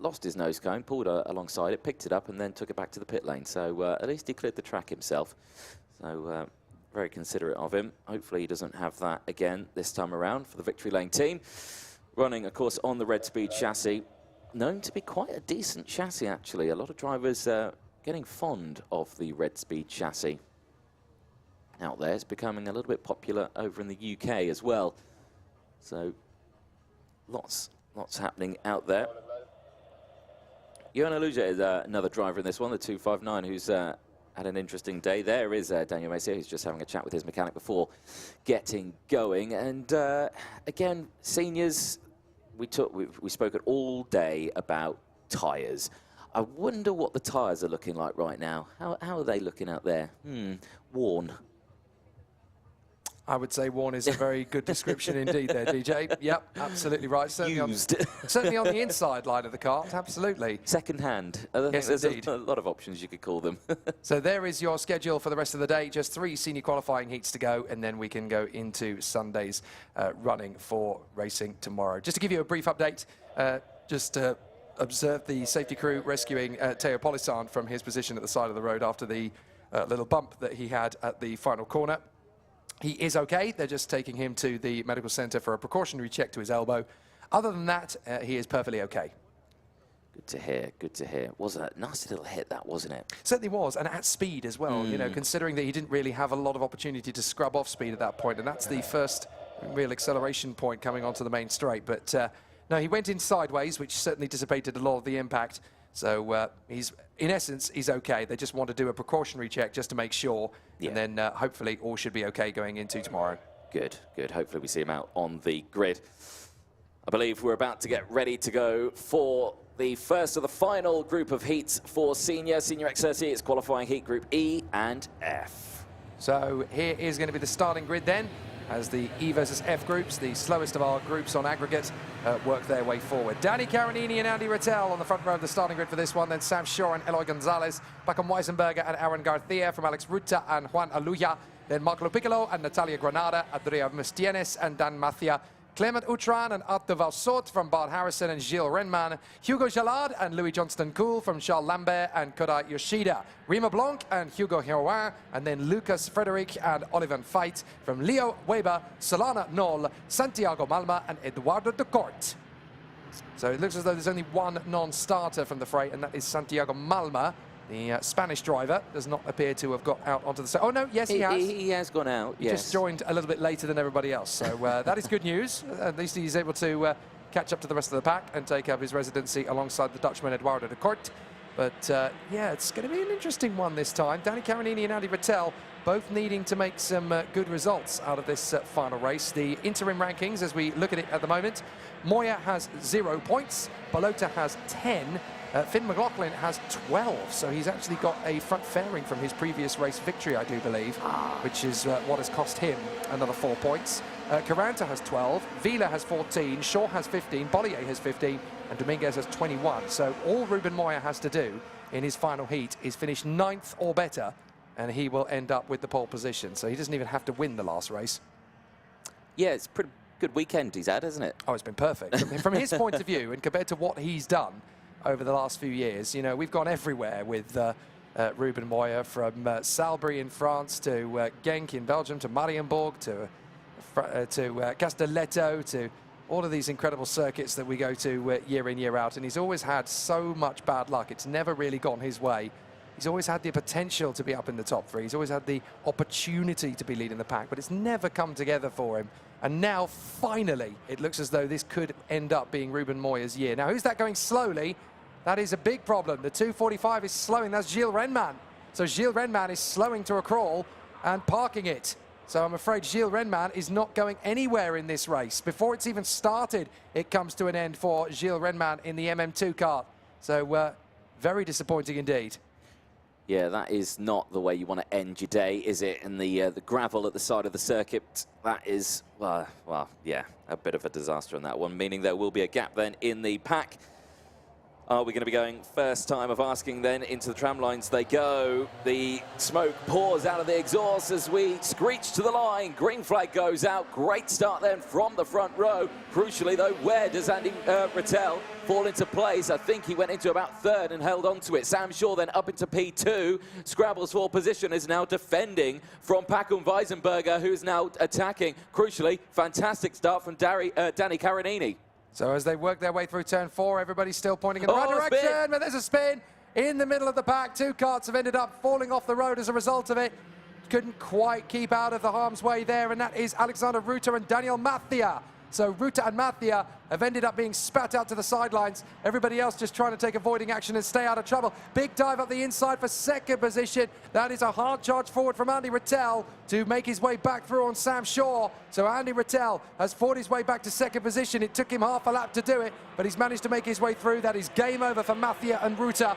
lost his nose cone, pulled alongside it, picked it up, and then took it back to the pit lane. So at least he cleared the track himself. So very considerate of him. Hopefully he doesn't have that again this time around for the Victory Lane team. Running, of course, on the Red Speed chassis. Known to be quite a decent chassis, actually. A lot of drivers getting fond of the Red Speed chassis out there. It's becoming a little bit popular over in the UK as well. So lots happening out there. Johan Aluja is another driver in this one, the 259, who's had an interesting day. There is Daniel Messier, who's just having a chat with his mechanic before getting going. And again, seniors, we spoke all day about tyres. I wonder what the tyres are looking like right now. How are they looking out there? Worn. I would say worn is a very good description indeed there, DJ. Yep, absolutely right. Certainly certainly on the inside line of the cart, absolutely. Second hand. I think there's a lot of options you could call them. So there is your schedule for the rest of the day. Just 3 senior qualifying heats to go, and then we can go into Sunday's running for racing tomorrow. Just to give you a brief update, just observe the safety crew rescuing Teo Polisan from his position at the side of the road after the little bump that he had at the final corner. He is okay. They're just taking him to the medical center for a precautionary check to his elbow. Other than that, he is perfectly okay. Good to hear, good to hear. Was a nasty little hit, that, wasn't it? Certainly was, and at speed as well, you know, considering that he didn't really have a lot of opportunity to scrub off speed at that point, and that's the first real acceleration point coming onto the main straight. But no, he went in sideways, which certainly dissipated a lot of the impact. So he's, in essence, he's okay. They just want to do a precautionary check just to make sure, and then hopefully all should be okay going into tomorrow. Good, good. Hopefully we see him out on the grid. I believe we're about to get ready to go for the first of the final group of heats for Senior X30. It's qualifying heat group E and F. So here is going to be the starting grid then, as the E versus F groups, the slowest of our groups on aggregate, work their way forward. Danny Caronini and Andy Rattel on the front row of the starting grid for this one, then Sam Shaw and Eloy Gonzalez, Paco Weisenberger and Aaron Garcia from Alex Ruta and Juan Aluja, then Marco Piccolo and Natalia Granada, Adria Mustienes and Dan Mathia, Clement Outram and Art de Valsot from Bart Harrison and Gilles Renman, Hugo Jalard and Louis Johnston-Cool from Charles Lambert and Koda Yoshida, Rima Blanc and Hugo Herouin, and then Lucas Frederic and Oliver Veit from Leo Weber, Solana Noll, Santiago Malma and Eduardo de Cort. So it looks as though there's only one non-starter from the fray, and that is Santiago Malma. The Spanish driver does not appear to have got out onto the side. Oh, no, yes, he has. He has gone out, He just joined a little bit later than everybody else. So that is good news. At least he's able to catch up to the rest of the pack and take up his residency alongside the Dutchman Eduardo de Cort. But, yeah, it's going to be an interesting one this time. Danny Caronini and Andy Rattel both needing to make some good results out of this final race. The interim rankings, as we look at it at the moment, Moya has 0 points, Balota has 10, Finn McLaughlin has 12, so he's actually got a front fairing from his previous race victory, I do believe, which is what has cost him another 4 points. Caranta has 12, Vila has 14, Shaw has 15, Bollier has 15, and Dominguez has 21. So all Ruben Moya has to do in his final heat is finish 9th or better, and he will end up with the pole position. So he doesn't even have to win the last race. Yeah, it's a pretty good weekend he's had, hasn't it? Oh, it's been perfect. From his point of view, and compared to what he's done over the last few years, you know, we've gone everywhere with Ruben Moya, from Salbris in France to Genk in Belgium to Marienborg to Castelletto to all of these incredible circuits that we go to year in, year out. And he's always had so much bad luck. It's never really gone his way. He's always had the potential to be up in the top 3. He's always had the opportunity to be leading the pack, but it's never come together for him. And now, finally, it looks as though this could end up being Ruben Moya's year. Now, who's that going slowly? That is a big problem. The 2:45 is slowing. That's Gilles Renman. So Gilles Renman is slowing to a crawl and parking it. So I'm afraid Gilles Renman is not going anywhere in this race. Before it's even started, it comes to an end for Gilles Renman in the MM2 kart. So very disappointing indeed. Yeah, that is not the way you want to end your day, is it? And the gravel at the side of the circuit, that is, well, yeah, a bit of a disaster on that one, meaning there will be a gap then in the pack. Are we going to be going first time of asking then into the tram lines they go. The smoke pours out of the exhaust as we screech to the line. Green flag goes out. Great start then from the front row. Crucially though, where does Andy Rattel fall into place? I think he went into about third and held on to it. Sam Shaw then up into P2. Scrabbles for position, is now defending from Pacum Weisenberger, who's now attacking. Crucially, fantastic start from Danny Carinini. So as they work their way through turn 4, everybody's still pointing in the right direction, spin. but there's a spin in the middle of the pack. 2 carts have ended up falling off the road as a result of it. Couldn't quite keep out of the harm's way there, and that is Alexander Ruta and Daniel Mathia. So Ruta and Mathia have ended up being spat out to the sidelines. Everybody else just trying to take avoiding action and stay out of trouble. Big dive up the inside for second position. That is a hard charge forward from Andy Rattel to make his way back through on Sam Shaw. So Andy Rattel has fought his way back to second position. It took him half a lap to do it, but he's managed to make his way through. That is game over for Mathia and Ruta.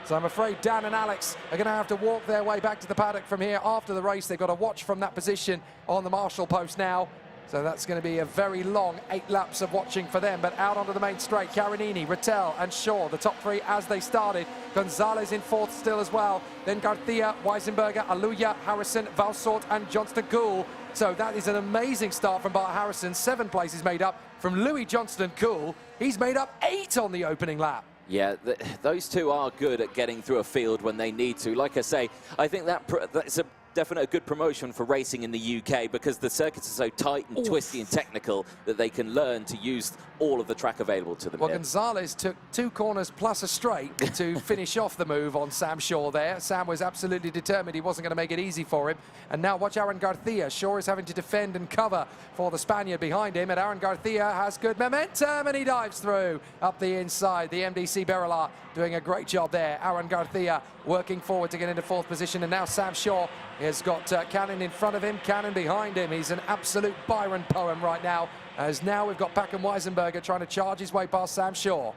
So I'm afraid Dan and Alex are going to have to walk their way back to the paddock from here after the race. They've got to watch from that position on the marshal post now. So that's going to be a very long 8 laps of watching for them. But out onto the main straight, Carinini, Rattel and Shaw, the top 3 as they started. Gonzalez in 4th still as well. Then Garcia, Weisenberger, Aluya, Harrison, Valsort and Johnston Cool. So that is an amazing start from Bart Harrison. 7 places made up from Louis Johnston Cool. He's made up 8 on the opening lap. Yeah, those two are good at getting through a field when they need to. Like I say, I think that's a definite good promotion for racing in the UK because the circuits are so tight and twisty and technical that they can learn to use all of the track available to them. Well, here. Gonzalez took 2 corners plus a straight to finish off the move on Sam Shaw there. Sam was absolutely determined he wasn't going to make it easy for him. And now watch Aaron Garcia. Shaw is having to defend and cover for the Spaniard behind him. And Aaron Garcia has good momentum and he dives through up the inside. The MDC Berelar doing a great job there. Aaron Garcia working forward to get into 4th position. And now Sam Shaw has got Cannon in front of him, Cannon behind him. He's an absolute Byron poem right now, as now we've got Pacum Weisenberger trying to charge his way past Sam Shaw.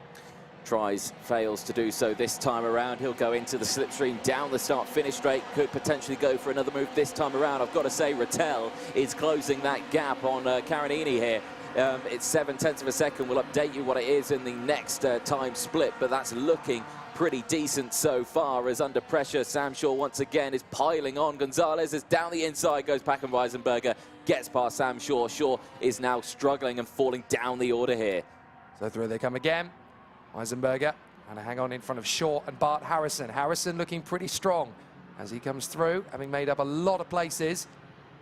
Tries, fails to do so this time around. He'll go into the slipstream down the start-finish straight. Could potentially go for another move this time around. I've got to say, Rattel is closing that gap on Carinini here. It's 7/10 of a second. We'll update you what it is in the next time split, but that's looking pretty decent so far as under pressure. Sam Shaw once again is piling on. Gonzalez is down the inside, goes Pacum Weisenberger, gets past Sam Shaw. Shaw is now struggling and falling down the order here. So through they come again. Weisenberger and a hang on in front of Shaw and Bart Harrison. Harrison looking pretty strong as he comes through, having made up a lot of places.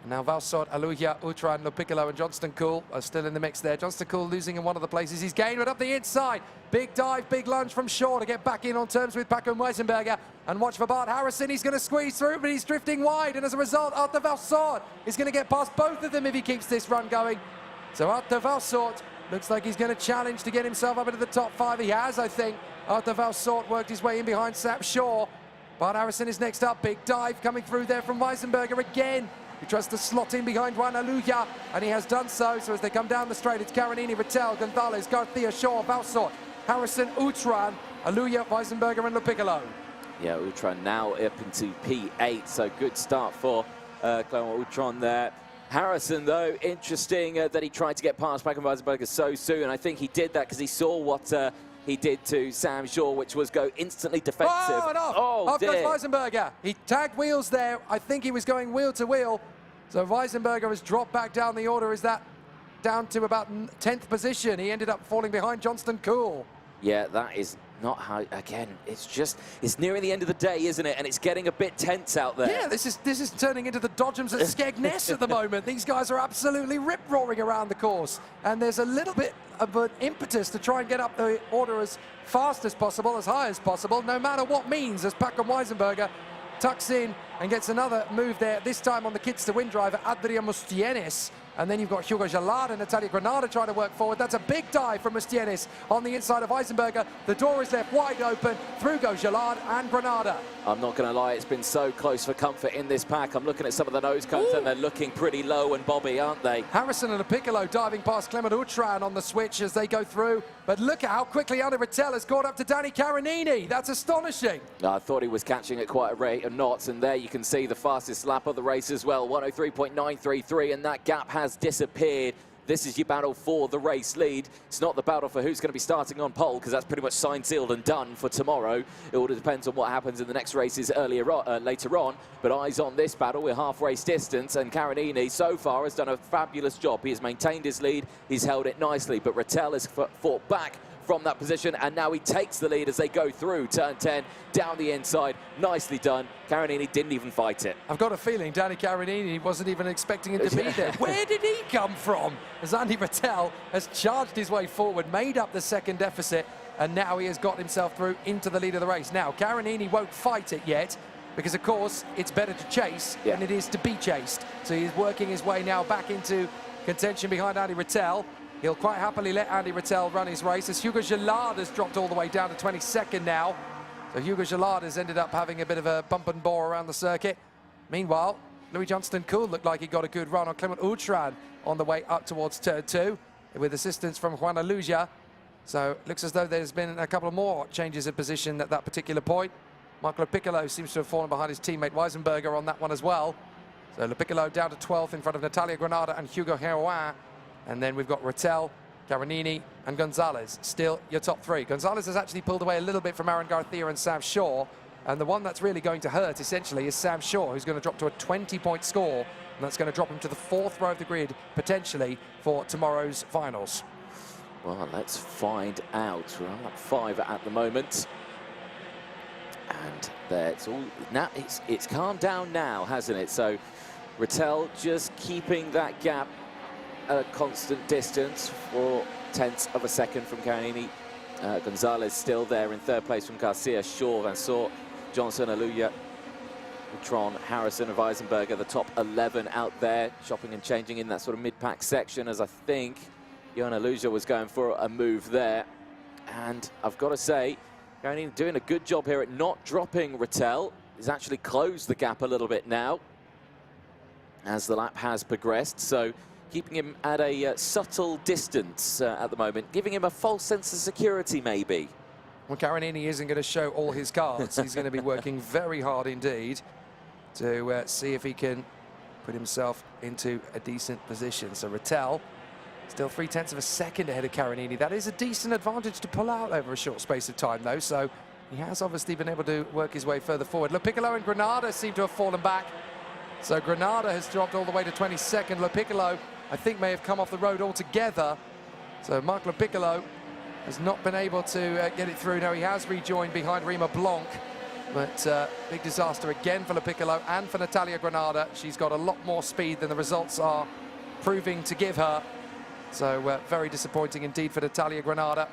And now Valsort, Aluja, Utra and Lopiccolo and Johnston Cool are still in the mix there. Johnston Cool losing in one of the places he's gained, but up the inside. Big dive, big lunge from Shaw to get back in on terms with Pacum Weisenberger. And watch for Bart Harrison. He's going to squeeze through, but he's drifting wide. And as a result, Arthur Valsort is going to get past both of them if he keeps this run going. So Arthur Valsort looks like he's going to challenge to get himself up into the top 5. He has, I think. Arthur Valsort worked his way in behind Sam Shaw. Bart Harrison is next up. Big dive coming through there from Weisenberger again. He tries to slot in behind Juan Aluja, and he has done so. So as they come down the straight, it's Carinini, Rattel, Gonzalez, Garcia, Shaw, Valsort, Harrison, Utran, Aluja, Weisenberger and Lopiccolo. Yeah, Utran now up into P8, so good start for Clement Utran there. Harrison, though, interesting that he tried to get past Pacum Weisenberger so soon. I think he did that because he saw what he did to Sam Shaw, which was go instantly defensive. Oh, and off goes Weisenberger. He tagged wheels there. I think he was going wheel to wheel. So Weisenberger has dropped back down the order. Is that down to about 10th position? He ended up falling behind Johnston Cool. Yeah, that is not how, again, it's nearing the end of the day, isn't it? And it's getting a bit tense out there. Yeah, this is turning into the Dodgems at Skegness at the moment. These guys are absolutely rip-roaring around the course. And there's a little bit of an impetus to try and get up the order as fast as possible, as high as possible, no matter what means, as Pacum Weisenberger tucks in and gets another move there, this time on the kids to win driver, Adrian Mustienes. And then you've got Hugo Gelard and Natalia Granada trying to work forward. That's a big dive from Mustienis on the inside of Eisenberger. The door is left wide open. Through go Gelard and Granada. I'm not going to lie, it's been so close for comfort in this pack. I'm looking at some of the nose cones and they're looking pretty low and bobby, aren't they? Harrison and Piccolo diving past Clement Outram on the switch as they go through. But look at how quickly Andy Rattel has caught up to Danny Carinini. That's astonishing. I thought he was catching at quite a rate of knots, and there you can see the fastest lap of the race as well, 103.933, and that gap has disappeared. This is your battle for the race lead. It's not the battle for who's going to be starting on pole, because that's pretty much signed, sealed and done for tomorrow. It all depends on what happens in the next races later on. But eyes on this battle. We're half race distance, and Carinini so far has done a fabulous job. He has maintained his lead. He's held it nicely, but Rattel has fought back from that position, and now he takes the lead as they go through turn 10 down the inside. Nicely done. Carinini didn't even fight it. I've got a feeling Danny Carinini wasn't even expecting him to be there. Where did he come from? As Andy Rattel has charged his way forward, made up the second deficit, and now he has got himself through into the lead of the race. Now, Carinini won't fight it yet, because of course it's better to chase than it is to be chased. So he's working his way now back into contention behind Andy Rattel. He'll quite happily let Andy Rattel run his race, as Hugo Gelard has dropped all the way down to 22nd now. So Hugo Gelard has ended up having a bit of a bump and bore around the circuit. Meanwhile, Louis Johnston-Cool looked like he got a good run on Clement Outram on the way up towards turn 2, with assistance from Juan Aluja. So it looks as though there's been a couple of more changes of position at that particular point. Marco Piccolo seems to have fallen behind his teammate Weisenberger on that one as well. So Le Piccolo down to 12th in front of Natalia Granada and Hugo Herouin. And then we've got Rattel, Carinini and Gonzalez, still your top three. Gonzalez has actually pulled away a little bit from Aaron Garcia and Sam Shaw. And the one that's really going to hurt, essentially, is Sam Shaw, who's going to drop to a 20-point score. And that's going to drop him to the 4th row of the grid, potentially, for tomorrow's finals. Well, let's find out. We're at 5 at the moment. And that's all. Now it's calmed down now, hasn't it? So Rattel just keeping that gap a constant distance, 0.4 of a second from Carinini. Gonzalez still there in 3rd place from Garcia, Shaw, Van Soort, Johnson, Aluja, Tron, Harrison and Weisenberger, the top 11 out there, shopping and changing in that sort of mid-pack section, as I think Johan Aluja was going for a move there. And I've got to say, Carinini doing a good job here at not dropping Rattel. He's actually closed the gap a little bit now as the lap has progressed. So keeping him at a subtle distance at the moment, giving him a false sense of security, maybe. Well, Carinini isn't going to show all his cards. He's going to be working very hard indeed to see if he can put himself into a decent position. So Rattel still 0.3 of a second ahead of Carinini. That is a decent advantage to pull out over a short space of time, though. So he has obviously been able to work his way further forward. Le Piccolo and Granada seem to have fallen back. So Granada has dropped all the way to 22nd. Le Piccolo, I think, may have come off the road altogether. So Marc Le Piccolo has not been able to get it through. No, he has rejoined behind Rima Blanc. But big disaster again for Le Piccolo and for Natalia Granada. She's got a lot more speed than the results are proving to give her. So very disappointing indeed for Natalia Granada.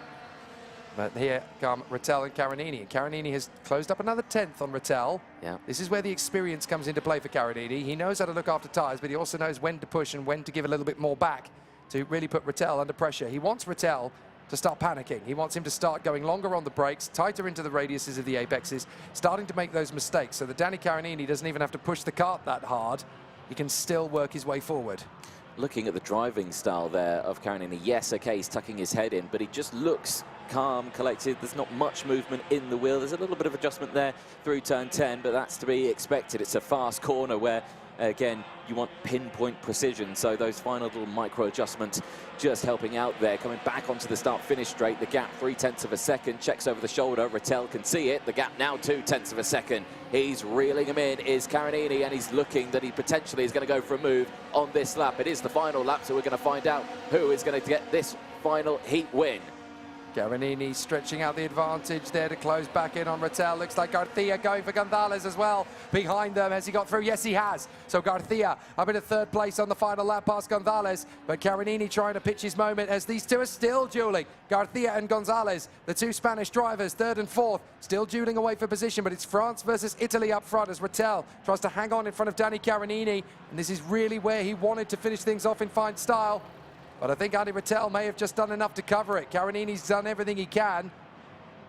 But here come Rattel and Carinini. And Carinini has closed up another 10th on Rattel. Yeah. This is where the experience comes into play for Carinini. He knows how to look after tyres, but he also knows when to push and when to give a little bit more back to really put Rattel under pressure. He wants Rattel to start panicking. He wants him to start going longer on the brakes, tighter into the radiuses of the apexes, starting to make those mistakes so that Danny Carinini doesn't even have to push the cart that hard. He can still work his way forward. Looking at the driving style there of Carinini, yes, okay, he's tucking his head in, but he just looks calm, collected. There's not much movement in the wheel. There's a little bit of adjustment there through turn 10, but that's to be expected. It's a fast corner where, again, you want pinpoint precision. So those final little micro adjustments just helping out there. Coming back onto the start-finish straight, the gap 0.3 of a second, checks over the shoulder. Rattel can see it. The gap now 0.2 of a second. He's reeling him in, is Carinini, and he's looking that he potentially is going to go for a move on this lap. It is the final lap, so we're going to find out who is going to get this final heat win. Garinini stretching out the advantage there to close back in on Rattel. Looks like Garcia going for Gonzalez as well behind them. Has he got through? Yes, he has. So Garcia up into third place on the final lap past Gonzalez. But Garinini trying to pitch his moment as these two are still dueling. Garcia and Gonzalez, the two Spanish drivers, third and fourth, still dueling away for position. But it's France versus Italy up front as Rattel tries to hang on in front of Danny Garinini. And this is really where he wanted to finish things off in fine style. But I think Andy Rattel may have just done enough to cover it. Garinini's done everything he can.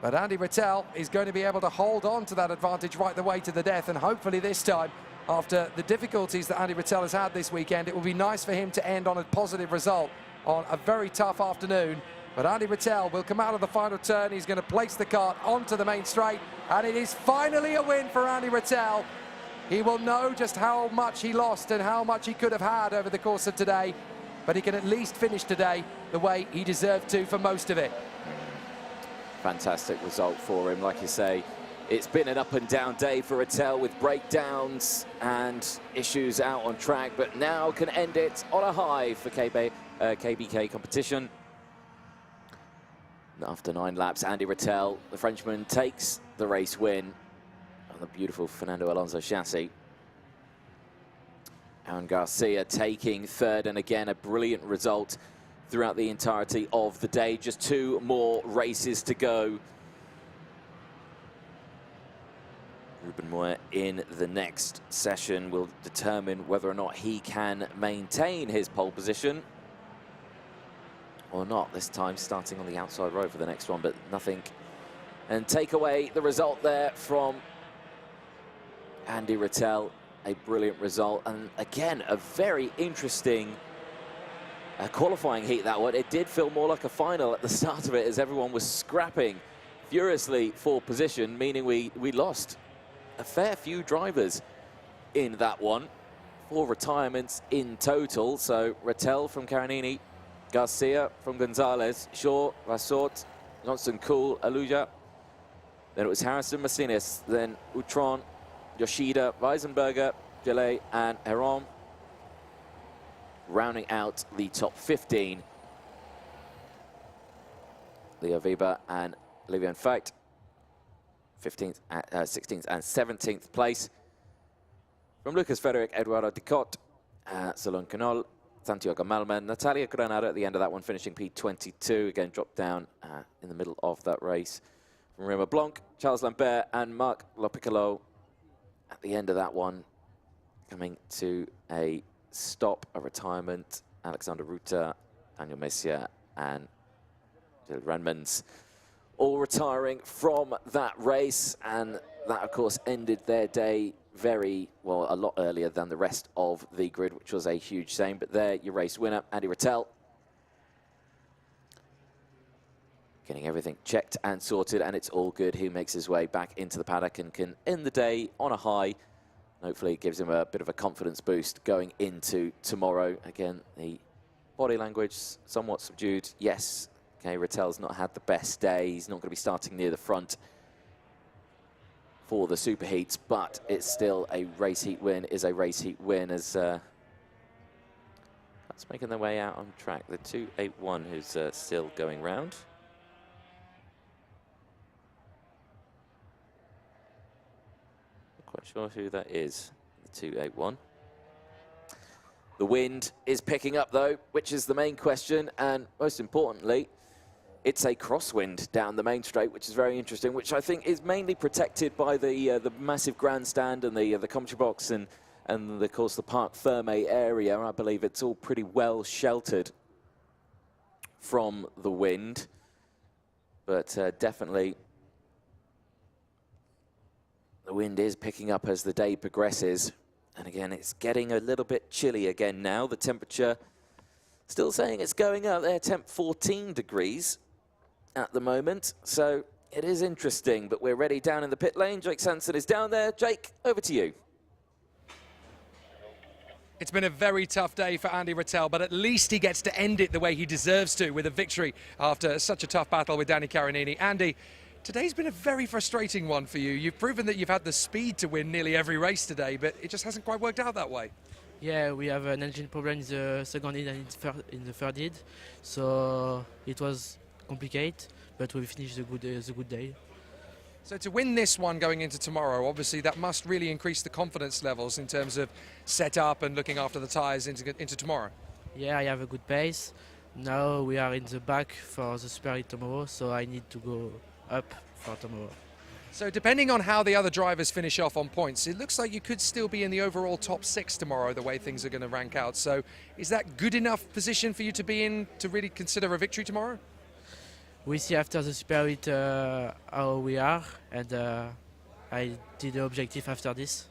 But Andy Rattel is going to be able to hold on to that advantage right the way to the death. And hopefully this time, after the difficulties that Andy Rattel has had this weekend, it will be nice for him to end on a positive result on a very tough afternoon. But Andy Rattel will come out of the final turn. He's going to place the kart onto the main straight. And it is finally a win for Andy Rattel. He will know just how much he lost and how much he could have had over the course of today. But he can at least finish today the way he deserved to for most of it. Fantastic result for him. Like you say, it's been an up and down day for Rattel with breakdowns and issues out on track, but now can end it on a high for KBK competition. After 9 laps, Andy Rattel, the Frenchman, takes the race win on the beautiful Fernando Alonso chassis. Aaron Garcia taking third, and again a brilliant result throughout the entirety of the day. Just 2 more races to go. Ruben Moyer in the next session will determine whether or not he can maintain his pole position or not. This time starting on the outside row for the next one, but nothing. And take away the result there from Andy Rattel. A brilliant result, and again a very interesting qualifying heat, that one. It did feel more like a final at the start of it as everyone was scrapping furiously for position, meaning we lost a fair few drivers in that one. 4 retirements in total. So Rattel from Garinini, Garcia from Gonzalez, Shaw, Rassort, Johnson, Cool, Aluja. Then it was Harrison, Martinez, then Utron, Yoshida, Weisenberger, Gillet, and Heron, rounding out the top 15. Leo Weber and Olivier Feit, 15th, 16th and 17th place. From Lucas Frederick, Eduardo Dicot, Salon Canol, Santiago Malman, Natalia Granada at the end of that one, finishing P22, again dropped down in the middle of that race. From Rema Blanc, Charles Lambert, and Marc Lopiccolo at the end of that one, coming to a stop, a retirement. Alexander Ruta, Daniel Messier, and Gilles Renmans all retiring from that race. And that, of course, ended their day very, well, a lot earlier than the rest of the grid, which was a huge shame. But there, your race winner, Andy Rattel, getting everything checked and sorted, and it's all good. He makes his way back into the paddock and can end the day on a high. Hopefully it gives him a bit of a confidence boost going into tomorrow. Again, the body language somewhat subdued. Yes, okay, Rattel's not had the best day. He's not going to be starting near the front for the superheats, but it's still a race heat win, is a race heat win, as that's making their way out on track. The 281 who's still going round. Quite sure who that is, the 281. The wind is picking up though, which is the main question, and most importantly, it's a crosswind down the main straight, which is very interesting, which I think is mainly protected by the massive grandstand and the commentary box and of course the Parc Ferme area. I believe it's all pretty well sheltered from the wind, but definitely the wind is picking up as the day progresses. And again, it's getting a little bit chilly again now. The temperature still saying it's going up there, temp 14 degrees at the moment. So it is interesting, but we're ready down in the pit lane. Jake Sanson is down there. Jake, over to you. It's been a very tough day for Andy Rattel, but at least he gets to end it the way he deserves to, with a victory after such a tough battle with Danny Garinini. Andy, today's been a very frustrating one for you. You've proven that you've had the speed to win nearly every race today, but it just hasn't quite worked out that way. Yeah, we have an engine problem in the second heat and in the third heat, so it was complicated, but we finished the good day. So to win this one going into tomorrow, obviously that must really increase the confidence levels in terms of setup and looking after the tyres into tomorrow. Yeah, I have a good pace. Now we are in the back for the Super Heat tomorrow, so I need to go up for tomorrow. So depending on how the other drivers finish off on points, it looks like you could still be in the overall top 6 tomorrow, the way things are going to rank out. So is that good enough position for you to be in to really consider a victory tomorrow? We see after the Super Heat how we are, and I did the objective after this.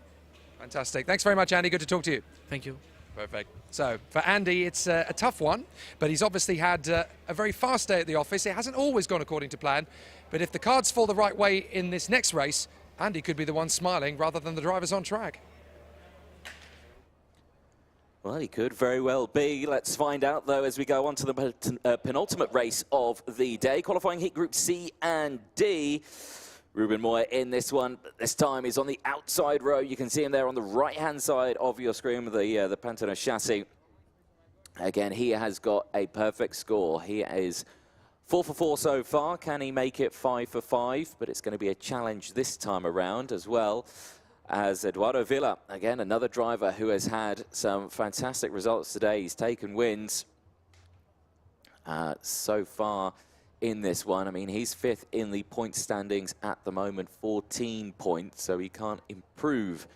Fantastic. Thanks very much, Andy. Good to talk to you. Thank you. Perfect. So for Andy, it's a tough one, but he's obviously had a very fast day at the office. It hasn't always gone according to plan, but if the cards fall the right way in this next race, Andy could be the one smiling rather than the drivers on track. Well, he could very well be. Let's find out, though, as we go on to the penultimate race of the day. Qualifying heat group C and D. Ruben Moya in this one. This time he's on the outside row. You can see him there on the right-hand side of your screen with the Pantano chassis. Again, he has got a perfect score. He is 4 for 4 so far. Can he make it 5 for 5? But it's going to be a challenge this time around as well as Eduardo Villa. Again, another driver who has had some fantastic results today. He's taken wins so far in this one. I mean, he's 5th in the point standings at the moment, 14 points, so he can't improve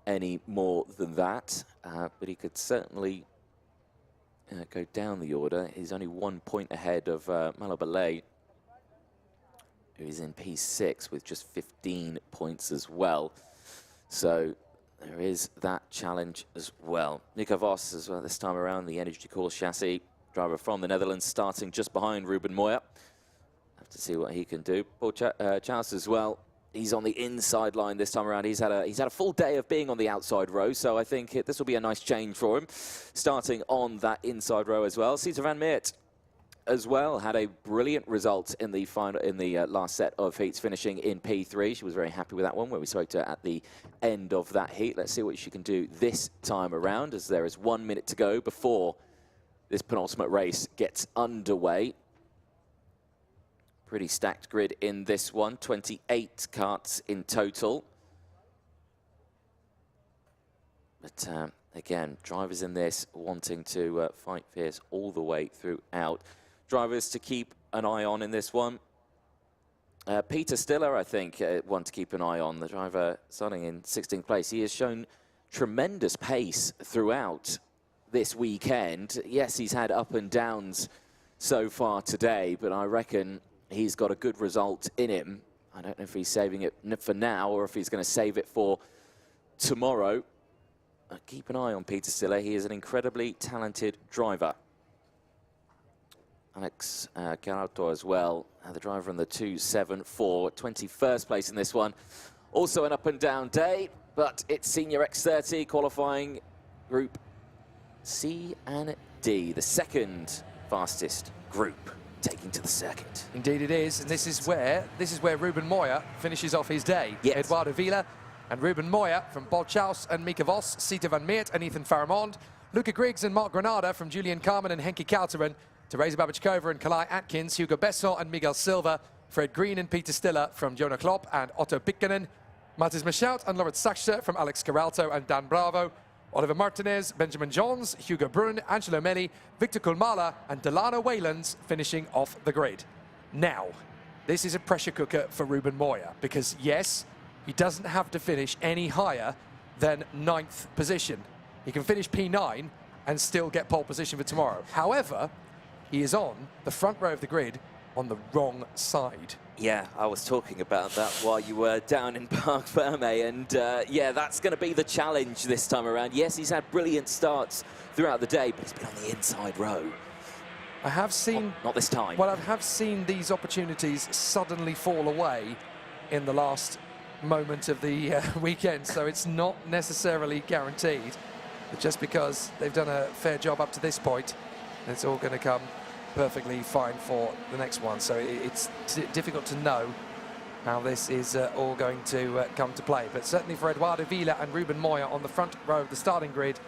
any more than that. But he could certainly go down the order. He's only 1 point ahead of Malo Ballet, who is in P6 with just 15 points as well. So there is that challenge as well. Nico Vos as well this time around, the Energy Core chassis. Driver from the Netherlands, starting just behind Ruben Moya. Have to see what he can do. Paul Charles as well. He's on the inside line this time around. He's had a full day of being on the outside row, so I think this will be a nice change for him. Starting on that inside row as well. Cesar van Meert as well had a brilliant result in the last set of heats, finishing in P3. She was very happy with that one, where we spoke to her at the end of that heat. Let's see what she can do this time around, as there is 1 minute to go before this penultimate race gets underway. Pretty stacked grid in this one, 28 karts in total. But again, drivers in this wanting to fight fierce all the way throughout. Drivers to keep an eye on in this one. Peter Stiller, I think, one to keep an eye on. The driver starting in 16th place. He has shown tremendous pace throughout this weekend. Yes, he's had up and downs so far today, but I reckon he's got a good result in him. I don't know if he's saving it for now or if he's going to save it for tomorrow. Keep an eye on Peter Stiller. He is an incredibly talented driver. Alex Garauto as well, the driver in the 274, 21st place in this one. Also an up and down day, but it's Senior X30 qualifying group C and D, the second fastest group taking to the circuit. Indeed it is, and this is where Ruben Moya finishes off his day. Yes. Eduardo Villa and Ruben Moya from Bolchaus and Mika Vos, Cesar van Meert and Ethan Faramond, Luca Griggs and Mark Granada from Julian Carmen and Henki Kouteren, Teresa Babichkova and Kalai Atkins, Hugo Besson and Miguel Silva, Fred Green and Peter Stiller from Jonah Klopp and Otto Pikkanen, Matis Michaut and Laurent Sachse from Alex Caralto and Dan Bravo, Oliver Martinez, Benjamin Johns, Hugo Brun, Angelo Melli, Victor Kulmala and Delano Waylands finishing off the grid. Now, this is a pressure cooker for Ruben Moya because, yes, he doesn't have to finish any higher than 9th position. He can finish P9 and still get pole position for tomorrow. However, he is on the front row of the grid on the wrong side. Yeah, I was talking about that while you were down in Parc Ferme, and yeah, that's going to be the challenge this time around. Yes, he's had brilliant starts throughout the day, but he's been on the inside row. I have seen... Not this time. Well, I have seen these opportunities suddenly fall away in the last moment of the weekend, so it's not necessarily guaranteed. But just because they've done a fair job up to this point, it's all going to come perfectly fine for the next one. So it's difficult to know how this is all going to come to play. But certainly for Eduardo Villa and Ruben Moya on the front row of the starting grid,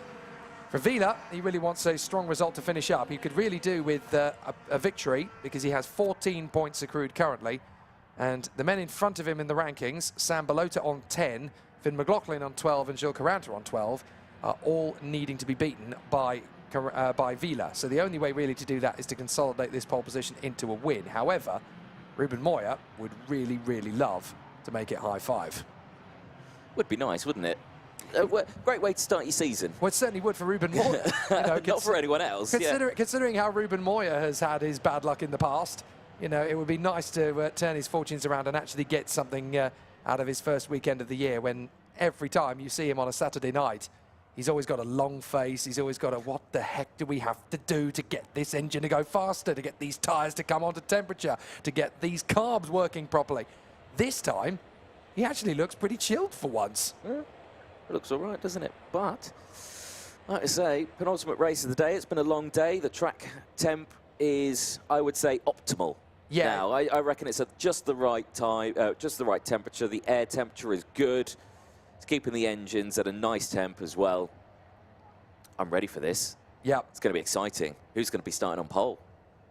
For Vila, he really wants a strong result to finish up. He could really do with a victory because he has 14 points accrued currently. And the men in front of him in the rankings, Sam Balota on 10, Finn McLaughlin on 12 and Gilles Caranta on 12, are all needing to be beaten by Vila. So the only way really to do that is to consolidate this pole position into a win. However, Ruben Moya would really, really love to make it high five. Would be nice, wouldn't it? Great way to start your season. Well, it certainly would for Ruben Moya. Not for anyone else. Considering how Ruben Moya has had his bad luck in the past, you know, it would be nice to turn his fortunes around and actually get something out of his first weekend of the year, when every time you see him on a Saturday night, he's always got a long face. He's always got a, what the heck do we have to do to get this engine to go faster, to get these tyres to come onto temperature, to get these carbs working properly. This time, he actually looks pretty chilled for once. Yeah. It looks all right, doesn't it? But, like I say, penultimate race of the day. It's been a long day. The track temp is, I would say, optimal. Yeah. Now, I reckon it's at just the right time, just the right temperature. The air temperature is good. It's keeping the engines at a nice temp as well. I'm ready for this. Yeah. It's going to be exciting. Who's going to be starting on pole?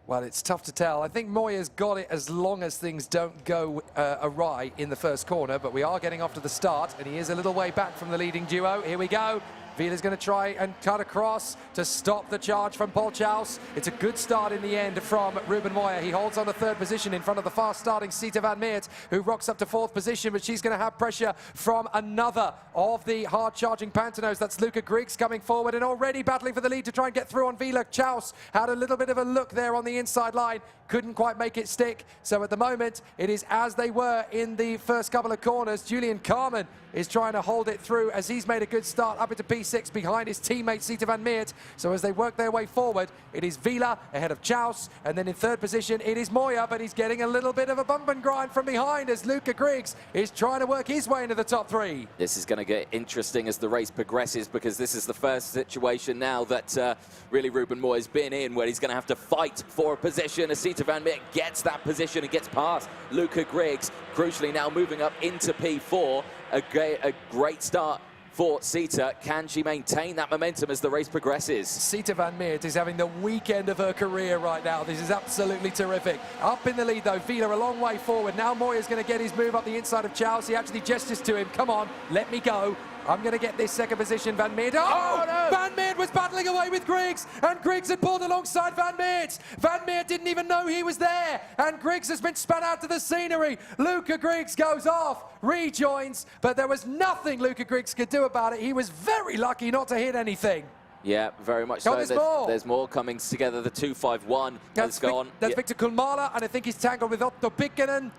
Well, it's tough to tell. I think Moya's got it as long as things don't go awry in the first corner, but we are getting off to the start, and he is a little way back from the leading duo. Here we go. Vila's going to try and cut across to stop the charge from Paul Chaus. It's a good start in the end from Ruben Moya. He holds on to third position in front of the fast-starting Sita van Meert, who rocks up to fourth position, but she's going to have pressure from another of the hard-charging Pantanos. That's Luca Griggs coming forward and already battling for the lead to try and get through on Vila. Chaus had a little bit of a look there on the inside line, couldn't quite make it stick. So at the moment, it is as they were in the first couple of corners. Julian Carmen is trying to hold it through as he's made a good start up into P6 behind his teammate Sita van Meert. So as they work their way forward, it is Vila ahead of Chaus, and then in third position it is Moya, but he's getting a little bit of a bump and grind from behind as Luca Griggs is trying to work his way into the top three. This is going to get interesting as the race progresses, because this is the first situation now that really Ruben Moya's been in where he's going to have to fight for a position as Sita van Meert gets that position and gets past Luca Griggs, crucially now moving up into P4. A great start for Sita. Can she maintain that momentum as the race progresses? Sita van Meert is having the weekend of her career right now. This is absolutely terrific. Up in the lead though, Vila a long way forward. Now Moya's going to get his move up the inside of Chaus. He actually gestures to him, come on, let me go. I'm going to get this second position, Van Meert. Oh, no! Van Meert was battling away with Griggs, and Griggs had pulled alongside Van Meert. Van Meert didn't even know he was there, and Griggs has been spun out to the scenery. Luca Griggs goes off, rejoins, but there was nothing Luca Griggs could do about it. He was very lucky not to hit anything. Yeah, very much Oh, so. There's more coming together. The 251 has gone. That's Victor Kulmala, and I think he's tangled with Otto Pikkinen.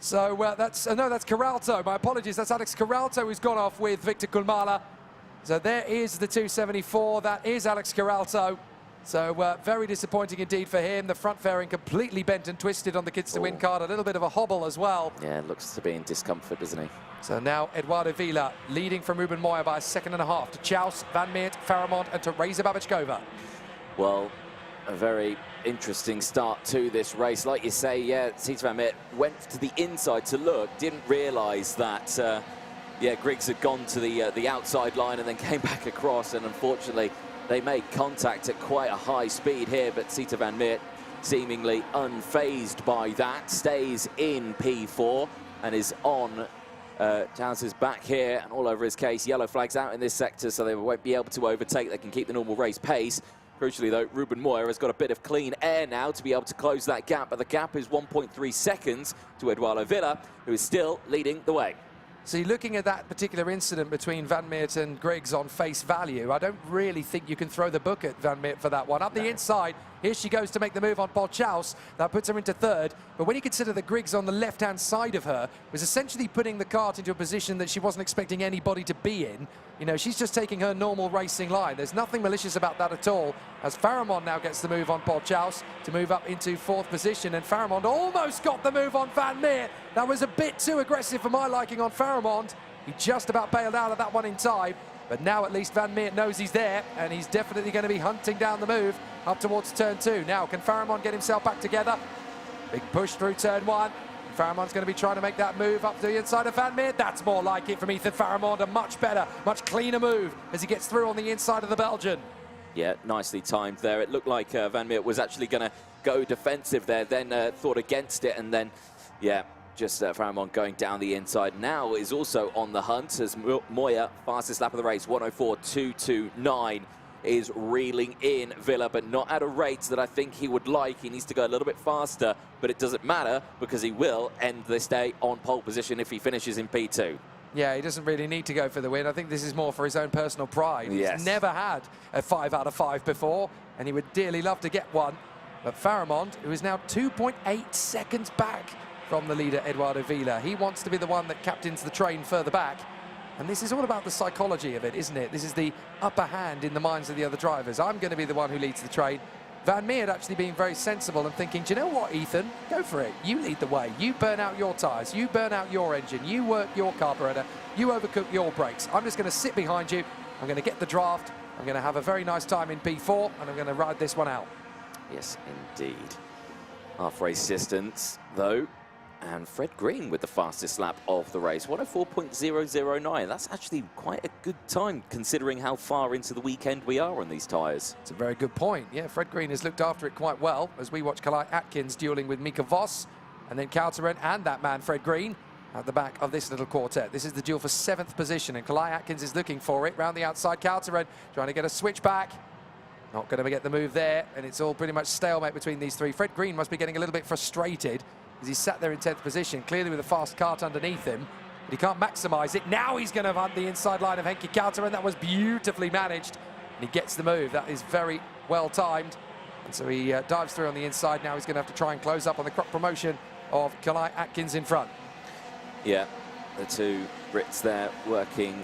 So that's Caralto. My apologies. That's Alex Caralto who's gone off with Victor Kulmala. So there is the 274. That is Alex Caralto. So very disappointing indeed for him. The front fairing completely bent and twisted on the Kids to Win card. A little bit of a hobble as well. Yeah, looks to be in discomfort, doesn't he? So now Eduardo Vila leading from Ruben Moya by a second and a half to Chaus, Van Meert, Faramond and Teresa Babichkova. Well, a very interesting start to this race. Like you say, yeah, Sita van Meert went to the inside to look, didn't realise that, yeah, Griggs had gone to the outside line and then came back across, and unfortunately they made contact at quite a high speed here, but Sita van Meert seemingly unfazed by that, stays in P4 and is on Chaus's back here and all over his case. Yellow flags out in this sector, so they won't be able to overtake. They can keep the normal race pace. Crucially, though, Ruben Moya has got a bit of clean air now to be able to close that gap, but the gap is 1.3 seconds to Eduardo Vila, who is still leading the way. See, looking at that particular incident between Van Meert and Griggs on face value, I don't really think you can throw the book at Van Meert for that one. Up the inside, here she goes to make the move on Paul Chaus. That puts her into third. But when you consider that Griggs on the left-hand side of her was essentially putting the kart into a position that she wasn't expecting anybody to be in, you know, she's just taking her normal racing line. There's nothing malicious about that at all, as Faramond now gets the move on Paul Chaus to move up into fourth position, and Faramond almost got the move on Van Meert. That was a bit too aggressive for my liking on Faramond. He just about bailed out of that one in time, but now at least Van Meert knows he's there, and he's definitely going to be hunting down the move up towards turn 2. Now, can Faramond get himself back together? Big push through turn 1. Faramond's going to be trying to make that move up to the inside of Van Meert. That's more like it from Ethan Faramond. A much better, much cleaner move as he gets through on the inside of the Belgian. Yeah, nicely timed there. It looked like Van Meert was actually going to go defensive there, then thought against it, and then, yeah, just Faramond going down the inside. Now is also on the hunt as Moya, fastest lap of the race, 104.229, is reeling in Villa, but not at a rate that I think he would like. He needs to go a little bit faster, but it doesn't matter because he will end this day on pole position if he finishes in P2. Yeah, he doesn't really need to go for the win. I think this is more for his own personal pride. Yes. He's never had a 5 out of 5 before, and he would dearly love to get one. But Faramond, who is now 2.8 seconds back from the leader, Eduardo Villa, he wants to be the one that captains the train further back. And this is all about the psychology of it, isn't it? This is the upper hand in the minds of the other drivers. I'm going to be the one who leads the train. Van Meert actually being very sensible and thinking, do you know what, Ethan? Go for it. You lead the way. You burn out your tyres. You burn out your engine. You work your carburetor. You overcook your brakes. I'm just going to sit behind you. I'm going to get the draft. I'm going to have a very nice time in P4, and I'm going to ride this one out. Yes, indeed. Half race distance, though. And Fred Green with the fastest lap of the race, 104.009. That's actually quite a good time considering how far into the weekend we are on these tyres. It's a very good point. Yeah, Fred Green has looked after it quite well as we watch Kalai Atkins dueling with Mika Voss, and then Kouteren and that man Fred Green at the back of this little quartet. This is the duel for 7th position, and Kalai Atkins is looking for it. Round the outside, Kouteren trying to get a switch back. Not going to get the move there, and it's all pretty much stalemate between these three. Fred Green must be getting a little bit frustrated as he sat there in 10th position, clearly with a fast kart underneath him, but he can't maximise it. Now he's going to hunt the inside line of Henki Kouteren. That was beautifully managed, and he gets the move. That is very well timed, and so he dives through on the inside. Now he's going to have to try and close up on the crop promotion of Kalai Atkins in front. Yeah, the two Brits there working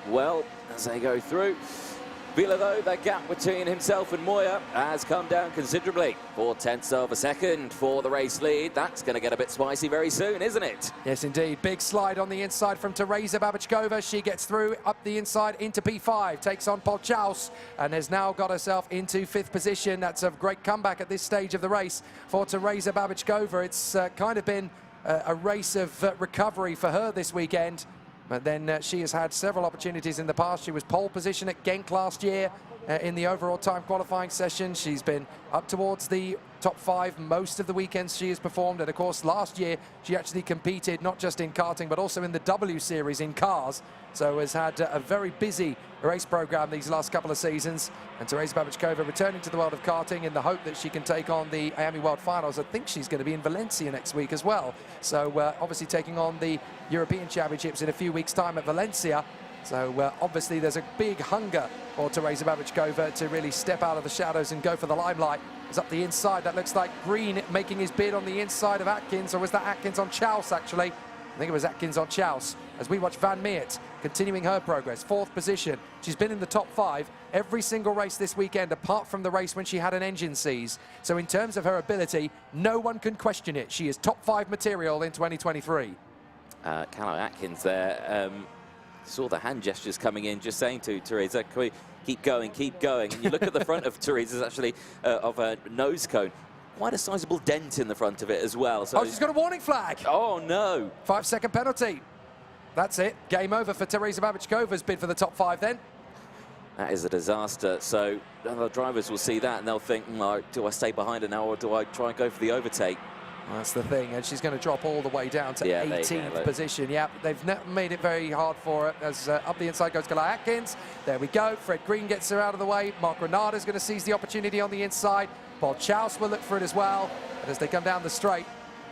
well as they go through. Villa, though, the gap between himself and Moya has come down considerably. 0.4 of a second for the race lead. That's going to get a bit spicy very soon, isn't it? Yes, indeed. Big slide on the inside from Teresa Babichkova. She gets through up the inside into P5, takes on Polchaus, and has now got herself into 5th position. That's a great comeback at this stage of the race for Teresa Babichkova. It's kind of been a race of recovery for her this weekend. But then she has had several opportunities in the past. She was pole position at Genk last year in the overall time qualifying session. She's been up towards the top 5 most of the weekends she has performed. And of course, last year she actually competed not just in karting, but also in the W Series in cars. So has had a very busy race program these last couple of seasons. And Teresa Babichkova returning to the world of karting in the hope that she can take on the IAME World Finals. I think she's going to be in Valencia next week as well. So obviously taking on the European Championships in a few weeks' time at Valencia. So obviously there's a big hunger for Teresa Babichkova to really step out of the shadows and go for the limelight. It's up the inside. That looks like Green making his bid on the inside of Atkins, or was that Atkins on Chaus actually? I think it was Atkins on Chaus. As we watch Van Meert continuing her progress, 4th position. She's been in the top 5 every single race this weekend, apart from the race when she had an engine seize. So in terms of her ability, no one can question it. She is top 5 material in 2023. Kalai Atkins there. Saw the hand gestures coming in, just saying to Teresa, can we keep going, keep going. And you look at the front of Teresa's actually, of her nose cone. Quite a sizable dent in the front of it as well. So she's got a warning flag. Oh, no. 5-second penalty. That's it. Game over for Teresa Babichkova's bid for the top 5 then. That is a disaster. So the drivers will see that and they'll think, do I stay behind her now or do I try and go for the overtake? That's the thing, and she's going to drop all the way down to 18th position. Yeah, they've made it very hard for her as up the inside goes Kalai Atkins. There we go. Fred Green gets her out of the way. Mark Granada is going to seize the opportunity on the inside. Paul Chaus will look for it as well. And as they come down the straight,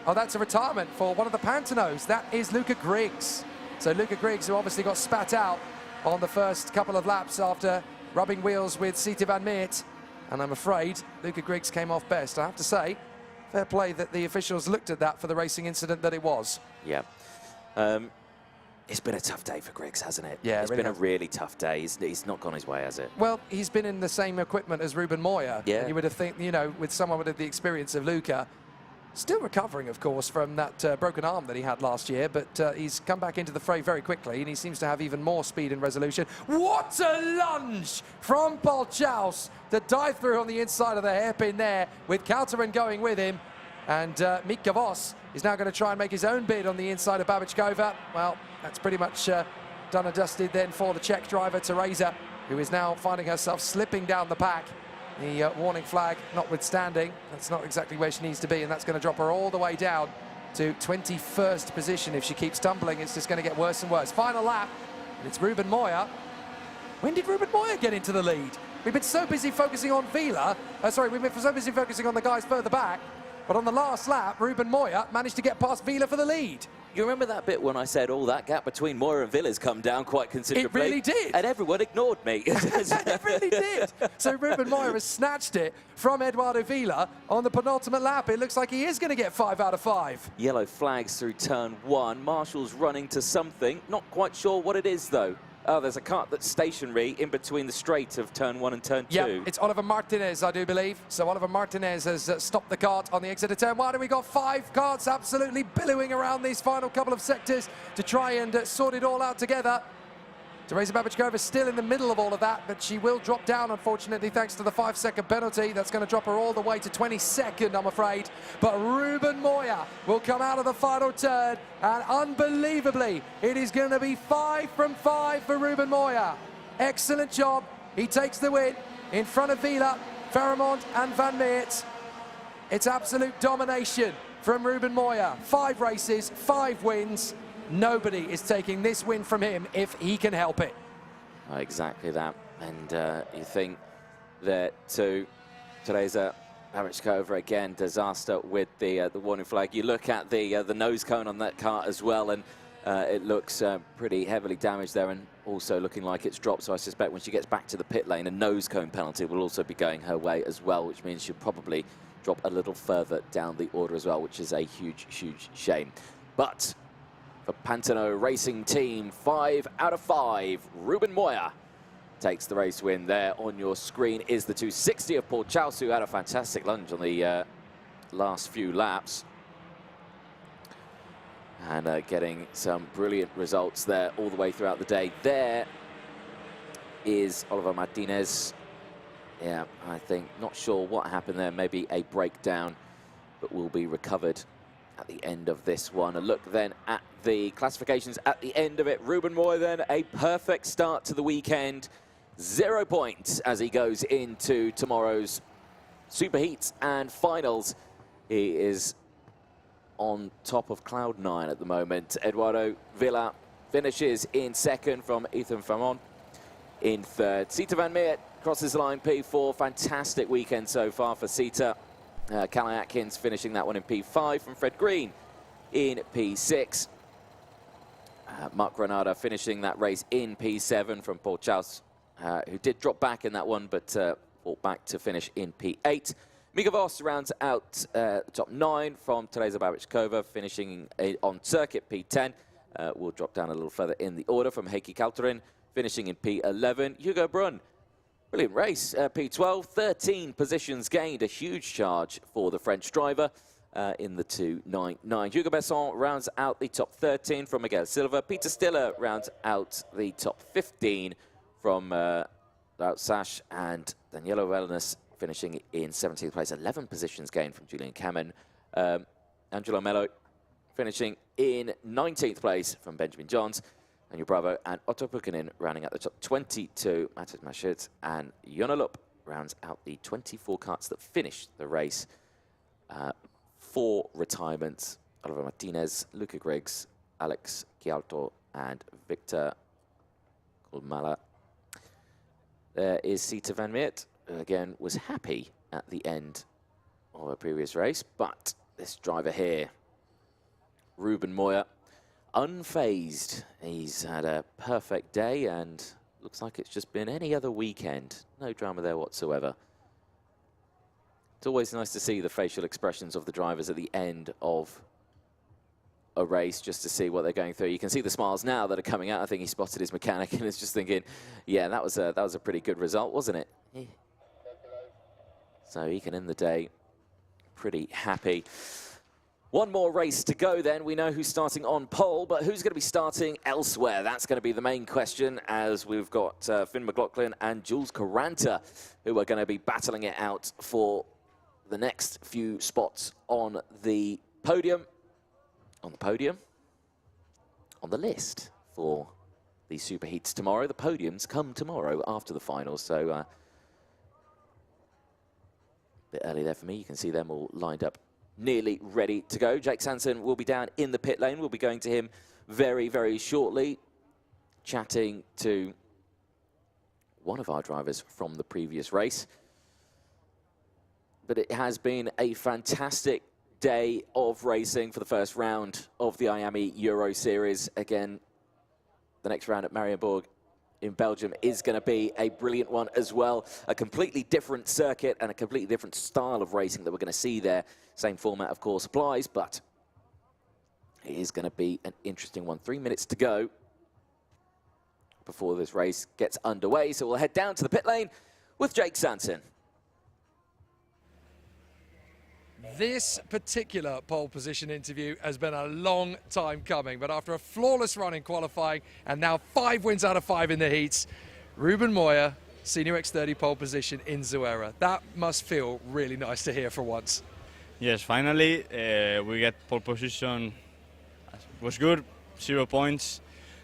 oh, that's a retirement for one of the Pantanos. That is Luca Griggs. So Luca Griggs, who obviously got spat out on the first couple of laps after rubbing wheels with Sita Van Meert. And I'm afraid Luca Griggs came off best, I have to say. Fair play that the officials looked at that for the racing incident that it was. Yeah. It's been a tough day for Griggs, hasn't it? Yeah, it's been a really tough day. He's not gone his way, has it? Well, he's been in the same equipment as Ruben Moya. Yeah. And you would have think, you know, with someone with the experience of Luca, still recovering, of course, from that broken arm that he had last year, but he's come back into the fray very quickly, and he seems to have even more speed and resolution. What a lunge from Paul Chaus to dive through on the inside of the hairpin there, with Kouteren going with him. And Mika Voss is now going to try and make his own bid on the inside of Babichkova. Well, that's pretty much done and dusted then for the Czech driver, Teresa. who is now finding herself slipping down the pack. The warning flag notwithstanding, that's not exactly where she needs to be, and that's going to drop her all the way down to 21st position. If she keeps tumbling, it's just going to get worse and worse. Final lap, and it's Ruben Moya. When did Ruben Moya get into the lead? We've been so busy focusing on we've been so busy focusing on the guys further back, but on the last lap, Ruben Moya managed to get past Vila for the lead. You remember that bit when I said, oh, that gap between Moya and Villa's come down quite considerably? It really did. And everyone ignored me. It really did. So Ruben Moya has snatched it from Eduardo Vila on the penultimate lap. It looks like he is going to get 5 out of 5. Yellow flags through turn 1. Marshall's running to something. Not quite sure what it is, though. Oh, there's a cart that's stationary in between the straight of turn 1 and turn 2. Yeah, it's Oliver Martinez, I do believe. So Oliver Martinez has stopped the cart on the exit of turn 1, and we've got 5 carts absolutely billowing around these final couple of sectors to try and sort it all out together. Teresa Babachkova is still in the middle of all of that, but she will drop down, unfortunately, thanks to the 5-second penalty. That's going to drop her all the way to 22nd, I'm afraid. But Ruben Moya will come out of the final turn, and unbelievably, it is going to be 5 from 5 for Ruben Moya. Excellent job. He takes the win in front of Vila, Faramond and Van Meert. It's absolute domination from Ruben Moya. 5 races, 5 wins. Nobody is taking this win from him if he can help it. Exactly that. And you think that Teresa Babachkova again, disaster with the warning flag. You look at the nose cone on that cart as well, and it looks pretty heavily damaged there, and also looking like it's dropped. So I suspect when she gets back to the pit lane, a nose cone penalty will also be going her way as well, which means she'll probably drop a little further down the order as well, which is a huge, huge shame. But for Pantano Racing Team, 5 out of 5. Ruben Moya takes the race win. There on your screen is the 260 of Paul Chaus, who had a fantastic lunge on the last few laps. And getting some brilliant results there all the way throughout the day. There is Oliver Martinez. Yeah, I think, not sure what happened there. Maybe a breakdown, but will be recovered at the end of this one. A look then at the classifications at the end of it. Ruben Moya then, a perfect start to the weekend. 0 points as he goes into tomorrow's superheats and finals. He is on top of cloud 9 at the moment. Eduardo Vila finishes in second from Ethan Famon in third. Sita Van Meert crosses the line P4. Fantastic weekend so far for Sita. Callie Atkins finishing that one in P5 from Fred Green in P6. Mark Granada finishing that race in P7 from Paul Chaus, who did drop back in that one, but fought back to finish in P8. Mika Voss rounds out top 9 from Teresa Babachkova, finishing on circuit P10. We'll drop down a little further in the order from Heikki Kaltorin, finishing in P11. Hugo Brunn, brilliant race, P12, 13 positions gained, a huge charge for the French driver in the 2.99. Hugo Besson rounds out the top 13 from Miguel Silva. Peter Stiller rounds out the top 15 from Wout Sash, and Daniela Wellness finishing in 17th place, 11 positions gained from Julian Cameron. Angelo Mello finishing in 19th place from Benjamin Johns. Daniel Bravo and Otto Pukkanen rounding out the top 22. Matas Mashut and Jona Lupp rounds out the 24 carts that finished the race. 4 retirements: Oliver Martinez, Luca Griggs, Alex Chialto, and Victor Kulmala. There is Sita Van Meert, who again was happy at the end of a previous race, but this driver here, Ruben Moya, unfazed. He's had a perfect day and looks like it's just been any other weekend. No drama there whatsoever. It's always nice to see the facial expressions of the drivers at the end of a race, just to see what they're going through. You can see the smiles now that are coming out. I think he spotted his mechanic and is just thinking, yeah, that was a pretty good result, wasn't it? Yeah. So he can end the day pretty happy. One more race to go then. We know who's starting on pole, but who's going to be starting elsewhere? That's going to be the main question, as we've got Finn McLaughlin and Jules Caranta, who are going to be battling it out for the next few spots on the podium. On the list for the superheats tomorrow. The podiums come tomorrow after the finals, so a bit early there for me. You can see them all lined up, nearly ready to go. Jake Sanson will be down in the pit lane. We'll be going to him very, very shortly, chatting to one of our drivers from the previous race. But it has been a fantastic day of racing for the first round of the IAME Euro Series. Again, the next round at Marienborg in Belgium is going to be a brilliant one as well. A completely different circuit and a completely different style of racing that we're going to see there. Same format, of course, applies, but it is going to be an interesting one. 3 minutes to go before this race gets underway. So we'll head down to the pit lane with Jake Sanson. This particular pole position interview has been a long time coming, but after a flawless run in qualifying and now 5 wins out of 5 in the heats, Ruben Moya, Senior X30 pole position in Zuera. That must feel really nice to hear for once. Yes, finally we get pole position. It was good, 0 points.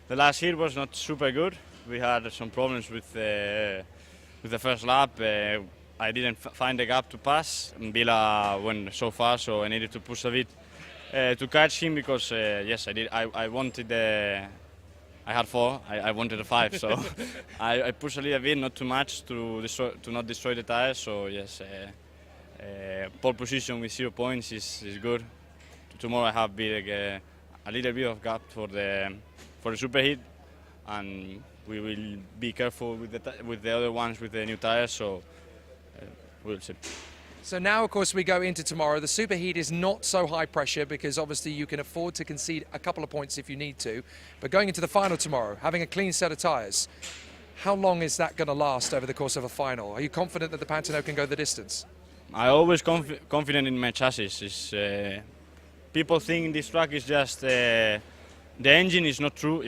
The last heat was not super good. We had some problems with the first lap. I didn't find a gap to pass. Vila went so far, so I needed to push a bit to catch him because yes, I did. I wanted I had 4. I wanted a 5, so I pushed a little bit, not too much, to not destroy the tires. So yes, pole position with 0 points is good. Tomorrow I have a little bit of gap for the superheat, and we will be careful with the other ones with the new tires. So we'll see. So now, of course, we go into tomorrow. The superheat is not so high pressure because obviously you can afford to concede a couple of points if you need to. But going into the final tomorrow, having a clean set of tyres, how long is that going to last over the course of a final? Are you confident that the Pantano can go the distance? I always confident in my chassis. People think this track is just the engine is not true.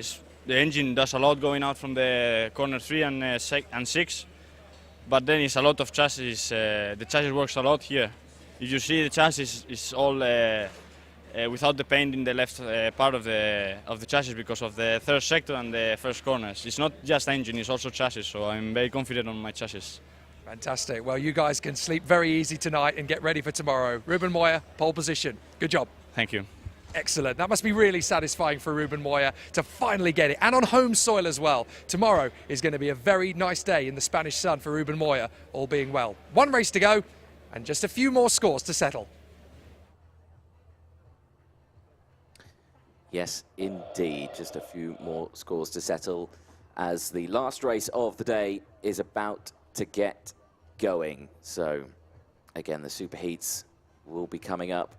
The engine does a lot going out from the corner 3 and 6. But then it's a lot of chassis. The chassis works a lot here. If you see, the chassis is all without the paint in the left part of the chassis because of the third sector and the first corners. It's not just engine; it's also chassis. So I'm very confident on my chassis. Fantastic. Well, you guys can sleep very easy tonight and get ready for tomorrow. Ruben Moya, pole position. Good job. Thank you. Excellent. That must be really satisfying for Ruben Moya to finally get it, and on home soil as well. Tomorrow is going to be a very nice day in the Spanish sun for Ruben Moya, all being well. 1 race to go, and just a few more scores to settle. Yes, indeed. Just a few more scores to settle as the last race of the day is about to get going. So, again, the superheats will be coming up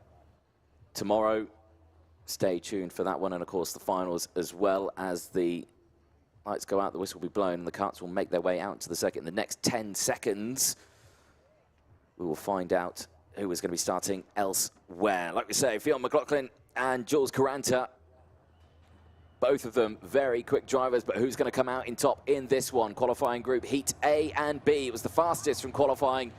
tomorrow. Stay tuned for that one, and of course the finals as well. As the lights go out, the whistle will be blown, and the carts will make their way out to the circuit in the next 10 seconds. We will find out who is going to be starting elsewhere. Like we say, Fionn McLaughlin and Jules Caranta, both of them very quick drivers, but who's going to come out in top in this one? Qualifying group Heat A and B. It was the fastest from qualifying.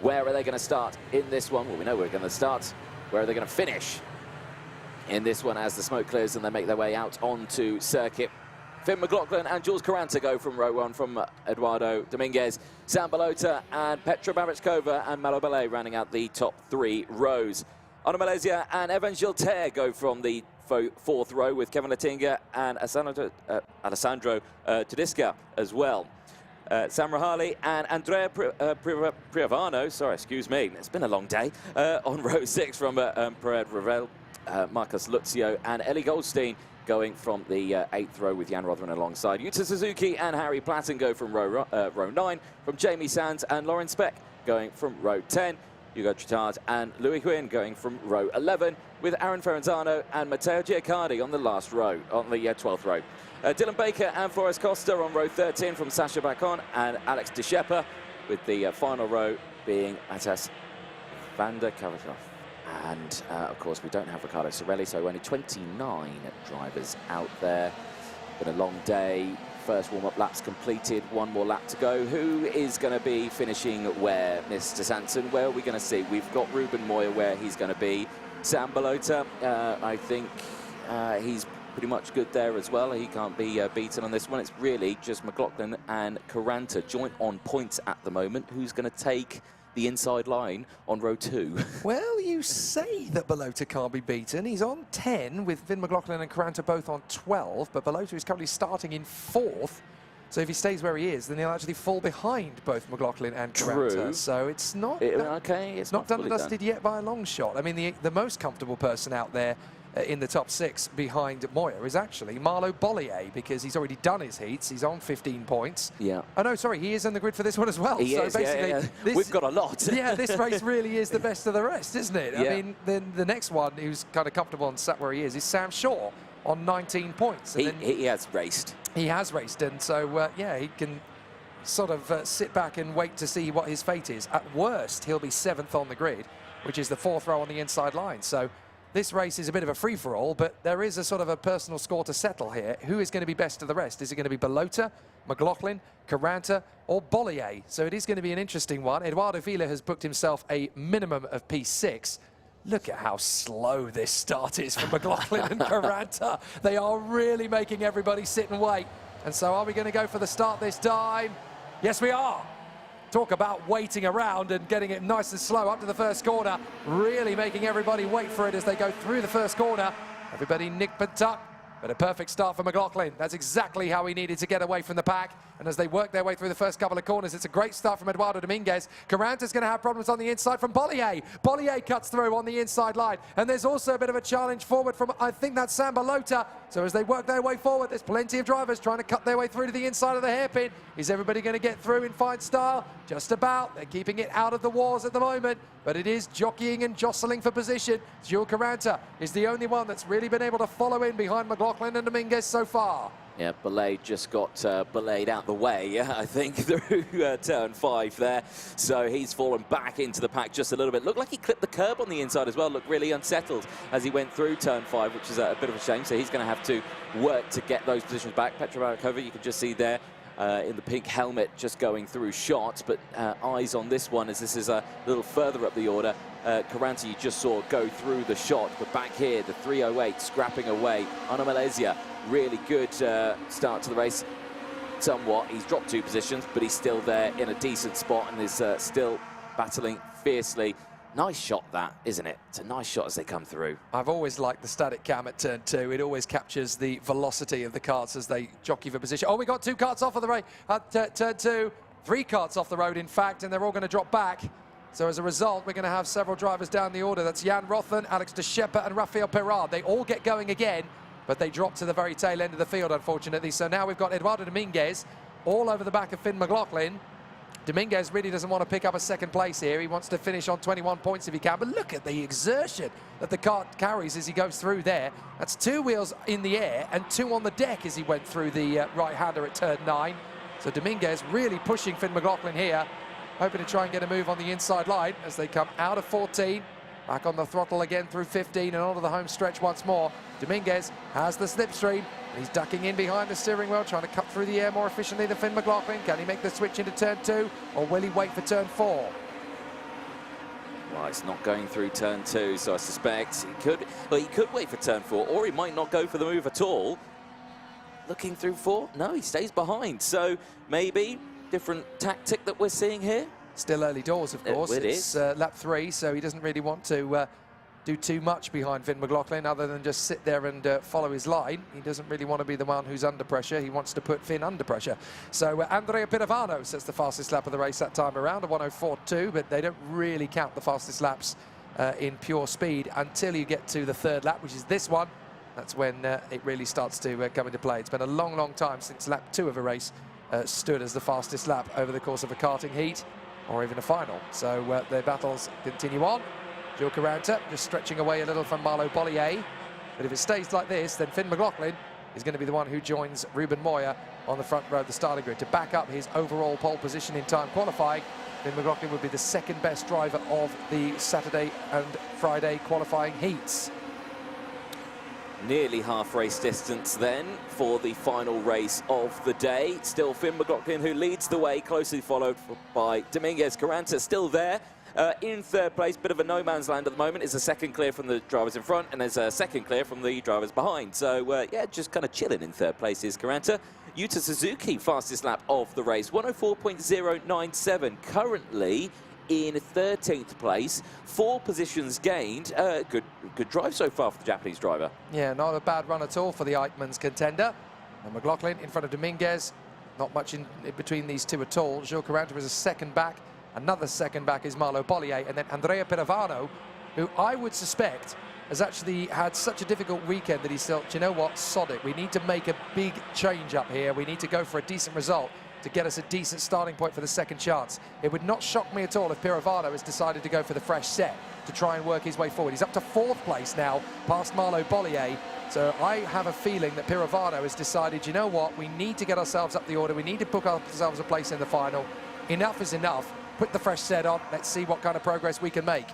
Where are they going to start in this one? Well, we know we're going to start. Where are they going to finish in this one as the smoke clears and they make their way out onto circuit? Finn McLaughlin and Jules Caranta go from row 1 from Eduardo Dominguez, Sam Balota and Petra Babichkova and Malo Ballet rounding out the top 3 rows. Anna Malaysia and Evan Gilter go from the 4th row with Kevin Latinga and Alessandro Tedesca as well. Sam Rahali and Andrea Priavano, sorry, excuse me, it's been a long day, on row 6 from Pered Ravel, Marcus Luzio and Ellie Goldstein going from the 8th row with Jan Rothman alongside. Yuta Suzuki and Harry Platten go from row 9, from Jamie Sands and Lauren Speck going from row 10. Hugo Trittard and Louis Huyn going from row 11, with Aaron Ferranzano and Matteo Giacardi on the last row, on the 12th row. Dylan Baker and Flores Costa on row 13 from Sasha Bacon and Alex De Shepper, with the final row being Atas van der Karatov. And, of course, we don't have Ricardo Sorelli, so only 29 drivers out there. Been a long day. First warm-up lap's completed. 1 more lap to go. Who is going to be finishing where, Mr. Sanson? Where are we going to see? We've got Ruben Moya where he's going to be. Sam Balota, I think he's pretty much good there as well. He can't be beaten on this one. It's really just McLaughlin and Caranta joint on points at the moment. Who's going to take the inside line on row 2? Well, you say that Belota can't be beaten. He's on 10 with Finn McLaughlin and Caranta both on 12, but Belota is currently starting in 4th. So if he stays where he is, then he'll actually fall behind both McLaughlin and Caranta. True. So it's not it's not done and fully dusted done. yet by a long shot. I mean, the most comfortable person out there in the top 6 behind Moya is actually Marlo Bollier, because he's already done his heats. He's on 15 points. Yeah. Oh no, sorry, he is on the grid for this one as well. He so is, basically, yeah. This, We've got a lot. yeah, this race really is the best of the rest, isn't it? Yeah. I mean, then the next one who's kind of comfortable and sat where he is Sam Shaw on 19 points. And He has raced. He has raced, and so, yeah, he can sort of sit back and wait to see what his fate is. At worst, he'll be 7th on the grid, which is the 4th row on the inside line. So this race is a bit of a free-for-all, but there is a sort of a personal score to settle here. Who is going to be best of the rest? Is it going to be Belota, McLaughlin, Caranta, or Bollier? So it is going to be an interesting one. Eduardo Vila has booked himself a minimum of P6. Look at how slow this start is for McLaughlin and Caranta. They are really making everybody sit and wait. And so are we going to go for the start this time? Yes, we are. Talk about waiting around and getting it nice and slow up to the first corner. Really making everybody wait for it as they go through the first corner. Everybody nicked and tucked. But a perfect start for McLaughlin. That's exactly how he needed to get away from the pack. And as they work their way through the first couple of corners, it's a great start from Eduardo Dominguez. Caranta's going to have problems on the inside from Bollier. Bollier cuts through on the inside line. And there's also a bit of a challenge forward from, I think that's Sam Belota. So as they work their way forward, there's plenty of drivers trying to cut their way through to the inside of the hairpin. Is everybody going to get through in fine style? Just about. They're keeping it out of the wars at the moment. But it is jockeying and jostling for position. Jules Caranta is the only one that's really been able to follow in behind McLaughlin and Dominguez so far. Yeah, Belay just got belayed out the way, I think, through turn 5 there. So he's fallen back into the pack just a little bit. Looked like he clipped the curb on the inside as well. Looked really unsettled as he went through turn 5, which is a bit of a shame. So he's going to have to work to get those positions back. Petra Barakova, you can just see there in the pink helmet just going through shots. But eyes on this one as this is a little further up the order. Caranta you just saw go through the shot, but back here, the 308 scrapping away. Ana Malaysia, really good start to the race. Somewhat, he's dropped 2 positions, but he's still there in a decent spot and is still battling fiercely. Nice shot that, isn't it? It's a nice shot as they come through. I've always liked the static cam at turn 2. It always captures the velocity of the karts as they jockey for position. Oh, we got 2 karts off of the race at turn 2. 3 karts off the road, in fact, and they're all going to drop back. So as a result, we're going to have several drivers down the order. That's Jan Rothen, Alex De Schepper, and Rafael Perard. They all get going again, but they drop to the very tail end of the field, unfortunately. So now we've got Eduardo Dominguez all over the back of Finn McLaughlin. Dominguez really doesn't want to pick up a second place here. He wants to finish on 21 points if he can. But look at the exertion that the kart carries as he goes through there. That's 2 wheels in the air and 2 on the deck as he went through the right-hander at turn 9. So Dominguez really pushing Finn McLaughlin here, hoping to try and get a move on the inside line as they come out of 14. Back on the throttle again through 15 and onto the home stretch once more. Dominguez has the slipstream. He's ducking in behind the steering wheel, trying to cut through the air more efficiently than Finn McLaughlin. Can he make the switch into turn 2, or will he wait for turn 4? Well, it's not going through turn 2, so I suspect he could wait for turn 4, or he might not go for the move at all. Looking through 4, no, he stays behind. So maybe different tactic that we're seeing here. Still early doors, of course. It's lap 3, so he doesn't really want to do too much behind Finn McLaughlin other than just sit there and follow his line. He doesn't really want to be the one who's under pressure. He wants to put Finn under pressure. So Andrea Pirovano sets the fastest lap of the race that time around, a 1:04.2, but they don't really count the fastest laps in pure speed until you get to the 3rd lap, which is this one. That's when it really starts to come into play. It's been a long, long time since lap 2 of a race stood as the fastest lap over the course of a karting heat or even a final. So their battles continue on. Jules Caranta just stretching away a little from Marlo Bollier. But if it stays like this, then Finn McLaughlin is going to be the one who joins Ruben Moya on the front row of the starting grid. To back up his overall pole position in time qualifying, Finn McLaughlin would be the 2nd best driver of the Saturday and Friday qualifying heats. Nearly half race distance then for the final race of the day. Still Finn McLaughlin who leads the way, closely followed by Dominguez. Caranta still there In third place, bit of a no man's land at the moment, is a second clear from the drivers in front, and there's a second clear from the drivers behind. So, yeah, just kind of chilling in third place is Caranta. Yuta Suzuki, fastest lap of the race, 104.097, currently in 13th place, 4 positions gained. Good drive so far for the Japanese driver. Yeah, not a bad run at all for the Eichmann's contender. And McLaughlin in front of Dominguez. Not much in between these two at all. Gilles Caranta is a second back. Another second back is Marlo Bollier. And then Andrea Pirovano, who I would suspect has actually had such a difficult weekend that he's thought, you know what, sod it. We need to make a big change up here. We need to go for a decent result to get us a decent starting point for the second chance. It would not shock me at all if Pirovano has decided to go for the fresh set to try and work his way forward. He's up to 4th place now, past Marlo Bollier. So I have a feeling that Pirovano has decided, you know what, we need to get ourselves up the order. We need to book ourselves a place in the final. Enough is enough. Put the fresh set on. Let's see what kind of progress we can make.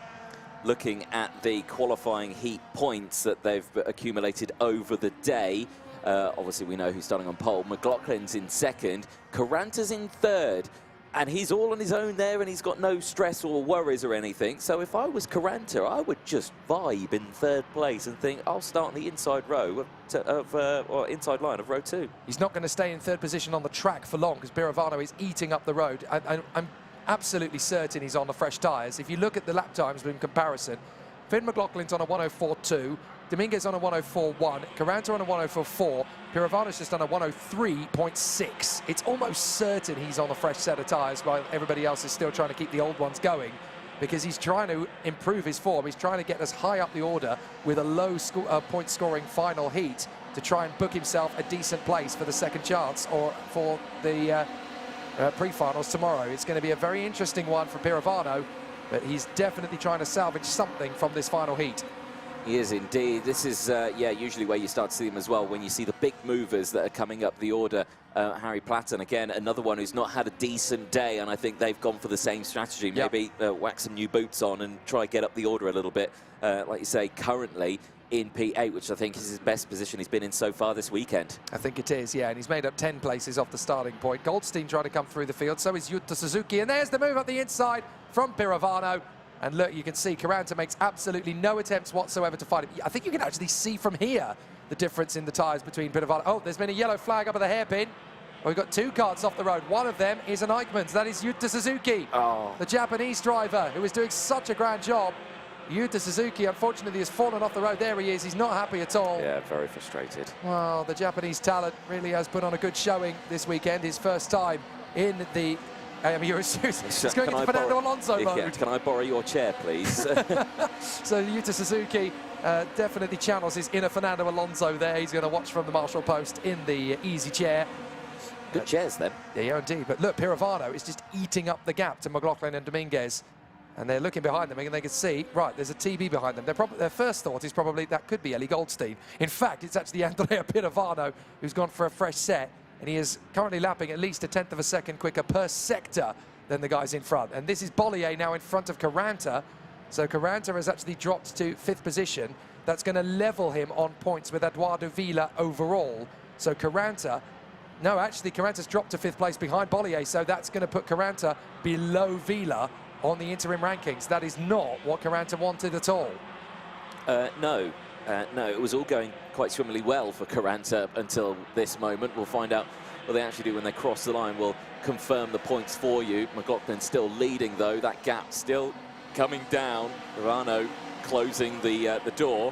Looking at the qualifying heat points that they've accumulated over the day, obviously we know who's starting on pole. McLaughlin's in second, Caranta's in third, and he's all on his own there, and he's got no stress or worries or anything. So if I was Caranta, I would just vibe in third place and think, I'll start on the inside row or inside line of row 2. He's not going to stay in third position on the track for long because Pirovano is eating up the road. I'm absolutely certain he's on the fresh tyres. If you look at the lap times in comparison, Finn McLaughlin's on a 104.2, Dominguez on a 104.1, Caranta on a 104.4, Pirovano's just on a 103.6. It's almost certain he's on a fresh set of tyres while everybody else is still trying to keep the old ones going, because he's trying to improve his form. He's trying to get us high up the order with a low point-scoring final heat to try and book himself a decent place for the second chance or for the pre-finals tomorrow. It's going to be a very interesting one for Pirovano, but he's definitely trying to salvage something from this final heat. He is indeed. This is, yeah, usually where you start to see him as well, when you see the big movers that are coming up the order. Harry Platten, again, another one who's not had a decent day, and I think they've gone for the same strategy. Maybe whack some new boots on and try get up the order a little bit. Like you say, currently in P8, which I think is his best position he's been in so far this weekend. I think it is, yeah, and he's made up 10 places off the starting point. Goldstein trying to come through the field, so is Yuta Suzuki, and there's the move up the inside from Pirovano. And look, you can see Caranta makes absolutely no attempts whatsoever to fight him. I think you can actually see from here the difference in the tyres between Pirovano. Oh, there's been a yellow flag up at the hairpin. We've got 2 carts off the road. One of them is an Eichmann's. That is Yuta Suzuki, the Japanese driver, who is doing such a grand job. Yuta Suzuki, unfortunately, has fallen off the road. There he is. He's not happy at all. Yeah, very frustrated. Well, the Japanese talent really has put on a good showing this weekend. His first time in the IAME Euro Series. It's going into Fernando Alonso mode. Yeah, can I borrow your chair, please? So Yuta Suzuki definitely channels his inner Fernando Alonso there. He's going to watch from the Marshall post in the easy chair. Good chairs then. Yeah, indeed. But look, Pirovano is just eating up the gap to McLaughlin and Dominguez. And they're looking behind them and they can see, right, there's a TB behind them. Their first thought is probably that could be Ellie Goldstein. In fact, it's actually Andrea Pirovano who's gone for a fresh set. And he is currently lapping at least a 1/10 of a second quicker per sector than the guys in front. And this is Bollier now in front of Caranta. So Caranta has actually dropped to 5th position. That's going to level him on points with Eduardo Villa overall. So Caranta, no, actually Caranta's dropped to 5th place behind Bollier. So that's going to put Caranta below Villa on the interim rankings. That is not what Caranta wanted at all. No, it was all going quite swimmingly well for Caranta until this moment. We'll find out what they actually do when they cross the line. We'll confirm the points for you. McLaughlin still leading, though. That gap still coming down. Pirovano closing the door.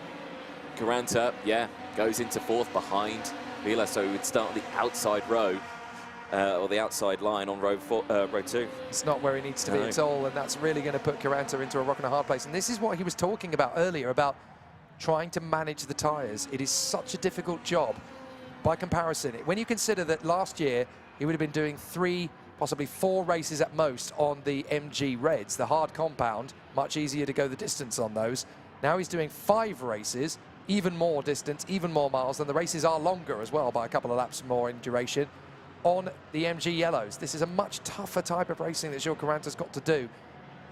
Caranta, yeah, goes into 4th behind Villa, so he would start on the outside row. Or the outside line on row 2. It's not where he needs to be at all, and that's really going to put Caranta into a rock and a hard place. And this is what he was talking about earlier, about trying to manage the tyres. It is such a difficult job by comparison. When you consider that last year he would have been doing 3, possibly 4 races at most on the MG Reds, the hard compound, much easier to go the distance on those. Now he's doing 5 races, even more distance, even more miles, and the races are longer as well by a couple of laps more in duration on the MG Yellows. This is a much tougher type of racing that Gilles Caranta's got to do.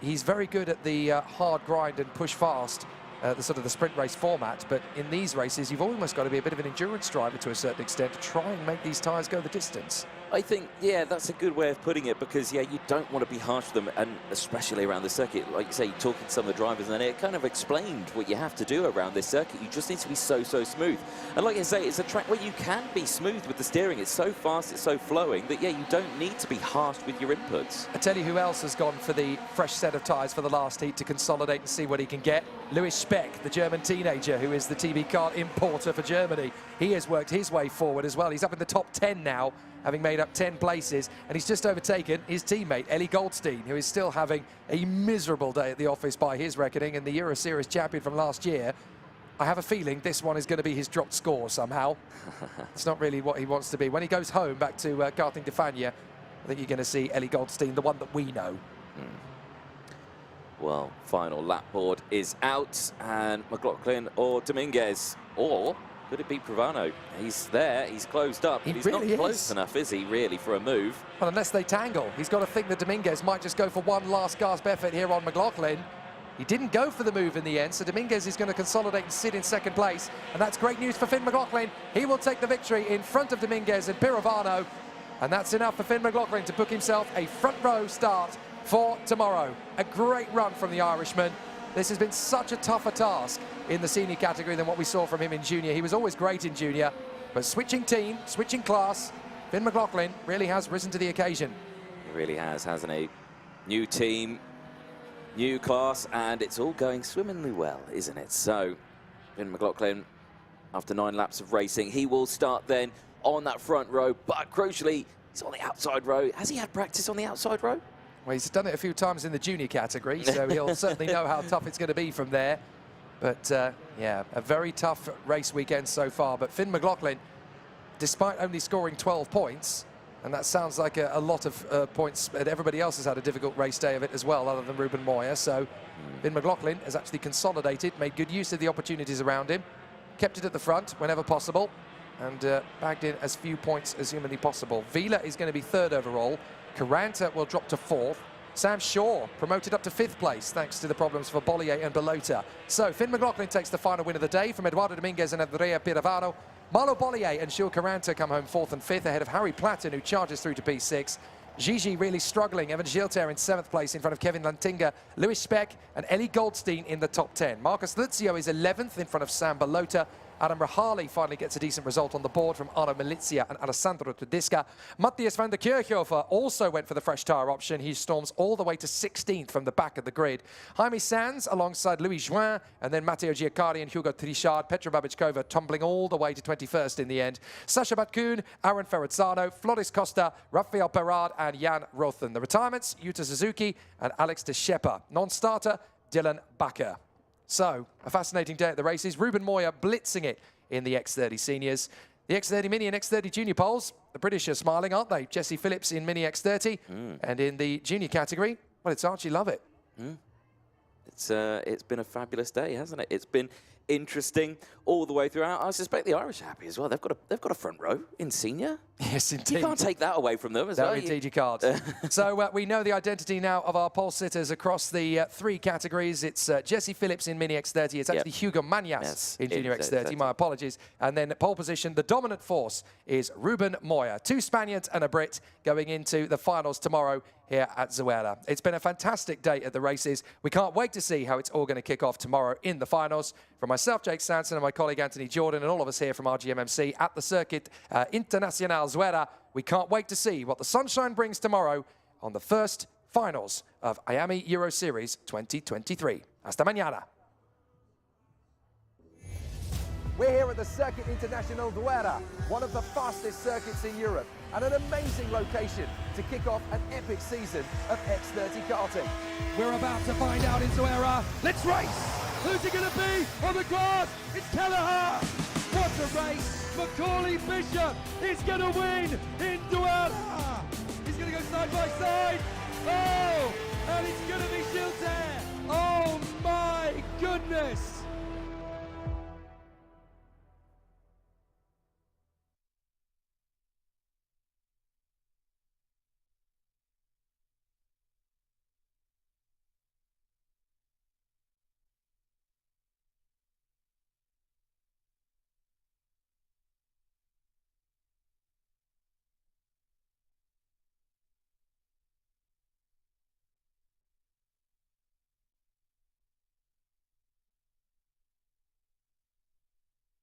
He's very good at the hard grind and push fast, the sort of the sprint race format, but in these races you've almost got to be a bit of an endurance driver to a certain extent to try and make these tyres go the distance. I think, yeah, that's a good way of putting it, because, yeah, you don't want to be harsh with them, and especially around the circuit. Like you say, talking to some of the drivers, and it kind of explained what you have to do around this circuit. You just need to be so smooth. And like I say, it's a track where you can be smooth with the steering. It's so fast, it's so flowing, that, yeah, you don't need to be harsh with your inputs. I tell you who else has gone for the fresh set of tyres for the last heat to consolidate and see what he can get. Lewis Speck, the German teenager who is the TB car importer for Germany. He has worked his way forward as well. He's up in the top 10 now, having made up 10 places, and he's just overtaken his teammate, Eli Goldstein, who is still having a miserable day at the office by his reckoning, and the Euro Series champion from last year. I have a feeling this one is going to be his dropped score somehow. It's not really what he wants to be. When he goes home back to karting de Fagnes, I think you're going to see Eli Goldstein, the one that we know. Well, final lap board is out, and McLaughlin or Dominguez, or could it be Pravano? He's there, he's closed up, but he's really not close enough, is he, really, for a move? Well, unless they tangle. He's got to think that Dominguez might just go for one last gasp effort here on McLaughlin. He didn't go for the move in the end, so Dominguez is going to consolidate and sit in second place, and that's great news for Finn McLaughlin. He will take the victory in front of Dominguez and Pirovano, and that's enough for Finn McLaughlin to book himself a front row start for tomorrow. A great run from the Irishman. This has been such a tougher task in the senior category than what we saw from him in junior. He was always great in junior, but switching team, switching class, Finn McLaughlin really has risen to the occasion. He really has, hasn't he? New team, new class, and it's all going swimmingly well, isn't it? So, Finn McLaughlin, after 9 laps of racing, he will start then on that front row, but crucially, he's on the outside row. Has he had practice on the outside row? Well, he's done it a few times in the junior category, so he'll certainly know how tough it's going to be from there. But, yeah, a very tough race weekend so far. But Finn McLaughlin, despite only scoring 12 points, and that sounds like a lot of points, but everybody else has had a difficult race day of it as well, other than Ruben Moya. So Finn McLaughlin has actually consolidated, made good use of the opportunities around him, kept it at the front whenever possible, and bagged in as few points as humanly possible. Vila is going to be 3rd overall. Caranta will drop to 4th. Sam Shaw promoted up to 5th place thanks to the problems for Bollier and Bellota. So Finn McLaughlin takes the final win of the day from Eduardo Dominguez and Andrea Pirovano. Marlo Bollier and Jules Caranta come home 4th and 5th ahead of Harry Platten, who charges through to P6. Gigi really struggling. Evan Gilter in 7th place in front of Kevin Lantinga, Lewis Speck and Eli Goldstein in the top 10. Marcus Luzio is 11th in front of Sam Bellota. Adam Rahali finally gets a decent result on the board from Arno Milizia and Alessandro Tedesca. Matthias van der Kirchhofer also went for the fresh tyre option. He storms all the way to 16th from the back of the grid. Jaime Sanz alongside Louis Juin, and then Matteo Giaccari and Hugo Trichard. Petra Babichkova tumbling all the way to 21st in the end. Sasha Batkun, Aaron Ferrazzano, Floris Costa, Rafael Perard and Jan Rothen. The retirements, Yuta Suzuki and Alex de Schepper. Non-starter, Dylan Bakker. So, a fascinating day at the races. Ruben Moya blitzing it in the X30 seniors. The X30 Mini and X30 Junior poles, the British are smiling, aren't they? Jesse Phillips in Mini X30. And in the junior category, well, it's Archie Lovett. It's been a fabulous day, hasn't it? It's been interesting all the way throughout. I suspect the Irish are happy as well. They've got a front row in senior. Yes, indeed. You can't take that away from them as no, well. Indeed you can't. So we know the identity now of our pole sitters across the 3 categories. It's Jesse Phillips in Mini X30. It's actually Hugo Manias in Junior X30. My apologies. And then pole position, the dominant force is Ruben Moya. 2 Spaniards and a Brit going into the finals tomorrow here at Zuera. It's been a fantastic day at the races. We can't wait to see how it's all going to kick off tomorrow in the finals. From myself, Jake Sanson, and my colleague Anthony Jordan, and all of us here from RGMMC at the Circuit Internacional Zuera, we can't wait to see what the sunshine brings tomorrow on the first finals of IAME Euro Series 2023. Hasta mañana. We're here at the Circuit International Zuera, one of the fastest circuits in Europe, and an amazing location to kick off an epic season of X30 karting. We're about to find out in Zuera. Let's race! Who's it going to be on the grass? It's Kelleher! What a race! Macaulay Bishop is going to win in Zuera! He's going to go side by side. Oh! And it's going to be Gilter! Oh my goodness!